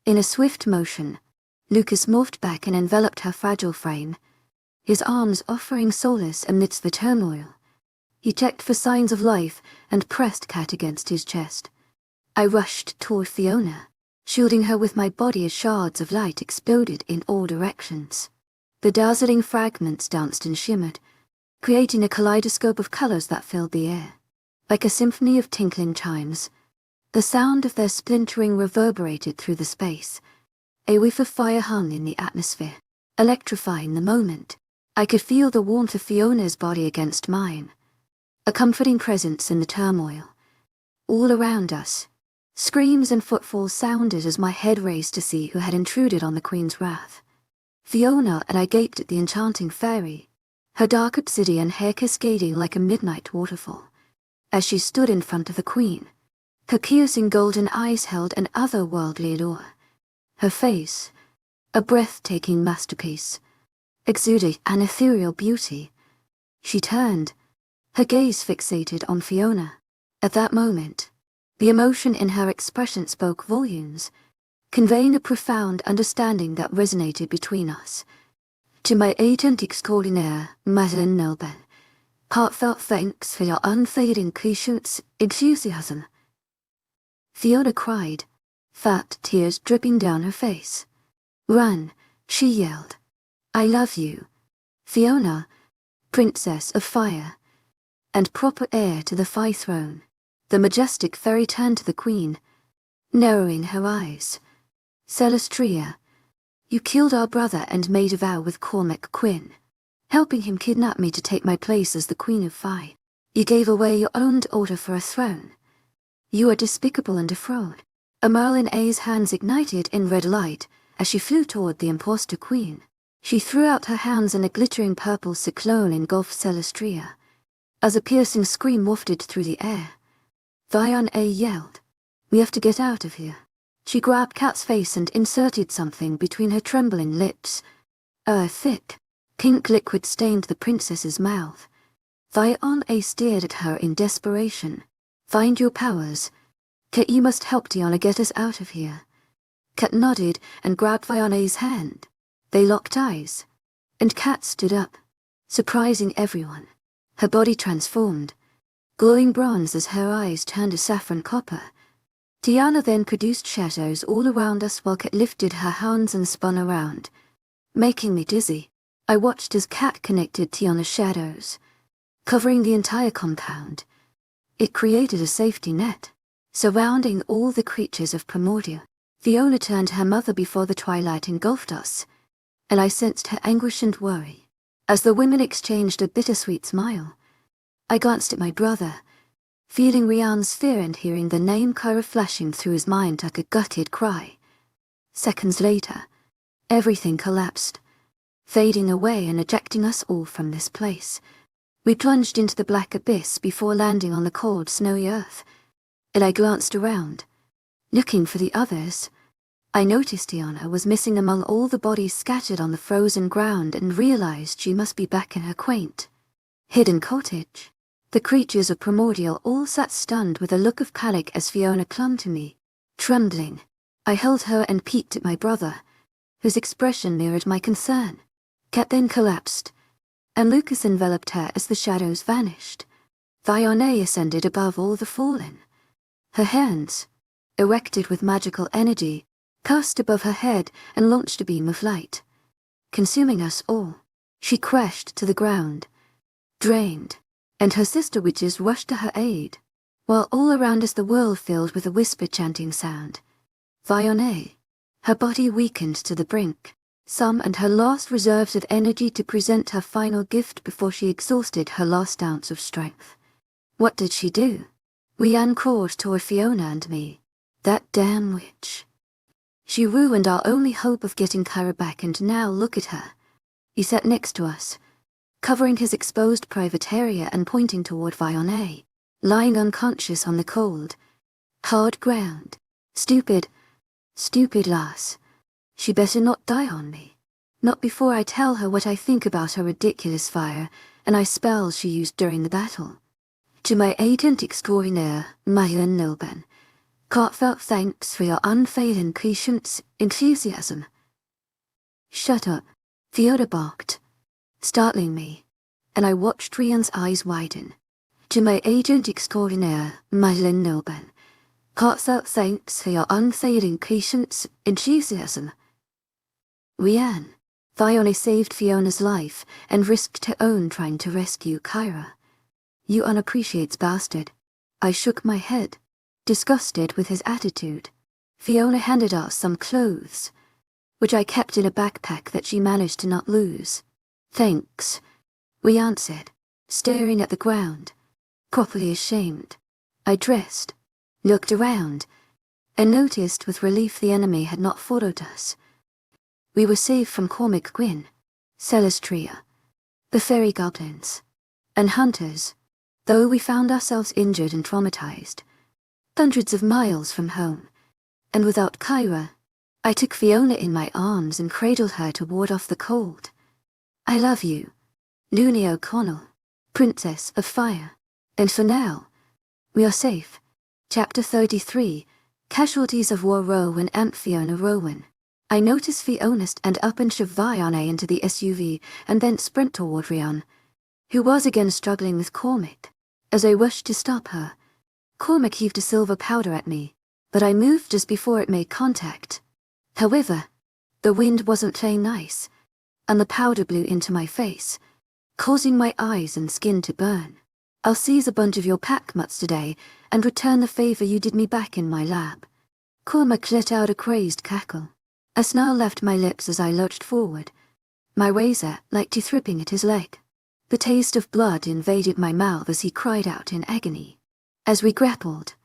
In a swift motion, Lucas morphed back and enveloped her fragile frame, his arms offering solace amidst the turmoil. He checked for signs of life and pressed Kat against his chest. I rushed toward Fiona, shielding her with my body as shards of light exploded in all directions. The dazzling fragments danced and shimmered, creating a kaleidoscope of colors that filled the air. Like a symphony of tinkling chimes, the sound of their splintering reverberated through the space. A whiff of fire hung in the atmosphere, electrifying the moment. I could feel the warmth of Fiona's body against mine, a comforting presence in the turmoil. All around us, screams and footfalls sounded as my head raised to see who had intruded on the Queen's wrath. Fiona and I gaped at the enchanting fairy, her dark obsidian hair cascading like a midnight waterfall. As she stood in front of the Queen, her piercing golden eyes held an otherworldly allure. Her face, a breathtaking masterpiece, exuded an ethereal beauty. She turned, her gaze fixated on Fiona. At that moment, the emotion in her expression spoke volumes, conveying a profound understanding that resonated between us. To my agent extraordinaire, Mademoiselle, heartfelt thanks for your unfading patience, enthusiasm. Fiona cried, fat tears dripping down her face. Run, she yelled. I love you, Fiona, Princess of Fire, and proper heir to the Fire throne. The majestic fairy turned to the queen, narrowing her eyes. Celestria, you killed our brother and made a vow with Cormac Quinn, helping him kidnap me to take my place as the Queen of Fire. You gave away your own daughter for a throne. You are despicable and a fraud. Merlin A's hands ignited in red light as she flew toward the impostor queen. She threw out her hands and a glittering purple cyclone engulfed Celestria. As a piercing scream wafted through the air, Fiona yelled, "We have to get out of here." She grabbed Kat's face and inserted something between her trembling lips. A thick, pink liquid stained the princess's mouth. Fiona stared at her in desperation. "Find your powers. Kat, you must help Tiana get us out of here." Kat nodded and grabbed Fiona's hand. They locked eyes, and Kat stood up, surprising everyone. Her body transformed, glowing bronze as her eyes turned to saffron copper. Tiana then produced shadows all around us while Kat lifted her hands and spun around, making me dizzy. I watched as Kat connected Tiana's shadows, covering the entire compound. It created a safety net, surrounding all the creatures of Primordia. Fiona turned to her mother before the twilight engulfed us, and I sensed her anguish and worry. As the women exchanged a bittersweet smile, I glanced at my brother, feeling Rian's fear and hearing the name Kyra flashing through his mind like a gutted cry. Seconds later, everything collapsed, fading away and ejecting us all from this place. We plunged into the black abyss before landing on the cold, snowy earth, and I glanced around, looking for the others. I noticed Tiana was missing among all the bodies scattered on the frozen ground and realized she must be back in her quaint, hidden cottage. The creatures of Primordial all sat stunned with a look of panic as Fiona clung to me, trembling. I held her and peeked at my brother, whose expression mirrored my concern. Kat then collapsed, and Lucas enveloped her as the shadows vanished. Fiona ascended above all the fallen. Her hands, erected with magical energy, cast above her head and launched a beam of light, consuming us all. She crashed to the ground, drained, and her sister witches rushed to her aid, while all around us the world filled with a whisper chanting sound. Fiona, her body weakened to the brink, summoned her last reserves of energy to present her final gift before she exhausted her last ounce of strength. What did she do? Rian crawled toward Fiona and me. That damn witch. She ruined our only hope of getting Kyra back, and now look at her. He sat next to us, covering his exposed private area and pointing toward Fiona, lying unconscious on the cold, hard ground. Stupid lass. She better not die on me. Not before I tell her what I think about her ridiculous fire and I spells she used during the battle. To my agent extraordinaire, Mademoiselle, heartfelt thanks for your unfailing patience, enthusiasm. Shut up, Fiona barked, startling me, and I watched Rian's eyes widen. To my agent extraordinaire, Mademoiselle, heartfelt thanks for your unfailing patience, enthusiasm. Rian. Fiona saved Fiona's life and risked her own trying to rescue Kyra. You unappreciates bastard. I shook my head, disgusted with his attitude. Fiona handed us some clothes, which I kept in a backpack that she managed to not lose. Thanks, we answered, staring at the ground, properly ashamed. I dressed, looked around, and noticed with relief the enemy had not followed us. We were safe from Cormac Quinn, Celestria, the fairy goblins, and hunters, though we found ourselves injured and traumatized, hundreds of miles from home, and without Kyra. I took Fiona in my arms and cradled her to ward off the cold. I love you, Looney O'Connell, Princess of Fire, and for now, we are safe. Chapter 33, Casualties of War Row and Aunt Fiona Rowan. I noticed Fiona stand up and shove Fiona into the SUV and then sprint toward Ryan, who was again struggling with Cormac. As I rushed to stop her, Cormac heaved a silver powder at me, but I moved just before it made contact. However, the wind wasn't playing nice, and the powder blew into my face, causing my eyes and skin to burn. I'll seize a bunch of your pack mutts today and return the favor you did me back in my lab. Cormac let out a crazed cackle. A snarl left my lips as I lurched forward, my razor lightly thripping at his leg. The taste of blood invaded my mouth as he cried out in agony. As we grappled,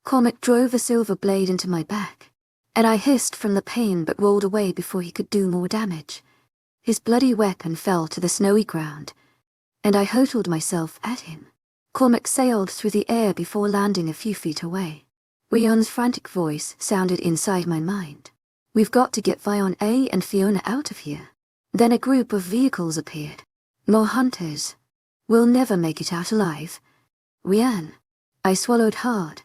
Cormac drove a silver blade into my back, and I hissed from the pain but rolled away before he could do more damage. His bloody weapon fell to the snowy ground, and I hurtled myself at him. Cormac sailed through the air before landing a few feet away. Rion's frantic voice sounded inside my mind. We've got to get Fiona and Fiona out of here. Then a group of vehicles appeared. More hunters. We'll never make it out alive. Rian. I swallowed hard,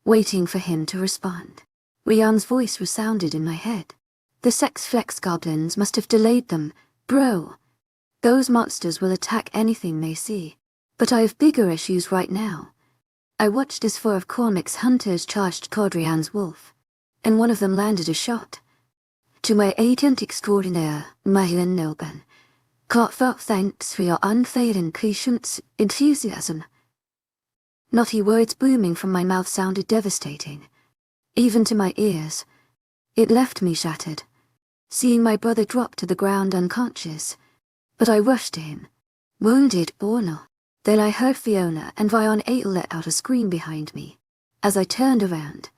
waiting for him to respond. Rian's voice resounded in my head. The sex flex goblins must have delayed them, bro. Those monsters will attack anything they see. But I have bigger issues right now. I watched as 4 of Cormac's hunters charged Cordrian's wolf, and one of them landed a shot. To my agent extraordinaire, Mylan Nilban, heartfelt thanks for your unfailing patience, enthusiasm. Naughty words booming from my mouth sounded devastating, even to my ears. It left me shattered, seeing my brother drop to the ground unconscious. But I rushed to him, wounded or not. Then I heard Fiona and Fiona let out a scream behind me. As I turned around,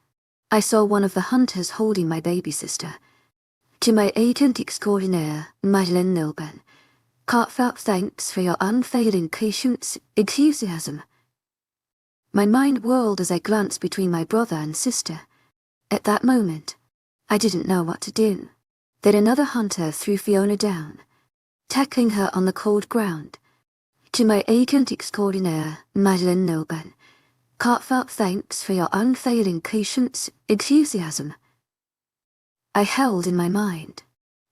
I saw one of the hunters holding my baby sister. To my agent extraordinaire, Mylan Nilban, heartfelt thanks for your unfailing patience, enthusiasm. My mind whirled as I glanced between my brother and sister. At that moment, I didn't know what to do. Then another hunter threw Fiona down, tackling her on the cold ground. To my agent extraordinaire, Mylan Nilban, heartfelt thanks for your unfailing patience, enthusiasm. I held in my mind.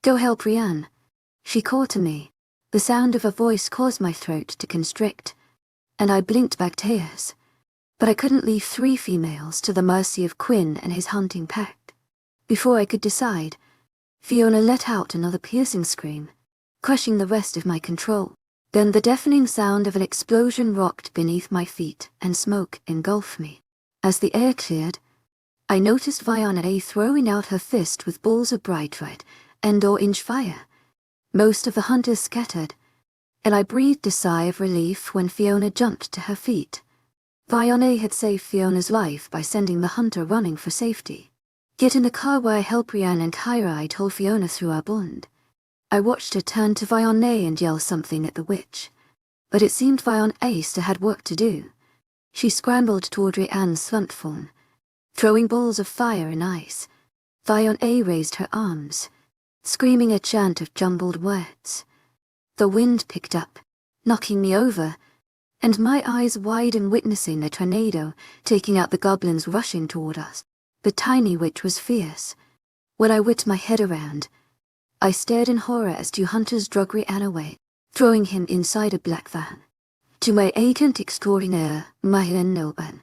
Go help Rian. She called to me. The sound of her voice caused my throat to constrict, and I blinked back tears. But I couldn't leave 3 females to the mercy of Quinn and his hunting pack. Before I could decide, Fiona let out another piercing scream, crushing the rest of my control. Then the deafening sound of an explosion rocked beneath my feet and smoke engulfed me. As the air cleared, I noticed Fiona throwing out her fist with balls of bright red and orange fire. Most of the hunters scattered, and I breathed a sigh of relief when Fiona jumped to her feet. Fiona had saved Fiona's life by sending the hunter running for safety. Get in the car where I helped Rian and Kyra, I told Fiona through our bond. I watched her turn to Fiona and yell something at the witch, but it seemed Fiona still had work to do. She scrambled toward Rian's slumped form, throwing balls of fire and ice. Fiona raised her arms, screaming a chant of jumbled words. The wind picked up, knocking me over, and my eyes widened witnessing a tornado taking out the goblins rushing toward us. The tiny witch was fierce. When I whipped my head around, I stared in horror as 2 hunters drug Rian away, throwing him inside a black van. To my agent extraordinaire, Mylan Nilban,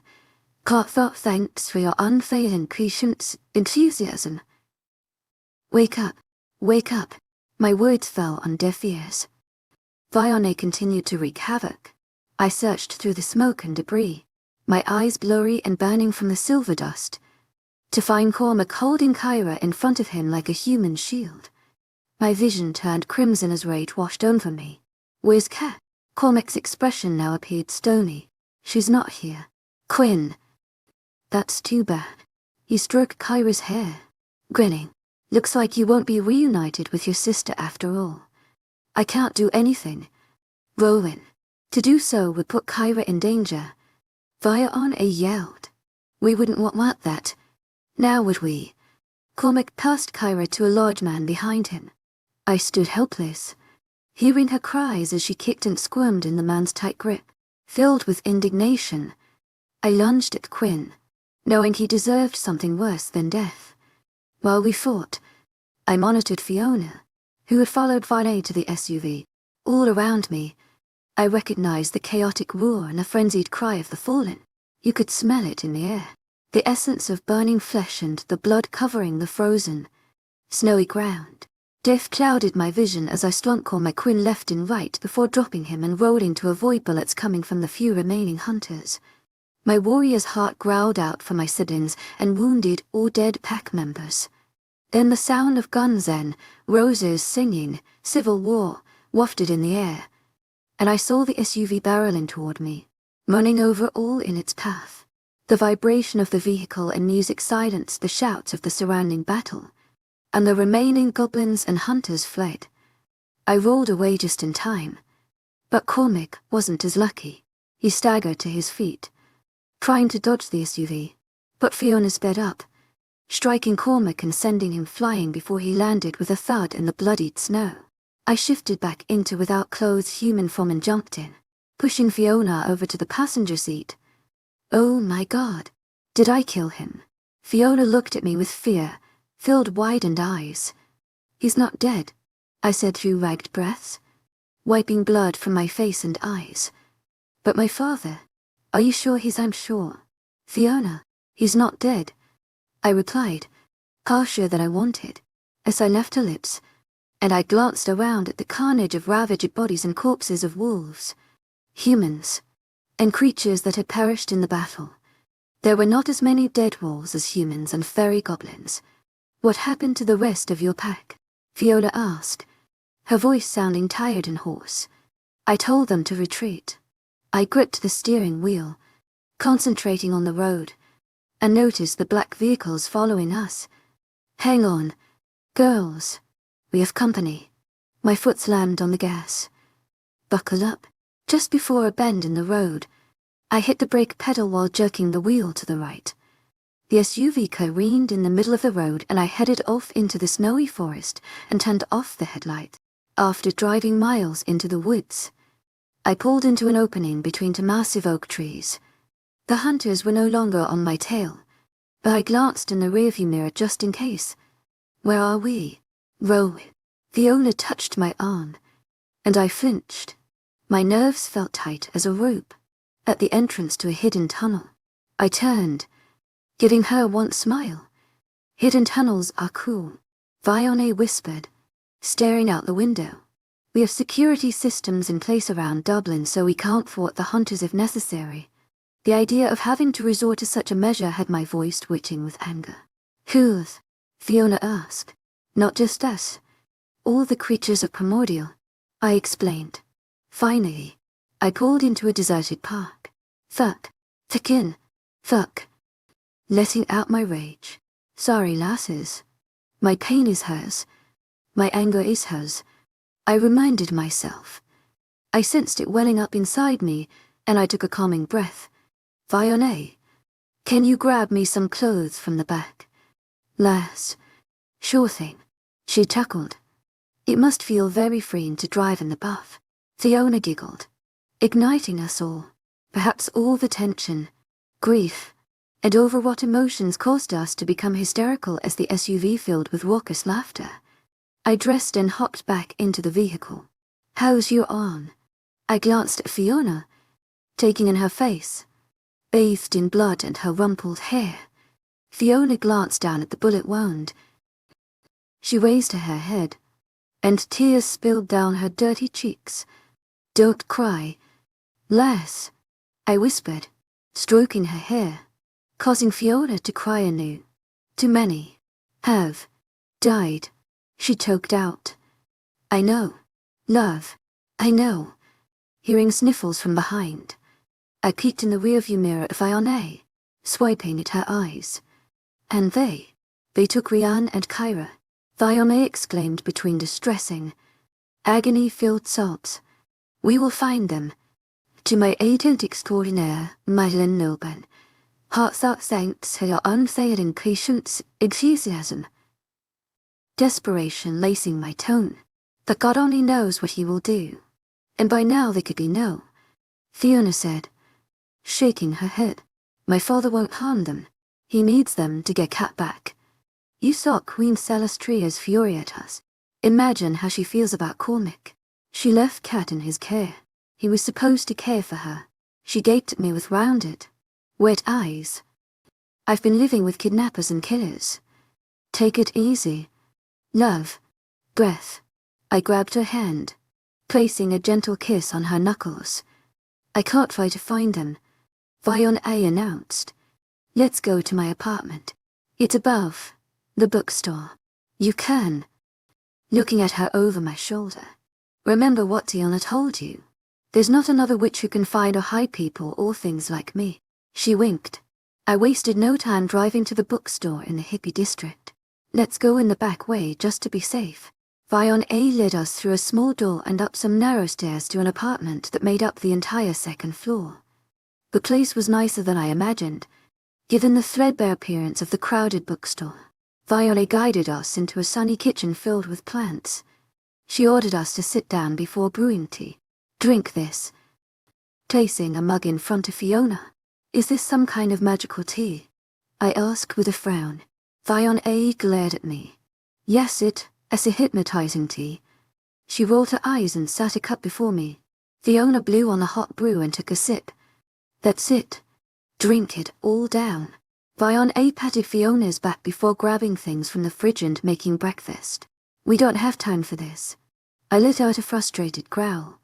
heartfelt thanks for your unfailing patience, enthusiasm. Wake up, wake up. My words fell on deaf ears. Fiona continued to wreak havoc. I searched through the smoke and debris, my eyes blurry and burning from the silver dust, to find Cormac holding Kyra in front of him like a human shield. My vision turned crimson as rage washed over me. Where's Kat? Cormac's expression now appeared stony. She's not here. Quinn. That's too bad. He stroked Kyra's hair, grinning. Looks like you won't be reunited with your sister after all. I can't do anything. Rowan. To do so would put Kyra in danger. Fiona yelled. We wouldn't want that. Now would we? Cormac passed Kyra to a large man behind him. I stood helpless, hearing her cries as she kicked and squirmed in the man's tight grip. Filled with indignation, I lunged at Quinn, knowing he deserved something worse than death. While we fought, I monitored Fiona, who had followed Varney to the SUV. All around me, I recognized the chaotic roar and the frenzied cry of the fallen. You could smell it in the air. The essence of burning flesh and the blood covering the frozen, snowy ground. Death clouded my vision as I slunk Cormaquin left and right before dropping him and rolling to avoid bullets coming from the few remaining hunters. My warrior's heart growled out for my siblings and wounded or dead pack members. Then the sound of guns and roses singing, civil war, wafted in the air, and I saw the SUV barreling toward me, running over all in its path. The vibration of the vehicle and music silenced the shouts of the surrounding battle, and the remaining goblins and hunters fled. I rolled away just in time, but Cormac wasn't as lucky. He staggered to his feet, trying to dodge the SUV, but Fiona sped up, striking Cormac and sending him flying before he landed with a thud in the bloodied snow. I shifted back into without clothes human form and jumped in, pushing Fiona over to the passenger seat. Oh my God, did I kill him? Fiona looked at me with fear-filled widened eyes. He's not dead, I said through ragged breaths, wiping blood from my face and eyes. But my father, are you sure I'm sure. Fiona, he's not dead, I replied, harsher than I wanted, as I left her lips, and I glanced around at the carnage of ravaged bodies and corpses of wolves, humans, and creatures that had perished in the battle. There were not as many dead wolves as humans and fairy goblins. What happened to the rest of your pack? Fiona asked, her voice sounding tired and hoarse. I told them to retreat. I gripped the steering wheel, concentrating on the road, and noticed the black vehicles following us. Hang on, girls. We have company. My foot slammed on the gas. Buckle up. Just before a bend in the road, I hit the brake pedal while jerking the wheel to the right. The SUV careened in the middle of the road and I headed off into the snowy forest and turned off the headlight. After driving miles into the woods, I pulled into an opening between two massive oak trees. The hunters were no longer on my tail, but I glanced in the rearview mirror just in case. Where are we? Row. Fiona touched my arm, and I flinched. My nerves felt tight as a rope. At the entrance to a hidden tunnel, I turned, giving her one smile. Hidden tunnels are cool, Fiona whispered, staring out the window. We have security systems in place around Dublin so we can't thwart the hunters if necessary. The idea of having to resort to such a measure had my voice twitching with anger. Who's? Fiona asked. Not just us. All the creatures of Primordial, I explained. Finally, I pulled into a deserted park. Thicken. Letting out my rage. Sorry, lasses. My pain is hers. My anger is hers. I reminded myself. I sensed it welling up inside me, and I took a calming breath. Fiona, can you grab me some clothes from the back? Lass. Sure thing, she chuckled. It must feel very freeing to drive in the buff. Fiona giggled, igniting us all. Perhaps all the tension, grief, and overwrought emotions caused us to become hysterical as the SUV filled with raucous laughter. I dressed and hopped back into the vehicle. How's your arm? I glanced at Fiona, taking in her face, bathed in blood and her rumpled hair. Fiona glanced down at the bullet wound. She raised her head, and tears spilled down her dirty cheeks. Don't cry, lass, I whispered, stroking her hair, causing Fiona to cry anew. Too many have died, she choked out. I know, love, I know. Hearing sniffles from behind, I peeked in the rearview mirror at Fiona, swiping at her eyes. And they took Rian and Kyra, Fiona exclaimed between distressing, agony-filled sobs. We will find them. To my agent extraordinaire, Madeleine Nilban, hearts out thanks for your unfailing patience, enthusiasm. Desperation lacing my tone, that God only knows what he will do. And by now there could be no, Fiona said, shaking her head. My father won't harm them. He needs them to get Kat back. You saw Queen Celestria's fury at us. Imagine how she feels about Cormac. She left Kat in his care. He was supposed to care for her. She gaped at me with rounded, wet eyes. I've been living with kidnappers and killers. Take it easy. Love. Breath. I grabbed her hand, placing a gentle kiss on her knuckles. I can't try to find them. Fiona announced. Let's go to my apartment. It's above the bookstore. You can. Looking at her over my shoulder. Remember what Fiona told you. There's not another witch who can find or hide people or things like me. She winked. I wasted no time driving to the bookstore in the hippie district. Let's go in the back way just to be safe. Fiona led us through a small door and up some narrow stairs to an apartment that made up the entire second floor. The place was nicer than I imagined, given the threadbare appearance of the crowded bookstore. Fiona guided us into a sunny kitchen filled with plants. She ordered us to sit down before brewing tea. Drink this. Placing a mug in front of Fiona. Is this some kind of magical tea? I asked with a frown. Fiona glared at me. Yes, it's a hypnotizing tea. She rolled her eyes and sat a cup before me. Fiona blew on the hot brew and took a sip. That's it. Drink it all down. Fiona patted Fiona's back before grabbing things from the fridge and making breakfast. We don't have time for this. I let out a frustrated growl.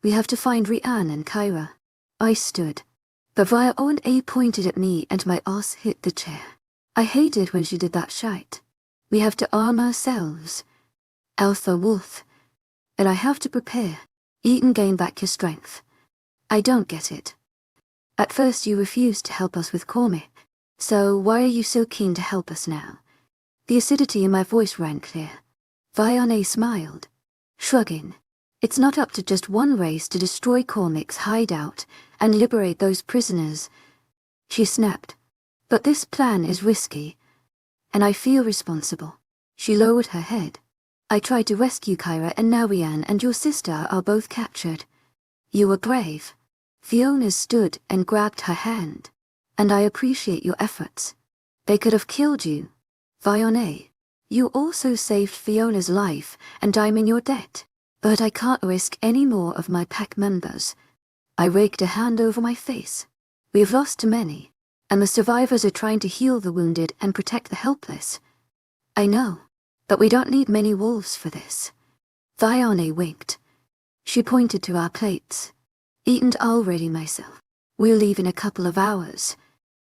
We have to find Rianne and Kyra. I stood. But Fiona pointed at me and my ass hit the chair. I hated when she did that shite. We have to arm ourselves. Alpha Wolf. And I have to prepare. Eat and gain back your strength. I don't get it. At first you refused to help us with Cormac. So why are you so keen to help us now? The acidity in my voice rang clear. Fiona smiled, shrugging. It's not up to just one race to destroy Cormac's hideout and liberate those prisoners. She snapped. But this plan is risky, and I feel responsible. She lowered her head. I tried to rescue Kyra and now Rianne and your sister are both captured. You were brave. Fiona stood and grabbed her hand. And I appreciate your efforts. They could have killed you. Fiona, you also saved Fiona's life and I'm in your debt. But I can't risk any more of my pack members. I raked a hand over my face. We've lost too many, and the survivors are trying to heal the wounded and protect the helpless. I know, but we don't need many wolves for this. Fiona winked. She pointed to our plates. Eaten already myself. We'll leave in a couple of hours.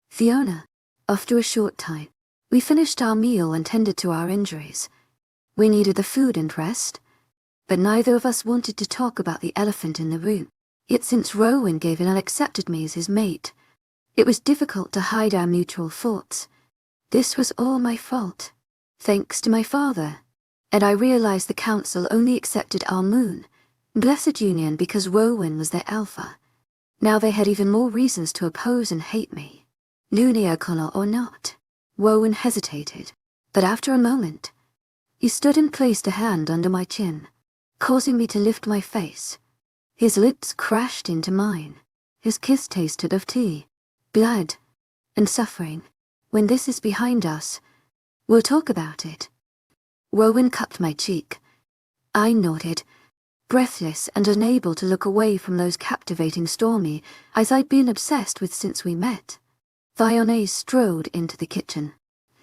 Fiona, after a short time, we finished our meal and tended to our injuries. We needed the food and rest. But neither of us wanted to talk about the elephant in the room. Yet since Rowan gave in and accepted me as his mate, it was difficult to hide our mutual thoughts. This was all my fault, thanks to my father. And I realized the council only accepted our moon, blessed union, because Rowan was their alpha. Now they had even more reasons to oppose and hate me. Looney O'Connell or not. Rowan hesitated, but after a moment, he stood and placed a hand under my chin, causing me to lift my face. His lips crashed into mine. His kiss tasted of tea, blood, and suffering. When this is behind us, we'll talk about it. Rowan cupped my cheek. I nodded, breathless and unable to look away from those captivating stormy eyes I'd been obsessed with since we met. Fiona strode into the kitchen.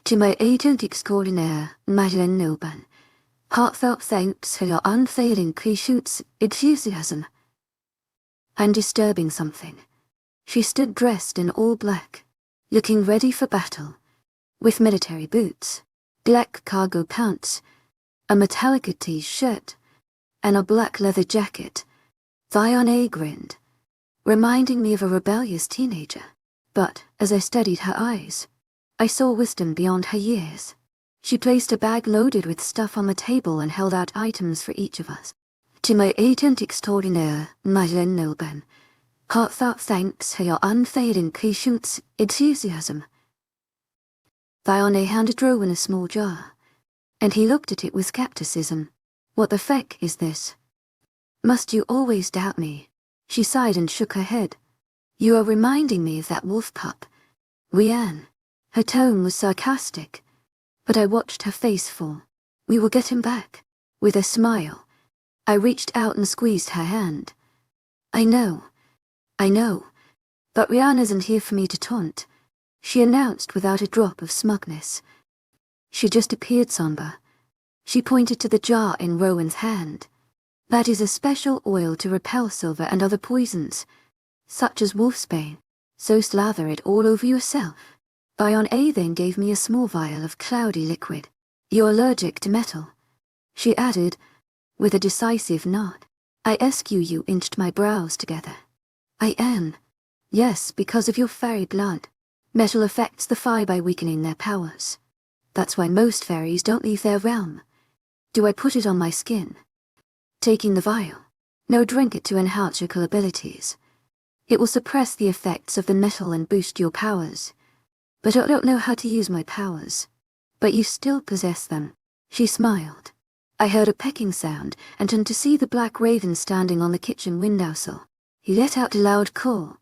To my agent extraordinaire, Madeleine Noban. Heartfelt thanks for your unfailing enthusiasm. I'm disturbing something. She stood dressed in all black, looking ready for battle, with military boots, black cargo pants, a metallic t-shirt, and a black leather jacket. Fiona grinned, reminding me of a rebellious teenager. But as I studied her eyes, I saw wisdom beyond her years. She placed a bag loaded with stuff on the table and held out items for each of us. To my agent extraordinaire, Madeleine Noban, heartfelt thanks for your unfailing enthusiasm. Fiona handed Rowan a small jar, and he looked at it with skepticism. What the feck is this? Must you always doubt me? She sighed and shook her head. You are reminding me of that wolf pup, Rianne. Her tone was sarcastic. but I watched her face fall. We will get him back. With a smile, I reached out and squeezed her hand. I know, but Rihanna isn't here for me to taunt, she announced without a drop of smugness. She just appeared somber. She pointed to the jar in Rowan's hand. That is a special oil to repel silver and other poisons, such as wolfsbane, so slather it all over yourself. Fiona then gave me a small vial of cloudy liquid. You're allergic to metal, she added, with a decisive nod. I ask you inched my brows together. I am. Yes, because of your fairy blood. Metal affects the fire by weakening their powers. That's why most fairies don't leave their realm. Do I put it on my skin? Taking the vial. No, drink it to enhance your abilities. It will suppress the effects of the metal and boost your powers. But I don't know how to use my powers. But you still possess them. She smiled. I heard a pecking sound and turned to see the black raven standing on the kitchen windowsill. He let out a loud call,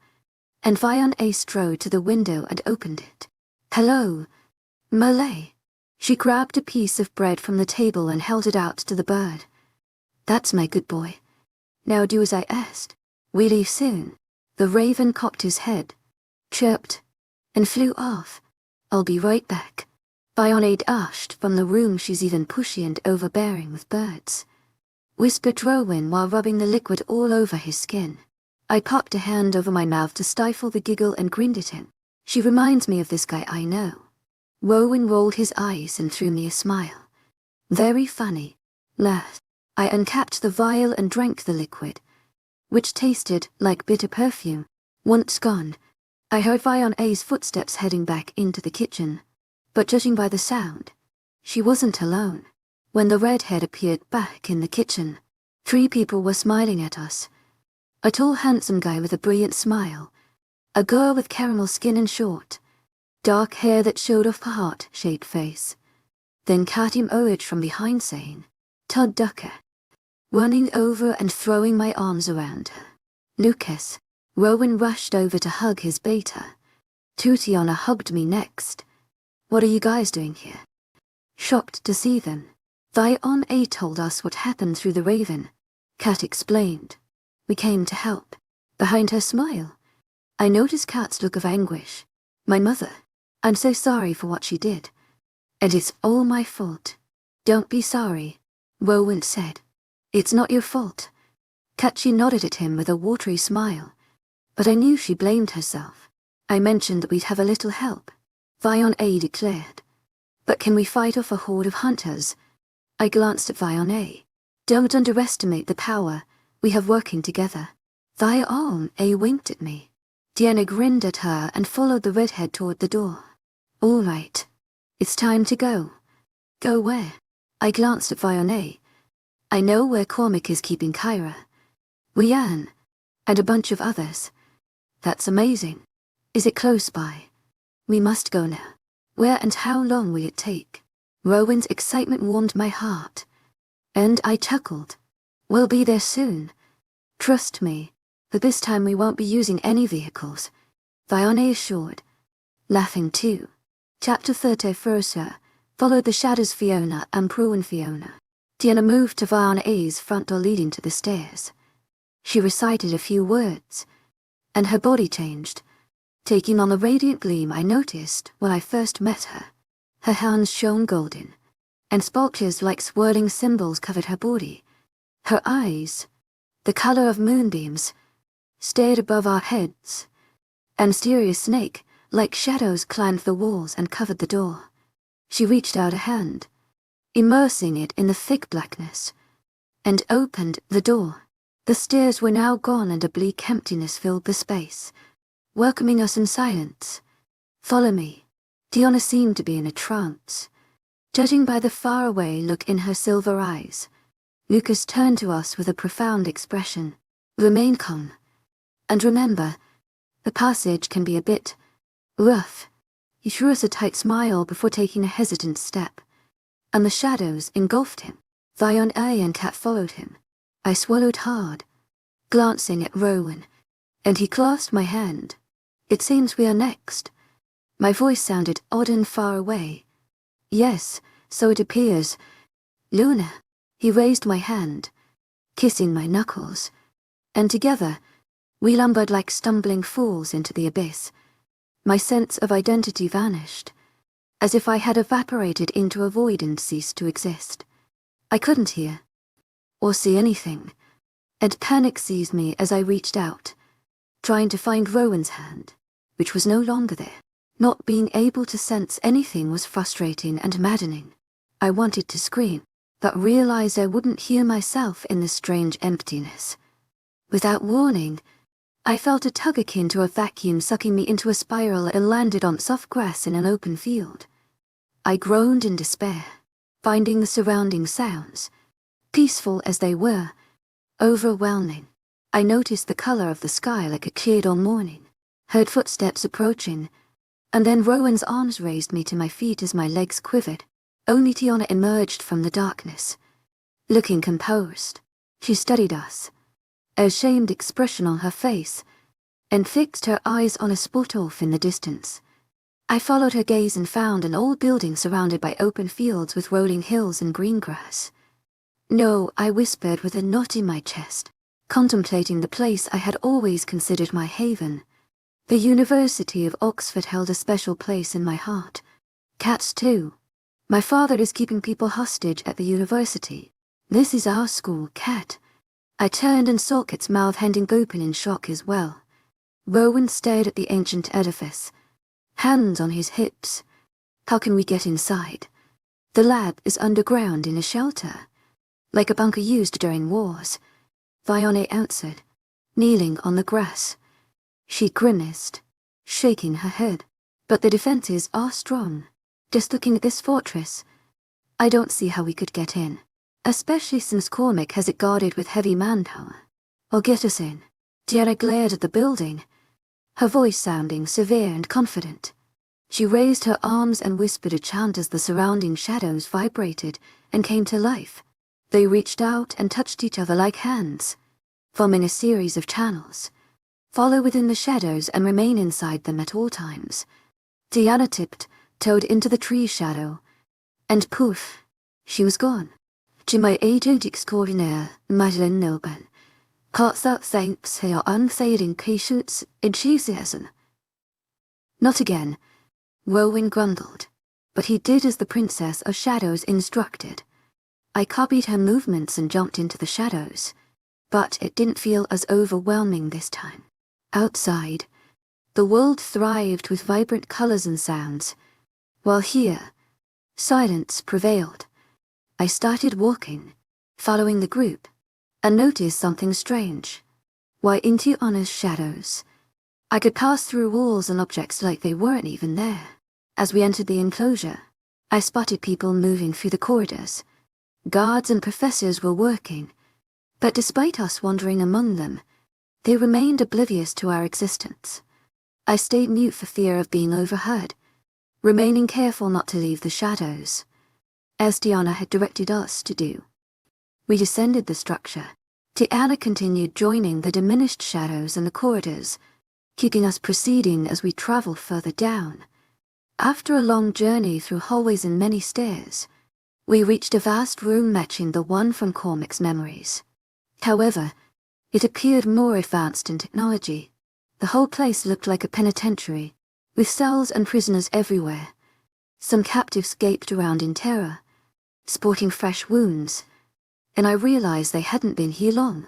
and Fiona strode to the window and opened it. Hello, Malay. She grabbed a piece of bread from the table and held it out to the bird. That's my good boy. Now do as I asked. We leave soon. The raven cocked his head, chirped, and flew off. I'll be right back. Fiona dashed from the room. She's even pushy and overbearing with birds, whispered Rowan while rubbing the liquid all over his skin. I popped a hand over my mouth to stifle the giggle and grinned at him. She reminds me of this guy I know. Rowan rolled his eyes and threw me a smile. Very funny. Laughed. I uncapped the vial and drank the liquid, which tasted like bitter perfume. Once gone, I heard Fiona's footsteps heading back into the kitchen. But judging by the sound, she wasn't alone. When the redhead appeared back in the kitchen, 3 people were smiling at us. A tall, handsome guy with a brilliant smile, a girl with caramel skin and short, dark hair that showed off her heart-shaped face. Then Kat emerged from behind saying, Todd Ducker, running over and throwing my arms around her. Lucas. Rowan rushed over to hug his beta. Tutiana hugged me next. What are you guys doing here? Shocked to see them. Fiona told us what happened through the raven. Kat explained. We came to help. Behind her smile, I noticed Kat's look of anguish. My mother. I'm so sorry for what she did. And it's all my fault. Don't be sorry, Rowan said. It's not your fault. Kat nodded at him with a watery smile. But I knew she blamed herself. I mentioned that we'd have a little help, Fiona declared. But can we fight off a horde of hunters? I glanced at Fiona. Don't underestimate the power we have working together. Fiona winked at me. Deanna grinned at her and followed the redhead toward the door. All right. It's time to go. Go where? I glanced at Fiona. I know where Cormac is keeping Kyra, Rianne, and a bunch of others. That's amazing. Is it close by? We must go now. Where and how long will it take? Rowan's excitement warmed my heart, and I chuckled. We'll be there soon. Trust me, but this time we won't be using any vehicles, Fiona assured, laughing too. Chapter 30 Fursa followed the shadows Fiona and Prue and Fiona. Deanna moved to Fiona's front door leading to the stairs. She recited a few words, and her body changed, taking on the radiant gleam I noticed when I first met her. Her hands shone golden, and sparklers like swirling cymbals covered her body. Her eyes, the color of moonbeams, stared above our heads. A mysterious snake, like shadows, climbed the walls and covered the door. She reached out a hand, immersing it in the thick blackness, and opened the door. The stairs were now gone and a bleak emptiness filled the space, welcoming us in silence. Follow me. Deanna seemed to be in a trance, judging by the faraway look in her silver eyes. Lucas turned to us with a profound expression. Remain calm. And remember, the passage can be a bit rough. He threw us a tight smile before taking a hesitant step, and the shadows engulfed him. Fiona and Kat followed him. I swallowed hard, glancing at Rowan, and he clasped my hand. It seems we are next. My voice sounded odd and far away. Yes, so it appears. Luna. He raised my hand, kissing my knuckles, and together, we lumbered like stumbling fools into the abyss. My sense of identity vanished, as if I had evaporated into a void and ceased to exist. I couldn't hear, or see anything, and panic seized me as I reached out, trying to find Rowan's hand, which was no longer there. Not being able to sense anything was frustrating and maddening. I wanted to scream, but realized I wouldn't hear myself in this strange emptiness. Without warning, I felt a tug akin to a vacuum sucking me into a spiral and landed on soft grass in an open field. I groaned in despair, finding the surrounding sounds, peaceful as they were, overwhelming. I noticed the color of the sky like a cleared on morning, heard footsteps approaching, and then Rowan's arms raised me to my feet as my legs quivered. Only Tiona emerged from the darkness. Looking composed, she studied us, a shamed expression on her face, and fixed her eyes on a spot off in the distance. I followed her gaze and found an old building surrounded by open fields with rolling hills and green grass. No, I whispered with a knot in my chest, contemplating the place I had always considered my haven. The University of Oxford held a special place in my heart. Kat's too. My father is keeping people hostage at the university. This is our school, Kat. I turned and saw Kat's mouth hanging open in shock as well. Rowan stared at the ancient edifice, hands on his hips. How can we get inside? The lab is underground in a shelter, like a bunker used during wars, Fiona answered, kneeling on the grass. She grimaced, shaking her head. But the defenses are strong. Just looking at this fortress, I don't see how we could get in, especially since Cormac has it guarded with heavy manpower. Or get us in. Tiara glared at the building, her voice sounding severe and confident. She raised her arms and whispered a chant as the surrounding shadows vibrated and came to life. They reached out and touched each other like hands, forming a series of channels. Follow within the shadows and remain inside them at all times. Tiana tipped, toed into the tree shadow, and poof, she was gone. To my agent extraordinaire, Madeleine Nilben, heartfelt thanks for your unfailing patience and enthusiasm. Not again, Rowan grumbled, but he did as the Princess of Shadows instructed. I copied her movements and jumped into the shadows, but it didn't feel as overwhelming this time. Outside, the world thrived with vibrant colors and sounds, while here, silence prevailed. I started walking, following the group, and noticed something strange. Why, in Tiana's shadows, I could pass through walls and objects like they weren't even there. As we entered the enclosure, I spotted people moving through the corridors. Guards and professors were working, but despite us wandering among them, they remained oblivious to our existence. I stayed mute for fear of being overheard, remaining careful not to leave the shadows, as Tiana had directed us to do. We descended the structure. Tiana continued joining the diminished shadows in the corridors, keeping us proceeding as we traveled further down. After a long journey through hallways and many stairs, we reached a vast room matching the one from Cormac's memories. However, it appeared more advanced in technology. The whole place looked like a penitentiary, with cells and prisoners everywhere. Some captives gaped around in terror, sporting fresh wounds, and I realized they hadn't been here long,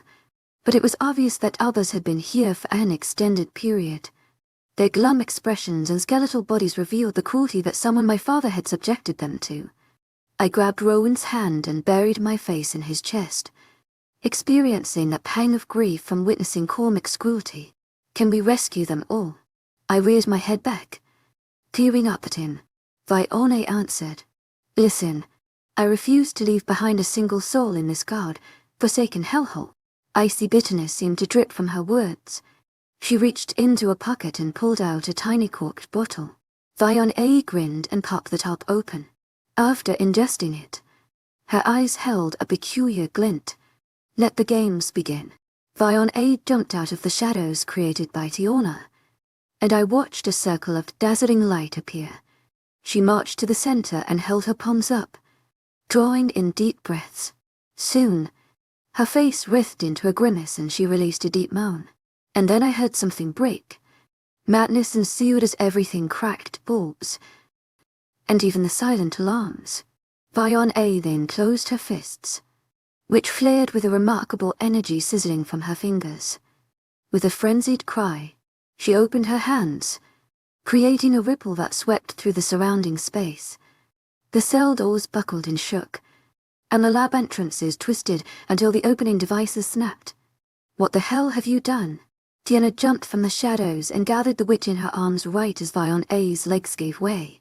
but it was obvious that others had been here for an extended period. Their glum expressions and skeletal bodies revealed the cruelty that someone my father had subjected them to. I grabbed Rowan's hand and buried my face in his chest, experiencing a pang of grief from witnessing Cormac's cruelty. Can we rescue them all? I reared my head back, peering up at him. Fiona answered, Listen, I refuse to leave behind a single soul in this God-forsaken hellhole. Icy bitterness seemed to drip from her words. She reached into a pocket and pulled out a tiny corked bottle. Fiona grinned and popped the top open. After ingesting it, her eyes held a peculiar glint. Let the games begin. Fiona jumped out of the shadows created by Tiona, and I watched a circle of dazzling light appear. She marched to the center and held her palms up, drawing in deep breaths. Soon, her face writhed into a grimace and she released a deep moan. And then I heard something break. Madness ensued as everything cracked bulbs, and even the silent alarms. Fiona then closed her fists, which flared with a remarkable energy sizzling from her fingers. With a frenzied cry, she opened her hands, creating a ripple that swept through the surrounding space. The cell doors buckled and shook, and the lab entrances twisted until the opening devices snapped. "What the hell have you done?" Diana jumped from the shadows and gathered the witch in her arms right as Fiona's legs gave way.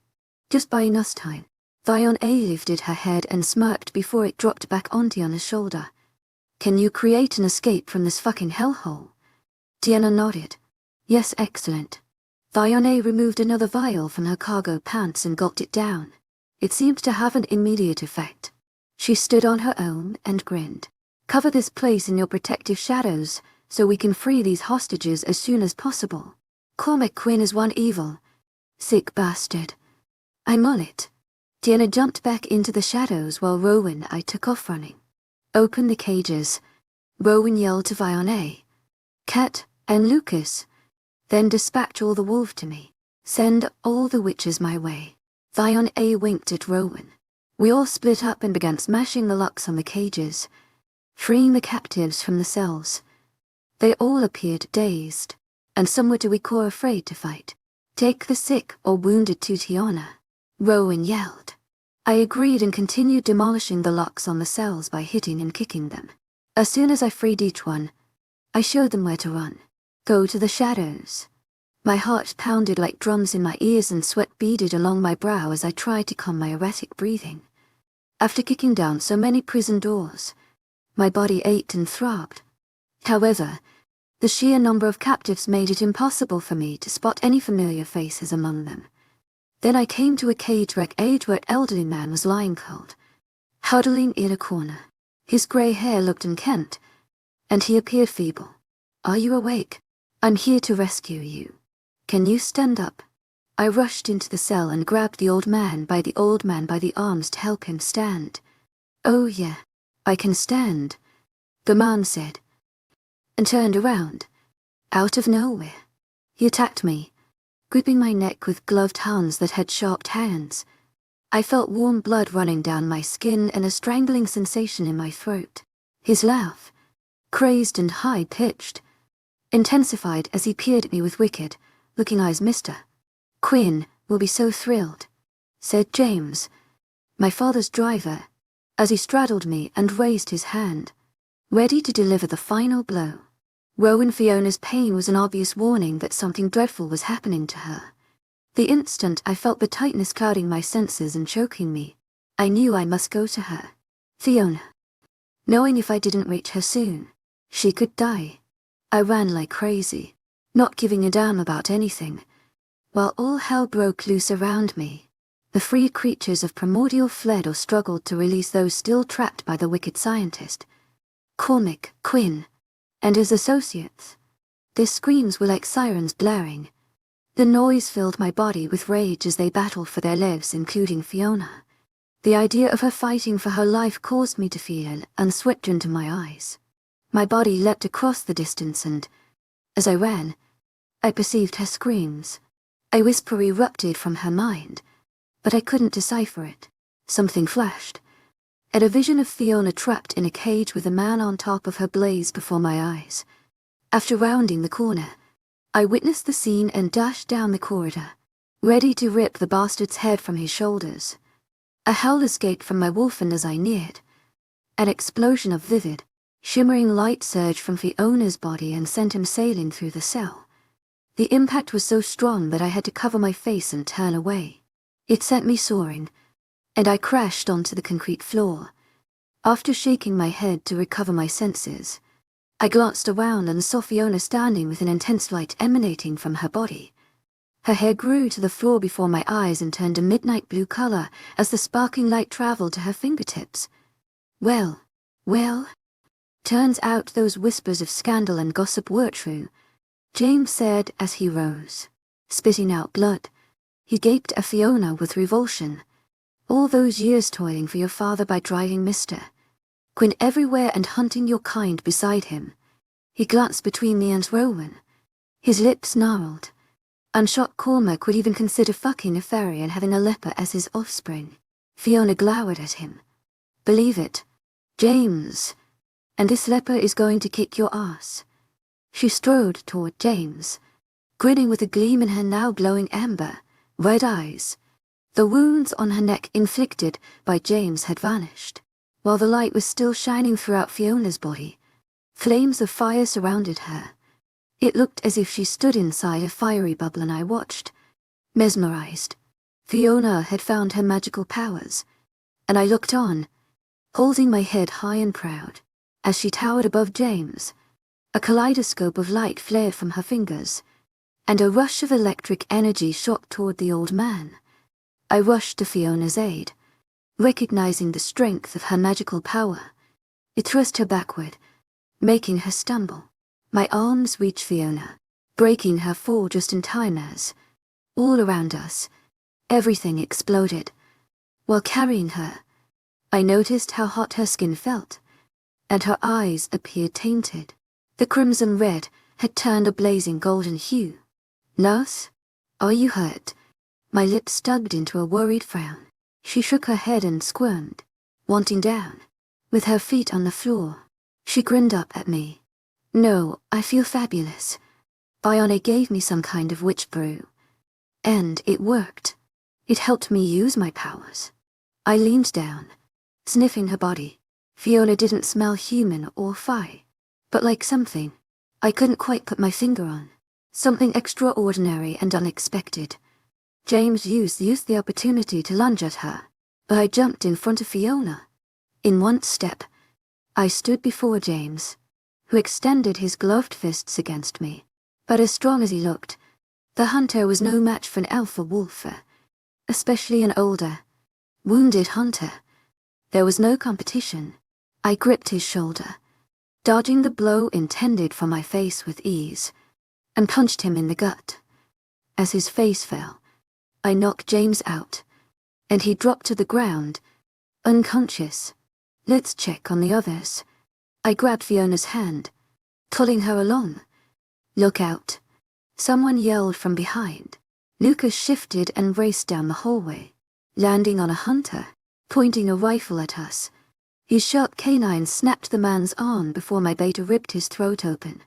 Just buying us time. Fiona lifted her head and smirked before it dropped back on Diana's shoulder. "Can you create an escape from this fucking hellhole?" Diana nodded. "Yes, excellent." Fiona removed another vial from her cargo pants and gulped it down. It seemed to have an immediate effect. She stood on her own and grinned. "Cover this place in your protective shadows so we can free these hostages as soon as possible. Cormac Quinn is one evil. Sick bastard. I'm on it." Diana jumped back into the shadows while Rowan and I took off running. "Open the cages," Rowan yelled to Fiona. "Kat and Lucas. Then dispatch all the wolves to me. Send all the witches my way." Fiona winked at Rowan. We all split up and began smashing the locks on the cages, freeing the captives from the cells. They all appeared dazed, and some were too weak or afraid to fight. "Take the sick or wounded to Tiana," Rowan yelled. I agreed and continued demolishing the locks on the cells by hitting and kicking them. As soon as I freed each one, I showed them where to run. Go to the shadows. My heart pounded like drums in my ears and sweat beaded along my brow as I tried to calm my erratic breathing. After kicking down so many prison doors, my body ached and throbbed. However, the sheer number of captives made it impossible for me to spot any familiar faces among them. Then I came to a cage where an elderly man was lying cold, huddling in a corner. His grey hair looked unkempt, and he appeared feeble. "Are you awake? I'm here to rescue you. Can you stand up?" I rushed into the cell and grabbed the old man by the arms to help him stand. "Oh yeah, I can stand," the man said, and turned around. Out of nowhere, he attacked me, gripping my neck with gloved hands that had sharp hands. I felt warm blood running down my skin and a strangling sensation in my throat. His laugh, crazed and high-pitched, intensified as he peered at me with wicked, looking eyes. "Mr. Quinn will be so thrilled," said James, my father's driver, as he straddled me and raised his hand, ready to deliver the final blow. Rowan Fiona's pain was an obvious warning that something dreadful was happening to her. The instant I felt the tightness clouding my senses and choking me, I knew I must go to her. Fiona. Knowing if I didn't reach her soon, she could die. I ran like crazy, not giving a damn about anything, while all hell broke loose around me. The free creatures of Primordial fled or struggled to release those still trapped by the wicked scientist, Cormac Quinn, and his associates. Their screams were like sirens blaring. The noise filled my body with rage as they battled for their lives, including Fiona. The idea of her fighting for her life caused me to feel and sweat into my eyes. My body leapt across the distance and, as I ran, I perceived her screams. A whisper erupted from her mind, but I couldn't decipher it. Something flashed, and a vision of Fiona trapped in a cage with a man on top of her blazed before my eyes. After rounding the corner, I witnessed the scene and dashed down the corridor, ready to rip the bastard's head from his shoulders. A howl escaped from my wolf, and as I neared, an explosion of vivid, shimmering light surged from Fiona's body and sent him sailing through the cell. The impact was so strong that I had to cover my face and turn away. It sent me soaring, and I crashed onto the concrete floor. After shaking my head to recover my senses, I glanced around and saw Fiona standing with an intense light emanating from her body. Her hair grew to the floor before my eyes and turned a midnight blue color as the sparkling light traveled to her fingertips. Well, turns out those whispers of scandal and gossip were true, James said as he rose, spitting out blood. He gaped at Fiona with revulsion. All those years toiling for your father by driving Mr. Quinn everywhere and hunting your kind beside him. He glanced between me and Rowan. His lips gnarled. Unshocked Cormac would even consider fucking a fairy and having a leper as his offspring. Fiona glowered at him. Believe it, James. And this leper is going to kick your ass. She strode toward James, grinning with a gleam in her now glowing amber, red eyes. The wounds on her neck inflicted by James had vanished, while the light was still shining throughout Fiona's body. Flames of fire surrounded her. It looked as if she stood inside a fiery bubble, and I watched, mesmerized. Fiona had found her magical powers, and I looked on, holding my head high and proud. As she towered above James, a kaleidoscope of light flared from her fingers, and a rush of electric energy shot toward the old man. I rushed to Fiona's aid, recognizing the strength of her magical power. It thrust her backward, making her stumble. My arms reached Fiona, breaking her fall just in time as, all around us, everything exploded. While carrying her, I noticed how hot her skin felt, and her eyes appeared tainted. The crimson red had turned a blazing golden hue. Nurse, are you hurt? My lips tugged into a worried frown. She shook her head and squirmed, wanting down, with her feet on the floor. She grinned up at me. No, I feel fabulous. Fiona gave me some kind of witch brew, and it worked. It helped me use my powers. I leaned down, sniffing her body. Fiona didn't smell human or fey, but like something I couldn't quite put my finger on. Something extraordinary and unexpected. James used the opportunity to lunge at her, but I jumped in front of Fiona. In one step, I stood before James, who extended his gloved fists against me. But as strong as he looked, the hunter was no match for an alpha wolf, especially an older, wounded hunter. There was no competition. I gripped his shoulder, dodging the blow intended for my face with ease, and punched him in the gut. As his face fell, I knocked James out, and he dropped to the ground, unconscious. Let's check on the others. I grabbed Fiona's hand, pulling her along. Look out. Someone yelled from behind. Lucas shifted and raced down the hallway, landing on a hunter, pointing a rifle at us. His sharp canine snapped the man's arm before my beta ripped his throat open.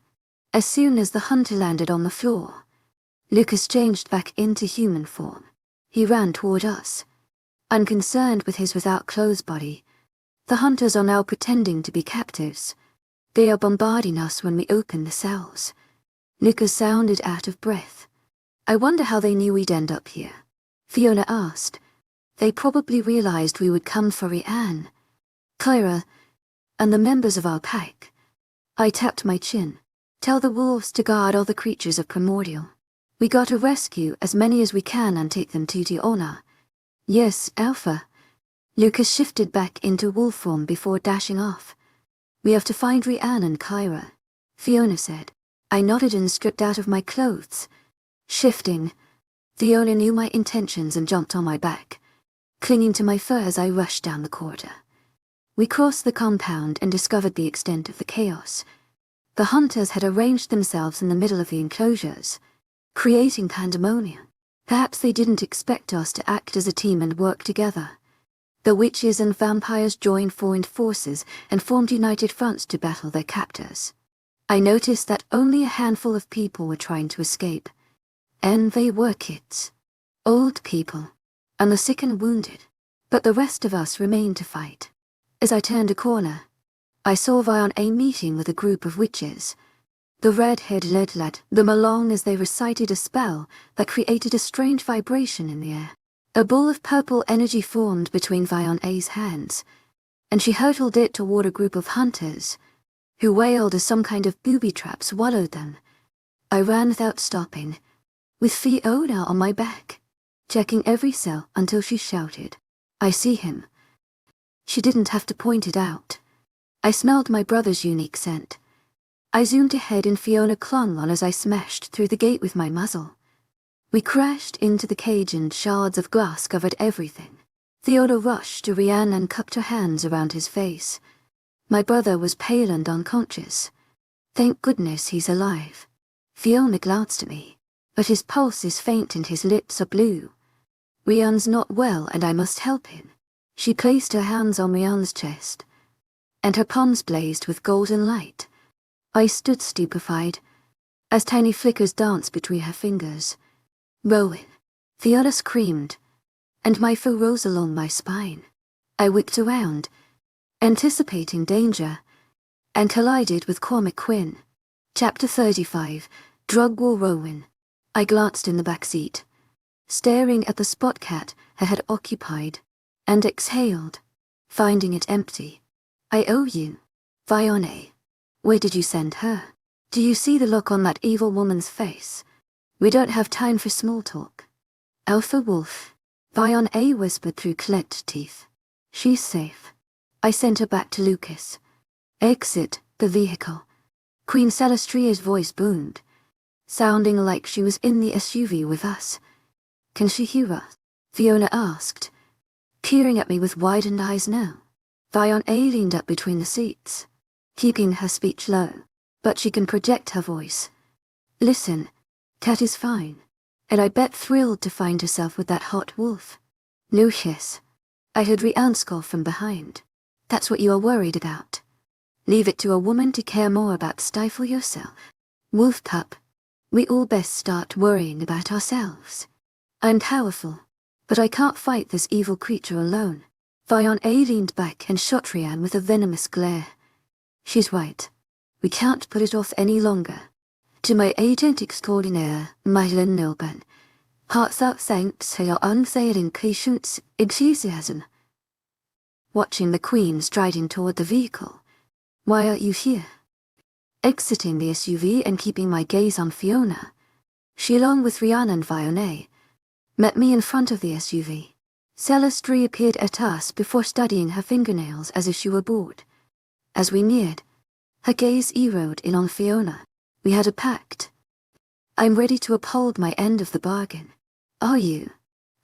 As soon as the hunter landed on the floor, Lucas changed back into human form. He ran toward us, unconcerned with his without clothes body. The hunters are now pretending to be captives. They are bombarding us when we open the cells. Lucas sounded out of breath. I wonder how they knew we'd end up here. Fiona asked. They probably realized we would come for Rianne, Kyra, and the members of our pack. I tapped my chin. Tell the wolves to guard all the creatures of Primordial. We gotta rescue as many as we can and take them to Tiona. Yes, Alpha. Lucas shifted back into wolf form before dashing off. We have to find Rianne and Kyra, Fiona said. I nodded and stripped out of my clothes. Shifting, Fiona knew my intentions and jumped on my back. Clinging to my fur as I rushed down the corridor. We crossed the compound and discovered the extent of the chaos. The hunters had arranged themselves in the middle of the enclosures, creating pandemonium. Perhaps they didn't expect us to act as a team and work together. The witches and vampires joined forces and formed united fronts to battle their captors. I noticed that only a handful of people were trying to escape, and they were kids, old people, and the sick and wounded. But the rest of us remained to fight. As I turned a corner, I saw Vion a meeting with a group of witches. The red-haired led them along as they recited a spell that created a strange vibration in the air. A ball of purple energy formed between Vion A's hands, and she hurtled it toward a group of hunters, who wailed as some kind of booby trap swallowed them. I ran without stopping, with Fiona on my back, checking every cell until she shouted, "I see him." She didn't have to point it out. I smelled my brother's unique scent. I zoomed ahead and Fiona clung on as I smashed through the gate with my muzzle. We crashed into the cage and shards of glass covered everything. Fiona rushed to Rhiannon and cupped her hands around his face. My brother was pale and unconscious. Thank goodness he's alive. Fiona glanced at me, but his pulse is faint and his lips are blue. Rhiannon's not well and I must help him. She placed her hands on Rhiannon's chest, and her palms blazed with golden light. I stood stupefied, as tiny flickers danced between her fingers. Rowan, Fiona screamed, and my foe rose along my spine. I whipped around, anticipating danger, and collided with Cormac Quinn. Chapter 35, Drug War Rowan. I glanced in the back seat, staring at the spot Kat had occupied, and exhaled, finding it empty. I owe you, Fiona. Where did you send her? Do you see the look on that evil woman's face? We don't have time for small talk. Alpha Wolf, Fiona whispered through clenched teeth. She's safe. I sent her back to Lucas. Exit the vehicle. Queen Celestria's voice boomed, sounding like she was in the SUV with us. Can she hear us? Fiona asked, peering at me with widened eyes now. Fiona leaned up between the seats, keeping her speech low, but she can project her voice. Listen, Kat is fine, and I bet thrilled to find herself with that hot wolf. Lucius, I heard Rhiannon scoff from behind. That's what you are worried about. Leave it to a woman to care more about. Stifle yourself. Wolf pup, we all best start worrying about ourselves. I'm powerful, but I can't fight this evil creature alone. Fiona leaned back and shot Rhiannon with a venomous glare. She's right. We can't put it off any longer. To my agent extraordinaire, Madeleine Nilban, heartfelt thanks for your unfailing patience, enthusiasm. Watching the Queen striding toward the vehicle. Why are you here? Exiting the SUV and keeping my gaze on Fiona, she, along with Rhiannon and Fiona, met me in front of the SUV. Celestri appeared at us before studying her fingernails as if she were bored. As we neared, her gaze zeroed in on Fiona. We had a pact. I'm ready to uphold my end of the bargain. Are you?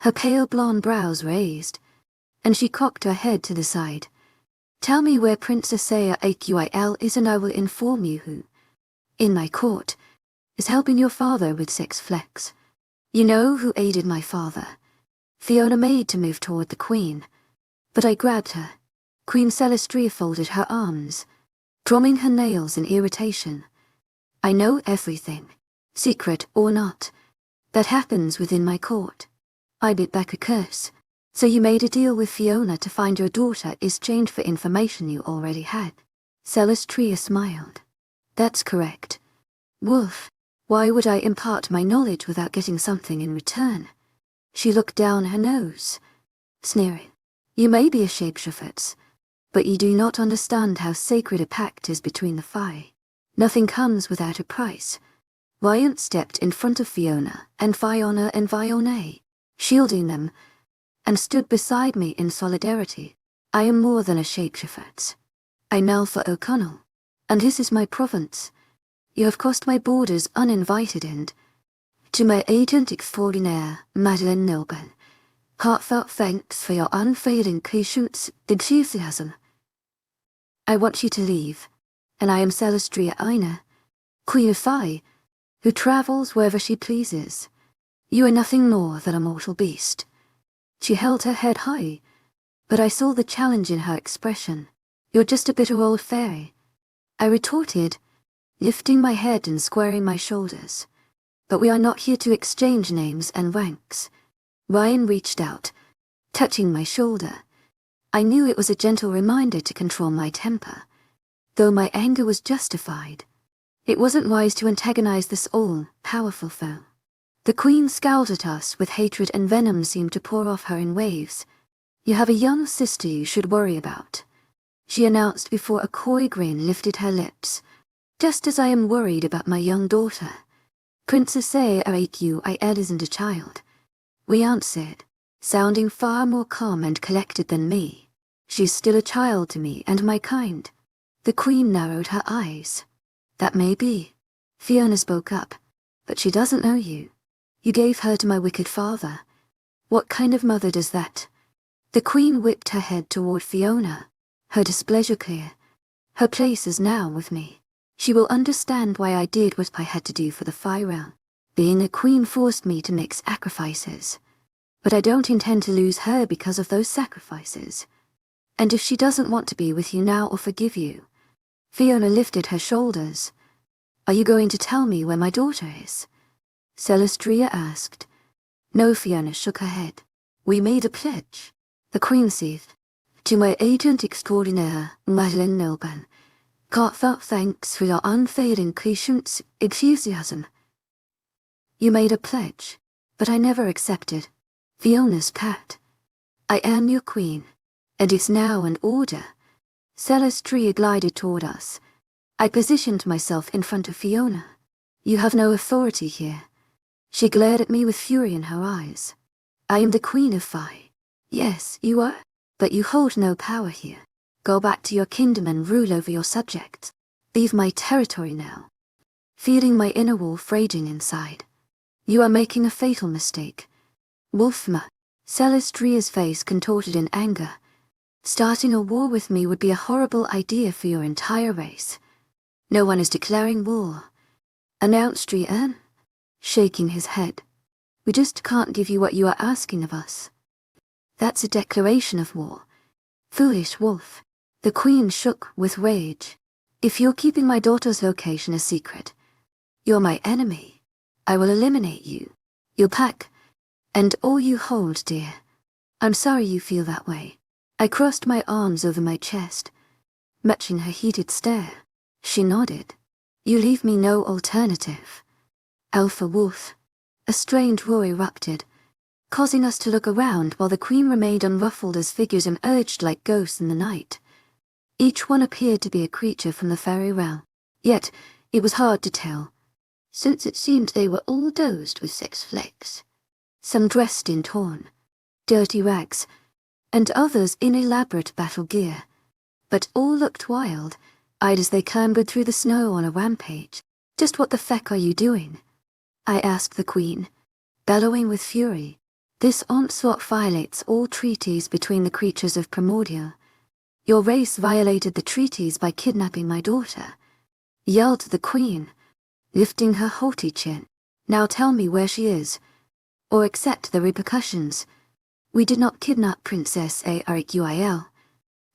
Her pale blonde brows raised, and she cocked her head to the side. Tell me where Princess Aquil is and I will inform you who, in my court, is helping your father with sex flex. You know who aided my father. Fiona made to move toward the Queen, but I grabbed her. Queen Celestria folded her arms, drumming her nails in irritation. I know everything, secret or not, that happens within my court. I bit back a curse. So you made a deal with Fiona to find your daughter in exchange for information you already had. Celestria smiled. That's correct. Wolf, why would I impart my knowledge without getting something in return? She looked down her nose, sneering. You may be a shapeshifter, but you do not understand how sacred a pact is between the Fae. Nothing comes without a price. Ryan stepped in front of Fiona and Fiona, shielding them, and stood beside me in solidarity. I am more than a shapeshifter. I'm Alpha O'Connell, and this is my province. You have crossed my borders uninvited and, to my agent extraordinaire, Madeleine Nilban, heartfelt thanks for your unfailing patience, enthusiasm. I want you to leave, and I am Celestria Aina, Queen of Fae, who travels wherever she pleases. You are nothing more than a mortal beast. She held her head high, but I saw the challenge in her expression. You're just a bitter old fairy, I retorted, lifting my head and squaring my shoulders. But we are not here to exchange names and ranks. Ryan reached out, touching my shoulder. I knew it was a gentle reminder to control my temper, though my anger was justified. It wasn't wise to antagonize this all-powerful foe. The Queen scowled at us with hatred and venom seemed to pour off her in waves. You have a young sister you should worry about, she announced before a coy grin lifted her lips. Just as I am worried about my young daughter. Princess Aquil isn't a child, we answered, sounding far more calm and collected than me. She's still a child to me and my kind. The Queen narrowed her eyes. That may be. Fiona spoke up, but she doesn't know you. You gave her to my wicked father. What kind of mother does that? The Queen whipped her head toward Fiona, her displeasure clear. Her place is now with me. She will understand why I did what I had to do for the Fire Realm. Being a queen forced me to make sacrifices. But I don't intend to lose her because of those sacrifices. And if she doesn't want to be with you now or forgive you... Fiona lifted her shoulders. Are you going to tell me where my daughter is? Celestria asked. No, Fiona shook her head. We made a pledge. The Queen said, to my agent extraordinaire, Madeleine Nilban. Heartfelt thanks for your unfailing patience, enthusiasm. You made a pledge, but I never accepted. Fiona's pat. I am your queen, and it's now in order. Celestria glided toward us. I positioned myself in front of Fiona. You have no authority here. She glared at me with fury in her eyes. I am the Queen of Fire. Yes, you are, but you hold no power here. Go back to your kingdom and rule over your subjects. Leave my territory now. Feeling my inner wolf raging inside. You are making a fatal mistake. Wolfma. Celestria's face contorted in anger. Starting a war with me would be a horrible idea for your entire race. No one is declaring war, announced Drian, shaking his head. We just can't give you what you are asking of us. That's a declaration of war. Foolish wolf. The Queen shook with rage. If you're keeping my daughter's location a secret, you're my enemy. I will eliminate you, your pack, and all you hold dear. I'm sorry you feel that way. I crossed my arms over my chest, matching her heated stare. She nodded. You leave me no alternative. Alpha wolf. A strange roar erupted, causing us to look around while the Queen remained unruffled as figures emerged like ghosts in the night. Each one appeared to be a creature from the fairy realm, yet it was hard to tell, since it seemed they were all dosed with sex flecks. Some dressed in torn, dirty rags, and others in elaborate battle gear. But all looked wild-eyed as they clambered through the snow on a rampage. Just what the feck are you doing? I asked the Queen, bellowing with fury. This onslaught violates all treaties between the creatures of Primordial. Your race violated the treaties by kidnapping my daughter, yelled the Queen, lifting her haughty chin. Now tell me where she is, or accept the repercussions. We did not kidnap Princess Ariquil.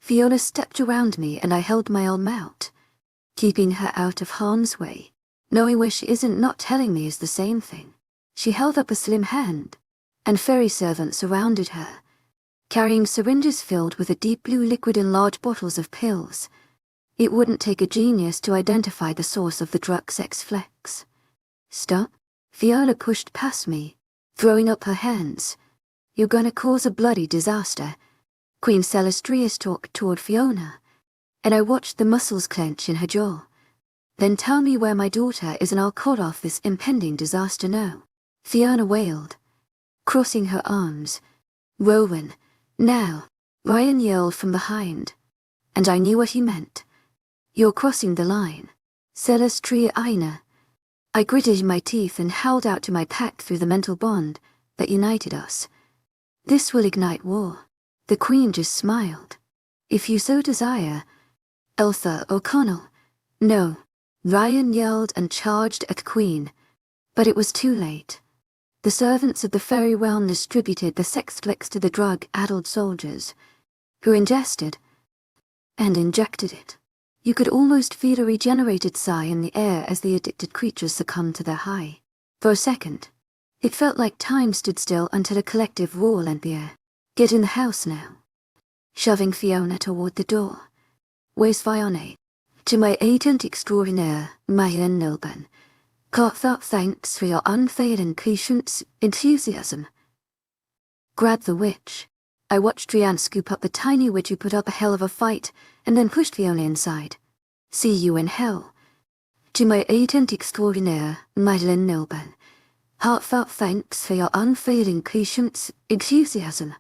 Fiona stepped around me and I held my arm out, keeping her out of harm's way. Knowing where she isn't not telling me is the same thing. She held up a slim hand, and fairy servants surrounded her, carrying syringes filled with a deep blue liquid in large bottles of pills. It wouldn't take a genius to identify the source of the drug sex flex. Stop. Fiona pushed past me, throwing up her hands. You're gonna cause a bloody disaster. Queen Celestria stalked toward Fiona, and I watched the muscles clench in her jaw. Then tell me where my daughter is and I'll cut off this impending disaster now. Fiona wailed, crossing her arms. Rowan, now. Ryan yelled from behind, and I knew what he meant. You're crossing the line. Celestria Aina. I gritted my teeth and held out to my pact through the mental bond that united us. This will ignite war. The Queen just smiled. If you so desire. Elsa O'Connell. No. Ryan yelled and charged at Queen, but it was too late. The servants of the fairy realm distributed the sex flex to the drug-addled soldiers, who ingested and injected it. You could almost feel a regenerated sigh in the air as the addicted creatures succumbed to their high. For a second, it felt like time stood still until a collective roar lent the air. Get in the house now. Shoving Fiona toward the door. Where's Fiona? To my agent extraordinaire, Madeleine Nilban. Heartfelt thanks for your unfailing patience, enthusiasm. Grab the witch. I watched Drian scoop up the tiny witch who put up a hell of a fight, and then pushed Fiona inside. See you in hell. To my agent extraordinaire, Madeleine Nilban. Heartfelt thanks for your unfailing patience, enthusiasm.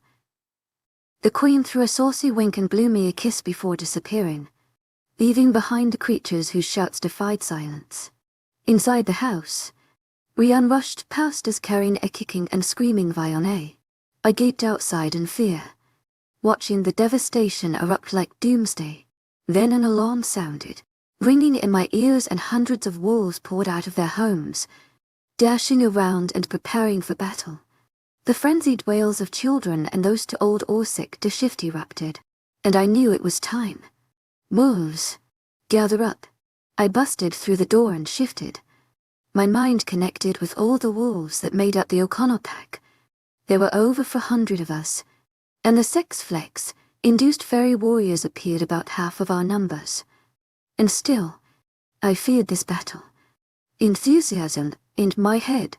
The Queen threw a saucy wink and blew me a kiss before disappearing, leaving behind the creatures whose shouts defied silence. Inside the house, Rian rushed past us carrying a kicking and screaming Fiona. I gaped outside in fear, watching the devastation erupt like doomsday. Then an alarm sounded, ringing in my ears, and hundreds of wolves poured out of their homes, dashing around and preparing for battle. The frenzied wails of children and those too old or sick to shift erupted, and I knew it was time. Wolves, gather up. I busted through the door and shifted. My mind connected with all the wolves that made up the O'Connell pack. There were over 400 of us, and the sex flex induced fairy warriors appeared about half of our numbers. And still, I feared this battle. Enthusiasm in my head.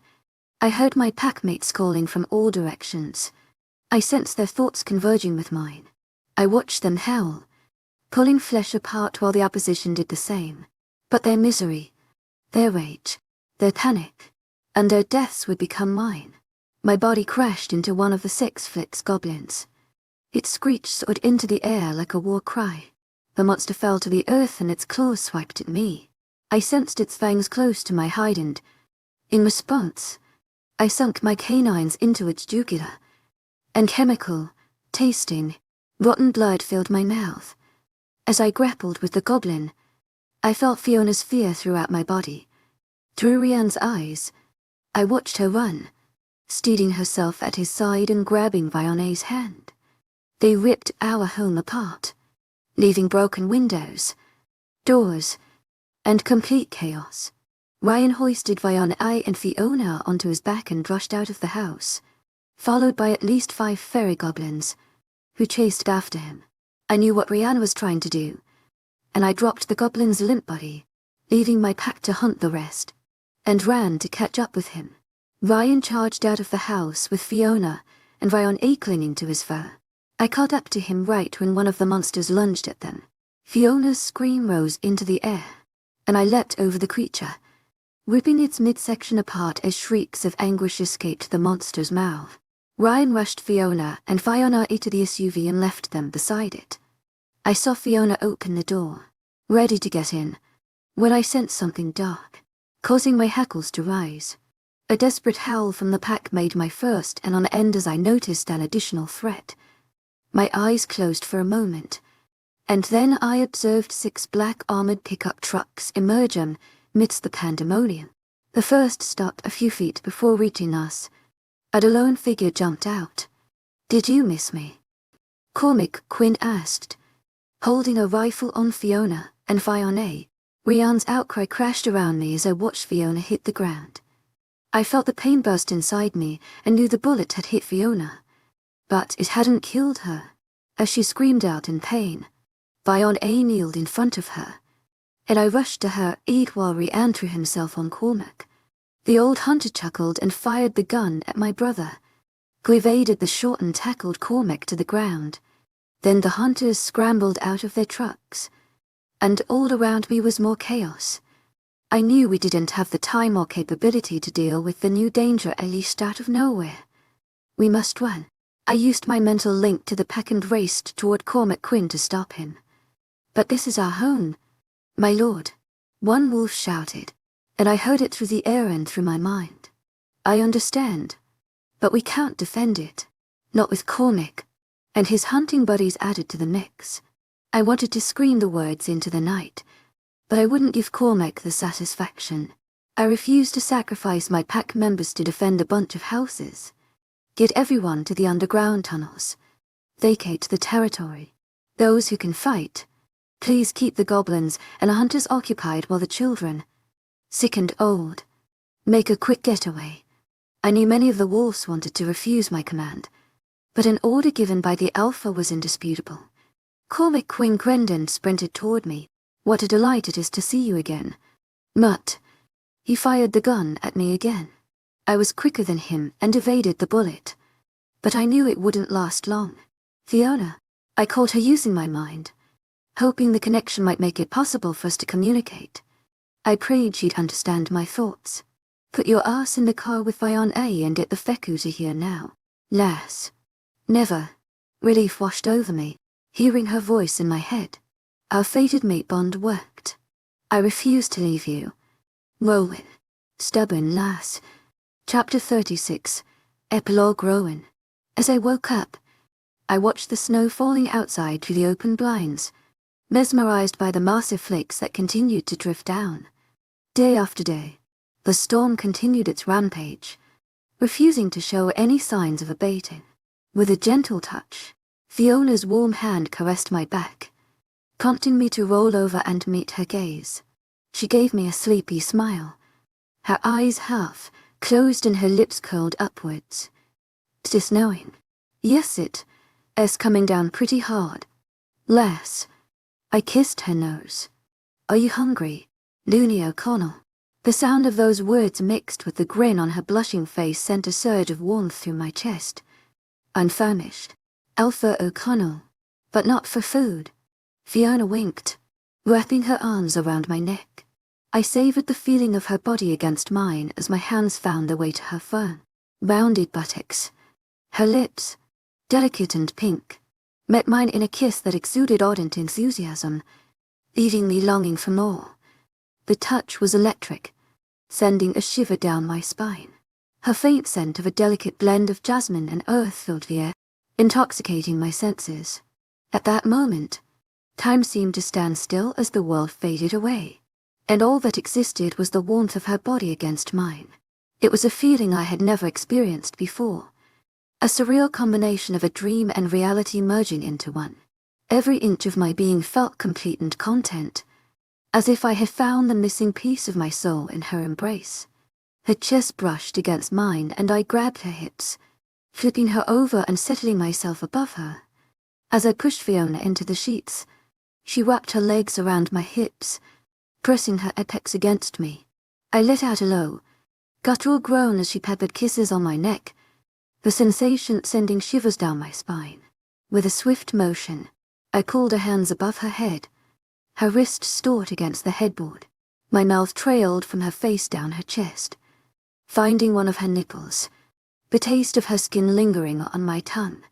I heard my packmates calling from all directions. I sensed their thoughts converging with mine. I watched them howl, pulling flesh apart while the opposition did the same. But their misery, their rage, their panic, and their deaths would become mine. My body crashed into one of the sex flex goblins. Its screech soared into the air like a war cry. The monster fell to the earth and its claws swiped at me. I sensed its fangs close to my hide and, in response, I sunk my canines into its jugular, and chemical, tasting, rotten blood filled my mouth. As I grappled with the goblin, I felt Fiona's fear throughout my body. Through Rian's eyes, I watched her run, steadying herself at his side and grabbing Fiona's hand. They ripped our home apart, leaving broken windows, doors, and complete chaos. Ryan hoisted Fiona and Fiona onto his back and rushed out of the house, followed by at least 5 fairy goblins, who chased after him. I knew what Ryan was trying to do, and I dropped the goblin's limp body, leaving my pack to hunt the rest, and ran to catch up with him. Ryan charged out of the house with Fiona and Fiona clinging to his fur. I caught up to him right when one of the monsters lunged at them. Fiona's scream rose into the air, and I leapt over the creature, ripping its midsection apart as shrieks of anguish escaped the monster's mouth. Ryan rushed Fiona and Fiona into the SUV and left them beside it. I saw Fiona open the door, ready to get in, when I sensed something dark, causing my hackles to rise. A desperate howl from the pack made my first and on end as I noticed an additional threat. My eyes closed for a moment, and then I observed 6 black armored pickup trucks emerge amidst the pandemonium. The first stopped a few feet before reaching us, and a lone figure jumped out. "Did you miss me?" Cormac Quinn asked, holding a rifle on Fiona and Fiona. Rian's outcry crashed around me as I watched Fiona hit the ground. I felt the pain burst inside me and knew the bullet had hit Fiona, but it hadn't killed her. As she screamed out in pain, Fiona kneeled in front of her, and I rushed to her aid while Rian threw himself on Cormac. The old hunter chuckled and fired the gun at my brother, who evaded the shot and tackled Cormac to the ground. Then the hunters scrambled out of their trucks, and all around me was more chaos. I knew we didn't have the time or capability to deal with the new danger unleashed out of nowhere. We must run. I used my mental link to the pack and raced toward Cormac Quinn to stop him. "But this is our home, my lord," one wolf shouted, and I heard it through the air and through my mind. "I understand, but we can't defend it, not with Cormac," and his hunting buddies added to the mix. I wanted to scream the words into the night, but I wouldn't give Cormac the satisfaction. I refused to sacrifice my pack members to defend a bunch of houses. Get everyone to the underground tunnels. Vacate the territory. Those who can fight, please keep the goblins and hunters occupied while the children, sick and old, make a quick getaway. I knew many of the wolves wanted to refuse my command, but an order given by the Alpha was indisputable. Cormac Quinn Crendon sprinted toward me. "What a delight it is to see you again." But he fired the gun at me again. I was quicker than him and evaded the bullet, but I knew it wouldn't last long. "Fiona," I called her using my mind, hoping the connection might make it possible for us to communicate. I prayed she'd understand my thoughts. "Put your ass in the car with Fiona and get the Feku to here now." "Lass." "Never." Relief washed over me, hearing her voice in my head. Our fated mate bond worked. "I refuse to leave you." "Rowan." Stubborn lass. Chapter 36. Epilogue Rowan. As I woke up, I watched the snow falling outside through the open blinds, mesmerized by the massive flakes that continued to drift down. Day after day, the storm continued its rampage, refusing to show any signs of abating. With a gentle touch, Fiona's warm hand caressed my back, prompting me to roll over and meet her gaze. She gave me a sleepy smile, her eyes half closed and her lips curled upwards. "'Tis snowing." "Yes, it's coming down pretty hard." "Lass." I kissed her nose. "Are you hungry?" "Looney O'Connell." The sound of those words mixed with the grin on her blushing face sent a surge of warmth through my chest. "I'm famished." "Alpha O'Connell, but not for food." Fiona winked, wrapping her arms around my neck. I savored the feeling of her body against mine as my hands found their way to her firm, rounded buttocks. Her lips, delicate and pink, met mine in a kiss that exuded ardent enthusiasm, leaving me longing for more. The touch was electric, sending a shiver down my spine. Her faint scent of a delicate blend of jasmine and earth filled the air, intoxicating my senses. At that moment, time seemed to stand still as the world faded away, and all that existed was the warmth of her body against mine. It was a feeling I had never experienced before, a surreal combination of a dream and reality merging into one. Every inch of my being felt complete and content, as if I had found the missing piece of my soul in her embrace. Her chest brushed against mine and I grabbed her hips, flipping her over and settling myself above her. As I pushed Fiona into the sheets, she wrapped her legs around my hips, pressing her apex against me. I let out a low, guttural groan as she peppered kisses on my neck, the sensation sending shivers down my spine. With a swift motion, I pulled her hands above her head, her wrist stored against the headboard. My mouth trailed from her face down her chest, finding one of her nipples, the taste of her skin lingering on my tongue.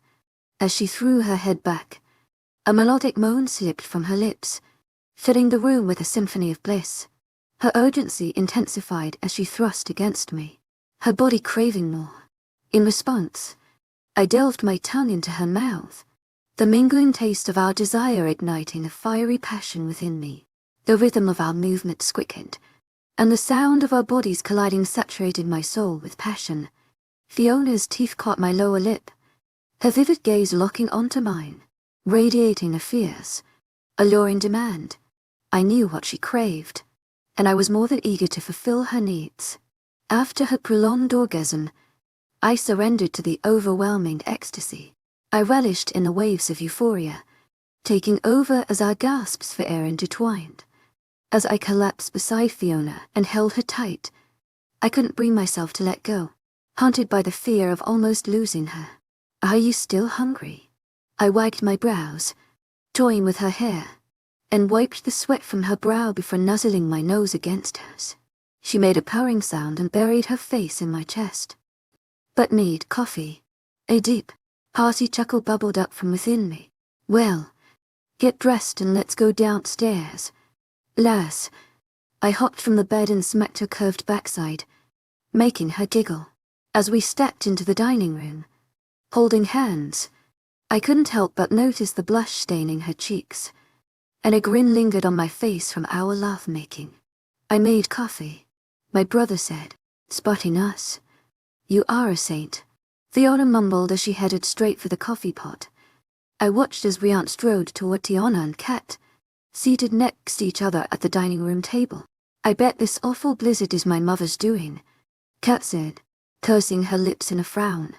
As she threw her head back, a melodic moan slipped from her lips, filling the room with a symphony of bliss. Her urgency intensified as she thrust against me, her body craving more. In response, I delved my tongue into her mouth, the mingling taste of our desire igniting a fiery passion within me. The rhythm of our movements quickened, and the sound of our bodies colliding saturated my soul with passion. Fiona's teeth caught my lower lip, her vivid gaze locking onto mine, radiating a fierce, alluring demand. I knew what she craved, and I was more than eager to fulfill her needs. After her prolonged orgasm, I surrendered to the overwhelming ecstasy. I relished in the waves of euphoria, taking over as our gasps for air intertwined. As I collapsed beside Fiona and held her tight, I couldn't bring myself to let go, haunted by the fear of almost losing her. "Are you still hungry?" I wagged my brows, toying with her hair, and wiped the sweat from her brow before nuzzling my nose against hers. She made a purring sound and buried her face in my chest. "But need coffee." A deep, hearty chuckle bubbled up from within me. "Well, get dressed and let's go downstairs." "Lass." I hopped from the bed and smacked her curved backside, making her giggle. As we stepped into the dining room, holding hands, I couldn't help but notice the blush staining her cheeks, and a grin lingered on my face from our laugh-making. "I made coffee," my brother said, spotting us. "You are a saint," Fiona mumbled as she headed straight for the coffee pot. I watched as we strode toward Tiana and Kat, seated next to each other at the dining room table. "I bet this awful blizzard is my mother's doing," Kat said, pursing her lips in a frown.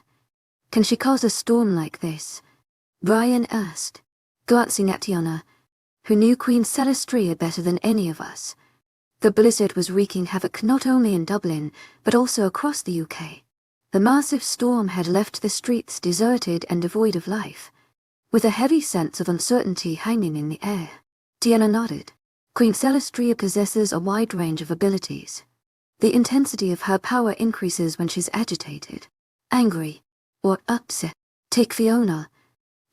"Can she cause a storm like this?" Brian asked, glancing at Tiana, who knew Queen Celestria better than any of us. The blizzard was wreaking havoc not only in Dublin, but also across the UK. The massive storm had left the streets deserted and devoid of life, with a heavy sense of uncertainty hanging in the air. Tiana nodded. Queen Celestria possesses a wide range of abilities. The intensity of her power increases when she's agitated, angry, or upset. Take Fiona,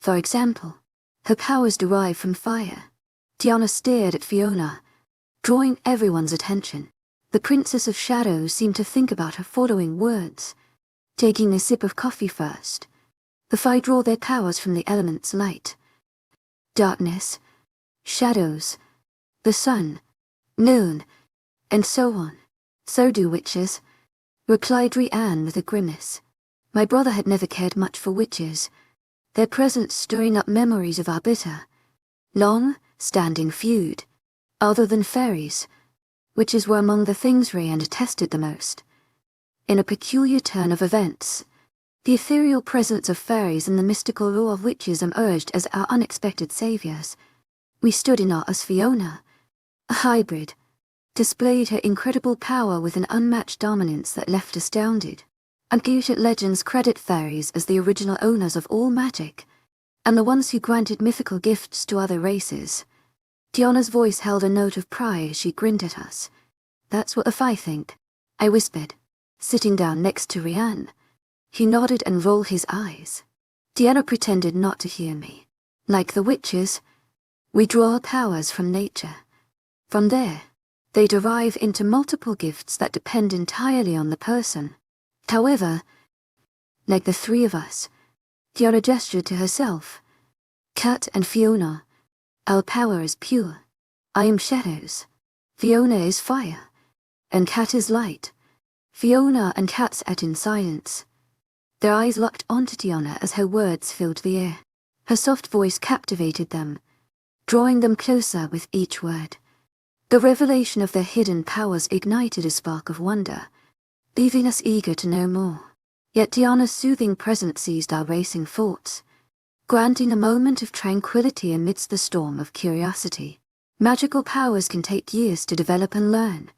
for example. Her powers derive from fire. Tiana stared at Fiona, drawing everyone's attention. The Princess of Shadows seemed to think about her following words, taking a sip of coffee first. The five draw their powers from the elements light, darkness, shadows, the sun, noon, and so on. So do witches, replied Rianne with a grimace. My brother had never cared much for witches, their presence stirring up memories of our bitter, long-standing feud. Other than fairies, witches were among the things Rianne detested the most. In a peculiar turn of events, the ethereal presence of fairies and the mystical lore of witches emerged as our unexpected saviors. We stood in awe as Fiona, a hybrid, displayed her incredible power with an unmatched dominance that left astounded. Ancient legends credit fairies as the original owners of all magic, and the ones who granted mythical gifts to other races. Tiana's voice held a note of pride as she grinned at us. That's what I think, I whispered, sitting down next to Rianne. He nodded and rolled his eyes. Tiana pretended not to hear me. Like the witches, we draw powers from nature. From there, they derive into multiple gifts that depend entirely on the person. However, like the three of us, Tiana gestured to herself. Kat and Fiona, our power is pure. I am shadows. Fiona is fire. And Kat is light. Fiona and Kat sat in silence. Their eyes locked onto Tiana as her words filled the air. Her soft voice captivated them, drawing them closer with each word. The revelation of their hidden powers ignited a spark of wonder, leaving us eager to know more. Yet Tiana's soothing presence seized our racing thoughts, granting a moment of tranquility amidst the storm of curiosity. Magical powers can take years to develop and learn.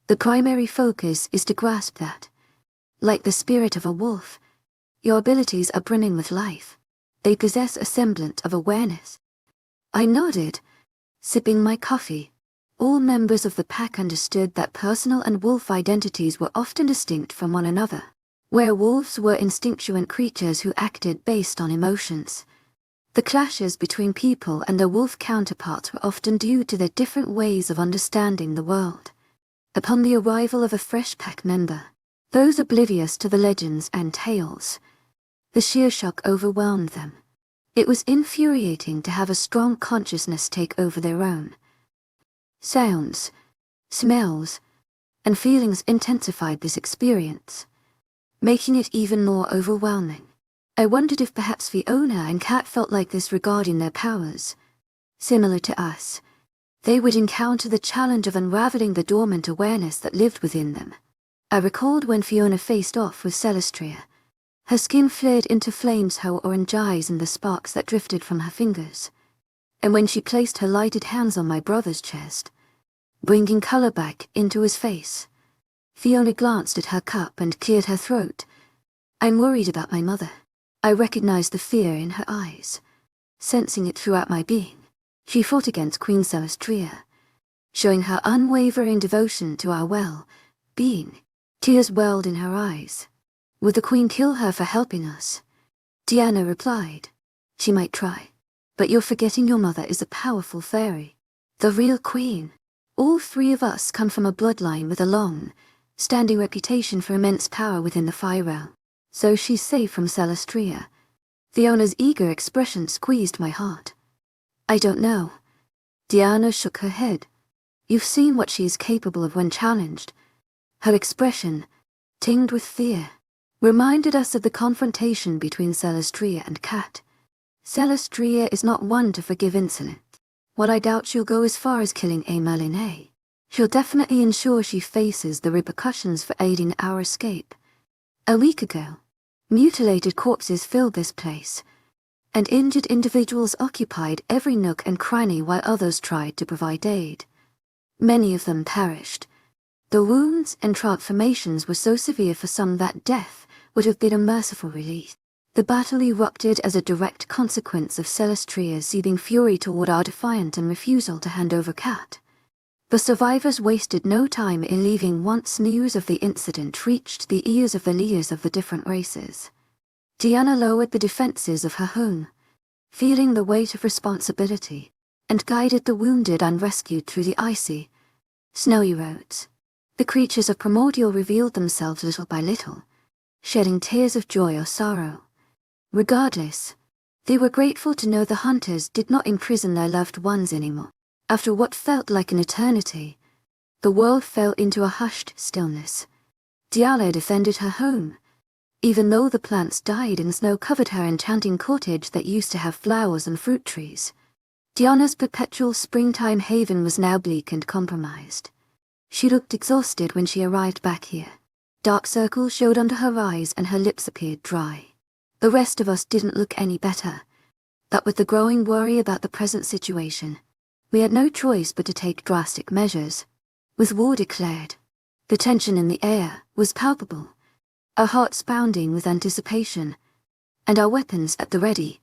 The primary focus is to grasp that, like the spirit of a wolf, your abilities are brimming with life. They possess a semblance of awareness. I nodded, sipping my coffee. All members of the pack understood that personal and wolf identities were often distinct from one another. Werewolves were instinctual creatures who acted based on emotions. The clashes between people and their wolf counterparts were often due to their different ways of understanding the world. Upon the arrival of a fresh pack member, those oblivious to the legends and tales, the sheer shock overwhelmed them. It was infuriating to have a strong consciousness take over their own. Sounds, smells, and feelings intensified this experience, making it even more overwhelming. I wondered if perhaps Fiona and Kat felt like this regarding their powers. Similar to us, they would encounter the challenge of unraveling the dormant awareness that lived within them. I recalled when Fiona faced off with Celestria. Her skin flared into flames, her orange eyes and the sparks that drifted from her fingers. And when she placed her lighted hands on my brother's chest, bringing color back into his face, Fiona glanced at her cup and cleared her throat. I'm worried about my mother. I recognized the fear in her eyes, sensing it throughout my being. She fought against Queen Celestria, showing her unwavering devotion to our well-being. Tears welled in her eyes. Would the Queen kill her for helping us? Tiana replied. She might try. But you're forgetting your mother is a powerful fairy. The real Queen. All three of us come from a bloodline with a long-standing reputation for immense power within the fire realm. So she's safe from Celestria. Fiona's eager expression squeezed my heart. I don't know. Tiana shook her head. You've seen what she is capable of when challenged. Her expression, tinged with fear, reminded us of the confrontation between Celestria and Kat. Celestria is not one to forgive insolence. While I doubt she'll go as far as killing Merlinet, she'll definitely ensure she faces the repercussions for aiding our escape. A week ago, mutilated corpses filled this place, and injured individuals occupied every nook and cranny while others tried to provide aid. Many of them perished. The wounds and transformations were so severe for some that death would have been a merciful release. The battle erupted as a direct consequence of Celestria's seething fury toward our defiant and refusal to hand over Kat. The survivors wasted no time in leaving once news of the incident reached the ears of the leaders of the different races. Tiana lowered the defenses of her home, feeling the weight of responsibility, and guided the wounded and rescued through the icy, snowy roads. The creatures of Primordial revealed themselves little by little, shedding tears of joy or sorrow. Regardless, they were grateful to know the hunters did not imprison their loved ones anymore. After what felt like an eternity, the world fell into a hushed stillness. Diala defended her home, even though the plants died and snow covered her enchanting cottage that used to have flowers and fruit trees. Diana's perpetual springtime haven was now bleak and compromised. She looked exhausted when she arrived back here. Dark circles showed under her eyes and her lips appeared dry. The rest of us didn't look any better, but with the growing worry about the present situation, we had no choice but to take drastic measures. With war declared, the tension in the air was palpable, our hearts pounding with anticipation, and our weapons at the ready.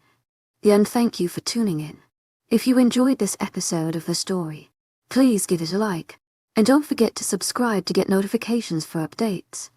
And thank you for tuning in. If you enjoyed this episode of the story, please give it a like, and don't forget to subscribe to get notifications for updates.